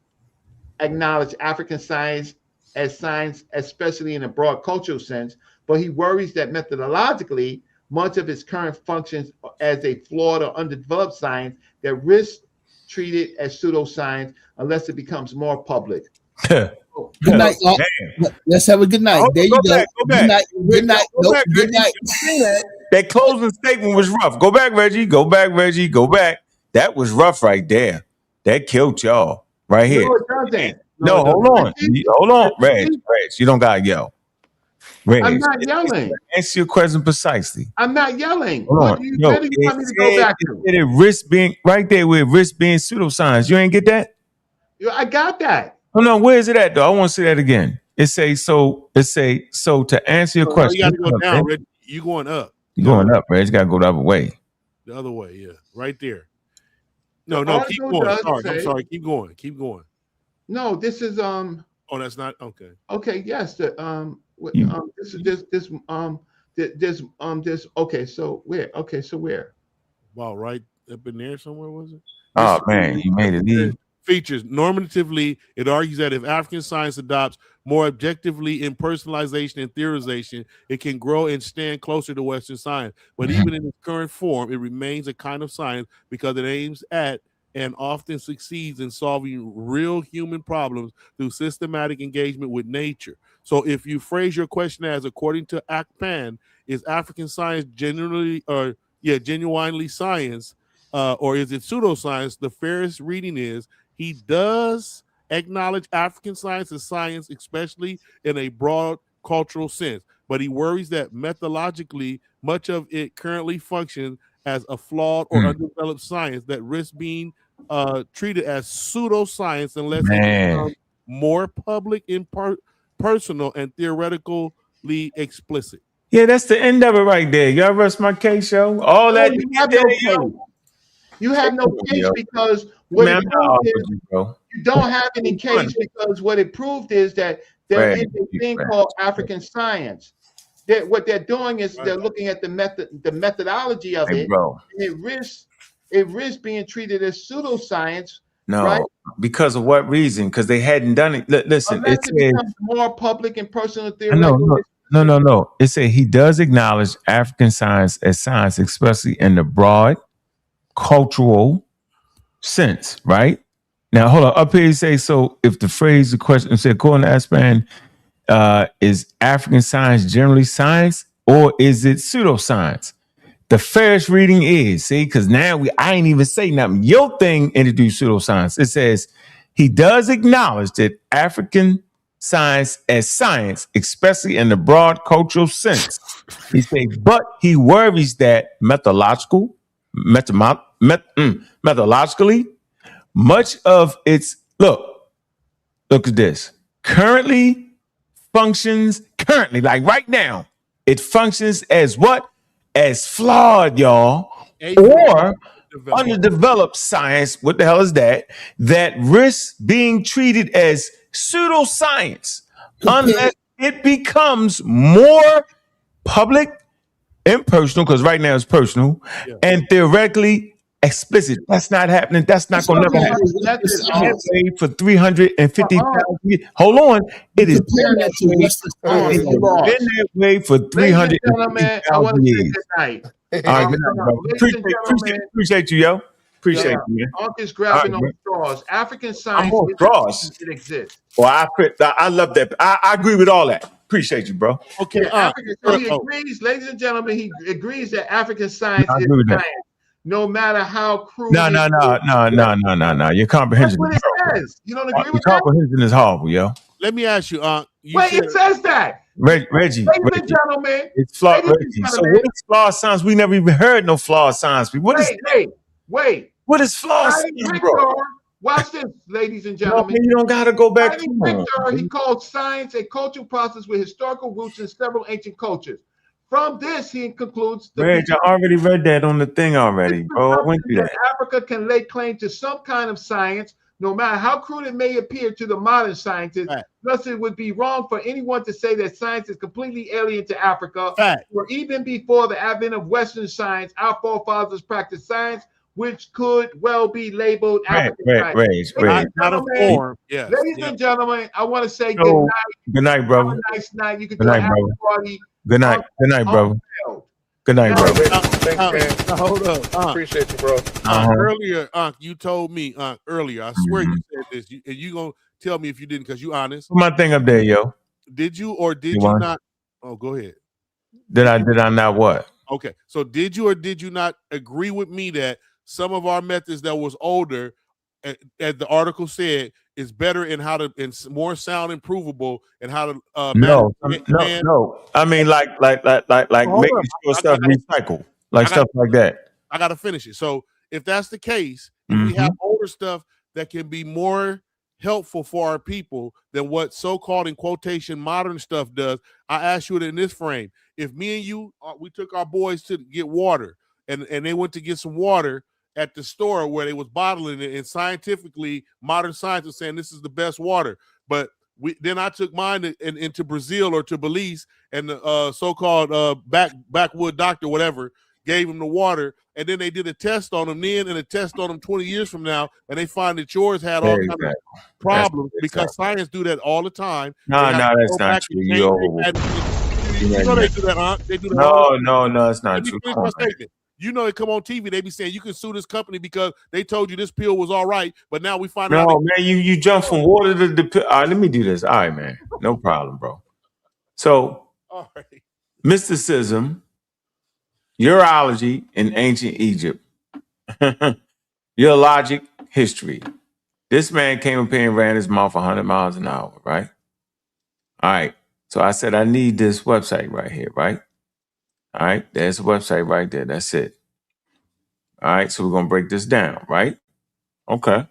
acknowledge African science as science, especially in a broad cultural sense, but he worries that methodologically, much of its current functions as a flawed or underdeveloped science that risks treated as pseudoscience unless it becomes more public. Good night. Let's have a good night. There you go. Good night. Good night. Good night. That closing statement was rough. Go back, Reggie. Go back, Reggie. Go back. That was rough right there. That killed y'all right here. No, it doesn't. No, hold on. Hold on, Reg. You don't gotta yell. Reg, I'm not yelling. Answer your question precisely. I'm not yelling. Hold What on. do you want me to go back to? It risk being right there with risk being pseudoscience. You ain't get that? I got that. Oh no, where is it at though? I want to see that again. It say so to answer your question. You got to go down, Reg. You going up. You going up, Reg. You gotta go the other way. The other way, yeah. Right there. No, keep going. I'm sorry. Keep going. Keep going. No, this is Oh, that's not okay. Okay, yes. This okay, so where? Okay, so where? Wow, right up in there somewhere, was it? Oh man, you made it easy. Features. Normatively, it argues that if African science adopts more objectively in personalization and theorization, it can grow and stand closer to Western science. But even in its current form, it remains a kind of science because it aims at and often succeeds in solving real human problems through systematic engagement with nature. So if you phrase your question as, according to Akpan, is African science genuinely science, or is it pseudoscience? The fairest reading is he does acknowledge African science as science, especially in a broad cultural sense, but he worries that methodologically, much of it currently functions as a flawed or undeveloped science that risks being treated as pseudoscience unless it becomes more public, personal, and theoretically explicit. Yeah, that's the end of it right there. Y'all rest my case, yo. All that you have no case because what it proved is you don't have any case because what it proved is that there is a thing called African science. What they're doing is they're looking at the methodology of it, and it risks being treated as pseudoscience. No, right? Because of what reason? Because they hadn't done it. Listen, it becomes more public and personal theory. No. It said he does acknowledge African science as science, especially in the broad cultural sense, right? Now, hold on. Up here, you say, so if the phrase, the question said, according to Aspan, is African science generally science or is it pseudoscience? The fairest reading is, see, because now I ain't even say nothing. Your thing introduced pseudoscience. It says he does acknowledge that African science as science, especially in the broad cultural sense. He says, but he worries that methodologically, much of its look at this. Currently, like right now, it functions as what? As flawed, y'all, or underdeveloped science. What the hell is that? That risks being treated as pseudoscience, unless it becomes more public and personal, because right now it's personal, and theoretically explicit. That's not happening. That's not going to never happen. It's been that way for 350,000 years. Hold on. It is been that way for 350,000 years. All right, good night, bro. Appreciate you, yo. Appreciate you, man. Uncle's grabbing on straws. African science it exists. Well, I love that. I agree with all that. Appreciate you, bro. Okay, he agrees, ladies and gentlemen, he agrees that African science is science, no matter how crude. No. Your comprehension. That's what it says. You don't agree with that? Your comprehension is horrible, yo. Let me ask you, wait, it says that. Reggie, ladies and gentlemen, it's flawed. So what is flawed science? We never even heard no flawed science. Wait. What is flawed science, bro? Watch this, ladies and gentlemen. You don't gotta go back. He called science a cultural process with historical roots in several ancient cultures. From this, he concludes. Reg, I already read that on the thing already, bro. I went through that. Africa can lay claim to some kind of science, no matter how crude it may appear to the modern scientists. Right. Thus, it would be wrong for anyone to say that science is completely alien to Africa. Right. Or even before the advent of Western science, our forefathers practiced science, which could well be labeled African science. Not a form. Yes. Ladies and gentlemen, I want to say good night. Good night, brother. Have a nice night. You can good night, brother. Party. Good night. Good night, brother. Good night, bro. Thanks, man. Hold up. Appreciate you, bro. Earlier, you told me, earlier, I swear you said this, and you going to tell me if you didn't, because you honest. Put my thing up there, yo. Did you or did you not? Oh, go ahead. Did I not what? Okay. So did you or did you not agree with me that some of our methods that was older, as the article said, is better in how to, and more sound and provable, and how to no. I mean, like making sure stuff recycle, stuff like that. I gotta finish it. So if that's the case, if we have older stuff that can be more helpful for our people than what so-called in quotation modern stuff does, I ask you it in this frame. If me and you, we took our boys to get water, and they went to get some water at the store where they was bottling it, and scientifically modern science is saying this is the best water, but then I took mine into Brazil or to Belize, and the so-called backwood doctor, whatever, gave them the water, and then they did a test on them then and a test on them 20 years from now, and they find that yours had all kinds of problems because science do that all the time. No, that's not true. You know they do that, huh? They do that. No, it's not true. You know, they come on TV, they be saying you can sue this company because they told you this pill was all right, but now we find out. No, man, you jump from water to the pill. All right, let me do this. All right, man. No problem, bro. So, mysticism, urology in ancient Egypt, geologic history. This man came up here and ran his mouth 100 miles an hour, right? All right. So I said, I need this website right here, right? All right, there's a website right there. That's it. All right, so we're going to break this down, right? Okay.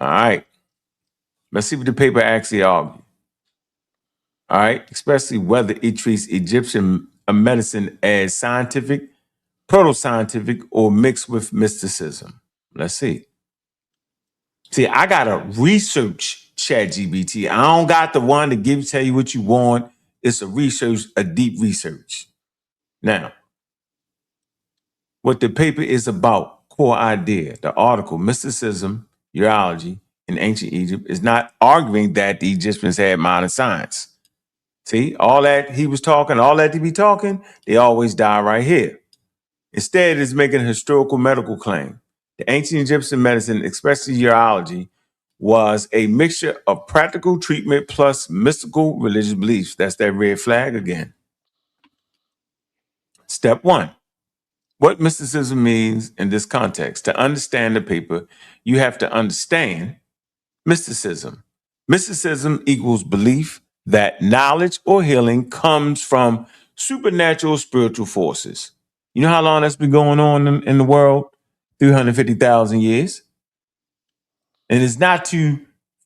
All right. Let's see what the paper actually argues. All right, especially whether it treats Egyptian medicine as scientific, proto-scientific, or mixed with mysticism. Let's see. See, I got to research ChatGPT. I don't got the one to tell you what you want. It's a deep research. Now, what the paper is about, core idea, the article, mysticism, urology in ancient Egypt, is not arguing that the Egyptians had modern science. See, all that he was talking, all that they be talking, they always die right here. Instead, it's making a historical medical claim. The ancient Egyptian medicine, especially urology, was a mixture of practical treatment plus mystical religious beliefs. That's that red flag again. Step one, what mysticism means in this context. To understand the paper, you have to understand mysticism. Mysticism equals belief that knowledge or healing comes from supernatural spiritual forces. You know how long that's been going on in the world? 350,000 years. And it's not to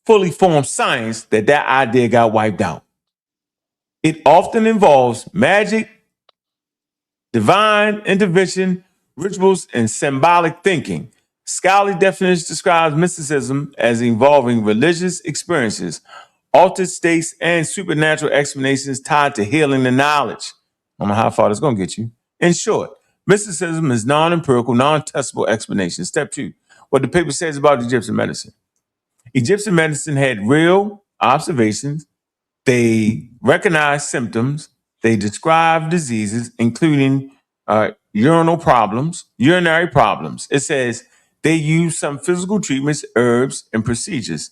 fully formed science that idea got wiped out. It often involves magic, divine intervention, rituals, and symbolic thinking. Scholarly definition describes mysticism as involving religious experiences, altered states, and supernatural explanations tied to healing and knowledge. I don't know how far that's going to get you. In short, mysticism is non-empirical, non-testable explanation. Step 2, what the paper says about Egyptian medicine. Egyptian medicine had real observations. They recognized symptoms. They described diseases, including urinary problems. It says they used some physical treatments, herbs, and procedures.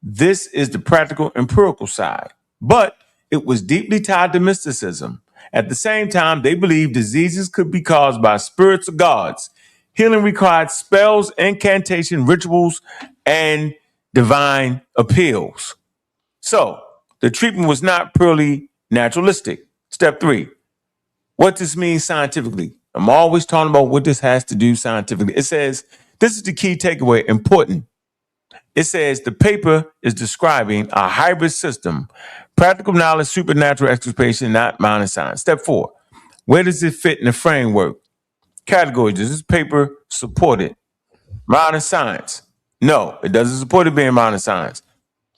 This is the practical, empirical side. But it was deeply tied to mysticism. At the same time, they believed diseases could be caused by spirits or gods. Healing required spells, incantation, rituals, and divine appeals. So the treatment was not purely naturalistic. Step 3, what this means scientifically. I'm always talking about what this has to do scientifically. It says, this is the key takeaway, important. It says the paper is describing a hybrid system, practical knowledge, supernatural explanation, not modern science. Step 4, where does it fit in the framework? Category, does this paper support it? Modern science? No, it doesn't support it being modern science.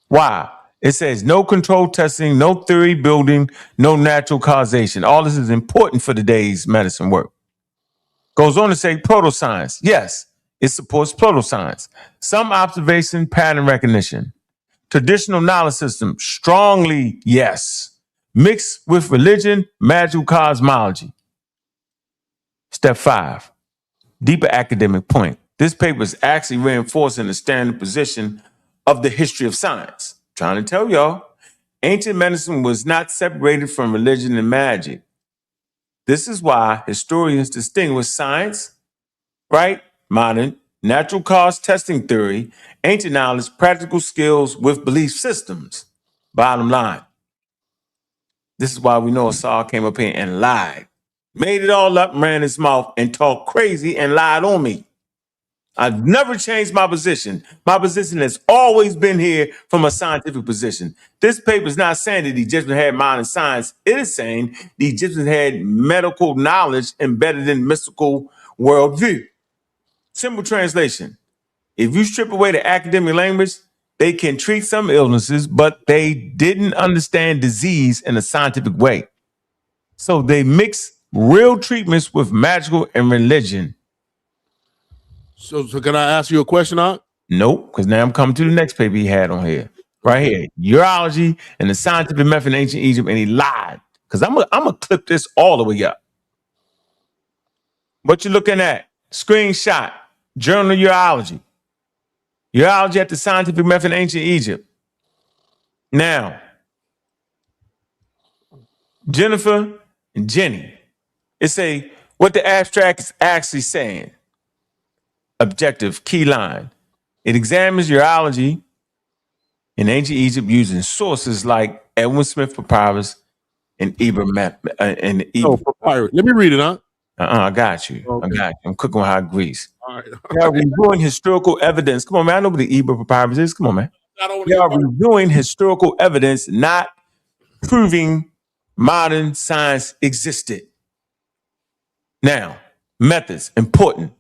Why? It says no control testing, no theory building, no natural causation. All this is important for today's medicine work. Goes on to say proto-science. Yes, it supports proto-science. Some observation, pattern recognition. Traditional knowledge system, strongly yes. Mixed with religion, magical cosmology. Step 5, deeper academic point. This paper is actually reinforcing the standard position of the history of science. Trying to tell y'all, ancient medicine was not separated from religion and magic. This is why historians distinguish science, right? Modern, natural cause testing theory, ancient knowledge, practical skills with belief systems. Bottom line. This is why we know Asar came up here and lied. Made it all up, ran his mouth, and talked crazy and lied on me. I've never changed my position. My position has always been here from a scientific position. This paper is not saying that the Egyptians had modern science. It is saying the Egyptians had medical knowledge embedded in mystical worldview. Simple translation. If you strip away the academic language, they can treat some illnesses, but they didn't understand disease in a scientific way. So they mix real treatments with magical and religion. So can I ask you a question, Aunt? Nope, because now I'm coming to the next paper he had on here. Right here. Urology and the scientific method in ancient Egypt, and he lied. Because I'm gonna clip this all the way up. What you looking at? Screenshot. Journal of Urology. Urology at the scientific method in ancient Egypt. Now, Jennifer and Jenny. It say what the abstract is actually saying. Objective, key line. It examines urology in ancient Egypt using sources like Edwin Smith Papyrus and Papyrus. Let me read it, huh? I got you. Okay. I got you. I'm cooking with hot grease. All right. Y'all reviewing historical evidence. Come on, man. I know what the Ebra Papyrus is. Come on, man. Y'all reviewing historical evidence, not proving modern science existed. Now, methods, important.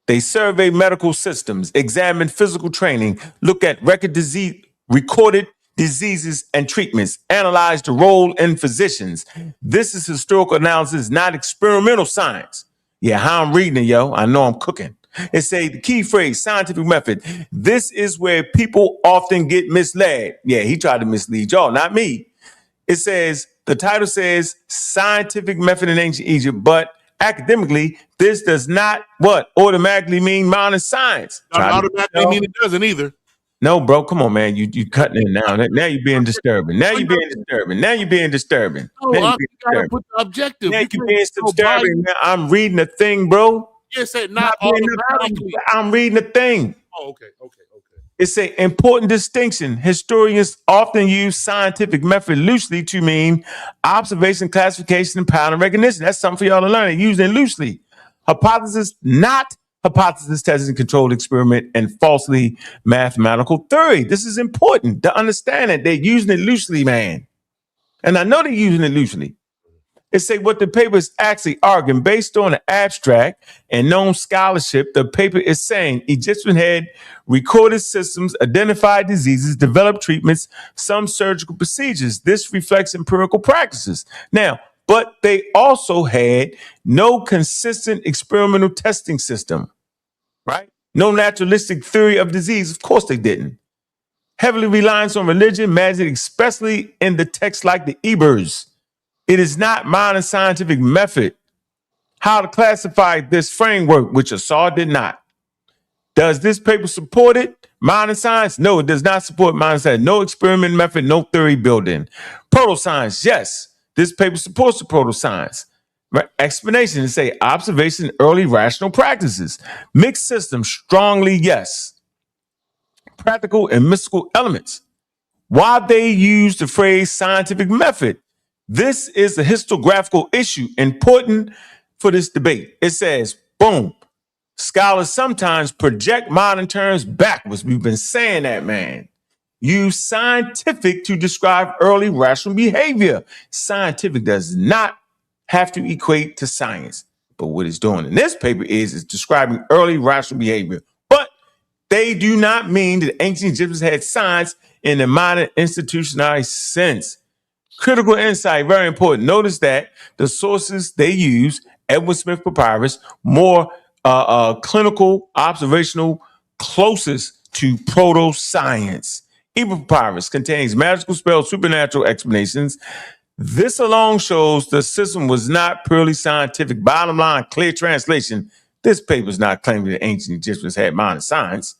They survey medical systems, examine physical training, look at recorded diseases and treatments, analyze the role in physicians. This is historical analysis, not experimental science. Yeah, how I'm reading it, yo. I know I'm cooking. It say the key phrase, scientific method. This is where people often get misled. Yeah, he tried to mislead y'all, not me. It says, the title says scientific method in ancient Egypt, but academically, this does not automatically mean modern science. Automatically mean it doesn't either. No, bro, come on, man. You cutting it now. Now you're being disturbing. Now you're being disturbing. No, you gotta put the objective. Now you're being disturbing. I'm reading a thing, bro. You said not automatically. I'm reading a thing. Oh, okay. It's an important distinction. Historians often use scientific method loosely to mean observation, classification, and pattern recognition. That's something for y'all to learn. They're using it loosely. Hypothesis, not hypothesis testing, controlled experiment, and falsely mathematical theory. This is important to understand that they're using it loosely, man. And I know they're using it loosely. It say what the paper is actually arguing based on the abstract and known scholarship. The paper is saying Egyptians had recorded systems, identified diseases, developed treatments, some surgical procedures. This reflects empirical practices. Now, but they also had no consistent experimental testing system, right? No naturalistic theory of disease. Of course they didn't. Heavily reliance on religion, magic, especially in the texts like the Ebers. It is not modern scientific method. How to classify this framework, which Assad did not. Does this paper support it? Modern science? No, it does not support modern science. No experiment method, no theory building. Proto-science, yes. This paper supports the proto-science. Right? Explanation to say observation, early rational practices. Mixed systems, strongly yes. Practical and mystical elements. Why they use the phrase scientific method? This is a historiographical issue important for this debate. It says, boom, scholars sometimes project modern terms backwards. We've been saying that, man. Use scientific to describe early rational behavior. Scientific does not have to equate to science. But what it's doing in this paper is describing early rational behavior. But they do not mean that ancient Egyptians had science in the modern institutionalized sense. Critical insight, very important. Notice that the sources they use, Edwin Smith Papyrus, more clinical, observational, closest to proto-science. Ebers Papyrus contains magical spells, supernatural explanations. This alone shows the system was not purely scientific. Bottom line, clear translation. This paper is not claiming that ancient Egyptians had modern science,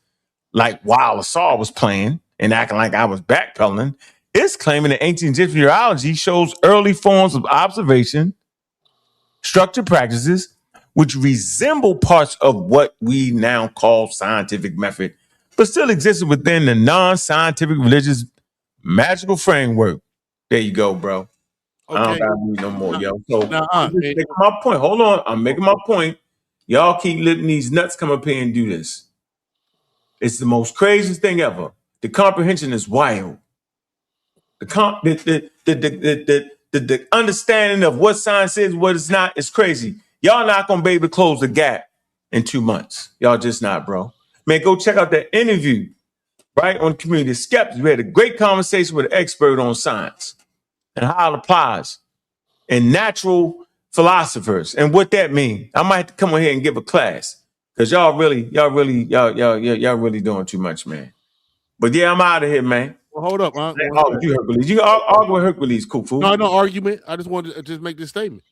like while Assad was playing and acting like I was backpedaling. It's claiming that ancient Egyptian genealogy shows early forms of observation, structured practices, which resemble parts of what we now call scientific method, but still existed within the non-scientific religious magical framework. There you go, bro. Okay. I don't gotta read no more, yo. So I'm making my point. Hold on. I'm making my point. Y'all keep letting these nuts come up here and do this. It's the most craziest thing ever. The comprehension is wild. The understanding of what science is, what it's not, is crazy. Y'all not gonna be able to close the gap in 2 months. Y'all just not, bro. Man, go check out that interview, right, on Community Skeptics. We had a great conversation with an expert on science and how it applies and natural philosophers and what that means. I might have to come on here and give a class because y'all really doing too much, man. But yeah, I'm out of here, man. Well, hold up, huh? You Hercules. You argue with Hercules, Kufu. No argument. I just wanted to just make this statement.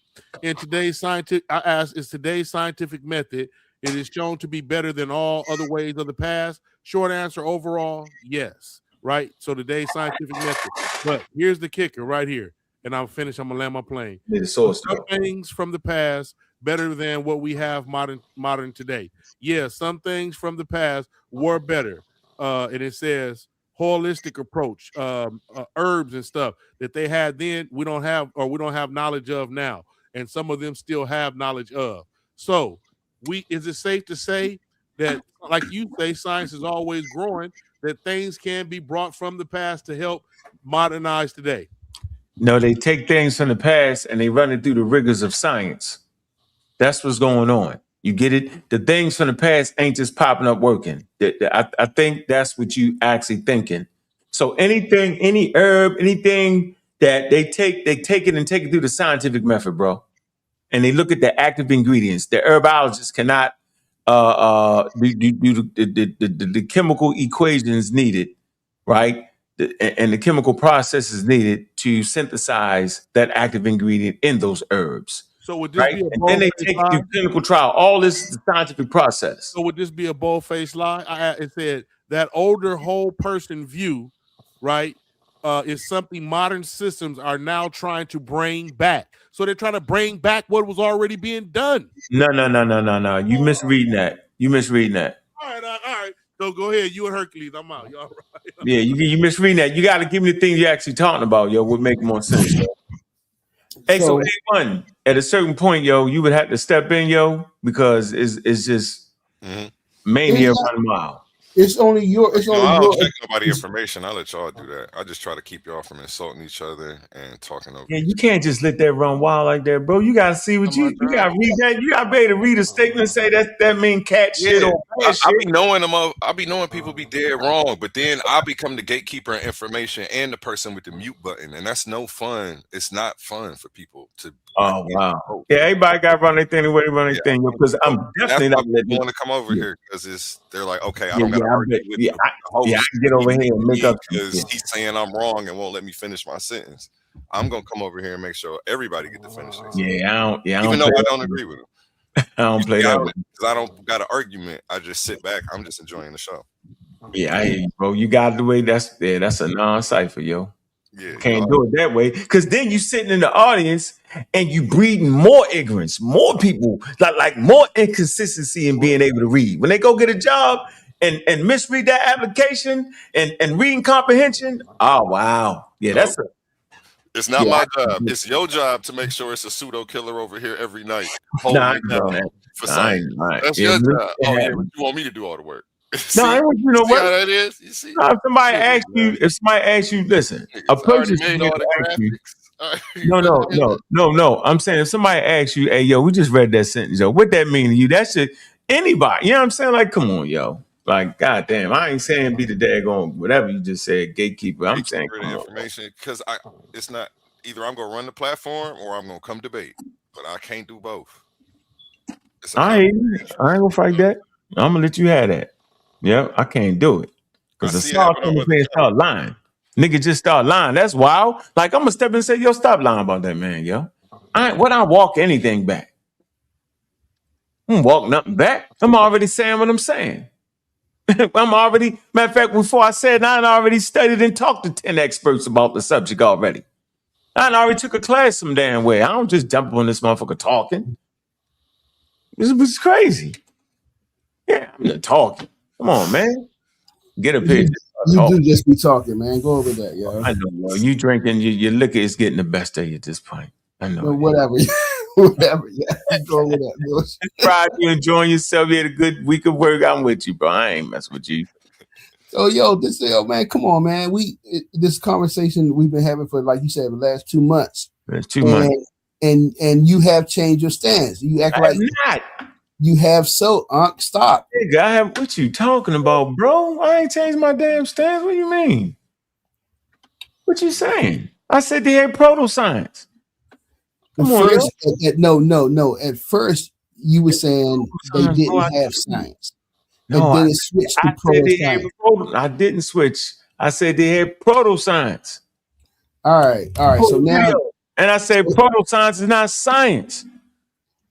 In today's scientific, I asked, is today's scientific method, it is shown to be better than all other ways of the past? Short answer, overall, yes. Right? So today's scientific method. But here's the kicker right here. And I'll finish. I'm gonna land my plane. Some things from the past better than what we have modern today. Yeah, some things from the past were better. And it says holistic approach, herbs and stuff that they had then, we don't have knowledge of now, and some of them still have knowledge of. So, is it safe to say that, like you say, science is always growing, that things can be brought from the past to help modernize today? No, they take things from the past and they run it through the rigors of science. That's what's going on. You get it? The things from the past ain't just popping up working. I think that's what you actually thinking. So anything, any herb, anything that they take it and take it through the scientific method, bro. And they look at the active ingredients. The herbologists cannot do the chemical equations needed, right? And the chemical processes needed to synthesize that active ingredient in those herbs. So would this be a and then they take you clinical trial. All this is the scientific process. So would this be a bold-faced lie? It said that older whole person view, right, is something modern systems are now trying to bring back. So they're trying to bring back what was already being done. No. You misreading that. All right. So go ahead. You and Hercules. I'm out. You all right? Yeah, you misreading that. You got to give me the things you're actually talking about, yo. Would make more sense, yo. Hey, so A1, at a certain point, yo, you would have to step in, yo, because it's just mania run wild. It's only your. It's only I your. don't check nobody information. I let y'all do that. I just try to keep y'all from insulting each other and talking over. Yeah, you can't just let that run wild like that, bro. You gotta see what you gotta read that. You gotta be able to read a statement and say that mean cat shit or bad shit. I be knowing I be knowing people be dead wrong, but then I become the gatekeeper of information and the person with the mute button, and that's no fun. It's not fun for people to. Oh wow! Yeah, everybody got to run their thing the way they run their thing. Because I'm definitely not letting want to come over here because they're like, okay, I Yeah, don't got to yeah, I argue bet- with yeah, the host. I can get over here and make up some because shit. he's saying I'm wrong and won't let me finish my sentence. I'm gonna come over here and make sure everybody get to finish their sentence. Yeah, I don't. Yeah, even play though I that don't way. agree with him. I don't play that way. because I don't got an argument. I just sit back. I'm just enjoying the show. Yeah, I hear you, bro. You got the way. That's a non-cipher, yo. Yeah, Can't do it that way. Because then you sitting in the audience and you breeding more ignorance, more people, like more inconsistency in being able to read. When they go get a job and misread that application and reading comprehension, oh wow. Yeah, that's It's not my job. It's your job to make sure it's a pseudo killer over here every night holding Nah, it down for I science. ain't right. That's Yeah, your but job. Oh yeah, but you want me to do all the work. No, I want you know See what? how that is? You see? Now, if somebody asks you, listen, a person made all the ask you. graphics. No. I'm saying if somebody asks you, hey, yo, we just read that sentence, yo, what that mean to you? That should anybody, you know what I'm saying? Like, come on, yo. Like, goddamn, I ain't saying be the daggone whatever you just said, gatekeeper. I'm saying the information because it's not either I'm gonna run the platform or I'm gonna come debate, but I can't do both. I ain't gonna fight that. I'm gonna let you have that. Yeah, I can't do it. Because the saw start lying. Nigga just start lying. That's wild. Like I'm gonna step in and say, yo, stop lying about that man, yo. I walk anything back. I'm walk nothing back. I'm already saying what I'm saying. Matter of fact, before I said I already studied and talked to 10 experts about the subject already. I already took a class some damn way. I don't just jump on this motherfucker talking. This was crazy. Yeah, I'm not talking. Come on, man. Get a picture. You do just be talking, man. Go over that, yo. I know, yo. You drinking, your liquor is getting the best of you at this point. I know. Well, whatever. Whatever. Yeah. Go over that, bro. Proud you enjoying yourself. You had a good week of work. I'm with you, bro. I ain't messing with you. So, man, come on, man. This conversation we've been having for, like you said, the last 2 months. That's 2 months. And you have changed your stance. You act like not. You have stop. Nigga, what you talking about, bro? I ain't changed my damn stance. What you mean? What you saying? I said they had proto-science. No. At first, you were saying they didn't have science. No, and then it switched to proto-science. I didn't switch. I said they had proto-science. All right. So now, and I said proto-science is not science.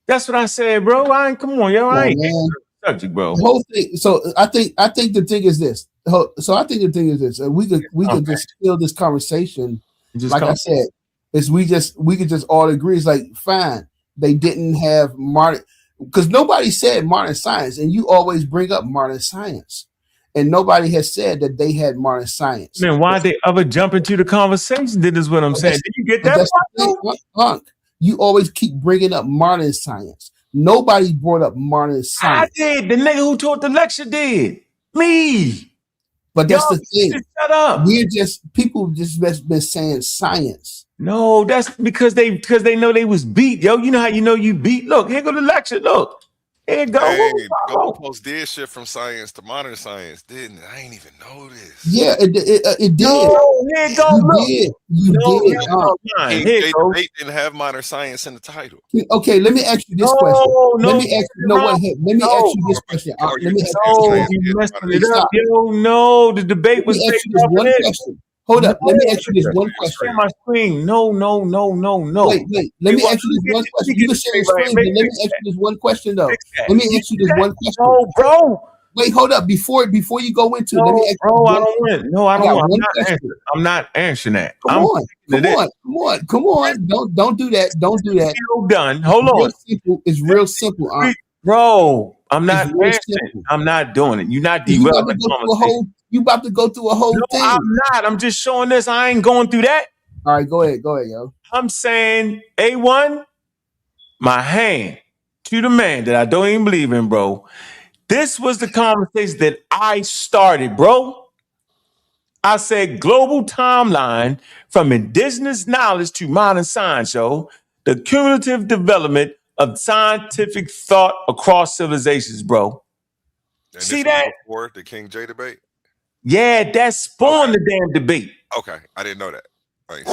That's what I said, bro. Come on, yo. I ain't subject, bro. The whole thing. So I think the thing is this. We could just kill this conversation. I said, we could just all agree. It's like, fine, they didn't have modern, because nobody said modern science, and you always bring up modern science, and nobody has said that they had modern science. Man, why they ever jump into the conversation? That is what I'm saying. Did you get that? Punk. You always keep bringing up modern science. Nobody brought up modern science. I did. The nigga who taught the lecture did. Me. But that's the thing. Shut up. People just been saying science. No, that's because they know they was beat. Yo, you know how you know you beat? Look, here go the lecture. Look. Here you go. Hey, goalposts did shift from science to modern science, didn't it? I ain't even know this. Yeah, it did. No, here you go. You did. They didn't have modern science in the title. Okay, let me ask you this question. Let me ask you this question. You messed it up. Yo, no, the debate was based off one question. Hold up. Let me ask you this one question. Share my screen. No. Wait. Let me ask you this one question. You can share your screen, but let me ask you this one question, though. Let me ask you this one question. No, bro. Wait, hold up. Before you go into it, let me ask you. I don't win. No, I don't want. I'm not answering that. Come on. Don't do that. Don't do that. Still done. Hold on. It's real simple. Bro, I'm not answering. I'm not doing it. You're not derailing the conversation. You about to go through a whole thing. I'm not. I'm just showing this. I ain't going through that. All right, go ahead, yo. I'm saying, A1, my hand to the man that I don't even believe in, bro. This was the conversation that I started, bro. I said global timeline from indigenous knowledge to modern science, yo. The cumulative development of scientific thought across civilizations, bro. And See this was that? before the King J debate? Yeah, that spawned the damn debate. Okay, I didn't know that. Right.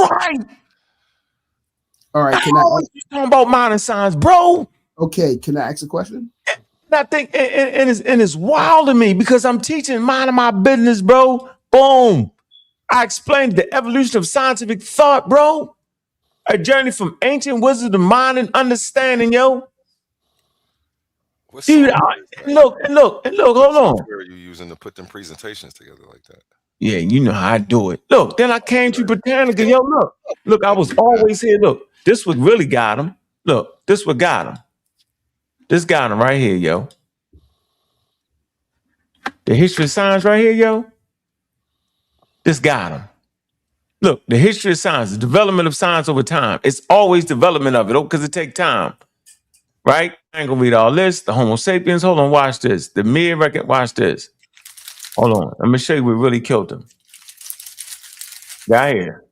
All right, can I talking about modern science, bro? Okay, can I ask a question? And I think and it's wild to me because I'm teaching minding my business, bro. Boom. I explained the evolution of scientific thought, bro. A journey from ancient wisdom to mind and understanding, yo. Dude, look, hold on. Software are you using to put them presentations together like that? Yeah, you know how I do it. Look, then I came to Britannica, yo. Look, I was always here. Look, this what really got him. Look, this what got him. This got him right here, yo. The history of science right here, yo. This got him. Look, the history of science, the development of science over time. It's always development of it, because it takes time. Right? I ain't gonna read all this. The Homo sapiens. Hold on, watch this. The mere record, watch this. Hold on. I'm gonna show you what really killed him. Right here.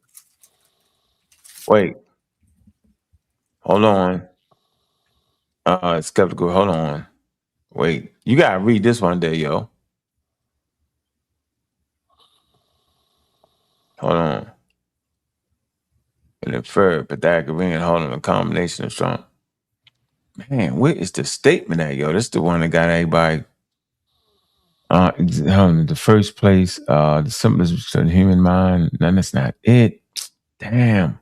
Wait. Hold on. Skeptical. Hold on. Wait. You gotta read this one day, yo. Hold on. And infer Pythagorean. Hold on. A combination of strong. Man, where is the statement at, yo? This is the one that got everybody. The first place, the simplest of the human mind. No, that's not it. Damn.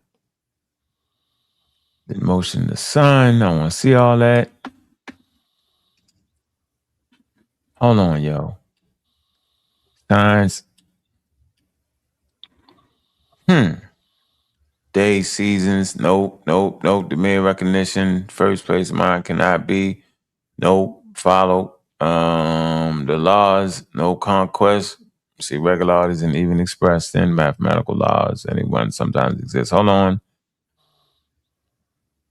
The motion of the sun. I want to see all that. Hold on, yo. Science. Days, seasons. Nope. The mere recognition. First place of mind cannot be. Nope. Follow. The laws. No conquest. See, regularities and even expressed in mathematical laws. Anyone sometimes exists. Hold on.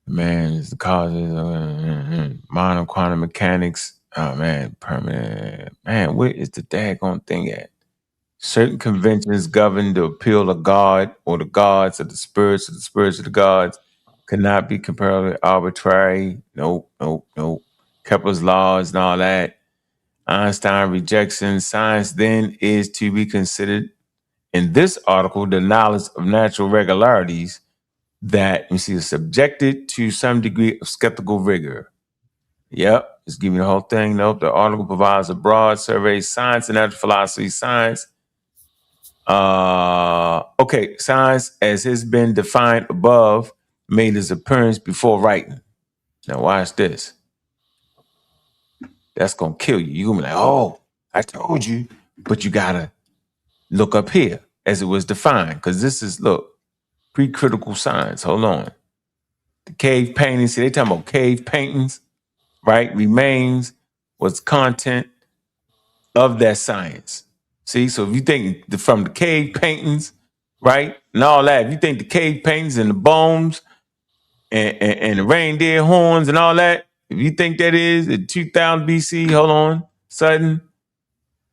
Man, is the causes of modern quantum mechanics. Oh man, permanent. Man, where is the daggone thing at? Certain conventions govern the appeal of God or the gods of the spirits of the gods cannot be comparatively arbitrary. Nope. Kepler's laws and all that. Einstein rejection. Science then is to be considered in this article the knowledge of natural regularities that you see is subjected to some degree of skeptical rigor. Yep, just give me the whole thing. Nope, the article provides a broad survey, science and natural philosophy, science. Okay, science as has been defined above made its appearance before writing. Now watch this. That's gonna kill you. You're gonna be like, oh, I told you, but you gotta look up here as it was defined, because this is, look, pre-critical science. Hold on. The cave paintings, see, they talking about cave paintings, right? Remains was content of that science. See, so if you think from the cave paintings, right, and all that, if you think the cave paintings and the bones and the reindeer horns and all that, if you think that is in 2000 BC, hold on, sudden,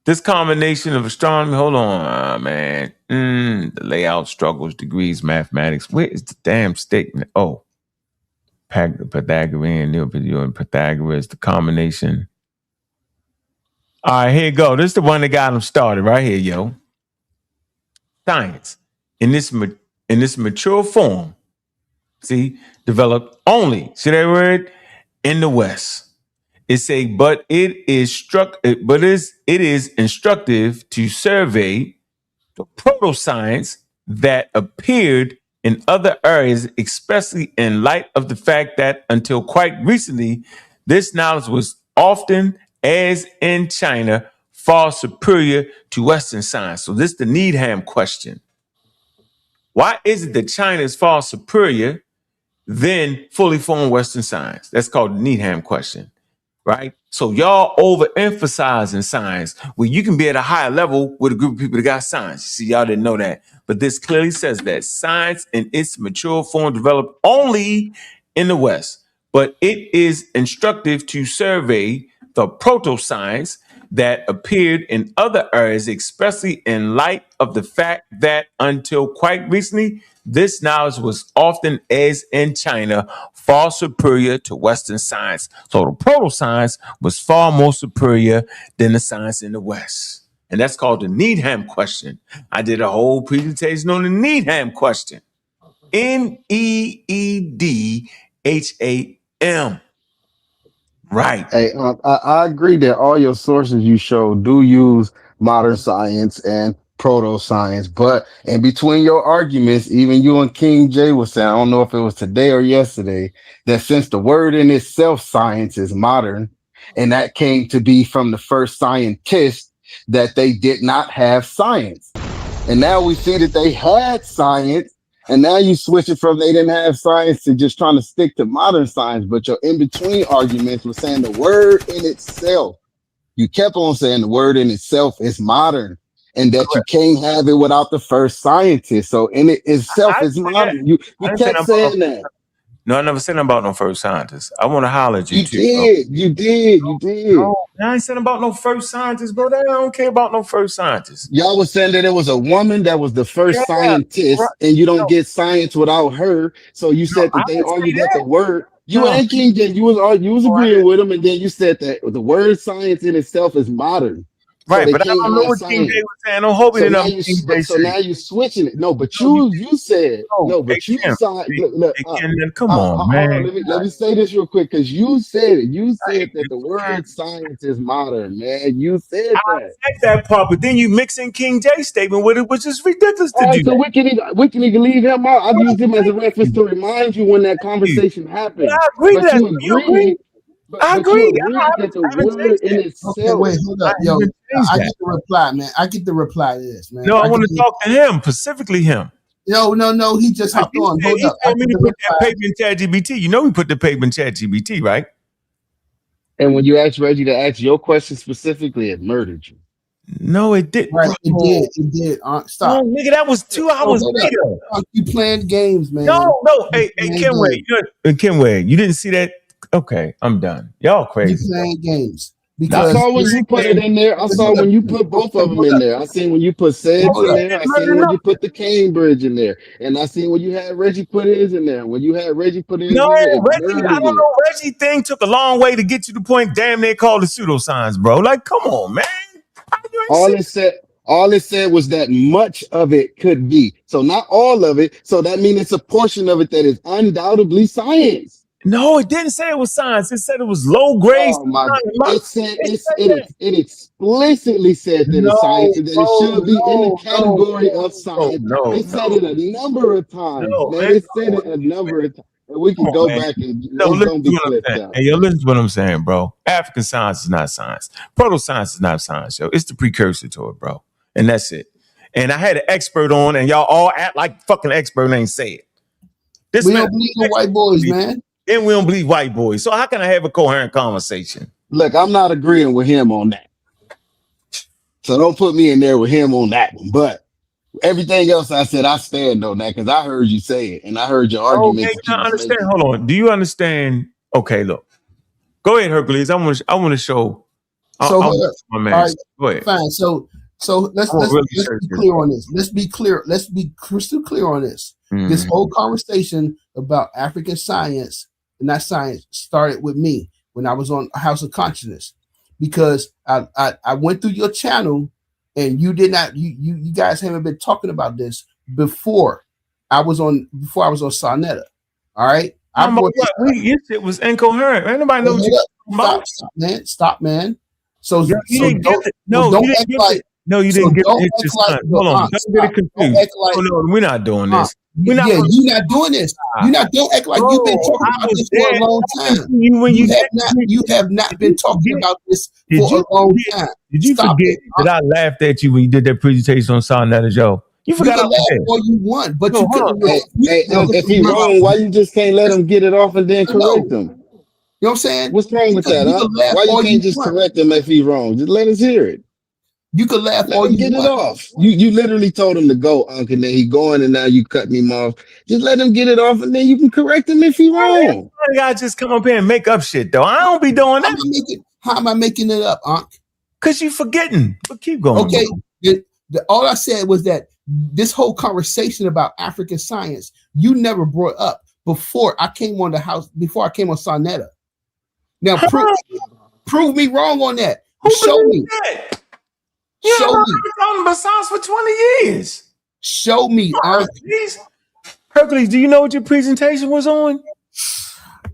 this combination of astronomy, hold on, man, the layout struggles, degrees, mathematics, where is the damn statement? Oh. Pythagorean, Pythagoras, the combination. All right, here you go. This is the one that got them started right here, yo. Science in this mature form, see, developed only, see that word, in the West. It say, but it is instructive to survey the proto-science that appeared in other areas, especially in light of the fact that until quite recently, this knowledge was often, as in China, far superior to Western science. So this is the Needham question. Why is it that China is far superior than fully formed Western science? That's called the Needham question, right? So y'all overemphasizing science where you can be at a higher level with a group of people that got science. See, y'all didn't know that. But this clearly says that science in its mature form developed only in the West. But it is instructive to survey the proto-science that appeared in other areas, especially in light of the fact that until quite recently, this knowledge was often, as in China, far superior to Western science. So the proto-science was far more superior than the science in the West. And that's called the Needham question. I did a whole presentation on the Needham question. Needham. Right. Hey, I agree that all your sources you show do use modern science and proto science, but in between your arguments, even you and King J was saying, I don't know if it was today or yesterday, that since the word in itself, science, is modern, and that came to be from the first scientists, that they did not have science. And now we see that they had science. And now you switch it from they didn't have science to just trying to stick to modern science. But your in-between arguments were saying the word in itself. You kept on saying the word in itself is modern and that you can't have it without the first scientist. So in it itself is modern. You kept saying that. No, I never said about no first scientist. I want to holler at you too. You did. No, I ain't saying about no first scientist, bro. I don't care about no first scientist. Y'all was saying that it was a woman that was the first scientist, right, and you don't get science without her. So you said that they argued that the word. You and King J, you was agreeing with him, and then you said that the word science in itself is modern. Right, so but I don't know what King J was saying. I don't hope it enough. So now you're switching it. No, but you said no, but you signed. Come on, man. Let me say this real quick because you said it. You said that the word science is modern, man. You said that. I said that part, but then you mix in King J's statement with it, which is ridiculous to do. So we can even leave him out. I've used him as a reference to remind you when that conversation happened. I agree but you agreed. I agree. That the word in itself. Okay, wait, hold up, yo. I get the reply, man. I get the reply to this, man. No, I want to talk to him, specifically him. No. He just hopped on. Hold up. Told me to put that paper in ChatGPT. You know we put the paper in ChatGPT, right? And when you asked Reggie to ask your question specifically, it murdered you. No, it didn't. Right, it did. Stop. No, nigga, that was 2 hours later. You playing games, man. No. Hey, Kenway, you didn't see that? Okay, I'm done. Y'all crazy. You playing games. Because I saw when you put it in there. I saw when you put both of them in there. I seen when you put Seb's in there. I seen when you put the Cambridge in there. And I seen when you had Reggie put his in there. When you had Reggie put his in there. Reggie, I don't know. Reggie thing took a long way to get to the point. Damn, they called it pseudoscience, bro. Like, come on, man. All it said was that much of it could be. So not all of it. So that means it's a portion of it that is undoubtedly science. No, it didn't say it was science. It said it was low grade. Oh my! It explicitly said that it's science and that it should be in the category of science. It said it a number of times. It said it a number of times. And we can go back and don't be clipped out. Hey, yo, listen to what I'm saying, bro. African science is not science. Proto science is not science, yo. It's the precursor to it, bro. And that's it. And I had an expert on, and y'all all act like fucking expert ain't say it. We don't believe in white boys, man. And we don't believe white boys. So how can I have a coherent conversation? Look, I'm not agreeing with him on that. So don't put me in there with him on that one. But everything else I said, I stand on that because I heard you say it and I heard your argument. Okay, I understand. Hold on. Do you understand? Okay, look. Go ahead, Hercules. I want to show. My man. All right, go ahead. Fine. So let's be clear on this. Let's be clear. Let's be crystal clear on this. Mm-hmm. This whole conversation about African science. Not science started with me when I was on House of Consciousness, because I went through your channel and you did not you guys haven't been talking about this before I was on Sonetta. All right, your shit was incoherent. Anybody know what you about? Stop, man. So you didn't get it. No, you didn't get it. No, you didn't get it. Hold on, don't get it confused. No, we're not doing this. You're not doing this. Don't act like you've been talking about this for a long time. You have not been talking about this for a long time. Did you forget that I laughed at you when you did that presentation on Sonetta Joe? You forgot all you want, but you couldn't. If he's wrong, why you just can't let him get it off and then correct him? You know what I'm saying? What's wrong with that? Huh? Why you can't just correct him if he's wrong? Just let us hear it. You could laugh all you get want. It off. You literally told him to go, Unc, and then he going, and now you cutting him off. Just let him get it off, and then you can correct him if he wrong. I just come up here and make up shit, though. I don't be doing that. How am I making it up, Unc? Because you forgetting. But keep going. Okay. All I said was that this whole conversation about African science, you never brought up before I came on the house, before I came on Sonetta. Now, prove me wrong on that. Show me. That? You Show me. been talking about science for 20 years. Show me, Hercules, do you know what your presentation was on?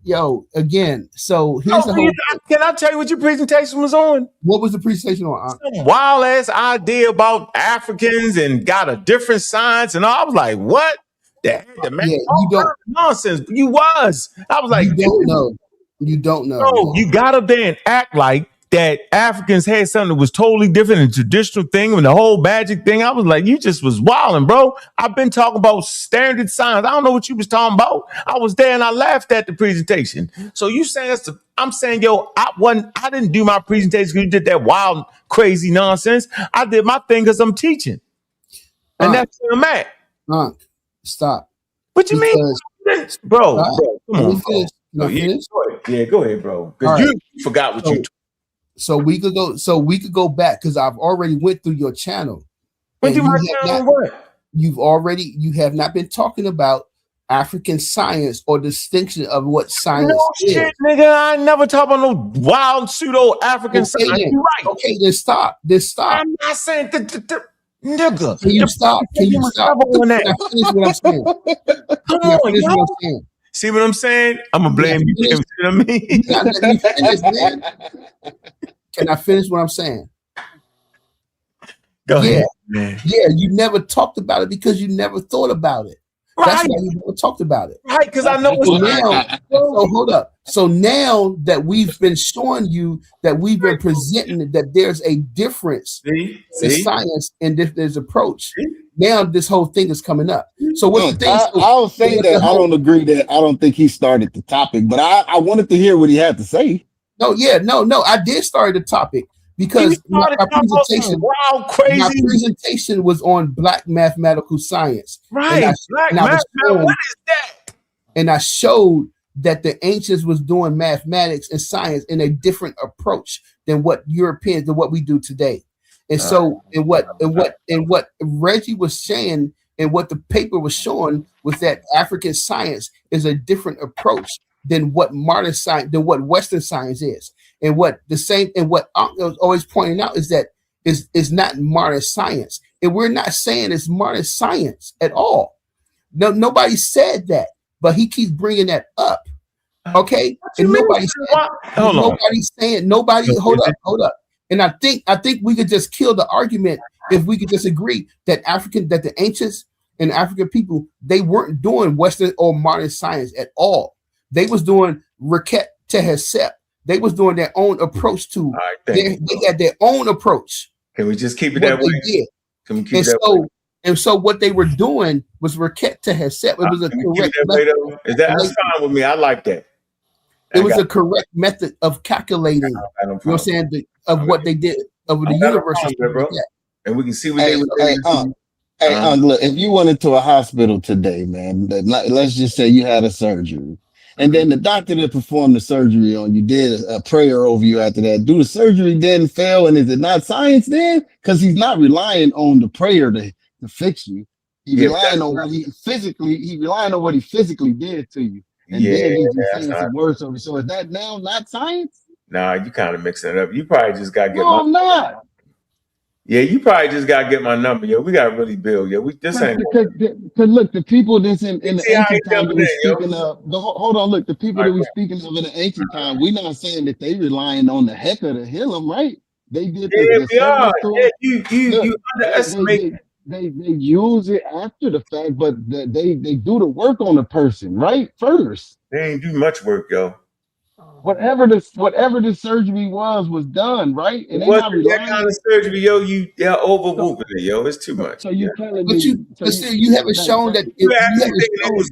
Yo, again, so here's the whole. Can I tell you what your presentation was on? What was the presentation on? Some wild ass idea about Africans and got a different science, and I was like, "What? The man, yeah, you don't nonsense." You was. I was like, "You don't know. You don't know." No, you gotta then act like that Africans had something that was totally different than traditional thing and the whole magic thing. I was like, you just was wilding, bro. I've been talking about standard science. I don't know what you was talking about. I was there and I laughed at the presentation. So you saying I'm saying, yo, I didn't do my presentation because you did that wild, crazy nonsense. I did my thing because I'm teaching. And that's where I'm at. Stop. What you mean? Bro, come on. Yeah, go ahead, bro. Because you forgot what you So we could go back because I've already went through your channel. Went through my channel what? You have not been talking about African science or distinction of what science is. Shit, nigga. I never talk about no wild pseudo African science. You're right. Okay, then stop. I'm not saying nigga. Can you stop? Can you stop? Can I finish what I'm saying? Come on, yo. See what I'm saying? I'm gonna blame you. You know what I mean? You gotta let me finish, man. Can I finish what I'm saying? Go ahead, man. Yeah, you never talked about it because you never thought about it. Right. That's why you never talked about it. Right, because I know so now. So hold up. So now that we've been showing you that we've been presenting that there's a difference in science and there's approach. Now this whole thing is coming up. So what the thing? I'll say that I don't agree that I don't think he started the topic, but I wanted to hear what he had to say. No, I did start the topic because my presentation was on Black mathematical science. Right. What is that? And I showed that the ancients was doing mathematics and science in a different approach than what Europeans and what we do today. And so, and what Reggie was saying, and what the paper was showing was that African science is a different approach than what modern science, than what Western science is, and what I was always pointing out is that is not modern science, and we're not saying it's modern science at all. No, nobody said that, but he keeps bringing that up. Okay, and nobody's saying. Hold up. And I think we could just kill the argument if we could just agree that the ancients and African people, they weren't doing Western or modern science at all. They was doing Reket Tehesep. They was doing their own approach to. They had their own approach. Can we just keep it that way? Can we keep that way? And so what they were doing was Reket Tehesep. It was a correct method. That's fine with me. I like that. It was a correct method of calculating. You know what I'm saying? Of what they did of the universe. And we can see what they were. Hey, look, if you went into a hospital today, man, let's just say you had a surgery, and then the doctor that performed the surgery on you did a prayer over you after that. Do the surgery then fail, and is it not science then? Because he's not relying on the prayer to fix you. He's relying on what he physically did to you. And then he's just saying some words over. So is that now not science? Nah, you kind of mixing it up. You probably just got to get I'm not. Yeah, you probably just got to get my number, yo. We got to really build, yo. This ain't. Because look, the people that's in the ancient time that we're speaking of, hold on, look, the people that we're speaking of in the ancient time, we're not saying that they relying on the hecker to heal them, right? They did you underestimate. They use it after the fact, but they do the work on the person, right? First. They ain't do much work, yo. Whatever the surgery was done, right? And it wasn't that kind of surgery, yo. You're overwhooping it, yo. It's too much. So you're telling me, you haven't shown that. You was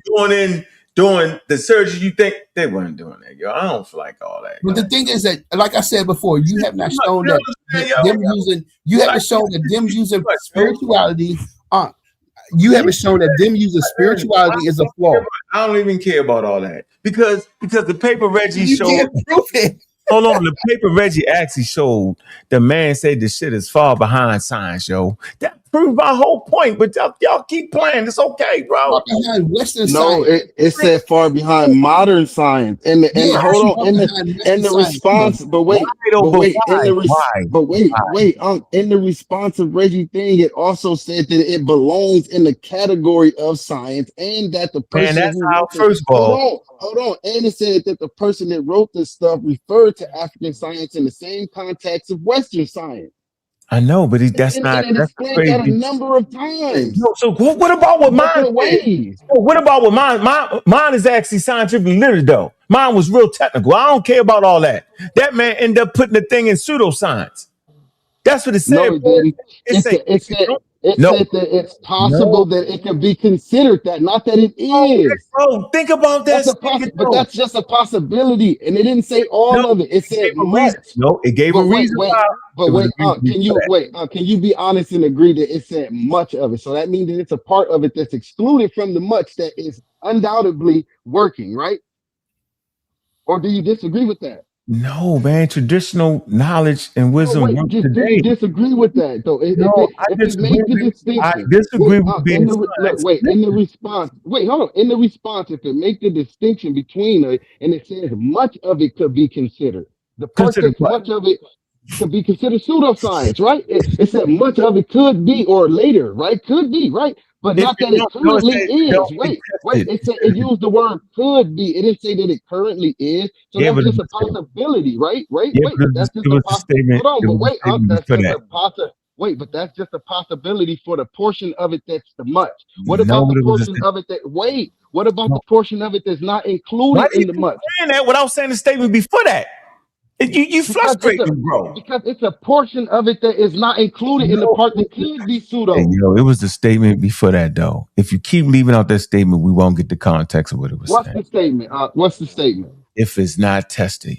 doing the surgery. You think they weren't doing that, yo? I don't feel like all that. But the thing is that, like I said before, you have not shown that them using. You haven't shown that them using spirituality. You haven't shown that them using spirituality is a flaw. I don't even care about all that because the paper Reggie showed. You can't prove it. Hold on, the paper Reggie actually showed the man said the shit is far behind science, yo. That proves my whole point, but y'all keep playing. It's okay, bro. Behind Western No, science. it said far behind modern science. And Yeah, hold on, far behind Western the science. response, but Why wait, though? but But wait, why? in the response of Reggie thing, it also said that it belongs in the category of science, and that the Man, person that's who how. wrote the First of all, hold on, and it said that the person that wrote this stuff referred to African science in the same context of Western science. I know, but that's And not it that's explained that a crazy. number of times. No, so what about what mine Different said? ways. So what about what mine is actually scientifically literate though. Mine was real technical. I don't care about all that. That man ended up putting the thing in pseudoscience. That's what it said. No, it didn't. It said It no, said that it's possible no. that it could be considered that, not that it Oh, is. bro, think about that statement But though. that's just a possibility, and it didn't say No, all of it. It it said gave a reason. much. No, it gave a But reason why. It was a reason before that. can you be honest and agree that it said much of it? So that means that it's a part of it that's excluded from the much that is undoubtedly working, right? Or do you disagree with that? No, man, traditional knowledge and wisdom work Do today. you disagree with that though? I disagree with being science. In the response, hold on. In the response, if it make the distinction between it and it says much of it could be considered, the part Consider that's what? much of it could be considered pseudoscience, right? It said much of it could be or later, right? Could be, right? But If not it that it don't, no, it currently says is. don't be Wait. tested. It said it used the word could be. It didn't say that it currently is. So Yeah, that's but just a possibility, right? Wait. yeah, but But that's just it a was a statement. hold on, It but was a wait, statement that's before just that. a wait, but that's just a possibility for the portion of it that's the much. What No, about the it was a portion of it that what about the no. portion of it that's not Why included do you in the keep much? saying that without saying the statement before that? You frustrate me, bro. Because it's a portion of it that is not included in the No, part that could be hey, pseudo. it was the statement before that, though. If you keep leaving out that statement, we won't get the context of what it was What's saying. the statement? What's the statement? If it's not tested,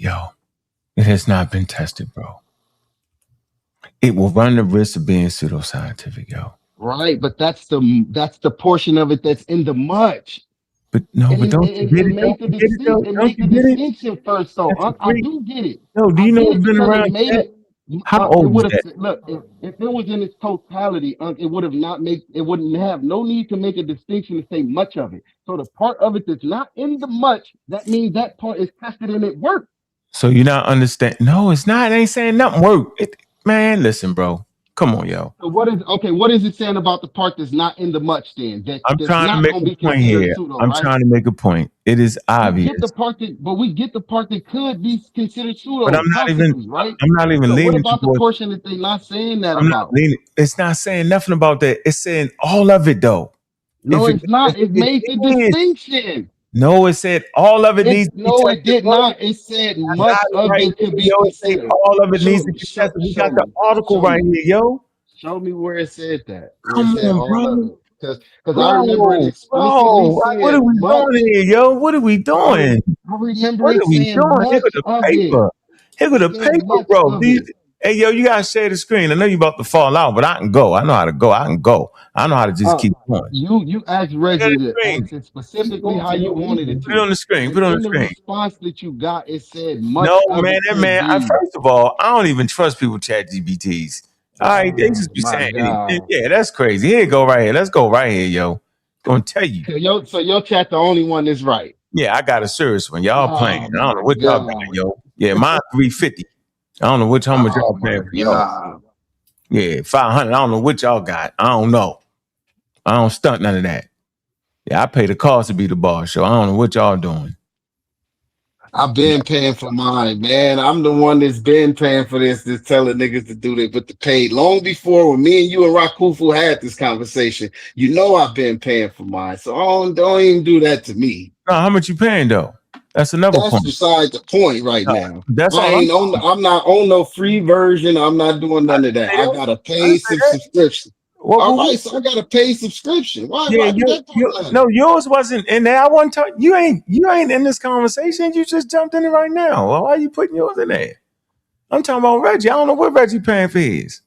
it has not been tested, bro. It will run the risk of being pseudoscientific, Right, but that's the portion of it that's in the much. But no, And but don't you get it? Don't you get it though? Don't you get it? distinction first, though. That's a I great. do get it. No, do I you know get it it's been because it around made that? it. How It old would is have that? look if it was in its totality, it would have not make it wouldn't have no need to make a distinction to say much of it. So the part of it that's not in the much, that means that part is tested and it worked. So you're not understanding? No, it's not. It ain't saying nothing. Work, man. Listen, bro. Come on, yo. So what is it saying about the part that's not in the much then? I'm That's trying to not make gonna a be point considered here. pseudo, I'm right? trying to make a point. It is We obvious, get the part that could be considered but pseudo, possibly, right? I'm not even So what leaning about the towards. portion that they're not saying that I'm not about? leaning. It's not saying nothing about that. It's saying all of it, though. No, it's not. It It made the is. distinction. No, it said all of it needs to be It tested, did bro. not. It said I much got it of right it could here, be yo. It say considered. all of it needs to be tested. We got the article right here, yo. Show me where it said that. Where it Come said on, all of bro. it. Because I remember it explicitly Like, what saying are we much. doing here, yo? What are we doing? I remember What it are we saying doing? Here go much the of it. paper. Here go It the said paper, much bro. of it. Hey, yo, you gotta share the screen. I know you about to fall out, but I can go. I know how to go. I can go. I know how to just keep going. You asked Reggie to ask it specifically how you wanted it Put it to. on the screen. And Put it on the in the screen. response that you got, it said No, much of man, it that could man. be. First of all, I don't even trust people chat GBTs. All right, they just be My saying anything. God. Yeah, that's crazy. Here you go right here. Let's go right here, yo. Gonna tell you. So your chat the only one that's right. Yeah, I got a serious one. Y'all playing. Oh I don't know my what y'all got, God. yo. Yeah, mine 350. I don't know how much Oh y'all my paying for yours. God. Yeah, 500. I don't know what y'all got. I don't know. I don't stunt none of that. Yeah, I pay the cost to be the boss, so I don't know what y'all doing. I've been paying for mine, man. I'm the one that's been paying for this, that's telling niggas to do that with the paid. Long before when me and you and Rakufu had this conversation, you know I've been paying for mine. So don't even do that to me. No, how much you paying though? That's another point. That's beside the point right now. That's all I'm not on no free version. I'm not doing none of that. I got a paid subscription. All right, so I got a paid subscription. Why do that? No, yours wasn't in there. I wasn't talking. You ain't in this conversation. You just jumped in it right now. Well, why are you putting yours in there? I'm talking about Reggie. I don't know what Reggie paying for his.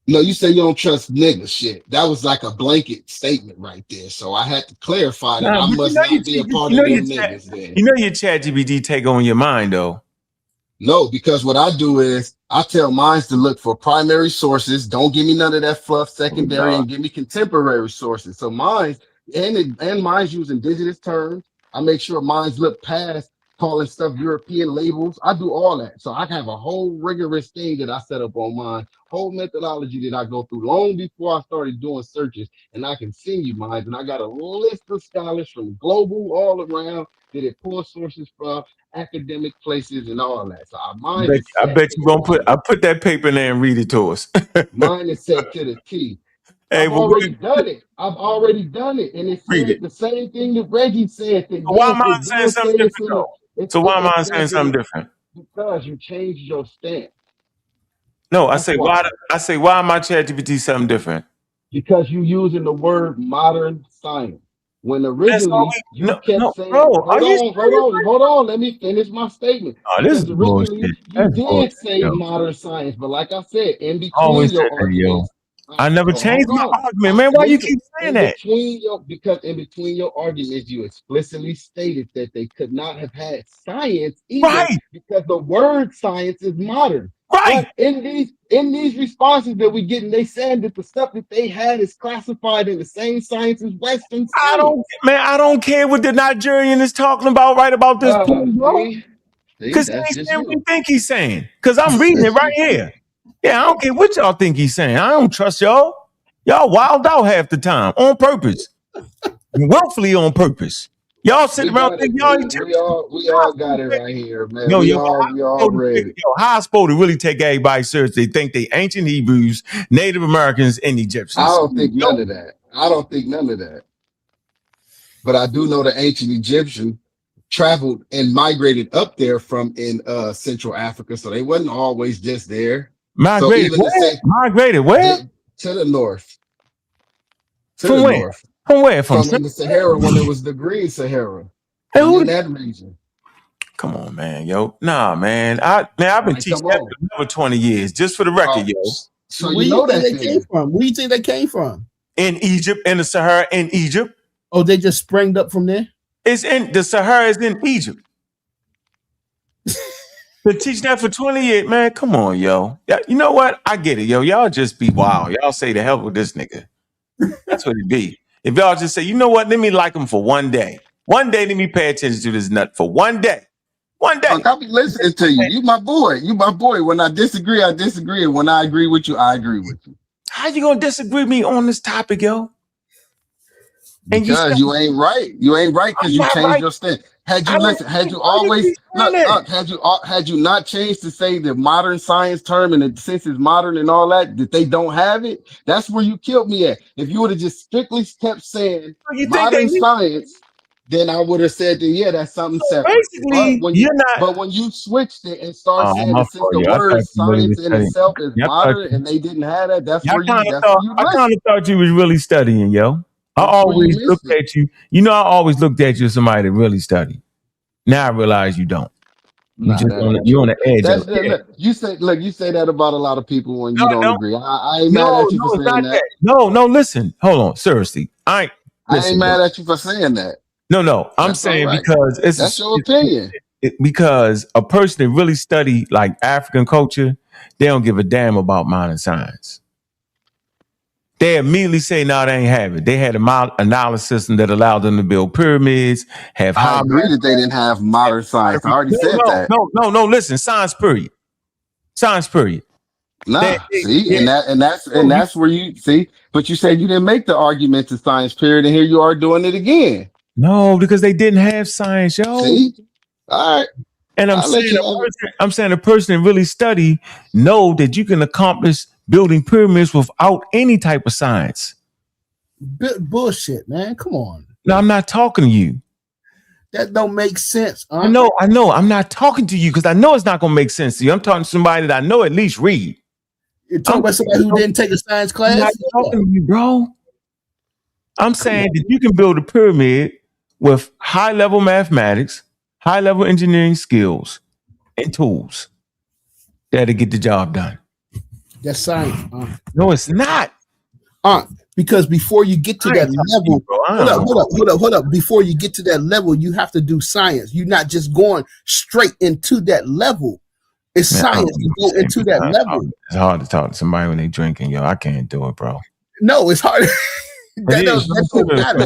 No, you say you don't trust niggas. Shit, that was like a blanket statement right there. So I had to clarify that I must not be a part of them niggas. Then you know your chat GBT take on your mind though. No, because what I do is I tell mines to look for primary sources. Don't give me none of that fluff secondary, and give me contemporary sources. So mines and mines use indigenous terms. I make sure mines look past calling stuff European labels. I do all that. So I have a whole rigorous thing that I set up on mine, whole methodology that I go through long before I started doing searches. And I can send you mines. And I got a list of scholars from global all around that it pulls sources from, academic places and all that. So I bet you won't put that paper in there and read it to us. Mine is set to the T. Hey, I've already done it. And it said the same thing that Reggie said. That So why am I saying something different though? So why am I saying something different? Because you changed your stance. No, I say why am I ChatGPT something different? Because you using the word modern science. When originally you kept saying, hold on, let me finish my statement. This is originally bullshit. you did say modern science, but like I said, in between your arguments, I never changed my argument, man. Why you keep saying that? Because in between your arguments, you explicitly stated that they could not have had science either, because the word science is modern. Right. But in these responses that we get, they saying that the stuff that they had is classified in the same science as Western science. I don't care what the Nigerian is talking about right about this point, bro. Because he ain't saying what you think he's saying. Because I'm reading it right here. Yeah, I don't care what y'all think he's saying. I don't trust y'all. Y'all wild out half the time on purpose. Willfully on purpose. Y'all sit around thinking y'all we all got it right here, man. Yo, we all read it. Yo, how I supposed to really take everybody serious? They think they ancient Hebrews, Native Americans, and Egyptians. I don't think none of that. But I do know the ancient Egyptian traveled and migrated up there from in Central Africa, so they wasn't always just there. Migrated where? Migrated where? To the north. From where? From where? From the Sahara, when it was the Green Sahara. In that region. Come on, man, yo. Nah, man. I've been teaching that for over 20 years, just for the record, yo. So you know that they came from. Where do you think they came from? In Egypt, in the Sahara, in Egypt. Oh, they just sprang up from there? It's in the Sahara is in Egypt. Been teaching that for 20 years, man. Come on, yo. You know what? I get it, yo. Y'all just be wild. Y'all say the hell with this nigga. That's what it be. If y'all just say, you know what? Let me like him for one day. One day, let me pay attention to this nut for one day. One day. Look, I'll be listening to you. You my boy. You my boy. When I disagree, I disagree. And when I agree with you, I agree with you. How you gonna disagree with me on this topic, yo? Because you ain't right. You ain't right because you changed your stance. Had you not changed to say the modern science term and since it's modern and all that they don't have it, that's where you killed me at. If you would have just strictly kept saying modern science, then I would have said that that's something separate. But when you switched it and started saying that since the word science in itself is modern and they didn't have that, that's where you I kind of thought you was really studying, yo. I always looked at you. You know, I always looked at you as somebody that really studied. Now I realize you don't. You just you're on the edge. You say that about a lot of people when you don't agree. I ain't mad at you for saying that. No, listen. Hold on. Seriously. I ain't mad at you for saying that. No. I'm saying because that's your opinion. Because a person that really study like African culture, they don't give a damn about modern science. They immediately say, no, they ain't have it. They had a analysis system that allowed them to build pyramids, have I agree that they didn't have modern science. I already said that. No, listen, science period. Science period. That's where you see, but you said you didn't make the argument to science period, and here you are doing it again. No, because they didn't have science, yo. See? All right. And I'm saying a person that really study know that you can accomplish building pyramids without any type of science. Bullshit, man. Come on. No, I'm not talking to you. That don't make sense. I know. I'm not talking to you because I know it's not going to make sense to you. I'm talking to somebody that I know at least read. You're talking about somebody who didn't take a science class? I'm not talking to you, bro. I'm saying that you can build a pyramid with high-level mathematics, high-level engineering skills, and tools that'll get the job done. That's science. No, it's not. Because before you get to that level, hold up. Before you get to that level, you have to do science. You're not just going straight into that level. It's science to go into that level. It's hard to talk to somebody when they drinking, yo. I can't do it, bro. No, it's hard. That don't matter.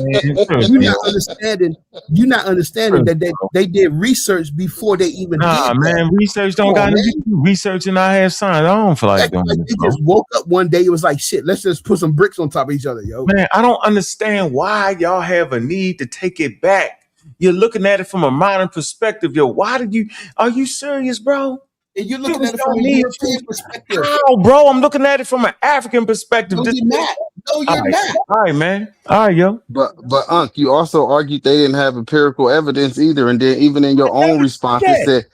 You're not understanding that they did research before they even did that. Man, research don't got to do research and I have science. I don't feel like doing this, they just woke up one day, it was like, shit, let's just put some bricks on top of each other, yo. Man, I don't understand why y'all have a need to take it back. You're looking at it from a modern perspective, yo. Are you serious, bro? And you're looking at it from a European perspective. How, bro? I'm looking at it from an African perspective. No, you're not. No, you're not. All right, man. All right, yo. But Unc, you also argued they didn't have empirical evidence either, and then even in your own response, you said,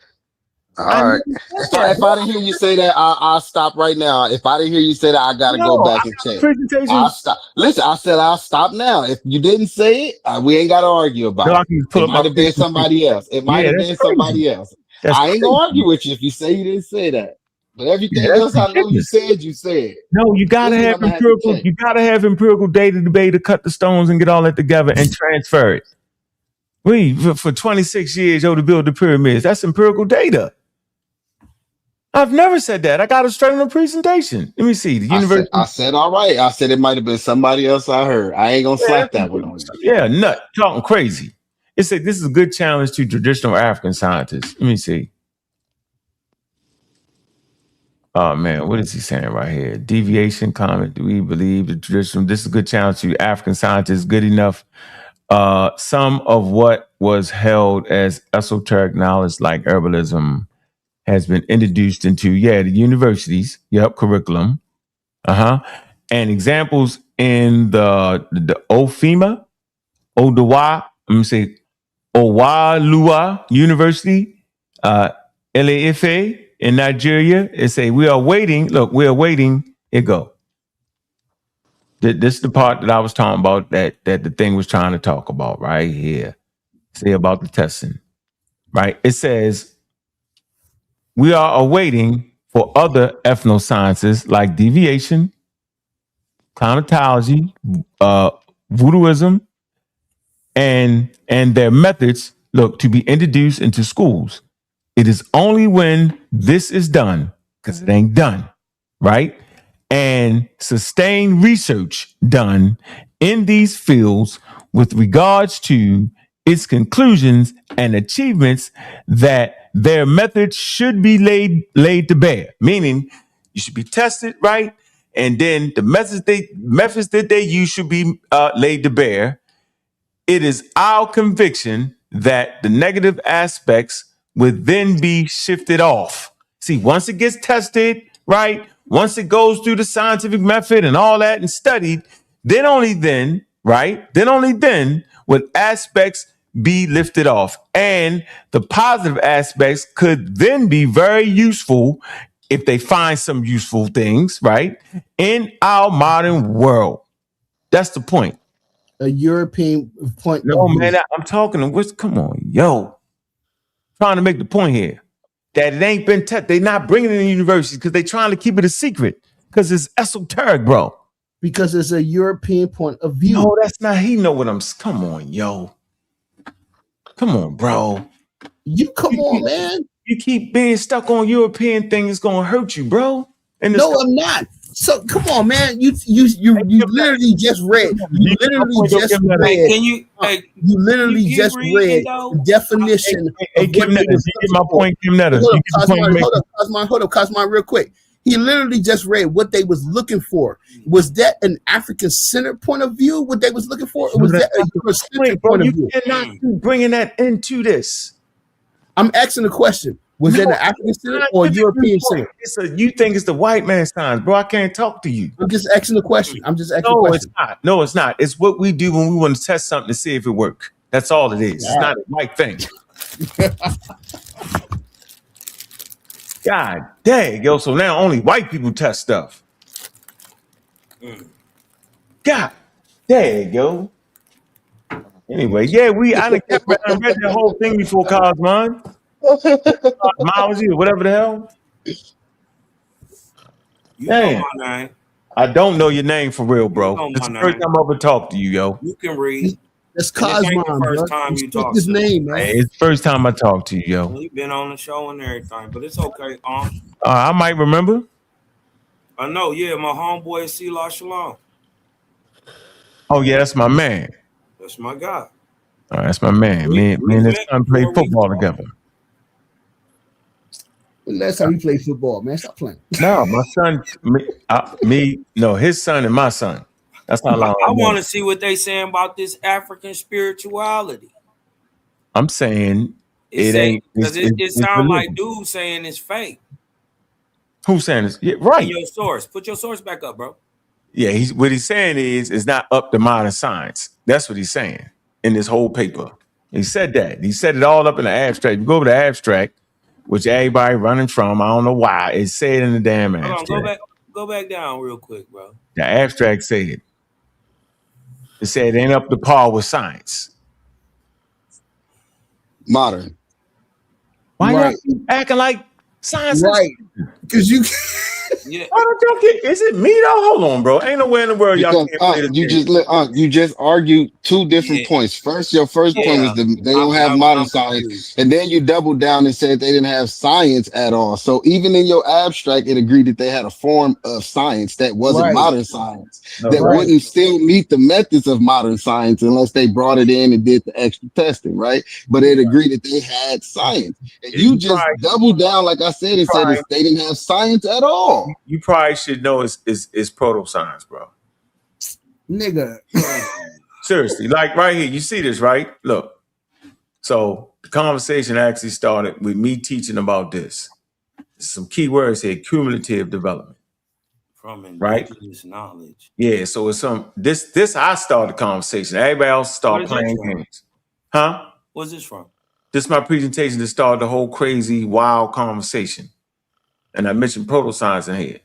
"All right." If I didn't hear you say that, I'll stop right now. If I didn't hear you say that, I gotta go back and check. I'll stop. Listen, I said I'll stop now. If you didn't say it, we ain't gotta argue about it. It might have been somebody else. It might have been somebody else. I ain't gonna argue with you if you say you didn't say that. But everything else I know you said, you said. No, you gotta have empirical. You gotta have empirical data to cut the stones and get all that together and transfer it. For 26 years, to build the pyramids. That's empirical data. I've never said that. I got it straight in the presentation. Let me see. The university. I said all right. I said it might have been somebody else I heard. I ain't gonna slap that one on you. Yeah, nut talking crazy. It said this is a good challenge to traditional African scientists. Let me see. Oh man, what is he saying right here? Deviation comment. Do we believe the traditional? This is a good challenge to African scientists. Good enough. Some of what was held as esoteric knowledge, like herbalism, has been introduced into the universities. Yep, curriculum. And examples in the OFEMA, Odawa. Let me say Owalua University, LAFA. In Nigeria, it say we are waiting. Look, we are waiting. It go. This is the part that I was talking about that the thing was trying to talk about right here. Say about the testing, right? It says we are awaiting for other ethnosciences like deviation, climatology, voodooism, and their methods. Look, to be introduced into schools. It is only when this is done, because it ain't done, right? And sustained research done in these fields with regards to its conclusions and achievements that their methods should be laid to bear. Meaning you should be tested, right? And then the methods that they use should be laid to bear. It is our conviction that the negative aspects would then be shifted off. See, once it gets tested, right? Once it goes through the scientific method and all that and studied, then only then, right? Then only then would aspects be lifted off. And the positive aspects could then be very useful if they find some useful things, right? In our modern world. That's the point. A European point. No, man, I'm talking. Come on, yo. Trying to make the point here that it ain't been tested. They're not bringing it in universities because they're trying to keep it a secret because it's esoteric, bro. Because it's a European point of view. No, that's not. He know what I'm. Come on, yo. Come on, bro. Come on, man. You keep being stuck on European thing. It's gonna hurt you, bro. No, I'm not. So come on, man. You literally just read. You literally just read. Can you? You literally just read the definition. Hey, Kemet Neter, you get my point, Kemet Neter. Hold up, Cosmo, real quick. He literally just read what they was looking for. Was that an African-centered point of view? What they was looking for, or was that a Eurocentric point of view? You cannot keep bringing that into this. I'm asking the question. Was that an African centered or European centered? You think it's the white man's science, bro. I can't talk to you. I'm just asking the question. It's not. No, it's not. It's what we do when we want to test something to see if it works. That's all it is. It's not a white thing. God dang, yo. So now only white people test stuff. God dang, yo. Anyway, I read the whole thing before Cosmon. Cosmology or whatever the hell. You know my name. I don't know your name for real, bro. It's the first time I ever talked to you, yo. You can read. That's And this ain't the Cosmon, first bro. time you Respect talk his to name, him. man. Hey, it's the first time I talked to you, yo. You've been on the show and everything, but it's okay. I might remember. I know, yeah, my homeboy is C-Law Shalom. Oh yeah, that's my man. That's my guy. Oh, that's my man. Me and his son played football together. Last time you played football, man. Stop playing. No, my son, his son and my son. That's how long I want to see what they saying about this African spirituality. I'm saying it ain't. Because it sounds like dude saying it's fake. Who's saying this? Yeah, right. Your source. Put your source back up, bro. Yeah, what he's saying is it's not up to modern science. That's what he's saying in this whole paper. He said that. He said it all up in the abstract. You go over the abstract, which everybody running from. I don't know why. It said in the damn abstract. Hold on, go back down real quick, bro. The abstract said it said it ain't up to par with science. Modern. Why y'all keep acting like science? Right. Because you Yeah. Why don't y'all get? Is it me though? Hold on, bro. Ain't nowhere in the world y'all can't play this game. You just argued two different points. First, your first point was they don't have modern science, and then you doubled down and said they didn't have science at all. So even in your abstract, it agreed that they had a form of science that wasn't modern science, that wouldn't still meet the methods of modern science unless they brought it in and did the extra testing, right? But it agreed that they had science, and you just doubled down, like I said, and said they didn't have science at all. You probably should know it's proto science, bro. Nigga. Seriously, like right here, you see this, right? Look. So the conversation actually started with me teaching about this. Some key words here: cumulative development. From indigenous knowledge. Yeah, so it's this I started the conversation. Everybody else started playing games. Huh? What's this from? This is my presentation that started the whole crazy, wild conversation. And I mentioned proto science in here.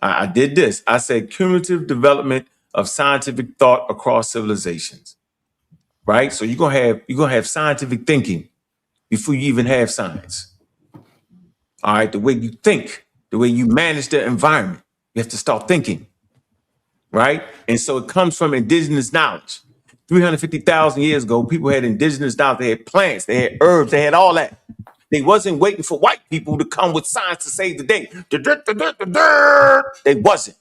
I did this. I said cumulative development of scientific thought across civilizations. Right? So you're gonna have scientific thinking before you even have science. All right, the way you think, the way you manage the environment, you have to start thinking. Right? And so it comes from indigenous knowledge. 350,000 years ago, people had indigenous knowledge. They had plants, they had herbs, they had all that. They wasn't waiting for white people to come with science to save the day. They wasn't.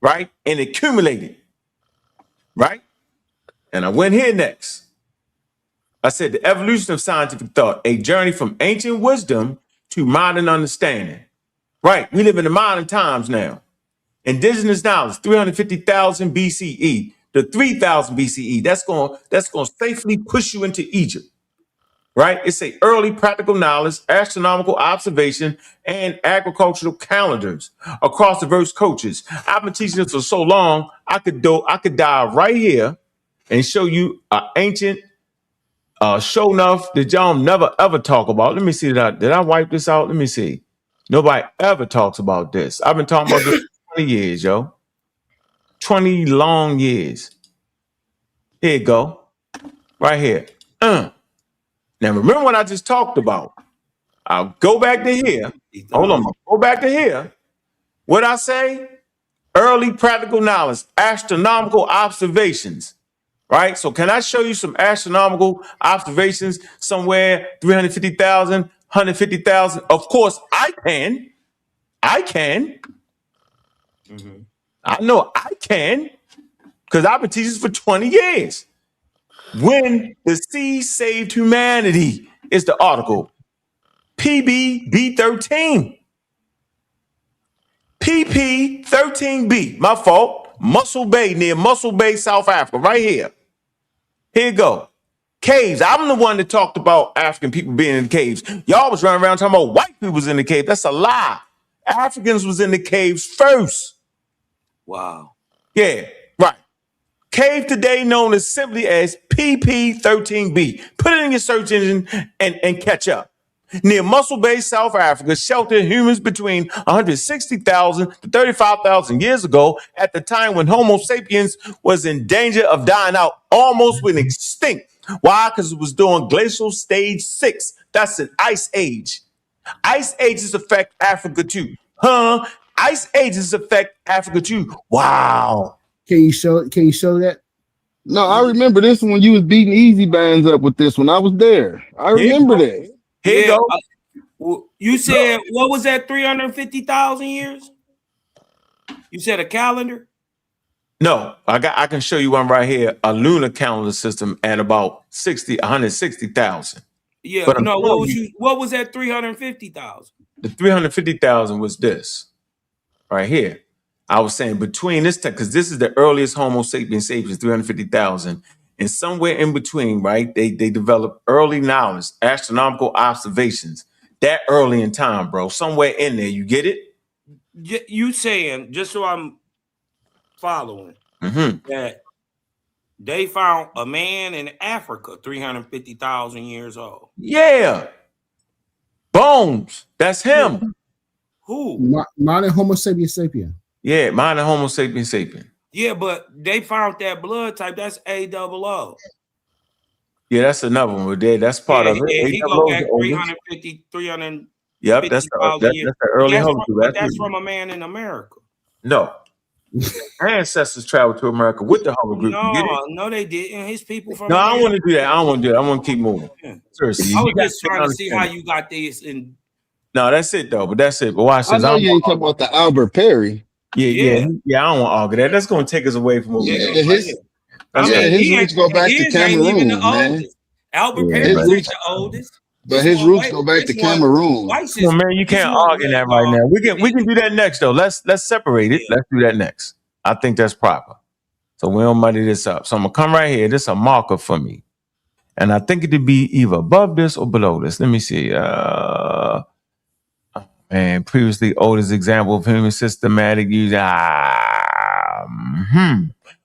Right? And it accumulated. Right? And I went here next. I said the evolution of scientific thought, a journey from ancient wisdom to modern understanding. Right? We live in the modern times now. Indigenous knowledge, 350,000 BCE to 3,000 BCE. That's going to safely push you into Egypt. Right? It's a early practical knowledge, astronomical observation, and agricultural calendars across diverse cultures. I've been teaching this for so long, I could dive right here and show you an ancient show enough that y'all never ever talk about. Let me see, did I wipe this out? Let me see. Nobody ever talks about this. I've been talking about this for 20 years, yo. 20 long years. Here you go. Right here. Now, remember what I just talked about. I'll go back to here. Hold on. Go back to here. What I say? Early practical knowledge, astronomical observations. Right? So can I show you some astronomical observations somewhere 350,000, 150,000? Of course, I can. Mm-hmm. I know I can because I've been teaching this for 20 years. When the sea saved humanity is the article. PBB13. PP13B. My fault. Muscle Bay, near Muscle Bay, South Africa, right here. Here you go. Caves. I'm the one that talked about African people being in caves. Y'all was running around talking about white people was in the cave. That's a lie. Africans was in the caves first. Wow. Yeah, right. Cave today known as simply as PP13B. Put it in your search engine and catch up. Near Muscle Bay, South Africa, sheltered humans between 160,000 to 35,000 years ago at the time when Homo sapiens was in danger of dying out, almost went extinct. Why? Because it was during glacial stage 6. That's an ice age. Ice ages affect Africa too. Huh? Ice ages affect Africa too. Wow. Can you show that? No, I remember this one when you was beating Easy Bands up with this one. I was there. I remember this. Here you go. You said, what was that, 350,000 years? You said a calendar? No, I can show you one right here, a lunar calendar system at about 160,000. Yeah, but no, what was that 350,000? The 350,000 was this right here. I was saying between this time, because this is the earliest Homo sapiens 350,000. And somewhere in between, right, they developed early knowledge, astronomical observations, that early in time, bro. Somewhere in there, you get it? You saying, just so I'm following, that they found a man in Africa 350,000 years old. Yeah. Bones. That's him. Who? Modern Homo sapiens sapien. Yeah, modern Homo sapiens sapien. Yeah, but they found that blood type. That's AOO. Yeah, that's another one. That's part of it. He go back 350, 300. Yep, that's the early Homo. But that's from a man in America. No. Ancestors traveled to America with the Homo group. No, they didn't. His people from No, America. I don't want to do that. I don't want to do that. I want to keep moving. Seriously. I was just trying to see how you got this in. No, that's it though. But that's it. But watch this. I know you ain't talking about the Albert Perry. Yeah. I don't want to argue that. That's going to take us away from what his roots go back to Cameroon, man. Albert Perry is the oldest. But his roots go back to Cameroon. No, man, you can't argue that right now. We can do that next though. Let's separate it. Let's do that next. I think that's proper. So we don't muddy this up. So I'm gonna come right here. This is a marker for me. And I think it'd be either above this or below this. Let me see. Previously oldest example of human systematic use.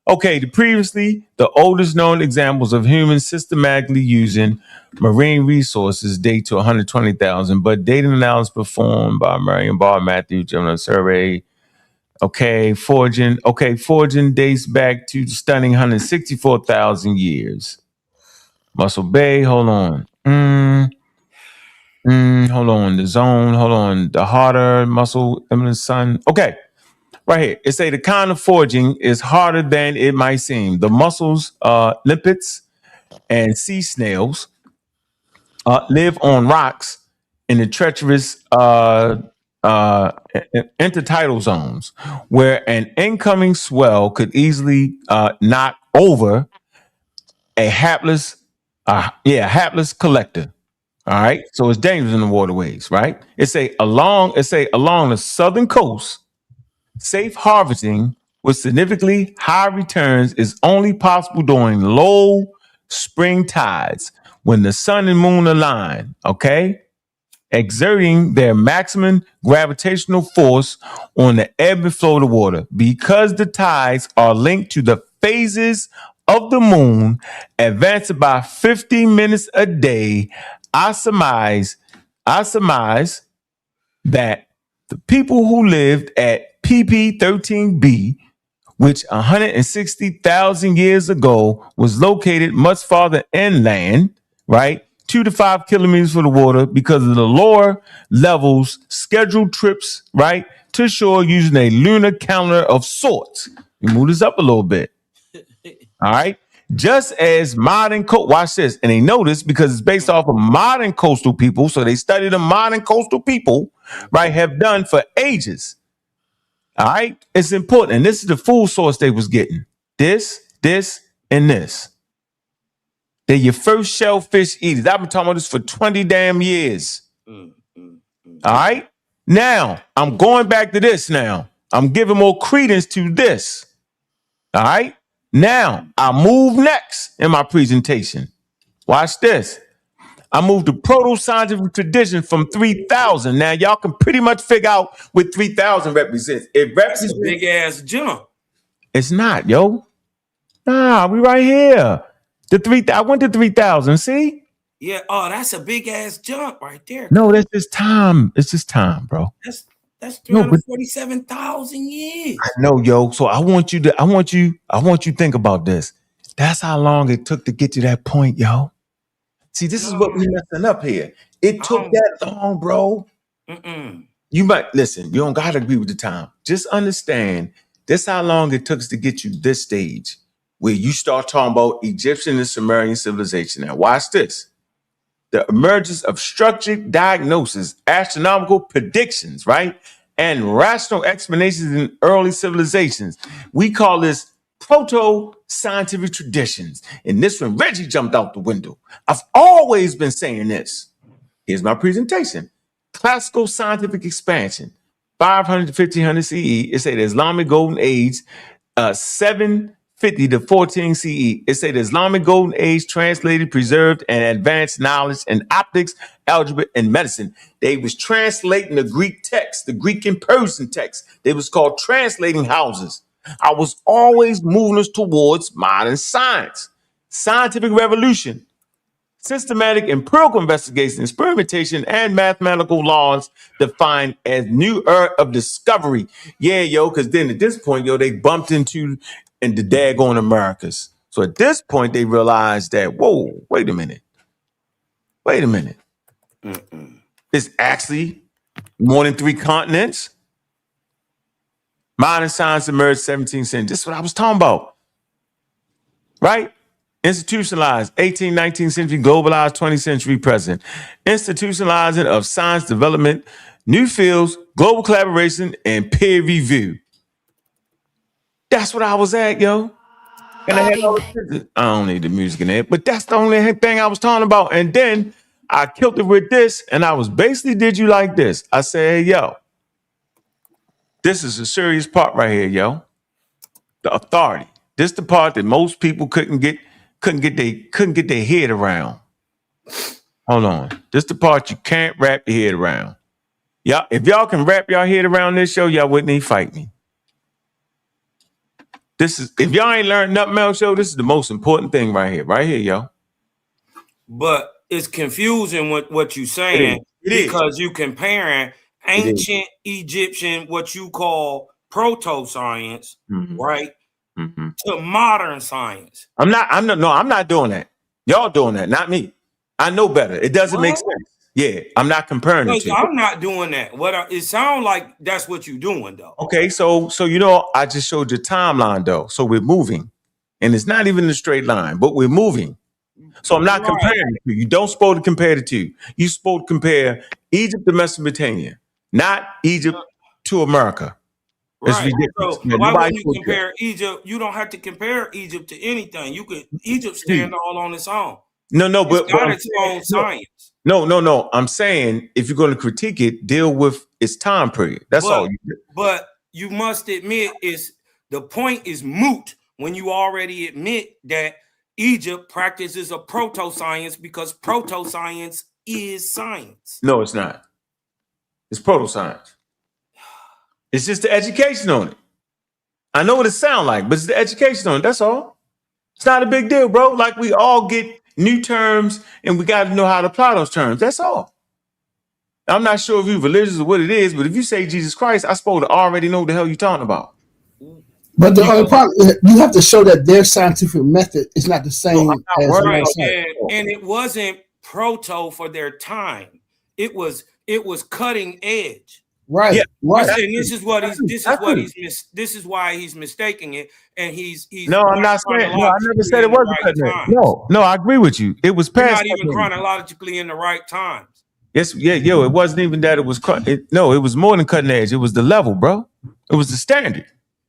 Okay, the oldest known examples of humans systematically using marine resources date to 120,000, but data analysis performed by Marion Barr Matthew General Survey. Foraging dates back to the stunning 164,000 years. Muscle Bay, hold on. Hold on. The zone, hold on. The harder muscle, eminent sun. Okay. Right here, it say the kind of foraging is harder than it might seem. The mussels, limpets, and sea snails live on rocks in the treacherous intertidal zones, where an incoming swell could easily knock over a hapless collector. All right, so it's dangerous in the waterways. Right? It say along the southern coast. Safe harvesting with significantly high returns is only possible during low spring tides when the sun and moon align, exerting their maximum gravitational force on the ebb and flow of the water. Because the tides are linked to the phases of the moon, advancing by 50 minutes a day, I surmise that the people who lived at PP13b, which 160,000 years ago was located much farther inland, right? 2 to 5 kilometers from the water because of the lower levels, scheduled trips, right, to shore using a lunar calendar of sorts. We move this up a little bit. All right. Just as modern watch this, and they know this because it's based off of modern coastal people. So they study the modern coastal people, right, have done for ages. All right, it's important, and this is the food source they was getting. This, and this. They're your first shellfish eaters. I've been talking about this for 20 damn years. All right, now I'm going back to this. Now I'm giving more credence to this. All right. Now, I move next in my presentation. Watch this. I moved the proto-scientific tradition from 3,000. Now, y'all can pretty much figure out what 3,000 represents. It represents a big-ass jump. It's not, yo. Nah, we right here. I went to 3,000, see? Yeah, that's a big-ass jump right there. No, that's just time. It's just time, bro. That's 347,000 years. I know, yo. So I want you to think about this. That's how long it took to get to that point, yo. See, this is what we messing up here. It took that long, bro. You might listen, you don't gotta agree with the time. Just understand this how long it took to get you this stage. where you start talking about Egyptian and Sumerian civilization. Now, watch this. The emergence of structured diagnosis, astronomical predictions, right? And rational explanations in early civilizations. We call this proto-scientific traditions. And this one, Reggie jumped out the window. I've always been saying this. Here's my presentation. Classical scientific expansion, 500 to 1500 CE. It say the Islamic Golden Age, 750 to 14 CE. It say the Islamic Golden Age translated, preserved, and advanced knowledge in optics, algebra, and medicine. They was translating the Greek text, the Greek and Persian text. They was called translating houses. I was always moving us towards modern science, scientific revolution, systematic empirical investigation, experimentation, and mathematical laws defined as new era of discovery. Yeah, yo, because then at this point, yo, they bumped into the daggone Americas. So at this point, they realized that, whoa, wait a minute. It's actually more than 3 continents. Modern science emerged 17th century. This is what I was talking about, right? Institutionalized, 18th, 19th century, globalized, 20th century present. Institutionalizing of science development, new fields, global collaboration, and peer review. That's what I was at, yo. And I don't need the music in there, but that's the only thing I was talking about. And then I killed it with this, and I was basically did you like this. I said, hey, yo, this is a serious part right here, yo. The authority. This the part that most people couldn't get their head around. Hold on. This the part you can't wrap your head around. Y'all, if y'all can wrap your head around this show, y'all wouldn't even fight me. This is if y'all ain't learned nothing else, yo, this is the most important thing right here, yo. But it's confusing what you're saying because you comparing ancient Egyptian, what you call proto-science, right, to modern science. I'm not doing that. Y'all doing that, not me. I know better. It doesn't make sense. Yeah, I'm not comparing the two. I'm not doing that. It sounds like that's what you're doing, though. Okay, so I just showed you timeline though. So we're moving, and it's not even a straight line, but we're moving. So I'm not comparing the two. You don't supposed to compare the two. You supposed to compare Egypt to Mesopotamia, not Egypt to America. It's ridiculous. So why would you compare Egypt? You don't have to compare Egypt to anything. You could Egypt stand all on its own. But got its own science. No. I'm saying if you're going to critique it, deal with its time period. That's all. But you must admit, the point is moot when you already admit that Egypt practices a proto-science because proto-science is science. No, it's not. It's proto-science. It's just the education on it. I know what it sounds like, but it's the education on it. That's all. It's not a big deal, bro. Like we all get new terms and we got to know how to apply those terms. That's all. I'm not sure if you're religious or what it is, but if you say Jesus Christ, I'm supposed to already know what the hell you're talking about. But the other problem, you have to show that their scientific method is not the same as and it wasn't proto for their time. It was cutting edge. Right. Yeah, right. And this is why he's mistaking it. And he's no, I'm not saying. No, I never said it wasn't cutting edge. No, I agree with you. It was past. Not even chronologically in the right times. Yes, yeah, yo. It wasn't even that it was it was more than cutting edge. It was the level, bro. It was the standard.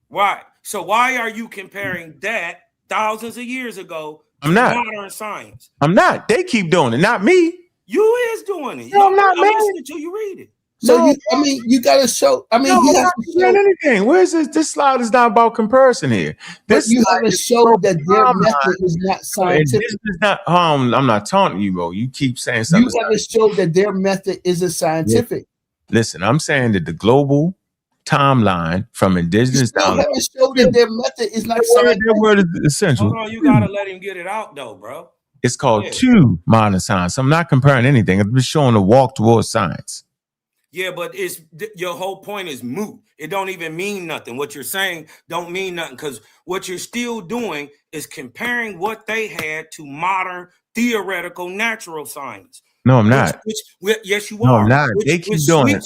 Why? So why are you comparing that thousands of years ago to modern science? I'm not. They keep doing it, not me. You is doing it. No, I'm not, man. Listen until you read it. So you got to show. I mean, you have to show anything. Where's this? This slide is not about comparison here. This you have to show that their method is not scientific. This is not. I'm not taunting you, bro. You keep saying something. You got to show that their method isn't scientific. Yeah. Listen, I'm saying that the global timeline from indigenous down. You got to show that their method is not scientific. That word is essential. Hold on, you got to let him get it out, though, bro. It's called true modern science. I'm not comparing anything. I'm just showing a walk towards science. Yeah, but your whole point is moot. It don't even mean nothing. What you're saying don't mean nothing because what you're still doing is comparing what they had to modern theoretical natural science. No, I'm not. Yes, you are. No, I'm not. They keep doing it.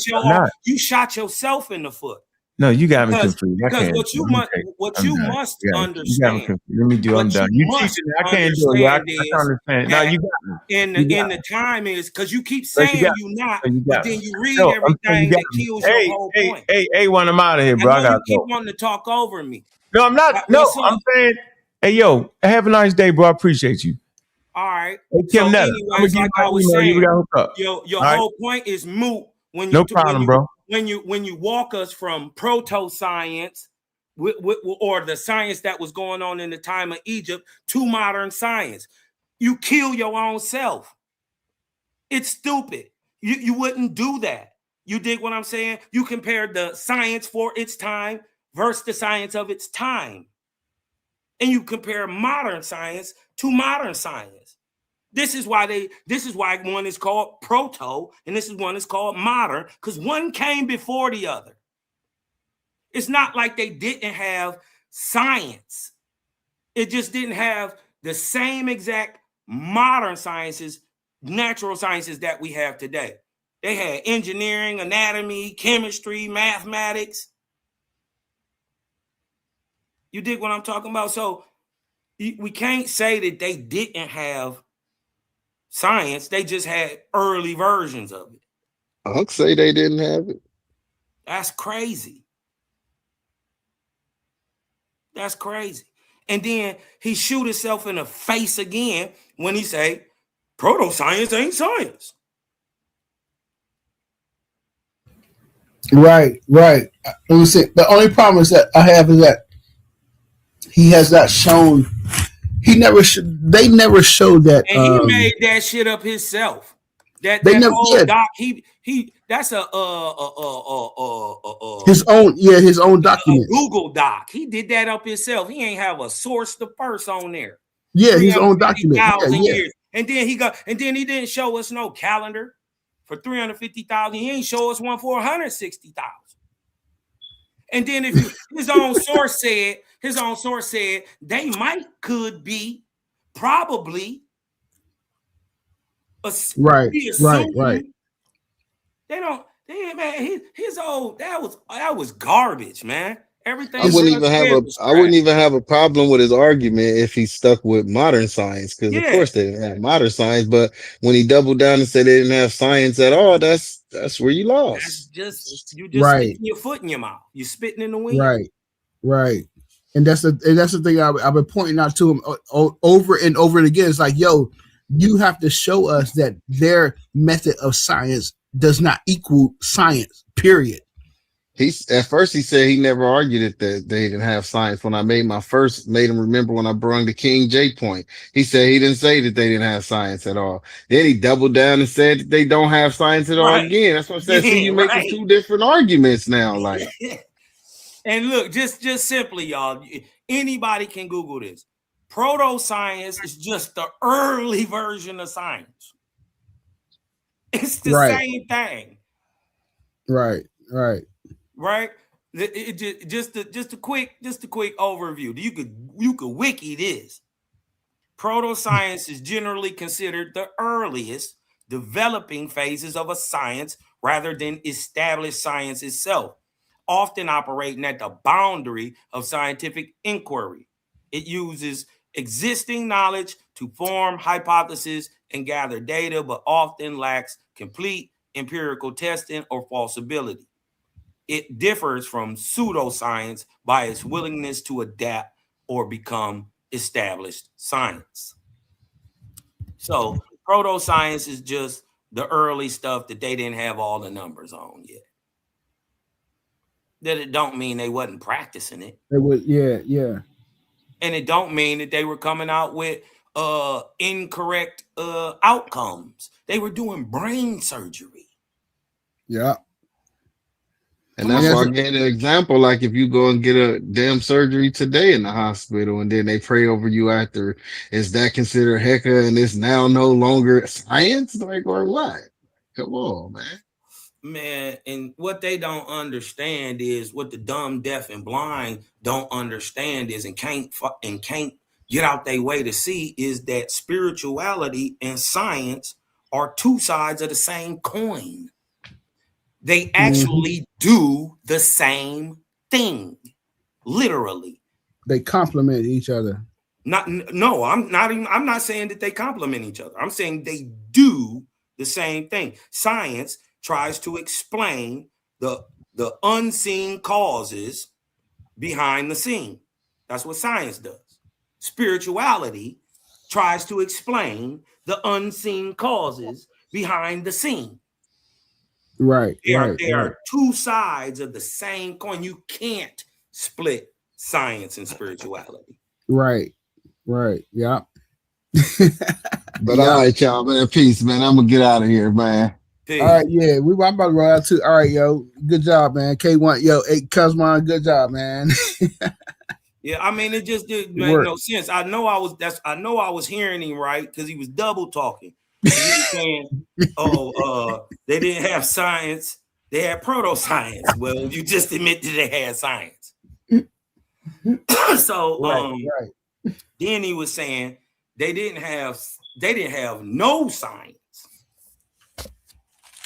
You shot yourself in the foot. No, you got me confused. Because what you must understand. Let me do. I'm done. You teaching me. I can't do it. I can't understand. No, you got me. In the time is because you keep saying you not, but then you read no, everything that kills your whole point. Hey, when I'm out of here, bro. I gotta you go. keep wanting to talk over me. No, I'm not. No, I'm saying, hey, yo, have a nice day, bro. I appreciate you. All right. Hey, So Kemet, anyways, like I was saying, your right? whole point is moot when you no problem, bro. When you walk us from proto science or the science that was going on in the time of Egypt to modern science. You kill your own self. It's stupid. You wouldn't do that. You dig what I'm saying? You compared the science for its time versus the science of its time. And you compare modern science to modern science. This is why one is called proto and this is one is called modern, because one came before the other. It's not like they didn't have science. It just didn't have the same exact modern sciences, natural sciences that we have today. They had engineering, anatomy, chemistry, mathematics. You dig what I'm talking about? So we can't say that they didn't have science. They just had early versions of it. I'll say they didn't have it. That's crazy. That's crazy. And then he shoot himself in the face again when he say, proto-science ain't science. Right. Let me see. The only problem is that I have is that he has not shown. He never. They never showed that. And he made that shit up himself. That whole doc. He. That's his own document. Google doc. He did that up himself. He ain't have a source to first on there. Yeah, his own document. Years. And then he didn't show us no calendar for 350,000. He ain't show us one for 160,000. And then his own source said they could be probably right. That was garbage, man. Everything I wouldn't even have a problem with his argument if he stuck with modern science, because of course they didn't have modern science. But when he doubled down and said they didn't have science at all, that's where you lost. You just sticking your foot in your mouth. You're spitting in the wind. Right. And that's the thing I've been pointing out to him over and over and again. It's like, yo, you have to show us that their method of science does not equal science, period. At first he said he never argued that they didn't have science. When I made him remember when I brought the King J point. He said he didn't say that they didn't have science at all. Then he doubled down and said that they don't have science at all again. That's what I said. See, you making two different arguments now. Like, and look, just simply, y'all, anybody can Google this. Proto-science is just the early version of science. It's the same thing. Right. Just a quick overview. You could wiki this. Proto-science is generally considered the earliest developing phases of a science rather than established science itself, often operating at the boundary of scientific inquiry. It uses existing knowledge to form hypotheses and gather data, but often lacks complete empirical testing or falsibility. It differs from pseudoscience by its willingness to adapt or become established science. So proto-science is just the early stuff that they didn't have all the numbers on yet. That it don't mean they wasn't practicing it. They would, yeah. And it don't mean that they were coming out with incorrect outcomes. They were doing brain surgery. Yeah. And that's why I gave an example. Like if you go and get a damn surgery today in the hospital and then they pray over you after, is that considered Hecca and it's now no longer science? Like, or what? Come on, man. Man, and what they don't understand is what the dumb, deaf, and blind don't understand is and can't get out their way to see is that spirituality and science are two sides of the same coin. They actually do the same thing, literally. They complement each other. I'm not saying that they complement each other. I'm saying they do the same thing. Science tries to explain the unseen causes behind the scene. That's what science does. Spirituality tries to explain the unseen causes behind the scene. Right. They are two sides of the same coin. You can't split science and spirituality. Right. Yeah. But all right, y'all, man. Peace, man. I'm gonna get out of here, man. All right, yeah, I'm about to roll out too. All right, yo, good job, man. K1, yo, hey, Cosmon, good job, man. Yeah, I mean, it just didn't make no sense. I know I was hearing him right because he was double talking. He was saying, they didn't have science, they had proto-science. Well, you just admitted they had science. So then he was saying they didn't have no science.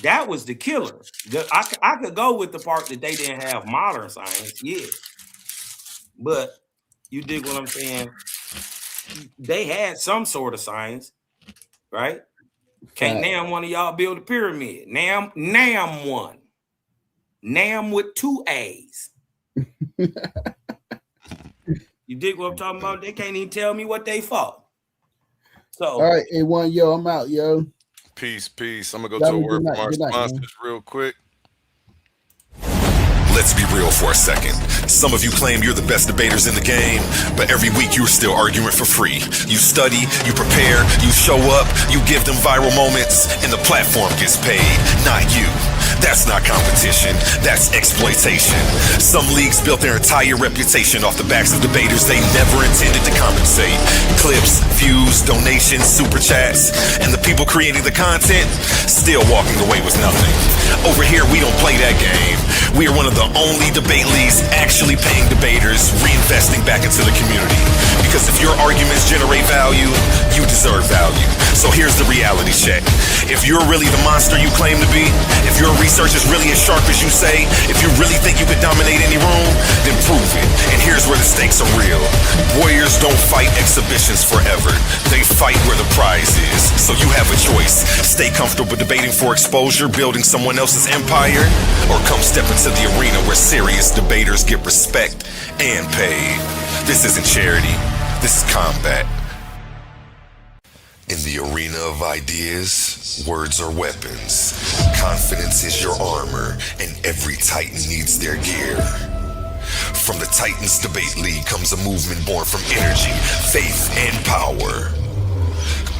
That was the killer. I could go with the part that they didn't have modern science, yeah. But you dig what I'm saying? They had some sort of science, right? Can't Nam one of y'all build a pyramid. Nam one. Nam with 2 A's. You dig what I'm talking about? They can't even tell me what they fought. So all right, A1, yo, I'm out, yo. Peace. I'm gonna go to a word from our sponsors real quick. Let's be real for a second. Some of you claim you're the best debaters in the game, but every week you're still arguing for free. You study, you prepare, you show up, you give them viral moments, and the platform gets paid, not you. That's not competition, that's exploitation. Some leagues built their entire reputation off the backs of debaters they never intended to compensate. Clips, views, donations, super chats, and the people creating the content still walking away with nothing. Over here, we don't play that game. We are one of the only debate leagues actually paying debaters, reinvesting back into the community. Because if your arguments generate value, you deserve value. So here's the reality check. If you're really the monster you claim to be, if your research is really as sharp as you say, if you really think you could dominate any room, then prove it. And here's where the stakes are real. Warriors don't fight exhibitions forever. They fight where the prize is. So you have a choice. Stay comfortable debating for exposure, building someone else's empire, or come step into the arena where serious debaters get respect and paid. This isn't charity. This is combat. In the arena of ideas, words are weapons. Confidence is your armor, and every Titan needs their gear. From the Titans Debate League comes a movement born from energy, faith, and power.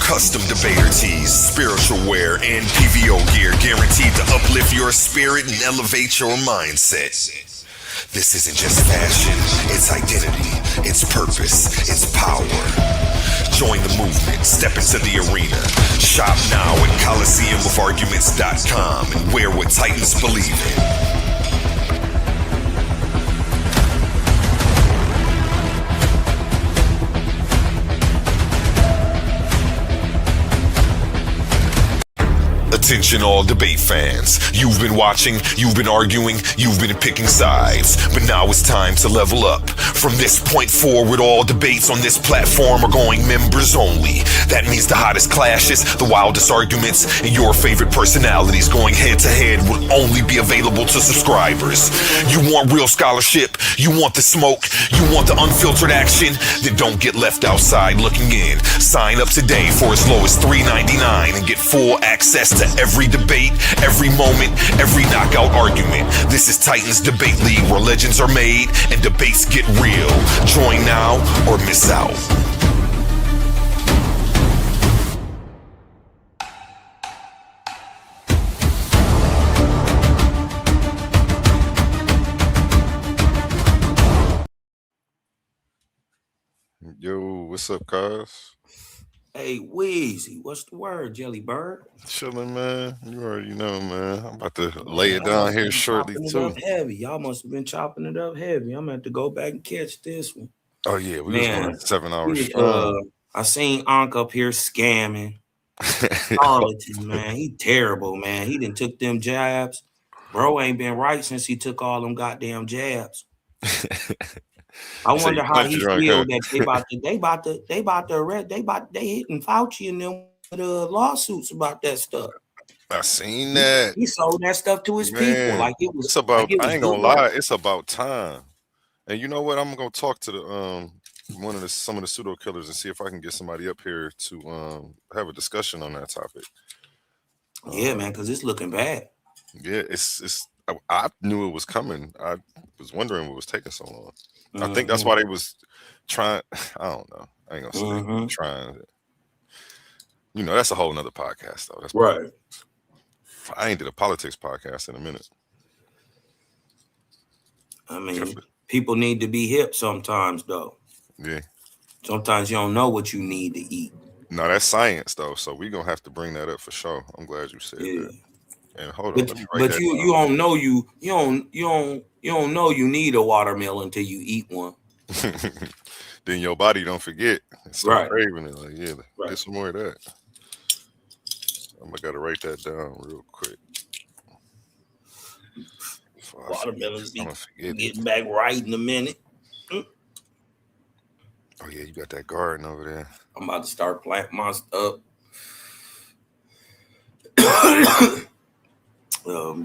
Custom debater tees, spiritual wear, and PVO gear guaranteed to uplift your spirit and elevate your mindset. This isn't just fashion, it's identity, it's purpose, it's power. Join the movement, step into the arena. Shop now at ColiseumOfArguments.com and wear what Titans believe in. Attention all debate fans. You've been watching, you've been arguing, you've been picking sides. But now it's time to level up. From this point forward, all debates on this platform are going members only. That means the hottest clashes, the wildest arguments, and your favorite personalities going head to head will only be available to subscribers. You want real scholarship, you want the smoke, you want the unfiltered action, then don't get left outside looking in. Sign up today for as low as $3.99 and get full access to every debate, every moment, every knockout argument. This is Titans Debate League, where legends are made and debates get real. Join now or miss out. Yo, what's up, guys? Hey, Weezy, what's the word, Jelly Bird? Chilling, man. You already know, man. I'm about to lay it down here shortly, too. Heavy. Y'all must have been chopping it up heavy. I'm going to have to go back and catch this one. Oh, yeah. We was going 7 hours strong. I seen Ankh up here scamming. Charlatan, man. He terrible, man. He done took them jabs. Bro ain't been right since he took all them goddamn jabs. I wonder how he feel that they hitting Fauci and them with lawsuits about that stuff. I seen that. He sold that stuff to his people like it was. It's about. Like it was I ain't gonna lie. It's about time. And you know what? I'm gonna talk to the some of the pseudo killers and see if I can get somebody up here to have a discussion on that topic. Yeah, man, because it's looking bad. Yeah, it's. I knew it was coming. I was wondering what was taking so long. I think that's why they was trying. I don't know. I ain't gonna say trying. You know, that's a whole nother podcast though. That's right. I ain't did a politics podcast in a minute. I mean, people need to be hip sometimes, though. Yeah. Sometimes you don't know what you need to eat. No, that's science, though. So we're gonna have to bring that up for sure. I'm glad you said that. And hold on, let me write that you down. you don't know you need a watermelon until you eat one. Then your body don't forget and start craving it. Like, get some more of that. I gotta write that down real quick. Watermelons be getting back right in a minute. Oh yeah, you got that garden over there. I'm about to start planting my stuff.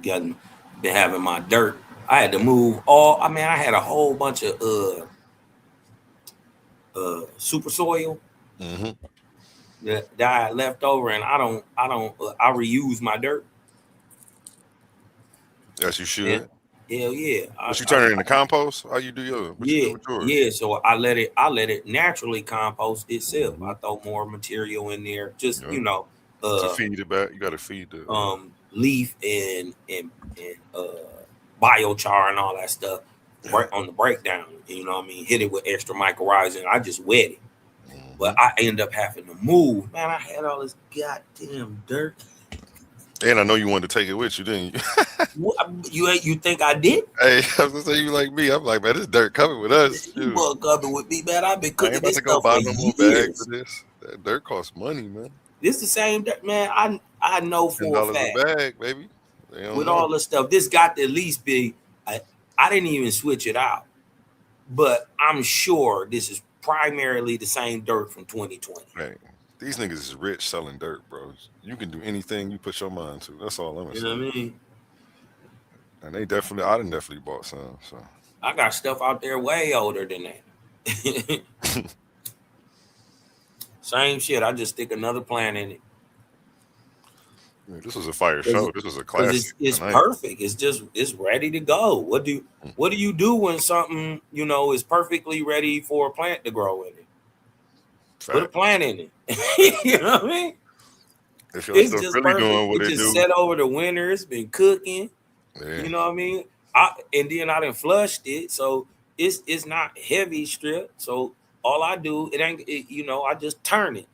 Been having my dirt. I had to move I had a whole bunch of super soil that I left over, and I reuse my dirt. Yes, you should. Hell yeah. But you turn it into compost? How you do yours? Yeah. So I let it naturally compost itself. I throw more material in there, just to feed it back. You got to feed the leaf and biochar and all that stuff on the breakdown. You know what I mean? Hit it with extra mycorrhiza. I just wet it. But I end up having to move. Man, I had all this goddamn dirt. And I know you wanted to take it with you, didn't you? You think I did? Hey, I was gonna say you like me. I'm like, man, this dirt coming with us. You bug coming with me, man. I've been cooking this stuff stuff for years. For this. That dirt costs money, man. This the same dirt, man. I know for a fact. $10 a bag, baby. With all the stuff, this got to at least be. I didn't even switch it out, but I'm sure this is primarily the same dirt from 2020. Right. These niggas is rich selling dirt, bro. You can do anything you put your mind to. That's all I'm gonna say. You know what I mean? And I done definitely bought some. So I got stuff out there way older than that. Same shit. I just stick another plant in it. Yeah, this was a fire show. This was a classic. It's perfect. It's ready to go. What do you do when something is perfectly ready for a plant to grow in it? Put a plant in it. You know what I mean? It's just really perfect. doing what it it just do. set over the winter. It's been cooking. Yeah. You know what I mean? And then I done flushed it, so it's not heavy strip. So all I do, I just turn it.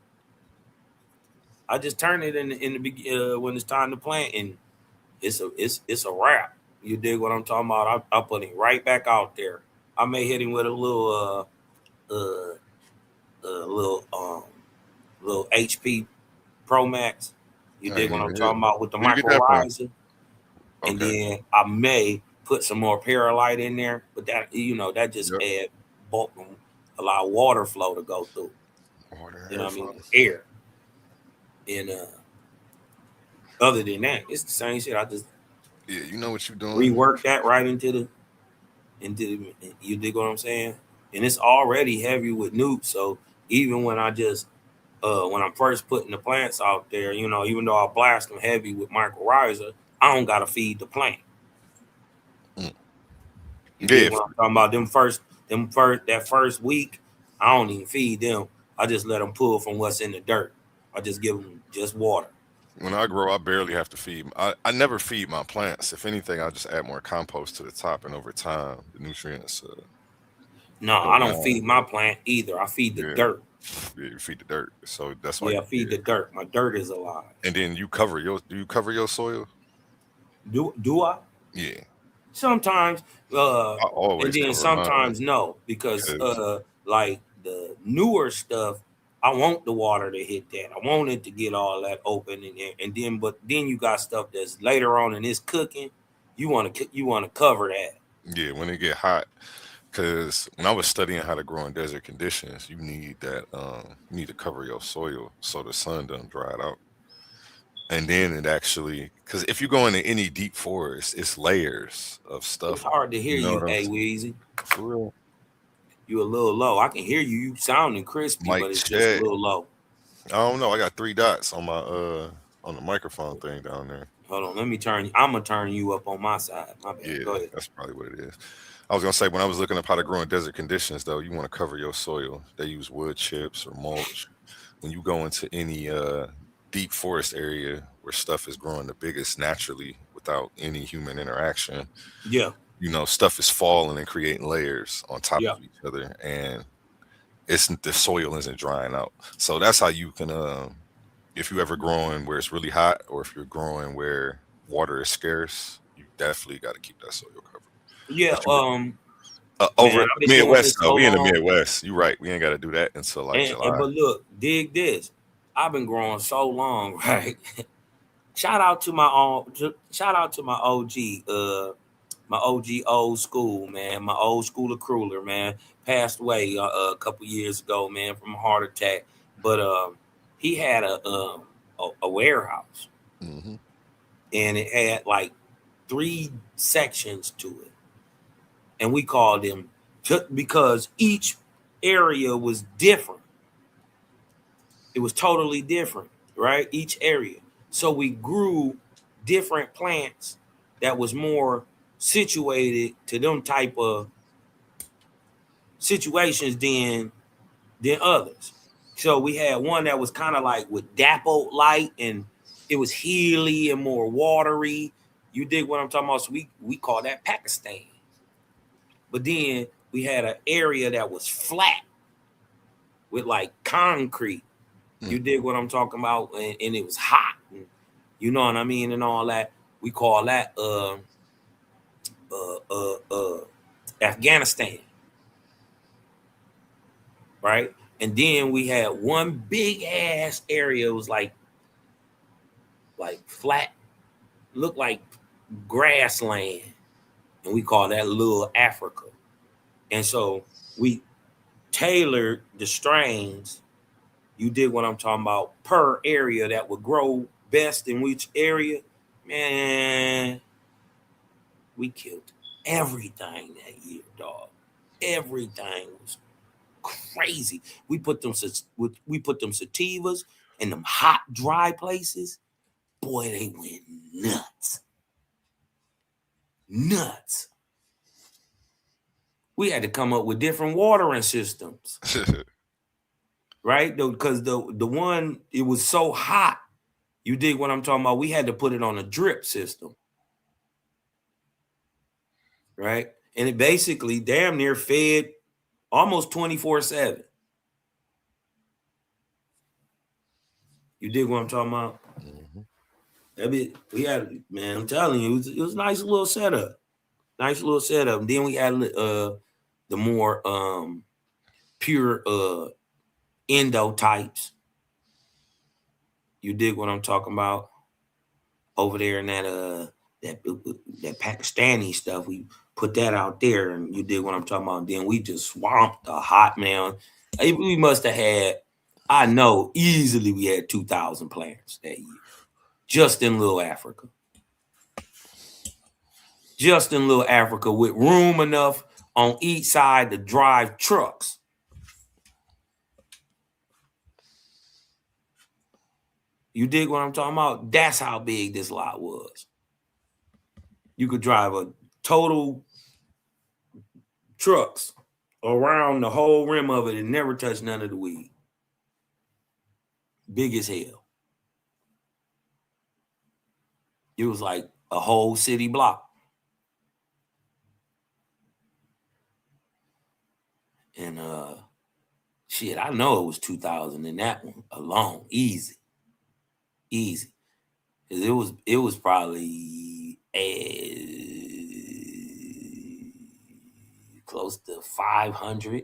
I just turn it in the when it's time to plant, and it's a wrap. You dig what I'm talking about? I put it right back out there. I may hit him with a little HP Pro Max. You dig what I'm talking about with the mycorrhiza? And then I may put some more perlite in there, but that that just add bulk, allow water flow to go through. You know what I mean? Air. And other than that, it's the same shit. I just you know what you're doing. Rework that right into the you dig what I'm saying? And it's already heavy with nukes, so even when I just when I'm first putting the plants out there, even though I blast them heavy with mycorrhiza, I don't gotta feed the plant. You dig what I'm talking about? That first week, I don't even feed them. I just let them pull from what's in the dirt. I just give them just water. When I grow, I barely have to feed. I never feed my plants. If anything, I just add more compost to the top, and over time, the nutrients. No, I don't feed my plant either. I feed the dirt. Yeah, you feed the dirt. So that's why. Yeah, I feed the dirt. My dirt is alive. And then you cover your. Do you cover your soil? Do I? Yeah. Sometimes. I always. And then sometimes no, because like the newer stuff, I want the water to hit that. I want it to get all that open in there, and then you got stuff that's later on and it's cooking. You want to cover that. Yeah, when it get hot, Because when I was studying how to grow in desert conditions, you need that you need to cover your soil so the sun doesn't dry it out. And then it actually, because if you go into any deep forest, it's layers of stuff. It's hard to hear you, hey Weezy. For real. You a little low. I can hear you. You sounding crispy, Mic but it's check. just a little low. I don't know. I got 3 dots on my on the microphone thing down there. Hold on, let me turn. I'm gonna turn you up on my side. My bad. Yeah, Go ahead. that's probably what it is. I was gonna say when I was looking up how to grow in desert conditions, though, you want to cover your soil. They use wood chips or mulch. When you go into any deep forest area where stuff is growing the biggest naturally without any human interaction, yeah, you know, stuff is falling and creating layers on top of each other, and the soil isn't drying out. So that's how you can if you ever growing where it's really hot, or if you're growing where water is scarce, you definitely got to keep that soil covered. Yeah. Over Midwest though, we in the Midwest. You're right. We ain't got to do that until like July. But look, dig this. I've been growing so long, right? Shout out to my OG, my OG old school, man. My old school of Cruller, man. Passed away a couple years ago, man, from a heart attack. But he had a warehouse, and it had like 3 sections to it, and we called them because each area was different. It was totally different, right? Each area. So we grew different plants that was more situated to them type of situations than others. So we had one that was kind of like with dappled light, and it was hilly and more watery. You dig what I'm talking about? So we call that Pakistan. But then we had an area that was flat with like concrete. You dig what I'm talking about? And it was hot. And, you know what I mean? And all that. We call that Afghanistan. Right? And then we had one big ass area. It was like flat, looked like grassland. And we call that Little Africa. And so we tailored the strains, you dig what I'm talking about, per area that would grow best in which area. Man, we killed everything that year, dog. Everything was crazy. We put them sativas in them hot, dry places. Boy, they went nuts. Nuts. We had to come up with different watering systems. Right? Because the one, it was so hot. You dig what I'm talking about? We had to put it on a drip system. Right? And it basically damn near fed almost 24/7. You dig what I'm talking about? We had, man, I'm telling you, it was a nice little setup. Nice little setup. And then we had the more pure endo types. You dig what I'm talking about? Over there in that Pakistani stuff, we put that out there, and you dig what I'm talking about. And then we just swamped the hot, man. We must have had, I know, easily we had 2,000 plants that year, just in Little Africa. Just in Little Africa, with room enough on each side to drive trucks. You dig what I'm talking about? That's how big this lot was. You could drive a total trucks around the whole rim of it and never touch none of the weed. Big as hell. It was like a whole city block. And shit, I know it was 2,000 in that one alone. Easy. It was probably close to 500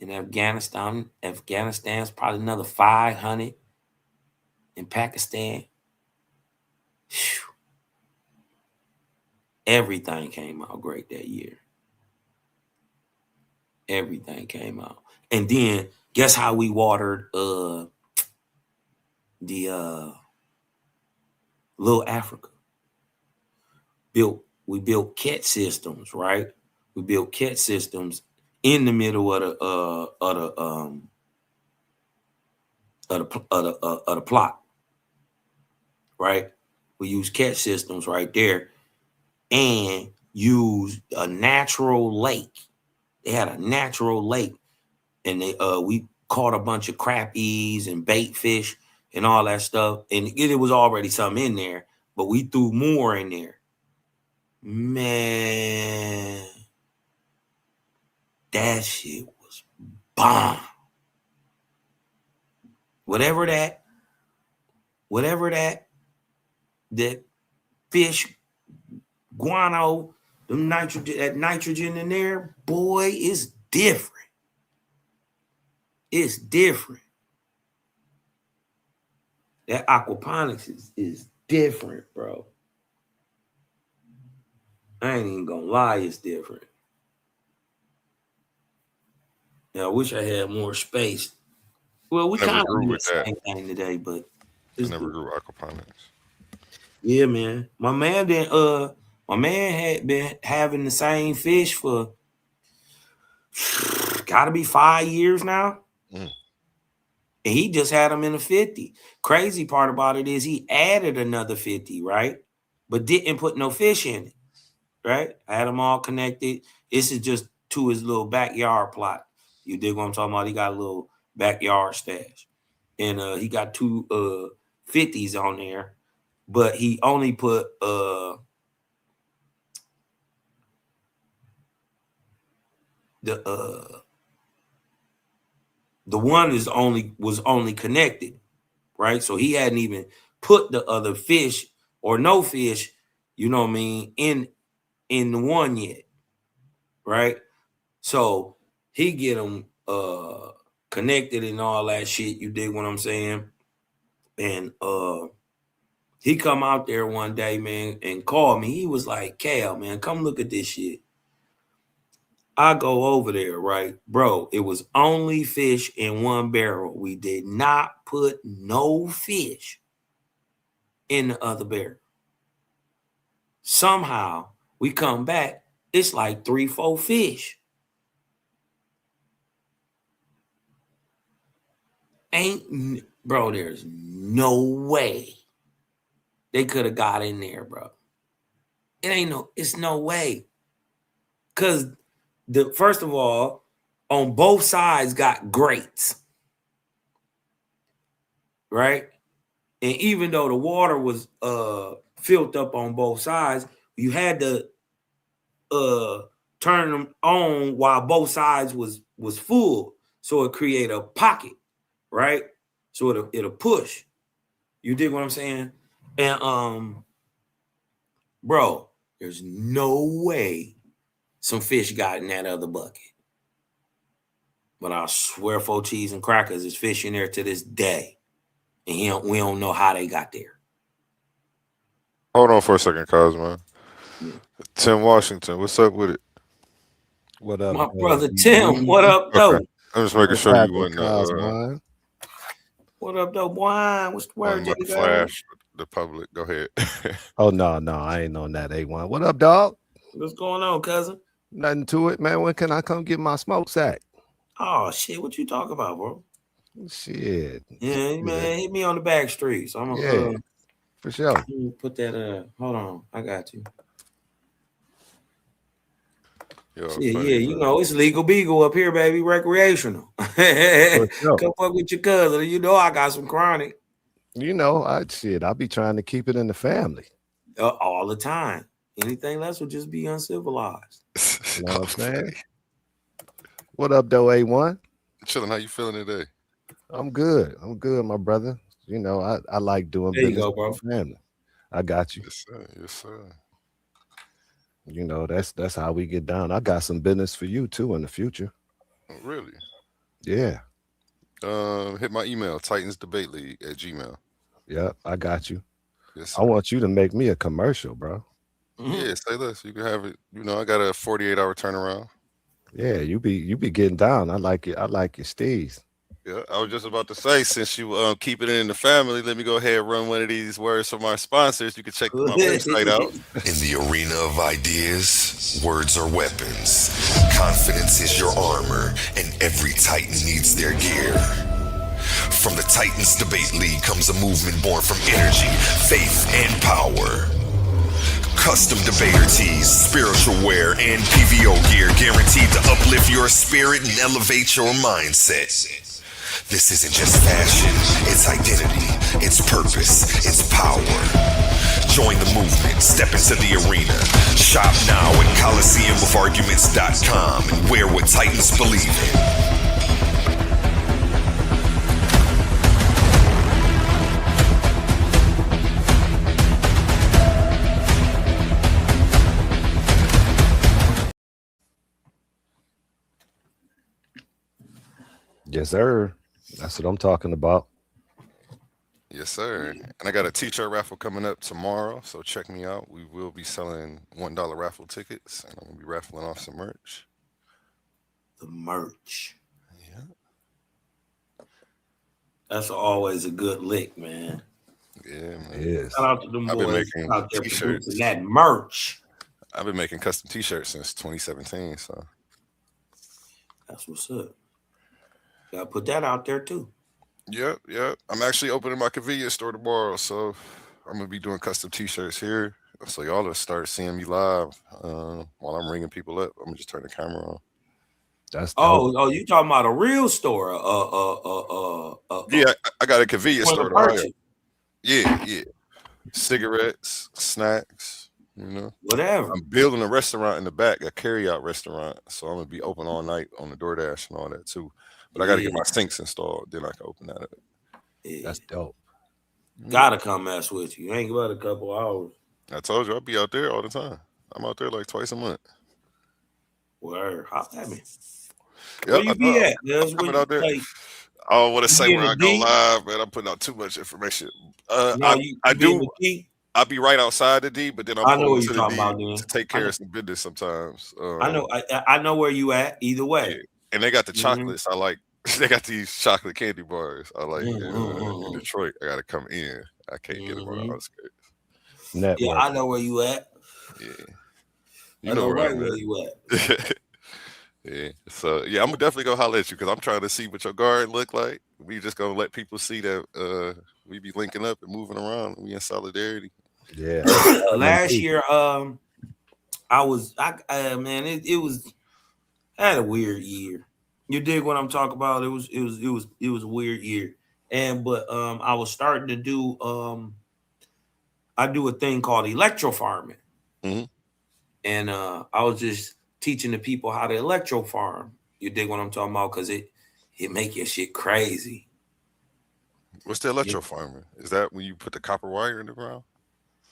in Afghanistan. Afghanistan's probably another 500 in Pakistan. Whew. Everything came out great that year. Everything came out. And then guess how we watered the Little Africa? We built cat systems, right? We built cat systems in the middle of the plot, right? We used cat systems right there and used a natural lake. They had a natural lake, and we caught a bunch of crappies and bait fish and all that stuff. And it was already something in there, but we threw more in there. Man, that shit was bomb. Whatever that fish, guano, that nitrogen in there, boy, it's different. It's different. That aquaponics is different, bro. I ain't even gonna lie, it's different. Yeah, I wish I had more space. Well, we kind of do the same thing today, but I never grew aquaponics. Yeah, man. My man had been having the same fish for gotta be 5 years now. And he just had them in a 50. Crazy part about it is he added another 50, right? But didn't put no fish in it, right? I had them all connected. This is just to his little backyard plot. You dig what I'm talking about? He got a little backyard stash. And he got 2 50s on there, but he only put the one was only connected, right? So he hadn't even put the other fish or no fish, you know what I mean, in the one yet, right? So he get them connected and all that shit. You dig what I'm saying? And he come out there one day, man, and called me. He was like, "Cal, man, come look at this shit." I go over there, right? Bro, it was only fish in one barrel. We did not put no fish in the other barrel. Somehow we come back, it's like 3-4 fish. Bro, there's no way they could have got in there, bro. It's no way. Because first of all, on both sides got grates, right? And even though the water was filled up on both sides, you had to turn them on while both sides was full, so it create a pocket, right? So it'll push. You dig what I'm saying? And bro, there's no way some fish got in that other bucket. But I swear, for cheese and crackers is fish in there to this day, and we don't know how they got there. Hold on for a second, Cosmo. Yeah. Tim Washington, what's up with it? What up, my brother Tim? What up, though? Okay. I'm just making sure you wouldn't. What up, though, boy? What's the word, Jay? Flash the public. Go ahead. Oh no, I ain't on that A1. What up, dog? What's going on, cousin? Nothing to it, man. When can I come get my smoke sack? Oh shit, what you talking about, bro? Shit. Yeah, man, hit me on the back streets. I'm gonna for sure. Put that hold on, I got you. Yeah, you know it's legal beagle up here, baby. Recreational. Sure. Come fuck with your cousin. You know I got some chronic. You know, I'll be trying to keep it in the family. All the time. Anything less would just be uncivilized. You know what I'm saying? What up, though, A1? Chilling. How you feeling today? I'm good, my brother. You know, I like doing there business you go, bro. with family. I got you. Yes, sir. Yes, sir. You know, that's how we get down. I got some business for you too in the future. Oh, really? Yeah. Hit my email, titansdebateleague@gmail.com. Yep, I got you. Yes, sir. I want you to make me a commercial, bro. Yeah, say less. You can have it. You know, I got a 48-hour turnaround. Yeah, you be getting down. I like it. I like your steez. Yeah, I was just about to say, since you keep it in the family, let me go ahead and run one of these words from our sponsors. You can check my website out. In the arena of ideas, words are weapons. Confidence is your armor, and every Titan needs their gear. From the Titans Debate League comes a movement born from energy, faith, and power. Custom debater tees, spiritual wear, and PVO gear guaranteed to uplift your spirit and elevate your mindset. This isn't just fashion, it's identity, it's purpose, it's power. Join the movement, step into the arena. Shop now at ColiseumOfArguments.com and wear what Titans believe in. Yes, sir. That's what I'm talking about. Yes, sir. And I got a t-shirt raffle coming up tomorrow, so check me out. We will be selling $1 raffle tickets, and I'm gonna be raffling off some merch. The merch. Yeah. That's always a good lick, man. Yeah, man. Yes. Shout out to them I've been boys making out there t-shirts. producing that merch. I've been making custom t-shirts since 2017, so that's what's up. Gotta put that out there too. Yep. I'm actually opening my convenience store tomorrow, so I'm gonna be doing custom t-shirts here. So y'all will start seeing me live while I'm ringing people up. I'm gonna just turn the camera on. That's dope. Oh, you talking about a real store? Yeah, I got a convenience store. Purchase. Yeah. Cigarettes, snacks, whatever. I'm building a restaurant in the back, a carry-out restaurant. So I'm gonna be open all night on the DoorDash and all that too. But I got to get my sinks installed, then I can open that up. Yeah. That's dope. Gotta come mess with you. Ain't about a couple hours. I told you I'll be out there all the time. I'm out there like twice a month. Word, hop at me. Yep, Where you be at? I'm coming out there. I don't want to say where I go live, man. I'm putting out too much information. I'll be right outside the D, but then I'm pulling to the D to take care of some business sometimes. I know where you at. Either way. Yeah. And they got the chocolates. I like. They got these chocolate candy bars. I like in Detroit. I got to come in. I can't get them on the outskirts. Yeah, I know where you at. Yeah, you know right where you at. Yeah. So yeah, I'm gonna definitely go holler at you because I'm trying to see what your garden look like. We just gonna let people see that we be linking up and moving around. We in solidarity. Yeah. Last year, I had a weird year. You dig what I'm talking about? It was a weird year. But I was starting to do I do a thing called electrofarming. Mm-hmm. And I was just teaching the people how to electrofarm. You dig what I'm talking about? Because it make your shit crazy. What's the electrofarming? Is that when you put the copper wire in the ground?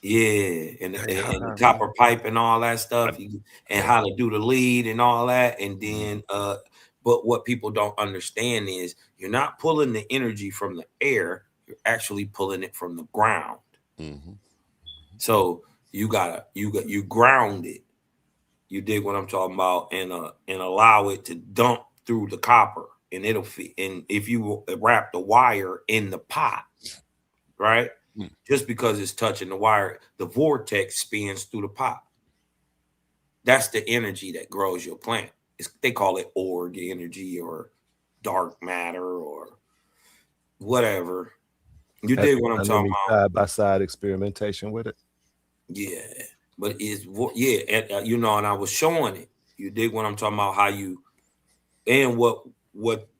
Yeah, and the copper pipe and all that stuff, and how to do the lead and all that. And then but what people don't understand is you're not pulling the energy from the air, you're actually pulling it from the ground. Mm-hmm. So you ground it. You dig what I'm talking about, and allow it to dump through the copper, and it'll fit. And if you wrap the wire in the pot, right? Just because it's touching the wire, the vortex spins through the pot. That's the energy that grows your plant. They call it org energy or dark matter or whatever. You dig what I'm talking about? Side by side experimentation with it. Yeah, but and I was showing it. You dig what I'm talking about? How you and what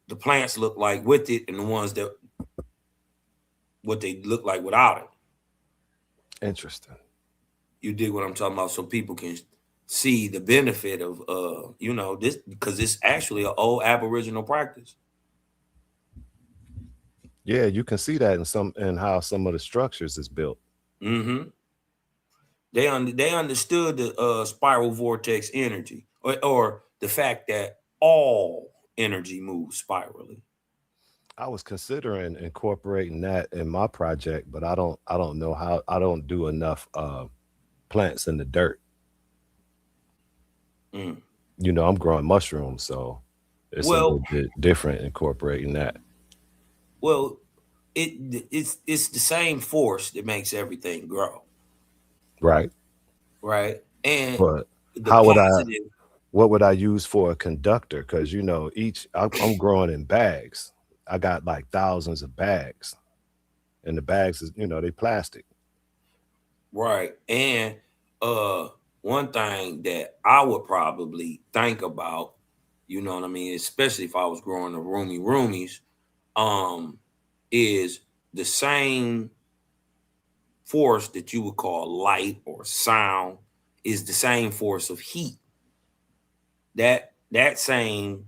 the plants look like with it, and the ones that what they look like without it. Interesting. You dig what I'm talking about? So people can see the benefit of this, because it's actually an old Aboriginal practice. Yeah, you can see that in how some of the structures is built. Mm-hmm. They understood the spiral vortex energy, or the fact that all energy moves spirally. I was considering incorporating that in my project, but I don't know how. I don't do enough plants in the dirt. you know, I'm growing mushrooms, so it's a little bit different incorporating that. Well, it's the same force that makes everything grow. Right. Right. And But the how would positive. what would I use for a conductor? Because, you know, I'm growing in bags. I got like thousands of bags, and the bags is, you know, they plastic. Right. And one thing that I would probably think about, you know what I mean, especially if I was growing the roomies, is the same force that you would call light or sound is the same force of heat. That same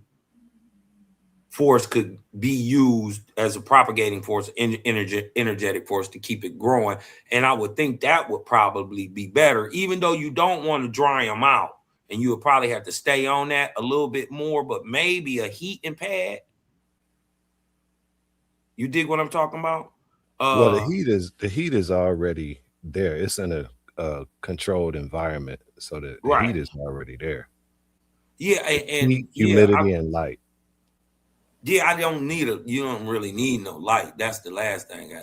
force could be used as a propagating force, energetic force to keep it growing. And I would think that would probably be better, even though you don't want to dry them out. And you would probably have to stay on that a little bit more, but maybe a heating pad. You dig what I'm talking about? Well, the heat is already there. It's in a controlled environment, so the heat is already there. Yeah, and heat, humidity, and light. Yeah, you don't really need no light. That's the last thing.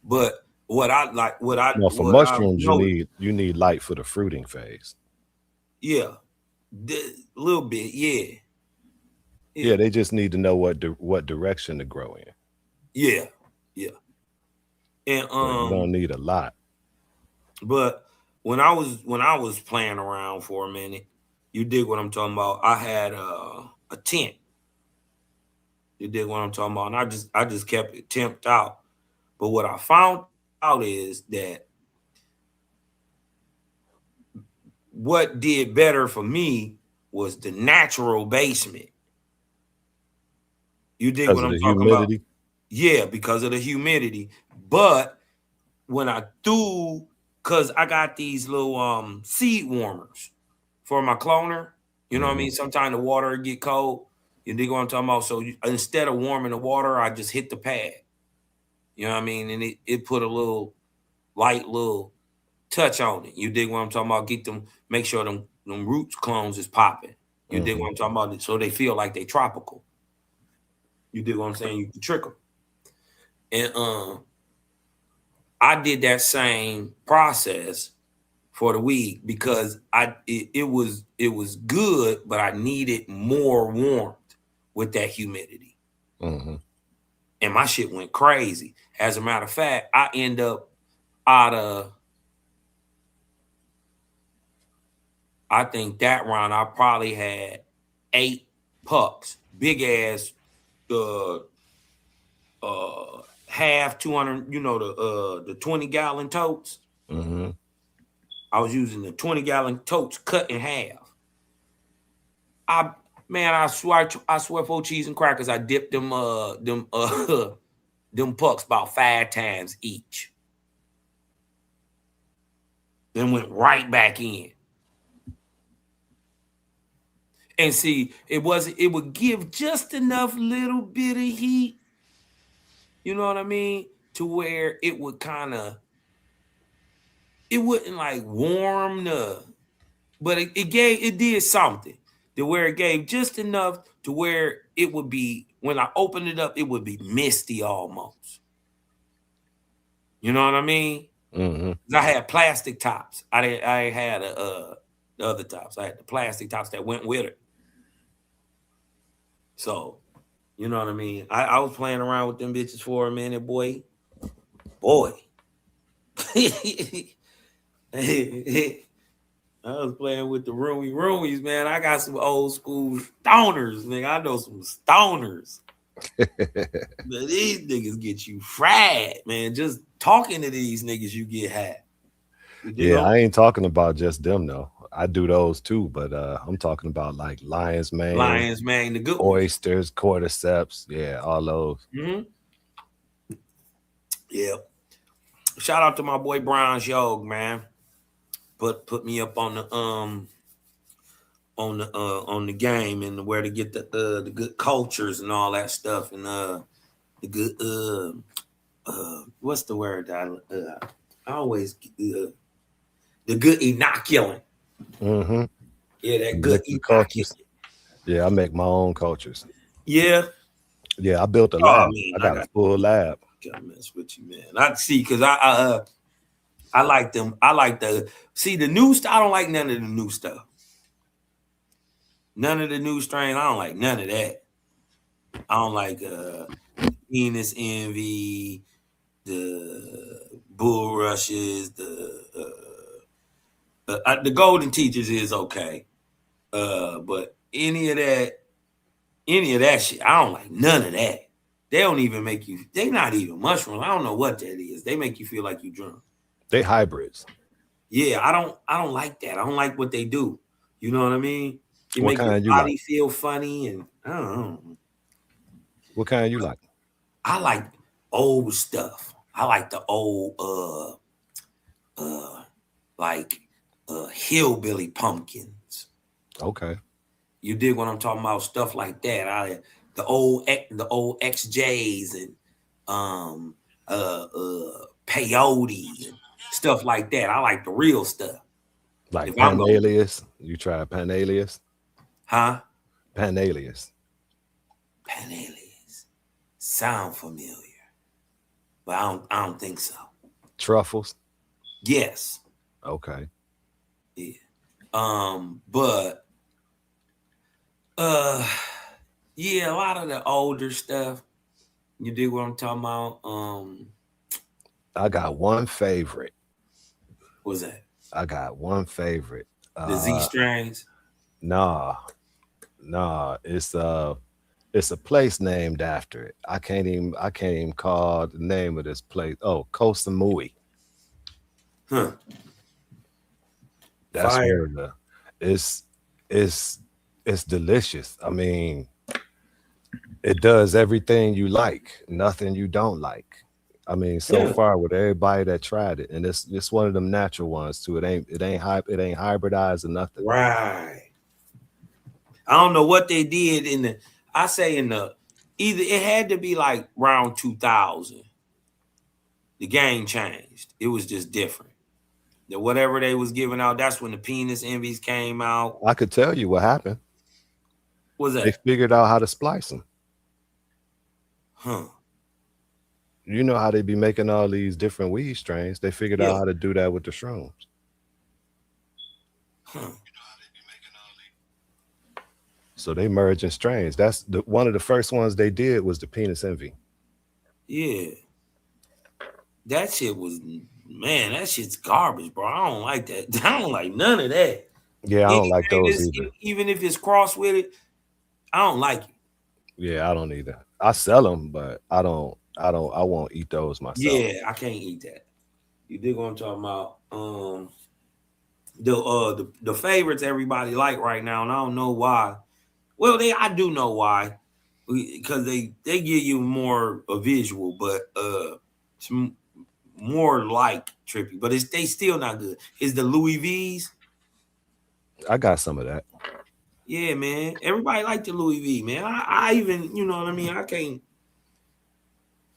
But what I like, No, for mushrooms, you need light for the fruiting phase. Yeah, a little bit. Yeah. Yeah, they just need to know what direction to grow in. Yeah, yeah. And you don't need a lot. But when I was playing around for a minute, you dig what I'm talking about? I had a tent. You dig what I'm talking about? And I just kept it temped out. But what I found out is that what did better for me was the natural basement. You dig what I'm talking about? Yeah, because of the humidity. But when I threw, because I got these little seed warmers for my cloner, you know what I mean? Sometimes the water get cold. You dig what I'm talking about? So instead of warming the water, I just hit the pad. You know what I mean? And it put a little light little touch on it. You dig what I'm talking about? Make sure them roots clones is popping. You dig what I'm talking about? So they feel like they tropical. You dig what I'm saying? You can trick them. And I did that same process for the weed because it was good, but I needed more warmth with that humidity. And my shit went crazy. As a matter of fact, I end up I think that round I probably had 8 pucks, big ass, half 200, you know, the 20-gallon totes. I was using the 20-gallon totes cut in half. I swear for cheese and crackers, I dipped them pucks about 5 times each. Then went right back in. And see, it would give just enough little bit of heat, you know what I mean, to where it would it wouldn't like warm but it did something to where it gave just enough to where it would be, when I opened it up, it would be misty almost. You know what I mean? I had plastic tops. I had the other tops. I had the plastic tops that went with it. So, you know what I mean? I was playing around with them bitches for a minute, boy. I was playing with the roomies, man. I got some old school stoners, nigga. I know some stoners. Man, these niggas get you fried, man. Just talking to these niggas, you get high. Yeah, I ain't talking about just them though. I do those too, but I'm talking about like lion's mane, the good oysters, cordyceps, yeah, all those. Yeah. Shout out to my boy Brian Yog, man. Put me up on the game and where to get the good cultures and all that stuff, and the good what's the word that I always the good inoculant. Yeah, that good inoculant. Yeah, I make my own cultures. Yeah. Yeah, I built a lab. Man, I got a full lab. Gotta mess with you, man. I see, because I like them. I like the new stuff. I don't like none of the new stuff. None of the new strain. I don't like none of that. I don't like penis envy, the bull rushes, the golden teachers is okay. But any of that shit, I don't like none of that. They don't even make you, they not even mushrooms. I don't know what that is. They make you feel like you drunk. They hybrids. Yeah, I don't like that. I don't like what they do. You know what I mean? It What make your kind you body like? feel funny, and I don't know. What kind you like? I like old stuff. I like the old hillbilly pumpkins. Okay. You dig what I'm talking about? Stuff like that. The old XJs and peyote and stuff like that. I like the real stuff. Like Panalias. You try Panalias? Huh? Panalias. Panalias. Sound familiar. But I don't think so. Truffles? Yes. Okay. Yeah. But yeah, a lot of the older stuff. You dig what I'm talking about? I got one favorite. What's that? I got one favorite. The Z strains? Nah. It's a place named after it. I can't even call the name of this place. Oh, Koh Samui. Huh. That's Fire. where it's delicious. I mean, it does everything you like, nothing you don't like. I mean, so far with everybody that tried it, and it's one of them natural ones too. It ain't hybridized or nothing. Right. I don't know what they did either it had to be like around 2000. The game changed. It was just different. That whatever they was giving out, that's when the penis envies came out. I could tell you what happened. What's that? They figured out how to splice them. Huh. You know how they be making all these different weed strains. They figured out how to do that with the shrooms. Huh. So they merging strains. That's one of the first ones they did was the penis envy. Yeah. That shit was, man, that shit's garbage, bro. I don't like that. I don't like none of that. Yeah, I don't like those either. Even if it's crossed with it, I don't like it. Yeah, I don't either. I sell them, but I won't eat those myself. Yeah, I can't eat that. You dig what I'm talking about? The favorites everybody like right now, and I don't know why. Well, I do know why, because they give you more a visual, but it's more like trippy, but they still not good. Is the Louis V's? I got some of that. Yeah, man. Everybody like the Louis V, man. I even, you know what I mean? I can't.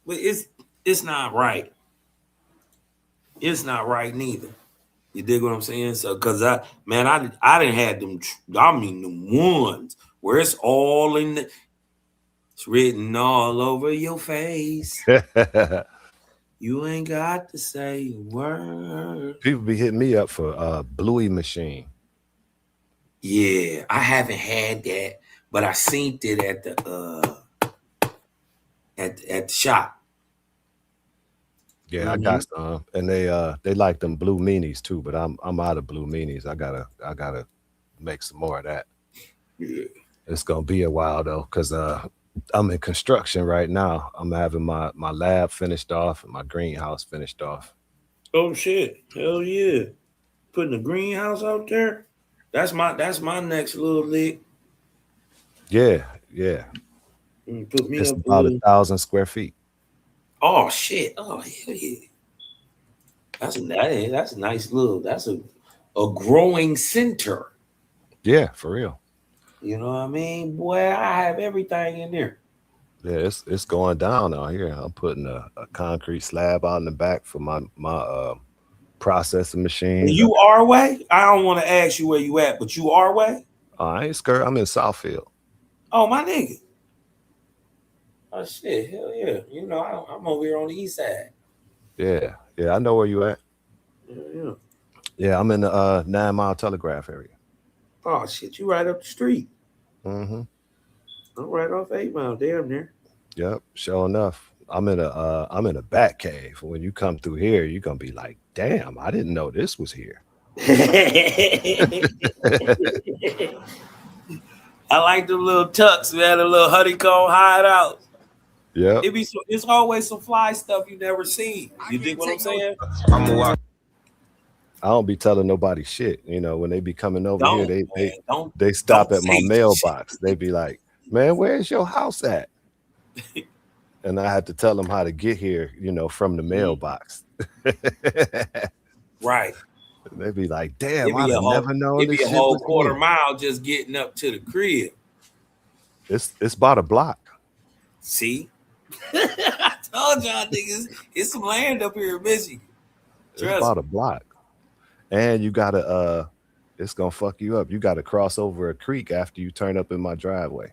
But it's not right. It's not right neither. You dig what I'm saying? So, cause I didn't have them. I mean, the ones where it's all it's written all over your face. You ain't got to say a word. People be hitting me up for Bluey Machine. Yeah, I haven't had that, but I seen it at the shop. Yeah, I got some, and they like them blue meanies too. But I'm out of blue meanies. I gotta make some more of that. Yeah, it's gonna be a while though, cause I'm in construction right now. I'm having my lab finished off and my greenhouse finished off. Oh shit! Hell yeah! Putting a greenhouse out there. That's my next little lick. Yeah. Put me it's up about 1,000 square feet. Oh shit! Oh hell yeah! That's a nice little. That's a growing center. Yeah, for real. You know what I mean, boy? I have everything in there. Yeah, it's going down out here. I'm putting a concrete slab out in the back for my processing machine. You are way? I don't want to ask you where you at, but you are way? I ain't scared. I'm in Southfield. Oh, my nigga. Oh shit, hell yeah. You know, I'm over here on the east side. Yeah, I know where you at. Yeah. Yeah, I'm in the 9 Mile Telegraph area. Oh shit, you right up the street. Mm-hmm. I'm right off 8 Mile, damn near. Yep, sure enough. I'm in a bat cave. When you come through here, you're gonna be like, damn, I didn't know this was here. I like the little tucks, man, the little honeycomb hideout. Yeah. It's always some fly stuff you never seen. You dig what I'm saying? I don't be telling nobody shit. You know, when they be coming over here, they stop don't at my say mailbox. They be like, man, where's your house at? And I had to tell them how to get here, you know, from the mailbox. Right. They be like, damn, I'd never known It'd this be a shit whole was quarter here. mile just getting up to the crib. It's about a block. See? I told y'all niggas, it's some land up here in Michigan. It's about a block. And you gotta it's gonna fuck you up. You gotta cross over a creek after you turn up in my driveway.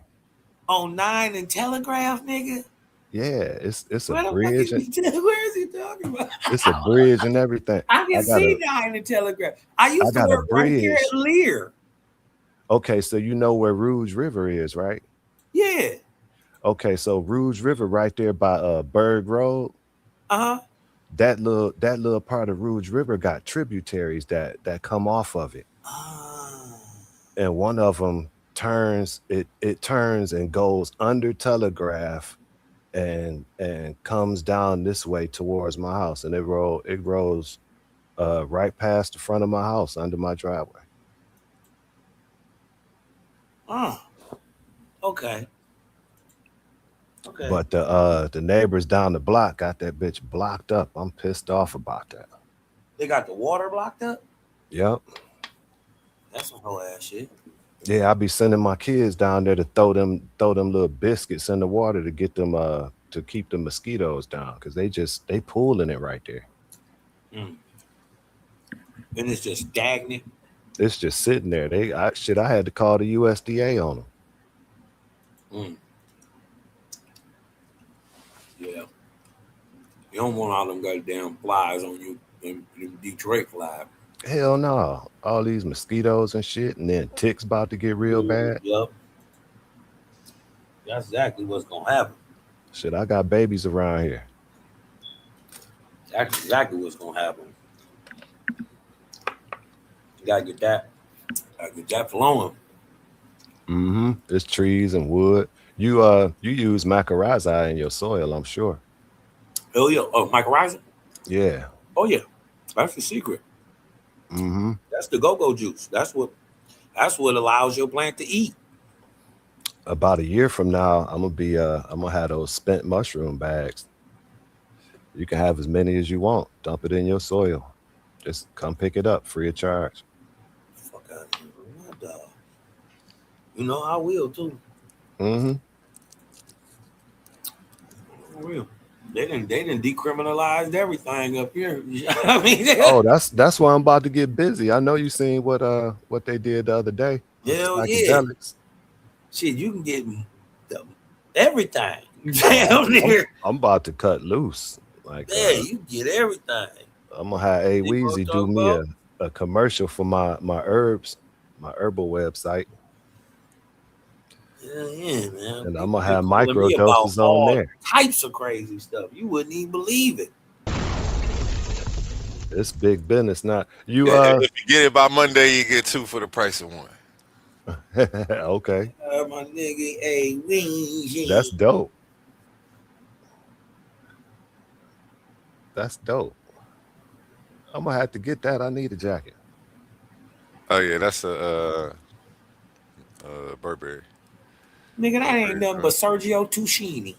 On 9 and Telegraph, nigga? Yeah, it's Where a bridge. where is he talking about? It's a bridge and everything. I can see 9 and Telegraph. I used to work right here at Lear. Okay, so you know where Rouge River is, right? Yeah. Okay, so Rouge River right there by Berg Road. Uh-huh. That little part of Rouge River got tributaries that come off of it. And one of them turns and goes under Telegraph and comes down this way towards my house, and it rolls right past the front of my house under my driveway. Oh. Okay. Okay. But the neighbors down the block got that bitch blocked up. I'm pissed off about that. They got the water blocked up? Yep. That's some whole ass shit. Yeah, I be sending my kids down there to throw them little biscuits in the water to get them to keep the mosquitoes down, because they pooling it right there. And it's just stagnant. It's just sitting there. I had to call the USDA on them. Yeah. You don't want all them goddamn flies on you, them Detroit flies. Hell no. All these mosquitoes and shit, and then ticks about to get real bad. Yep. That's exactly what's gonna happen. Shit, I got babies around here. That's exactly what's gonna happen. You gotta get that flowing. Mm-hmm. It's trees and wood. You use mycorrhizae in your soil, I'm sure. Oh yeah. Oh, mycorrhizae? Yeah. Oh yeah. That's the secret. Mm-hmm. That's the go-go juice. That's what allows your plant to eat. About a year from now, I'm gonna have those spent mushroom bags. You can have as many as you want. Dump it in your soil. Just come pick it up free of charge. Fuck out of here, my dog. You know I will too. Mm-hmm. I will. They didn't decriminalize everything up here. I mean, oh, that's why I'm about to get busy. I know you seen what they did the other day. Hell yeah. Shit, you can get everything. Damn near. I'm about to cut loose. Like you get everything. I'm gonna have A Weezy do me a commercial for my herbs, my herbal website. Yeah, man. And I'm gonna have micro doses on there. Types of crazy stuff. You wouldn't even believe it. It's big business. Not you. If you get it by Monday, you get 2 for the price of 1. Okay. My nigga, A Weezy. That's dope. That's dope. I'm gonna have to get that. I need a jacket. Oh yeah, that's a Burberry. Nigga, that ain't nothing but Sergio Tuccini.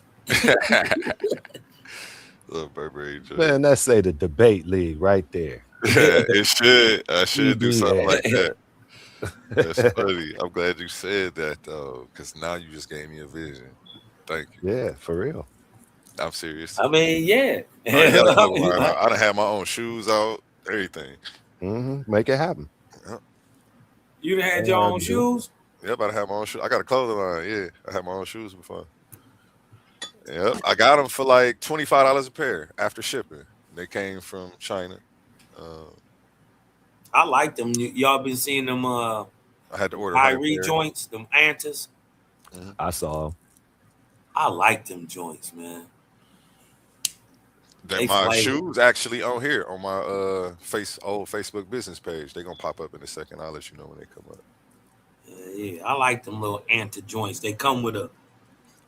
Little Burberry joke. Man, that's say the debate league right there. It should. I should do something like that. That's funny. I'm glad you said that though, because now you just gave me a vision. Thank you. Yeah, for real. I'm serious. I mean, yeah. I done had my own shoes out, everything. Mm-hmm. Make it happen. Yep. You done had your own shoes? Yep, I had my own shoes. I got a clothing line. Yeah, I had my own shoes before. Yep, I got them for like $25 a pair after shipping. They came from China. I like them. Y'all been seeing them? I had to order Kyrie joints, them Antas. I saw them. I like them joints, man. That my shoes actually on here on my old Facebook business page. They're gonna pop up in a second. I'll let you know when they come up. Yeah, I like them little Anta joints. They come with a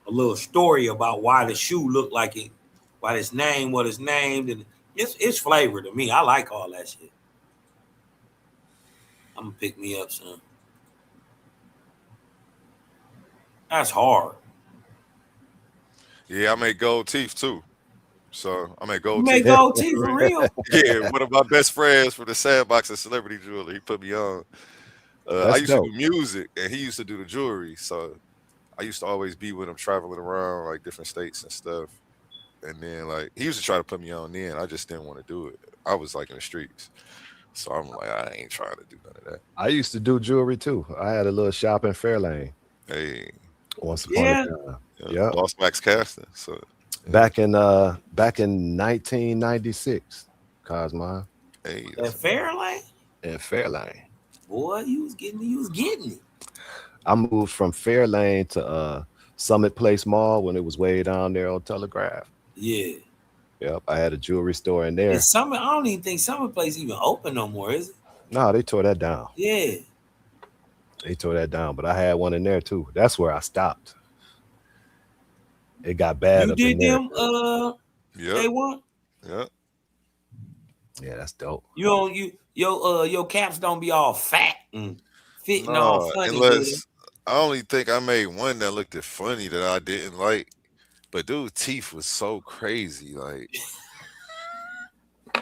little story about why the shoe looked like it, why it's named what it's named, and it's flavor to me. I like all that shit. I'm gonna pick me up some. That's hard. Yeah, I make gold teeth too. So I make gold teeth. You make gold teeth for real? Yeah, one of my best friends from the Sandbox of Celebrity Jeweler, he put me on. I used to do music and he used to do the jewelry. So I used to always be with him traveling around like different states and stuff. And then like he used to try to put me on then. I just didn't want to do it. I was like in the streets. So I'm like, I ain't trying to do none of that. I used to do jewelry too. I had a little shop in Fairlane. Hey. Once upon a time. Yeah. Lost Max Casting. So back in 1996, Cosmo. Hey. At Fairlane? In Fairlane. Boy, you was getting it. I moved from Fairlane to Summit Place Mall when it was way down there on Telegraph. Yeah. Yep, I had a jewelry store in there. I don't even think Summit Place even open no more, is it? No, they tore that down. Yeah. They tore that down, but I had one in there too. That's where I stopped. It got bad. You up did in there. them day one? Yeah. Yeah, that's dope. Your caps don't be all fat and fitting all funny. Unless I only think I made one that looked funny that I didn't like. But dude, teeth was so crazy. Like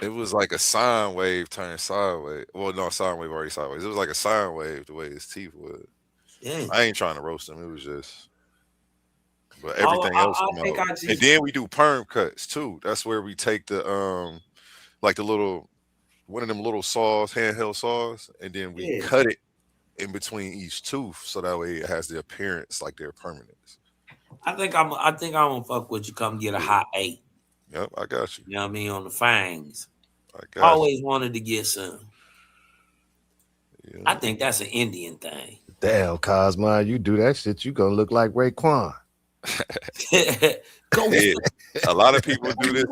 it was like a sine wave turned sideways. Well, no, sine wave already sideways. It was like a sine wave the way his teeth was. Yeah. I ain't trying to roast him. It was just, but everything else. And then we do perm cuts too. That's where we take the like the little one of them little saws, handheld saws, and then we cut it in between each tooth so that way it has the appearance like they're permanent. I think I'm gonna fuck with you. Come get a hot 8. Yep, I got you. You know what I mean? On the fangs. I always wanted to get some. Yeah. I think that's an Indian thing. Damn, Cosmo, you do that shit, you gonna look like Raekwon. A lot of people do this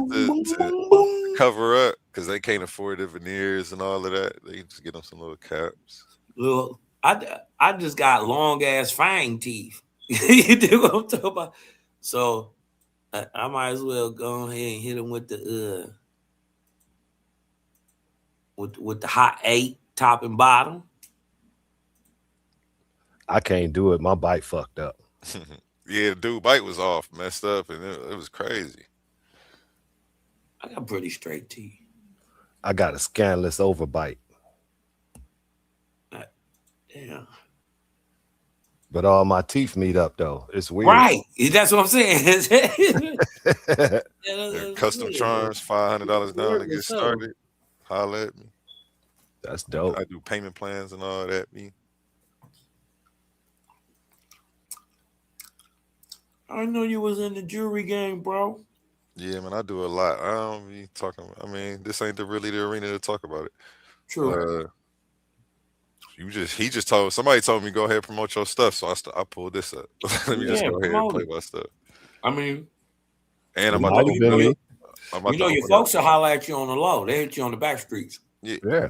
to cover up because they can't afford the veneers and all of that. They just get them some little caps. Well, I just got long ass fang teeth. You do what I'm talking about? So I might as well go ahead and hit him with the with the hot 8 top and bottom. I can't do it. My bite fucked up. Yeah, the dude bite was off, messed up, and it was crazy. I got pretty straight teeth. I got a scandalous overbite. Damn. But all my teeth meet up though. It's weird. Right. That's what I'm saying. Custom charms, $500 down to get started. Holla at me. That's dope. I do payment plans and all that. I know you was in the jewelry game, bro. Yeah, man, I do a lot. I don't be talking. I mean, this ain't really the arena to talk about it. True. Somebody told me go ahead and promote your stuff, so I pulled this up. Let me just go ahead and play my stuff. I mean, and I'm about to your folks will holler at you on the low. They hit you on the back streets. Yeah.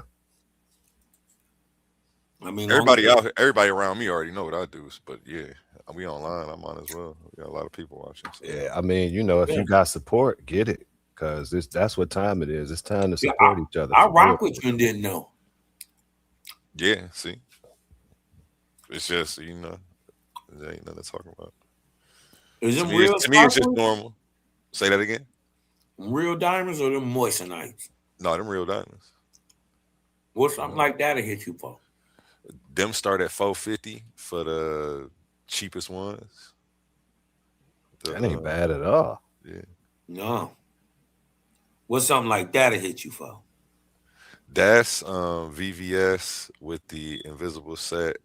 I mean, everybody around me already know what I do, but yeah, we online. I'm on as well. We got a lot of people watching. So. Yeah, I mean, if you got support, get it, because that's what time it is. It's time to support each other. I rock with you and didn't know. Yeah, see, it's just there ain't nothing to talk about. Is it real? To me, it's just normal. Say that again. Real diamonds or them moistenites? No, them real diamonds. What's something like that to hit you for? Them start at $450 for the cheapest ones. That ain't bad at all. Yeah. No. What's something like that to hit you for? That's VVS with the invisible set.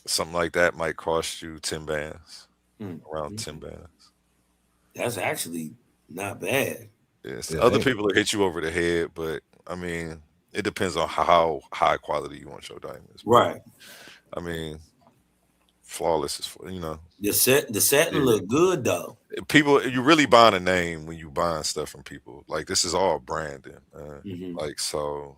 Something like that might cost you 10 bands, around 10 bands. That's actually not bad. Yes, other people will hit you over the head, but I mean, it depends on how high quality you want your diamonds. Right. I mean, flawless is, The setting look good though. People, you really buying a name when you buying stuff from people. Like, this is all branding. Like, so,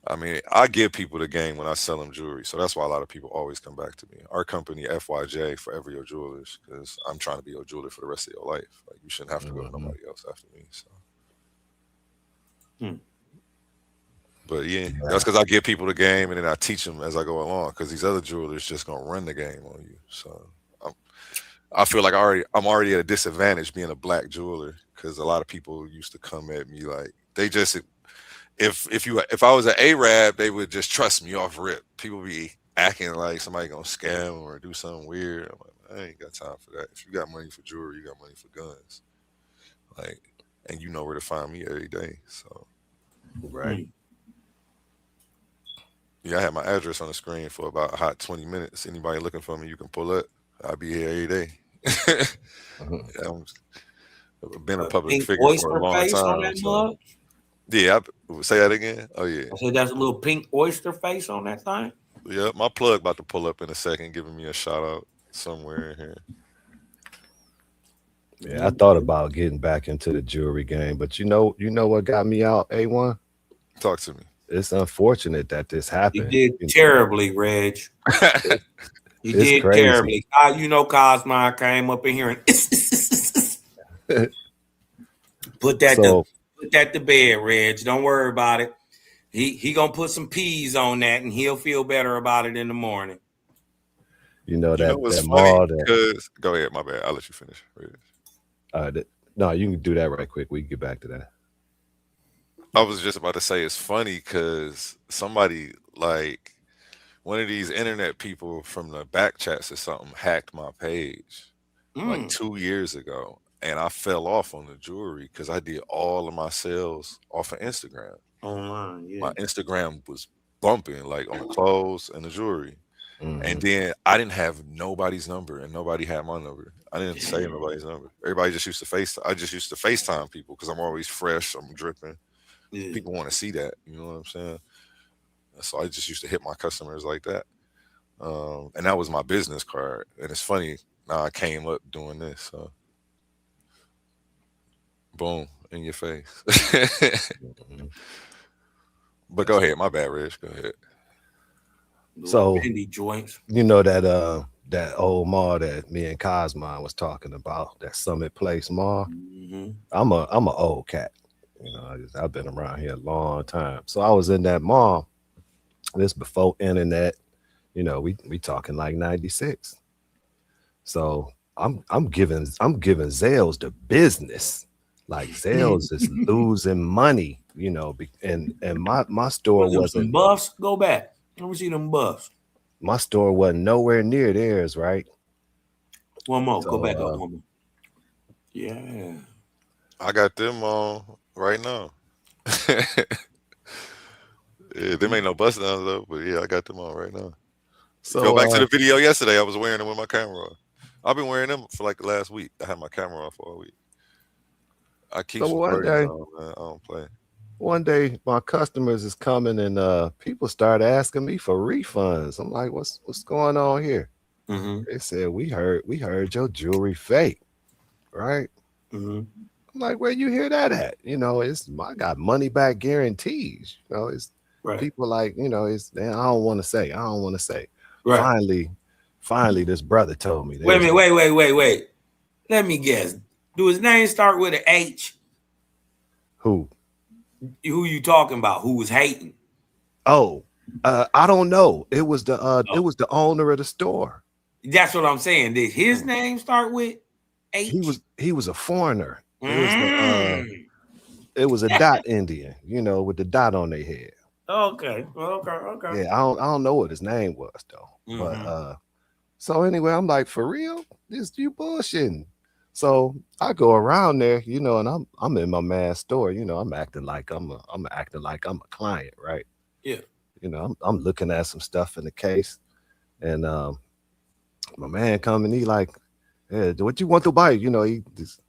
I mean, I give people the game when I sell them jewelry. So that's why a lot of people always come back to me. Our company, FYJ, Forever Your Jewelers, because I'm trying to be your jeweler for the rest of your life. Like, you shouldn't have to go to nobody else after me. So. But yeah, that's because I give people the game and then I teach them as I go along, because these other jewelers just gonna run the game on you. So I feel like I'm already at a disadvantage being a black jeweler, because a lot of people used to come at me like they just if I was an Arab, they would just trust me off rip. People be acting like somebody gonna scam them or do something weird. I'm like, I ain't got time for that. If you got money for jewelry, you got money for guns. Like, and you know where to find me every day. So right. Yeah, I had my address on the screen for about a hot 20 minutes. Anybody looking for me, you can pull up. I'll be here every day. I've been a public figure for a long time. So. Yeah, say that again. Oh yeah. I said that's a little pink oyster face on that thing. Yeah, my plug about to pull up in a second, giving me a shout out somewhere in here. Yeah, I thought about getting back into the jewelry game, but you know what got me out, A1? Talk to me. It's unfortunate that this happened. You did terribly, Reg. You did crazy. terribly. You know, Cosmo came up in here and put that to bed, Reg. Don't worry about it. He gonna put some peas on that, and he'll feel better about it in the morning. You know that funny because go ahead, my bad. I'll let you finish. No, you can do that right quick. We can get back to that. I was just about to say it's funny because somebody, like one of these internet people from the back chats or something, hacked my page like 2 years ago, and I fell off on the jewelry because I did all of my sales off of Instagram. Online, yeah. My Instagram was bumping like on the clothes and the jewelry. And then I didn't have nobody's number and nobody had my number. I didn't say nobody's number. Everybody just used to FaceTime people because I'm always fresh, I'm dripping. Yeah. People want to see that, you know what I'm saying? So I just used to hit my customers like that. And that was my business card. And it's funny, now I came up doing this. So boom, in your face. But go ahead, my bad, Reg. Go ahead. So joints. You know that old mall that me and Cosmo was talking about, that Summit Place mall. I'm a old cat. You know, I've been around here a long time. So I was in that mall. This before internet. You know, we talking like 96. So I'm giving Zales the business. Like Zales is losing money. You know, and my store wasn't buffs. Go back. Let me see them buffs. My store wasn't nowhere near theirs, right? One more. Go back up one more. Yeah. I got them on right now. Yeah, them ain't no bust downs though, but yeah, I got them on right now. So go back to the video yesterday. I was wearing them with my camera on. I've been wearing them for like the last week. I had my camera on for a week. I keep some birds on, man. I don't play. One day my customers is coming and people start asking me for refunds. I'm like, what's going on here? They said, we heard your jewelry fake, right? I'm like, where you hear that at? You know, I got money back guarantees. You know, it's people like, you know, I don't want to say. Right. Finally, this brother told me. Wait a minute, wait. Let me guess. Do his name start with an H? Who? Who you talking about? Who was hating? Oh, I don't know. It was the owner of the store. That's what I'm saying. Did his name start with H? He was a foreigner. It was a dot Indian, you know, with the dot on their head. Okay. Yeah, I don't know what his name was though. But so anyway, I'm like, for real? You bullshitting. So I go around there, you know, and I'm in my man's store, you know, I'm acting like I'm a client, right? Yeah. You know, I'm looking at some stuff in the case. And my man come and he like, "Yeah, what you want to buy?" You know, he just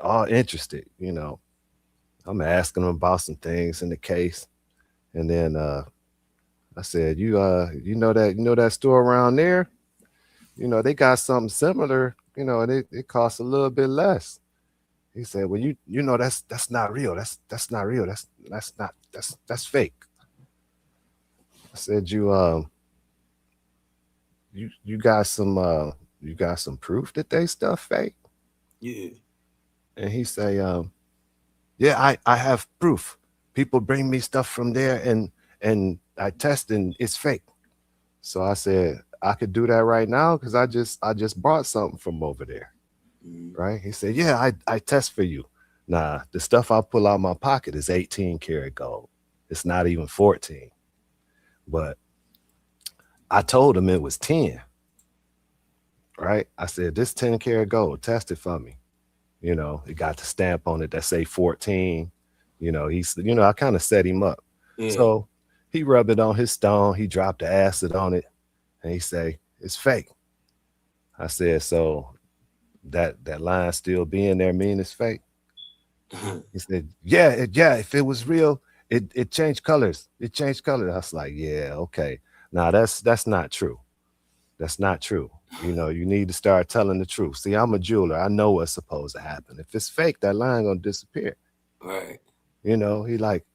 all interested. You know, I'm asking him about some things in the case, and then I said, "You know that store around there? You know, they got something similar. You know, and it costs a little bit less." He said, "Well, you know that's not real. That's not real. That's fake." I said, "You got some proof that they stuff fake?" Yeah. And he say, "Yeah, I have proof. People bring me stuff from there and I test and it's fake." So I said, "I could do that right now because I just brought something from over there." Right? He said, "Yeah, I test for you." Nah, the stuff I pull out my pocket is 18 karat gold. It's not even 14. But I told him it was 10. Right? I said, "This 10 karat gold, test it for me." You know, it got the stamp on it that say 14. You know, I kind of set him up. Yeah. So he rubbed it on his stone. He dropped the acid on it and he say, "It's fake." I said, "So that line still being there mean it's fake?" He said, yeah, if it was real, it changed colors. It changed colors. I was like, "Yeah, okay. Now that's not true. That's not true. You know, you need to start telling the truth." See, I'm a jeweler. I know what's supposed to happen. If it's fake, that line gonna disappear. Right. You know, he like,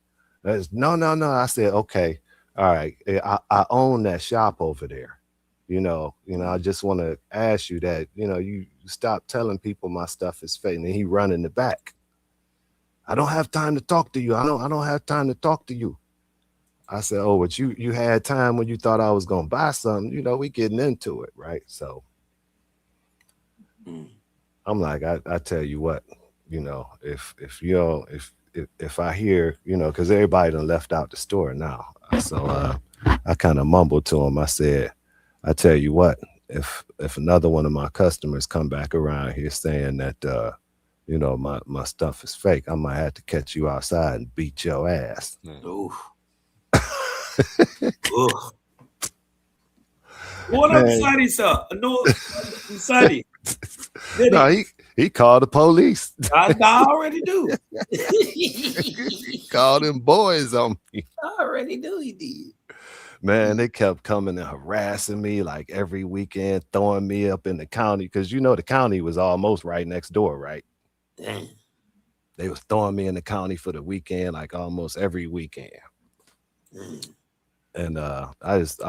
no. I said, "Okay, all right. I own that shop over there. You know, I just want to ask you that, you stop telling people my stuff is fake." And then he run in the back. "I don't have time to talk to you. I don't have time to talk to you." I said, "Oh, but you had time when you thought I was gonna buy something. You know, we getting into it, right?" So I'm like, I tell you what, if I hear, because everybody done left out the store now. So I kind of mumbled to him. I said, "I tell you what, if another one of my customers come back around here saying that my stuff is fake, I might have to catch you outside and beat your ass." Oof. What up, Sonny? Sir? No, Sonny. No, he called the police. I already do. He called them boys on me. I already knew he did. Man, they kept coming and harassing me like every weekend, throwing me up in the county because the county was almost right next door, right? Damn. They was throwing me in the county for the weekend, like almost every weekend. And I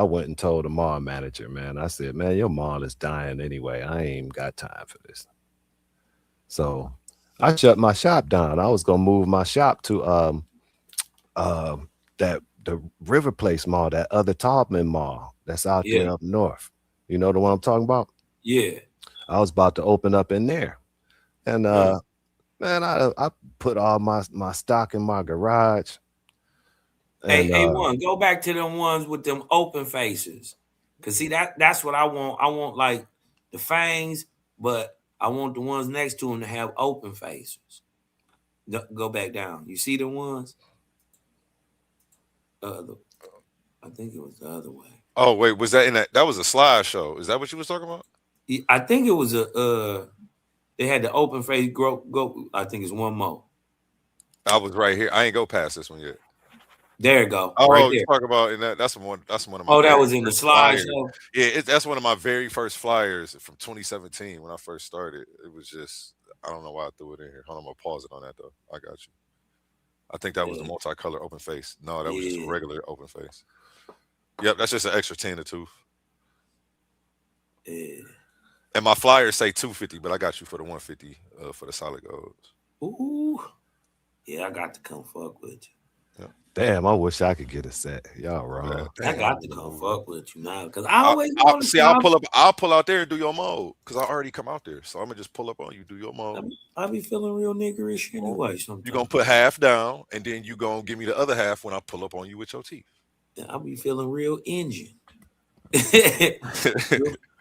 went and told the mall manager, man. I said, "Man, your mall is dying anyway. I ain't got time for this." So I shut my shop down. I was gonna move my shop to the River Place Mall, that other Taubman Mall that's out there up north. You know the one I'm talking about? Yeah. I was about to open up in there. And man, I put all my stock in my garage. Hey, one, go back to them ones with them open faces. Cause see that's what I want. I want like the fangs, but I want the ones next to them to have open faces. Go back down. You see the ones? I think it was the other way. Oh wait, was that in that was a slideshow? Is that what you was talking about? I think it was they had the open face go. I think it's one more. I was right here. I ain't go past this one yet. There you go. Oh, right you there. talking about in that? That's one of my. Oh, that was in the slideshow. Yeah, that's one of my very first flyers from 2017 when I first started. It was just I don't know why I threw it in here. Hold on, I'm gonna pause it on that though. I got you. I think that was a multicolor open face. No, that was just a regular open face. Yep, that's just an extra 10 to 2. Yeah. And my flyers say 250, but I got you for the 150 for the solid golds. Ooh. Yeah, I got to come fuck with you. Damn, I wish I could get a set. Y'all wrong. I got to come fuck with you now because I always I'll pull out there and do your mode because I already come out there. So I'm gonna just pull up on you, do your mode. I be feeling real niggerish anyway. Sometimes. You're gonna put half down and then you gonna give me the other half when I pull up on you with your teeth. I be feeling real engine.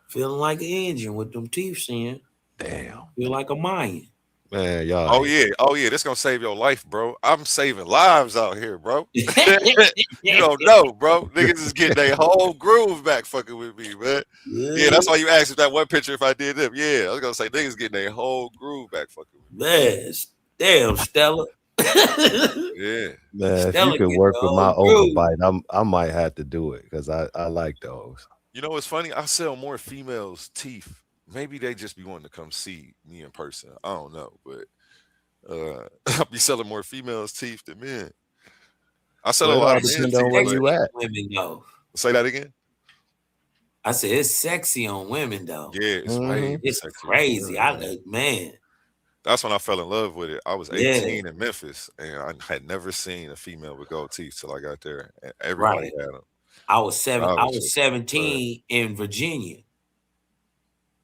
Feeling like an engine with them teeth in. Damn. Feel like a Mayan. Man, y'all. Oh yeah, this gonna save your life, bro. I'm saving lives out here, bro. You don't know, bro. Niggas is getting their whole groove back fucking with me, man. Yeah, that's why you asked if that one picture if I did them. Yeah, I was gonna say niggas getting their whole groove back fucking with me. Man, damn, Stella. Yeah. Man, if Stella you could get work the with my whole groove. overbite, I might have to do it because I like those. You know what's funny? I sell more females' teeth. Maybe they just be wanting to come see me in person. I don't know, but I'll be selling more females' teeth than men. I sell a Well, it lot all of men's depends on teeth. where But you at. Women though. say that again. I said it's sexy on women though. Yeah, it's way It's sexy. crazy. I like, man. That's when I fell in love with it. I was Yeah. 18 in Memphis, and I had never seen a female with gold teeth till I got there. And everybody had them. I was 17 just, in Virginia.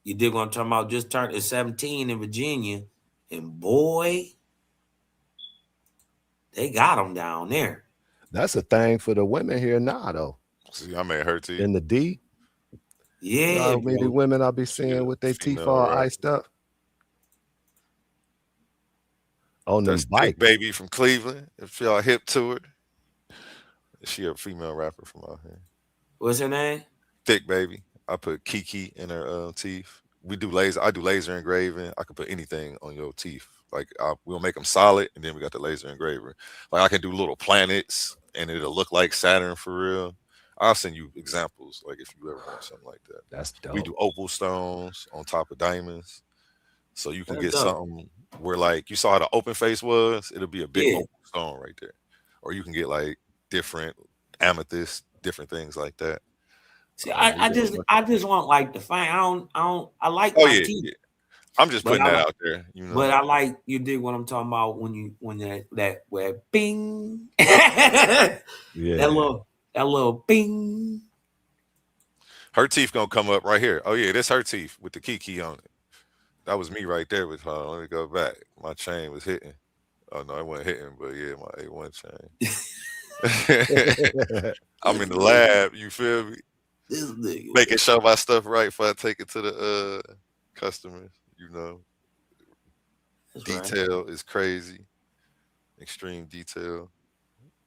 You dig what I'm talking about? Just turned 17 in Virginia, and boy, they got them down there. That's a thing for the women here now, though. See, I made her teeth. In the D. Yeah, how many women I be seeing with their teeth all iced up. On them That's bikes. Thick Baby from Cleveland. If y'all hip to her, she a female rapper from out here. What's her name? Thick Baby. I put Kiki in her teeth. We do laser. I do laser engraving. I can put anything on your teeth. Like we'll make them solid, and then we got the laser engraver. Like I can do little planets, and it'll look like Saturn for real. I'll send you examples. Like if you ever want something like that. That's dope. We do opal stones on top of diamonds, so you can That's get dope. something where like you saw how the open face was. It'll be a big opal stone right there, or you can get like different amethyst, different things like that. See, I just want like the fine. I like Oh my yeah, teeth. yeah. I'm just putting But that I like- out there. You know, But I like you dig what I'm talking about when that where bing Yeah. that little bing. her teeth gonna come up right here. Oh yeah, this her teeth with the Kiki on it. That was me right there with her. Let me go back. My chain was hitting. Oh no, it wasn't hitting, but yeah, my A1 chain. I'm in the lab. You feel me? This nigga. Making sure my stuff right before I take it to the customers. You know, That's detail is crazy. Extreme detail.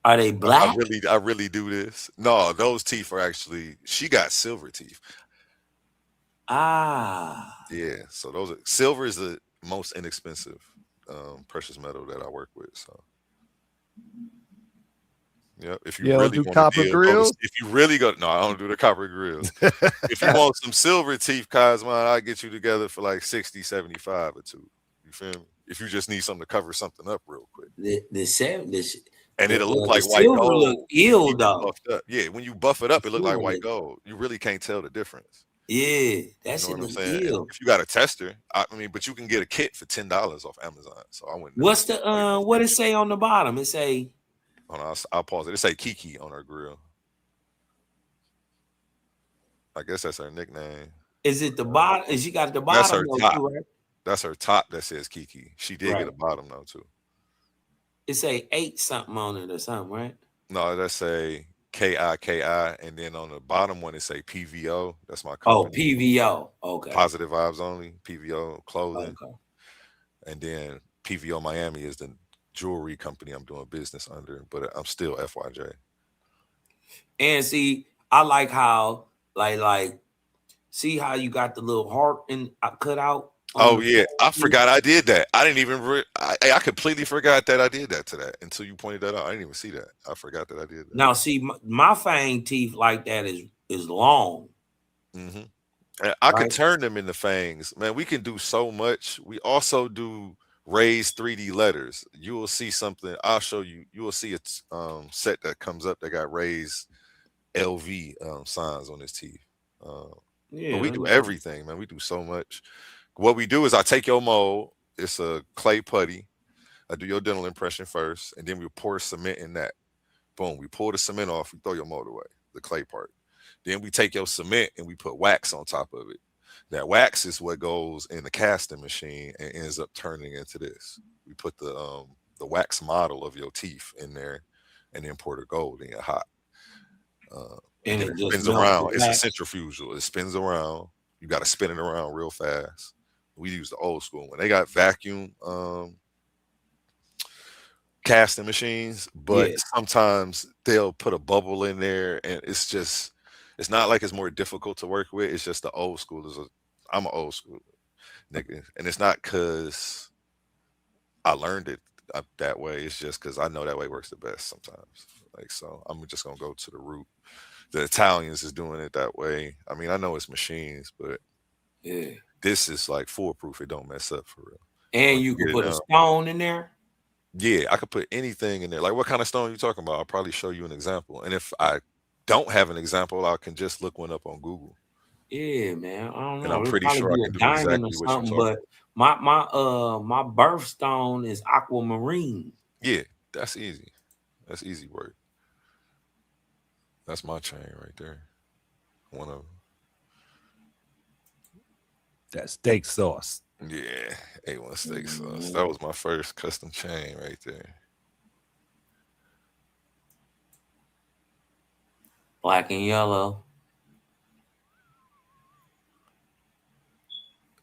Are they black? I really do this. No, those teeth are actually. She got silver teeth. Ah. Yeah, so those silver is the most inexpensive precious metal that I work with. So, yeah, if you really do want copper to grills? if you really go, no, I don't do the copper grills. If you want some silver teeth, Cosmo, I'll get you together for like 60, 75 or two. You feel me? If you just need something to cover something up real quick. And it'll look like the white silver gold. look ill, when you though. buffed up. Yeah, when you buff it up, it look like Silver white look- gold. You really can't tell the difference. Yeah, that You shit know what I'm look saying? ill. If you got a tester, I mean, but you can get a kit for $10 off Amazon. So I wouldn't. What's the what it say on the bottom? It say Hold on, I'll pause it. It say Kiki on her grill. I guess that's her nickname. is it the bottom? Is she got the That's bottom her though, top. too, right? That's her top that says Kiki. She did Right. get a bottom though too. It say 8 something on it or something, right? No, that say KIKI, and then on the bottom one it say PVO. That's my Oh, company. PVO. Okay. Positive Vibes Only. PVO clothing. Okay. And then PVO Miami is the jewelry company I'm doing business under, but I'm still FYJ. And see, I like how like see how you got the little heart and cut out. Oh yeah, I forgot I did that. I didn't even. I completely forgot that I did that to that until you pointed that out. I didn't even see that. I forgot that I did that. Now, see, my fang teeth like that is long. Mm-hmm. And I could turn them into fangs, man. We can do so much. We also do raised 3D letters. You will see something. I'll show you. You will see a set that comes up that got raised LV signs on his teeth. Yeah, but we do everything, man. We do so much. What we do is I take your mold. It's a clay putty. I do your dental impression first, and then we pour cement in that. Boom. We pull the cement off. We throw your mold away, the clay part. Then we take your cement and we put wax on top of it. That wax is what goes in the casting machine and ends up turning into this. We put the wax model of your teeth in there, and then pour the gold in hot. And it spins around. It's a centrifugal. It spins around. You got to spin it around real fast. We use the old school one. They got vacuum casting machines, but sometimes they'll put a bubble in there, and it's not like it's more difficult to work with. It's just the old school. I'm an old school nigga, and it's not because I learned it that way. It's just because I know that way works the best sometimes. Like, so I'm just gonna go to the root. The Italians is doing it that way. I mean, I know it's machines, but this is like foolproof. It don't mess up for real. And you can put a stone in there. Yeah, I could put anything in there. Like, what kind of stone are you talking about? I'll probably show you an example. And if I don't have an example, I can just look one up on Google. Yeah, man. I don't know. And I'm pretty sure I can do exactly what you're talking about. But my birthstone is aquamarine. Yeah, that's easy. That's easy work. That's my chain right there. One of them. That steak sauce. Yeah, A1 steak sauce. That was my first custom chain right there. Black and yellow.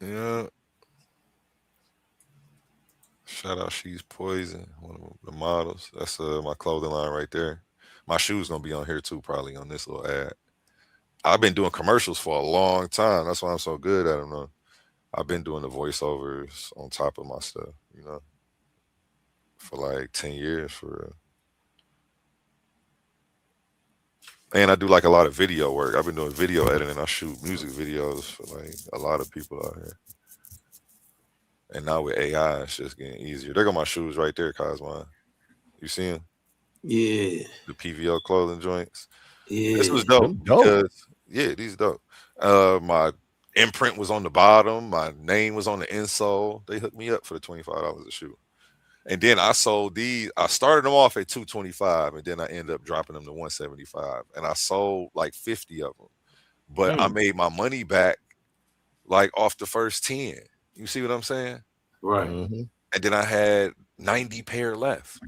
Yeah. Shout out She's Poison, one of the models. That's my clothing line right there. My shoes gonna be on here too, probably on this little ad. I've been doing commercials for a long time. That's why I'm so good at them though. I've been doing the voiceovers on top of my stuff, you know, for like 10 years for real. And I do like a lot of video work. I've been doing video editing. I shoot music videos for like a lot of people out here. And now with AI, it's just getting easier. There go my shoes right there, Cosmo. You see them? Yeah. The PVO clothing joints. Yeah. This was dope. Because, yeah, these dope. My imprint was on the bottom. My name was on the insole. They hooked me up for the $25 a shoe. And then I sold these. I started them off at $225, and then I ended up dropping them to $175. And I sold like 50 of them. But I made my money back like off the first 10. You see what I'm saying? Right. Mm-hmm. And then I had 90 pair left.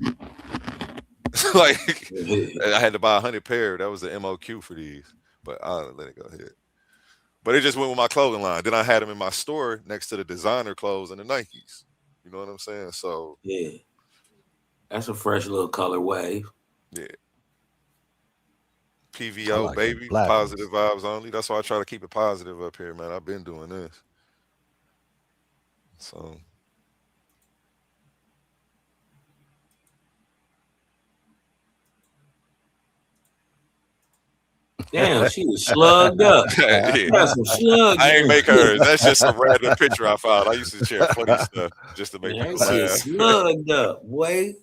Like, I had to buy 100 pair. That was the MOQ for these. But I'll let it go ahead. But it just went with my clothing line. Then I had them in my store next to the designer clothes and the Nikes. You know what I'm saying? So yeah, that's a fresh little colorway. Yeah. PVO, like baby, positive vibes only. That's why I try to keep it positive up here, man. I've been doing this. So damn, she was slugged up. Yeah. Some slugs. I ain't make hers. That's just some random picture I found. I used to share funny stuff just to make people laugh. Slugged up, boy.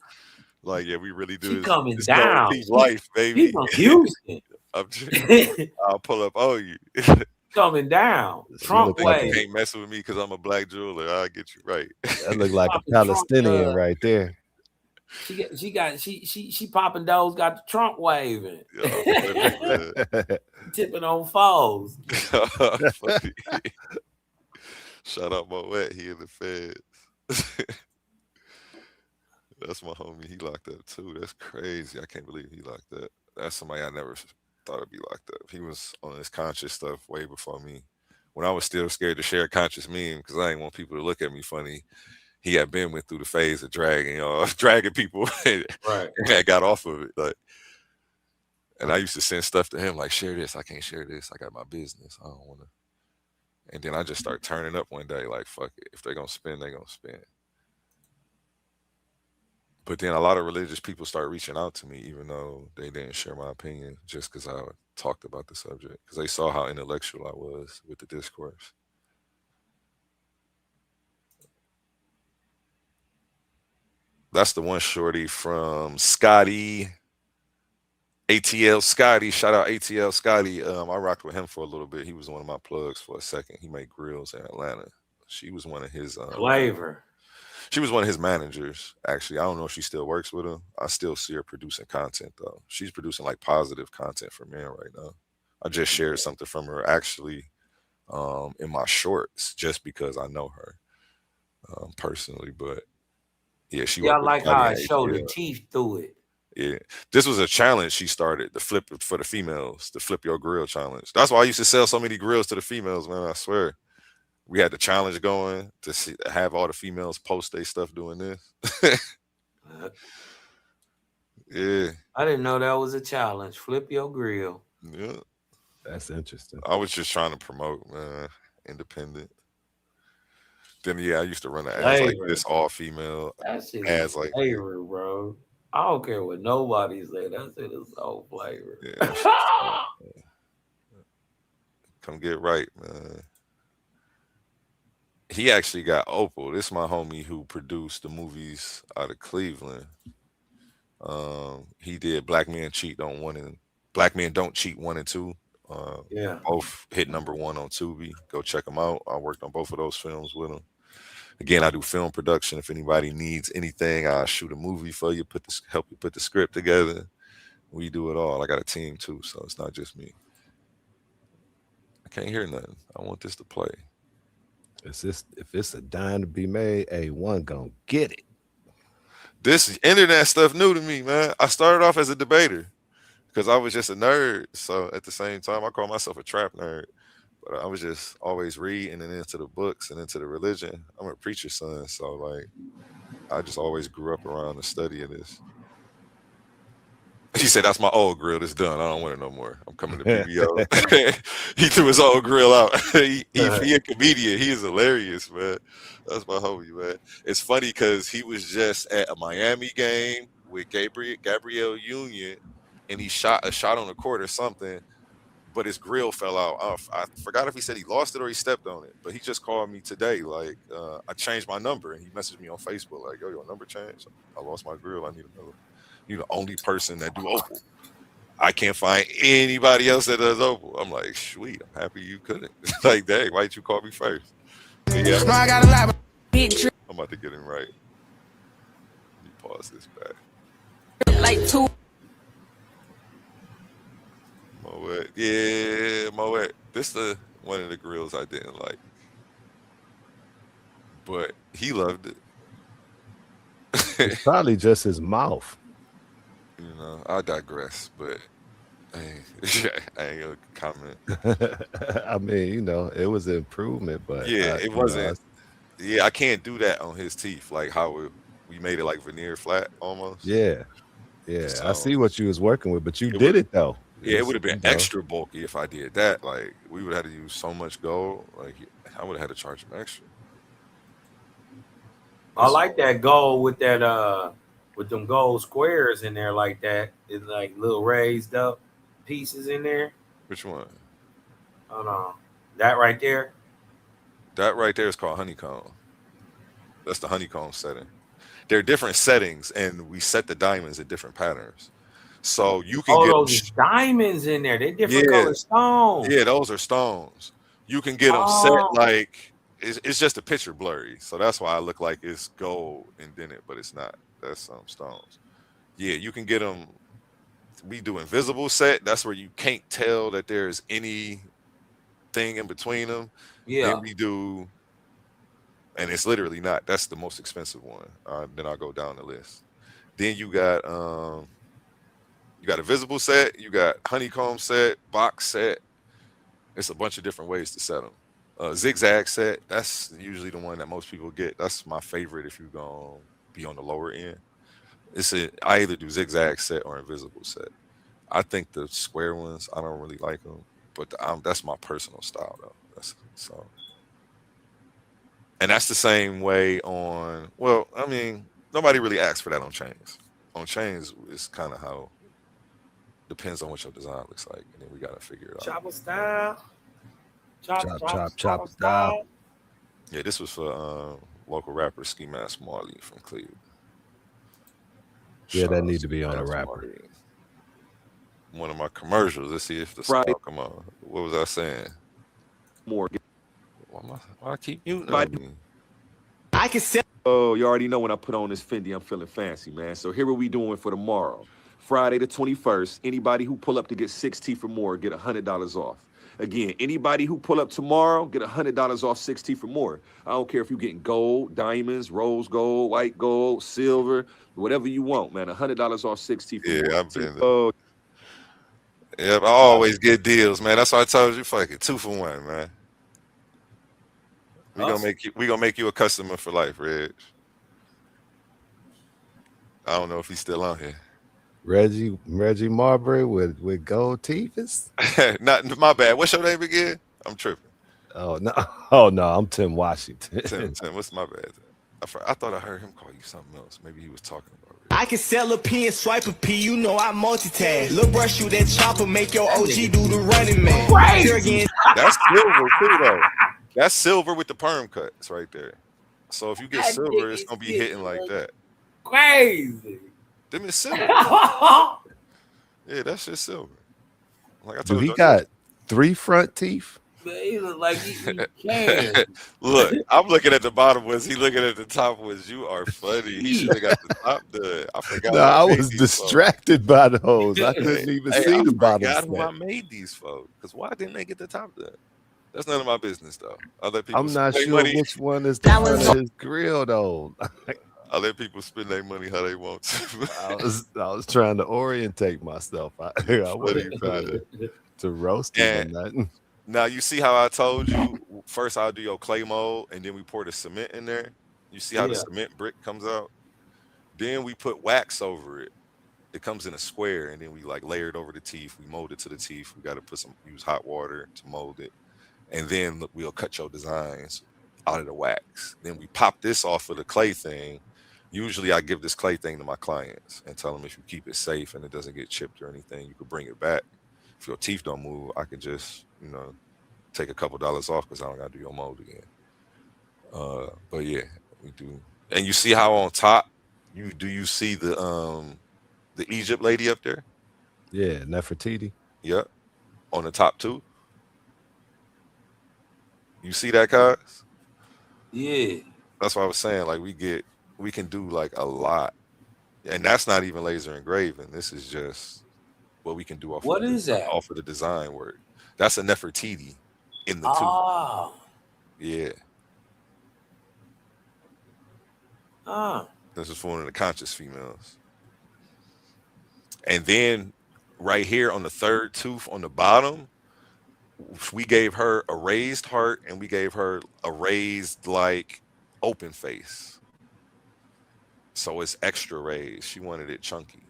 Like, yeah, we really do. She this. coming It's down. Life, baby. She from Houston. I'll pull up. Oh, you coming down. Trump way. You can't mess with me because I'm a black jeweler. I'll get you right. That look like a Palestinian right there. She popping those, got the Trump waving. Tipping on foes. Shout out Moet, he in the feds. That's my homie. He locked up too. That's crazy. I can't believe he locked up. That's somebody I never thought would be locked up. He was on his conscious stuff way before me. When I was still scared to share conscious meme because I didn't want people to look at me funny. He had been went through the phase of dragging, dragging people. Right. And I got off of it. Like, and I used to send stuff to him like, share this. I can't share this. I got my business. I don't want to. And then I just start turning up one day like, fuck it. If they're going to spend, they're going to spend. But then a lot of religious people start reaching out to me, even though they didn't share my opinion, just because I talked about the subject, because they saw how intellectual I was with the discourse. That's the one shorty from Scotty, ATL Scotty. Shout out ATL Scotty. I rocked with him for a little bit. He was one of my plugs for a second. He made grills in Atlanta. She was one of his flavor. She was one of his managers, actually. I don't know if she still works with him. I still see her producing content, though. She's producing, like, positive content for men right now. I just shared something from her, actually, in my shorts, just because I know her personally. But, yeah, she I like how I showed the teeth through it. Yeah. This was a challenge she started, the flip for the females, the flip your grill challenge. That's why I used to sell so many grills to the females, man, I swear. we had the challenge going to have all the females post their stuff doing this. Yeah. I didn't know that was a challenge. Flip your grill. Yeah. That's interesting. I was just trying to promote, man, independent. Then I used to run the ads like this, all female ads like flavor, bro. I don't care what nobody say. That shit is so flavor. Yeah, come get right, man. He actually got Opal. This is my homie who produced the movies out of Cleveland. He did Black Men Cheat on 1 and Black Men Don't Cheat 1 and 2. Both hit #1 on Tubi. Go check them out. I worked on both of those films with him. Again, I do film production. If anybody needs anything, I'll shoot a movie for you, help you put the script together. We do it all. I got a team too, so it's not just me. I can't hear nothing. I want this to play. If it's a dime to be made, A1 gonna get it. This internet stuff new to me, man. I started off as a debater because I was just a nerd. So at the same time, I call myself a trap nerd. But I was just always reading and into the books and into the religion. I'm a preacher's son, so like I just always grew up around the study of this. He said, "That's my old grill. It's done. I don't want it no more. I'm coming to BBO." He threw his old grill out. He a comedian. He is hilarious, man. That's my homie, man. It's funny because he was just at a Miami game with Gabrielle Union, and he shot a shot on the court or something, but his grill fell out. I forgot if he said he lost it or he stepped on it, but he just called me today. Like, I changed my number, and he messaged me on Facebook like, "Yo, your number changed. I lost my grill. I need another." You're the only person that do Opal. I can't find anybody else that does Opal. I'm like, sweet. I'm happy you couldn't. Like, dang, why didn't you call me first? So, yeah, I'm about to get him right. Let me pause this back. Like 2. Moet. Yeah, Moet. This is one of the grills I didn't like. But he loved it. It's probably just his mouth. You know, I digress, but I ain't gonna comment. I mean, you know, it was an improvement, but yeah, it wasn't. Yeah, I can't do that on his teeth, like how we made it like veneer flat almost. Yeah, So, I see what you was working with, but you did it though. Yeah, it would have been extra bulky if I did that. Like we would have had to use so much gold. Like I would have had to charge him extra. I like that gold with that with them gold squares in there like that. It's like little raised up pieces in there. Which one? Hold on. That right there? That right there is called honeycomb. That's the honeycomb setting. There are different settings, and we set the diamonds at different patterns. So you can get those diamonds in there. They're different color stones. Yeah, those are stones. You can get them set like it's just a picture blurry. So that's why I look like it's gold indented, but it's not. That's some stones. Yeah, you can get them. We do invisible set. That's where you can't tell that there's anything in between them. Yeah. Then we do, and it's literally not. That's the most expensive one. Then I'll go down the list. Then you got a visible set. You got honeycomb set, box set. It's a bunch of different ways to set them. Zigzag set. That's usually the one that most people get. That's my favorite if you're gonna be on the lower end. I either do zigzag set or invisible set. I think the square ones, I don't really like them, but that's my personal style though. And that's the same way on. Well, I mean, nobody really asks for that on chains. On chains, it's kind of how depends on what your design looks like, and then we gotta figure it out. Chopper style. Chop style. Yeah, this was for local rapper Ski Mask Marley from Cleveland. Yeah, that need to be on a rapper. One of my commercials. Let's see if the song come on. What was I saying? More. Why I keep muting? I can sell. Oh, you already know when I put on this Fendi, I'm feeling fancy, man. So here what we doing for tomorrow. Friday the 21st, anybody who pull up to get 6 teeth or more get $100 off. Again, anybody who pull up tomorrow get $100 off 6 teeth or more. I don't care if you're getting gold, diamonds, rose gold, white gold, silver, whatever you want, man. $100 off 6 teeth or more. Yeah, I've been there. Yeah, I always get deals, man. That's why I told you, fucking 2 for 1, man. We gonna make you a customer for life, Reg. I don't know if he's still on here. Reggie Marbury with gold teeth. Not my bad. What's your name again? I'm tripping. Oh no, I'm Tim Washington. Tim, what's my bad? I thought I heard him call you something else. Maybe he was talking about it. I can sell a P and swipe a P, you know I multitask. Lil' bruh shoot that chopper, make your OG do the running man. Crazy. That's silver too, though. That's silver with the perm cuts right there. So if you get silver, it's gonna be hitting like that. Crazy. Them is silver. Yeah, that's just silver. Like I Do told he you, got 3 front teeth? He look like he can. Look, I'm looking at the bottom ones. He looking at the top ones. You are funny. He should have got the top done. I forgot. No, I was distracted by those. I couldn't even see the bottom. I forgot who I made these folks. Because why didn't they get the top done? That's none of my business, though. I let people I'm not spend sure their money. which one is the front of his grill, though. I let people spend their money how they want to. I was trying to orientate myself. I wasn't trying to roast him or nothing. Now you see how I told you first I'll do your clay mold and then we pour the cement in there. You see how the cement brick comes out? Then we put wax over it. It comes in a square and then we like layer it over the teeth. We mold it to the teeth. We got to use hot water to mold it. And then we'll cut your designs out of the wax. Then we pop this off of the clay thing. Usually I give this clay thing to my clients and tell them if you keep it safe and it doesn't get chipped or anything, you could bring it back. If your teeth don't move, I can just, take a couple dollars off because I don't got to do your mold again. But yeah, we do. And you see how on top, you see the Egypt lady up there? Yeah, Nefertiti. Yep. On the top too. You see that, guys? Yeah. That's what I was saying. Like we can do like a lot. And that's not even laser engraving. This is just what we can do off of the design work. That's a Nefertiti in the tube. Yeah. This is for one of the conscious females. And then right here on the third tooth on the bottom, we gave her a raised heart and we gave her a raised like open face. So it's extra raised. She wanted it chunky.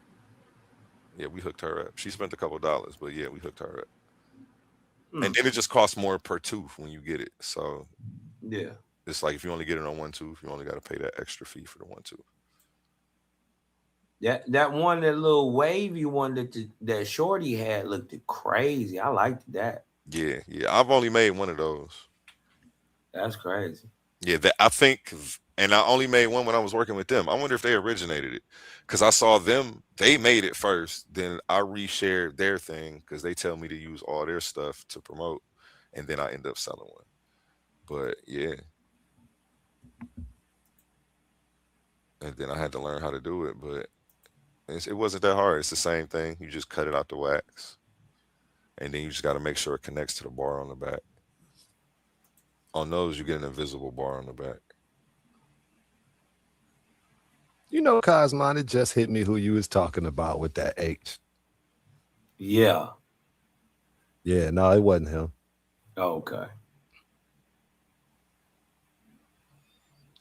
Yeah, we hooked her up. She spent a couple dollars, but yeah, we hooked her up. And then it just costs more per tooth when you get it. So yeah, it's like if you only get it on one tooth, you only got to pay that extra fee for the one tooth. That little wavy one that Shorty had looked crazy. I liked that. Yeah. I've only made one of those. That's crazy. Yeah, I think, and I only made one when I was working with them. I wonder if they originated it because I saw them. They made it first. Then I reshared their thing because they tell me to use all their stuff to promote, and then I end up selling one. But yeah, and then I had to learn how to do it, but it wasn't that hard. It's the same thing. You just cut it out the wax, and then you just got to make sure it connects to the bar on the back. On those, you get an invisible bar on the back. Cosmon, it just hit me who you was talking about with that H. Yeah. Yeah, no, it wasn't him. Okay.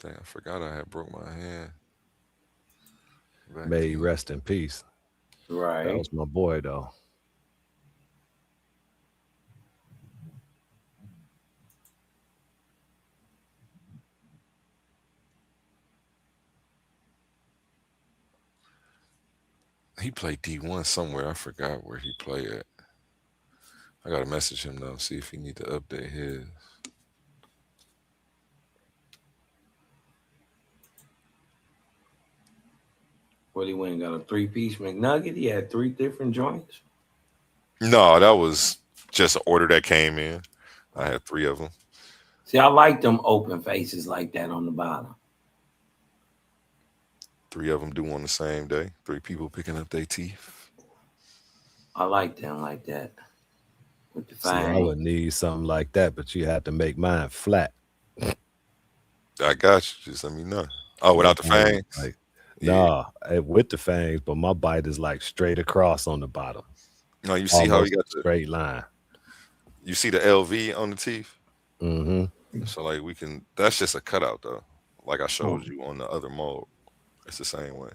Dang, I forgot I had broke my hand. May he rest in peace. Right. That was my boy, though. He played D1 somewhere. I forgot where he played at. I got to message him, though, see if he need to update his. Well, he went and got a 3-piece McNugget. He had 3 different joints. No, that was just an order that came in. I had 3 of them. See, I like them open faces like that on the bottom. 3 of them due on the same day. 3 people picking up their teeth. I like them like that. With the See, I would need something like that, but you have to make mine flat. I got you. Just let me know. Oh, without the fangs? Like, nah, with the fangs, but my bite is like straight across on the bottom. No, you see how he got the straight line. You see the LV on the teeth? Mm-hmm. So like we can. That's just a cutout though. Like I showed you on the other mode. It's the same way.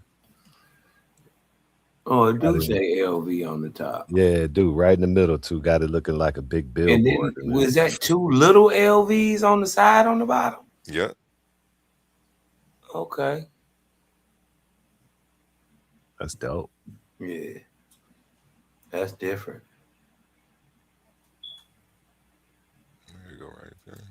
Oh, it do say LV on the top. Yeah, dude, right in the middle too. Got it looking like a big billboard. And then, was that 2 little LVs on the side on the bottom? Yeah. Okay. That's dope. Yeah. That's different. There you go, right there.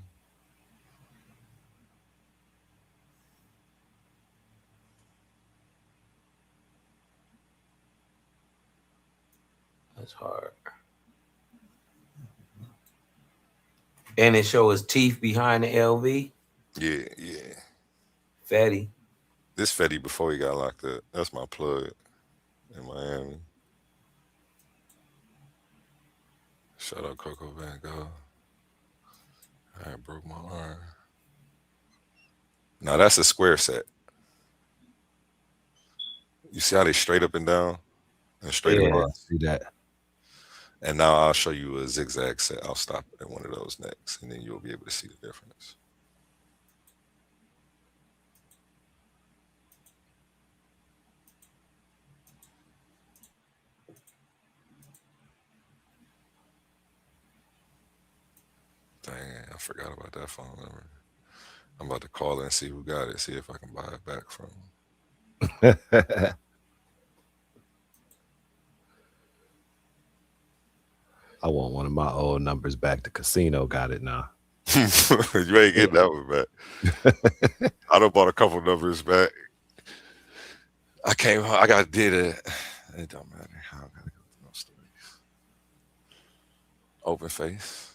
That's hard. And it shows teeth behind the LV. Yeah, yeah. Fatty. This Fetty before he got locked up. That's my plug in Miami. Shout out Coco Van Gogh. I broke my arm. Now that's a square set. You see how they straight up and down and straight across? See that. And now I'll show you a zigzag set. I'll stop at one of those next, and then you'll be able to see the difference. Dang, I forgot about that phone number. I'm about to call and see who got it, see if I can buy it back from them. I want one of my old numbers back. The casino got it now. You ain't getting that one back. I done bought a couple numbers back. I did it. It don't matter. I don't gotta go through no stories. Open face.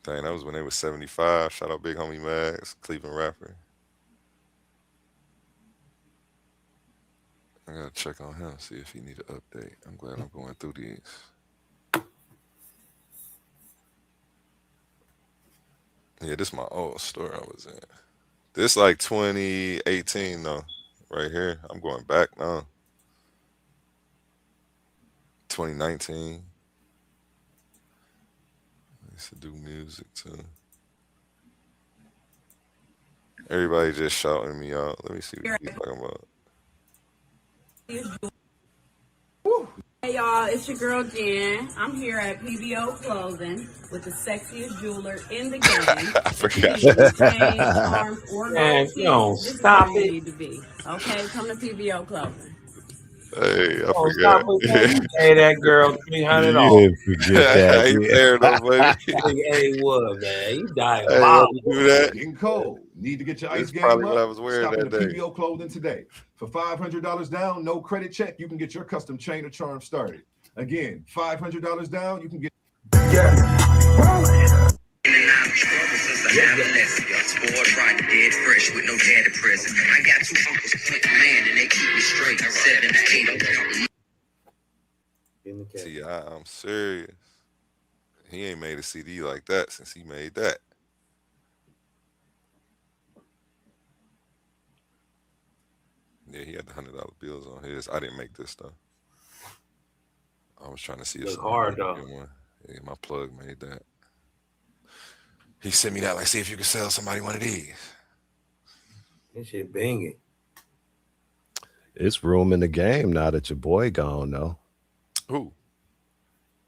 Dang, that was when they was 75. Shout out Big Homie Max, Cleveland rapper. I gotta check on him, see if he need an update. I'm glad I'm going through these. Yeah, this is my old store I was in. This like 2018 though, right here. I'm going back now. 2019. I used to do music too. Everybody just shouting me out. Let me see what he's talking about. Hey y'all, it's your girl Jen. I'm here at PBO Clothing with the sexiest jeweler in the game. I forgot. Chain, charms, or Man, gold you don't teeth. This is stop where you it. need to be. Okay, come to PBO Clothing. Hey, I Oh, forgot. stop it, man. You pay that girl $300. didn't forget that. I ain't there though, baby. Hey, what, man? You Hey, diabolical. do that. Getting cold. Need to get your That's ice game probably up? what I was wearing Stop that into day. PBO Clothing today. For $500 down, no credit check, you can get your custom chain or charm started. Again, $500 down, you can get. Spoiled, rotten, dead fresh with no daddy present. I got 2 uncles, point man, and they keep me straight. 7 to 8. See, I'm serious. He ain't made a CD like that since he made that. Yeah, he had the $100 bills on his. I didn't make this though. I was trying to see if Look somebody hard, could though. get one. Yeah, my plug made that. He sent me that, like, see if you can sell somebody one of these. This shit banging. It's room in the game now that your boy gone though. Who?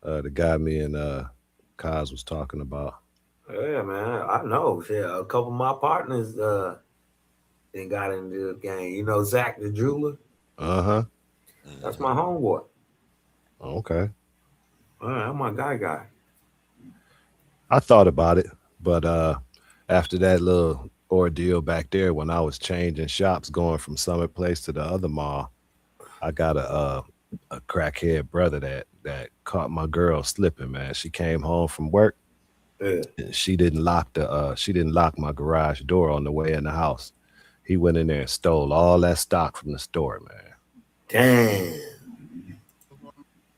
The guy me and Kaz was talking about. Yeah, man. I know. Shit, a couple of my partners then got into the game. You know Zach the jeweler? Uh-huh. That's my homeboy. Okay. All right, I'm my guy. I thought about it, but after that little ordeal back there when I was changing shops going from Summit Place to the other mall, I got a crackhead brother that caught my girl slipping, man. She came home from work. Yeah. And she didn't lock my garage door on the way in the house. He went in there and stole all that stock from the store, man. Damn.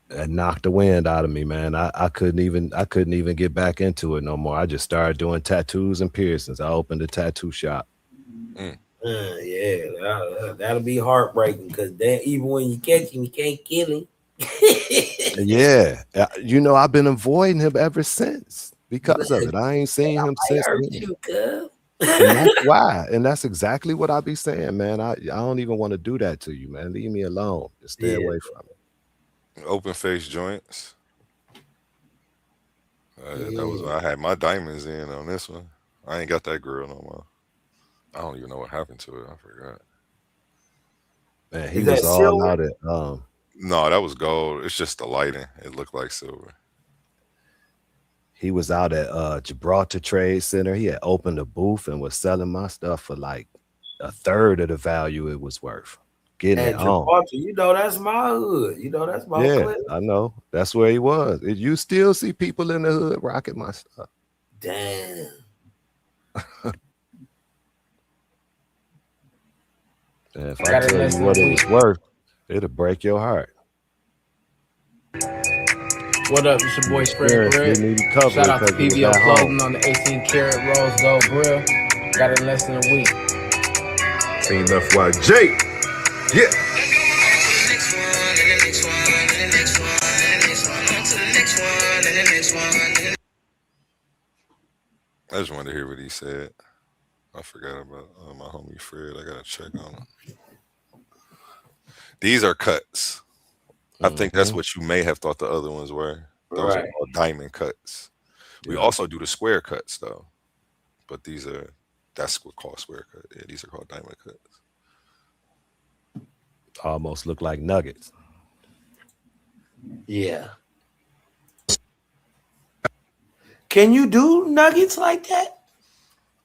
That knocked the wind out of me, man. I couldn't even get back into it no more. I just started doing tattoos and piercings. I opened a tattoo shop. Yeah, that'll be heartbreaking because even when you catch him, you can't kill him. Yeah, you know, I've been avoiding him ever since because of it. I ain't seen him since then. And that's why. And that's exactly what I be saying, man. I don't even want to do that to you, man. Leave me alone. Just stay away from it. Open face joints. That was when I had my diamonds in on this one. I ain't got that grill no more. I don't even know what happened to it. I forgot. Man, he was all out at no, that was gold. It's just the lighting. It looked like silver. He was out at Gibraltar Trade Center. He had opened a booth and was selling my stuff for like a third of the value it was worth. Getting it on. You know, that's my hood. You know, that's my clip. I know. That's where he was. You still see people in the hood rocking my stuff. Damn. And if I tell you what it was worth, it'll break your heart. What up? It's your boy Spring Bread. Shout out to PBO Clothing on the 18-karat rose gold grill. Got it in less than a week. Team FYJ. Yeah. I just wanted to hear what he said. I forgot about my homie Fred. I gotta check on him. These are cuts. I think that's what you may have thought the other ones were. Those are called diamond cuts. We also do the square cuts though, but that's what called square cut. Yeah, these are called diamond cuts. Almost look like nuggets. Yeah. Can you do nuggets like that?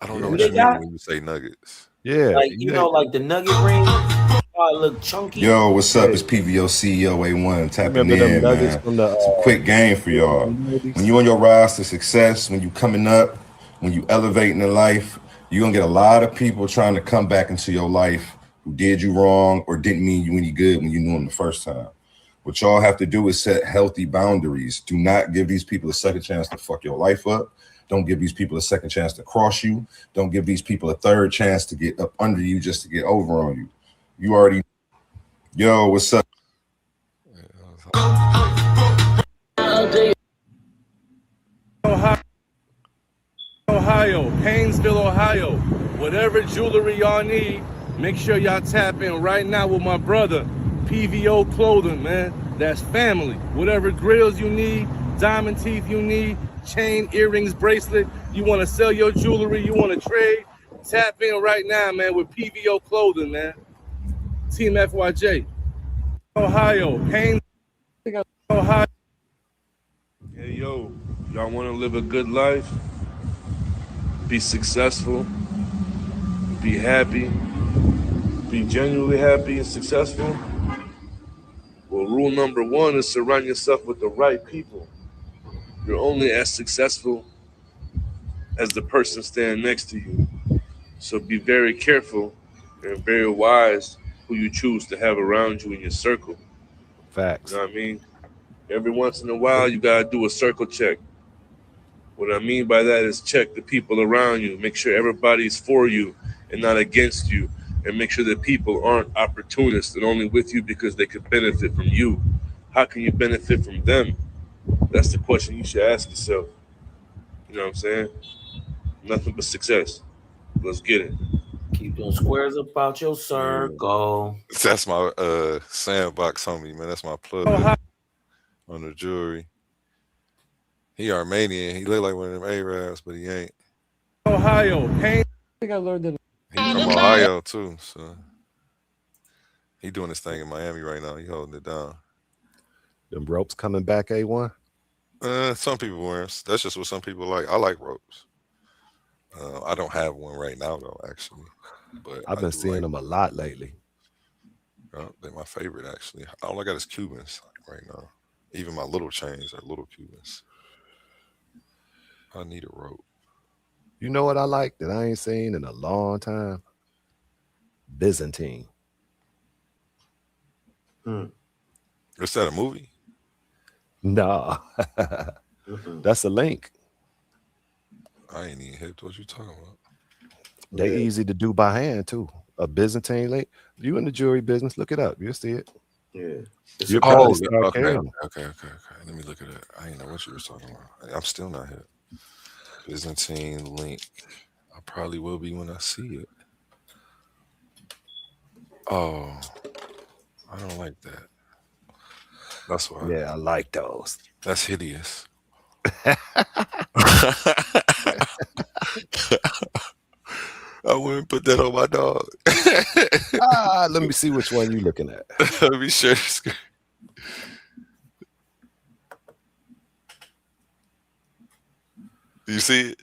I don't know what you mean when you say nuggets. Yeah. Like, you know, like the nugget ring. Look chunky. Yo, what's up? It's PVO CEO A1 tapping in, man. It's a quick game for y'all. When you on your rise to success, when you coming up, when you elevating in life, you're gonna get a lot of people trying to come back into your life who did you wrong or didn't mean you any good when you knew them the first time. What y'all have to do is set healthy boundaries. Do not give these people a second chance to fuck your life up. Don't give these people a second chance to cross you. Don't give these people a third chance to get up under you just to get over on you. You already, yo, what's up? Ohio, Painesville, Ohio. Whatever jewelry y'all need, make sure y'all tap in right now with my brother, PVO Clothing, man. That's family. Whatever grills you need, diamond teeth you need, chain, earrings, bracelet, you want to sell your jewelry, you want to trade, tap in right now, man, with PVO Clothing, man. Team FYJ. Ohio, Painesville, Ohio. Hey, yo, y'all want to live a good life? Be successful, be happy, be genuinely happy and successful? Well, rule number one is surround yourself with the right people. You're only as successful as the person standing next to you. So be very careful and very wise who you choose to have around you in your circle. Facts. You know what I mean? Every once in a while, you got to do a circle check. What I mean by that is check the people around you. Make sure everybody's for you and not against you. And make sure that people aren't opportunists and only with you because they could benefit from you. How can you benefit from them? That's the question you should ask yourself. You know what I'm saying? Nothing but success. Let's get it. Keep those squares about your circle. That's my sandbox homie, man. That's my plug on the jewelry. He Armenian. He look like one of them Arabs, but he ain't. Ohio, I think I learned that. He from Ohio too, so he doing this thing in Miami right now. He holding it down. Them ropes coming back, A1? Some people wear them. That's just what some people like. I like ropes. I don't have one right now though, actually. But I've been seeing them a lot lately. They're my favorite actually. All I got is Cubans right now. Even my little chains are little Cubans. I need a rope. You know what I like that I ain't seen in a long time? Byzantine. Is that a movie? Nah. That's a link. I ain't even hip. What you talking about? They easy to do by hand too. A Byzantine link. You in the jewelry business, look it up. You'll see it. Yeah. You Oh, probably start okay. carrying. Okay. Let me look at it. I didn't know what you were talking about. I'm still not hit. Byzantine link. I probably will be when I see it. Oh, I don't like that. That's why. Yeah, I like those. That's hideous. I wouldn't put that on my dog. Let me see which one you looking at. Let me share the screen. Do you see it?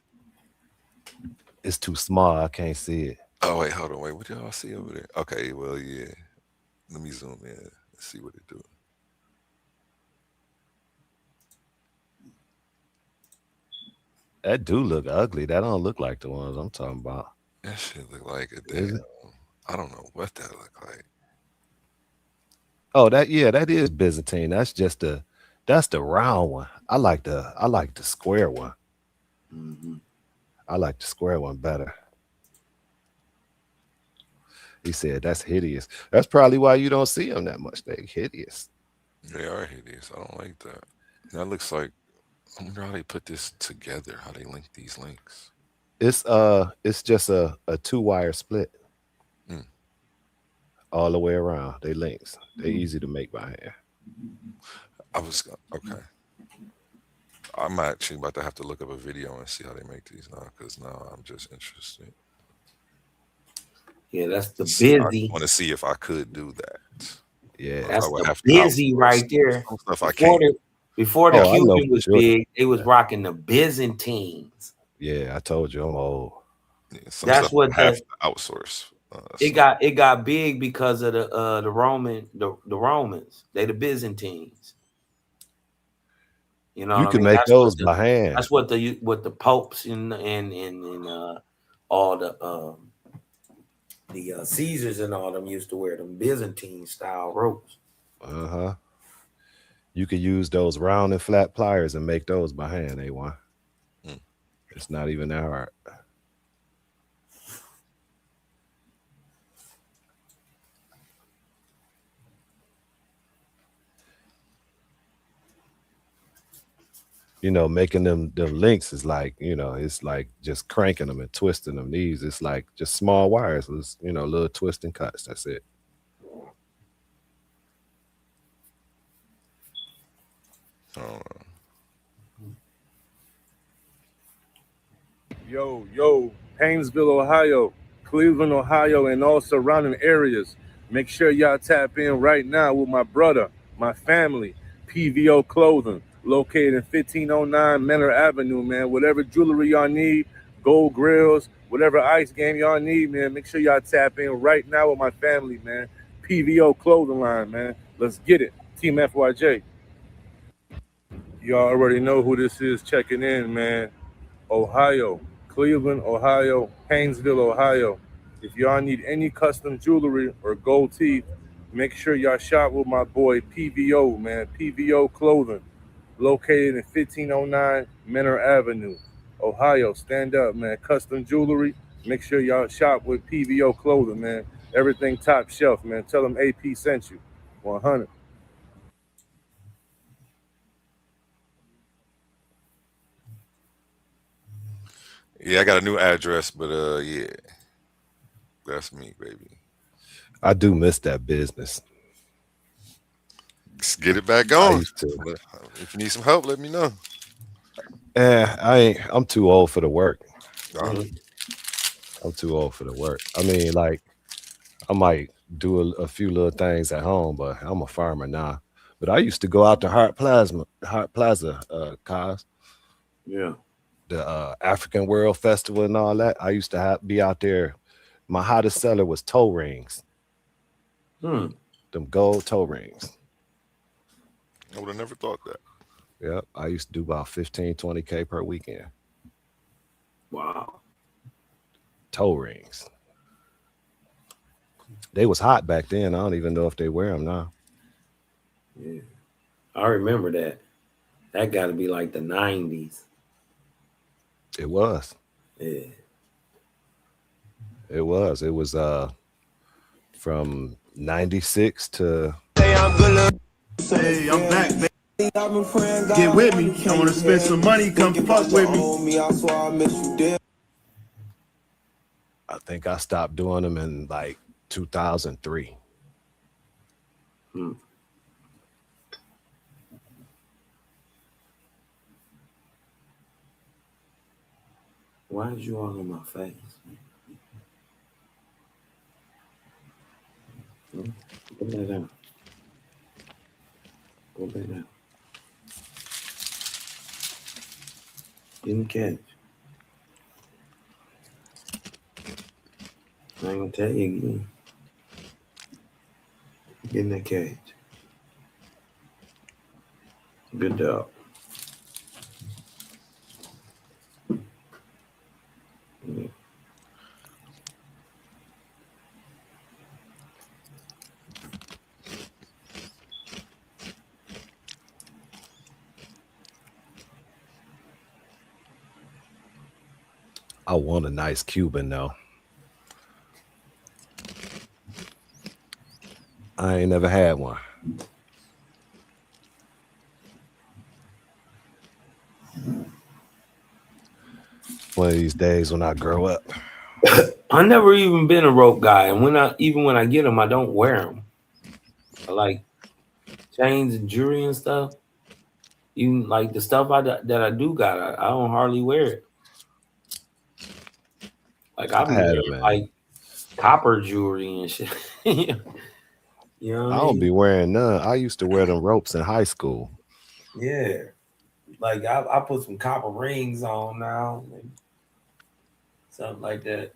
It's too small. I can't see it. Oh, wait, hold on. Wait, what y'all see over there? Okay, well, yeah. Let me zoom in and see what it do. That do look ugly. That don't look like the ones I'm talking about. That shit look like a damn. I don't know what that look like. Oh, that is Byzantine. That's the round one. I like the square one. Mm-hmm. I like the square one better. He said that's hideous. That's probably why you don't see them that much. They hideous. They are hideous. I don't like that. That looks like, I wonder how they put this together, how they link these links. It's just a 2-wire split. All the way around. They links. They easy to make by hand. Okay. I'm actually about to have to look up a video and see how they make these now, because now I'm just interested. Yeah, that's the busy. I want to see if I could do that. Yeah, that's the busy right there. Before the Cuban was big, they was rocking the Byzantines. Yeah, I told you I'm old. Yeah, that's what have to outsource. It got big because of the Romans. They the Byzantines. You know, you can make those by hand. That's what the popes and all the Caesars and all them used to wear, them Byzantine style ropes. You could use those round and flat pliers and make those by hand, A1. It's not even that hard. You know, making them links is like, you know, it's like just cranking them and twisting them. These, it's like just small wires. It's, you know, little twist and cuts. That's it. Yo, Painesville, Ohio, Cleveland, Ohio, and all surrounding areas. Make sure y'all tap in right now with my brother, my family, PVO Clothing, located in 1509 Menor Avenue, man. Whatever jewelry y'all need, gold grills, whatever ice game y'all need, man, make sure y'all tap in right now with my family, man. PVO Clothing line, man. Let's get it. Team FYJ. Y'all already know who this is checking in, man. Ohio, Cleveland, Ohio, Painesville, Ohio. If y'all need any custom jewelry or gold teeth, make sure y'all shop with my boy PVO, man. PVO Clothing, located in 1509 Menor Avenue, Ohio. Stand up, man. Custom jewelry. Make sure y'all shop with PVO Clothing, man. Everything top shelf, man. Tell them AP sent you. 100. Yeah, I got a new address, but yeah, that's me, baby. I do miss that business. Just get it back on. If you need some help, let me know. I'm too old for the work. I'm too old for the work. I mean, like, I might do a few little things at home, but I'm a farmer now. But I used to go out to Hart Plaza, Kaz. Yeah. The African World Festival and all that. I used to be out there. My hottest seller was toe rings. Them gold toe rings. I would have never thought that. Yep. I used to do about 15, 20K per weekend. Wow. Toe rings. They was hot back then. I don't even know if they wear them now. Yeah. I remember that. That got to be like the 90s. It was. Yeah. It was. It was from 96 to Hey, I'm back, man. Get with me. I want to spend some money. Come fuck with me. I think I stopped doing them in like 2003. Why did you all in my face? Go back down. Go back down. Get in the cage. I ain't gonna tell you again. Get in that cage. Good dog. Yeah. I want a nice Cuban though. I ain't never had one. One of these days when I grow up. I never even been a rope guy, and when I get them, I don't wear them. I like chains and jewelry and stuff. Even like the stuff that I do got, I don't hardly wear it. Like I'm like copper jewelry and shit. You know what I don't be wearing none. I used to wear them ropes in high school. Yeah. Like I put some copper rings on now. Something like that.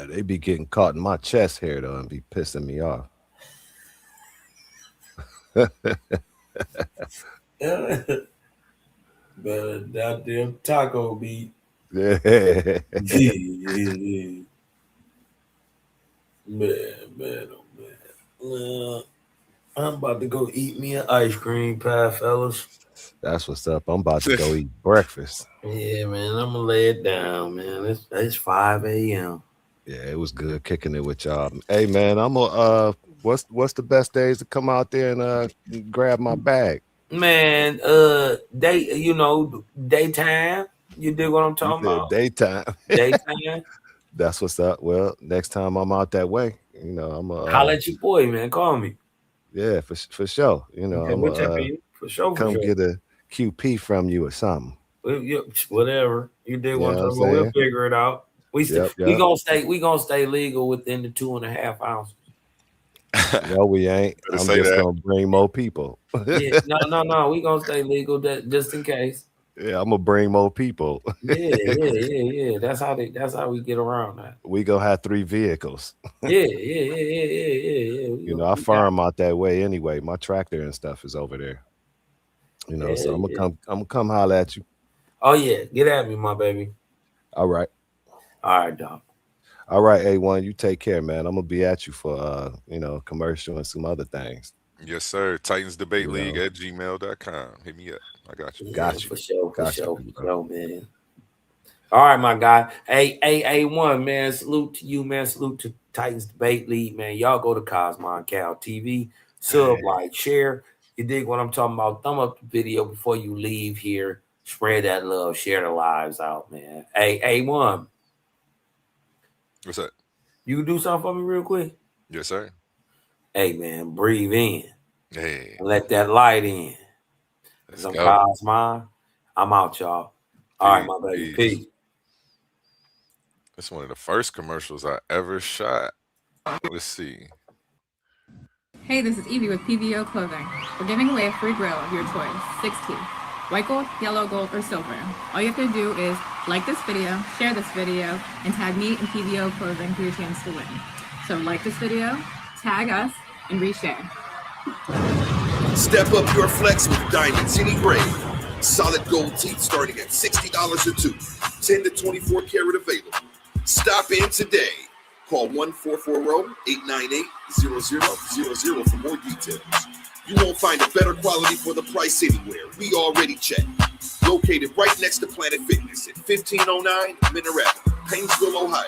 They be getting caught in my chest hair though and be pissing me off. Better that damn taco beat. Yeah. Yeah. Man, oh man. I'm about to go eat me an ice cream pie, fellas. That's what's up. I'm about to go eat breakfast. Yeah, man. I'm gonna lay it down, man. It's 5 a.m. Yeah, it was good kicking it with y'all. Hey man, I'm gonna what's the best days to come out there and grab my bag? Man, daytime. You dig what I'm talking about? Daytime. Daytime. That's what's up. Well, next time I'm out that way, I'm gonna holla at your boy, man. Call me. Yeah, for sure. Okay, for sure. Come get a QP from you or something. Whatever. You dig what I'm talking about? We'll figure it out. We gonna stay legal within the 2.5 ounces. No, we ain't. I'm just gonna bring more people. Yeah, no. We gonna stay legal just in case. Yeah, I'm gonna bring more people. Yeah. That's how we get around that. We gonna have 3 vehicles. Yeah. I farm out that way anyway. My tractor and stuff is over there. So I'm gonna come holler at you. Oh yeah, get at me, my baby. All right, dog. All right, A1, you take care, man. I'm gonna be at you for commercial and some other things. Yes, sir. Titans Debate League at gmail.com. Hit me up. I got you. Got you. For sure, man. All right, my guy. Hey, A1, man. Salute to you, man. Salute to Titans Debate League, man. Y'all go to Cosmon Cal TV. Sub, like, share. You dig what I'm talking about? Thumb up the video before you leave here. Spread that love. Share the lives out, man. Hey, A1. What's up? You can do something for me real quick? Yes, sir. Hey, man, breathe in. Hey. Let that light in. Let's I'm go. Cosmon. I'm out, y'all. All right, my baby. Peace. That's one of the first commercials I ever shot. Let's see. Hey, this is Evie with PVO Clothing. We're giving away a free grill of your choice, 6 teeth, white gold, yellow gold, or silver. All you have to do is like this video, share this video, and tag me and PVO Clothing for your chance to win. So like this video, tag us, and reshare. Step up your flex with diamonds any grade. Solid gold teeth starting at $60 a tooth. 10 to 24 karat available. Stop in today. Call 1-440-898-0000 for more details. You won't find a better quality for the price anywhere. We already checked. Located right next to Planet Fitness at 1509 Merneptah, Painesville, Ohio.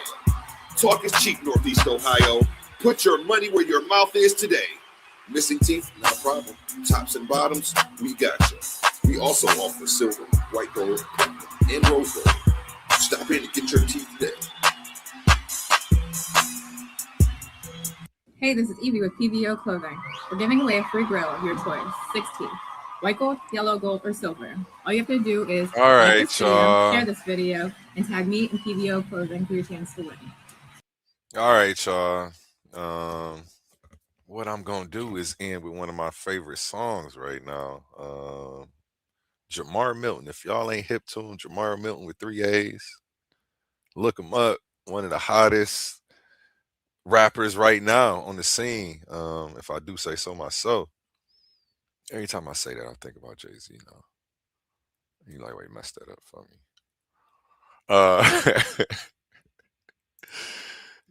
Talk is cheap, Northeast Ohio. Put your money where your mouth is today. Missing teeth, not a problem. Tops and bottoms, we got you. We also offer silver, white gold, and rose gold. Stop in and get your teeth today. Hey, this is Evie with PVO Clothing. We're giving away a free grill of your choice, 6 teeth. White gold, yellow gold, or silver. All you have to do is like this video, share this video, and tag me and PVO Clothing for your chance to win. All right, y'all. What I'm gonna do is end with one of my favorite songs right now. Jamar Milton. If y'all ain't hip to him, Jamar Milton with 3 A's. Look him up. One of the hottest rappers right now on the scene. If I do say so myself. Every time I say that, I think about Jay-Z now. You like, wait, messed that up for me.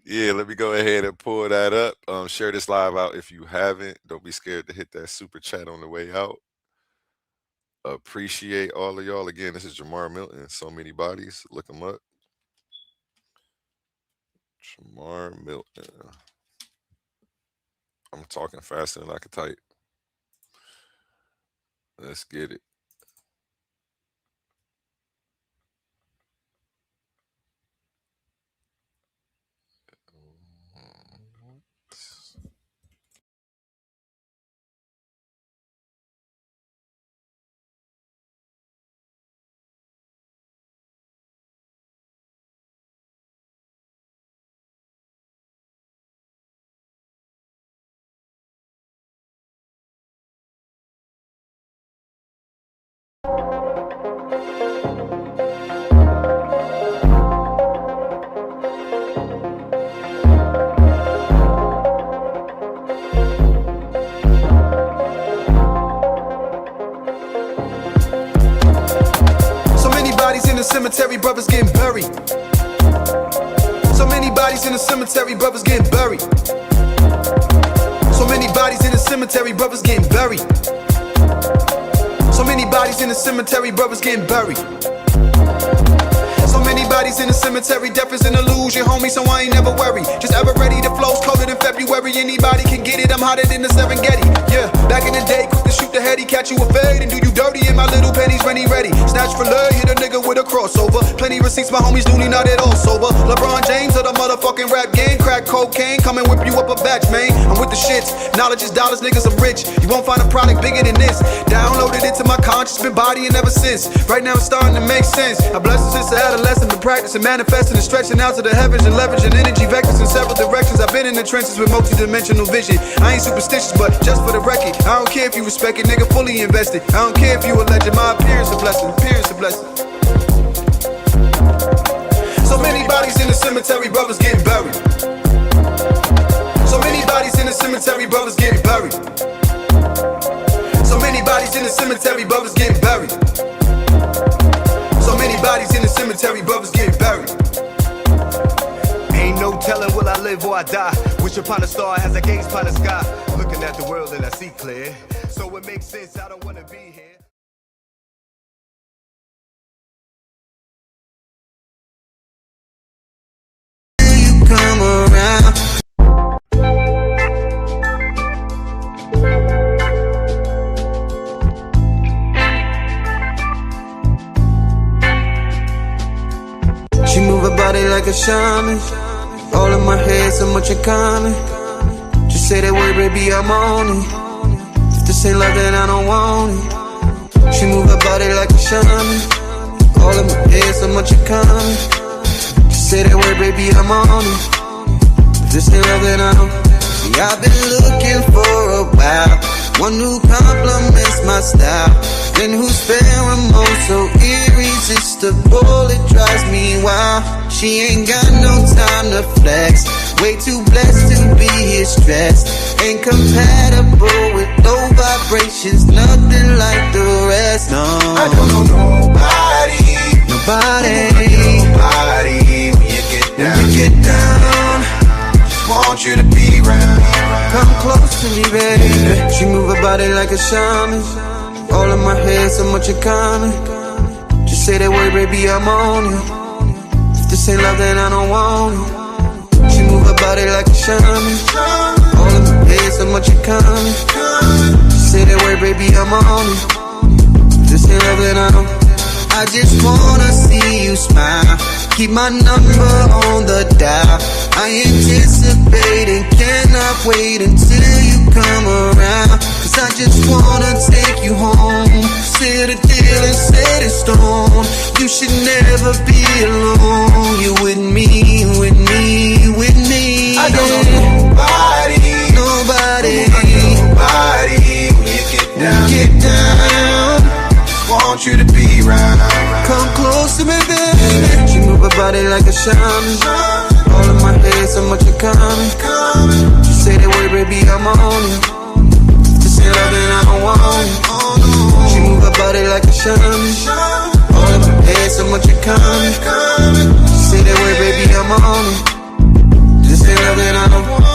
Yeah, let me go ahead and pull that up. Share this live out if you haven't. Don't be scared to hit that super chat on the way out. Appreciate all of y'all. Again, this is Jamar Milton. So Many Bodies. Look him up. Jamar Milton. I'm talking faster than I can type. Let's get it. Cemetery, brothers getting buried. So many bodies in the cemetery, brothers getting buried. So many bodies in the cemetery, brothers getting buried. So many bodies in the cemetery, brothers getting buried. So many bodies in the cemetery, death is an illusion, homie, so I ain't never worried. Just ever ready, the flow's colder than February, anybody can get it, I'm hotter than the Serengeti. Yeah, back in the day, quick to shoot the heady, catch you a fade and do you dirty in my little pennies when he ready. Snatch for love, hit a nigga with a crossover. Plenty receipts, my homies loony, not at all sober. LeBron James of the motherfucking rap game, crack cocaine, come and whip you up a batch, man. I'm with the shits, knowledge is dollars, niggas, I'm rich. You won't find a product bigger than this. Downloaded it to my conscience, been bodying ever since. Right now it's starting to make sense. I bless us since the adolescent, been practicing, manifesting and stretching out to the heavens and leveraging energy vectors in several directions. I've been in the trenches with multi-dimensional vision. I ain't superstitious, but just for the record, I don't care if you respect it, nigga, fully invested. I don't care if you a legend, my appearance a blessing, appearance a blessing. So many bodies in the cemetery, brothers getting buried. So many bodies in the cemetery, brothers getting buried. So many bodies in the cemetery, brothers getting buried. So many bodies in the cemetery, brothers getting buried. Ain't no telling will I live or I die. Wish upon a star as I gaze upon the sky. Looking at the world and I see clear. So it makes sense, I don't wanna be here. You come around. She move her body like a shaman. All in my head, so much in common. Just say that word, baby, I'm on it. If this ain't love, then I don't want it. She move her body like a shaman. All in my head, so much in common. Just say that word, baby, I'm on it. If this ain't love, then I don't. See, I've been looking for a while. One who compliments my style. Then who's pheromone so irresistible, it drives me wild. She ain't got no time to flex. Way too blessed to be here stressed. Ain't compatible with low vibrations. Nothing like the rest, no. I don't know nobody. Nobody. Nobody. When you get down, just want you to be around. Come close to me, baby. She move her body like a shaman. All in my head, so much in common. Just say that word, baby, I'm on it. If this ain't love, then I don't want it. She move her a body like a shaman. All in my head, so much you coming. Just say that word, baby, I'm on it. This ain't love that I don't. I just wanna see you smile. Keep my number on the dial. I anticipate and cannot wait until you come around. Cause I just wanna take you home. Seal the deal and set it stone. You should never be alone. You with me, with me, with me. I don't know nobody. Nobody. Nobody. When you get down, get down. Want you to be right. Come close to me, baby. She move her body like a shaman. All in my head, so much you coming. She say that word, baby, I'm on it. This ain't love and I don't want it. She move her body like a shaman. All in my head, so much you coming. She say that word, baby, I'm on it. This ain't love and I don't want it.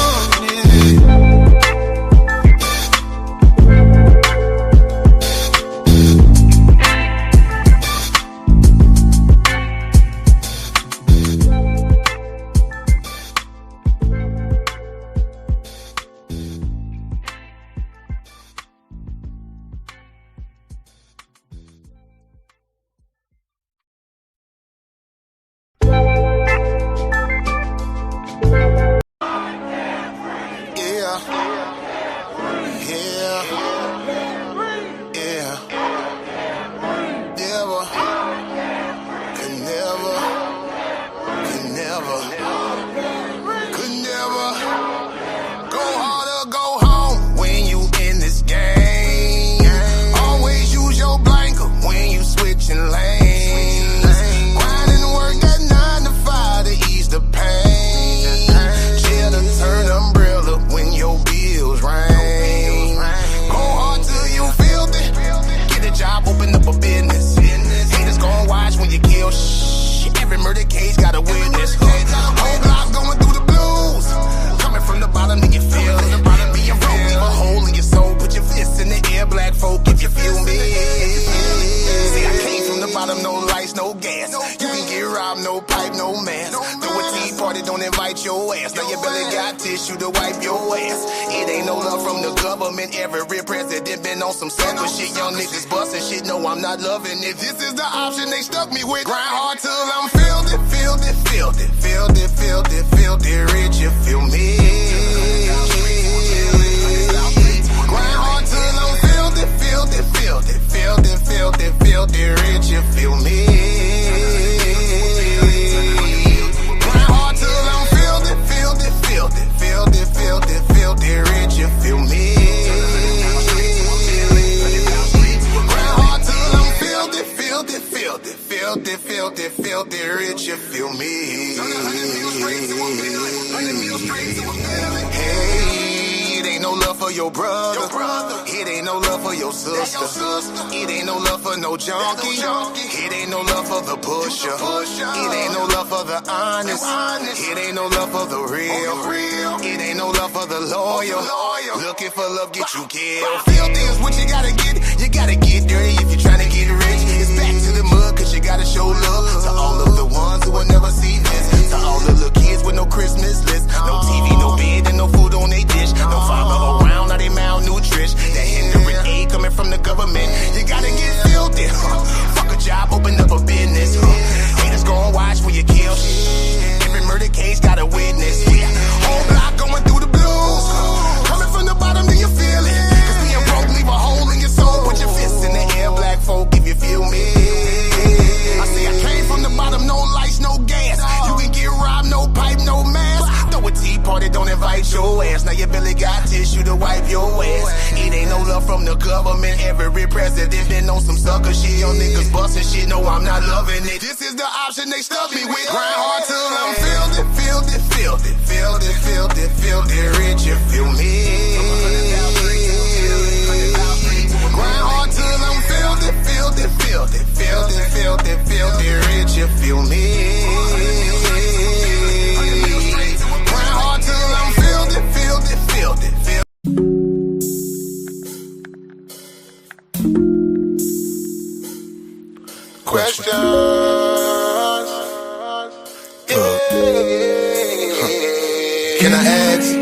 can I ask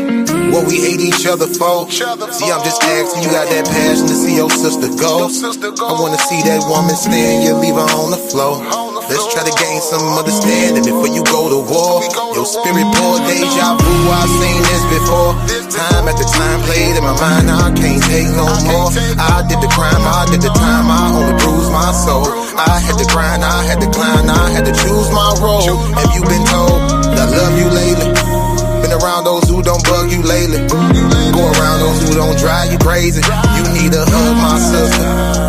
what we hate each other for? See, I'm just asking, you got that passion to see your sister go? I wanna see that woman stand, you leave her on the floor. Let's try to gain some understanding before you go to war. Your spirit pour deja vu, I've seen this before. Time after time played in my mind, I can't take no more. I did the crime, I did the time, I only bruised my soul. I had to grind, I had to climb, I had to choose my role. Have you been told that I love you lately? Been around those who don't bug you lately. Go around those who don't drive you crazy. You need a hug, my sister.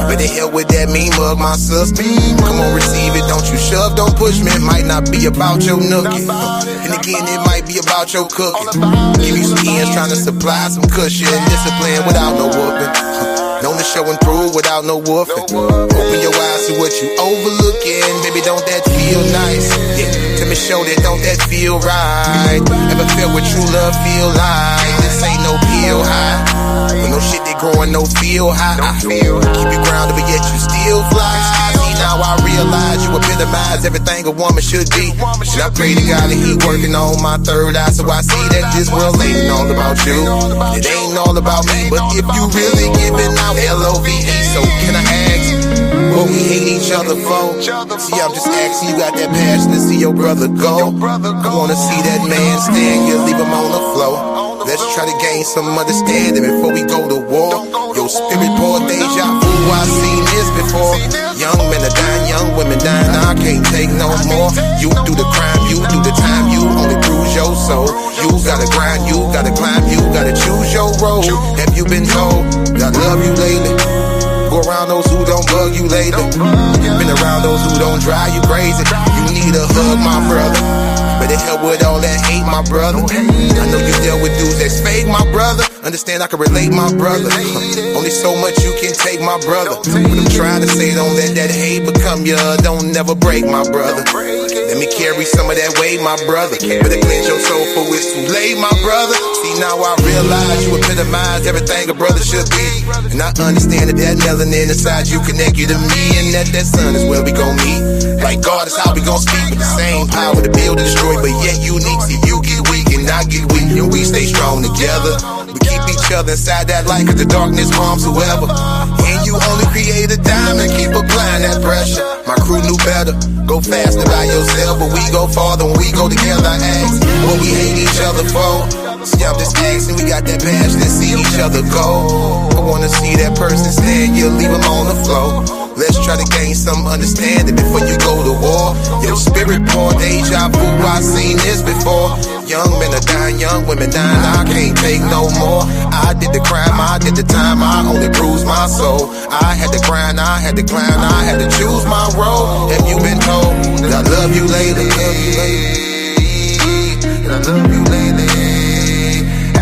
Better help with that mean mug, my sister. Come on, receive it, don't you shove, don't push me. It might not be about your nookie. And again, it might be about your cooking. Give you some ends, trying to supply some cushion. Discipline without no whooping. Known to show and prove without no woofing. Open your eyes to what you overlooking. Baby, don't that feel nice? Yeah, tell me, show that, don't that feel right? Ever felt what true love feel like? This ain't no pill high. But no shit that growing, no feel high. Keep you grounded, but yet you still fly. See, now I realize you epitomize everything a woman should be. And I pray to God that he working on my third eye, so I see that this world ain't all about you. It ain't all about me, but if you really giving out LOVE, so can I ask what we hate each other for? See, I'm just asking, you got that passion to see your brother go? I wanna see that man stand, you leave him on the floor. Let's try to gain some understanding before we go to war. Your spirit pour deja vu, I've seen this before. Young men are dying, young women dying, I can't take no more. You do the crime, you do the time, you only bruise your soul. You gotta grind, you gotta climb, you gotta choose your road. Have you been told that I love you lately? Go around those who don't bug you lately. Been around those who don't drive you crazy. You need a hug, my brother. Better help with all that hate, my brother. I know you dealt with dudes that's fake, my brother. Understand I can relate, my brother. Only so much you can take, my brother. What I'm trying to say, don't let that hate become you. Don't never break, my brother. Let me carry some of that weight, my brother. Better cleanse your soul for it's too late, my brother. See, now I realize you epitomize everything a brother should be. And I understand that melanin inside you connect you to me. And that sun is where we gon' meet. Like God is how we gon' speak. With the same power to build and destroy, but yet unique. See, you get weak and I get weak, and we stay strong together. We keep each other inside that light, cause the darkness harms whoever. And you only create a diamond, keep applying that pressure. My crew knew better, go faster by yourself, but we go farther when we go together. I ask what we hate each other for. See, I'm just asking, we got that passion to see each other go. I wanna see that person stand, you leave him on the floor. Let's try to gain some understanding before you go to war. Your spirit pour deja vu, I've seen this before. Young men are dying, young women dying, I can't take no more. I did the crime, I did the time, I only bruised my soul. I had to grind, I had to climb, I had to choose my road. Have you been told that I love you lately? And I love you lately.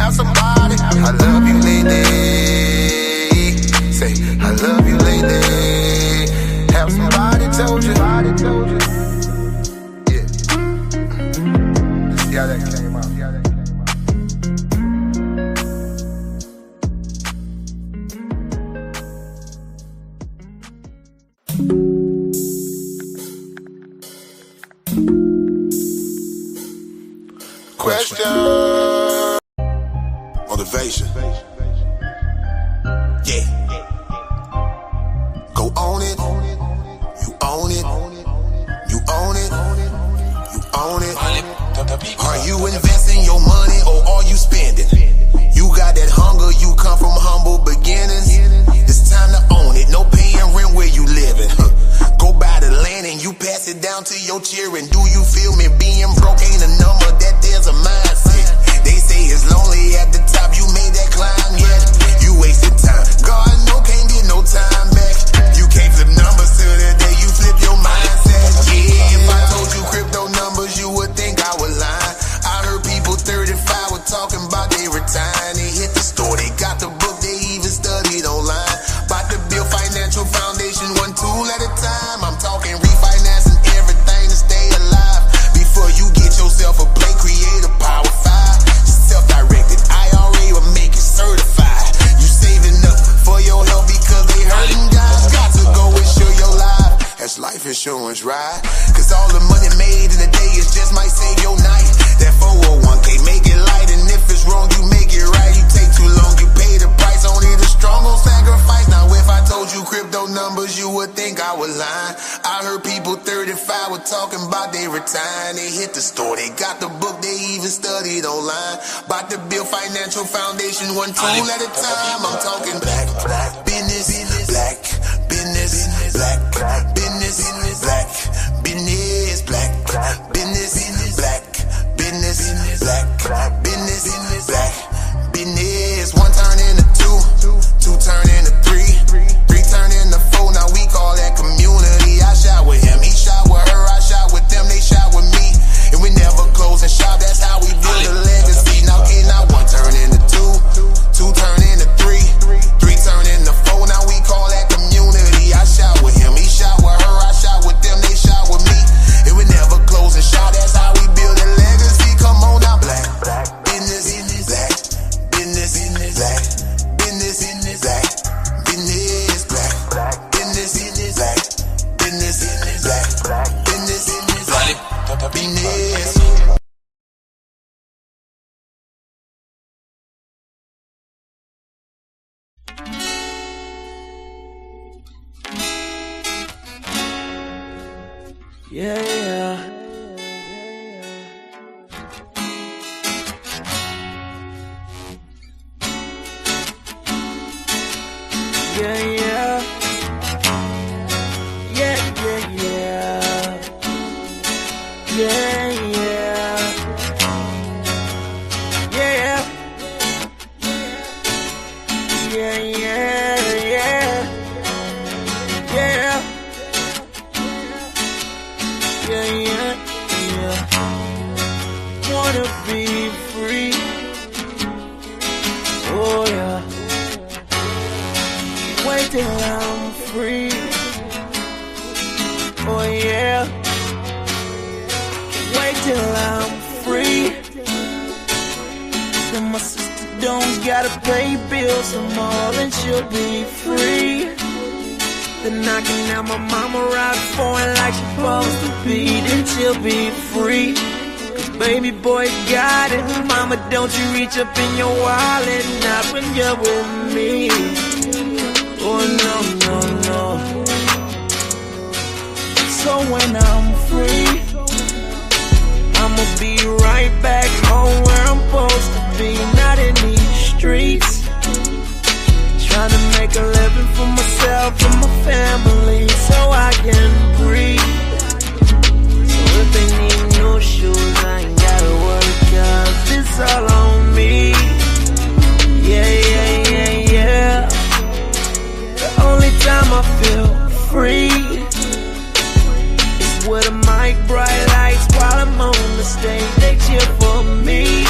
Have somebody, I love you lately. Say, I love you lately. Have somebody told you. Yeah. See how that came out. Question. Motivation. Yeah. Go own it. You own it. You own it. You own it. Are you investing your money or are you spending? You got that hunger, you come from humble beginnings. It's time to own it. No paying rent where you living. Go buy the land and you pass it down to your children. Do you feel me? Being broke ain't a number, that there's a mindset. They say it's lonely at the top, you made that climb yet. You wasted time. God, no, can't get no time back. You can't flip numbers till the day you flip your mindset. Yeah, if I told you crypto numbers, you would think I was lying. I heard people 35 were talking about they retiring. They hit the store, they got the book, they even studied online. About to build financial foundation, one tool at a time. I'm talking refinancing everything to stay alive. Before you get yourself a play, create a Power 5. Self-directed IRA will make it certified. You saving up for your health because they hurting guys. Got to go insure your life. That's life insurance, right? Cause all the money made in a day is just might save your night. That 401k make it light and numbers, you would think I was lying. I heard people 35 were talking about they retiring. They hit the store, they got the book, they even studied online. About to build financial foundation, one tool at a time. I'm talking black business, black business, black business, black business, black business, black business, black business, black business. One turn into two turn into three turn into four. Now we call that community. I shot with him, he shot with her, I shot with them, they shot with me, and we never close and shop. That's how we build a legacy. Now one turn into two turn into three turn into four. Now we call that community. I shot with him, he shot with her, I shot with them, they shot with me, and we never close and shop. That's how we build a legacy. Come on now, black business, black business, black business, black business, black business, black business, black business. Yeah, yeah. Yeah, yeah. Yeah, yeah, yeah. Yeah, yeah. Yeah. Yeah, yeah, yeah. Yeah. Yeah, yeah, yeah. Wanna be free. Oh yeah. Wait till I'm free. Oh yeah. Wait till I'm free. Then my sister don't gotta pay bills no more, and she'll be free. Then I can have my mama ride foreign like she's supposed to be. Then she'll be free. Cause baby boy got it. Mama, don't you reach up in your wallet, not when you're with me. Oh no, no, no. So when I'm free, I'ma be right back home where I'm supposed to be, not in these streets. Trying to make a living for myself and my family so I can breathe. So if they need new shoes, I ain't gotta worry, cause it's all on me. Yeah, yeah, yeah, yeah. The only time I feel free is with a mic, bright lights while I'm on the stage. They cheer for me.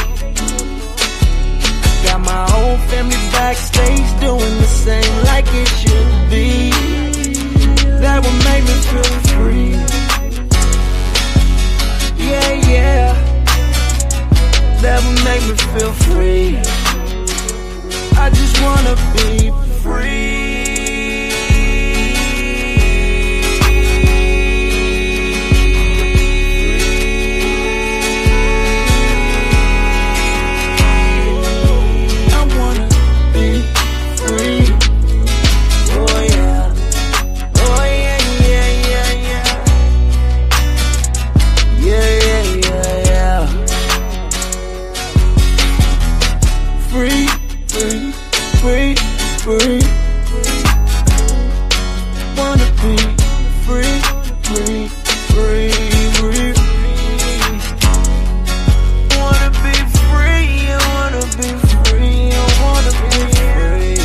Got my whole family backstage doing the same like it should be. That would make me feel free. Yeah, yeah. That would make me feel free. I just wanna be free. Free, wanna be free, free, free, free. Wanna be free, I wanna be free, I wanna be free.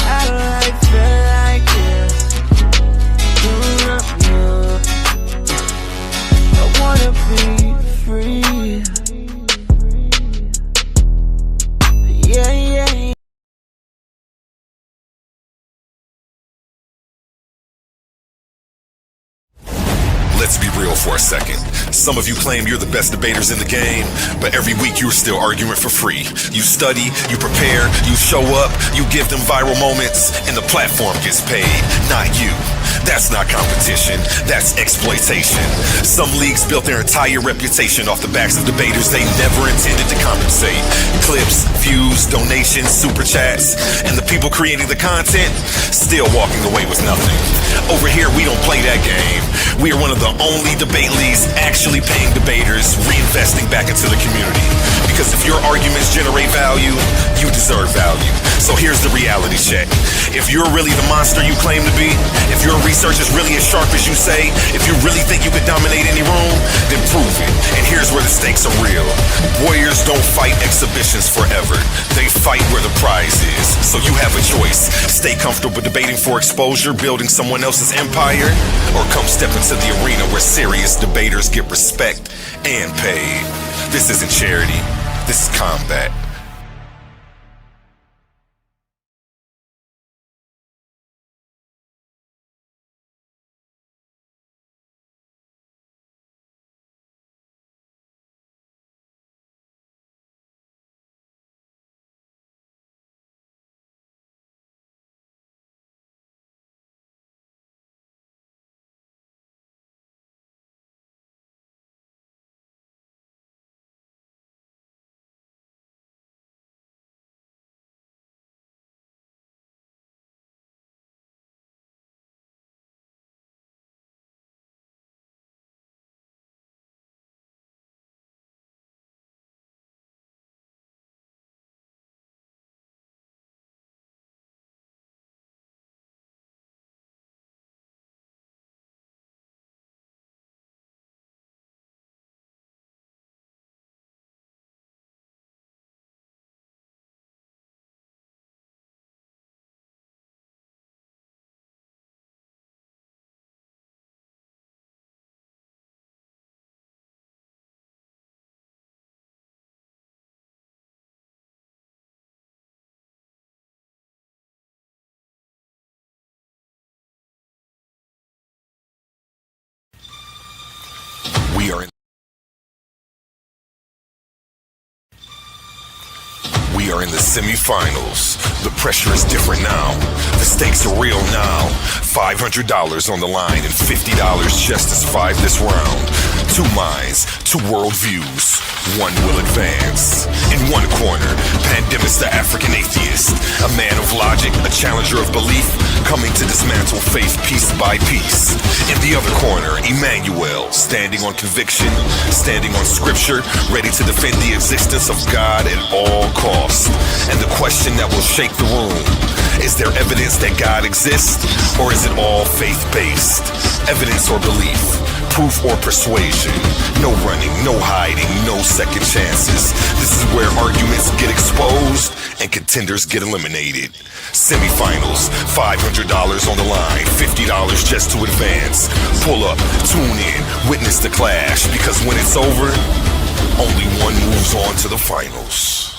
I like feel like this. I wanna be free. Yeah, yeah, yeah. Let's be real for a second. Some of you claim you're the best debaters in the game, but every week you're still arguing for free. You study, you prepare, you show up, you give them viral moments, and the platform gets paid, not you. That's That's not competition, that's exploitation. Some leagues built their entire reputation off the backs of debaters they never intended to compensate. Clips, views, donations, super chats, and the people creating the content still walking away with nothing. Over here, we don't play that game. We are one of the only debate leagues actually paying debaters, reinvesting back into the community. Because if your arguments generate value, you deserve value. So here's the reality check. If you're really the monster you claim to be, if your research is really as sharp as you say, if you really think you could dominate any room, then prove it. And here's where the stakes are real. Warriors don't fight exhibitions forever. They fight where the prize is. So you have a choice. Stay comfortable debating for exposure, building someone else's empire, or come step into the arena where serious debaters get respect and paid. This isn't charity. This is combat. We are in the semifinals. The pressure is different now. The stakes are real now. $500 on the line and $50 just to survive this round. Two minds, two worldviews. One will advance. In one corner, Pandemics the African atheist. A man of logic, a challenger of belief, coming to dismantle faith piece by piece. In the other corner, Emmanuel, standing on conviction, standing on scripture, ready to defend the existence of God at all costs. And the question that will shake the room, is there evidence that God exists, or is it all faith-based? Evidence or belief? Proof or persuasion? No running, no hiding, no second chances. This is where arguments get exposed and contenders get eliminated. Semifinals, $500 on the line, $50 just to advance. Pull up, tune in, witness the clash, because when it's over, only one moves on to the finals.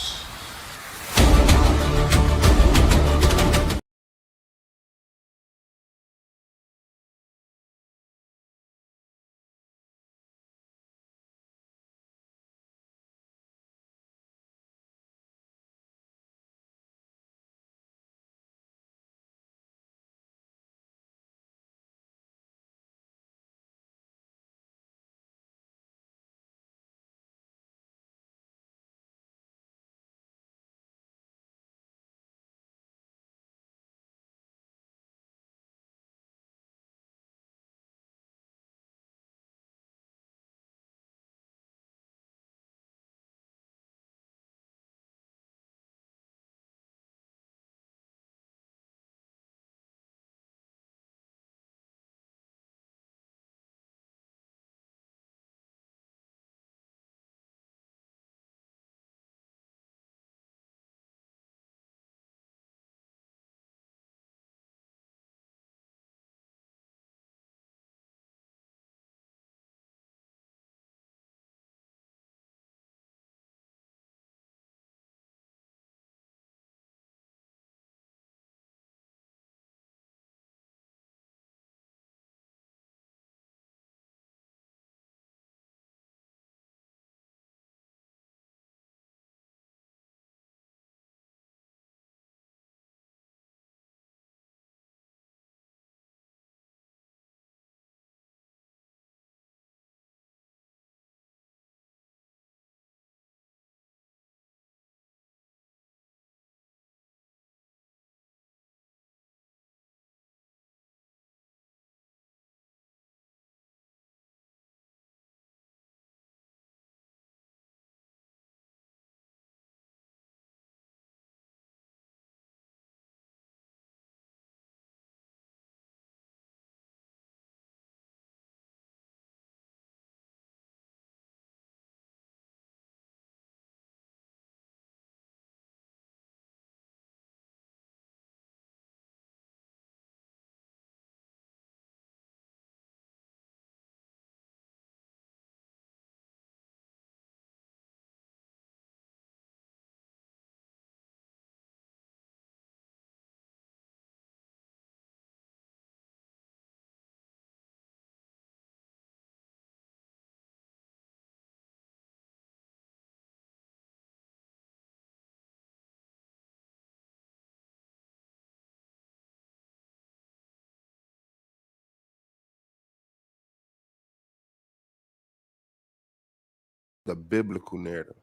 the biblical narrative.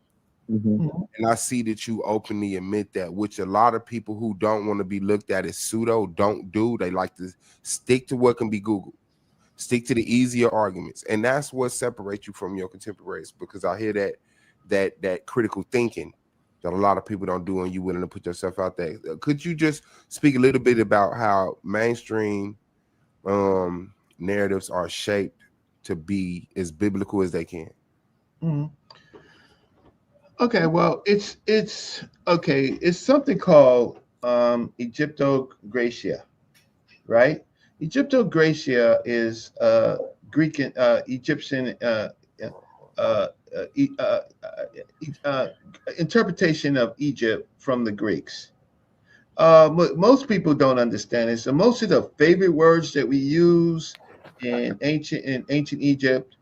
Mm-hmm. And I see that you openly admit that, which a lot of people who don't want to be looked at as pseudo don't do. They like to stick to what can be Googled, stick to the easier arguments, and that's what separates you from your contemporaries. Because I hear that critical thinking that a lot of people don't do, and you willing to put yourself out there. Could you just speak a little bit about how mainstream narratives are shaped to be as biblical as they can? Mm-hmm. Okay, well, it's okay. It's something called Egyptography, right? Egyptography is Greek Egyptian interpretation of Egypt from the Greeks. Most people don't understand it. So most of the favorite words that we use in ancient Egypt,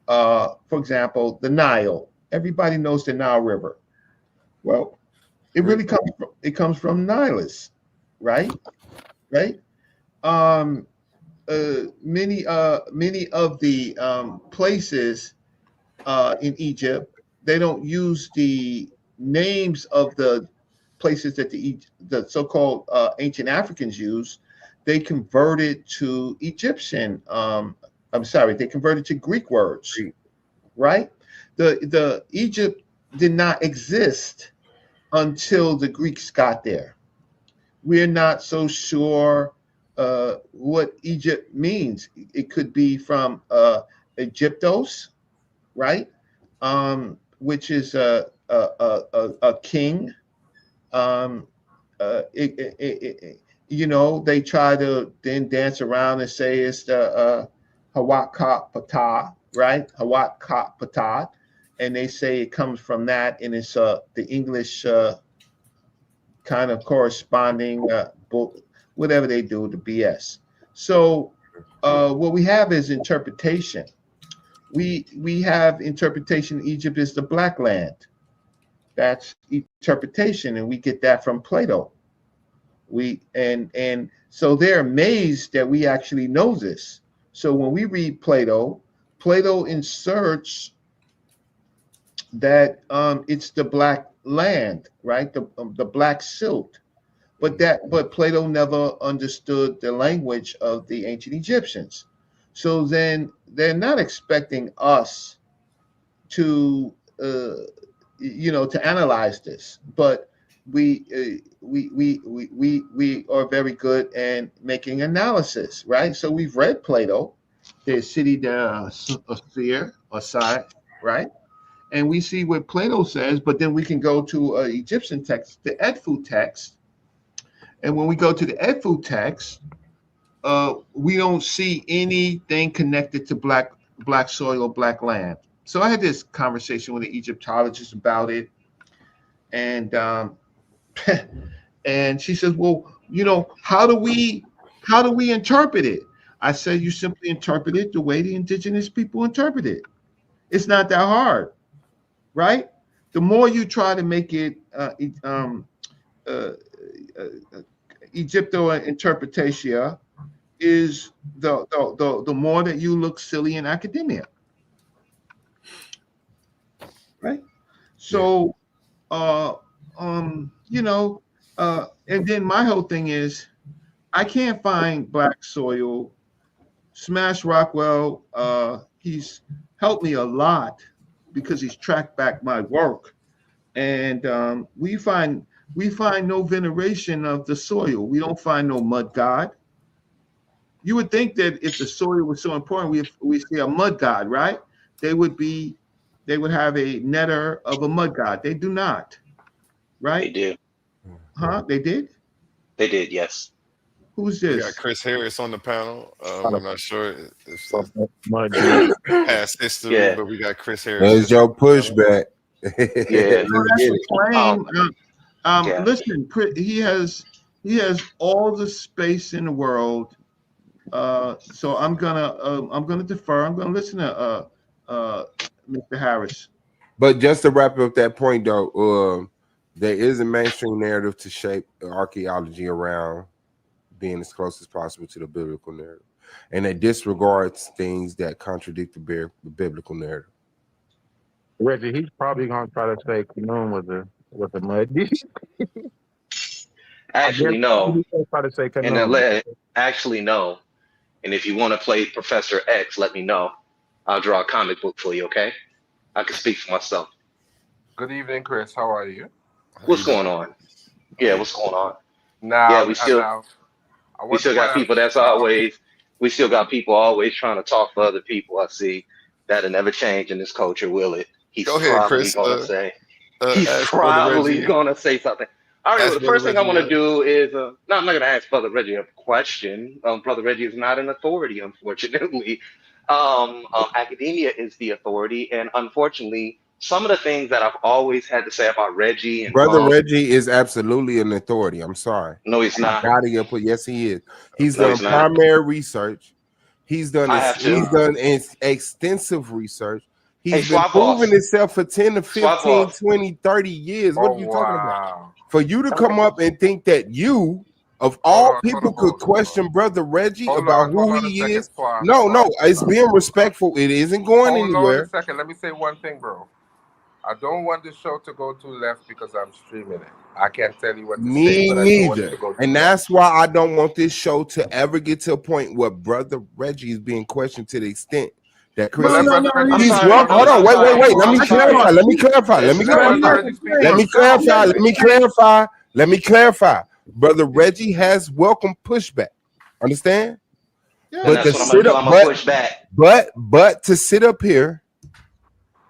for example, the Nile. Everybody knows the Nile River. Well, it really comes from Nilus, right? Right. Many of the places in Egypt, they don't use the names of the places that the so-called ancient Africans use. They converted to Egyptian. They converted to Greek words, right? The Egypt did not exist until the Greeks got there. We're not so sure what Egypt means. It could be from Egyptos, right? Which is a king. They try to then dance around and say it's the Hawat Patah, right? Hawat Patah. And they say it comes from that, and it's the English kind of corresponding book, whatever they do, the BS. So what we have is interpretation. We have interpretation. Egypt is the Black Land. That's interpretation, and we get that from Plato. And so they're amazed that we actually know this. So when we read Plato inserts that it's the Black Land, right? The Black Silt. But Plato never understood the language of the ancient Egyptians. So then they're not expecting us to to analyze this, but we are very good at making analysis, right? So we've read Plato, the City de Osir, right? And we see what Plato says, but then we can go to an Egyptian text, the Edfu text. And when we go to the Edfu text, we don't see anything connected to black soil, black land. So I had this conversation with an Egyptologist about it. And and she says, well, how do we interpret it? I said, you simply interpret it the way the indigenous people interpret it. It's not that hard. Right? The more you try to make it Egypto interpretation is the more that you look silly in academia. Right? So and then my whole thing is I can't find black soil. Smash Rockwell, he's helped me a lot because he's tracked back my work, and we find no veneration of the soil. We don't find no mud god. You would think that if the soil was so important, we see a mud god, right? They would have a netter of a mud god. They do not, right? They do. Huh? They did? They did, yes. Who's this? We got Chris Harris on the panel. I'm not sure if past history, but we got Chris Harris. There's your pushback. Listen, he has all the space in the world. So I'm gonna defer. I'm gonna listen to Mr. Harris. But just to wrap up that point, though, there is a mainstream narrative to shape archaeology around being as close as possible to the biblical narrative, and it disregards things that contradict the biblical narrative. Reggie, he's probably gonna try to say Canoon was a mud. Actually, no. Try to say And then actually, no. And if you want to play Professor X, let me know. I'll draw a comic book for you, okay? I can speak for myself. Good evening, Chris. How are you? What's going on? Yeah, what's going on? Now, yeah, we still got people that's always, we still got people always trying to talk for other people. I see that'll never change in this culture, will it? He's probably going to say, he's probably going to say something. All right, well, the first thing I want to do is, no, I'm not going to ask Brother Reggie a question. Brother Reggie is not an authority, unfortunately. Academia is the authority, and unfortunately, some of the things that I've always had to say about Reggie and Brother Reggie is absolutely an authority. I'm sorry. No, he's not. Yes, he is. He's done primary research. He's done extensive research. He's been proving himself for 10 to 15, 20, 30 years. What are you talking about? For you to come up and think that you, of all people, could question Brother Reggie about who he is. No, it's being respectful. It isn't going anywhere. Hold on a second. Let me say one thing, bro. I don't want the show to go too left because I'm streaming it. I can't tell you what to say. Me neither. And that's why I don't want this show to ever get to a point where Brother Reggie is being questioned to the extent that Chris. Hold on, wait. Let me clarify. Brother Reggie has welcomed pushback. Understand? Yeah, but to sit up, but to sit up here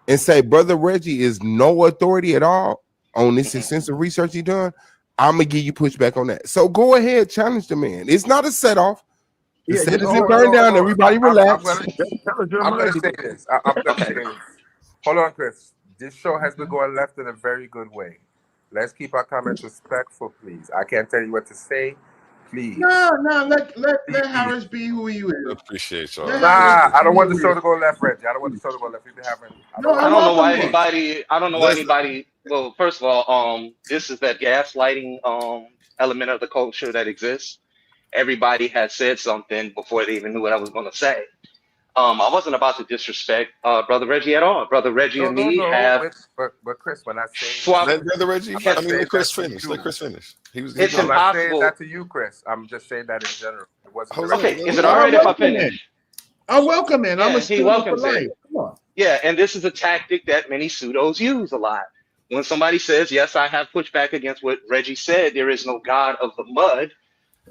and say Brother Reggie is no authority at all on this extensive research he done, I'm gonna give you pushback on that. So go ahead, challenge the man. It's not a set off. The set isn't burned down. Everybody relax. I'm gonna say this. I'm gonna say this. Hold on, Chris. This show has been going left in a very good way. Let's keep our comments respectful, please. I can't tell you what to say. Please. No, let Harris be who he is. Appreciate y'all. I don't want the show to go left, Reggie. I don't want the show to go left. We've been having. I don't know why anybody. Well, first of all, this is that gaslighting element of the culture that exists. Everybody has said something before they even knew what I was going to say. I wasn't about to disrespect Brother Reggie at all. Brother Reggie and me have. But Chris, when I say let Brother Reggie, let Chris finish. Let Chris finish. It's impossible. I'm saying that to you, Chris. I'm just saying that in general. It wasn't okay, is it all right if I finish? I welcome it. I'm a student for life. Come on. Yeah, and this is a tactic that many pseudos use a lot. When somebody says, yes, I have pushed back against what Reggie said, there is no God of the mud,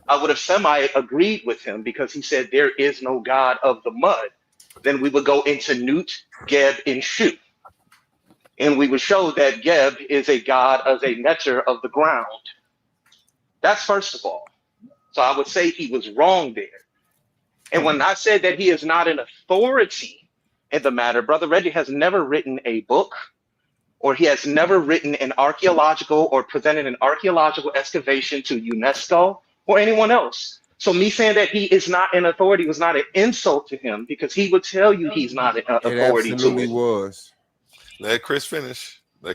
I would have semi-agreed with him because he said there is no God of the mud. Then we would go into Nut, Geb, and Shu. And we would show that Geb is a God of a Neter of the ground. That's first of all. So I would say he was wrong there. And when I said that he is not an authority in the matter, Brother Reggie has never written a book, or he has never written an archaeological or presented an archaeological excavation to UNESCO or anyone else. So me saying that he is not an authority was not an insult to him because he would tell you he's not an authority. It absolutely was. Let Chris finish. Go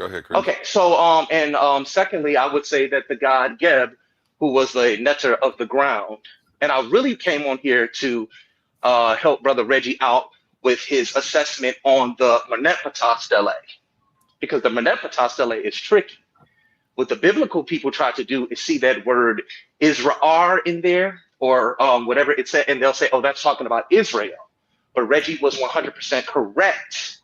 ahead, Chris. Okay, so secondly, I would say that the god Geb, who was the Neter of the ground, and I really came on here to help Brother Reggie out with his assessment on the Merneptah Stele, because the Merneptah Stele is tricky. What the biblical people try to do is see that word Israel in there or whatever it said, and they'll say, oh, that's talking about Israel. But Reggie was 100% correct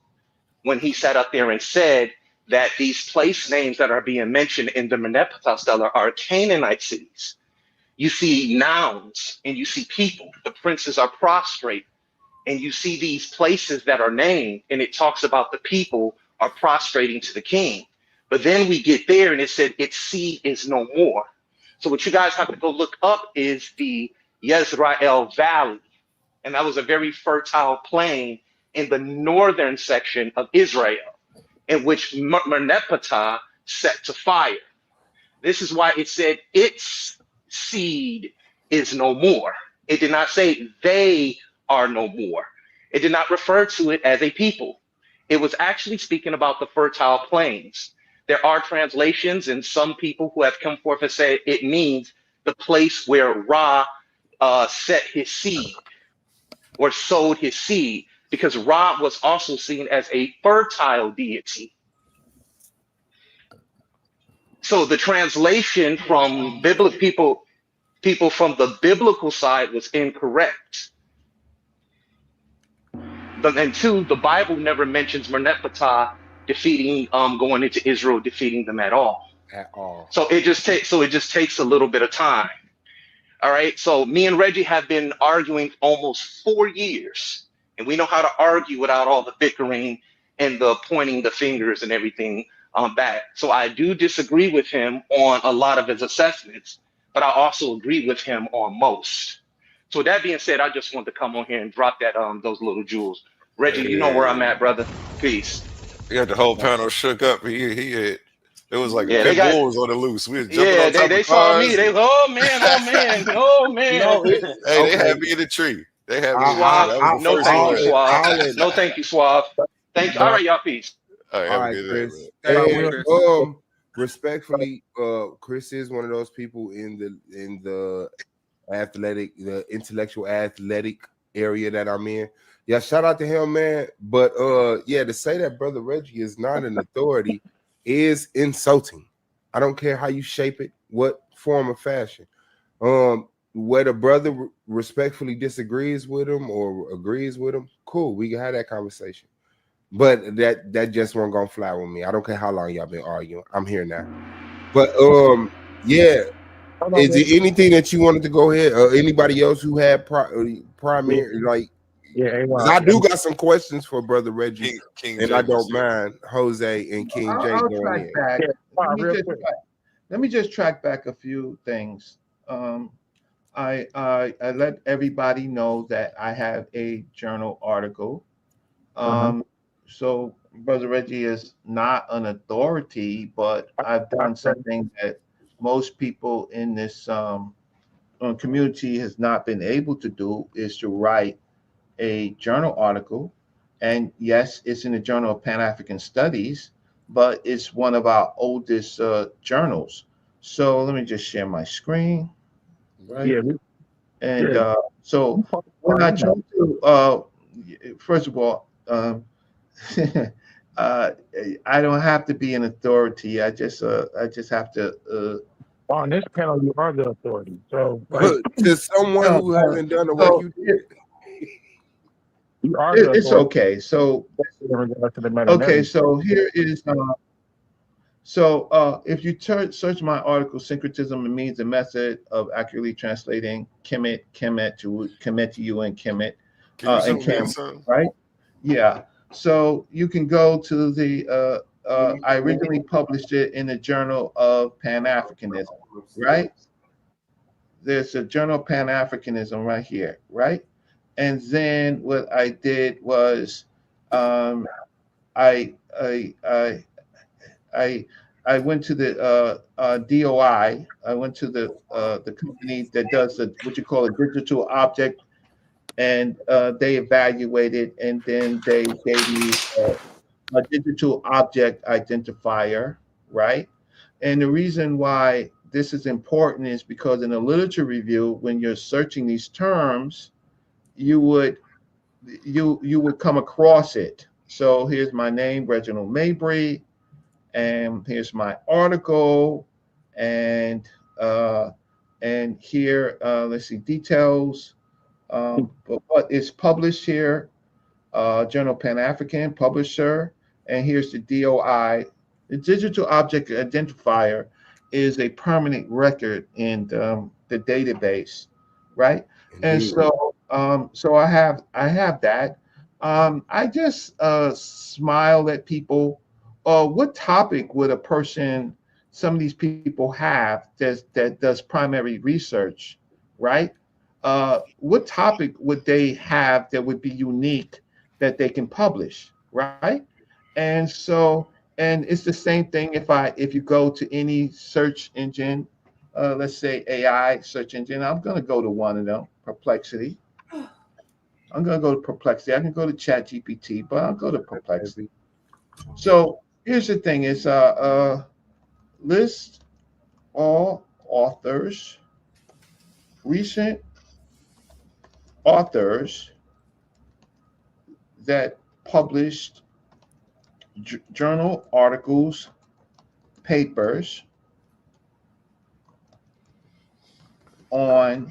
when he sat up there and said that these place names that are being mentioned in the Merneptah Stele are Canaanite cities. You see nouns and you see people. The princes are prostrate, and you see these places that are named, and it talks about the people are prostrating to the king. But then we get there and it said its seed is no more. So what you guys have to go look up is the Yezreel Valley. And that was a very fertile plain in the northern section of Israel, in which Merneptah set to fire. This is why it said its seed is no more. It did not say they are no more. It did not refer to it as a people. It was actually speaking about the fertile plains. There are translations and some people who have come forth and say it means the place where Ra set his seed or sowed his seed. because Ra was also seen as a fertile deity. So the translation from biblical people from the biblical side was incorrect. And two, the Bible never mentions Merneptah defeating, going into Israel, defeating them at all. At all. So it just takes a little bit of time. All right. So me and Reggie have been arguing almost 4 years, and we know how to argue without all the bickering and the pointing the fingers and everything back. So I do disagree with him on a lot of his assessments, but I also agree with him on most. So with that being said, I just wanted to come on here and drop that those little jewels. Reggie, you know where I'm at, brother. Peace. He had the whole panel shook up. He had, it was like Yeah, pit bulls on the loose. We was jumping yeah, on top they of saw me. cars. They oh man. No, Hey, they okay. had me in the tree. They had me in the tree. Suave. That was the No first thank one. you, Suave. No thank you, Suave. Thank you. All right, y'all. Peace. All right, All have a right, good Chris. day, man. And, respectfully, Chris is one of those people in the athletic, the intellectual athletic area that I'm in. Yeah, shout out to him, man. But yeah, to say that Brother Reggie is not an authority is insulting. I don't care how you shape it, what form of fashion. Whether brother respectfully disagrees with him or agrees with him, cool, we can have that conversation. But that just won't gonna fly with me. I don't care how long y'all been arguing. I'm here now. But yeah. Is there anything that you wanted to go ahead, or anybody else who had primary like? Yeah, I do got some questions for Brother Reggie, King and J I don't mind Jose and King J I'll going track in. back. Let me just track back a few things. I let everybody know that I have a journal article. So Brother Reggie is not an authority, but I've done something that most people in this community has not been able to do, is to write a journal article. And yes, it's in the Journal of Pan-African Studies, but it's one of our oldest journals. So let me just share my screen. Right. Yeah. And so when I try to, first of all, I don't have to be an authority. I just have to. On this panel, you are the authority. So, to someone who hasn't done the work you did, you are. It's okay. So, okay. So here is. So if you search my article, Syncretism and Means and Method of Accurately Translating Kemet to you and Kemet, and Kemet, right? Yeah. So you can go to the. I originally published it in the Journal of Pan-Africanism, right? There's a Journal of Pan-Africanism right here, right? And then what I did was, I went to the DOI. I went to the company that does what you call a digital object, and they evaluated, and then they gave me a digital object identifier, right? And the reason why this is important is because in a literature review, when you're searching these terms, you would come across it. So here's my name, Reginald Mabry, and here's my article, and here let's see details. But what is published here? Journal Pan-African publisher, and here's the DOI. The digital object identifier is a permanent record in the database, right? And so, so I have that. I just smile at people. What topic would a person, some of these people have that does primary research, right? What topic would they have that would be unique that they can publish, right? And so, and it's the same thing if you go to any search engine, let's say AI search engine, I'm going to go to one of them, Perplexity. I'm going to go to Perplexity. I can go to ChatGPT, but I'll go to Perplexity. So here's the thing: is list all authors, recent authors that published journal articles, papers on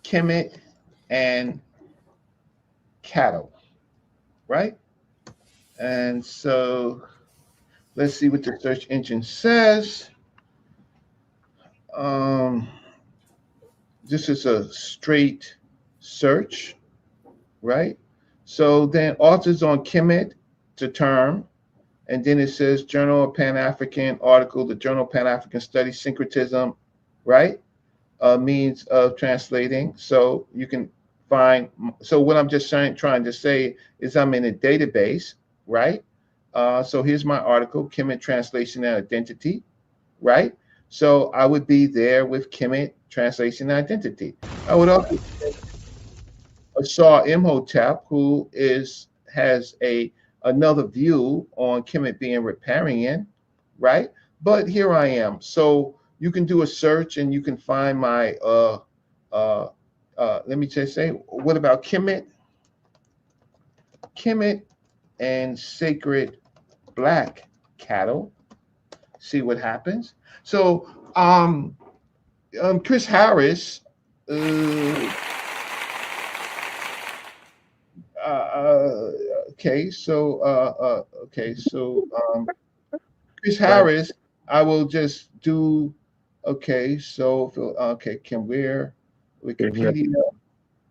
Kemet and cattle, right? And so let's see what the search engine says. This is a straight search, right? So then authors on Kemet to term, and then it says Journal of Pan-African article, the Journal of Pan-African Studies, syncretism, right? Means of translating. So you can find, so what I'm just trying to say is I'm in a database, right? So here's my article, Kemet Translation and Identity, right? So I would be there with Kemet Translation and Identity. I would also Shaw Imhotep, who has another view on Kemet being riparian, right? But here I am. So you can do a search and you can find my let me just say, what about Kemet and sacred black cattle? See what happens. So Chris Harris Chris Harris, I will just do Kim Ware, Wikipedia.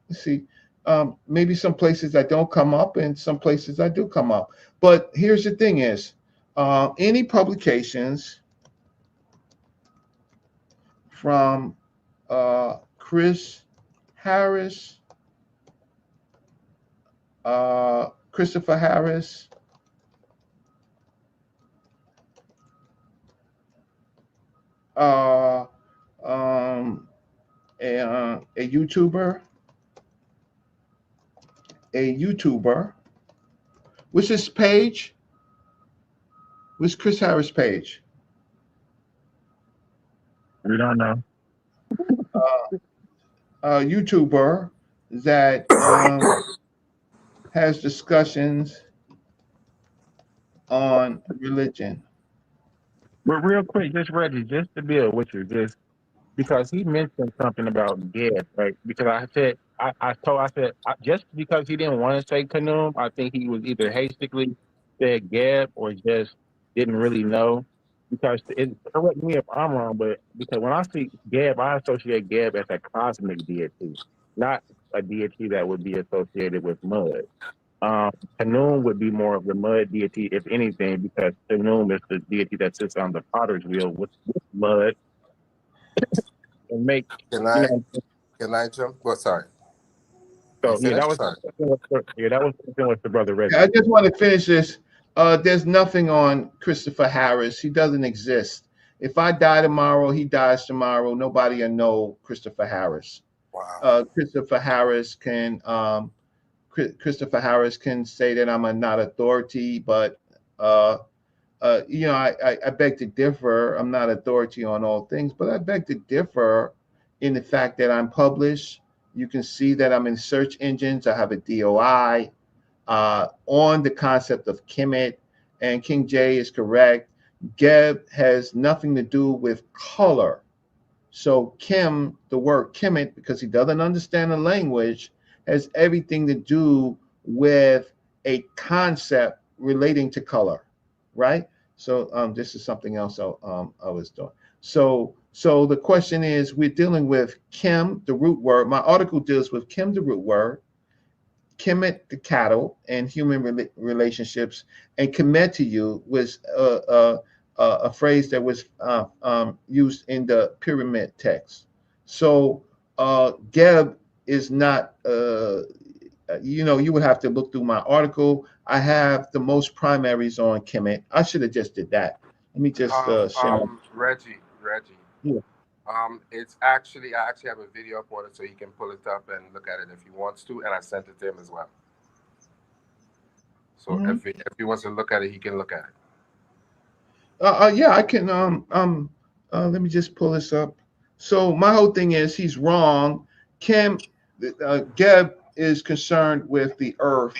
Let's see. Maybe some places that don't come up and some places that do come up. But here's the thing is, any publications from Chris Harris, Christopher Harris, a YouTuber. What's his page? What's Chris Harris' page? We don't know. YouTuber that has discussions on religion. But real quick, just Reggie, just to build with you, just because he mentioned something about Gad, right? Because I said, just because he didn't want to say Kanum, I think he was either hastily said Gab or just didn't really know. Because correct me if I'm wrong, but because when I see Gab, I associate Gab as a cosmic deity, not a deity that would be associated with mud. Kanum would be more of the mud deity, if anything, because Kanum is the deity that sits on the potter's wheel with mud. And make can I jump? Well, sorry. So that was with the brother Reggie. I just want to finish this. There's nothing on Christopher Harris. He doesn't exist. If I die tomorrow, he dies tomorrow. Nobody will know Christopher Harris. Wow. Christopher Harris can say that I'm not authority, but I beg to differ. I'm not authority on all things, but I beg to differ in the fact that I'm published. You can see that I'm in search engines. I have a DOI on the concept of Kemet, and King J is correct. Geb has nothing to do with color. So Kim, the word Kemet, because he doesn't understand the language, has everything to do with a concept relating to color, right? So this is something else I was doing. So the question is, we're dealing with Kim, the root word. My article deals with Kim, the root word, Kemet, the cattle, and human relationships, and Kemet to you was a phrase that was used in the pyramid text. So Geb is not, you would have to look through my article. I have the most primaries on Kemet. I should have just did that. Let me just share. Reggie. Yeah. I actually have a video up on it, so he can pull it up and look at it if he wants to, and I sent it to him as well. So if he wants to look at it, he can look at it. Yeah, I can. Let me just pull this up. So my whole thing is he's wrong. Geb is concerned with the earth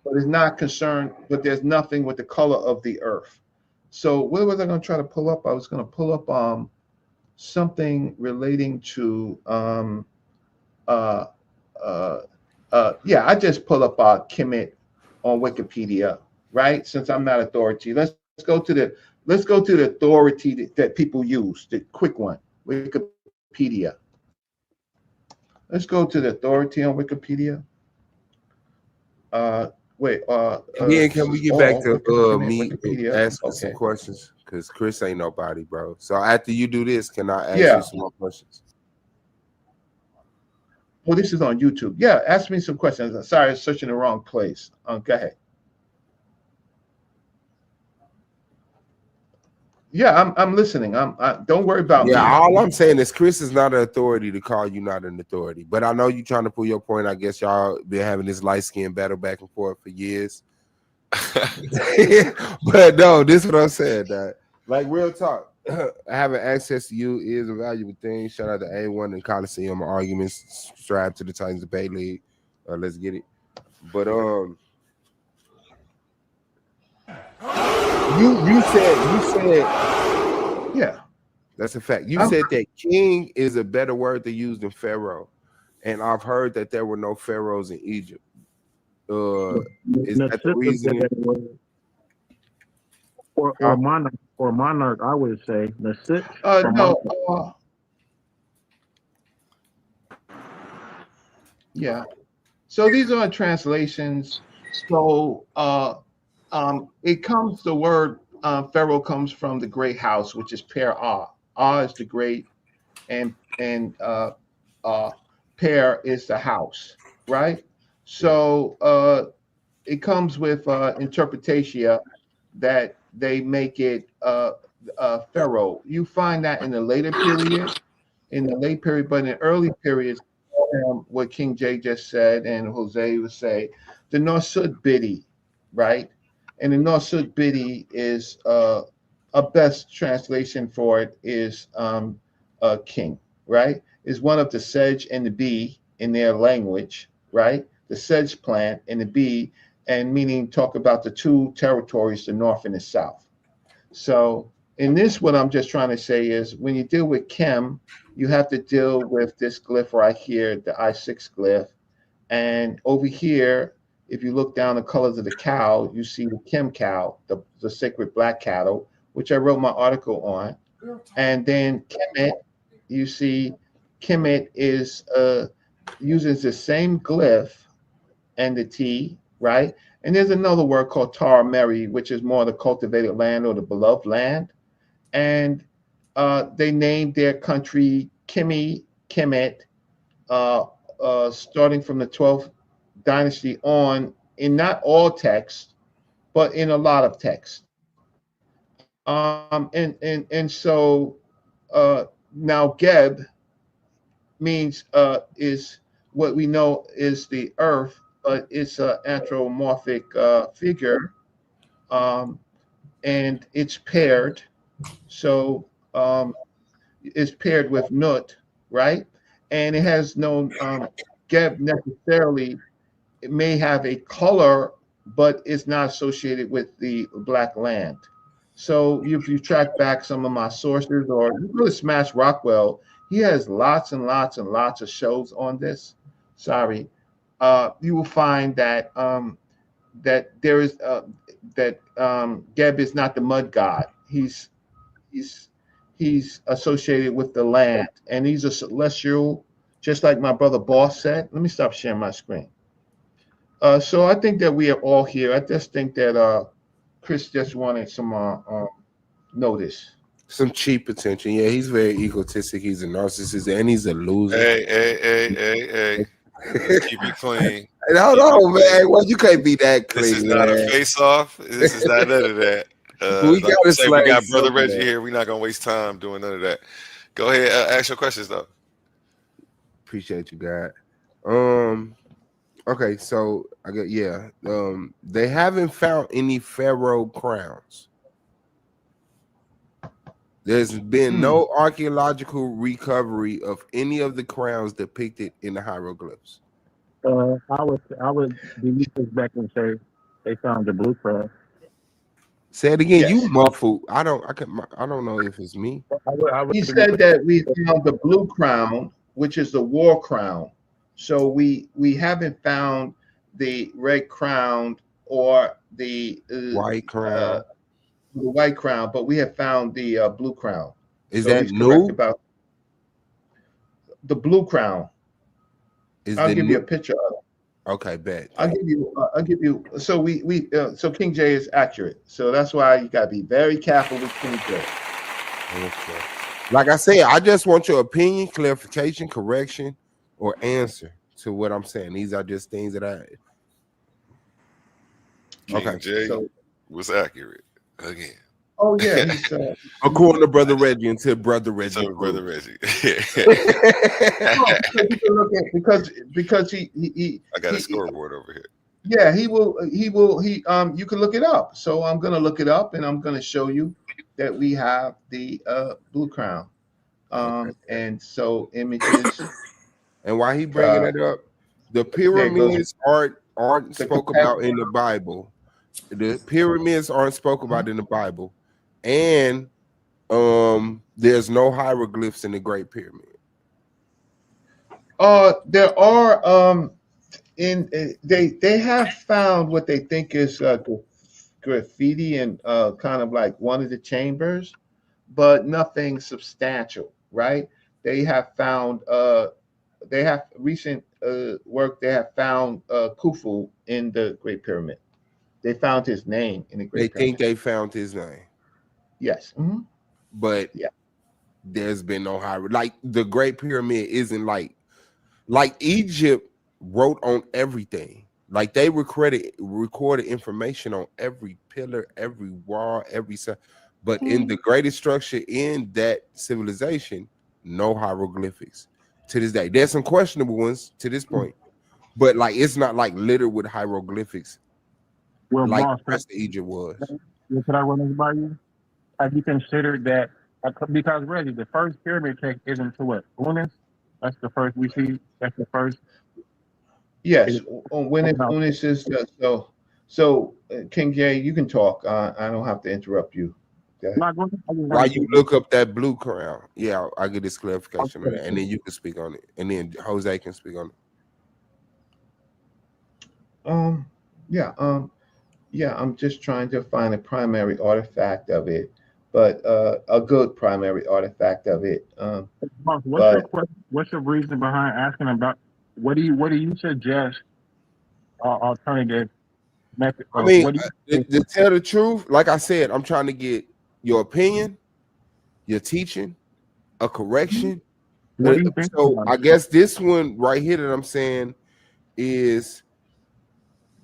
but it's not concerned. But there's nothing with the color of the earth. So what was I going to try to pull up? I was going to pull up something relating to yeah, I just pull up Kemet on Wikipedia, right? Since I'm not authority, let's go to the authority that people use, the quick one, Wikipedia. Let's go to the authority on Wikipedia. Wait. Yeah, can we get back to me asking Okay. some questions? Because Chris ain't nobody, bro. So after you do this, can I ask you some more questions? Well, this is on YouTube. Yeah, ask me some questions. Sorry, I was searching the wrong place. Go ahead. Yeah, I'm listening. Don't worry about me. Yeah, all I'm saying is Chris is not an authority to call you not an authority. But I know you're trying to pull your point. I guess y'all been having this light skin battle back and forth for years. But no, this is what I'm saying, dog. Like real talk. Having access to you is a valuable thing. Shout out to A1 and Coliseum arguments. Subscribe to the Titans Debate League. Let's get it. But you said yeah, that's a fact. You said that king is a better word to use than pharaoh, and I've heard that there were no pharaohs in Egypt. Is that the reason? Or monarch, I would say the no. Yeah. So these are translations. So it comes, the word pharaoh comes from the great house, which is Per-Ah. Ah is the great, and Per is the house, right? So it comes with interpretatia that they make it pharaoh. You find that in the later period, but in the early periods, what King J just said and Jose would say, the Nosud Bidi, right? And the Nosud Bidi is a best translation for it is king, right? Is one of the sedge and the bee in their language, right? The sedge plant and the bee, and meaning talk about the two territories, the north and the south. So in this, what I'm just trying to say is when you deal with chem, you have to deal with this glyph right here, the I6 glyph. And over here, if you look down the colors of the cow, you see the chem cow, the sacred black cattle, which I wrote my article on. And then Kemet, you see Kemet is uses the same glyph and the T, right? And there's another word called Tarameri, which is more the cultivated land or the beloved land. And they named their country Kemet, starting from the 12th dynasty on, in not all texts, but in a lot of texts. And so now Geb means is what we know is the earth, but it's an anthropomorphic figure, and it's paired. So it's paired with Nut, right? And it has no Geb necessarily. It may have a color, but it's not associated with the black land. So if you track back some of my sources, or you go to Smash Rockwell, he has lots and lots and lots of shows on this. Sorry, you will find that that there is that Geb is not the mud god. He's associated with the land, and he's a celestial, just like my brother Boss said. Let me stop sharing my screen. So I think that we are all here. I just think that Chris just wanted some notice. Some cheap attention. Yeah, he's very egotistic. He's a narcissist, and he's a loser. Hey. Let's keep it clean. Hold on, man. Well, you can't be that clean. This is not a face-off. This is not none of that. We got Brother Reggie here. We're not gonna waste time doing none of that. Go ahead, ask your questions though. Appreciate you, God. Okay, so I got they haven't found any pharaoh crowns. There's been no archaeological recovery of any of the crowns depicted in the hieroglyphs. I would be back and say They found the blue crown. Say it again. Yes. You muffled. I don't know if it's me. He said that we found the blue crown, which is the war crown. So we haven't found the red crown or the white crown. The white crown, but we have found the blue crown. Is so that he's new? correct about the blue crown. I'll give you a picture of it. Okay, bet. I'll give you. So so King J is accurate. So that's why you gotta be very careful with King J. Okay. Like I said, I just want your opinion, clarification, correction, or answer to what I'm saying. These are just things that I. King J was accurate again. Oh yeah, he's according to Brother Reggie and to Brother Reggie. So Brother Reggie. because he I got a scoreboard over here. Yeah, he will. You can look it up. So I'm gonna look it up and I'm gonna show you that we have the blue crown. And so images. And why he bringing it up? The pyramids aren't spoke about in the Bible. The pyramids aren't spoke about in the Bible, and there's no hieroglyphs in the Great Pyramid. There are they have found what they think is graffiti and kind of like one of the chambers, but nothing substantial, right? They have found they have recent work. They have found Khufu in the Great Pyramid. They found his name in the Great Pyramid. They think they found his name. Yes. Mm-hmm. But there's been no like the Great Pyramid isn't like Egypt wrote on everything. Like they recorded information on every pillar, every wall, every side. But in the greatest structure in that civilization, no hieroglyphics to this day. There's some questionable ones to this point, but like it's not like littered with hieroglyphics. Well, like boss, the rest of Egypt was. Could I run this by you? Have you considered that? Because Reggie, the first pyramid text isn't to what? Unis? That's the first we see. That's the first. Yes, when Unis is so King J, you can talk. I don't have to interrupt you. While you look up that blue crown, I'll get this clarification on that, and then you can speak on it, and then Jose can speak on it. I'm just trying to find a primary artifact of it, but a good primary artifact of it. What's your reason behind asking about? What do you suggest? Alternative method. I mean, to tell the truth, like I said, I'm trying to get your opinion, your teaching, a correction. So I guess this one right here that I'm saying is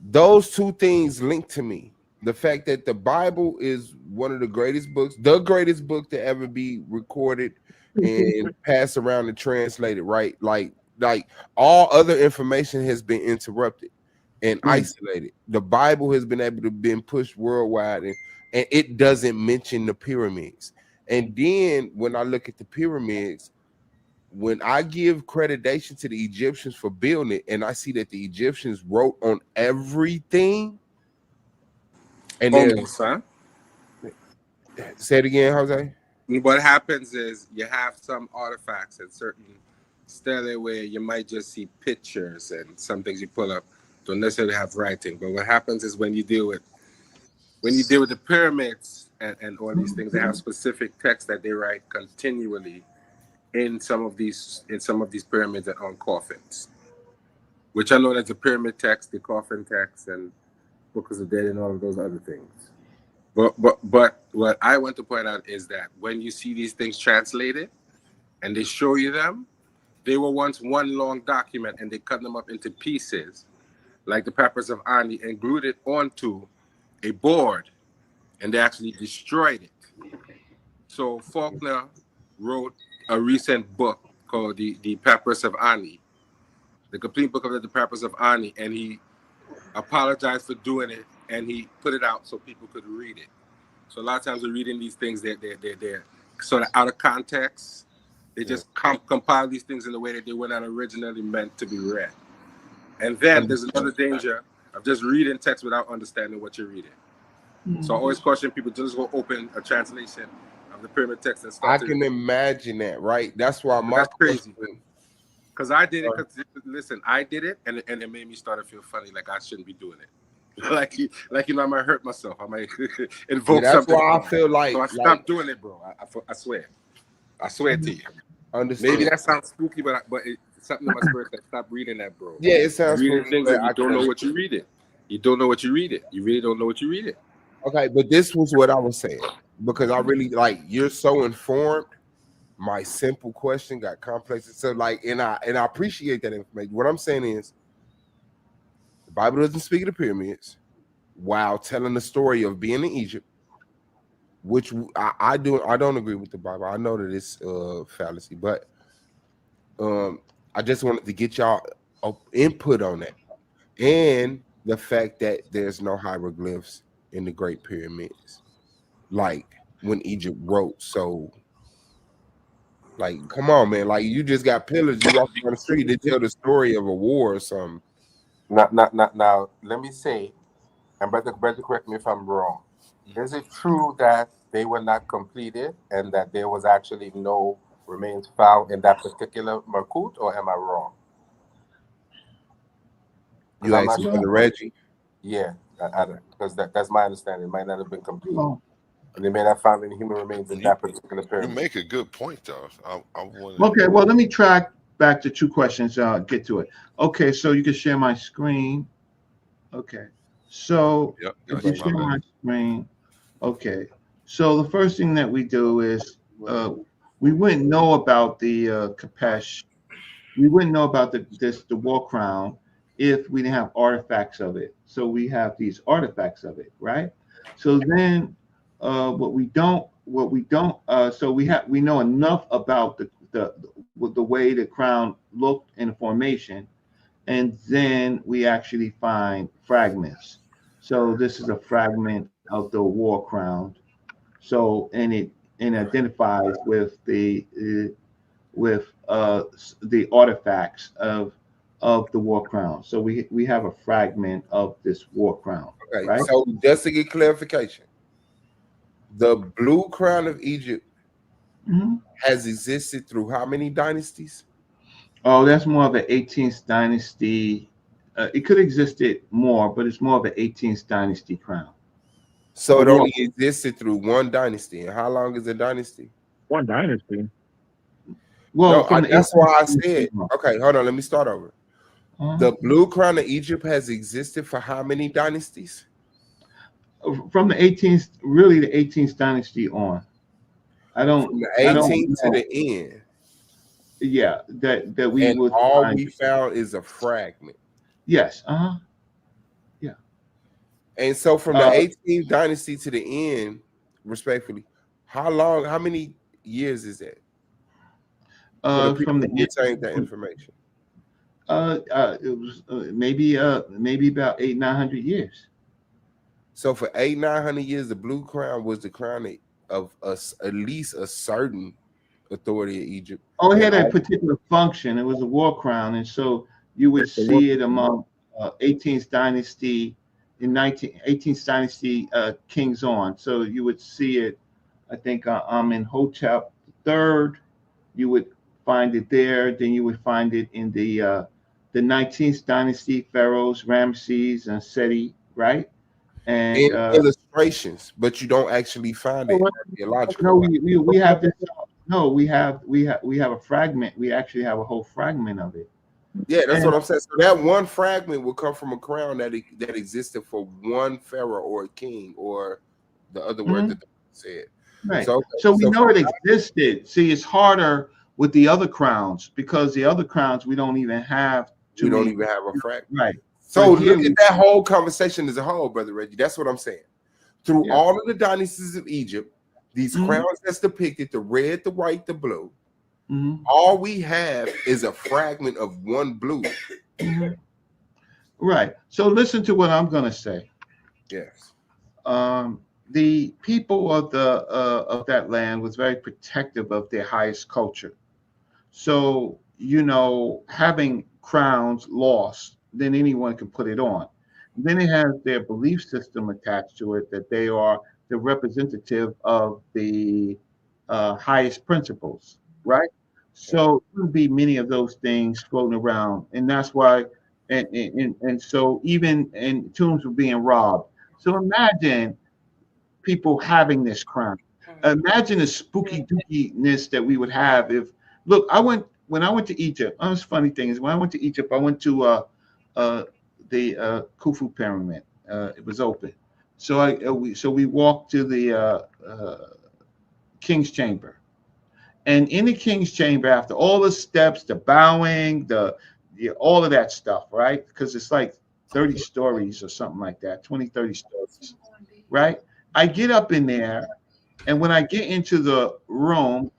those two things linked to me. The fact that the Bible is one of the greatest books, the greatest book to ever be recorded and passed around and translated, right? Like all other information has been interrupted and isolated. The Bible has been able to be pushed worldwide, and it doesn't mention the pyramids. And then when I look at the pyramids, when I give creditation to the Egyptians for building it, and I see that the Egyptians wrote on everything, and then say it again, Jose. What happens is you have some artifacts and certain stele where you might just see pictures, and some things you pull up don't necessarily have writing. But what happens is when you deal with the pyramids and all these things, they have specific texts that they write continually in some of these pyramids and on coffins, which are known as the pyramid text, the coffin text, and Book of the Dead, and all of those other things. But what I want to point out is that when you see these things translated and they show you them, they were once one long document, and they cut them up into pieces, like the Papyrus of Ani, and glued it onto a board, and they actually destroyed it. So Faulkner wrote a recent book called the Papyrus of Ani, the complete book of the Papyrus of Ani, and he apologized for doing it, and he put it out so people could read it. So a lot of times we're reading these things, they're sort of out of context. They just compile these things in a way that they were not originally meant to be read. And then there's another danger of just reading text without understanding what you're reading. So I always caution people to just go open a translation of the pyramid text and start. I can imagine that, right? That's why that's crazy. Because I did it. Because listen, I did it, and it made me start to feel funny, like I shouldn't be doing it. like you know, I might hurt myself. I might invoke that's something. That's why I feel like. So I stopped doing it, bro. I swear. I swear to you. Understand. Maybe that sounds spooky, but it's something in my spirit that stop reading that, bro. Yeah, it sounds reading spooky, things but and you don't know what you read it. You don't know what you read it. You really don't know what you read it. Okay, but this was what I was saying, because I really like, you're so informed. My simple question got complex. So like, and I appreciate that information. What I'm saying is, the Bible doesn't speak of the pyramids while telling the story of being in Egypt, which I don't agree with the Bible. I know that it's fallacy, but I just wanted to get y'all input on that, and the fact that there's no hieroglyphs in the Great Pyramids, like when Egypt wrote. So, like, come on, man! Like, you just got pillars. You walk down the street, they tell the story of a war or something. Now, let me say, and brother, correct me if I'm wrong. Is it true that they were not completed and that there was actually no remains found in that particular Makut, or am I wrong? You asking for the Reggie? Yeah, because that's my understanding. It might not have been complete. And they may not have found any human remains in that particular pyramid. You make a good point, though. Okay, well, let me track back to two questions. Get to it. Okay, so you can share my screen. Okay, so if you share my screen, okay. So the first thing that we do is we wouldn't know about the Kapesh. We wouldn't know about the war crown if we didn't have artifacts of it. So we have these artifacts of it, right? So then so we know enough about the way the crown looked in the formation, and then we actually find fragments. So this is a fragment of the war crown. So and it identifies with the artifacts of the war crown. So we have a fragment of this war crown. Okay, right? So just to get clarification, the blue crown of Egypt has existed through how many dynasties? Oh, that's more of an 18th dynasty. It could have existed more, but it's more of an 18th dynasty crown. So it only existed through one dynasty. And how long is a dynasty? One dynasty. Well, no, that's why I said, okay, hold on, let me start over. The blue crown of Egypt has existed for how many dynasties? From the 18th, really the 18th dynasty on. From the 18th to the end. Yeah, that we and would all find. We found is a fragment. Yes. Yeah. And so from the 18th dynasty to the end, respectfully, how many years is that? From the that information. It was maybe about 800-900 years. So for 800-900 years, the blue crown was the crown of at least a certain authority of Egypt. Oh, it had a particular function. It was a war crown, and so you would see it among 18th dynasty in 18th dynasty kings on. So you would see it. I think in Hotep III, you would find it there. Then you would find it in the 19th dynasty pharaohs, Ramses and Seti, right? And in illustrations, but you don't actually find it theological. No, we have this. No, we have a fragment. We actually have a whole fragment of it. Yeah, that's what I'm saying. So that one fragment will come from a crown that existed for one pharaoh or a king, or the other word that they said. Right. So we know it existed. See, it's harder with the other crowns because the other crowns we don't even have. We don't even have a fragment. Right. So look at that whole conversation as a whole, Brother Reggie. That's what I'm saying. Through all of the dynasties of Egypt, these crowns that's depicted, the red, the white, the blue, all we have is a fragment of one blue. Right. So listen to what I'm going to say. Yes. The people of that land was very protective of their highest culture. So, having crowns lost, then anyone can put it on. Then it has their belief system attached to it, that they are the representative of the highest principles, right? So it wouldn't be many of those things floating around, and that's why, and so even and tombs were being robbed. So imagine people having this crown. Imagine the spooky dookiness that we would have if. Look, when I went to Egypt. Oh, this funny thing is when I went to Egypt, I went to the Khufu pyramid. It was open, so we walked to the King's Chamber. And in the King's Chamber, after all the steps, the bowing, all of that stuff, right? Because it's like 30 stories or something like that, 20, 30 stories, right? I get up in there, and when I get into the room,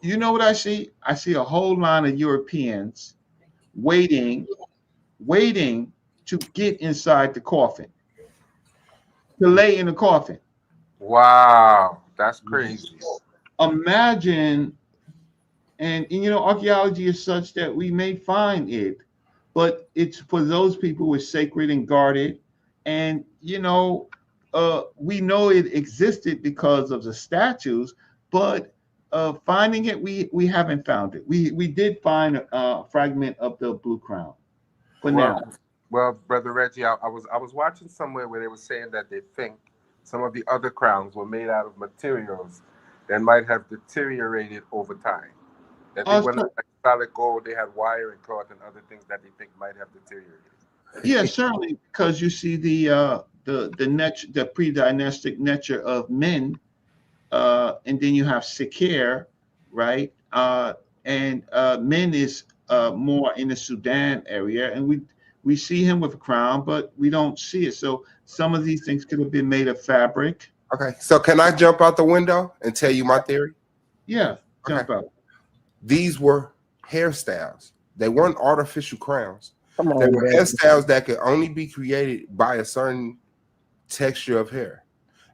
you know what I see? I see a whole line of Europeans waiting to get inside the coffin, to lay in the coffin. Wow, that's crazy. Imagine, and archaeology is such that we may find it, but it's for those people who are sacred and guarded. And we know it existed because of the statues, but finding it, we haven't found it. We did find a fragment of the blue crown. Well, Brother Reggie, I was watching somewhere where they were saying that they think some of the other crowns were made out of materials that might have deteriorated over time. That they were not like solid gold, they had wire and cloth and other things that they think might have deteriorated. Yeah, certainly, because you see the pre-dynastic nature of men, and then you have Sekher, right? And men is more in the Sudan area, and we see him with a crown, but we don't see it. So some of these things could have been made of fabric. Okay, so can I jump out the window and tell you my theory? Yeah, jump out. These were hairstyles. They weren't artificial crowns. They were hairstyles that could only be created by a certain texture of hair.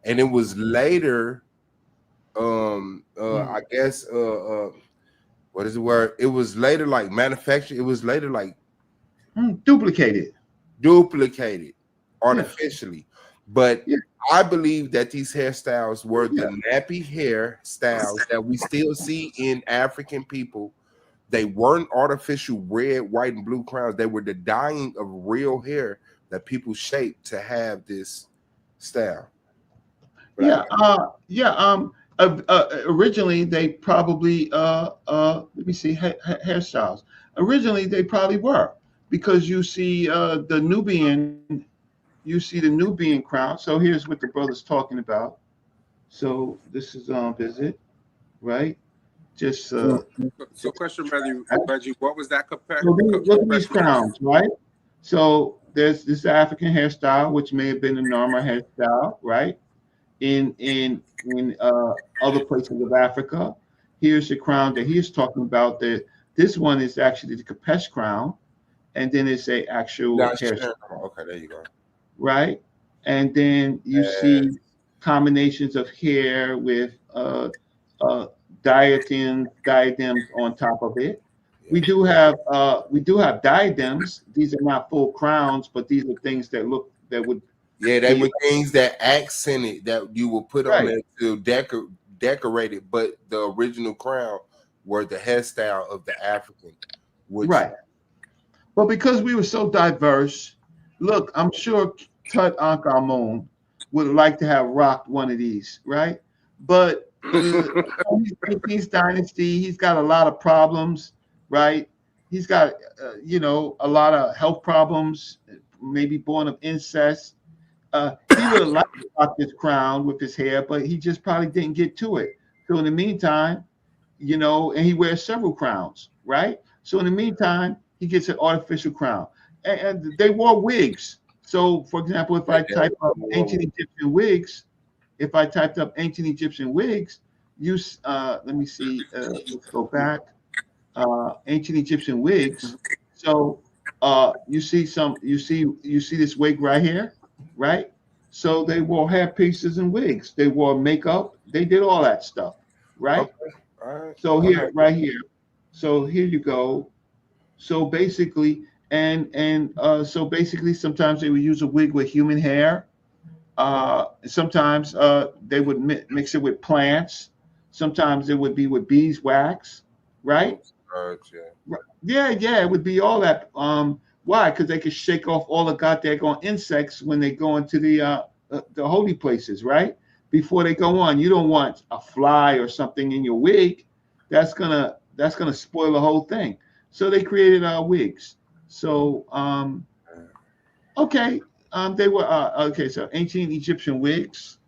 And it was later, I guess, what is the word? It was later like manufactured. It was later like duplicated artificially. But I believe that these hairstyles were the nappy hair styles that we still see in African people. They weren't artificial red, white, and blue crowns. They were the dyeing of real hair that people shaped to have this style. Originally, they probably let me see hairstyles. Originally, they probably were, because you see the Nubian. You see the Nubian crown. So here's what the brother's talking about. So this is on visit, right? Just so question, Reggie, what was that compared? So look at these crowns, right? So there's this African hairstyle, which may have been a normal hairstyle, right? In other places of Africa. Here's the crown that he's talking about. This one is actually the Kepesh crown, and then it's a actual hairstyle. Okay, there you go. Right, and then you see combinations of hair with diadems on top of it. We do have diadems. These are not full crowns, but these are things that would. Yeah, they were things that accented, that you would put on it to decorate it. But the original crown were the hairstyle of the African. Right. But because we were so diverse. Look, I'm sure Tutankhamun would like to have rocked one of these, right? But he's dynasty. He's got a lot of problems, right? He's got, a lot of health problems, maybe born of incest. He would have liked to rock this crown with his hair, but he just probably didn't get to it. So in the meantime, and he wears several crowns, right? So in the meantime, he gets an artificial crown. And they wore wigs. So, for example, if I type up ancient Egyptian wigs, let me see. Let's go back. Ancient Egyptian wigs. So, you see this wig right here, right? So they wore hair pieces and wigs. They wore makeup. They did all that stuff, right? Okay. All right. So right here. So here you go. So basically. And so basically, sometimes they would use a wig with human hair. Sometimes they would mix it with plants. Sometimes it would be with beeswax, right? Yeah, it would be all that. Why? Because they could shake off all the goddamn insects when they go into the holy places, right? Before they go on, you don't want a fly or something in your wig. That's gonna spoil the whole thing. So they created wigs. So okay, they were okay. So ancient Egyptian wigs.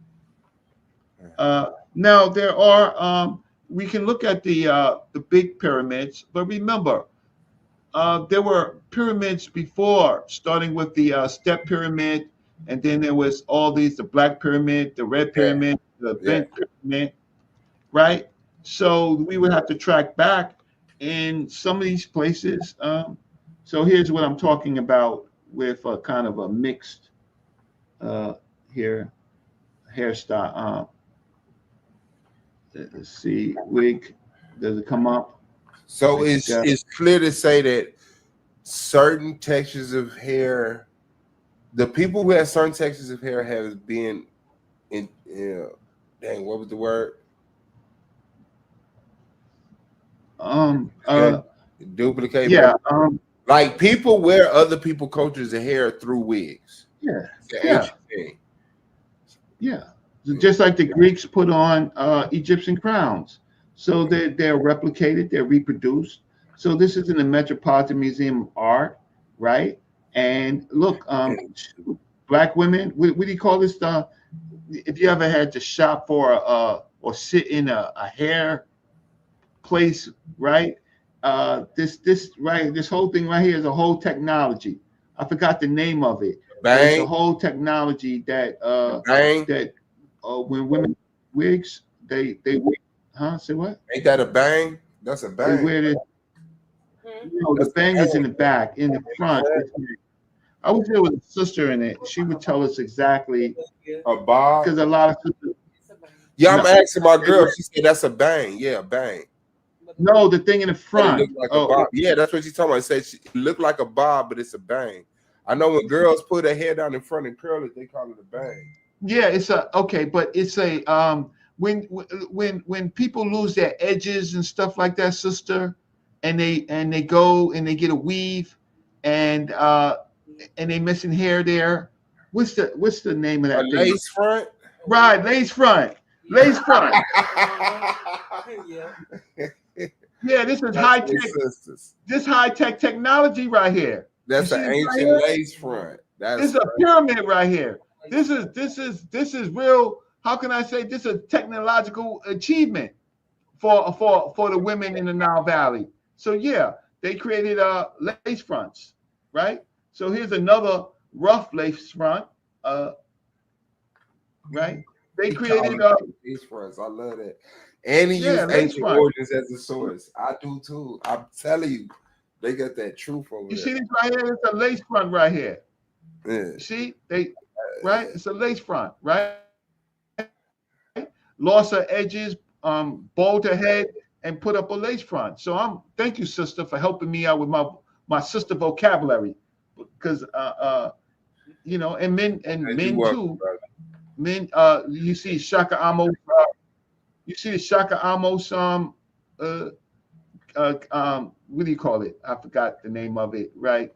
Now there are we can look at the big pyramids, but remember, there were pyramids before, starting with the step pyramid, and then there was all these: the black pyramid, the red pyramid, the bent pyramid, right? So we would have to track back in some of these places. So here's what I'm talking about with a kind of a mixed here hairstyle. Let's see, wig. Does it come up? So it's clear to say that certain textures of hair, the people who have certain textures of hair have been in, dang, what was the word? Duplicate. Yeah. Like people wear other people's cultures of hair through wigs. Yeah. Just like the Greeks put on Egyptian crowns. So they're replicated, they're reproduced. So this is in the Metropolitan Museum of Art, right? And look, black women, what do you call this? If you ever had to shop for or sit in a hair place, right? This whole thing right here is a whole technology. I forgot the name of it. It's a whole technology that when women wigs, they say what? Ain't that a bang? That's a bang. They wear it. No, the bang is in the back. In the front, I wish there was a sister in it. She would tell us exactly. A bob? Because a lot of sisters. Yeah, I'm asking my girl. She said that's a bang. Yeah, bang. No, the thing in the front. It looked like a bob. Yeah, that's what she's talking about. It said it looked like a bob, but it's a bang. I know when girls put their hair down in front and curl it, they call it a bang. Yeah, it's a okay, but it's a when people lose their edges and stuff like that, sister, and they go and they get a weave and they missing hair there. What's the name of that thing? Lace front? Right, lace front. Lace front. Yeah, this is high tech. This high tech technology right here. That's an ancient lace front. This is a pyramid right here. This is real. How can I say this is a technological achievement for the women in the Nile Valley? So yeah, they created lace fronts, right? So here's another rough lace front, right? They created lace fronts. I love that. And he used ancient origins as a source. I do too. I'm telling you, they got that truth over there. You see this right here? It's a lace front right here. Yeah. See, right? It's a lace front, right? Lost her edges, bowed her head, and put up a lace front. So thank you, sister, for helping me out with my sister vocabulary, because and men too. Men, you see Shaka Amos. You see the Shaka Amos. What do you call it? I forgot the name of it. Right.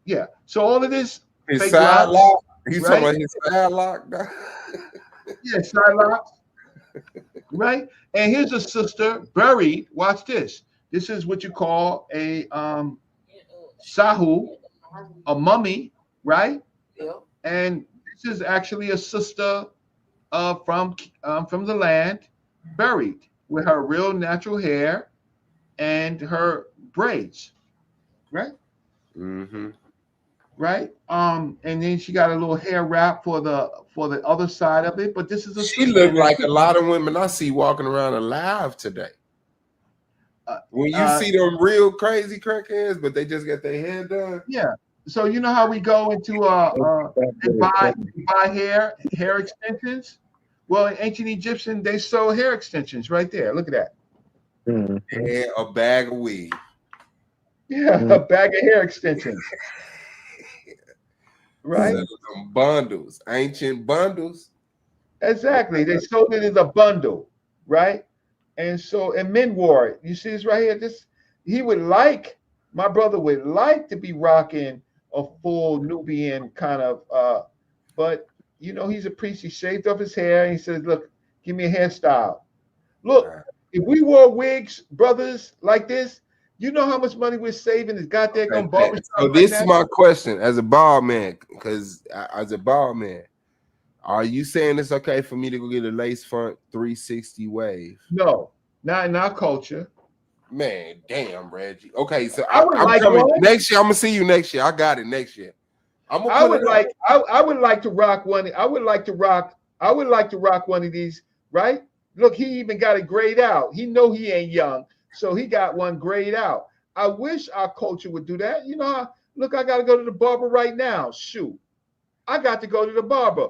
Yeah. So all of this. His side lock. He's talking about his side lock. Yeah, side locks. Right. And here's a sister buried. Watch this. This is what you call a sahu, a mummy, right? Yeah. And this is actually a sister from the land, buried with her real natural hair and her braids, right? Mm-hmm. Right. And then she got a little hair wrap for the other side of it. But this is she looked like a lot of women I see walking around alive today. When you see them real crazy crackheads, but they just got their hair done. Yeah. So you know how we go into and buy hair extensions? Well, in ancient Egyptian, they sold hair extensions right there. Look at that. And a bag of weed. Yeah, a bag of hair extensions. Right? Some bundles, ancient bundles. Exactly. They sold it as a bundle, right? And so, and men wore it. You see this right here? My brother would like to be rocking a full Nubian kind of, but he's a priest. He shaved off his hair and he says, look, give me a hairstyle. Look, if we wore wigs, brothers, like this, you know how much money we're saving is goddamn barbershop. So this is my question as a bald man, because as a bald man, are you saying it's okay for me to go get a lace front 360 wave? No, not in our culture. Man, damn, Reggie. Okay, so I'm coming one. next year. I'm gonna see you next year. I got it next year. I would like to rock one. I would like to rock one of these, right? Look, he even got it grayed out. He know he ain't young, so he got one grayed out. I wish our culture would do that. Look, I got to go to the barber right now. Shoot, I got to go to the barber.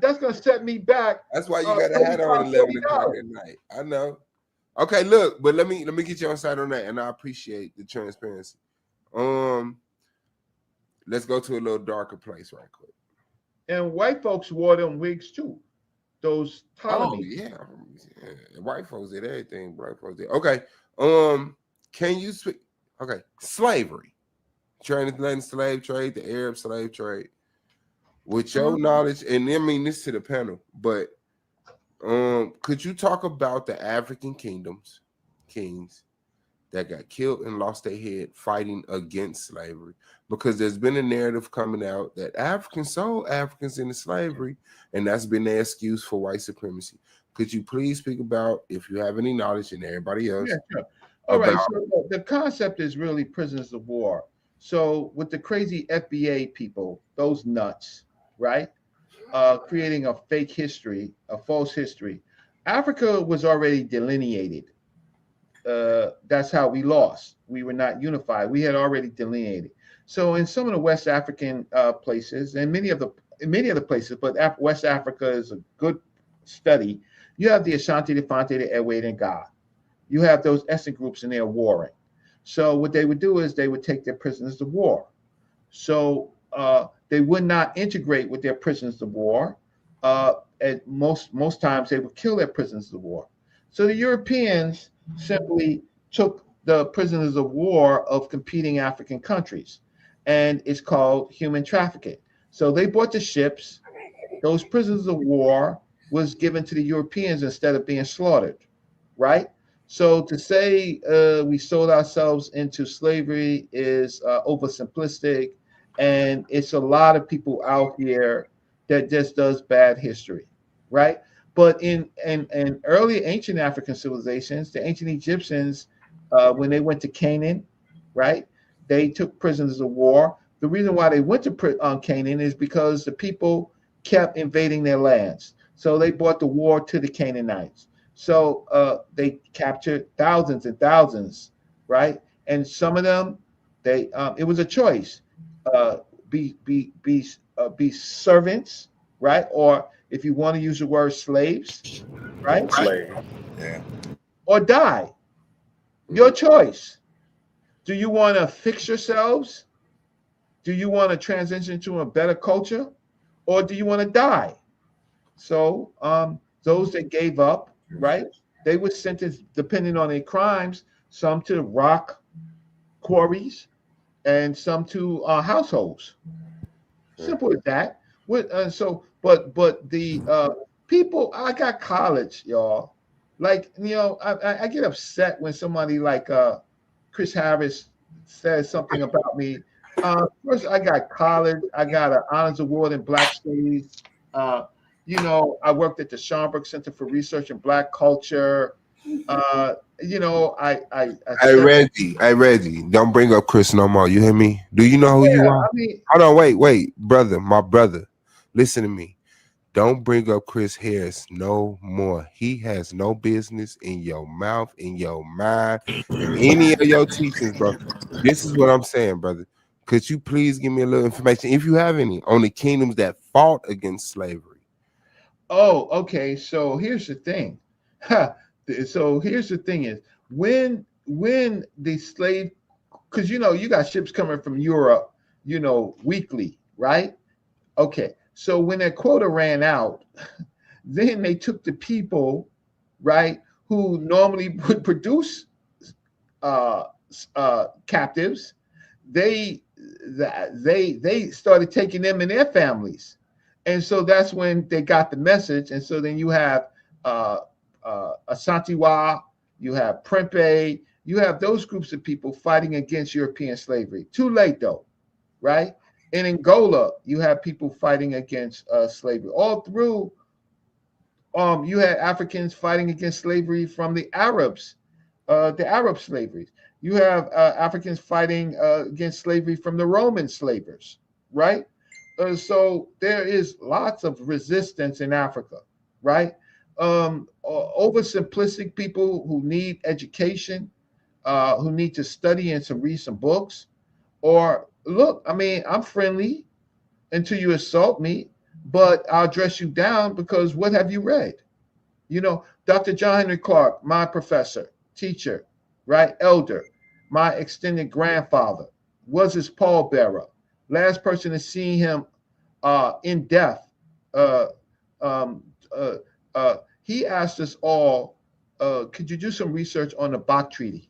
That's gonna set me back. That's why you got a hat on 11 o'clock at night. I know. Okay, look, but let me get you on side on that, and I appreciate the transparency. Let's go to a little darker place right quick. And white folks wore them wigs too. Those Ptolemies. Yeah. White folks did everything. Black folks did. Okay. Can you speak? Okay, slavery, transatlantic slave trade, the Arab slave trade. With your knowledge, and I mean this to the panel, but could you talk about the African kings that got killed and lost their head fighting against slavery? Because there's been a narrative coming out that Africans sold Africans into slavery, and that's been their excuse for white supremacy. Could you please speak about, if you have any knowledge, and everybody else? Yeah, sure. All right. So the concept is really prisoners of war. So with the crazy FBA people, those nuts, right? Creating a fake history, a false history. Africa was already delineated. That's how we lost. We were not unified. We had already delineated. So in some of the West African places, and many other places, but West Africa is a good study. You have the Ashanti, the Fante, the Ewe, and Ga. You have those ethnic groups and they're warring. So what they would do is they would take their prisoners of war. So they would not integrate with their prisoners of war. And most times they would kill their prisoners of war. So the Europeans simply took the prisoners of war of competing African countries, and it's called human trafficking. So they bought the ships. Those prisoners of war was given to the Europeans instead of being slaughtered, right? So to say we sold ourselves into slavery is oversimplistic, and it's a lot of people out here that just does bad history, right? But in early ancient African civilizations, the ancient Egyptians, when they went to Canaan, right, they took prisoners of war. The reason why they went to Canaan is because the people kept invading their lands. So they brought the war to the Canaanites. So they captured thousands and thousands, right? And some of them, it was a choice: be servants, right? Or if you want to use the word slaves, right? Slave. Yeah. Or die. Your choice. Do you want to fix yourselves? Do you want to transition to a better culture? Or do you want to die? So those that gave up, right, they were sentenced, depending on their crimes, some to rock quarries and some to households. Simple as that. But the people, I got college, y'all. Like, I get upset when somebody like Chris Harris says something about me. First, I got college. I got an honors award in Black Studies. I worked at the Schomburg Center for Research in Black Culture. Hey, Reggie, don't bring up Chris no more. You hear me? Do you know who you are? Hold on, wait, brother, my brother. Listen to me. Don't bring up Chris Harris no more. He has no business in your mouth, in your mind, in any of your teachings, bro. This is what I'm saying, brother. Could you please give me a little information, if you have any, on the kingdoms that fought against slavery? Oh, okay. So here's the thing. So here's the thing is when the slave because you got ships coming from Europe, weekly, right? Okay, so when that quota ran out, then they took the people, right, who normally would produce captives. They started taking them and their families, and so that's when they got the message. And so then you have Asantewaa, you have Prempeh, you have those groups of people fighting against European slavery. Too late though, right? In Angola, you have people fighting against slavery. All through, you had Africans fighting against slavery from the Arabs, the Arab slaveries. You have Africans fighting against slavery from the Roman slavers, right? So there is lots of resistance in Africa, right? Oversimplistic people who need education, who need to study and to read some books. Or look, I mean, I'm friendly until you assault me, but I'll dress you down because what have you read? Dr. John Henry Clark, my professor, teacher, right? Elder, my extended grandfather, was his pallbearer. Last person to see him in death. He asked us all, could you do some research on the Bach Treaty?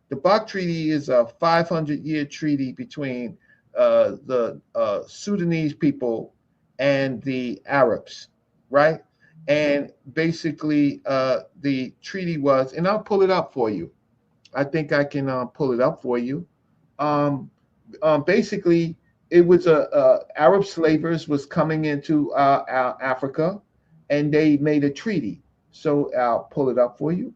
The Bach Treaty is a 500-year treaty between the Sudanese people and the Arabs, right? And basically, the treaty was, and I'll pull it up for you. I think I can pull it up for you. Basically, it was Arab slavers was coming into Africa, and they made a treaty. So I'll pull it up for you.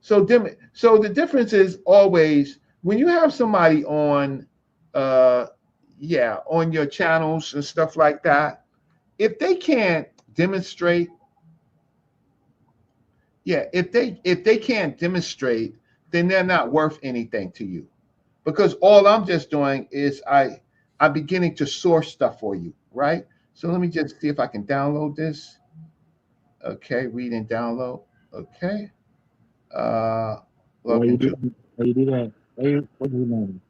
So the difference is always when you have somebody on, on your channels and stuff like that, if they can't demonstrate, if they can't demonstrate, then they're not worth anything to you, because all I'm just doing is I'm beginning to source stuff for you, right? So let me just see if I can download this. Okay, read and download. Okay. You do that. Hey, what's his name?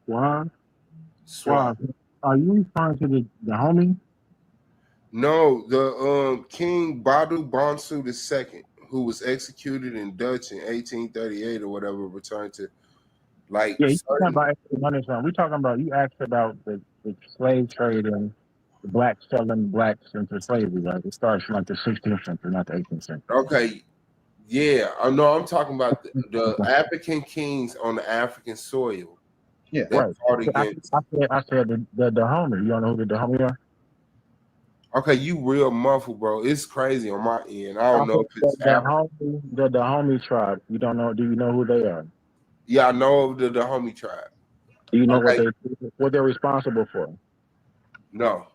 Swab. Are you referring to the homie? No, the King Badu Bonsu II, who was executed in Dutch in 1838 or whatever, returned to Yeah, you're talking about we're talking about, you asked about the slave trade and the blacks selling blacks into slavery, right? It starts from like the 16th century, not the 18th century. Okay. Yeah, I'm talking about the African kings on the African soil. Yeah, right. I said the homie. You don't know who the homie are? Okay, you real muffled, bro. It's crazy on my end. I don't know if it's the homie tribe. You don't know? Do you know who they are? Yeah, I know the homie tribe. Do you know what they're responsible for? No.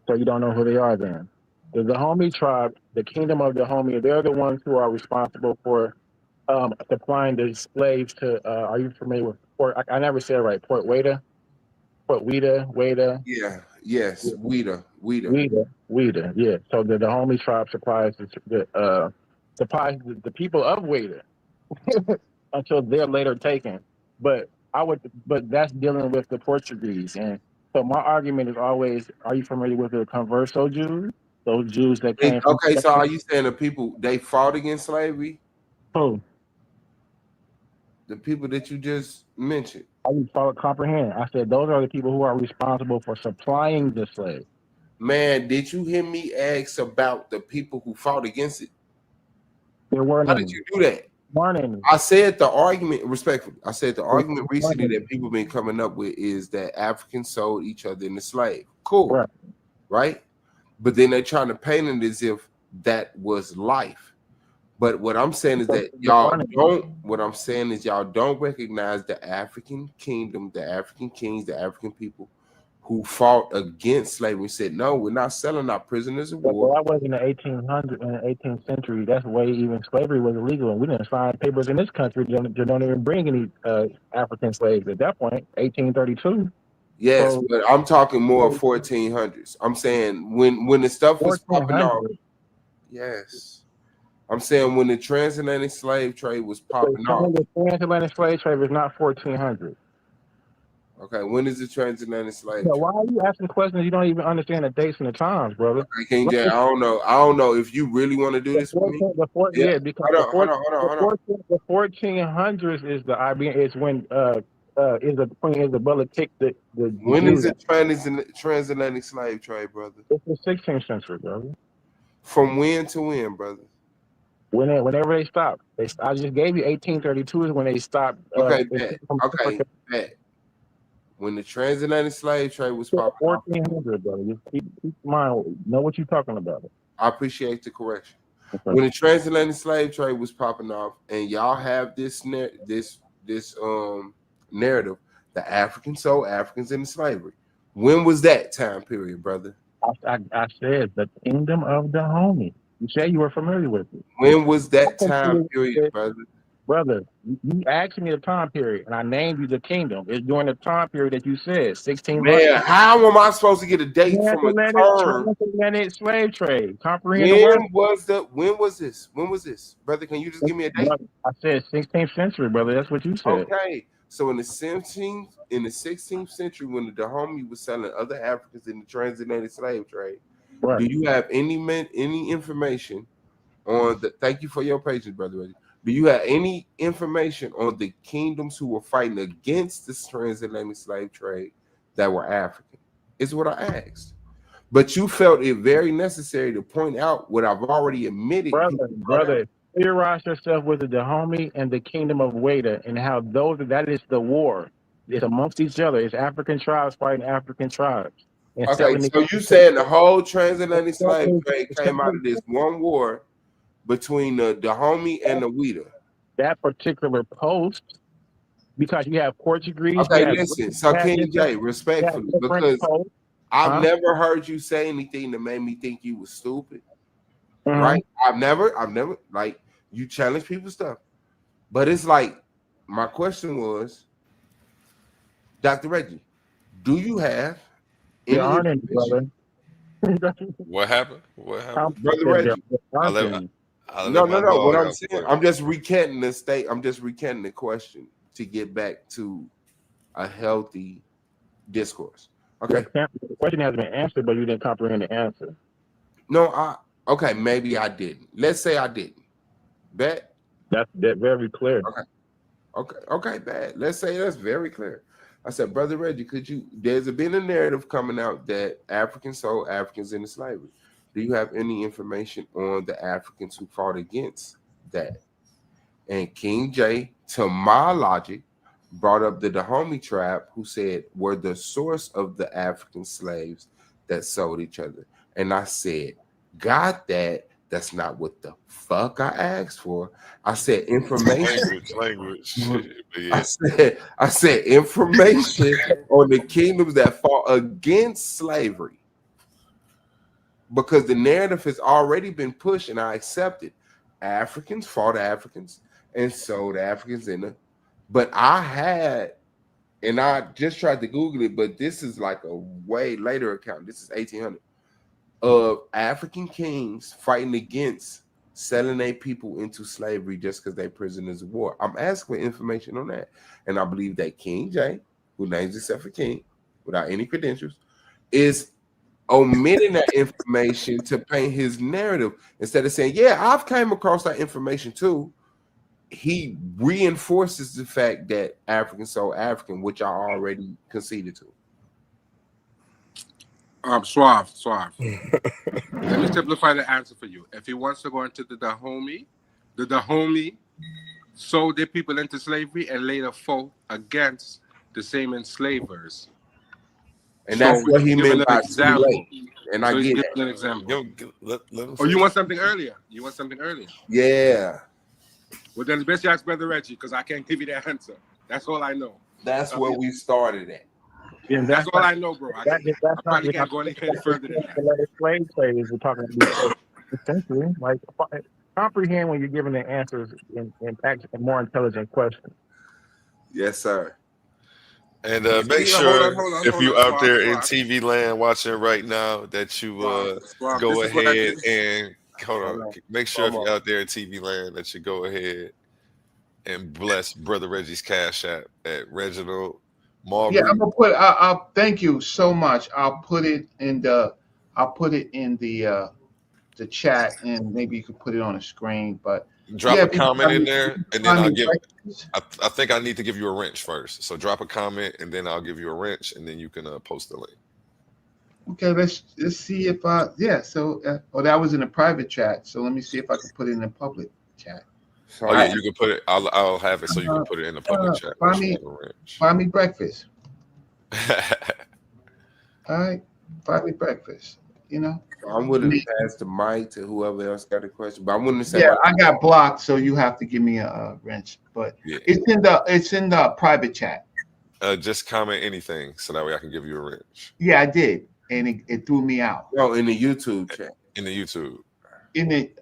So you don't know who they are then? The homie tribe, the kingdom of the homie, they're the ones who are responsible for supplying the slaves to. Are you familiar with Port? I never said it right. Port Weda. Yeah. Yes. Weda. Yeah. So the homie tribe supplies the people of Weda until they're later taken. But that's dealing with the Portuguese. And so my argument is always: are you familiar with the converso Jews? Those Jews that came. Okay, so are you saying the people they fought against slavery? Who? The people that you just mentioned. I didn't comprehend. I said those are the people who are responsible for supplying the slave. Man, did you hear me ask about the people who fought against it? There were How did you do that? I said the argument, respectfully, argument recently that people been coming up with is that Africans sold each other into slave. Cool. Right? But then they're trying to paint it as if that was life. But what I'm saying is that y'all don't recognize the African kingdom, the African kings, the African people who fought against slavery, said, no, we're not selling our prisoners of war. Well, that was in the 1800s, in the 18th century. That's way even slavery was illegal. And we didn't sign papers in this country that don't even bring any African slaves at that point, 1832. Yes, but I'm talking more 1400s. I'm saying when the stuff was popping off. Yes. I'm saying when the transatlantic slave trade was popping off. The transatlantic slave trade was not 1400. Okay, when is the transatlantic slave No, trade? why are you asking questions you don't even understand the dates and the times, brother? Okay, King J, I don't know if you really want to do this with me. Because hold on. The 1400s is the IBM. Is when is the Queen Isabella kicked the when Jews. is the transatlantic slave trade, brother? It's the 16th century, brother. From when to when, brother? Whenever they stopped. I just gave you 1832 is when they stopped. Okay, bet. When the transatlantic slave trade was popping 1400, brother. Just keep in mind, know what you're talking about. I appreciate the correction. Okay. When the transatlantic slave trade was popping off, and y'all have this narrative, the Africans sold Africans into slavery. When was that time period, brother? I said the kingdom of the homie. You said you were familiar with it. When was that time period, brother? Brother, you asked me the time period, and I named you the kingdom. It's during the time period that you said, 1600. Man, how am I supposed to get a date from a term? Transatlantic slave trade. Comprehend When was this? Brother, can you just give me a date? Brother, I said 16th century, brother. That's what you said. Okay. So in the 16th century, when the Dahomey was selling other Africans in the transatlantic slave trade, right. Do you have any information on the? Thank you for your patience, brother Reggie. Do you have any information on the kingdoms who were fighting against this transatlantic slave trade that were African? Is what I asked. But you felt it very necessary to point out what I've already admitted. Brother, familiarize yourself with the Dahomey and the kingdom of Weda and how that is the war. It's amongst each other. It's African tribes fighting African tribes. Okay, so you saying the whole transatlantic slave trade came out of this one war between the Dahomey and the Weda? That particular post, because you have Portuguese. Okay, listen. So King J, respectfully, because I've never heard you say anything that made me think you was stupid. Mm-hmm. Right? I've never like you challenge people's stuff. But it's like my question was, Dr. Reggie, do you have any brother? What happened? Brother Reggie? No. What I'm saying, I'm just recanting the state. I'm just recanting the question to get back to a healthy discourse. Okay. The question has been answered, but you didn't comprehend the answer. No, okay, maybe I didn't. Let's say I didn't. Bet. That's very clear. Okay, bad. Let's say that's very clear. I said, Brother Reggie, there's been a narrative coming out that Africans sold Africans into slavery. Do you have any information on the Africans who fought against that? And King J, to my logic, brought up the Dahomey tribe, who said were the source of the African slaves that sold each other. And I said, got that. That's not what the fuck I asked for. I said information. Language. Yeah. I said information on the kingdoms that fought against slavery. Because the narrative has already been pushed, and I accept it. Africans fought Africans and sold Africans in it. But I just tried to Google it, but this is like a way later account. This is 1800 of African kings fighting against selling their people into slavery just because they're prisoners of war. I'm asking for information on that. And I believe that King J, who names himself a king without any credentials, is omitting that information to paint his narrative instead of saying, yeah, I've came across that information too. He reinforces the fact that African sold African, which I already conceded to. Suave. Let me simplify the answer for you. If he wants to go into the Dahomey sold their people into slavery and later fought against the same enslavers. And that's what he meant by example. And I get an example. You want something earlier? Yeah. Well, then it's best you ask Brother Reggie, because I can't give you that answer. That's all I know. That's where we started at. Yeah, that's all I know, bro. I probably can't go any further than that. The slave trade we're talking about essentially, like comprehend when you're giving the answers in a more intelligent question. Yes, sir. And make sure if you out there in TV land watching right now that you go ahead and Hold on. Make sure if you're out there in TV land that you go ahead and bless Brother Reggie's Cash App at Reginald Marbury. Yeah, I'm gonna put. I'll thank you so much. I'll put it in the chat, and maybe you could put it on the screen. But drop a comment in there, and then I'll give. I think I need to give you a wrench first. So drop a comment, and then I'll give you a wrench, and then you can post the link. Okay, let's see if So that was in a private chat. So let me see if I can put it in a public chat. So you can put it. I'll have it so you can put it in the public chat. Buy me breakfast. All right, buy me breakfast. You know. I'm willing to pass the mic to whoever else got a question, but I'm willing to say. Yeah, I got blocked, so you have to give me a wrench. But it's in the private chat. Just comment anything so that way I can give you a wrench. Yeah, I did, and it threw me out. No, in the YouTube chat. In the YouTube. In it,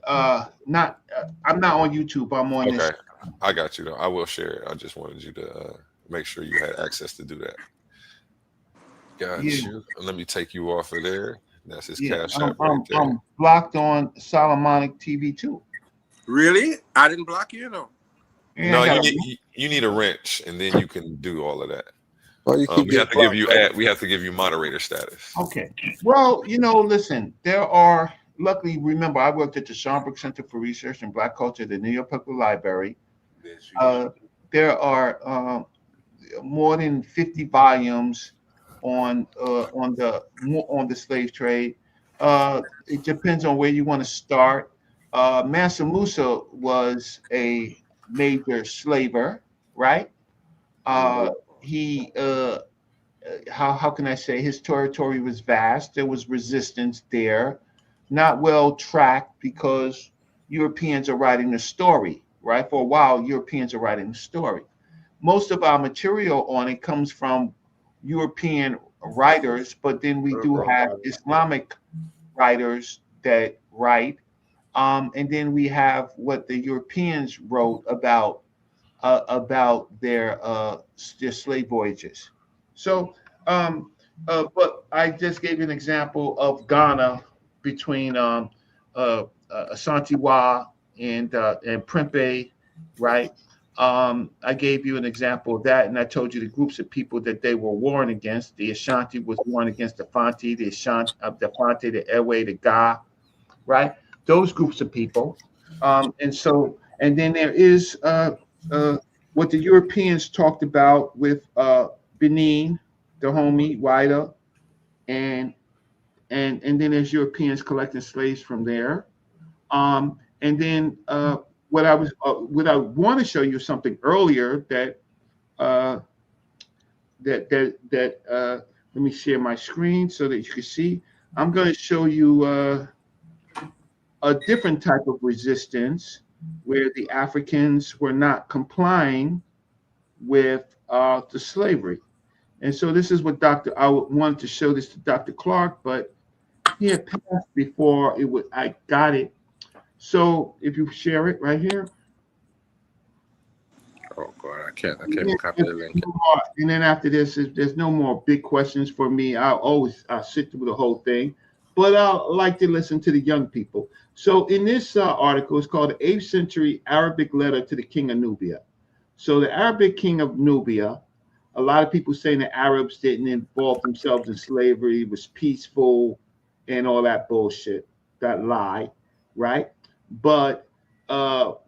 not. I'm not on YouTube. I'm on this. I got you though. I will share it. I just wanted you to make sure you had access to do that. Got you. Let me take you off of there. That's his Cash App right there. I'm blocked on Solomonic TV too. Really? I didn't block you, no. No, you need a wrench, and then you can do all of that. Well, we have to give you moderator status. Okay. Well, listen, there are. Luckily, remember, I worked at the Schomburg Center for Research in Black Culture at the New York Public Library. There are more than 50 volumes on the slave trade. It depends on where you want to start. Mansa Musa was a major slaver, right? He how can I say, his territory was vast. There was resistance there, not well tracked because Europeans are writing the story, right? For a while, Europeans are writing the story. Most of our material on it comes from European writers, but then we do have Islamic writers that write, and then we have what the Europeans wrote about their slave voyages. So, but I just gave you an example of Ghana between Asante and Prempeh, right? I gave you an example of that, and I told you the groups of people that they were warring against. The Ashanti was warring against the Fanti, the Fanti, the Ewe, the Ga, right? Those groups of people. And then there is what the Europeans talked about with Benin, the homie, Wida, and then there's Europeans collecting slaves from there. And then what I want to show you something earlier that let me share my screen so that you can see. I'm going to show you a different type of resistance where the Africans were not complying with the slavery. And so this is what I wanted to show this to Dr. Clark, but he had passed before I got it. So if you share it right here. Oh God, I can't copy the link. And then after this, there's no more big questions for me. I'll sit through the whole thing, but I like to listen to the young people. So in this article, it's called the 8th Century Arabic Letter to the King of Nubia. So the Arabic king of Nubia, a lot of people saying the Arabs didn't involve themselves in slavery, was peaceful and all that bullshit, that lie, right? But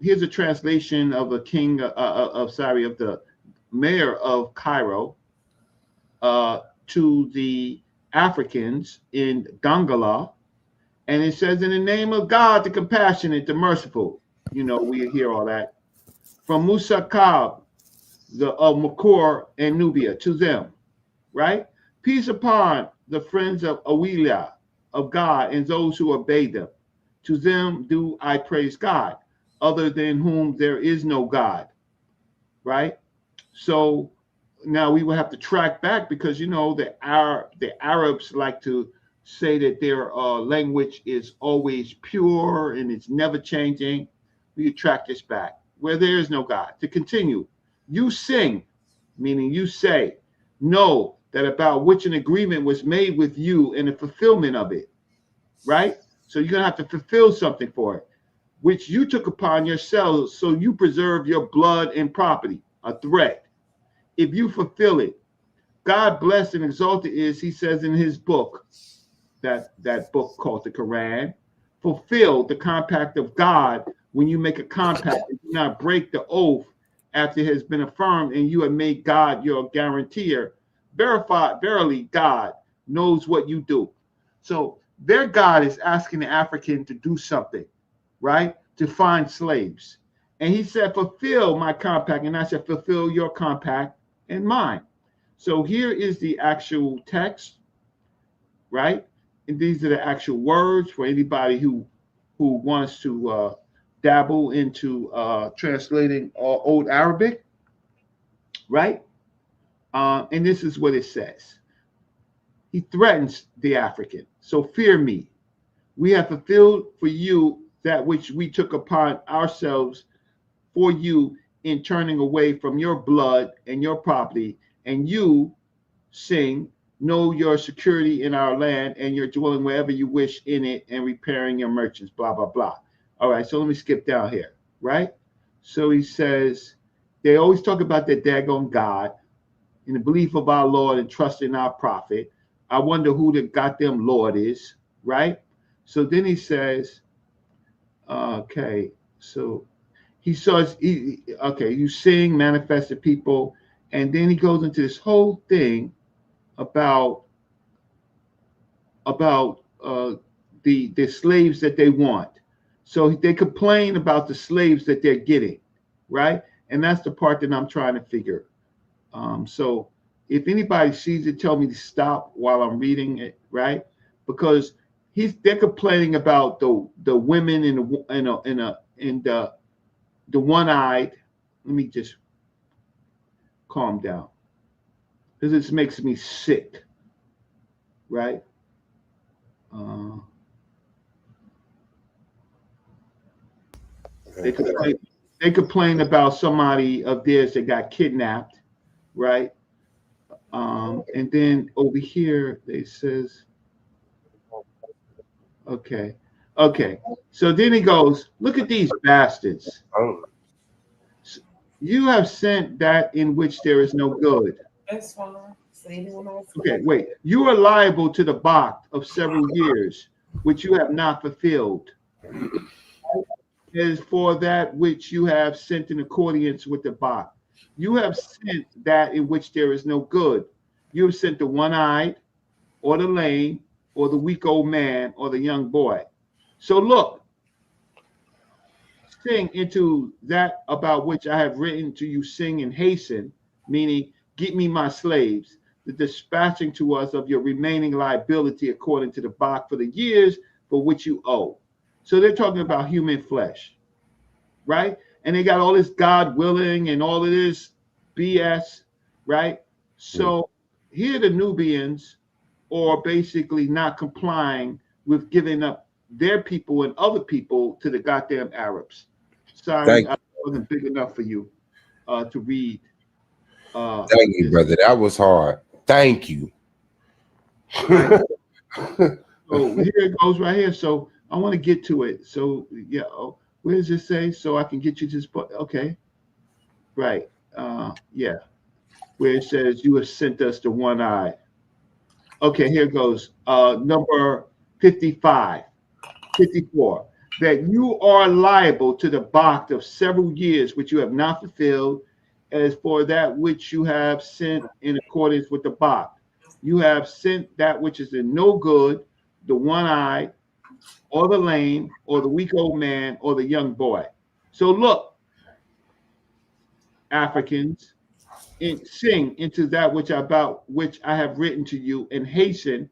here's a translation of a king of the mayor of Cairo to the Africans in Dongala, and it says, "In the name of God, the compassionate, the merciful." We hear all that from Musa Kab, of Makor and Nubia, to them, right? Peace upon the friends of Awilia, of God, and those who obey them. To them do I praise God, other than whom there is no God, right? So now we will have to track back because, the Arabs like to say that their language is always pure and it's never changing. We track this back where there is no God. To continue, you sing, meaning you say, know that about which an agreement was made with you and the fulfillment of it, right? So you're gonna have to fulfill something for it, which you took upon yourselves, so you preserve your blood and property, a threat. If you fulfill it, God blessed and exalted is, he says in his book, that book called the Quran, fulfill the compact of God. When you make a compact, you do not break the oath after it has been affirmed, and you have made God your guarantor. Verily, God knows what you do. So their God is asking the African to do something, right? To find slaves. And he said, fulfill my compact. And I said, fulfill your compact and mine. So here is the actual text, right? And these are the actual words for anybody who wants to dabble into translating Old Arabic, right? And this is what it says. He threatens the African. So fear me. We have fulfilled for you that which we took upon ourselves for you in turning away from your blood and your property, and you sing, know your security in our land and your dwelling wherever you wish in it, and repairing your merchants, blah, blah, blah. All right, so let me skip down here, right? So he says, they always talk about their daggone God in the belief of our Lord and trust in our prophet. I wonder who the goddamn Lord is, right? So then he says, okay, so he says, okay, you sing, manifested people, and then he goes into this whole thing about the slaves that they want. So they complain about the slaves that they're getting, right? And that's the part that I'm trying to figure. So if anybody sees it, tell me to stop while I'm reading it, right? Because they're complaining about the women and the one-eyed. Let me just calm down, because this makes me sick, right? They complain about somebody of theirs that got kidnapped, right? And then over here, they says, okay. So then he goes, look at these bastards. You have sent that in which there is no good. That's fine. Okay, wait. You are liable to the Bach of several years, which you have not fulfilled. It is for that which you have sent in accordance with the Bach. You have sent that in which there is no good. You have sent the one-eyed, or the lame, or the weak old man, or the young boy. So look, sing into that about which I have written to you, sing and hasten, meaning get me my slaves, the dispatching to us of your remaining liability according to the Bach for the years for which you owe. So they're talking about human flesh, right? And they got all this God willing and all of this BS, right? So here the Nubians are basically not complying with giving up their people and other people to the goddamn Arabs. Sorry, I wasn't big enough for you to read. Thank you, brother. That was hard. Thank you. Right. So here it goes right here. So I want to get to it. So yeah, where does it say? So I can get you this book. Okay. Right. Yeah. Where it says you have sent us the one eye. Okay, here goes. Number 54. That you are liable to the Bach of several years which you have not fulfilled, as for that which you have sent in accordance with the Bach. You have sent that which is in no good, the one-eyed, or the lame, or the weak old man, or the young boy. So look, Africans, sing into that which I have written to you, and hasten,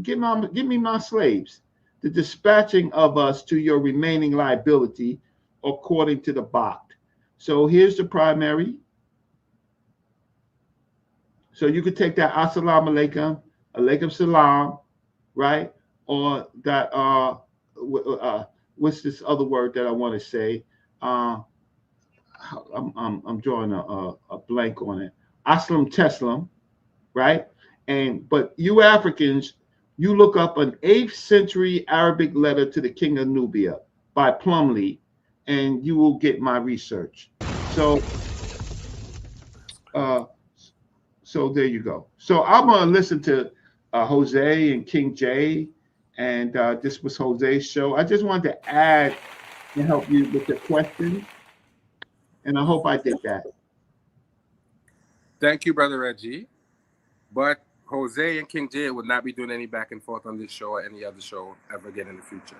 give me my slaves, the dispatching of us to your remaining liability according to the Bach. So here's the primary. So you could take that assalamu alaikum, alaikum salam, right? Or that what's this other word that I want to say? I'm drawing a blank on it. Aslam teslam, right? But you Africans, you look up an 8th century Arabic letter to the king of Nubia by Plumley, and you will get my research. So, so there you go. So I'm gonna listen to Jose and King J, and this was Jose's show. I just wanted to add and help you with the question, and I hope I did that. Thank you, Brother Reggie. But Jose and King J would not be doing any back and forth on this show or any other show ever again in the future.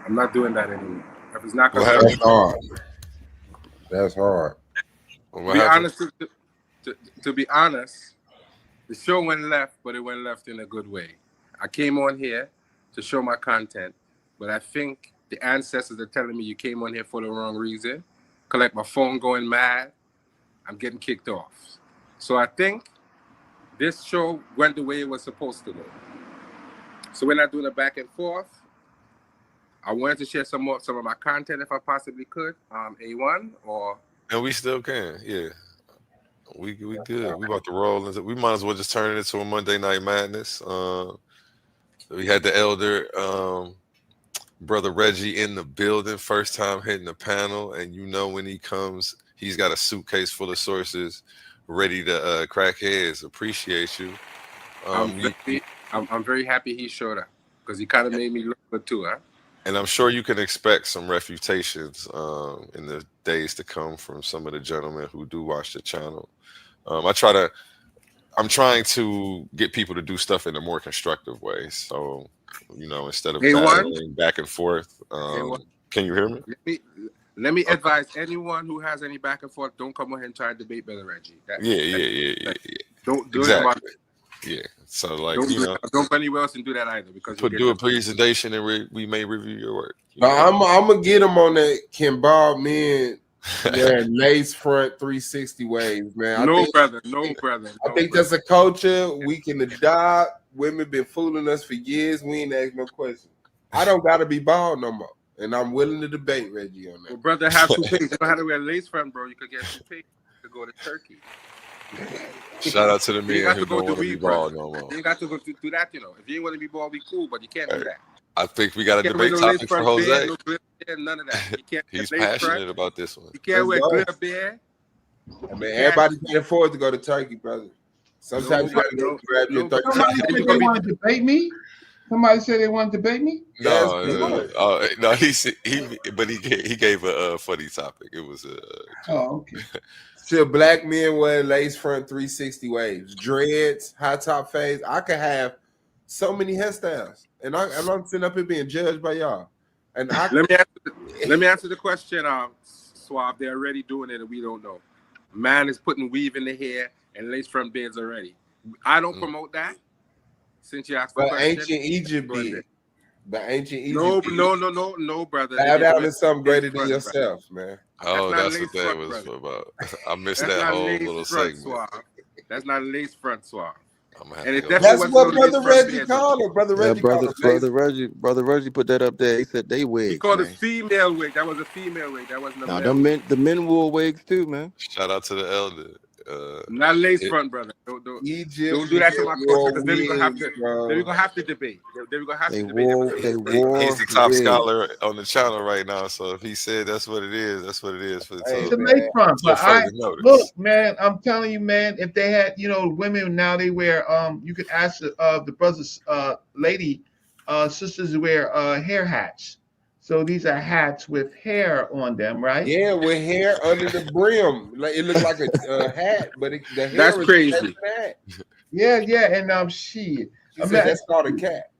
I'm not doing that anymore. If it's not going That's hard. That's hard. To be honest, the show went left, but it went left in a good way. I came on here to show my content, but I think the ancestors are telling me you came on here for the wrong reason. Collect my phone going mad. I'm getting kicked off. So I think this show went the way it was supposed to go. So we're not doing a back and forth. I wanted to share some of my content if I possibly could. A1 or... And we still can, yeah. We good. We about to roll into. We might as well just turn it into a Monday Night Madness. We had the elder Brother Reggie in the building, first time hitting the panel, and you know when he comes, he's got a suitcase full of sources ready to crack heads. Appreciate you. I'm very happy he showed up because he kind of made me look good too, huh? And I'm sure you can expect some refutations in the days to come from some of the gentlemen who do watch the channel. I'm trying to get people to do stuff in a more constructive way. So, you know, instead of battling back and forth, can you hear me? Let me advise anyone who has any back and forth, don't come on here and try to debate Brother Reggie. Yeah. Don't do exactly. it. Yeah. So like, don't go anywhere else and do that either because do a presentation and we may review your work. I'm gonna get him on that Kimball men wearing lace front 360 waves, man. No, brother. I think that's a culture we can adopt. Women been fooling us for years. We ain't asked no questions. I don't gotta be bald no more. And I'm willing to debate Reggie on that. Well, brother, have two pigs. You don't have to wear lace front, bro. You could get two pigs to go to Turkey. Shout out to the men who don't want to be bald no more. You ain't got to go do that, you know. If you ain't want to be bald, be cool, but you can't do that. I think we got a debate topic for Jose. None of that. You can't He's passionate about this one. You can't wear glitter beard. I mean, everybody can't afford to go to Turkey, brother. Sometimes you got to go grab your 30. Somebody said they want to debate me? Somebody said they want to debate me? No. He gave a funny topic. It was okay. Should black men wear lace front 360 waves, dreads, high top fades? I could have so many hairstyles, and I'm sitting up here being judged by y'all. And let me answer the question, Suave. They're already doing it, and we don't know. Man is putting weave in the hair and lace front beards already. I don't promote that. Since you asked for ancient Egypt did. But ancient Egypt. No, brother. Bow down to something greater than yourself, man. Oh, that's what that was about. I missed that whole little segment. That's not lace front Suave. That's what Brother Reggie called it. Brother Reggie put that up there. He said they wigs. He called it female wig. That was a female wig. That wasn't a male. The men wore wigs too, man. Shout out to the elder. Not lace front, brother. Don't do that to my question because then we're gonna have to debate. Then we're gonna have to debate. He's the top scholar on the channel right now, so if he said that's what it is, that's what it is for the time. It's a lace front, but look, man, I'm telling you, man, if they had, women now they wear you could ask the brothers, sisters wear hair hats. So these are hats with hair on them, right? Yeah, with hair under the brim. Like it looks like a hat, but the hair that's is crazy. Yeah, and shit. That's called a cat.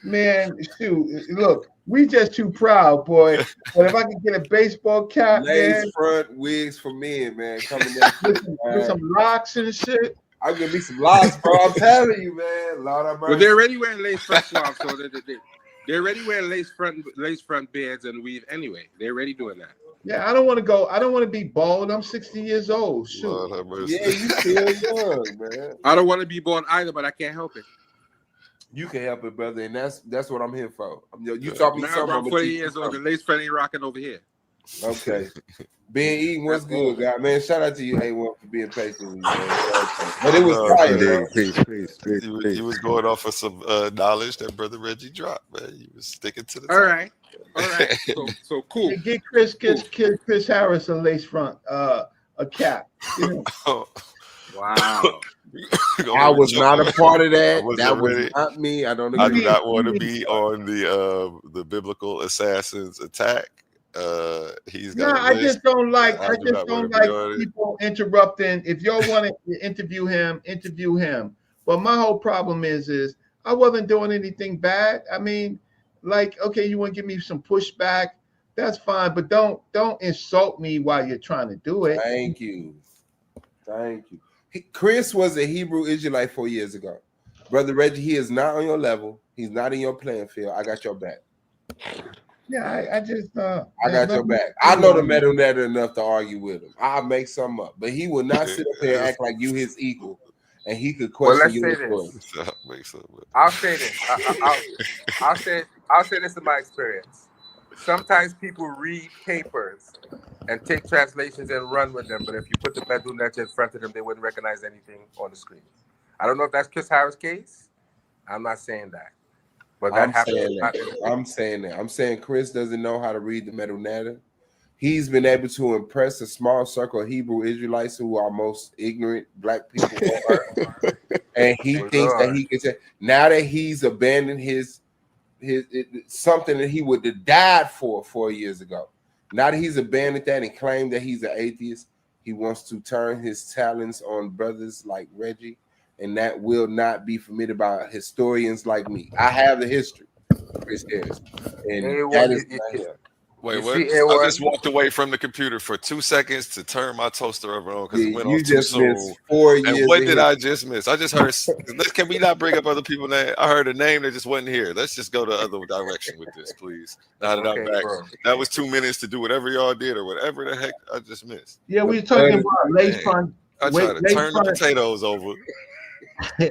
Man, shoot, look, we just too proud, boy. But if I could get a baseball cap, lace front wigs for men, man, coming down with some locks and shit. I'll give me some locks, bro. I'm telling you, man. Lord have mercy. Well, they're already wearing lace front swaps, so they're already wearing lace front beards and weave anyway. They're already doing that. Yeah, I don't want to be bald. I'm 60 years old. Shoot. Yeah, you still young, man. I don't want to be bald either, but I can't help it. You can help it, brother, and that's what I'm here for. You taught me something. I'm 40 years old. The lace front ain't rocking over here. Okay. Ben Eaton, what's good, guy? Man, shout out to you, A1, for being patient with me, man. But it was fire, bro. You was going off of some knowledge that Brother Reggie dropped, man. You was sticking to the All right. So cool. Hey, get Chris Harris a lace front, a cap. You know? Wow. I was not a part of that. That was not me. I don't agree. I do not want to be on the biblical assassins attack. He's got I just don't like people interrupting. If y'all want to interview him. But my whole problem is I wasn't doing anything bad. I mean, like, okay, you want to give me some pushback, that's fine, but don't insult me while you're trying to do it. Thank you. Chris was a Hebrew Israelite 4 years ago. Brother Reggie, he is not on your level. He's not in your playing field. I got your back. Yeah, I just I got your back. I know the Medut Neter enough to argue with him. I'll make something up, but he will not sit up there and act like you his equal, and he could question you. I'll say this. I'll say this in my experience. Sometimes people read papers and take translations and run with them, but if you put the Medut Neter in front of them, they wouldn't recognize anything on the screen. I don't know if that's Chris Harris' case. I'm not saying that. But that happens. I'm saying that. I'm saying Chris doesn't know how to read the Medut Neter. He's been able to impress a small circle of Hebrew Israelites who are most ignorant black people on earth. And he thinks that he can say, now that he's abandoned his something that he would have died for 4 years ago. Now that he's abandoned that and claimed that he's an atheist, he wants to turn his talents on brothers like Reggie, and that will not be permitted by historians like me. I have the history, Chris Harris, and that is Wait, what? I just walked away from the computer for 2 seconds to turn my toaster over on because it went off too soon. 4 years. And what did I just miss? I just heard. Can we not bring up other people's name? I heard a name that just wasn't here. Let's just go the other direction with this, please. Now that I'm back, that was 2 minutes to do whatever y'all did or whatever the heck I just missed. Yeah, we were talking about lace front. I tried to turn the potatoes over.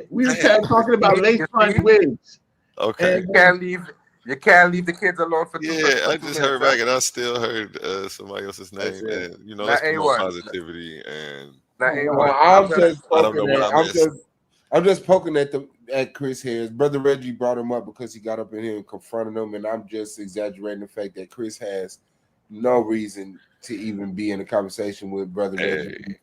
We were talking about lace front wigs. Okay. You can't leave the kids alone for 2 minutes. Yeah, I just heard back and I still heard somebody else's name. And you know, that's promote positivity and I'm just poking at Chris Harris. Brother Reggie brought him up because he got up in here and confronted him, and I'm just exaggerating the fact that Chris has no reason to even be in a conversation with Brother Reggie.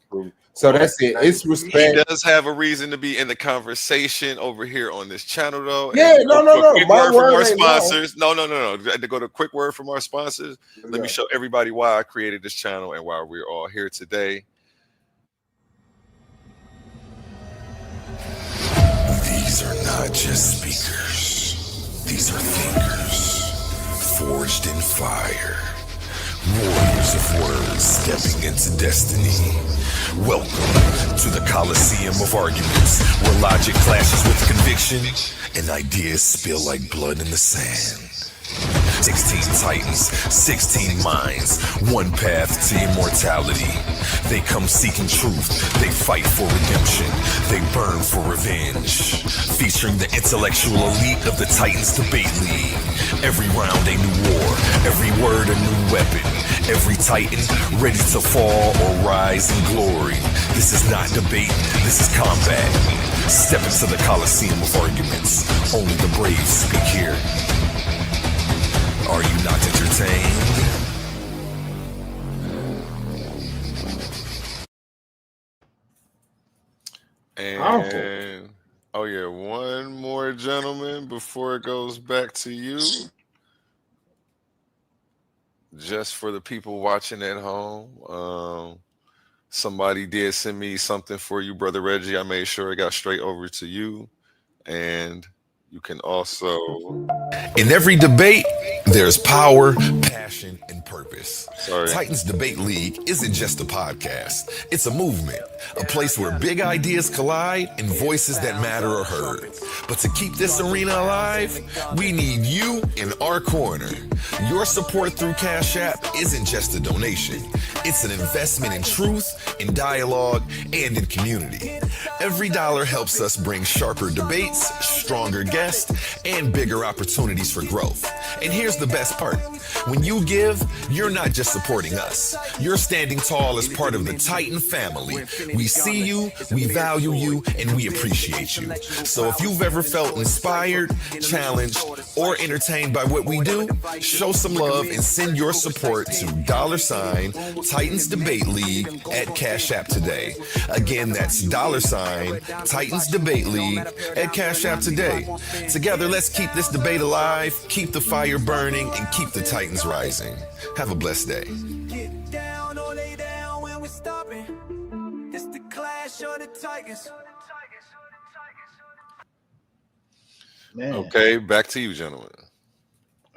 So that's it. It's respect. He does have a reason to be in the conversation over here on this channel, though. Yeah, no. Quick word from our sponsors. No. To go to a quick word from our sponsors. Let me show everybody why I created this channel and why we're all here today. These are not just speakers. These are thinkers, forged in fire. Warriors of words stepping into destiny. Welcome to the Coliseum of arguments, where logic clashes with conviction and ideas spill like blood in the sand. 16 titans, 16 minds, one path to immortality. They come seeking truth, they fight for redemption, they burn for revenge. Featuring the intellectual elite of the Titans Debate League. Every round a new war, every word a new weapon. Every Titan ready to fall or rise in glory. This is not debate, this is combat. Step into the Coliseum of arguments. Only the brave speak here. Are you not entertained? And oh yeah, one more gentleman before it goes back to you. Just for the people watching at home, somebody did send me something for you, Brother Reggie. I made sure it got straight over to you, and you can also. In every debate, there's power, passion, and purpose. Titans Debate League isn't just a podcast. It's a movement, a place where big ideas collide and voices that matter are heard. But to keep this arena alive, we need you in our corner. Your support through Cash App isn't just a donation. It's an investment in truth, in dialogue, and in community. Every dollar helps us bring sharper debates, stronger guests, and bigger opportunities for growth. And here's the the best part. When you give, you're not just supporting us. You're standing tall as part of the Titan family. We see you, we value you, and we appreciate you. So if you've ever felt inspired, challenged, or entertained by what we do, show some love and send your support to $ Titans Debate League at Cash App today. Again, that's $ Titans Debate League at Cash App today. Together, let's keep this debate alive, keep the fire burning, and keep the Titans rising. Have a blessed day. Get down or lay down when we're stopping. It's the Clash of the Titans. Man. Okay, back to you, gentlemen.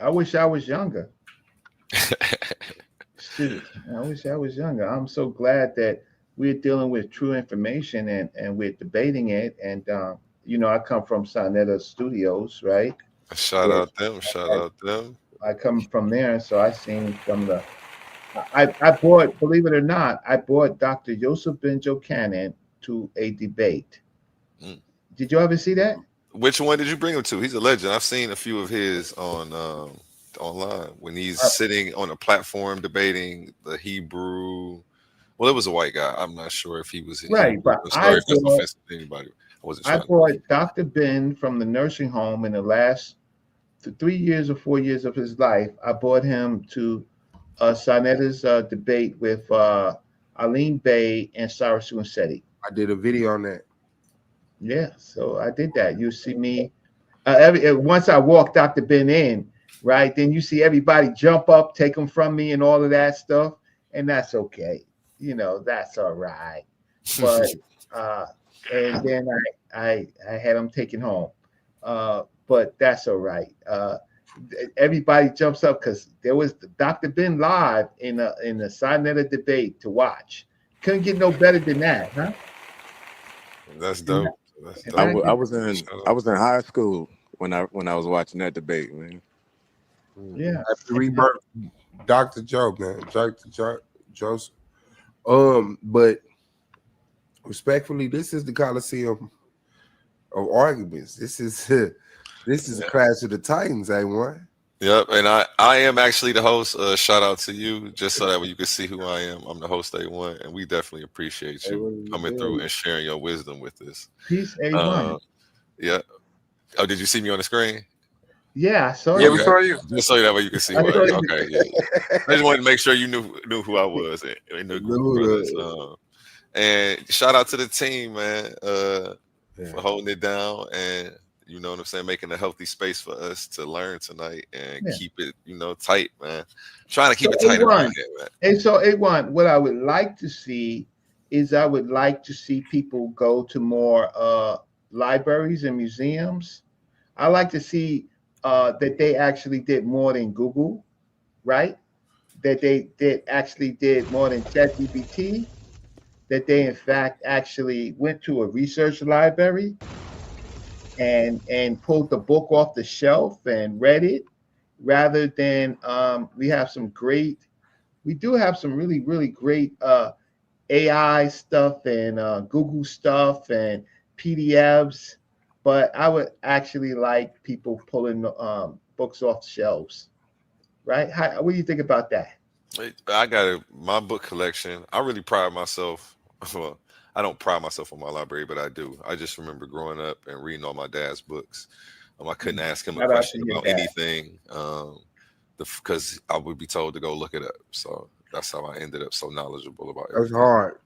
I wish I was younger. Shoot, I wish I was younger. I'm so glad that we're dealing with true information and we're debating it. And you know, I come from Sonetta Studios, right? Shout out them. I come from there, so I seen from the. I bought, believe it or not, I bought Dr. Yosef Ben Jochanan to a debate. Did you ever see that? Which one did you bring him to? He's a legend. I've seen a few of his on online when he's sitting on a platform debating the Hebrew. Well, it was a white guy. I'm not sure if he was in right, Hebrew. but Sorry if that's offensive to anybody. I bought Dr. Ben from the nursing home in the last 3 years or 4 years of his life. I brought him to Sonetta's debate with Aline Bay and Sarah Sunseti. I did a video on that. Yeah, so I did that. You see me once I walk Dr. Ben in, right? Then you see everybody jump up, take him from me, and all of that stuff, and that's okay. You know, that's all right. But and then I had him taken home, but that's all right. Everybody jumps up because there was Dr. Ben live in the Sonetta debate to watch. Couldn't get no better than that, huh? That's dope. I was in high school when I was watching that debate, man. Yeah, Dr. Joe, man, Dr. Joseph. But respectfully, this is the Coliseum of arguments. This is a Clash of the Titans, A1. Yep, and I am actually the host. Shout out to you, just so that way you can see who I am. I'm the host, A1, and we definitely appreciate you coming through and sharing your wisdom with us. Peace, A1. Yeah. Oh, did you see me on the screen? Yeah, I saw you. you. We saw you. Just so that way you can see. Okay, yeah. I just wanted to make sure you knew who I was and knew who and shout out to the team, man, for holding it down and. You know what I'm saying? Making a healthy space for us to learn tonight and keep it, tight, man. Trying to keep it tight around here, man. And so, A1, what I would like to see is I would like to see people go to more libraries and museums. I like to see that they actually did more than Google, right? That they actually did more than ChatGPT. That they, in fact, actually went to a research library and pulled the book off the shelf and read it, rather than we do have some really, really great AI stuff and Google stuff and PDFs, but I would actually like people pulling books off shelves, right? What do you think about that? I got my book collection. I really pride myself. Well, I don't pride myself on my library, but I do. I just remember growing up and reading all my dad's books. I couldn't ask him a question about anything because I would be told to go look it up. So that's how I ended up so knowledgeable about it. That's hard.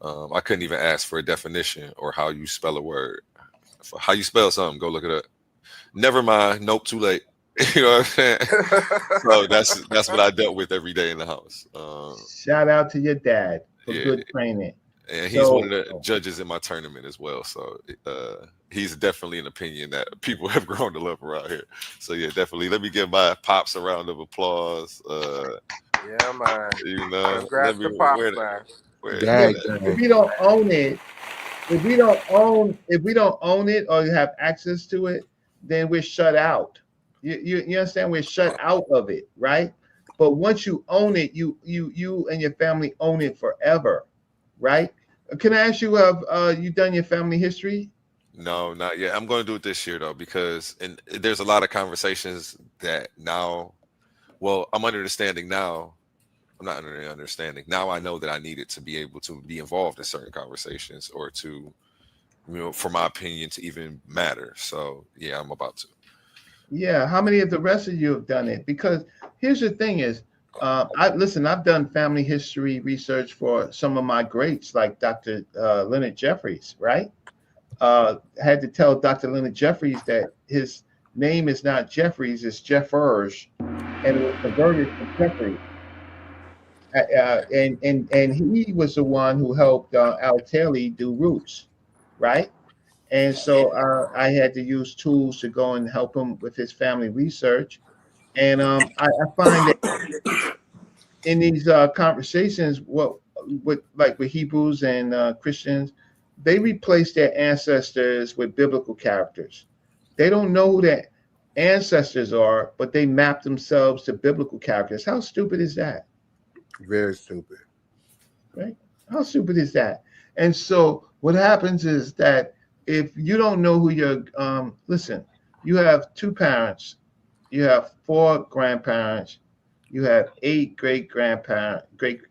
I couldn't even ask for a definition or how you spell a word. For how you spell something, go look it up. Never mind. Nope, too late. You know what I'm saying? So that's what I dealt with every day in the house. Shout out to your dad for good training. And he's one of the judges in my tournament as well. So he's definitely an opinion that people have grown to love around here. So yeah, definitely. Let me give my pops a round of applause. Yeah, man. Congrats to pops, man. If we don't own it, if we don't own it or have access to it, then we're shut out. You understand? We're shut out of it, right? But once you own it, you and your family own it forever. Right? Can I ask you, have you done your family history? No, not yet. I'm going to do it this year though, because there's a lot of conversations that now Well, I'm understanding now. I'm not understanding now. I know that I needed to be able to be involved in certain conversations, or to, for my opinion to even matter. So yeah, I'm about to. Yeah, how many of the rest of you have done it? Because here's the thing is, I've done family history research for some of my greats, like Dr. Leonard Jeffries, right? Had to tell Dr. Leonard Jeffries that his name is not Jeffries, it's Jeffers, and it was converted to Jeffries. And he was the one who helped Al Taylor do roots, right? And so I had to use tools to go and help him with his family research. And I find that in these conversations, with Hebrews and Christians, they replace their ancestors with biblical characters. They don't know who their ancestors are, but they map themselves to biblical characters. How stupid is that? Very stupid. Right? How stupid is that? And so what happens is that if you don't know who your listen, you have 2 parents, you have 4 grandparents, you have 8 great grandparents, great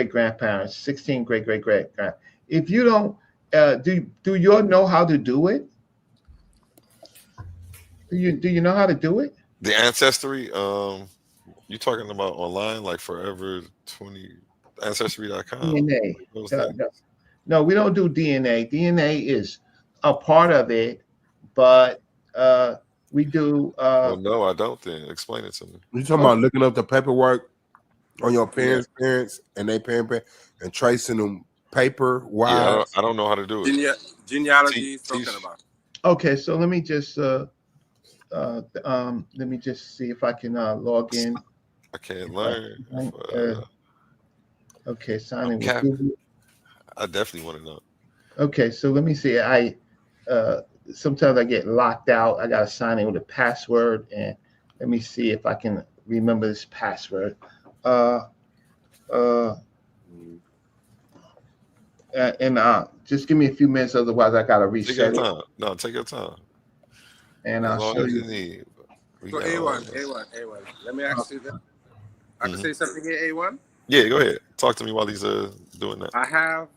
grandparents, 16 great grandparents. If you don't, do you all know how to do it? Do you know how to do it? The ancestry, you talking about online, like Forever 20 Ancestry.com? DNA. No, we don't do DNA. DNA is a part of it, but we do. Well, no, I don't. Then explain it to me. You talking about looking up the paperwork on your parents' parents and they parents and tracing them paper wise? Yeah, I don't know how to do it. Genealogy is talking about. Okay, so let me just see if I can log in. I can't learn. Okay, sign in with Google. I definitely want to know. Okay, so let me see. Sometimes I get locked out. I gotta sign in with a password, and let me see if I can remember this password. Just give me a few minutes, otherwise I gotta reset. Take your time. No, take your time. And I'll show you. So A1. Let me ask you that. I can say something here, A1? Yeah, go ahead. Talk to me while he's doing that. I have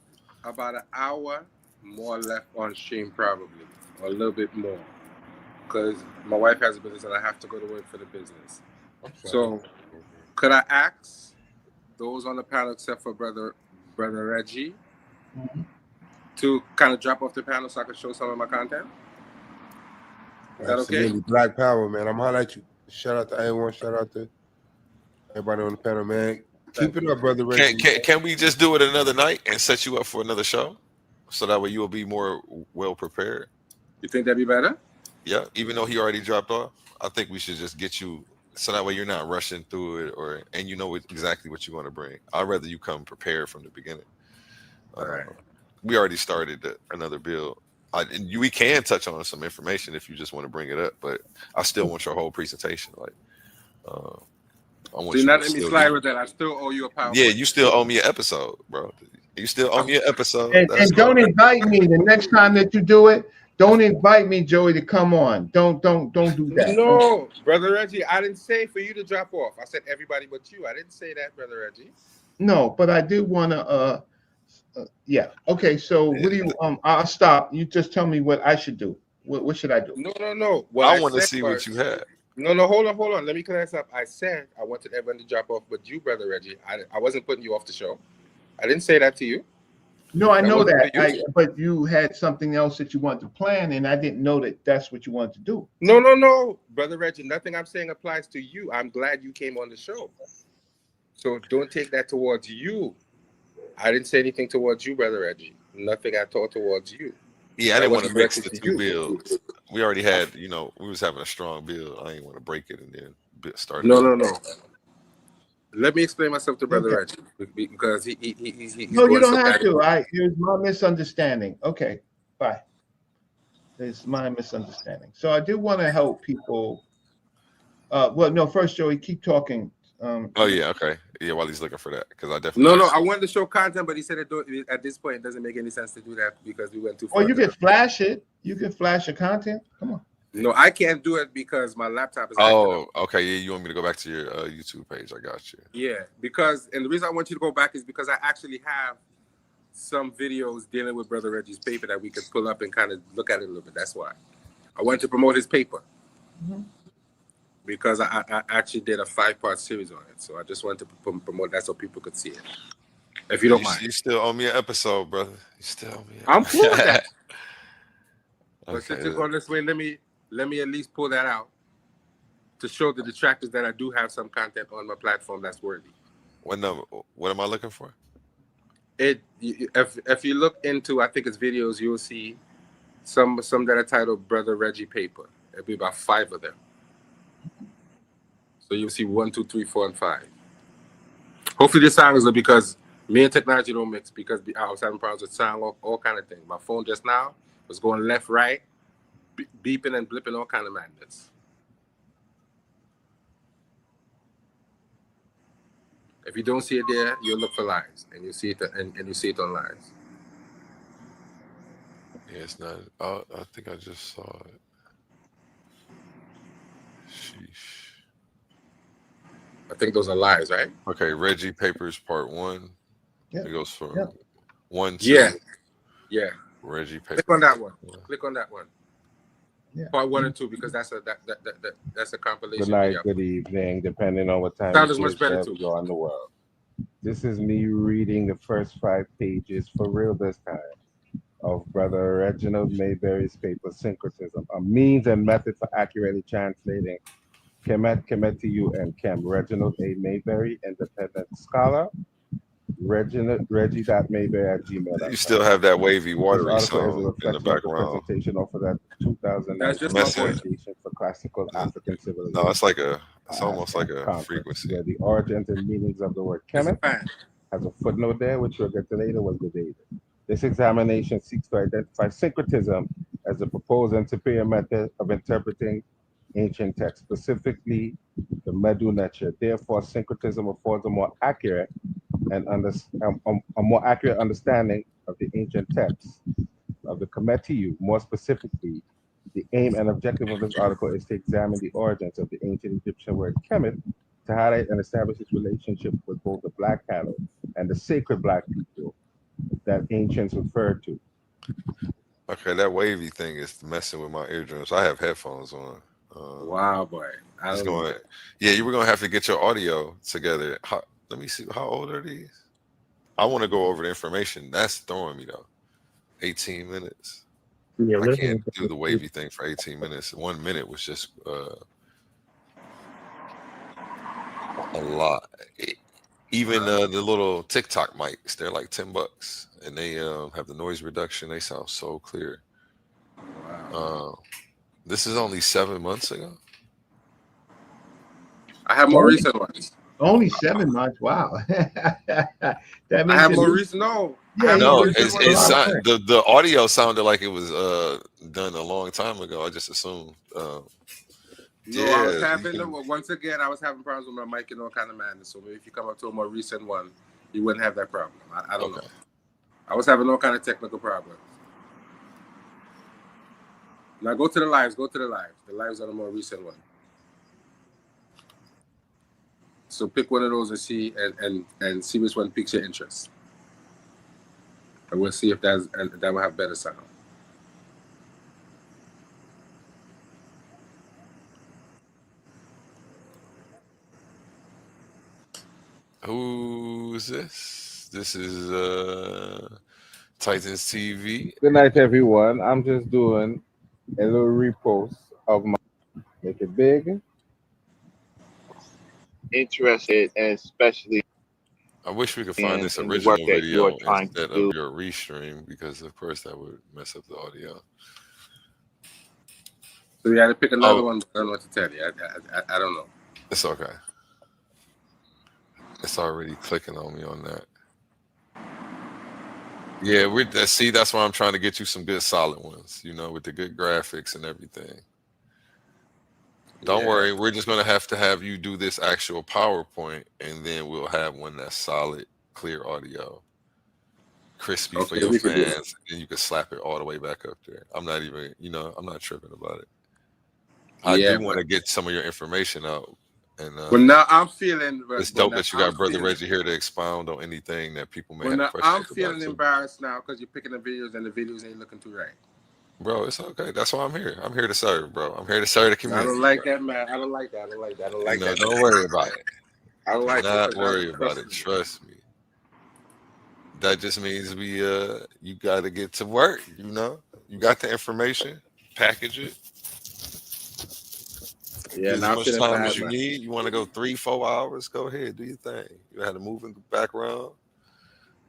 about an hour more left on stream, probably, or a little bit more, because my wife has a business and I have to go to work for the business. So, could I ask those on the panel, except for brother Reggie, to kind of drop off the panel so I can show some of my content? Is that okay? Black Power, man. I'm hollering at you. Shout out to A1. Shout out to everybody on the panel, man. Keep it up, brother Reggie. Can we just do it another night and set you up for another show, so that way you will be more well prepared? You think that'd be better? Yeah. Even though he already dropped off, I think we should just get you, so that way you're not rushing through it, and you know exactly what you want to bring. I'd rather you come prepared from the beginning. All right. We already started another build. We can touch on some information if you just want to bring it up, but I still want your whole presentation. I want so you're not letting me slide with that. I still owe you a PowerPoint. Yeah, you still owe me an episode, bro. You still owe me an episode. And don't invite me the next time that you do it. Don't invite me, Joey, to come on. Don't do that. No, brother Reggie, I didn't say for you to drop off. I said everybody but you. I didn't say that, brother Reggie. No, but I do want to. Yeah. Okay. So what do you? I'll stop. You just tell me what I should do. What should I do? No. Well, I want to see what you had. No, hold on. Let me clear this up. I said I wanted everyone to drop off, but you, brother Reggie, I wasn't putting you off the show. I didn't say that to you. No, I know that. But you had something else that you wanted to plan, and I didn't know that that's what you wanted to do. No, brother Reggie. Nothing I'm saying applies to you. I'm glad you came on the show. So don't take that towards you. I didn't say anything towards you, brother Reggie. Nothing I thought towards you. Yeah, I didn't want to mix the two builds. We already had, we was having a strong build. I didn't want to break it and then start. No. Let me explain myself to brother Reggie, because he's no, you don't have to. Here's my misunderstanding. Okay, bye. It's my misunderstanding. So I do want to help people. Well, no, first, Joey, keep talking. Oh yeah, okay, yeah. While he's looking for that, because I definitely no. I wanted to show content, but he said at this point it doesn't make any sense to do that because we went too far. Well, you can flash it. You can flash your content. Come on. No, I can't do it because my laptop is. Oh, okay. Yeah, you want me to go back to your YouTube page? I got you. Yeah, because and the reason I want you to go back is because I actually have some videos dealing with Brother Reggie's paper that we could pull up and kind of look at it a little bit. That's why I wanted to promote his paper. Because I actually did a 5-part series on it, so I just wanted to promote that so people could see it. If you don't mind, you still owe me an episode, brother. You still owe me. I'm cool with that. But Okay, since you're going this way, let me at least pull that out to show the detractors that I do have some content on my platform that's worthy. What number? What am I looking for? If you look into, I think it's videos, you'll see some that are titled Brother Reggie Paper. It'll be about 5 of them. So you'll see 1, 2, 3, 4, and 5. Hopefully this sound is good because me and technology don't mix because I was having problems with sound, all kind of things. My phone just now was going left, right, beeping and blipping, all kind of madness. If you don't see it there, you'll look for lives, and you see it, and you see it on lives. Yeah, it's not. I think I just saw it. Sheesh. I think those are lives, right? Okay, Reggie Papers Part 1. Yeah. It goes from 1 to yeah. Reggie Papers. Click on that one. Click on that one. Yeah. Part 1 and 2 because that's a compilation. Good night, good evening, depending on what time Sound is much better too. you're on the world. This is me reading the first 5 pages for real this time of Brother Reginald Mayberry's paper, Syncretism, a means and method for accurately translating Kemet to you and Kem. Reginald A. Mayberry, independent scholar. Reggie.mayberry@gmail.com. You still have that wavy watery This article is a sound in the reflection of the background. presentation offered at the 2009 Association for Classical African Civilization. No, it's like it's almost like a frequency. Where the origins and meanings of the word Kemet has a footnote there, which we'll get to later, was debated. This examination seeks to identify syncretism as a proposed and superior method of interpreting ancient texts, specifically the Medut Neter. Therefore, syncretism affords a more accurate understanding of the ancient texts of the Kemet. More specifically, the aim and objective of this article is to examine the origins of the ancient Egyptian word Kemet to highlight and establish its relationship with both the black cattle and the sacred black people that ancients referred to. Okay, that wavy thing is messing with my eardrums. I have headphones on. Wow, boy. Yeah, you were going to have to get your audio together. Let me see. How old are these? I want to go over the information. That's throwing me, though. 18 minutes. Yeah, I can't do the wavy thing for 18 minutes. 1 minute was just a lot. Even the little TikTok mics, they're like $10, and they have the noise reduction. They sound so clear. Wow. This is only 7 months ago. I have more recent ones. Only 7 months. Wow. That means I have more recent. No. Yeah, No, the audio sounded like it was done a long time ago. I just assumed. No, I was having once again. I was having problems with my mic and all kind of madness. So maybe if you come up to a more recent one, you wouldn't have that problem. I don't know. I was having all kind of technical problems. Now go to the lives. Go to the lives. The lives are the more recent one. So pick one of those and see and see which one piques your interest. And we'll see if that will have better sound. Who is this? This is Titans TV. Good night, everyone. I'm just doing a little repost of my make it big. Interested, and especially I wish we could find this original work that video you're trying instead to do. of your restream, because of course that would mess up the audio. So you had to pick another one. I don't know what to tell you. I don't know. It's okay. It's already clicking on me on that. Yeah, see, that's why I'm trying to get you some good solid ones, with the good graphics and everything. Don't worry, we're just going to have you do this actual PowerPoint, and then we'll have one that's solid, clear audio, crispy for your fans, and you can slap it all the way back up there. I'm not even, I'm not tripping about it. I do want to get some of your information out. And well, now I'm feeling. It's dope that you got Brother Reggie here to expound on anything that people may have questions about. I'm feeling embarrassed now because you're picking the videos and the videos ain't looking too right. Bro, it's okay. That's why I'm here. I'm here to serve, bro. I'm here to serve the community. I don't like that, man. I don't like that. I don't like that. I don't like that. Don't worry about it. I don't like Not worry about it. Trust me. That just means you got to get to work. You know, you got the information, package it. Yeah, as much time as you need. You want to go 3-4 hours? Go ahead, do your thing. You had a moving background.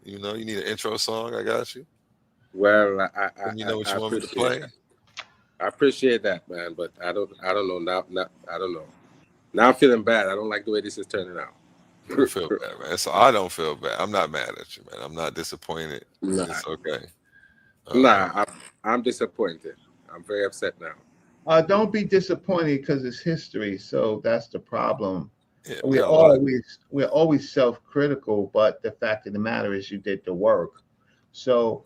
You know, you need an intro song. I got you. Well, you know what you want me to play. I appreciate that, man, but I don't know now. I don't know. Now I'm feeling bad. I don't like the way this is turning out. You feel bad, man. So I don't feel bad. I'm not mad at you, man. I'm not disappointed. Nah. It's okay. I'm disappointed. I'm very upset now. Don't be disappointed because it's history. So that's the problem. Yeah, we're always self-critical, but the fact of the matter is you did the work. So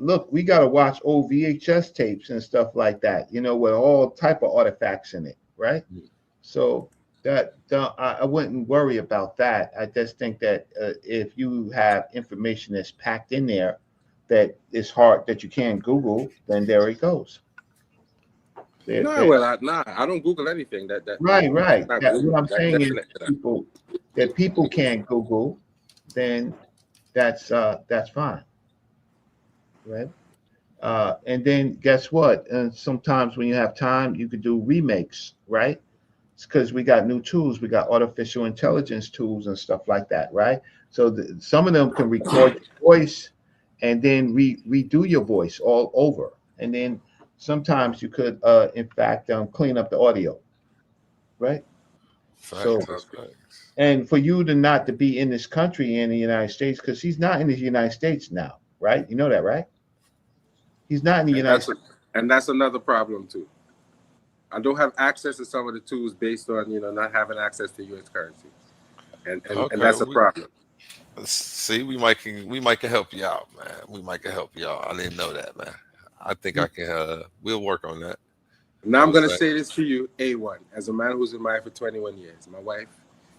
look, we got to watch old VHS tapes and stuff like that, you know, with all type of artifacts in it, right? Mm-hmm. So that I wouldn't worry about that. I just think that if you have information that's packed in there that is hard, that you can't Google, then there it goes. I don't Google anything. Right. What I'm saying is people can't Google, then that's fine, right? And then guess what? And sometimes when you have time, you could do remakes, right? It's because we got new tools. We got artificial intelligence tools and stuff like that, right? So some of them can record your voice and then redo your voice all over, and then sometimes you could, in fact, clean up the audio, right? And for you to be in this country in the United States, because he's not in the United States now, right? You know that, right? He's not in the United States. And that's another problem too. I don't have access to some of the tools based on, not having access to U.S. currency, and that's a problem. See, we might can help you out, man. We might can help you out. I didn't know that, man. I think I can. We'll work on that. Now I'm gonna say this to you, A1, as a man who's been married for 21 years. My wife,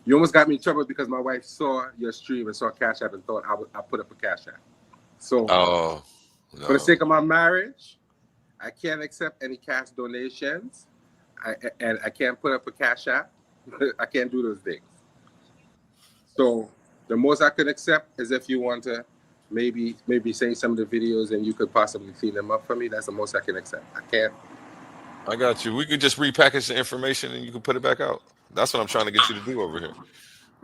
you almost got me in trouble because my wife saw your stream and saw Cash App and thought I put up a Cash App. So, for the sake of my marriage, I can't accept any cash donations, and I can't put up a Cash App. I can't do those things. So the most I could accept is if you want to maybe say some of the videos and you could possibly clean them up for me. That's the most I can accept. I can't. I got you. We could just repackage the information and you can put it back out. That's what I'm trying to get you to do over here.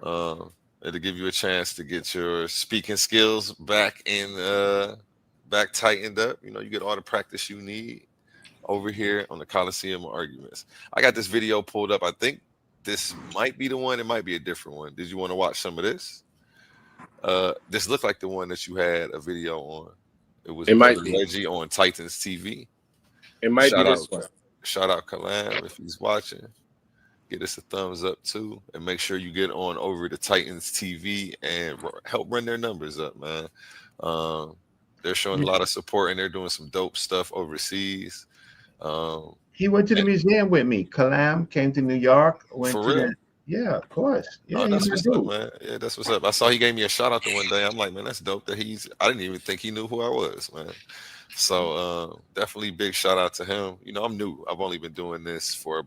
It'll give you a chance to get your speaking skills back tightened up. You get all the practice you need over here on the Coliseum of Arguments. I got this video pulled up. I think this might be the one. It might be a different one. Did you want to watch some of this? This looked like the one that you had a video on. It might be Reggie on Titans TV. It might be this one. Shout out Kalam if he's watching. Get us a thumbs up too, and make sure you get on over to Titans TV and help run their numbers up, man. They're showing a lot of support and they're doing some dope stuff overseas. He went to the museum with me. Kalam came to New York. For real? Yeah, of course. Yeah, that's what's up, man. Yeah, that's what's up. I saw he gave me a shout out the one day. I'm like, man, that's dope that I didn't even think he knew who I was, man. So definitely big shout out to him. I'm new. I've only been doing this for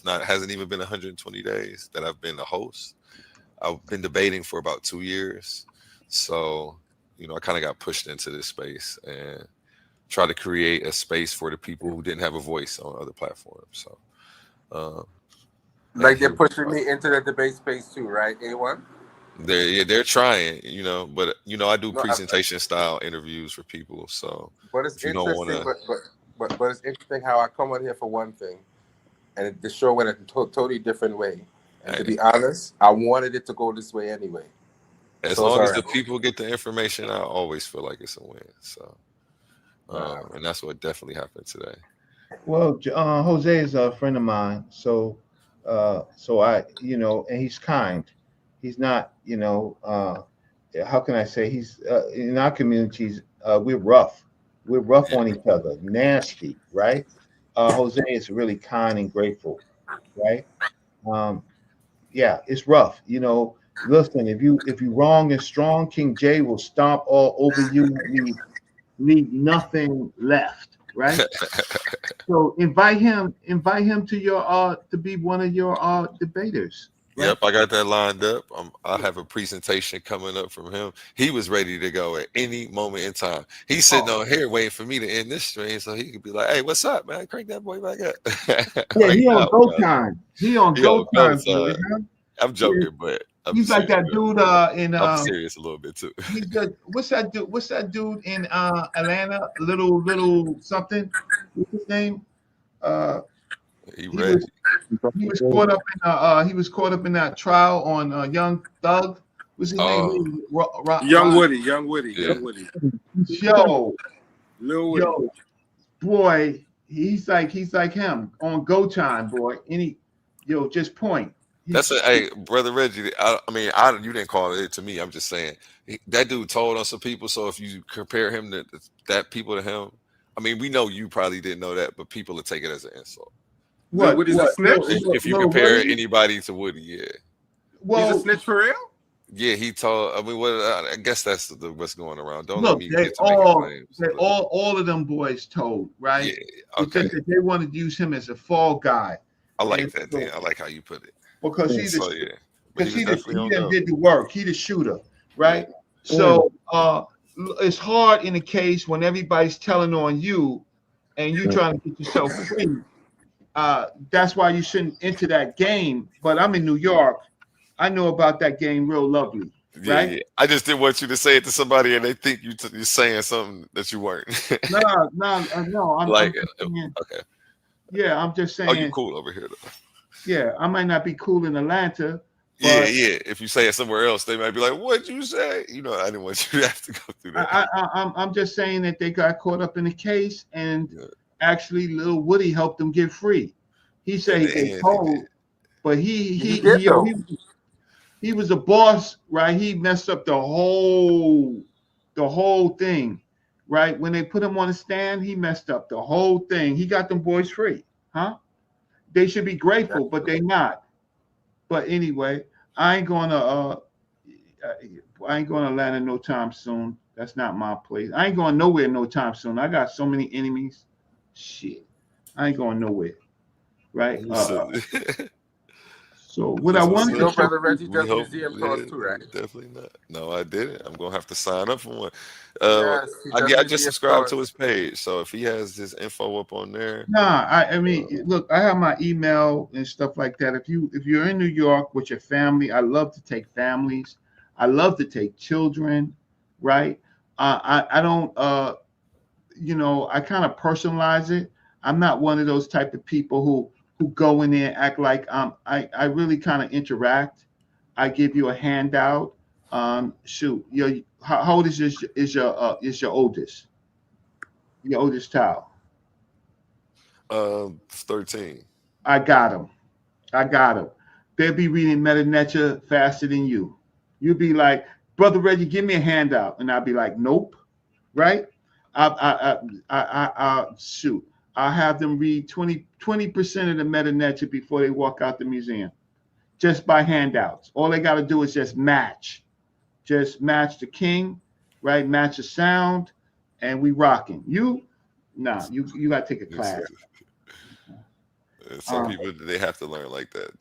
hasn't even been 120 days that I've been a host. I've been debating for about 2 years. So, I kind of got pushed into this space and try to create a space for the people who didn't have a voice on other platforms. So like they're pushing me into the debate space too, right? A1? They're trying, but I do presentation style interviews for people. So, but it's interesting. But it's interesting how I come out here for one thing, and the show went a totally different way. And to be honest, I wanted it to go this way anyway. As long as the people get the information, I always feel like it's a win. So, and that's what definitely happened today. Well, Jose is a friend of mine, so I, and he's kind. He's not, how can I say? He's in our communities. We're rough. We're rough on each other, nasty, right? Jose is really kind and grateful, right? Yeah, it's rough. Listen, if you wrong and strong, King J will stomp all over you and leave nothing left, right? So invite him to your to be one of your debaters. Right? Yep, I got that lined up. I have a presentation coming up from him. He was ready to go at any moment in time. He's sitting on here waiting for me to end this stream so he could be like, "Hey, what's up, man? Crank that boy back up." Yeah, Like, he on no, go bro. time. He on He go on go time. Boy, time. huh? I'm joking, Yeah. but He's like that dude in I'm serious a little bit too. he's the what's that dude in Atlanta? Little something. What's his name? He He Reggie. was caught up in that trial on Young Thug. What's his name? Young Woody. Yeah. Lil Woody. Boy, he's like him on go time, boy. Just point. Hey, brother Reggie. You didn't call it to me. I'm just saying that dude told on some people. So if you compare him to that people to him, I mean, we know you probably didn't know that, but people will take it as an insult. What? Woody's a snitch? If you compare anybody to Woody, yeah. Well, he's a snitch for real? Yeah, he told. I mean, I guess that's what's going around. Don't Look, let me get to making claims. all of them boys told, right? Yeah, okay. It's just that they wanted to use him as a fall guy. I like that, Dan. I like how you put it. Because he done did the work. He the shooter, right? Yeah. So it's hard in a case when everybody's telling on you and you trying to get yourself free. That's why you shouldn't enter that game. But I'm in New York. I know about that game real lovely. Right? Yeah. I just didn't want you to say it to somebody and they think you're saying something that you weren't. No. Okay. Yeah, I'm just saying. Oh, you cool over here though. Yeah, I might not be cool in Atlanta. Yeah. If you say it somewhere else, they might be like, "What'd you say?" I didn't want you to have to go through that. I'm just saying that they got caught up in the case, and actually, Lil Woody helped them get free. He said he told, but he was a boss, right? He messed up the whole thing, right? When they put him on the stand, he messed up the whole thing. He got them boys free, huh? They should be grateful, but they not. But anyway, I ain't going to Atlanta no time soon. That's not my place. I ain't going nowhere no time soon. I got so many enemies. Shit, I ain't going nowhere. Right? So what I wanted to brother Reggie does museum tours too, right? Definitely not. No, I didn't. I'm gonna have to sign up for one. I just subscribed to his page, so if he has this info up on there. Nah, I mean, look, I have my email and stuff like that. If you're in New York with your family, I love to take families. I love to take children, right? I don't I kind of personalize it. I'm not one of those type of people who go in there and act like I really kind of interact. I give you a handout. Shoot, how old is your oldest? Your oldest child? 13. I got him. They'll be reading Medut Neter faster than you. You'll be like, Brother Reggie, give me a handout, and I'll be like, nope, right? Shoot. I'll have them read 20% of the Medut Neter before they walk out the museum, just by handouts. All they got to do is just match the king, right? Match the sound, and we rocking. You got to take a class. Some people, they have to learn like that.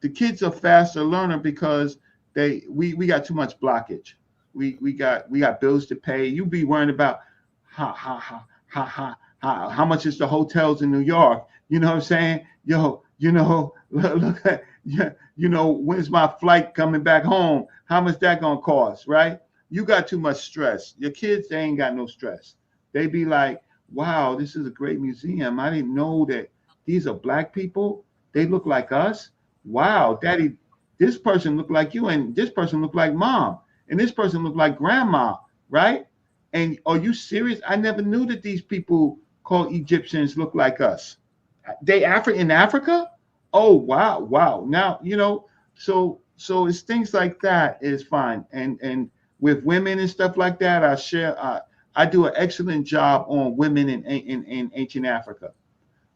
The kids are faster learner because we got too much blockage. We got bills to pay. You be worrying about how much is the hotels in New York? You know what I'm saying? Look at, when's my flight coming back home? How much that gonna cost, right? You got too much stress. Your kids, they ain't got no stress. They be like, wow, this is a great museum. I didn't know that these are black people. They look like us. Wow, daddy, this person looked like you, and this person looked like mom, and this person looked like grandma, right? And are you serious? I never knew that these people called Egyptians look like us. They in Africa? Oh, wow. Now, so it's things like that is fine. And with women and stuff like that, I I do an excellent job on women in ancient Africa.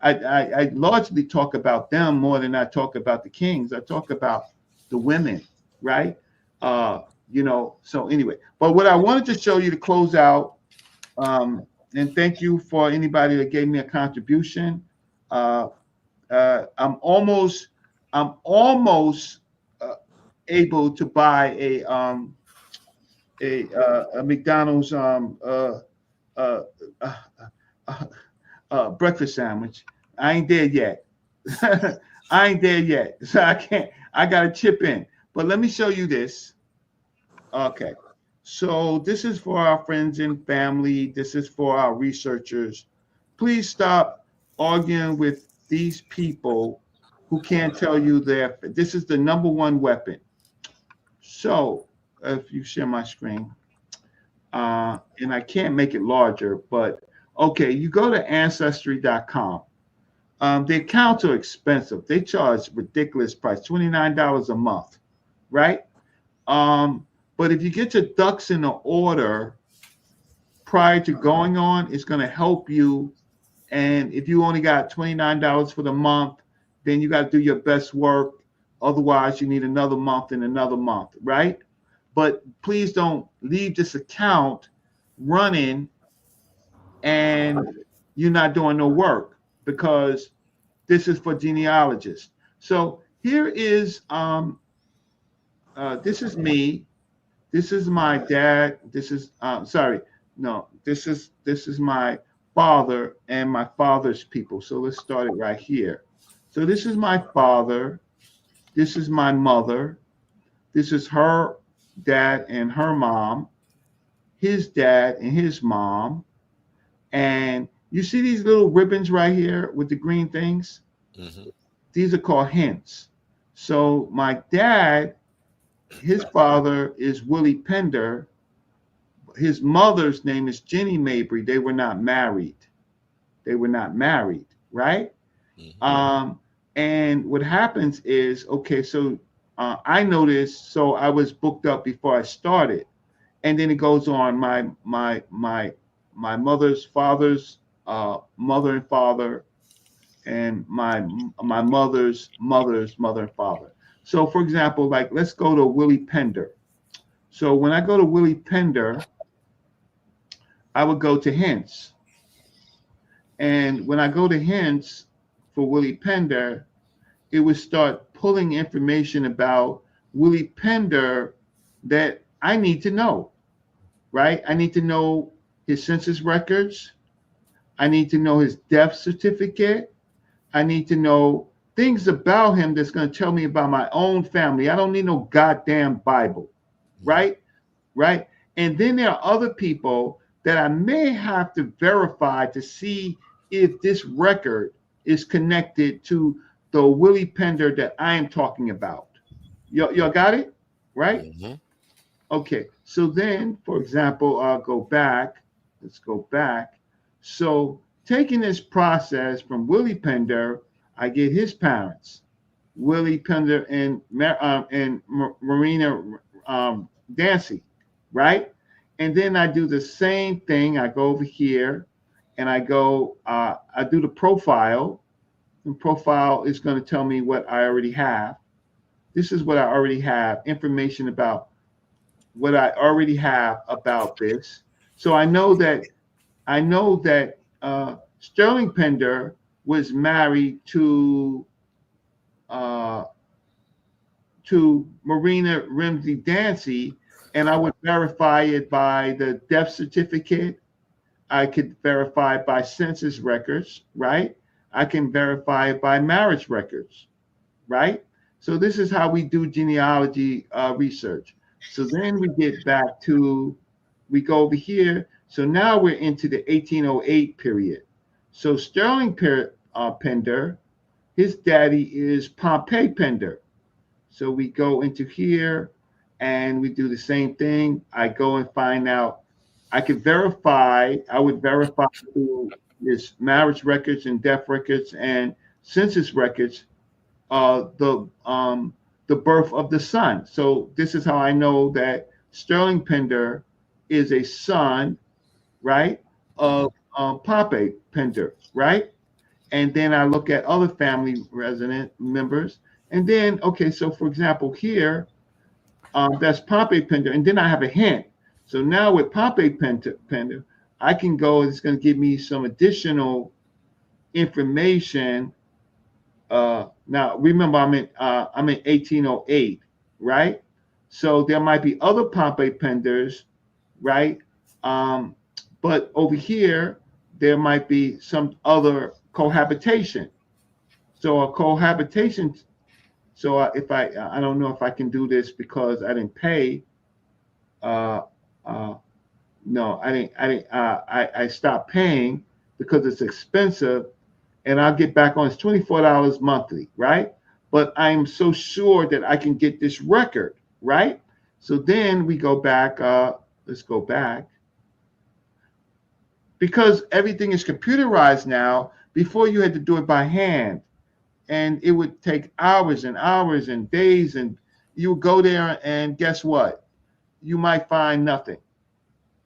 I largely talk about them more than I talk about the kings. I talk about the women, right? You know, so anyway, but what I wanted to show you to close out, and thank you for anybody that gave me a contribution. I'm almost able to buy a McDonald's breakfast sandwich. I ain't there yet. I ain't there yet, so I can't. I gotta chip in. But let me show you this. Okay, so this is for our friends and family. This is for our researchers. Please stop arguing with these people who can't tell you this is the number one weapon. So if you share my screen, and I can't make it larger, but okay, you go to ancestry.com. The accounts are expensive. They charge ridiculous price, $29 a month, right? But if you get your ducks in order prior to going on, it's going to help you. And if you only got $29 for the month, then you got to do your best work. Otherwise, you need another month and another month, right? But please don't leave this account running and you're not doing no work, because this is for genealogists. So here is this is me. This is my dad. This is this is my father and my father's people. So let's start it right here. So this is my father. This is my mother. This is her dad and her mom, his dad and his mom. And you see these little ribbons right here with the green things? Mm-hmm. These are called hints. So my dad, his father is Willie Pender. His mother's name is Jenny Mabry. They were not married. Right? Mm-hmm. And what happens is, okay, so I noticed, so I was booked up before I started. And then it goes on, my mother's father's mother and father, and my mother's mother's mother and father. So for example, like let's go to Willie Pender. So when I go to Willie Pender, I would go to hints. And when I go to hints for Willie Pender, it would start pulling information about Willie Pender that I need to know, right? I need to know his census records. I need to know his death certificate. I need to know things about him that's going to tell me about my own family. I don't need no goddamn Bible, right? Right? And then there are other people that I may have to verify to see if this record is connected to the Willie Pender that I am talking about. Y'all got it? Right? Mm-hmm. Okay. So then, for example, I'll go back. Let's go back. So taking this process from Willie Pender, I get his parents, Willie Pender and Marina Dancy, right? And then I do the same thing. I go over here and I go, I do the profile. And profile is going to tell me what I already have. This is what I already have, information about what I already have about this. So I know that Sterling Pender was married to Marina Ramsey Dancy, and I would verify it by the death certificate. I could verify it by census records, right? I can verify it by marriage records, right? So this is how we do genealogy research. So then we get back to, we go over here. So now we're into the 1808 period. So Sterling Pender, his daddy is Pompey Pender. So we go into here and we do the same thing. I go and find out, I would verify through his marriage records and death records and census records, the birth of the son. So this is how I know that Sterling Pender is a son right, of Pape Pender, right? And then I look at other family resident members. And then, okay, so for example, here, that's Pape Pender. And then I have a hint. So now with Pape Pender, I can go, it's going to give me some additional information. Now, remember, I'm in 1808, right? So there might be other Pape Penders, right? But over here, there might be some other cohabitation. So a cohabitation. So if I don't know if I can do this because I didn't pay. No, I stopped paying because it's expensive, and I'll get back on. It's $24 monthly, right? But I'm so sure that I can get this record, right? So then we go back. Let's go back. Because everything is computerized now, before you had to do it by hand. And it would take hours and hours and days. And you would go there and guess what? You might find nothing.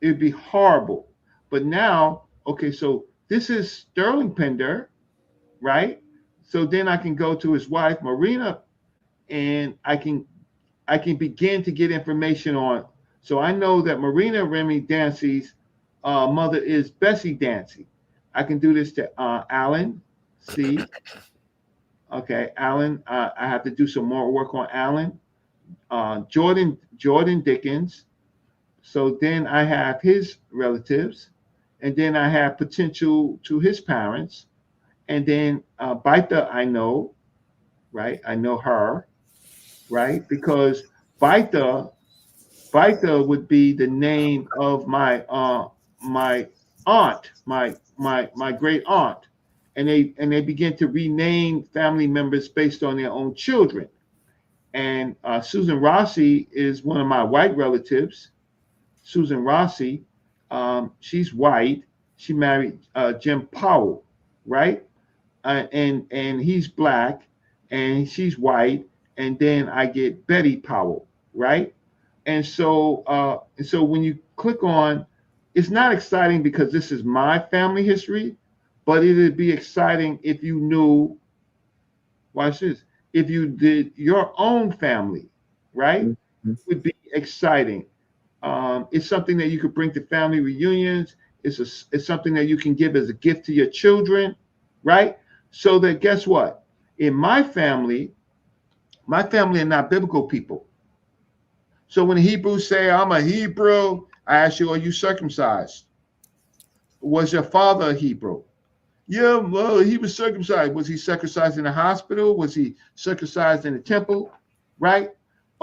It would be horrible. But now, okay, so this is Sterling Pender, right? So then I can go to his wife, Marina, and I can begin to get information on. So I know that Marina Remy Dancy's mother is Bessie Dancy. I can do this to Alan C. Okay, Alan, I have to do some more work on Alan. Jordan Dickens. So then I have his relatives, and then I have potential to his parents. And then Baita, I know, right? I know her, right? Because Baita would be the name of my my aunt, my great aunt, and they begin to rename family members based on their own children. And Susan Rossi is one of my white relatives. Susan Rossi, she's white. She married Jim Powell, right? And he's black, and she's white. And then I get Betty Powell, right? And so when you click on, it's not exciting because this is my family history, but it would be exciting if you knew, watch this, if you did your own family, right? It would be exciting. It's something that you could bring to family reunions. It's something that you can give as a gift to your children, right? So that, guess what? In my family are not biblical people. So when the Hebrews say, I'm a Hebrew, I ask you, are you circumcised? Was your father a Hebrew? Yeah, well, he was circumcised. Was he circumcised in the hospital? Was he circumcised in the temple? Right?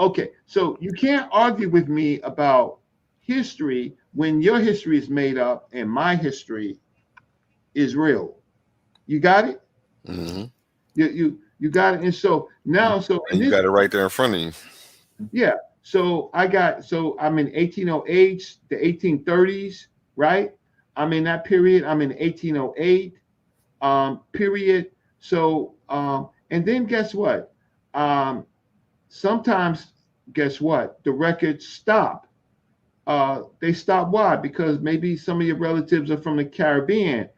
Okay, so you can't argue with me about history when your history is made up and my history is real. You got it? Mm-hmm. You got it. And so now, and you got it right there in front of you. Yeah. So I'm in 1808, the 1830s, right? I'm in that period. I'm in 1808 period. So and then guess what? Sometimes, guess what? The records stop. They stop. Why? Because maybe some of your relatives are from the Caribbean,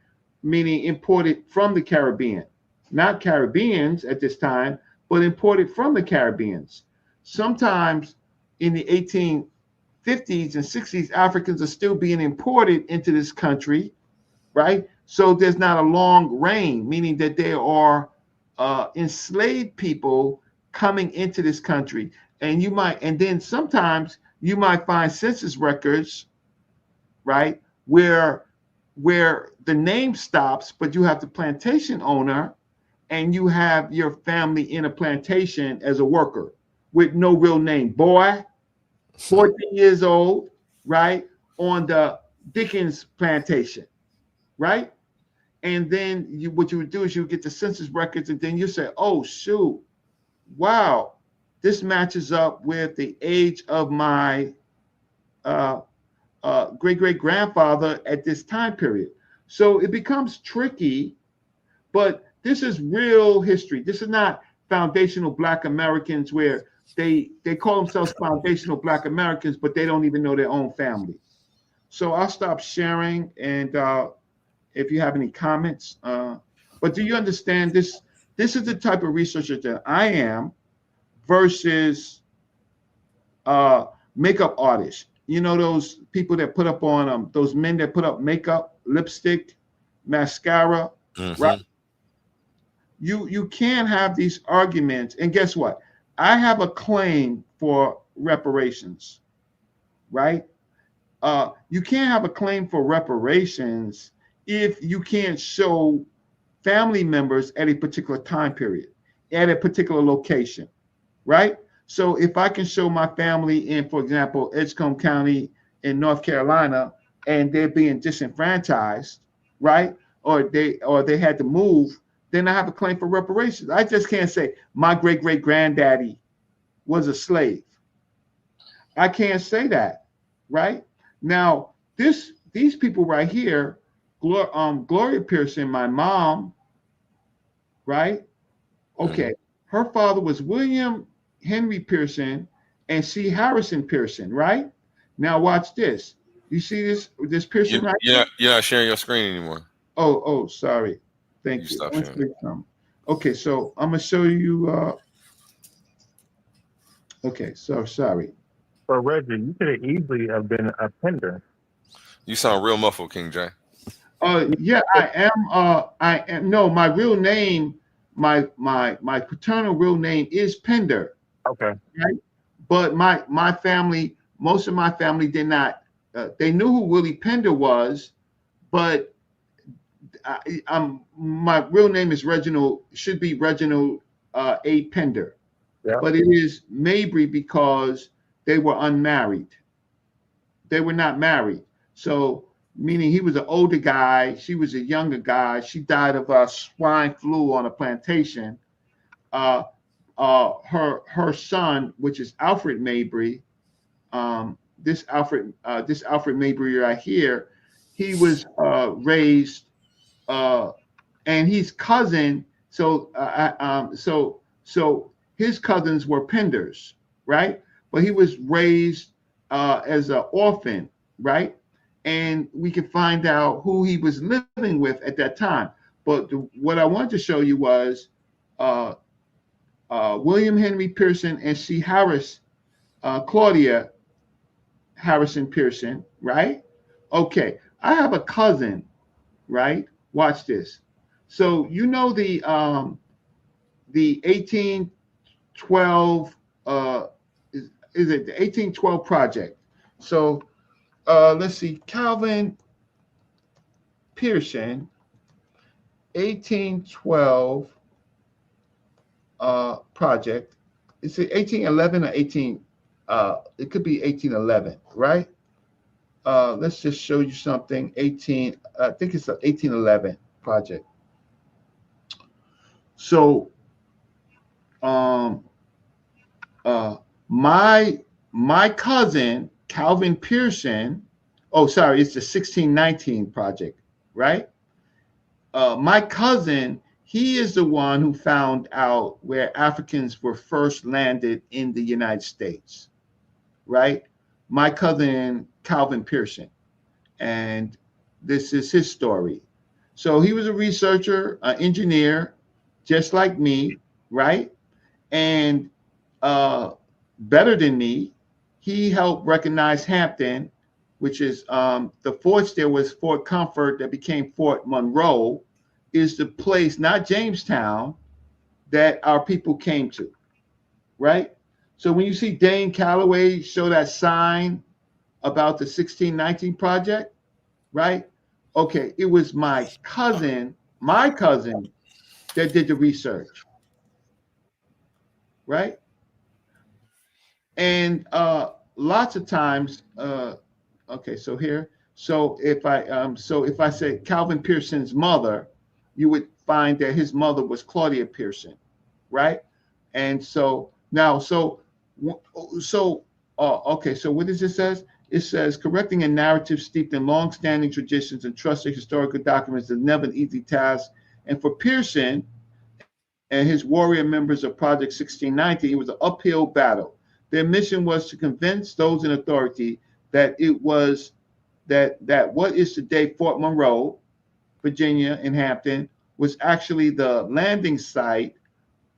meaning imported from the Caribbean. Not Caribbeans at this time, but imported from the Caribbeans. Sometimes in the 1850s and 60s, Africans are still being imported into this country, right? So there's not a long reign, meaning that there are enslaved people coming into this country. And then sometimes you might find census records, right, where the name stops, but you have the plantation owner and you have your family in a plantation as a worker with no real name. Boy, 14 years old, right, on the Dickens plantation, right? And then what you would do is you would get the census records, and then you say, oh, shoot, wow, this matches up with the age of my great-great-grandfather at this time period. So it becomes tricky, but this is real history. This is not foundational Black Americans where they call themselves foundational Black Americans, but they don't even know their own family. So I'll stop sharing, and if you have any comments. But do you understand this? This is the type of researcher that I am versus makeup artists. You know, those people that put up on those men that put up makeup, lipstick, mascara, right? You can't have these arguments. And guess what? I have a claim for reparations, right? You can't have a claim for reparations if you can't show family members at a particular time period, at a particular location, right? So if I can show my family in, for example, Edgecombe County in North Carolina, and they're being disenfranchised, right? Or they had to move, then I have a claim for reparations. I just can't say my great-great-granddaddy was a slave. I can't say that, right? Now, these people right here, Gloria Pearson, my mom, right? Okay, her father was William Henry Pearson and C. Harrison Pearson, right? Now watch this. You see this Pearson right here? You're not sharing your screen anymore. Oh, sorry. Thank you. Okay, so I'm gonna show you. Okay, so sorry. For Reggie, you could have easily have been a Pender. You sound real muffled, King J. Yeah, I am. No, my real name, my paternal real name is Pender. Okay. Right? But my family, most of my family did not. They knew who Willie Pender was, but my real name is Reginald. Should be Reginald A. Pender. Yeah. But it is Mabry because they were unmarried. They were not married. So meaning he was an older guy, she was a younger guy. She died of swine flu on a plantation. Her son, which is Alfred Mabry, this Alfred Mabry right here, he was raised, and he's cousin. So his cousins were Penders, right? But he was raised as an orphan, right? And we can find out who he was living with at that time. But what I wanted to show you was William Henry Pearson and C. Harris, Claudia Harrison Pearson, right? Okay, I have a cousin, right? Watch this. So you know the 1812 is it the 1812 project? So let's see, Calvin Pearson, 1812 project. Is it 1811 or 18? It could be 1811, right? Let's just show you something. I think it's an 1811 project. So, my cousin Calvin Pearson. Oh, sorry, it's the 1619 project, right? My cousin, he is the one who found out where Africans were first landed in the United States, right? My cousin Calvin Pearson, and this is his story. So he was a researcher, an engineer, just like me, right? And better than me, he helped recognize Hampton, which is the forts. There was Fort Comfort that became Fort Monroe, is the place, not Jamestown, that our people came to, right? So when you see Dane Calloway show that sign about the 1619 project, right? Okay, it was my cousin that did the research, right? And lots of times, okay, so here, so if I say Calvin Pearson's mother, you would find that his mother was Claudia Pearson, right? And so now, okay, so what does it say? It says, correcting a narrative steeped in long-standing traditions and trusted historical documents is never an easy task. And for Pearson and his warrior members of Project 1619, it was an uphill battle. Their mission was to convince those in authority that it was that what is today Fort Monroe, Virginia, in Hampton, was actually the landing site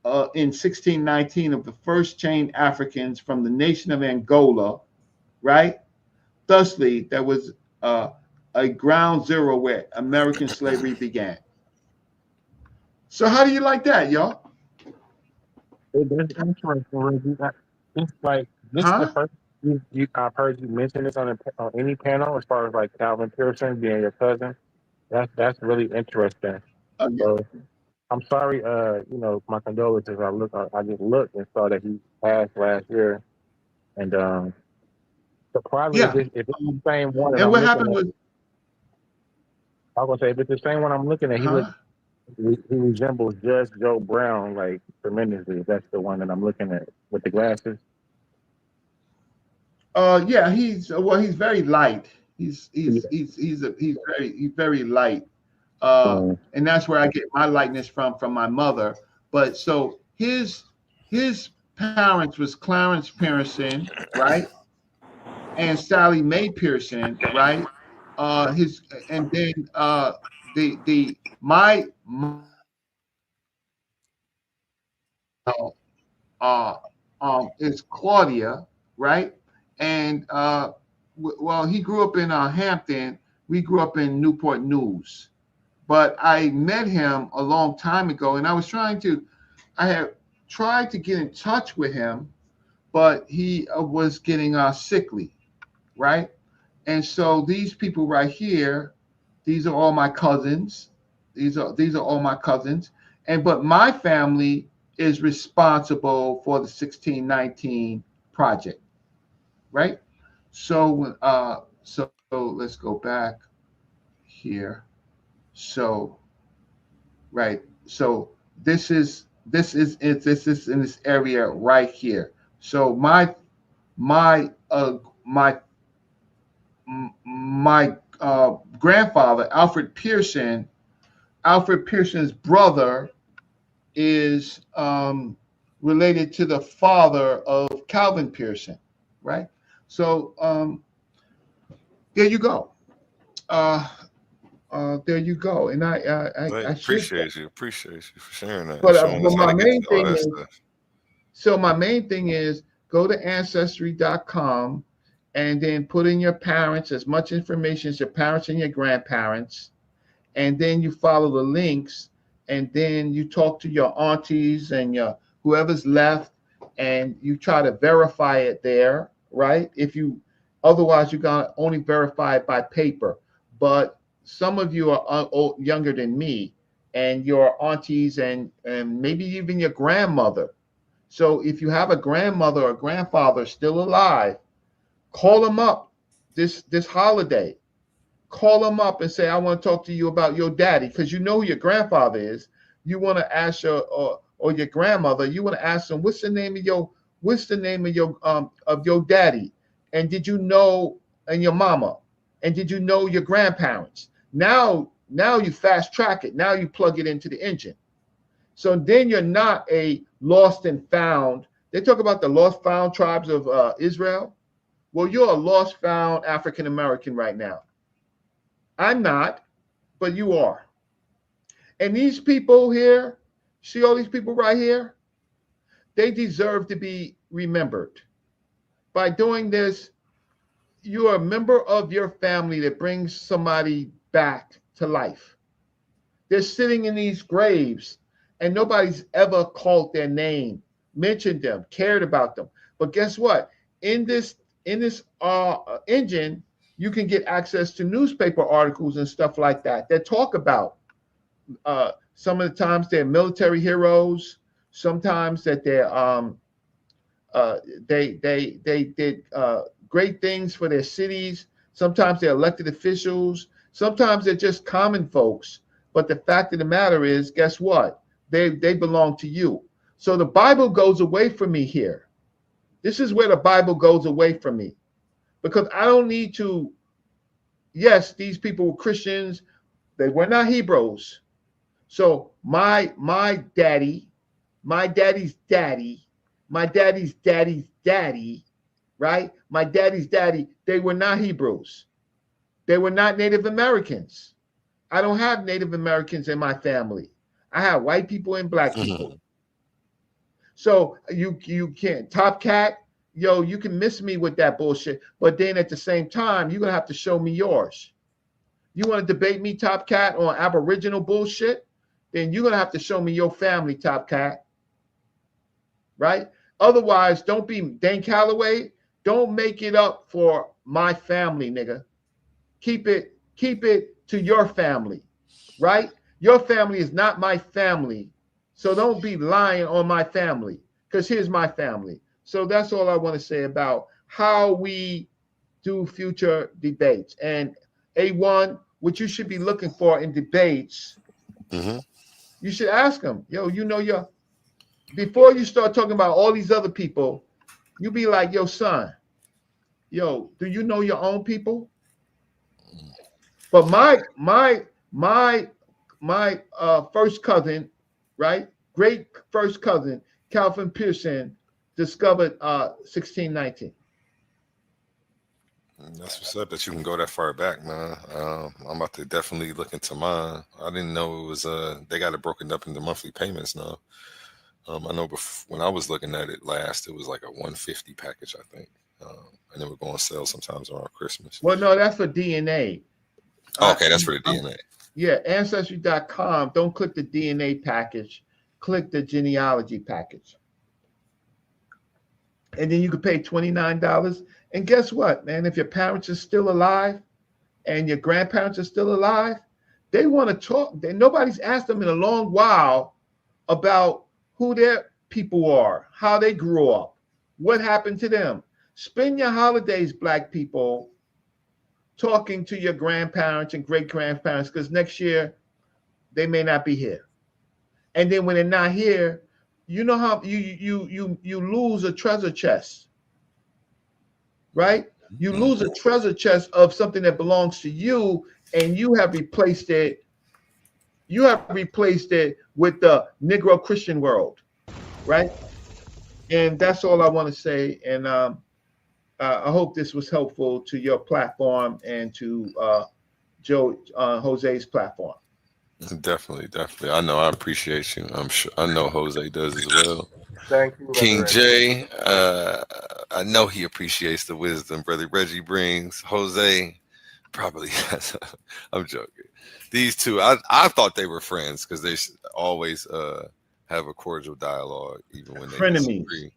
in 1619 of the first chained Africans from the nation of Angola, right? Thusly, there was a ground zero where American slavery began. So how do you like that, y'all? It's interesting, Reggie. It's like this is the first I've heard you mention this on any panel as far as like Calvin Pearson being your cousin. That's really interesting. Oh, yeah. So I'm sorry, you know, my condolences. I just looked and saw that he passed last year. And so probably if it's the same one that and I'm what looking happened at, was I was gonna say if it's the same one I'm looking at, he resembles Judge Joe Brown like tremendously. That's the one that I'm looking at with the glasses. Yeah, he's very light. He's very light. And that's where I get my lightness from my mother. But so his parents was Clarence Pearson, right? And Sally Mae Pearson, right? His and then my is Claudia, right? And well, he grew up in Hampton. We grew up in Newport News, but I met him a long time ago, and I had tried to get in touch with him, but he was getting sickly, right? And so these people right here, these are all my cousins. These are all my cousins, but my family is responsible for the 1619 project, right? So so let's go back here. So right, so this is in this area right here. So my grandfather, Alfred Pearson's brother is related to the father of Calvin Pearson, right? So there you go. There you go. And I appreciate you for sharing that. But, Showing us how my to get main to all thing that is, stuff. so my main thing is go to ancestry.com and then put in your parents, as much information as your parents and your grandparents, and then you follow the links, and then you talk to your aunties and your whoever's left, and you try to verify it there, right? Otherwise you're gonna only verify it by paper. But some of you are younger than me, and your aunties and maybe even your grandmother. So if you have a grandmother or grandfather still alive, call them up this holiday. Call them up and say, I want to talk to you about your daddy, because you know who your grandfather is. You want to ask or your grandmother, you want to ask them, what's the name of your daddy? And did you know, and your mama? And did you know your grandparents? Now you fast track it. Now you plug it into the engine. So then you're not a lost and found. They talk about the lost found tribes of Israel. Well, you're a lost found African American right now. I'm not, but you are. And these people here, see all these people right here? They deserve to be remembered. By doing this, you are a member of your family that brings somebody back to life. They're sitting in these graves and nobody's ever called their name, mentioned them, cared about them. But guess what? In this engine, you can get access to newspaper articles and stuff like that talk about some of the times they're military heroes, sometimes that they did great things for their cities, sometimes they're elected officials, sometimes they're just common folks. But the fact of the matter is, guess what? They belong to you. So the Bible goes away from me here. This is where the Bible goes away from me, because I don't need to. Yes, these people were Christians. They were not Hebrews. So my daddy, my daddy's daddy, my daddy's daddy's daddy, right? My daddy's daddy, they were not Hebrews. They were not Native Americans. I don't have Native Americans in my family. I have white people and black people. So you can't top cat, yo, you can miss me with that bullshit. But then at the same time, you're gonna have to show me yours. You want to debate me, top cat, on Aboriginal bullshit? Then you're gonna have to show me your family, top cat. Right? Otherwise, don't be Dan Calloway. Don't make it up for my family, nigga. Keep it to your family, right? Your family is not my family. So don't be lying on my family, because here's my family. So that's all I want to say about how we do future debates. And A1, what you should be looking for in debates, you should ask them, yo, you know, before you start talking about all these other people, you be like, yo, son, yo, do you know your own people? But my first cousin, right? Great first cousin, Calvin Pearson, discovered 1619. That's what's up that you can go that far back, man. I'm about to definitely look into mine. I didn't know it was they got it broken up into monthly payments now. I know when I was looking at it last, it was like a 150 package, I think. And they were going on sale sometimes around Christmas. Well, no, that's for DNA. Okay, that's for the DNA. Yeah, Ancestry.com. Don't click the DNA package. Click the genealogy package. And then you could pay $29. And guess what, man? If your parents are still alive and your grandparents are still alive, they want to talk. Nobody's asked them in a long while about who their people are, how they grew up, what happened to them. Spend your holidays, Black people, talking to your grandparents and great-grandparents, because next year they may not be here. And then when they're not here, you know how you lose a treasure chest, right? You lose a treasure chest of something that belongs to you, and you have replaced it. You have replaced it with the Negro Christian world, right? And that's all I want to say. And I hope this was helpful to your platform and to Jose's platform. Definitely. I know. I appreciate you. I'm sure. I know Jose does as well. Thank you, King J. I know he appreciates the wisdom Brother Reggie brings. Jose probably has. I'm joking. These two, I thought they were friends because they always have a cordial dialogue, even when they disagree.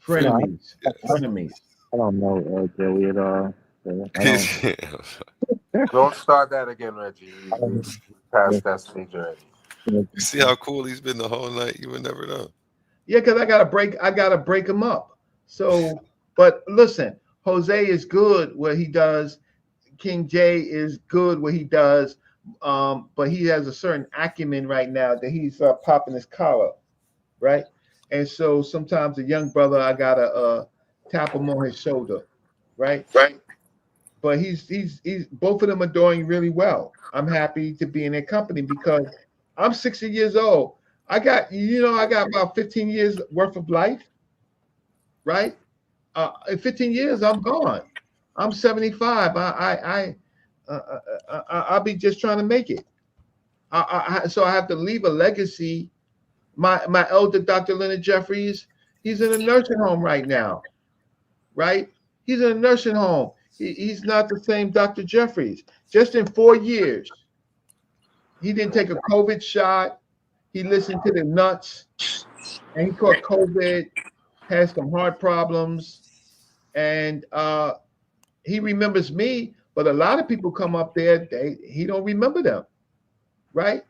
Frenemies. Yes. Frenemies. I don't know Joey at all. Don't start that again, Reggie. Past that stage already. You see how cool he's been the whole night? You would never know. Yeah, because I gotta break him up. So, but listen, Jose is good what he does. King J is good what he does. But he has a certain acumen right now that he's popping his collar, right? And so sometimes a young brother, I gotta tap him on his shoulder, right? Right. But he's both of them are doing really well. I'm happy to be in their company because I'm 60 years old. I got about 15 years worth of life, right? In 15 years, I'm gone. I'm 75. I'll be just trying to make it. So I have to leave a legacy. My elder, Dr. Leonard Jeffries, he's in a nursing home right now, right? He's in a nursing home. He's not the same Dr. Jeffries. Just in 4 years, he didn't take a COVID shot. He listened to the nuts, and he caught COVID, had some heart problems, and he remembers me. But a lot of people come up there, he don't remember them, right?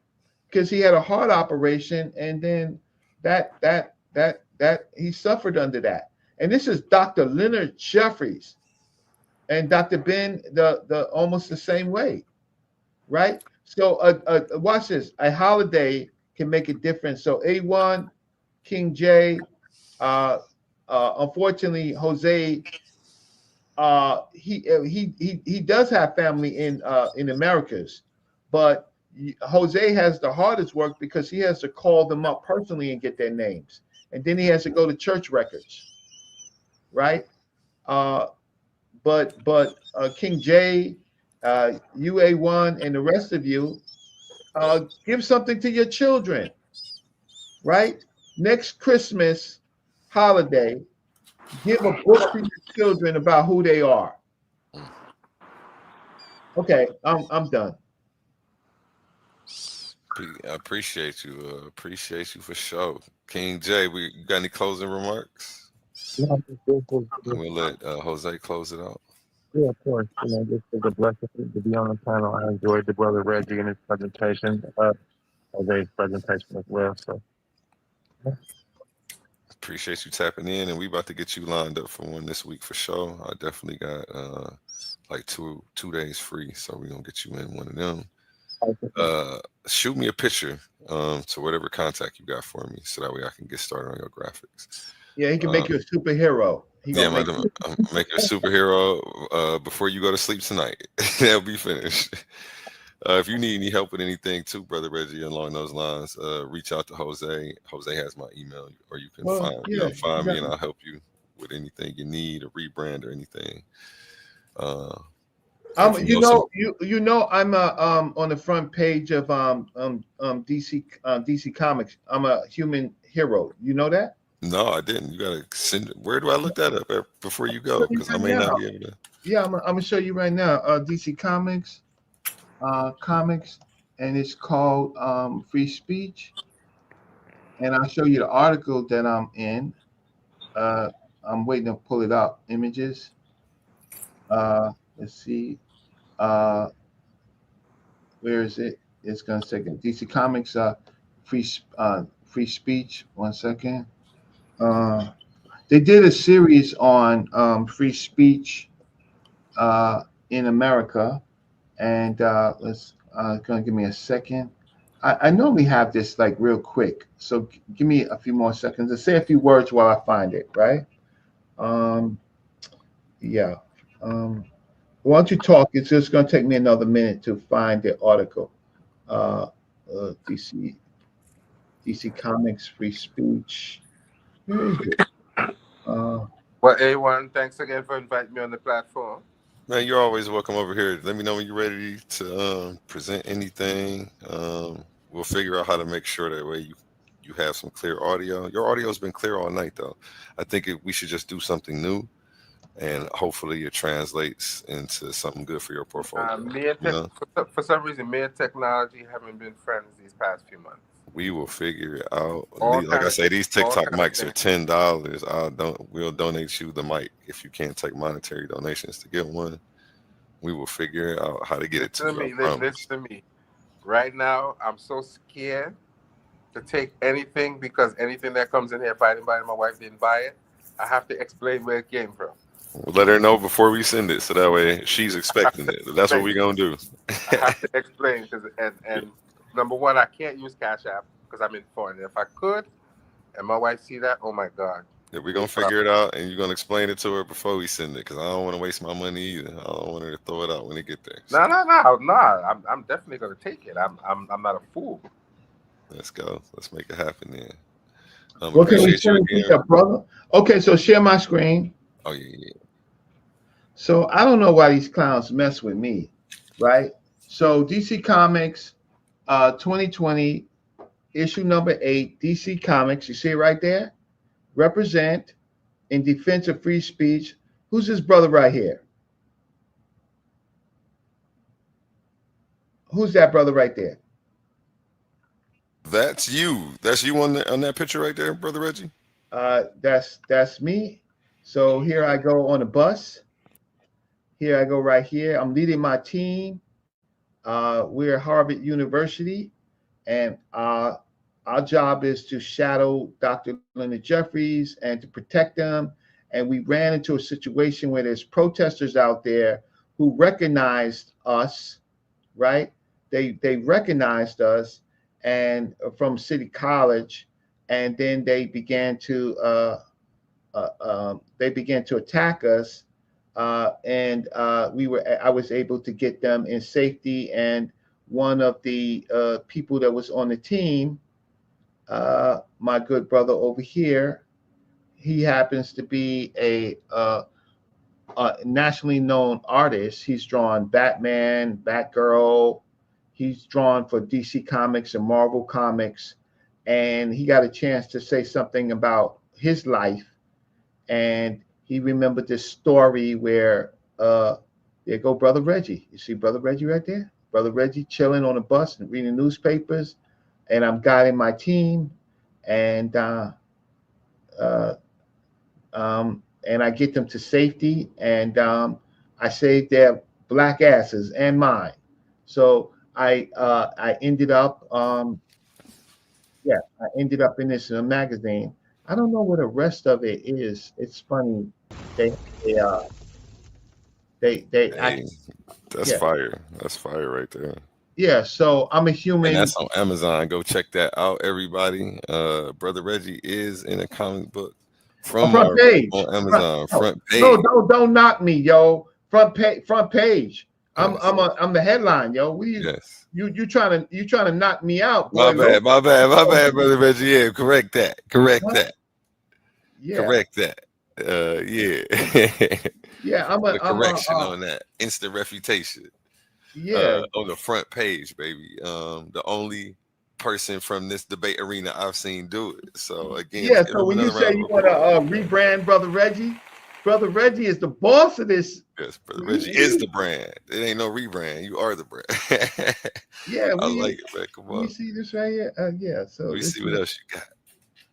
Because he had a heart operation, and then that he suffered under that. And this is Dr. Leonard Jeffries. And Dr. Ben, the almost the same way, right? So watch this. A holiday can make a difference. So A1, King J, unfortunately, Jose, he does have family in Americas, but Jose has the hardest work because he has to call them up personally and get their names, and then he has to go to church records, right? But King J, UA1 and the rest of you, give something to your children, right? Next Christmas holiday, give a book to your children about who they are. Okay, I'm done. I appreciate you. Appreciate you for sure. King J, you got any closing remarks? Yeah, We'll let Jose close it out. Yeah, of course. This is a blessing to be on the panel. I enjoyed the brother Reggie and his presentation, Jose's presentation as well. So, appreciate you tapping in, and we about to get you lined up for one this week for sure. I definitely got like two days free, so we're gonna get you in one of them. Shoot me a picture to whatever contact you got for me, so that way I can get started on your graphics. Yeah, he can make you a superhero. I'm make you a superhero before you go to sleep tonight. That'll be finished. If you need any help with anything too, Brother Reggie, along those lines, reach out to Jose. Jose has my email, or you can find me and I'll help you with anything you need, a rebrand or anything. I'm on the front page of DC Comics. I'm a human hero. You know that? No, I didn't. You gotta send it. Where do I look that up at before you go? Because I may not be able to. Yeah, I'm gonna show you right now. DC Comics, and it's called Free Speech. And I'll show you the article that I'm in. I'm waiting to pull it up. Images. Let's see. Where is it? It's gonna take it. DC Comics, free speech. 1 second. They did a series on free speech in America, and let's gonna give me a second. I normally have this like real quick, so give me a few more seconds to say a few words while I find it. Right? Yeah. Why don't you talk? It's just going to take me another minute to find the article. DC Comics, free speech. Where is it? Well, A1, thanks again for inviting me on the platform. Man, you're always welcome over here. Let me know when you're ready to present anything. We'll figure out how to make sure that way you have some clear audio. Your audio's been clear all night, though. I think we should just do something new. And hopefully it translates into something good for your portfolio. For some reason, me and technology haven't been friends these past few months. We will figure it out. Like I say, these TikTok mics are $10. We'll donate you the mic if you can't take monetary donations to get one. We will figure out how to get it to you. Listen to me. Right now, I'm so scared to take anything because anything that comes in here, if I didn't buy it, my wife didn't buy it, I have to explain where it came from. We'll let her know before we send it, so that way she's expecting it. That's what we're gonna do. I have to explain and number one, I can't use Cash App because I'm in foreign. If I could, and my wife see that, oh my God. Yeah, we're gonna figure it out, and you're gonna explain it to her before we send it, because I don't want to waste my money either. I don't want her to throw it out when it get there. No. I'm definitely gonna take it. I'm not a fool. Let's go. Let's make it happen then. What can we send to your brother? Okay, so share my screen. Oh yeah. So I don't know why these clowns mess with me, right? So DC Comics, 2020, issue number 8, DC Comics. You see it right there? Represent in defense of free speech. Who's this brother right here? Who's that brother right there? That's you. That's you on that picture right there, Brother Reggie? That's me. So here I go on the bus. Here I go right here. I'm leading my team. We're Harvard University, and our job is to shadow Dr. Leonard Jeffries and to protect them. And we ran into a situation where there's protesters out there who recognized us, right? They recognized us and from City College, and then they began to attack us. I was able to get them in safety, and one of the people that was on the team, my good brother over here, he happens to be a nationally known artist. He's drawn Batman, Batgirl. He's drawn for DC Comics and Marvel Comics. And he got a chance to say something about his life. And he remembered this story where, there go Brother Reggie. You see Brother Reggie right there? Brother Reggie chilling on a bus and reading newspapers. And I'm guiding my team. And I get them to safety, and I saved their black asses and mine. So I ended up, I ended up in this magazine. I don't know what the rest of it is. It's funny. That's fire. That's fire right there. Yeah, so I'm a human. And that's on Amazon. Go check that out, everybody. Brother Reggie is in a comic book from front page on Amazon. Front page. No, don't knock me, yo. Front page. I'm the headline, yo. What you trying to knock me out? My bad, Brother Reggie. Yeah, correct that. Yeah. Yeah, I'm a correction on that. Instant refutation. Yeah, on the front page, baby. The only person from this debate arena I've seen do it. So again, yeah. So when you say you want to rebrand Brother Reggie is the boss of this. Yes, Brother Reggie is the brand. It ain't no rebrand. You are the brand. Yeah, I like it, man. Come on. You see this right here? Yeah. So we see what else you got.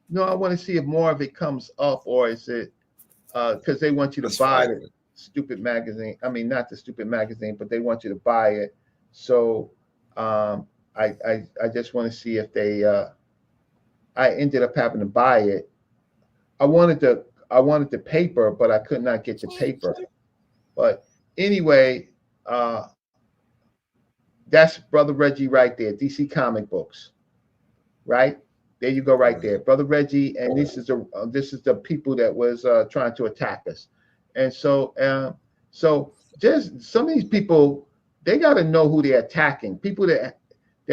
No, I want to see if more of it comes up, or is it because they want you to buy the stupid magazine. I mean, not the stupid magazine, but they want you to buy it. So I just want to see if they. I ended up having to buy it. I wanted the paper, but I could not get the paper. But anyway, that's Brother Reggie right there. DC Comic Books, right? There you go, right there, Brother Reggie. And this is the people that was trying to attack us. And so just some of these people, they got to know who they're attacking. People that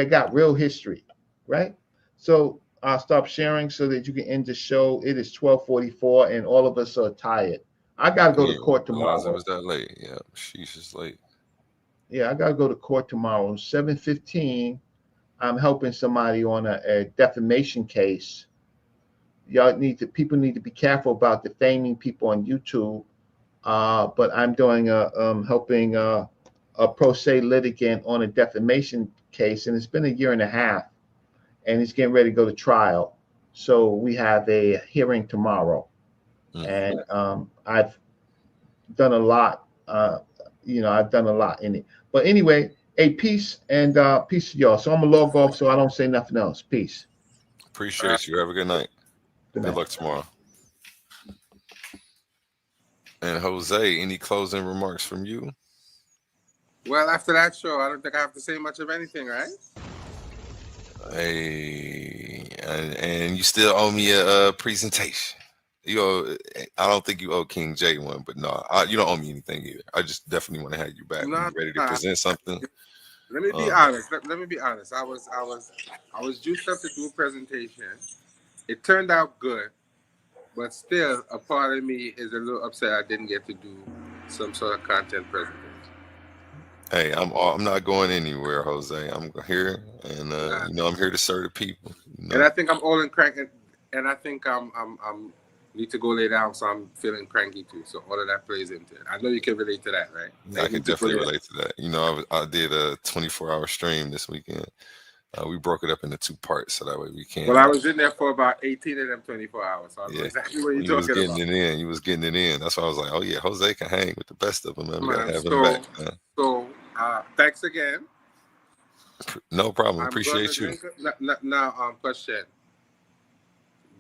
got real history, right? So I'll stop sharing so that you can end the show. It is 12:44, and all of us are tired. I got to go to court tomorrow. It was that late. Yeah, she's just late. Yeah, I got to go to court tomorrow. 7:15. I'm helping somebody on a defamation case. People need to be careful about defaming people on YouTube. But I'm doing helping a pro se litigant on a defamation case, and it's been 1.5 years, and he's getting ready to go to trial. So we have a hearing tomorrow, and I've done a lot. I've done a lot in it. But anyway, peace and peace to y'all. So I'm gonna log off so I don't say nothing else. Peace. Appreciate you. Have a good night. Good luck tomorrow. And Jose, any closing remarks from you? Well, after that show, I don't think I have to say much of anything, right? Hey, and you still owe me a presentation. I don't think you owe King J one, but no, you don't owe me anything either. I just definitely want to have you back. Ready to present something. Let me be honest. Let me be honest. I was juiced up to do a presentation. It turned out good, but still, a part of me is a little upset I didn't get to do some sort of content presentation. Hey, I'm not going anywhere, Jose. I'm here, and I'm here to serve the people. And I think I'm all in crank, and I think I'm need to go lay down, so I'm feeling cranky too. So all of that plays into it. I know you can relate to that, right? Yeah, I can definitely relate to that. I did a 24-hour stream this weekend. We broke it up into 2 parts so that way we can. Well, I was in there for about 18 of them 24 hours. So I know exactly what you're talking about. You was getting it in. That's why I was like, oh yeah, Jose can hang with the best of them, man. We gotta have him back, man. So thanks again. No problem. Appreciate you. Now, question.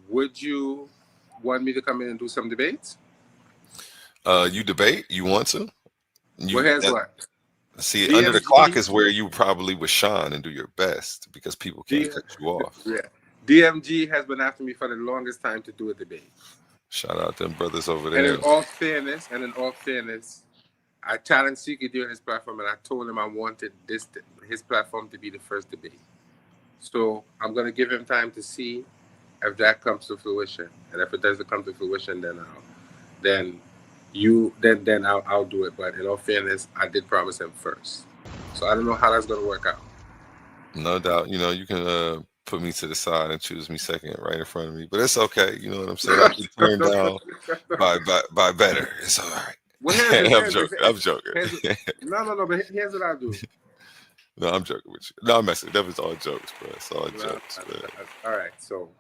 Would you want me to come in and do some debates? You debate? You want to? What? See, DMG, under the clock is where you probably would shine and do your best because people can't cut you off. Yeah. DMG has been after me for the longest time to do a debate. Shout out them brothers over there. And in all fairness, I challenged Siki during his platform, and I told him I wanted his platform to be the first debate. So I'm going to give him time to see if that comes to fruition. And if it doesn't come to fruition, then then I'll do it. But in all fairness, I did promise him first, so I don't know how that's gonna work out. No doubt. You can put me to the side and choose me second right in front of me, but it's okay. You know what I'm saying? I've been turned down by better. It's all right. I'm joking. No. But here's what I'll do. No, I'm joking with you. No, I'm messing. That was all jokes, bro. It's all jokes, man. All right. So,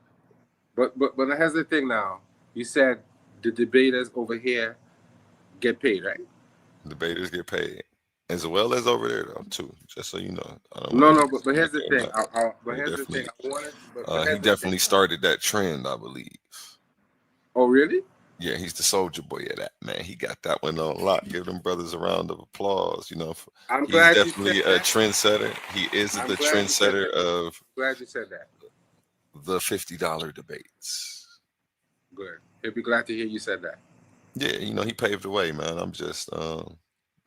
but here's the thing. Now, you said the debaters over here get paid, right? Debaters get paid, as well as over there though too. Just so you know. But here's the thing. He definitely started that trend, I believe. Oh, really? Yeah, he's the soldier boy of that, man. He got that one on lock. Give them brothers a round of applause. He's definitely a trendsetter. He is the trendsetter of. Glad you said that. The $50 debates. Good. He'll be glad to hear you said that. Yeah, he paved the way, man. I'm just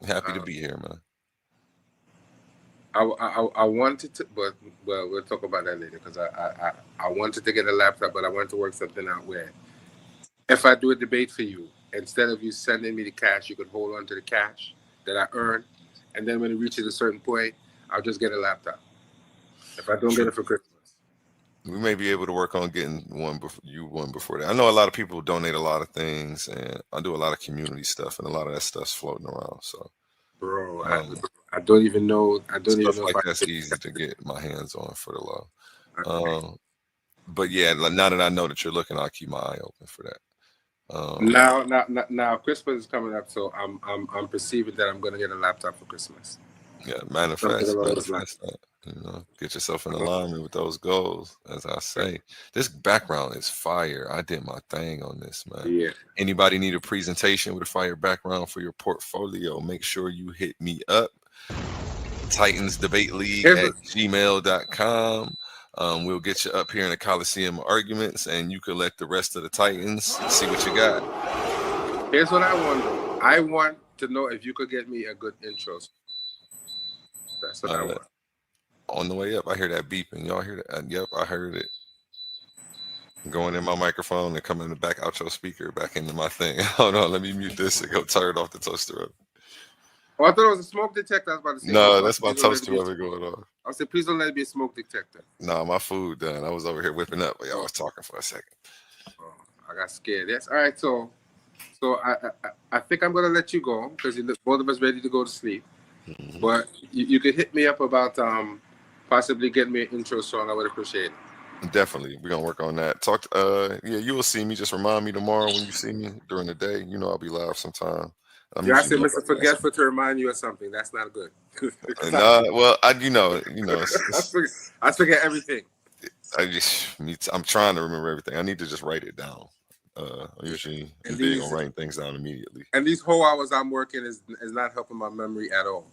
happy to be here, man. I wanted to, but we'll talk about that later because I wanted to get a laptop, but I wanted to work something out where if I do a debate for you, instead of you sending me the cash, you could hold on to the cash that I earn, and then when it reaches a certain point, I'll just get a laptop. If I don't get it for Christmas. We may be able to work on getting one before that. I know a lot of people donate a lot of things, and I do a lot of community stuff, and a lot of that stuff's floating around. So, bro, I don't even know. I don't even know if that's easy to get my hands on for the low. But yeah, now that I know that you're looking, I'll keep my eye open for that. Now, Christmas is coming up, so I'm perceiving that I'm going to get a laptop for Christmas. Yeah, manifest that. Get yourself in alignment with those goals. As I say, this background is fire. I did my thing on this, man. Yeah. Anybody need a presentation with a fire background for your portfolio? Make sure you hit me up. TitansDebateLeague@gmail.com. We'll get you up here in the Coliseum of Arguments, and you can let the rest of the Titans see what you got. Here's what I want. I want to know if you could get me a good intro. That's what I want. On the way up, I hear that beeping. Y'all hear that? Yep, I heard it. Going in my microphone and coming back out your speaker back into my thing. Hold on, let me mute this and go turn off the toaster oven. Oh, I thought it was a smoke detector. I was about to say. No, that's my toaster oven going on. I said, please don't let it be a smoke detector. No, my food done. I was over here whipping up, but y'all was talking for a second. Oh, I got scared. Yes. All right. So I think I'm gonna let you go because both of us ready to go to sleep. Mm-hmm. But you could hit me up about possibly getting me an intro song. I would appreciate it. Definitely, we're gonna work on that. You will see me. Just remind me tomorrow when you see me during the day. I'll be live sometime. I said, Mr. Forgetful to remind you of something. That's not good. Well, I forget everything. I'm trying to remember everything. I need to just write it down. I'm usually big on writing things down immediately. And these whole hours I'm working is not helping my memory at all.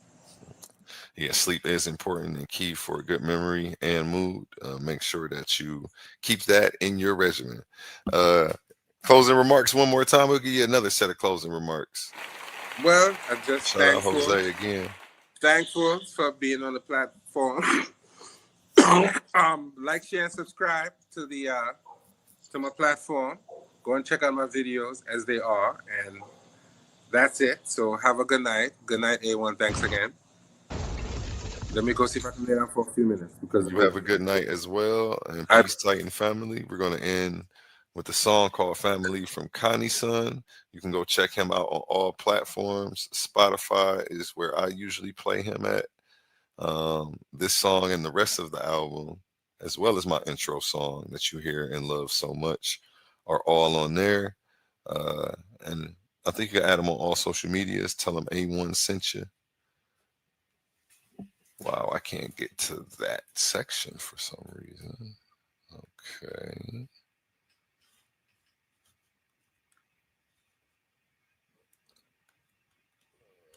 Yeah, sleep is important and key for a good memory and mood. Make sure that you keep that in your regimen. Closing remarks one more time. We'll give you another set of closing remarks. Well, I'm just thankful. Jose again. Thankful for being on the platform. Like, share, and subscribe to my platform. Go and check out my videos as they are, and that's it. So have a good night. Good night, A1. Thanks again. Let me go see if I can lay down for a few minutes. Because you have a good night as well. And peace, Titan family. We're going to end with a song called Family from Connie Son. You can go check him out on all platforms. Spotify is where I usually play him at. This song and the rest of the album, as well as my intro song that you hear and love so much, are all on there. And I think you can add them on all social medias. Tell them A1 sent you. Wow, I can't get to that section for some reason. Okay.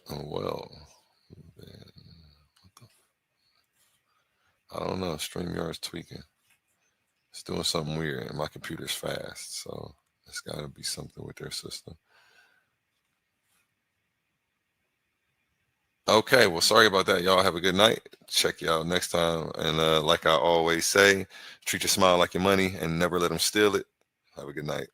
Oh, well. Man. I don't know. StreamYard's tweaking. It's doing something weird, and my computer's fast, so it's got to be something with their system. Okay, well, sorry about that. Y'all have a good night. Check y'all next time. And like I always say, treat your smile like your money and never let them steal it. Have a good night.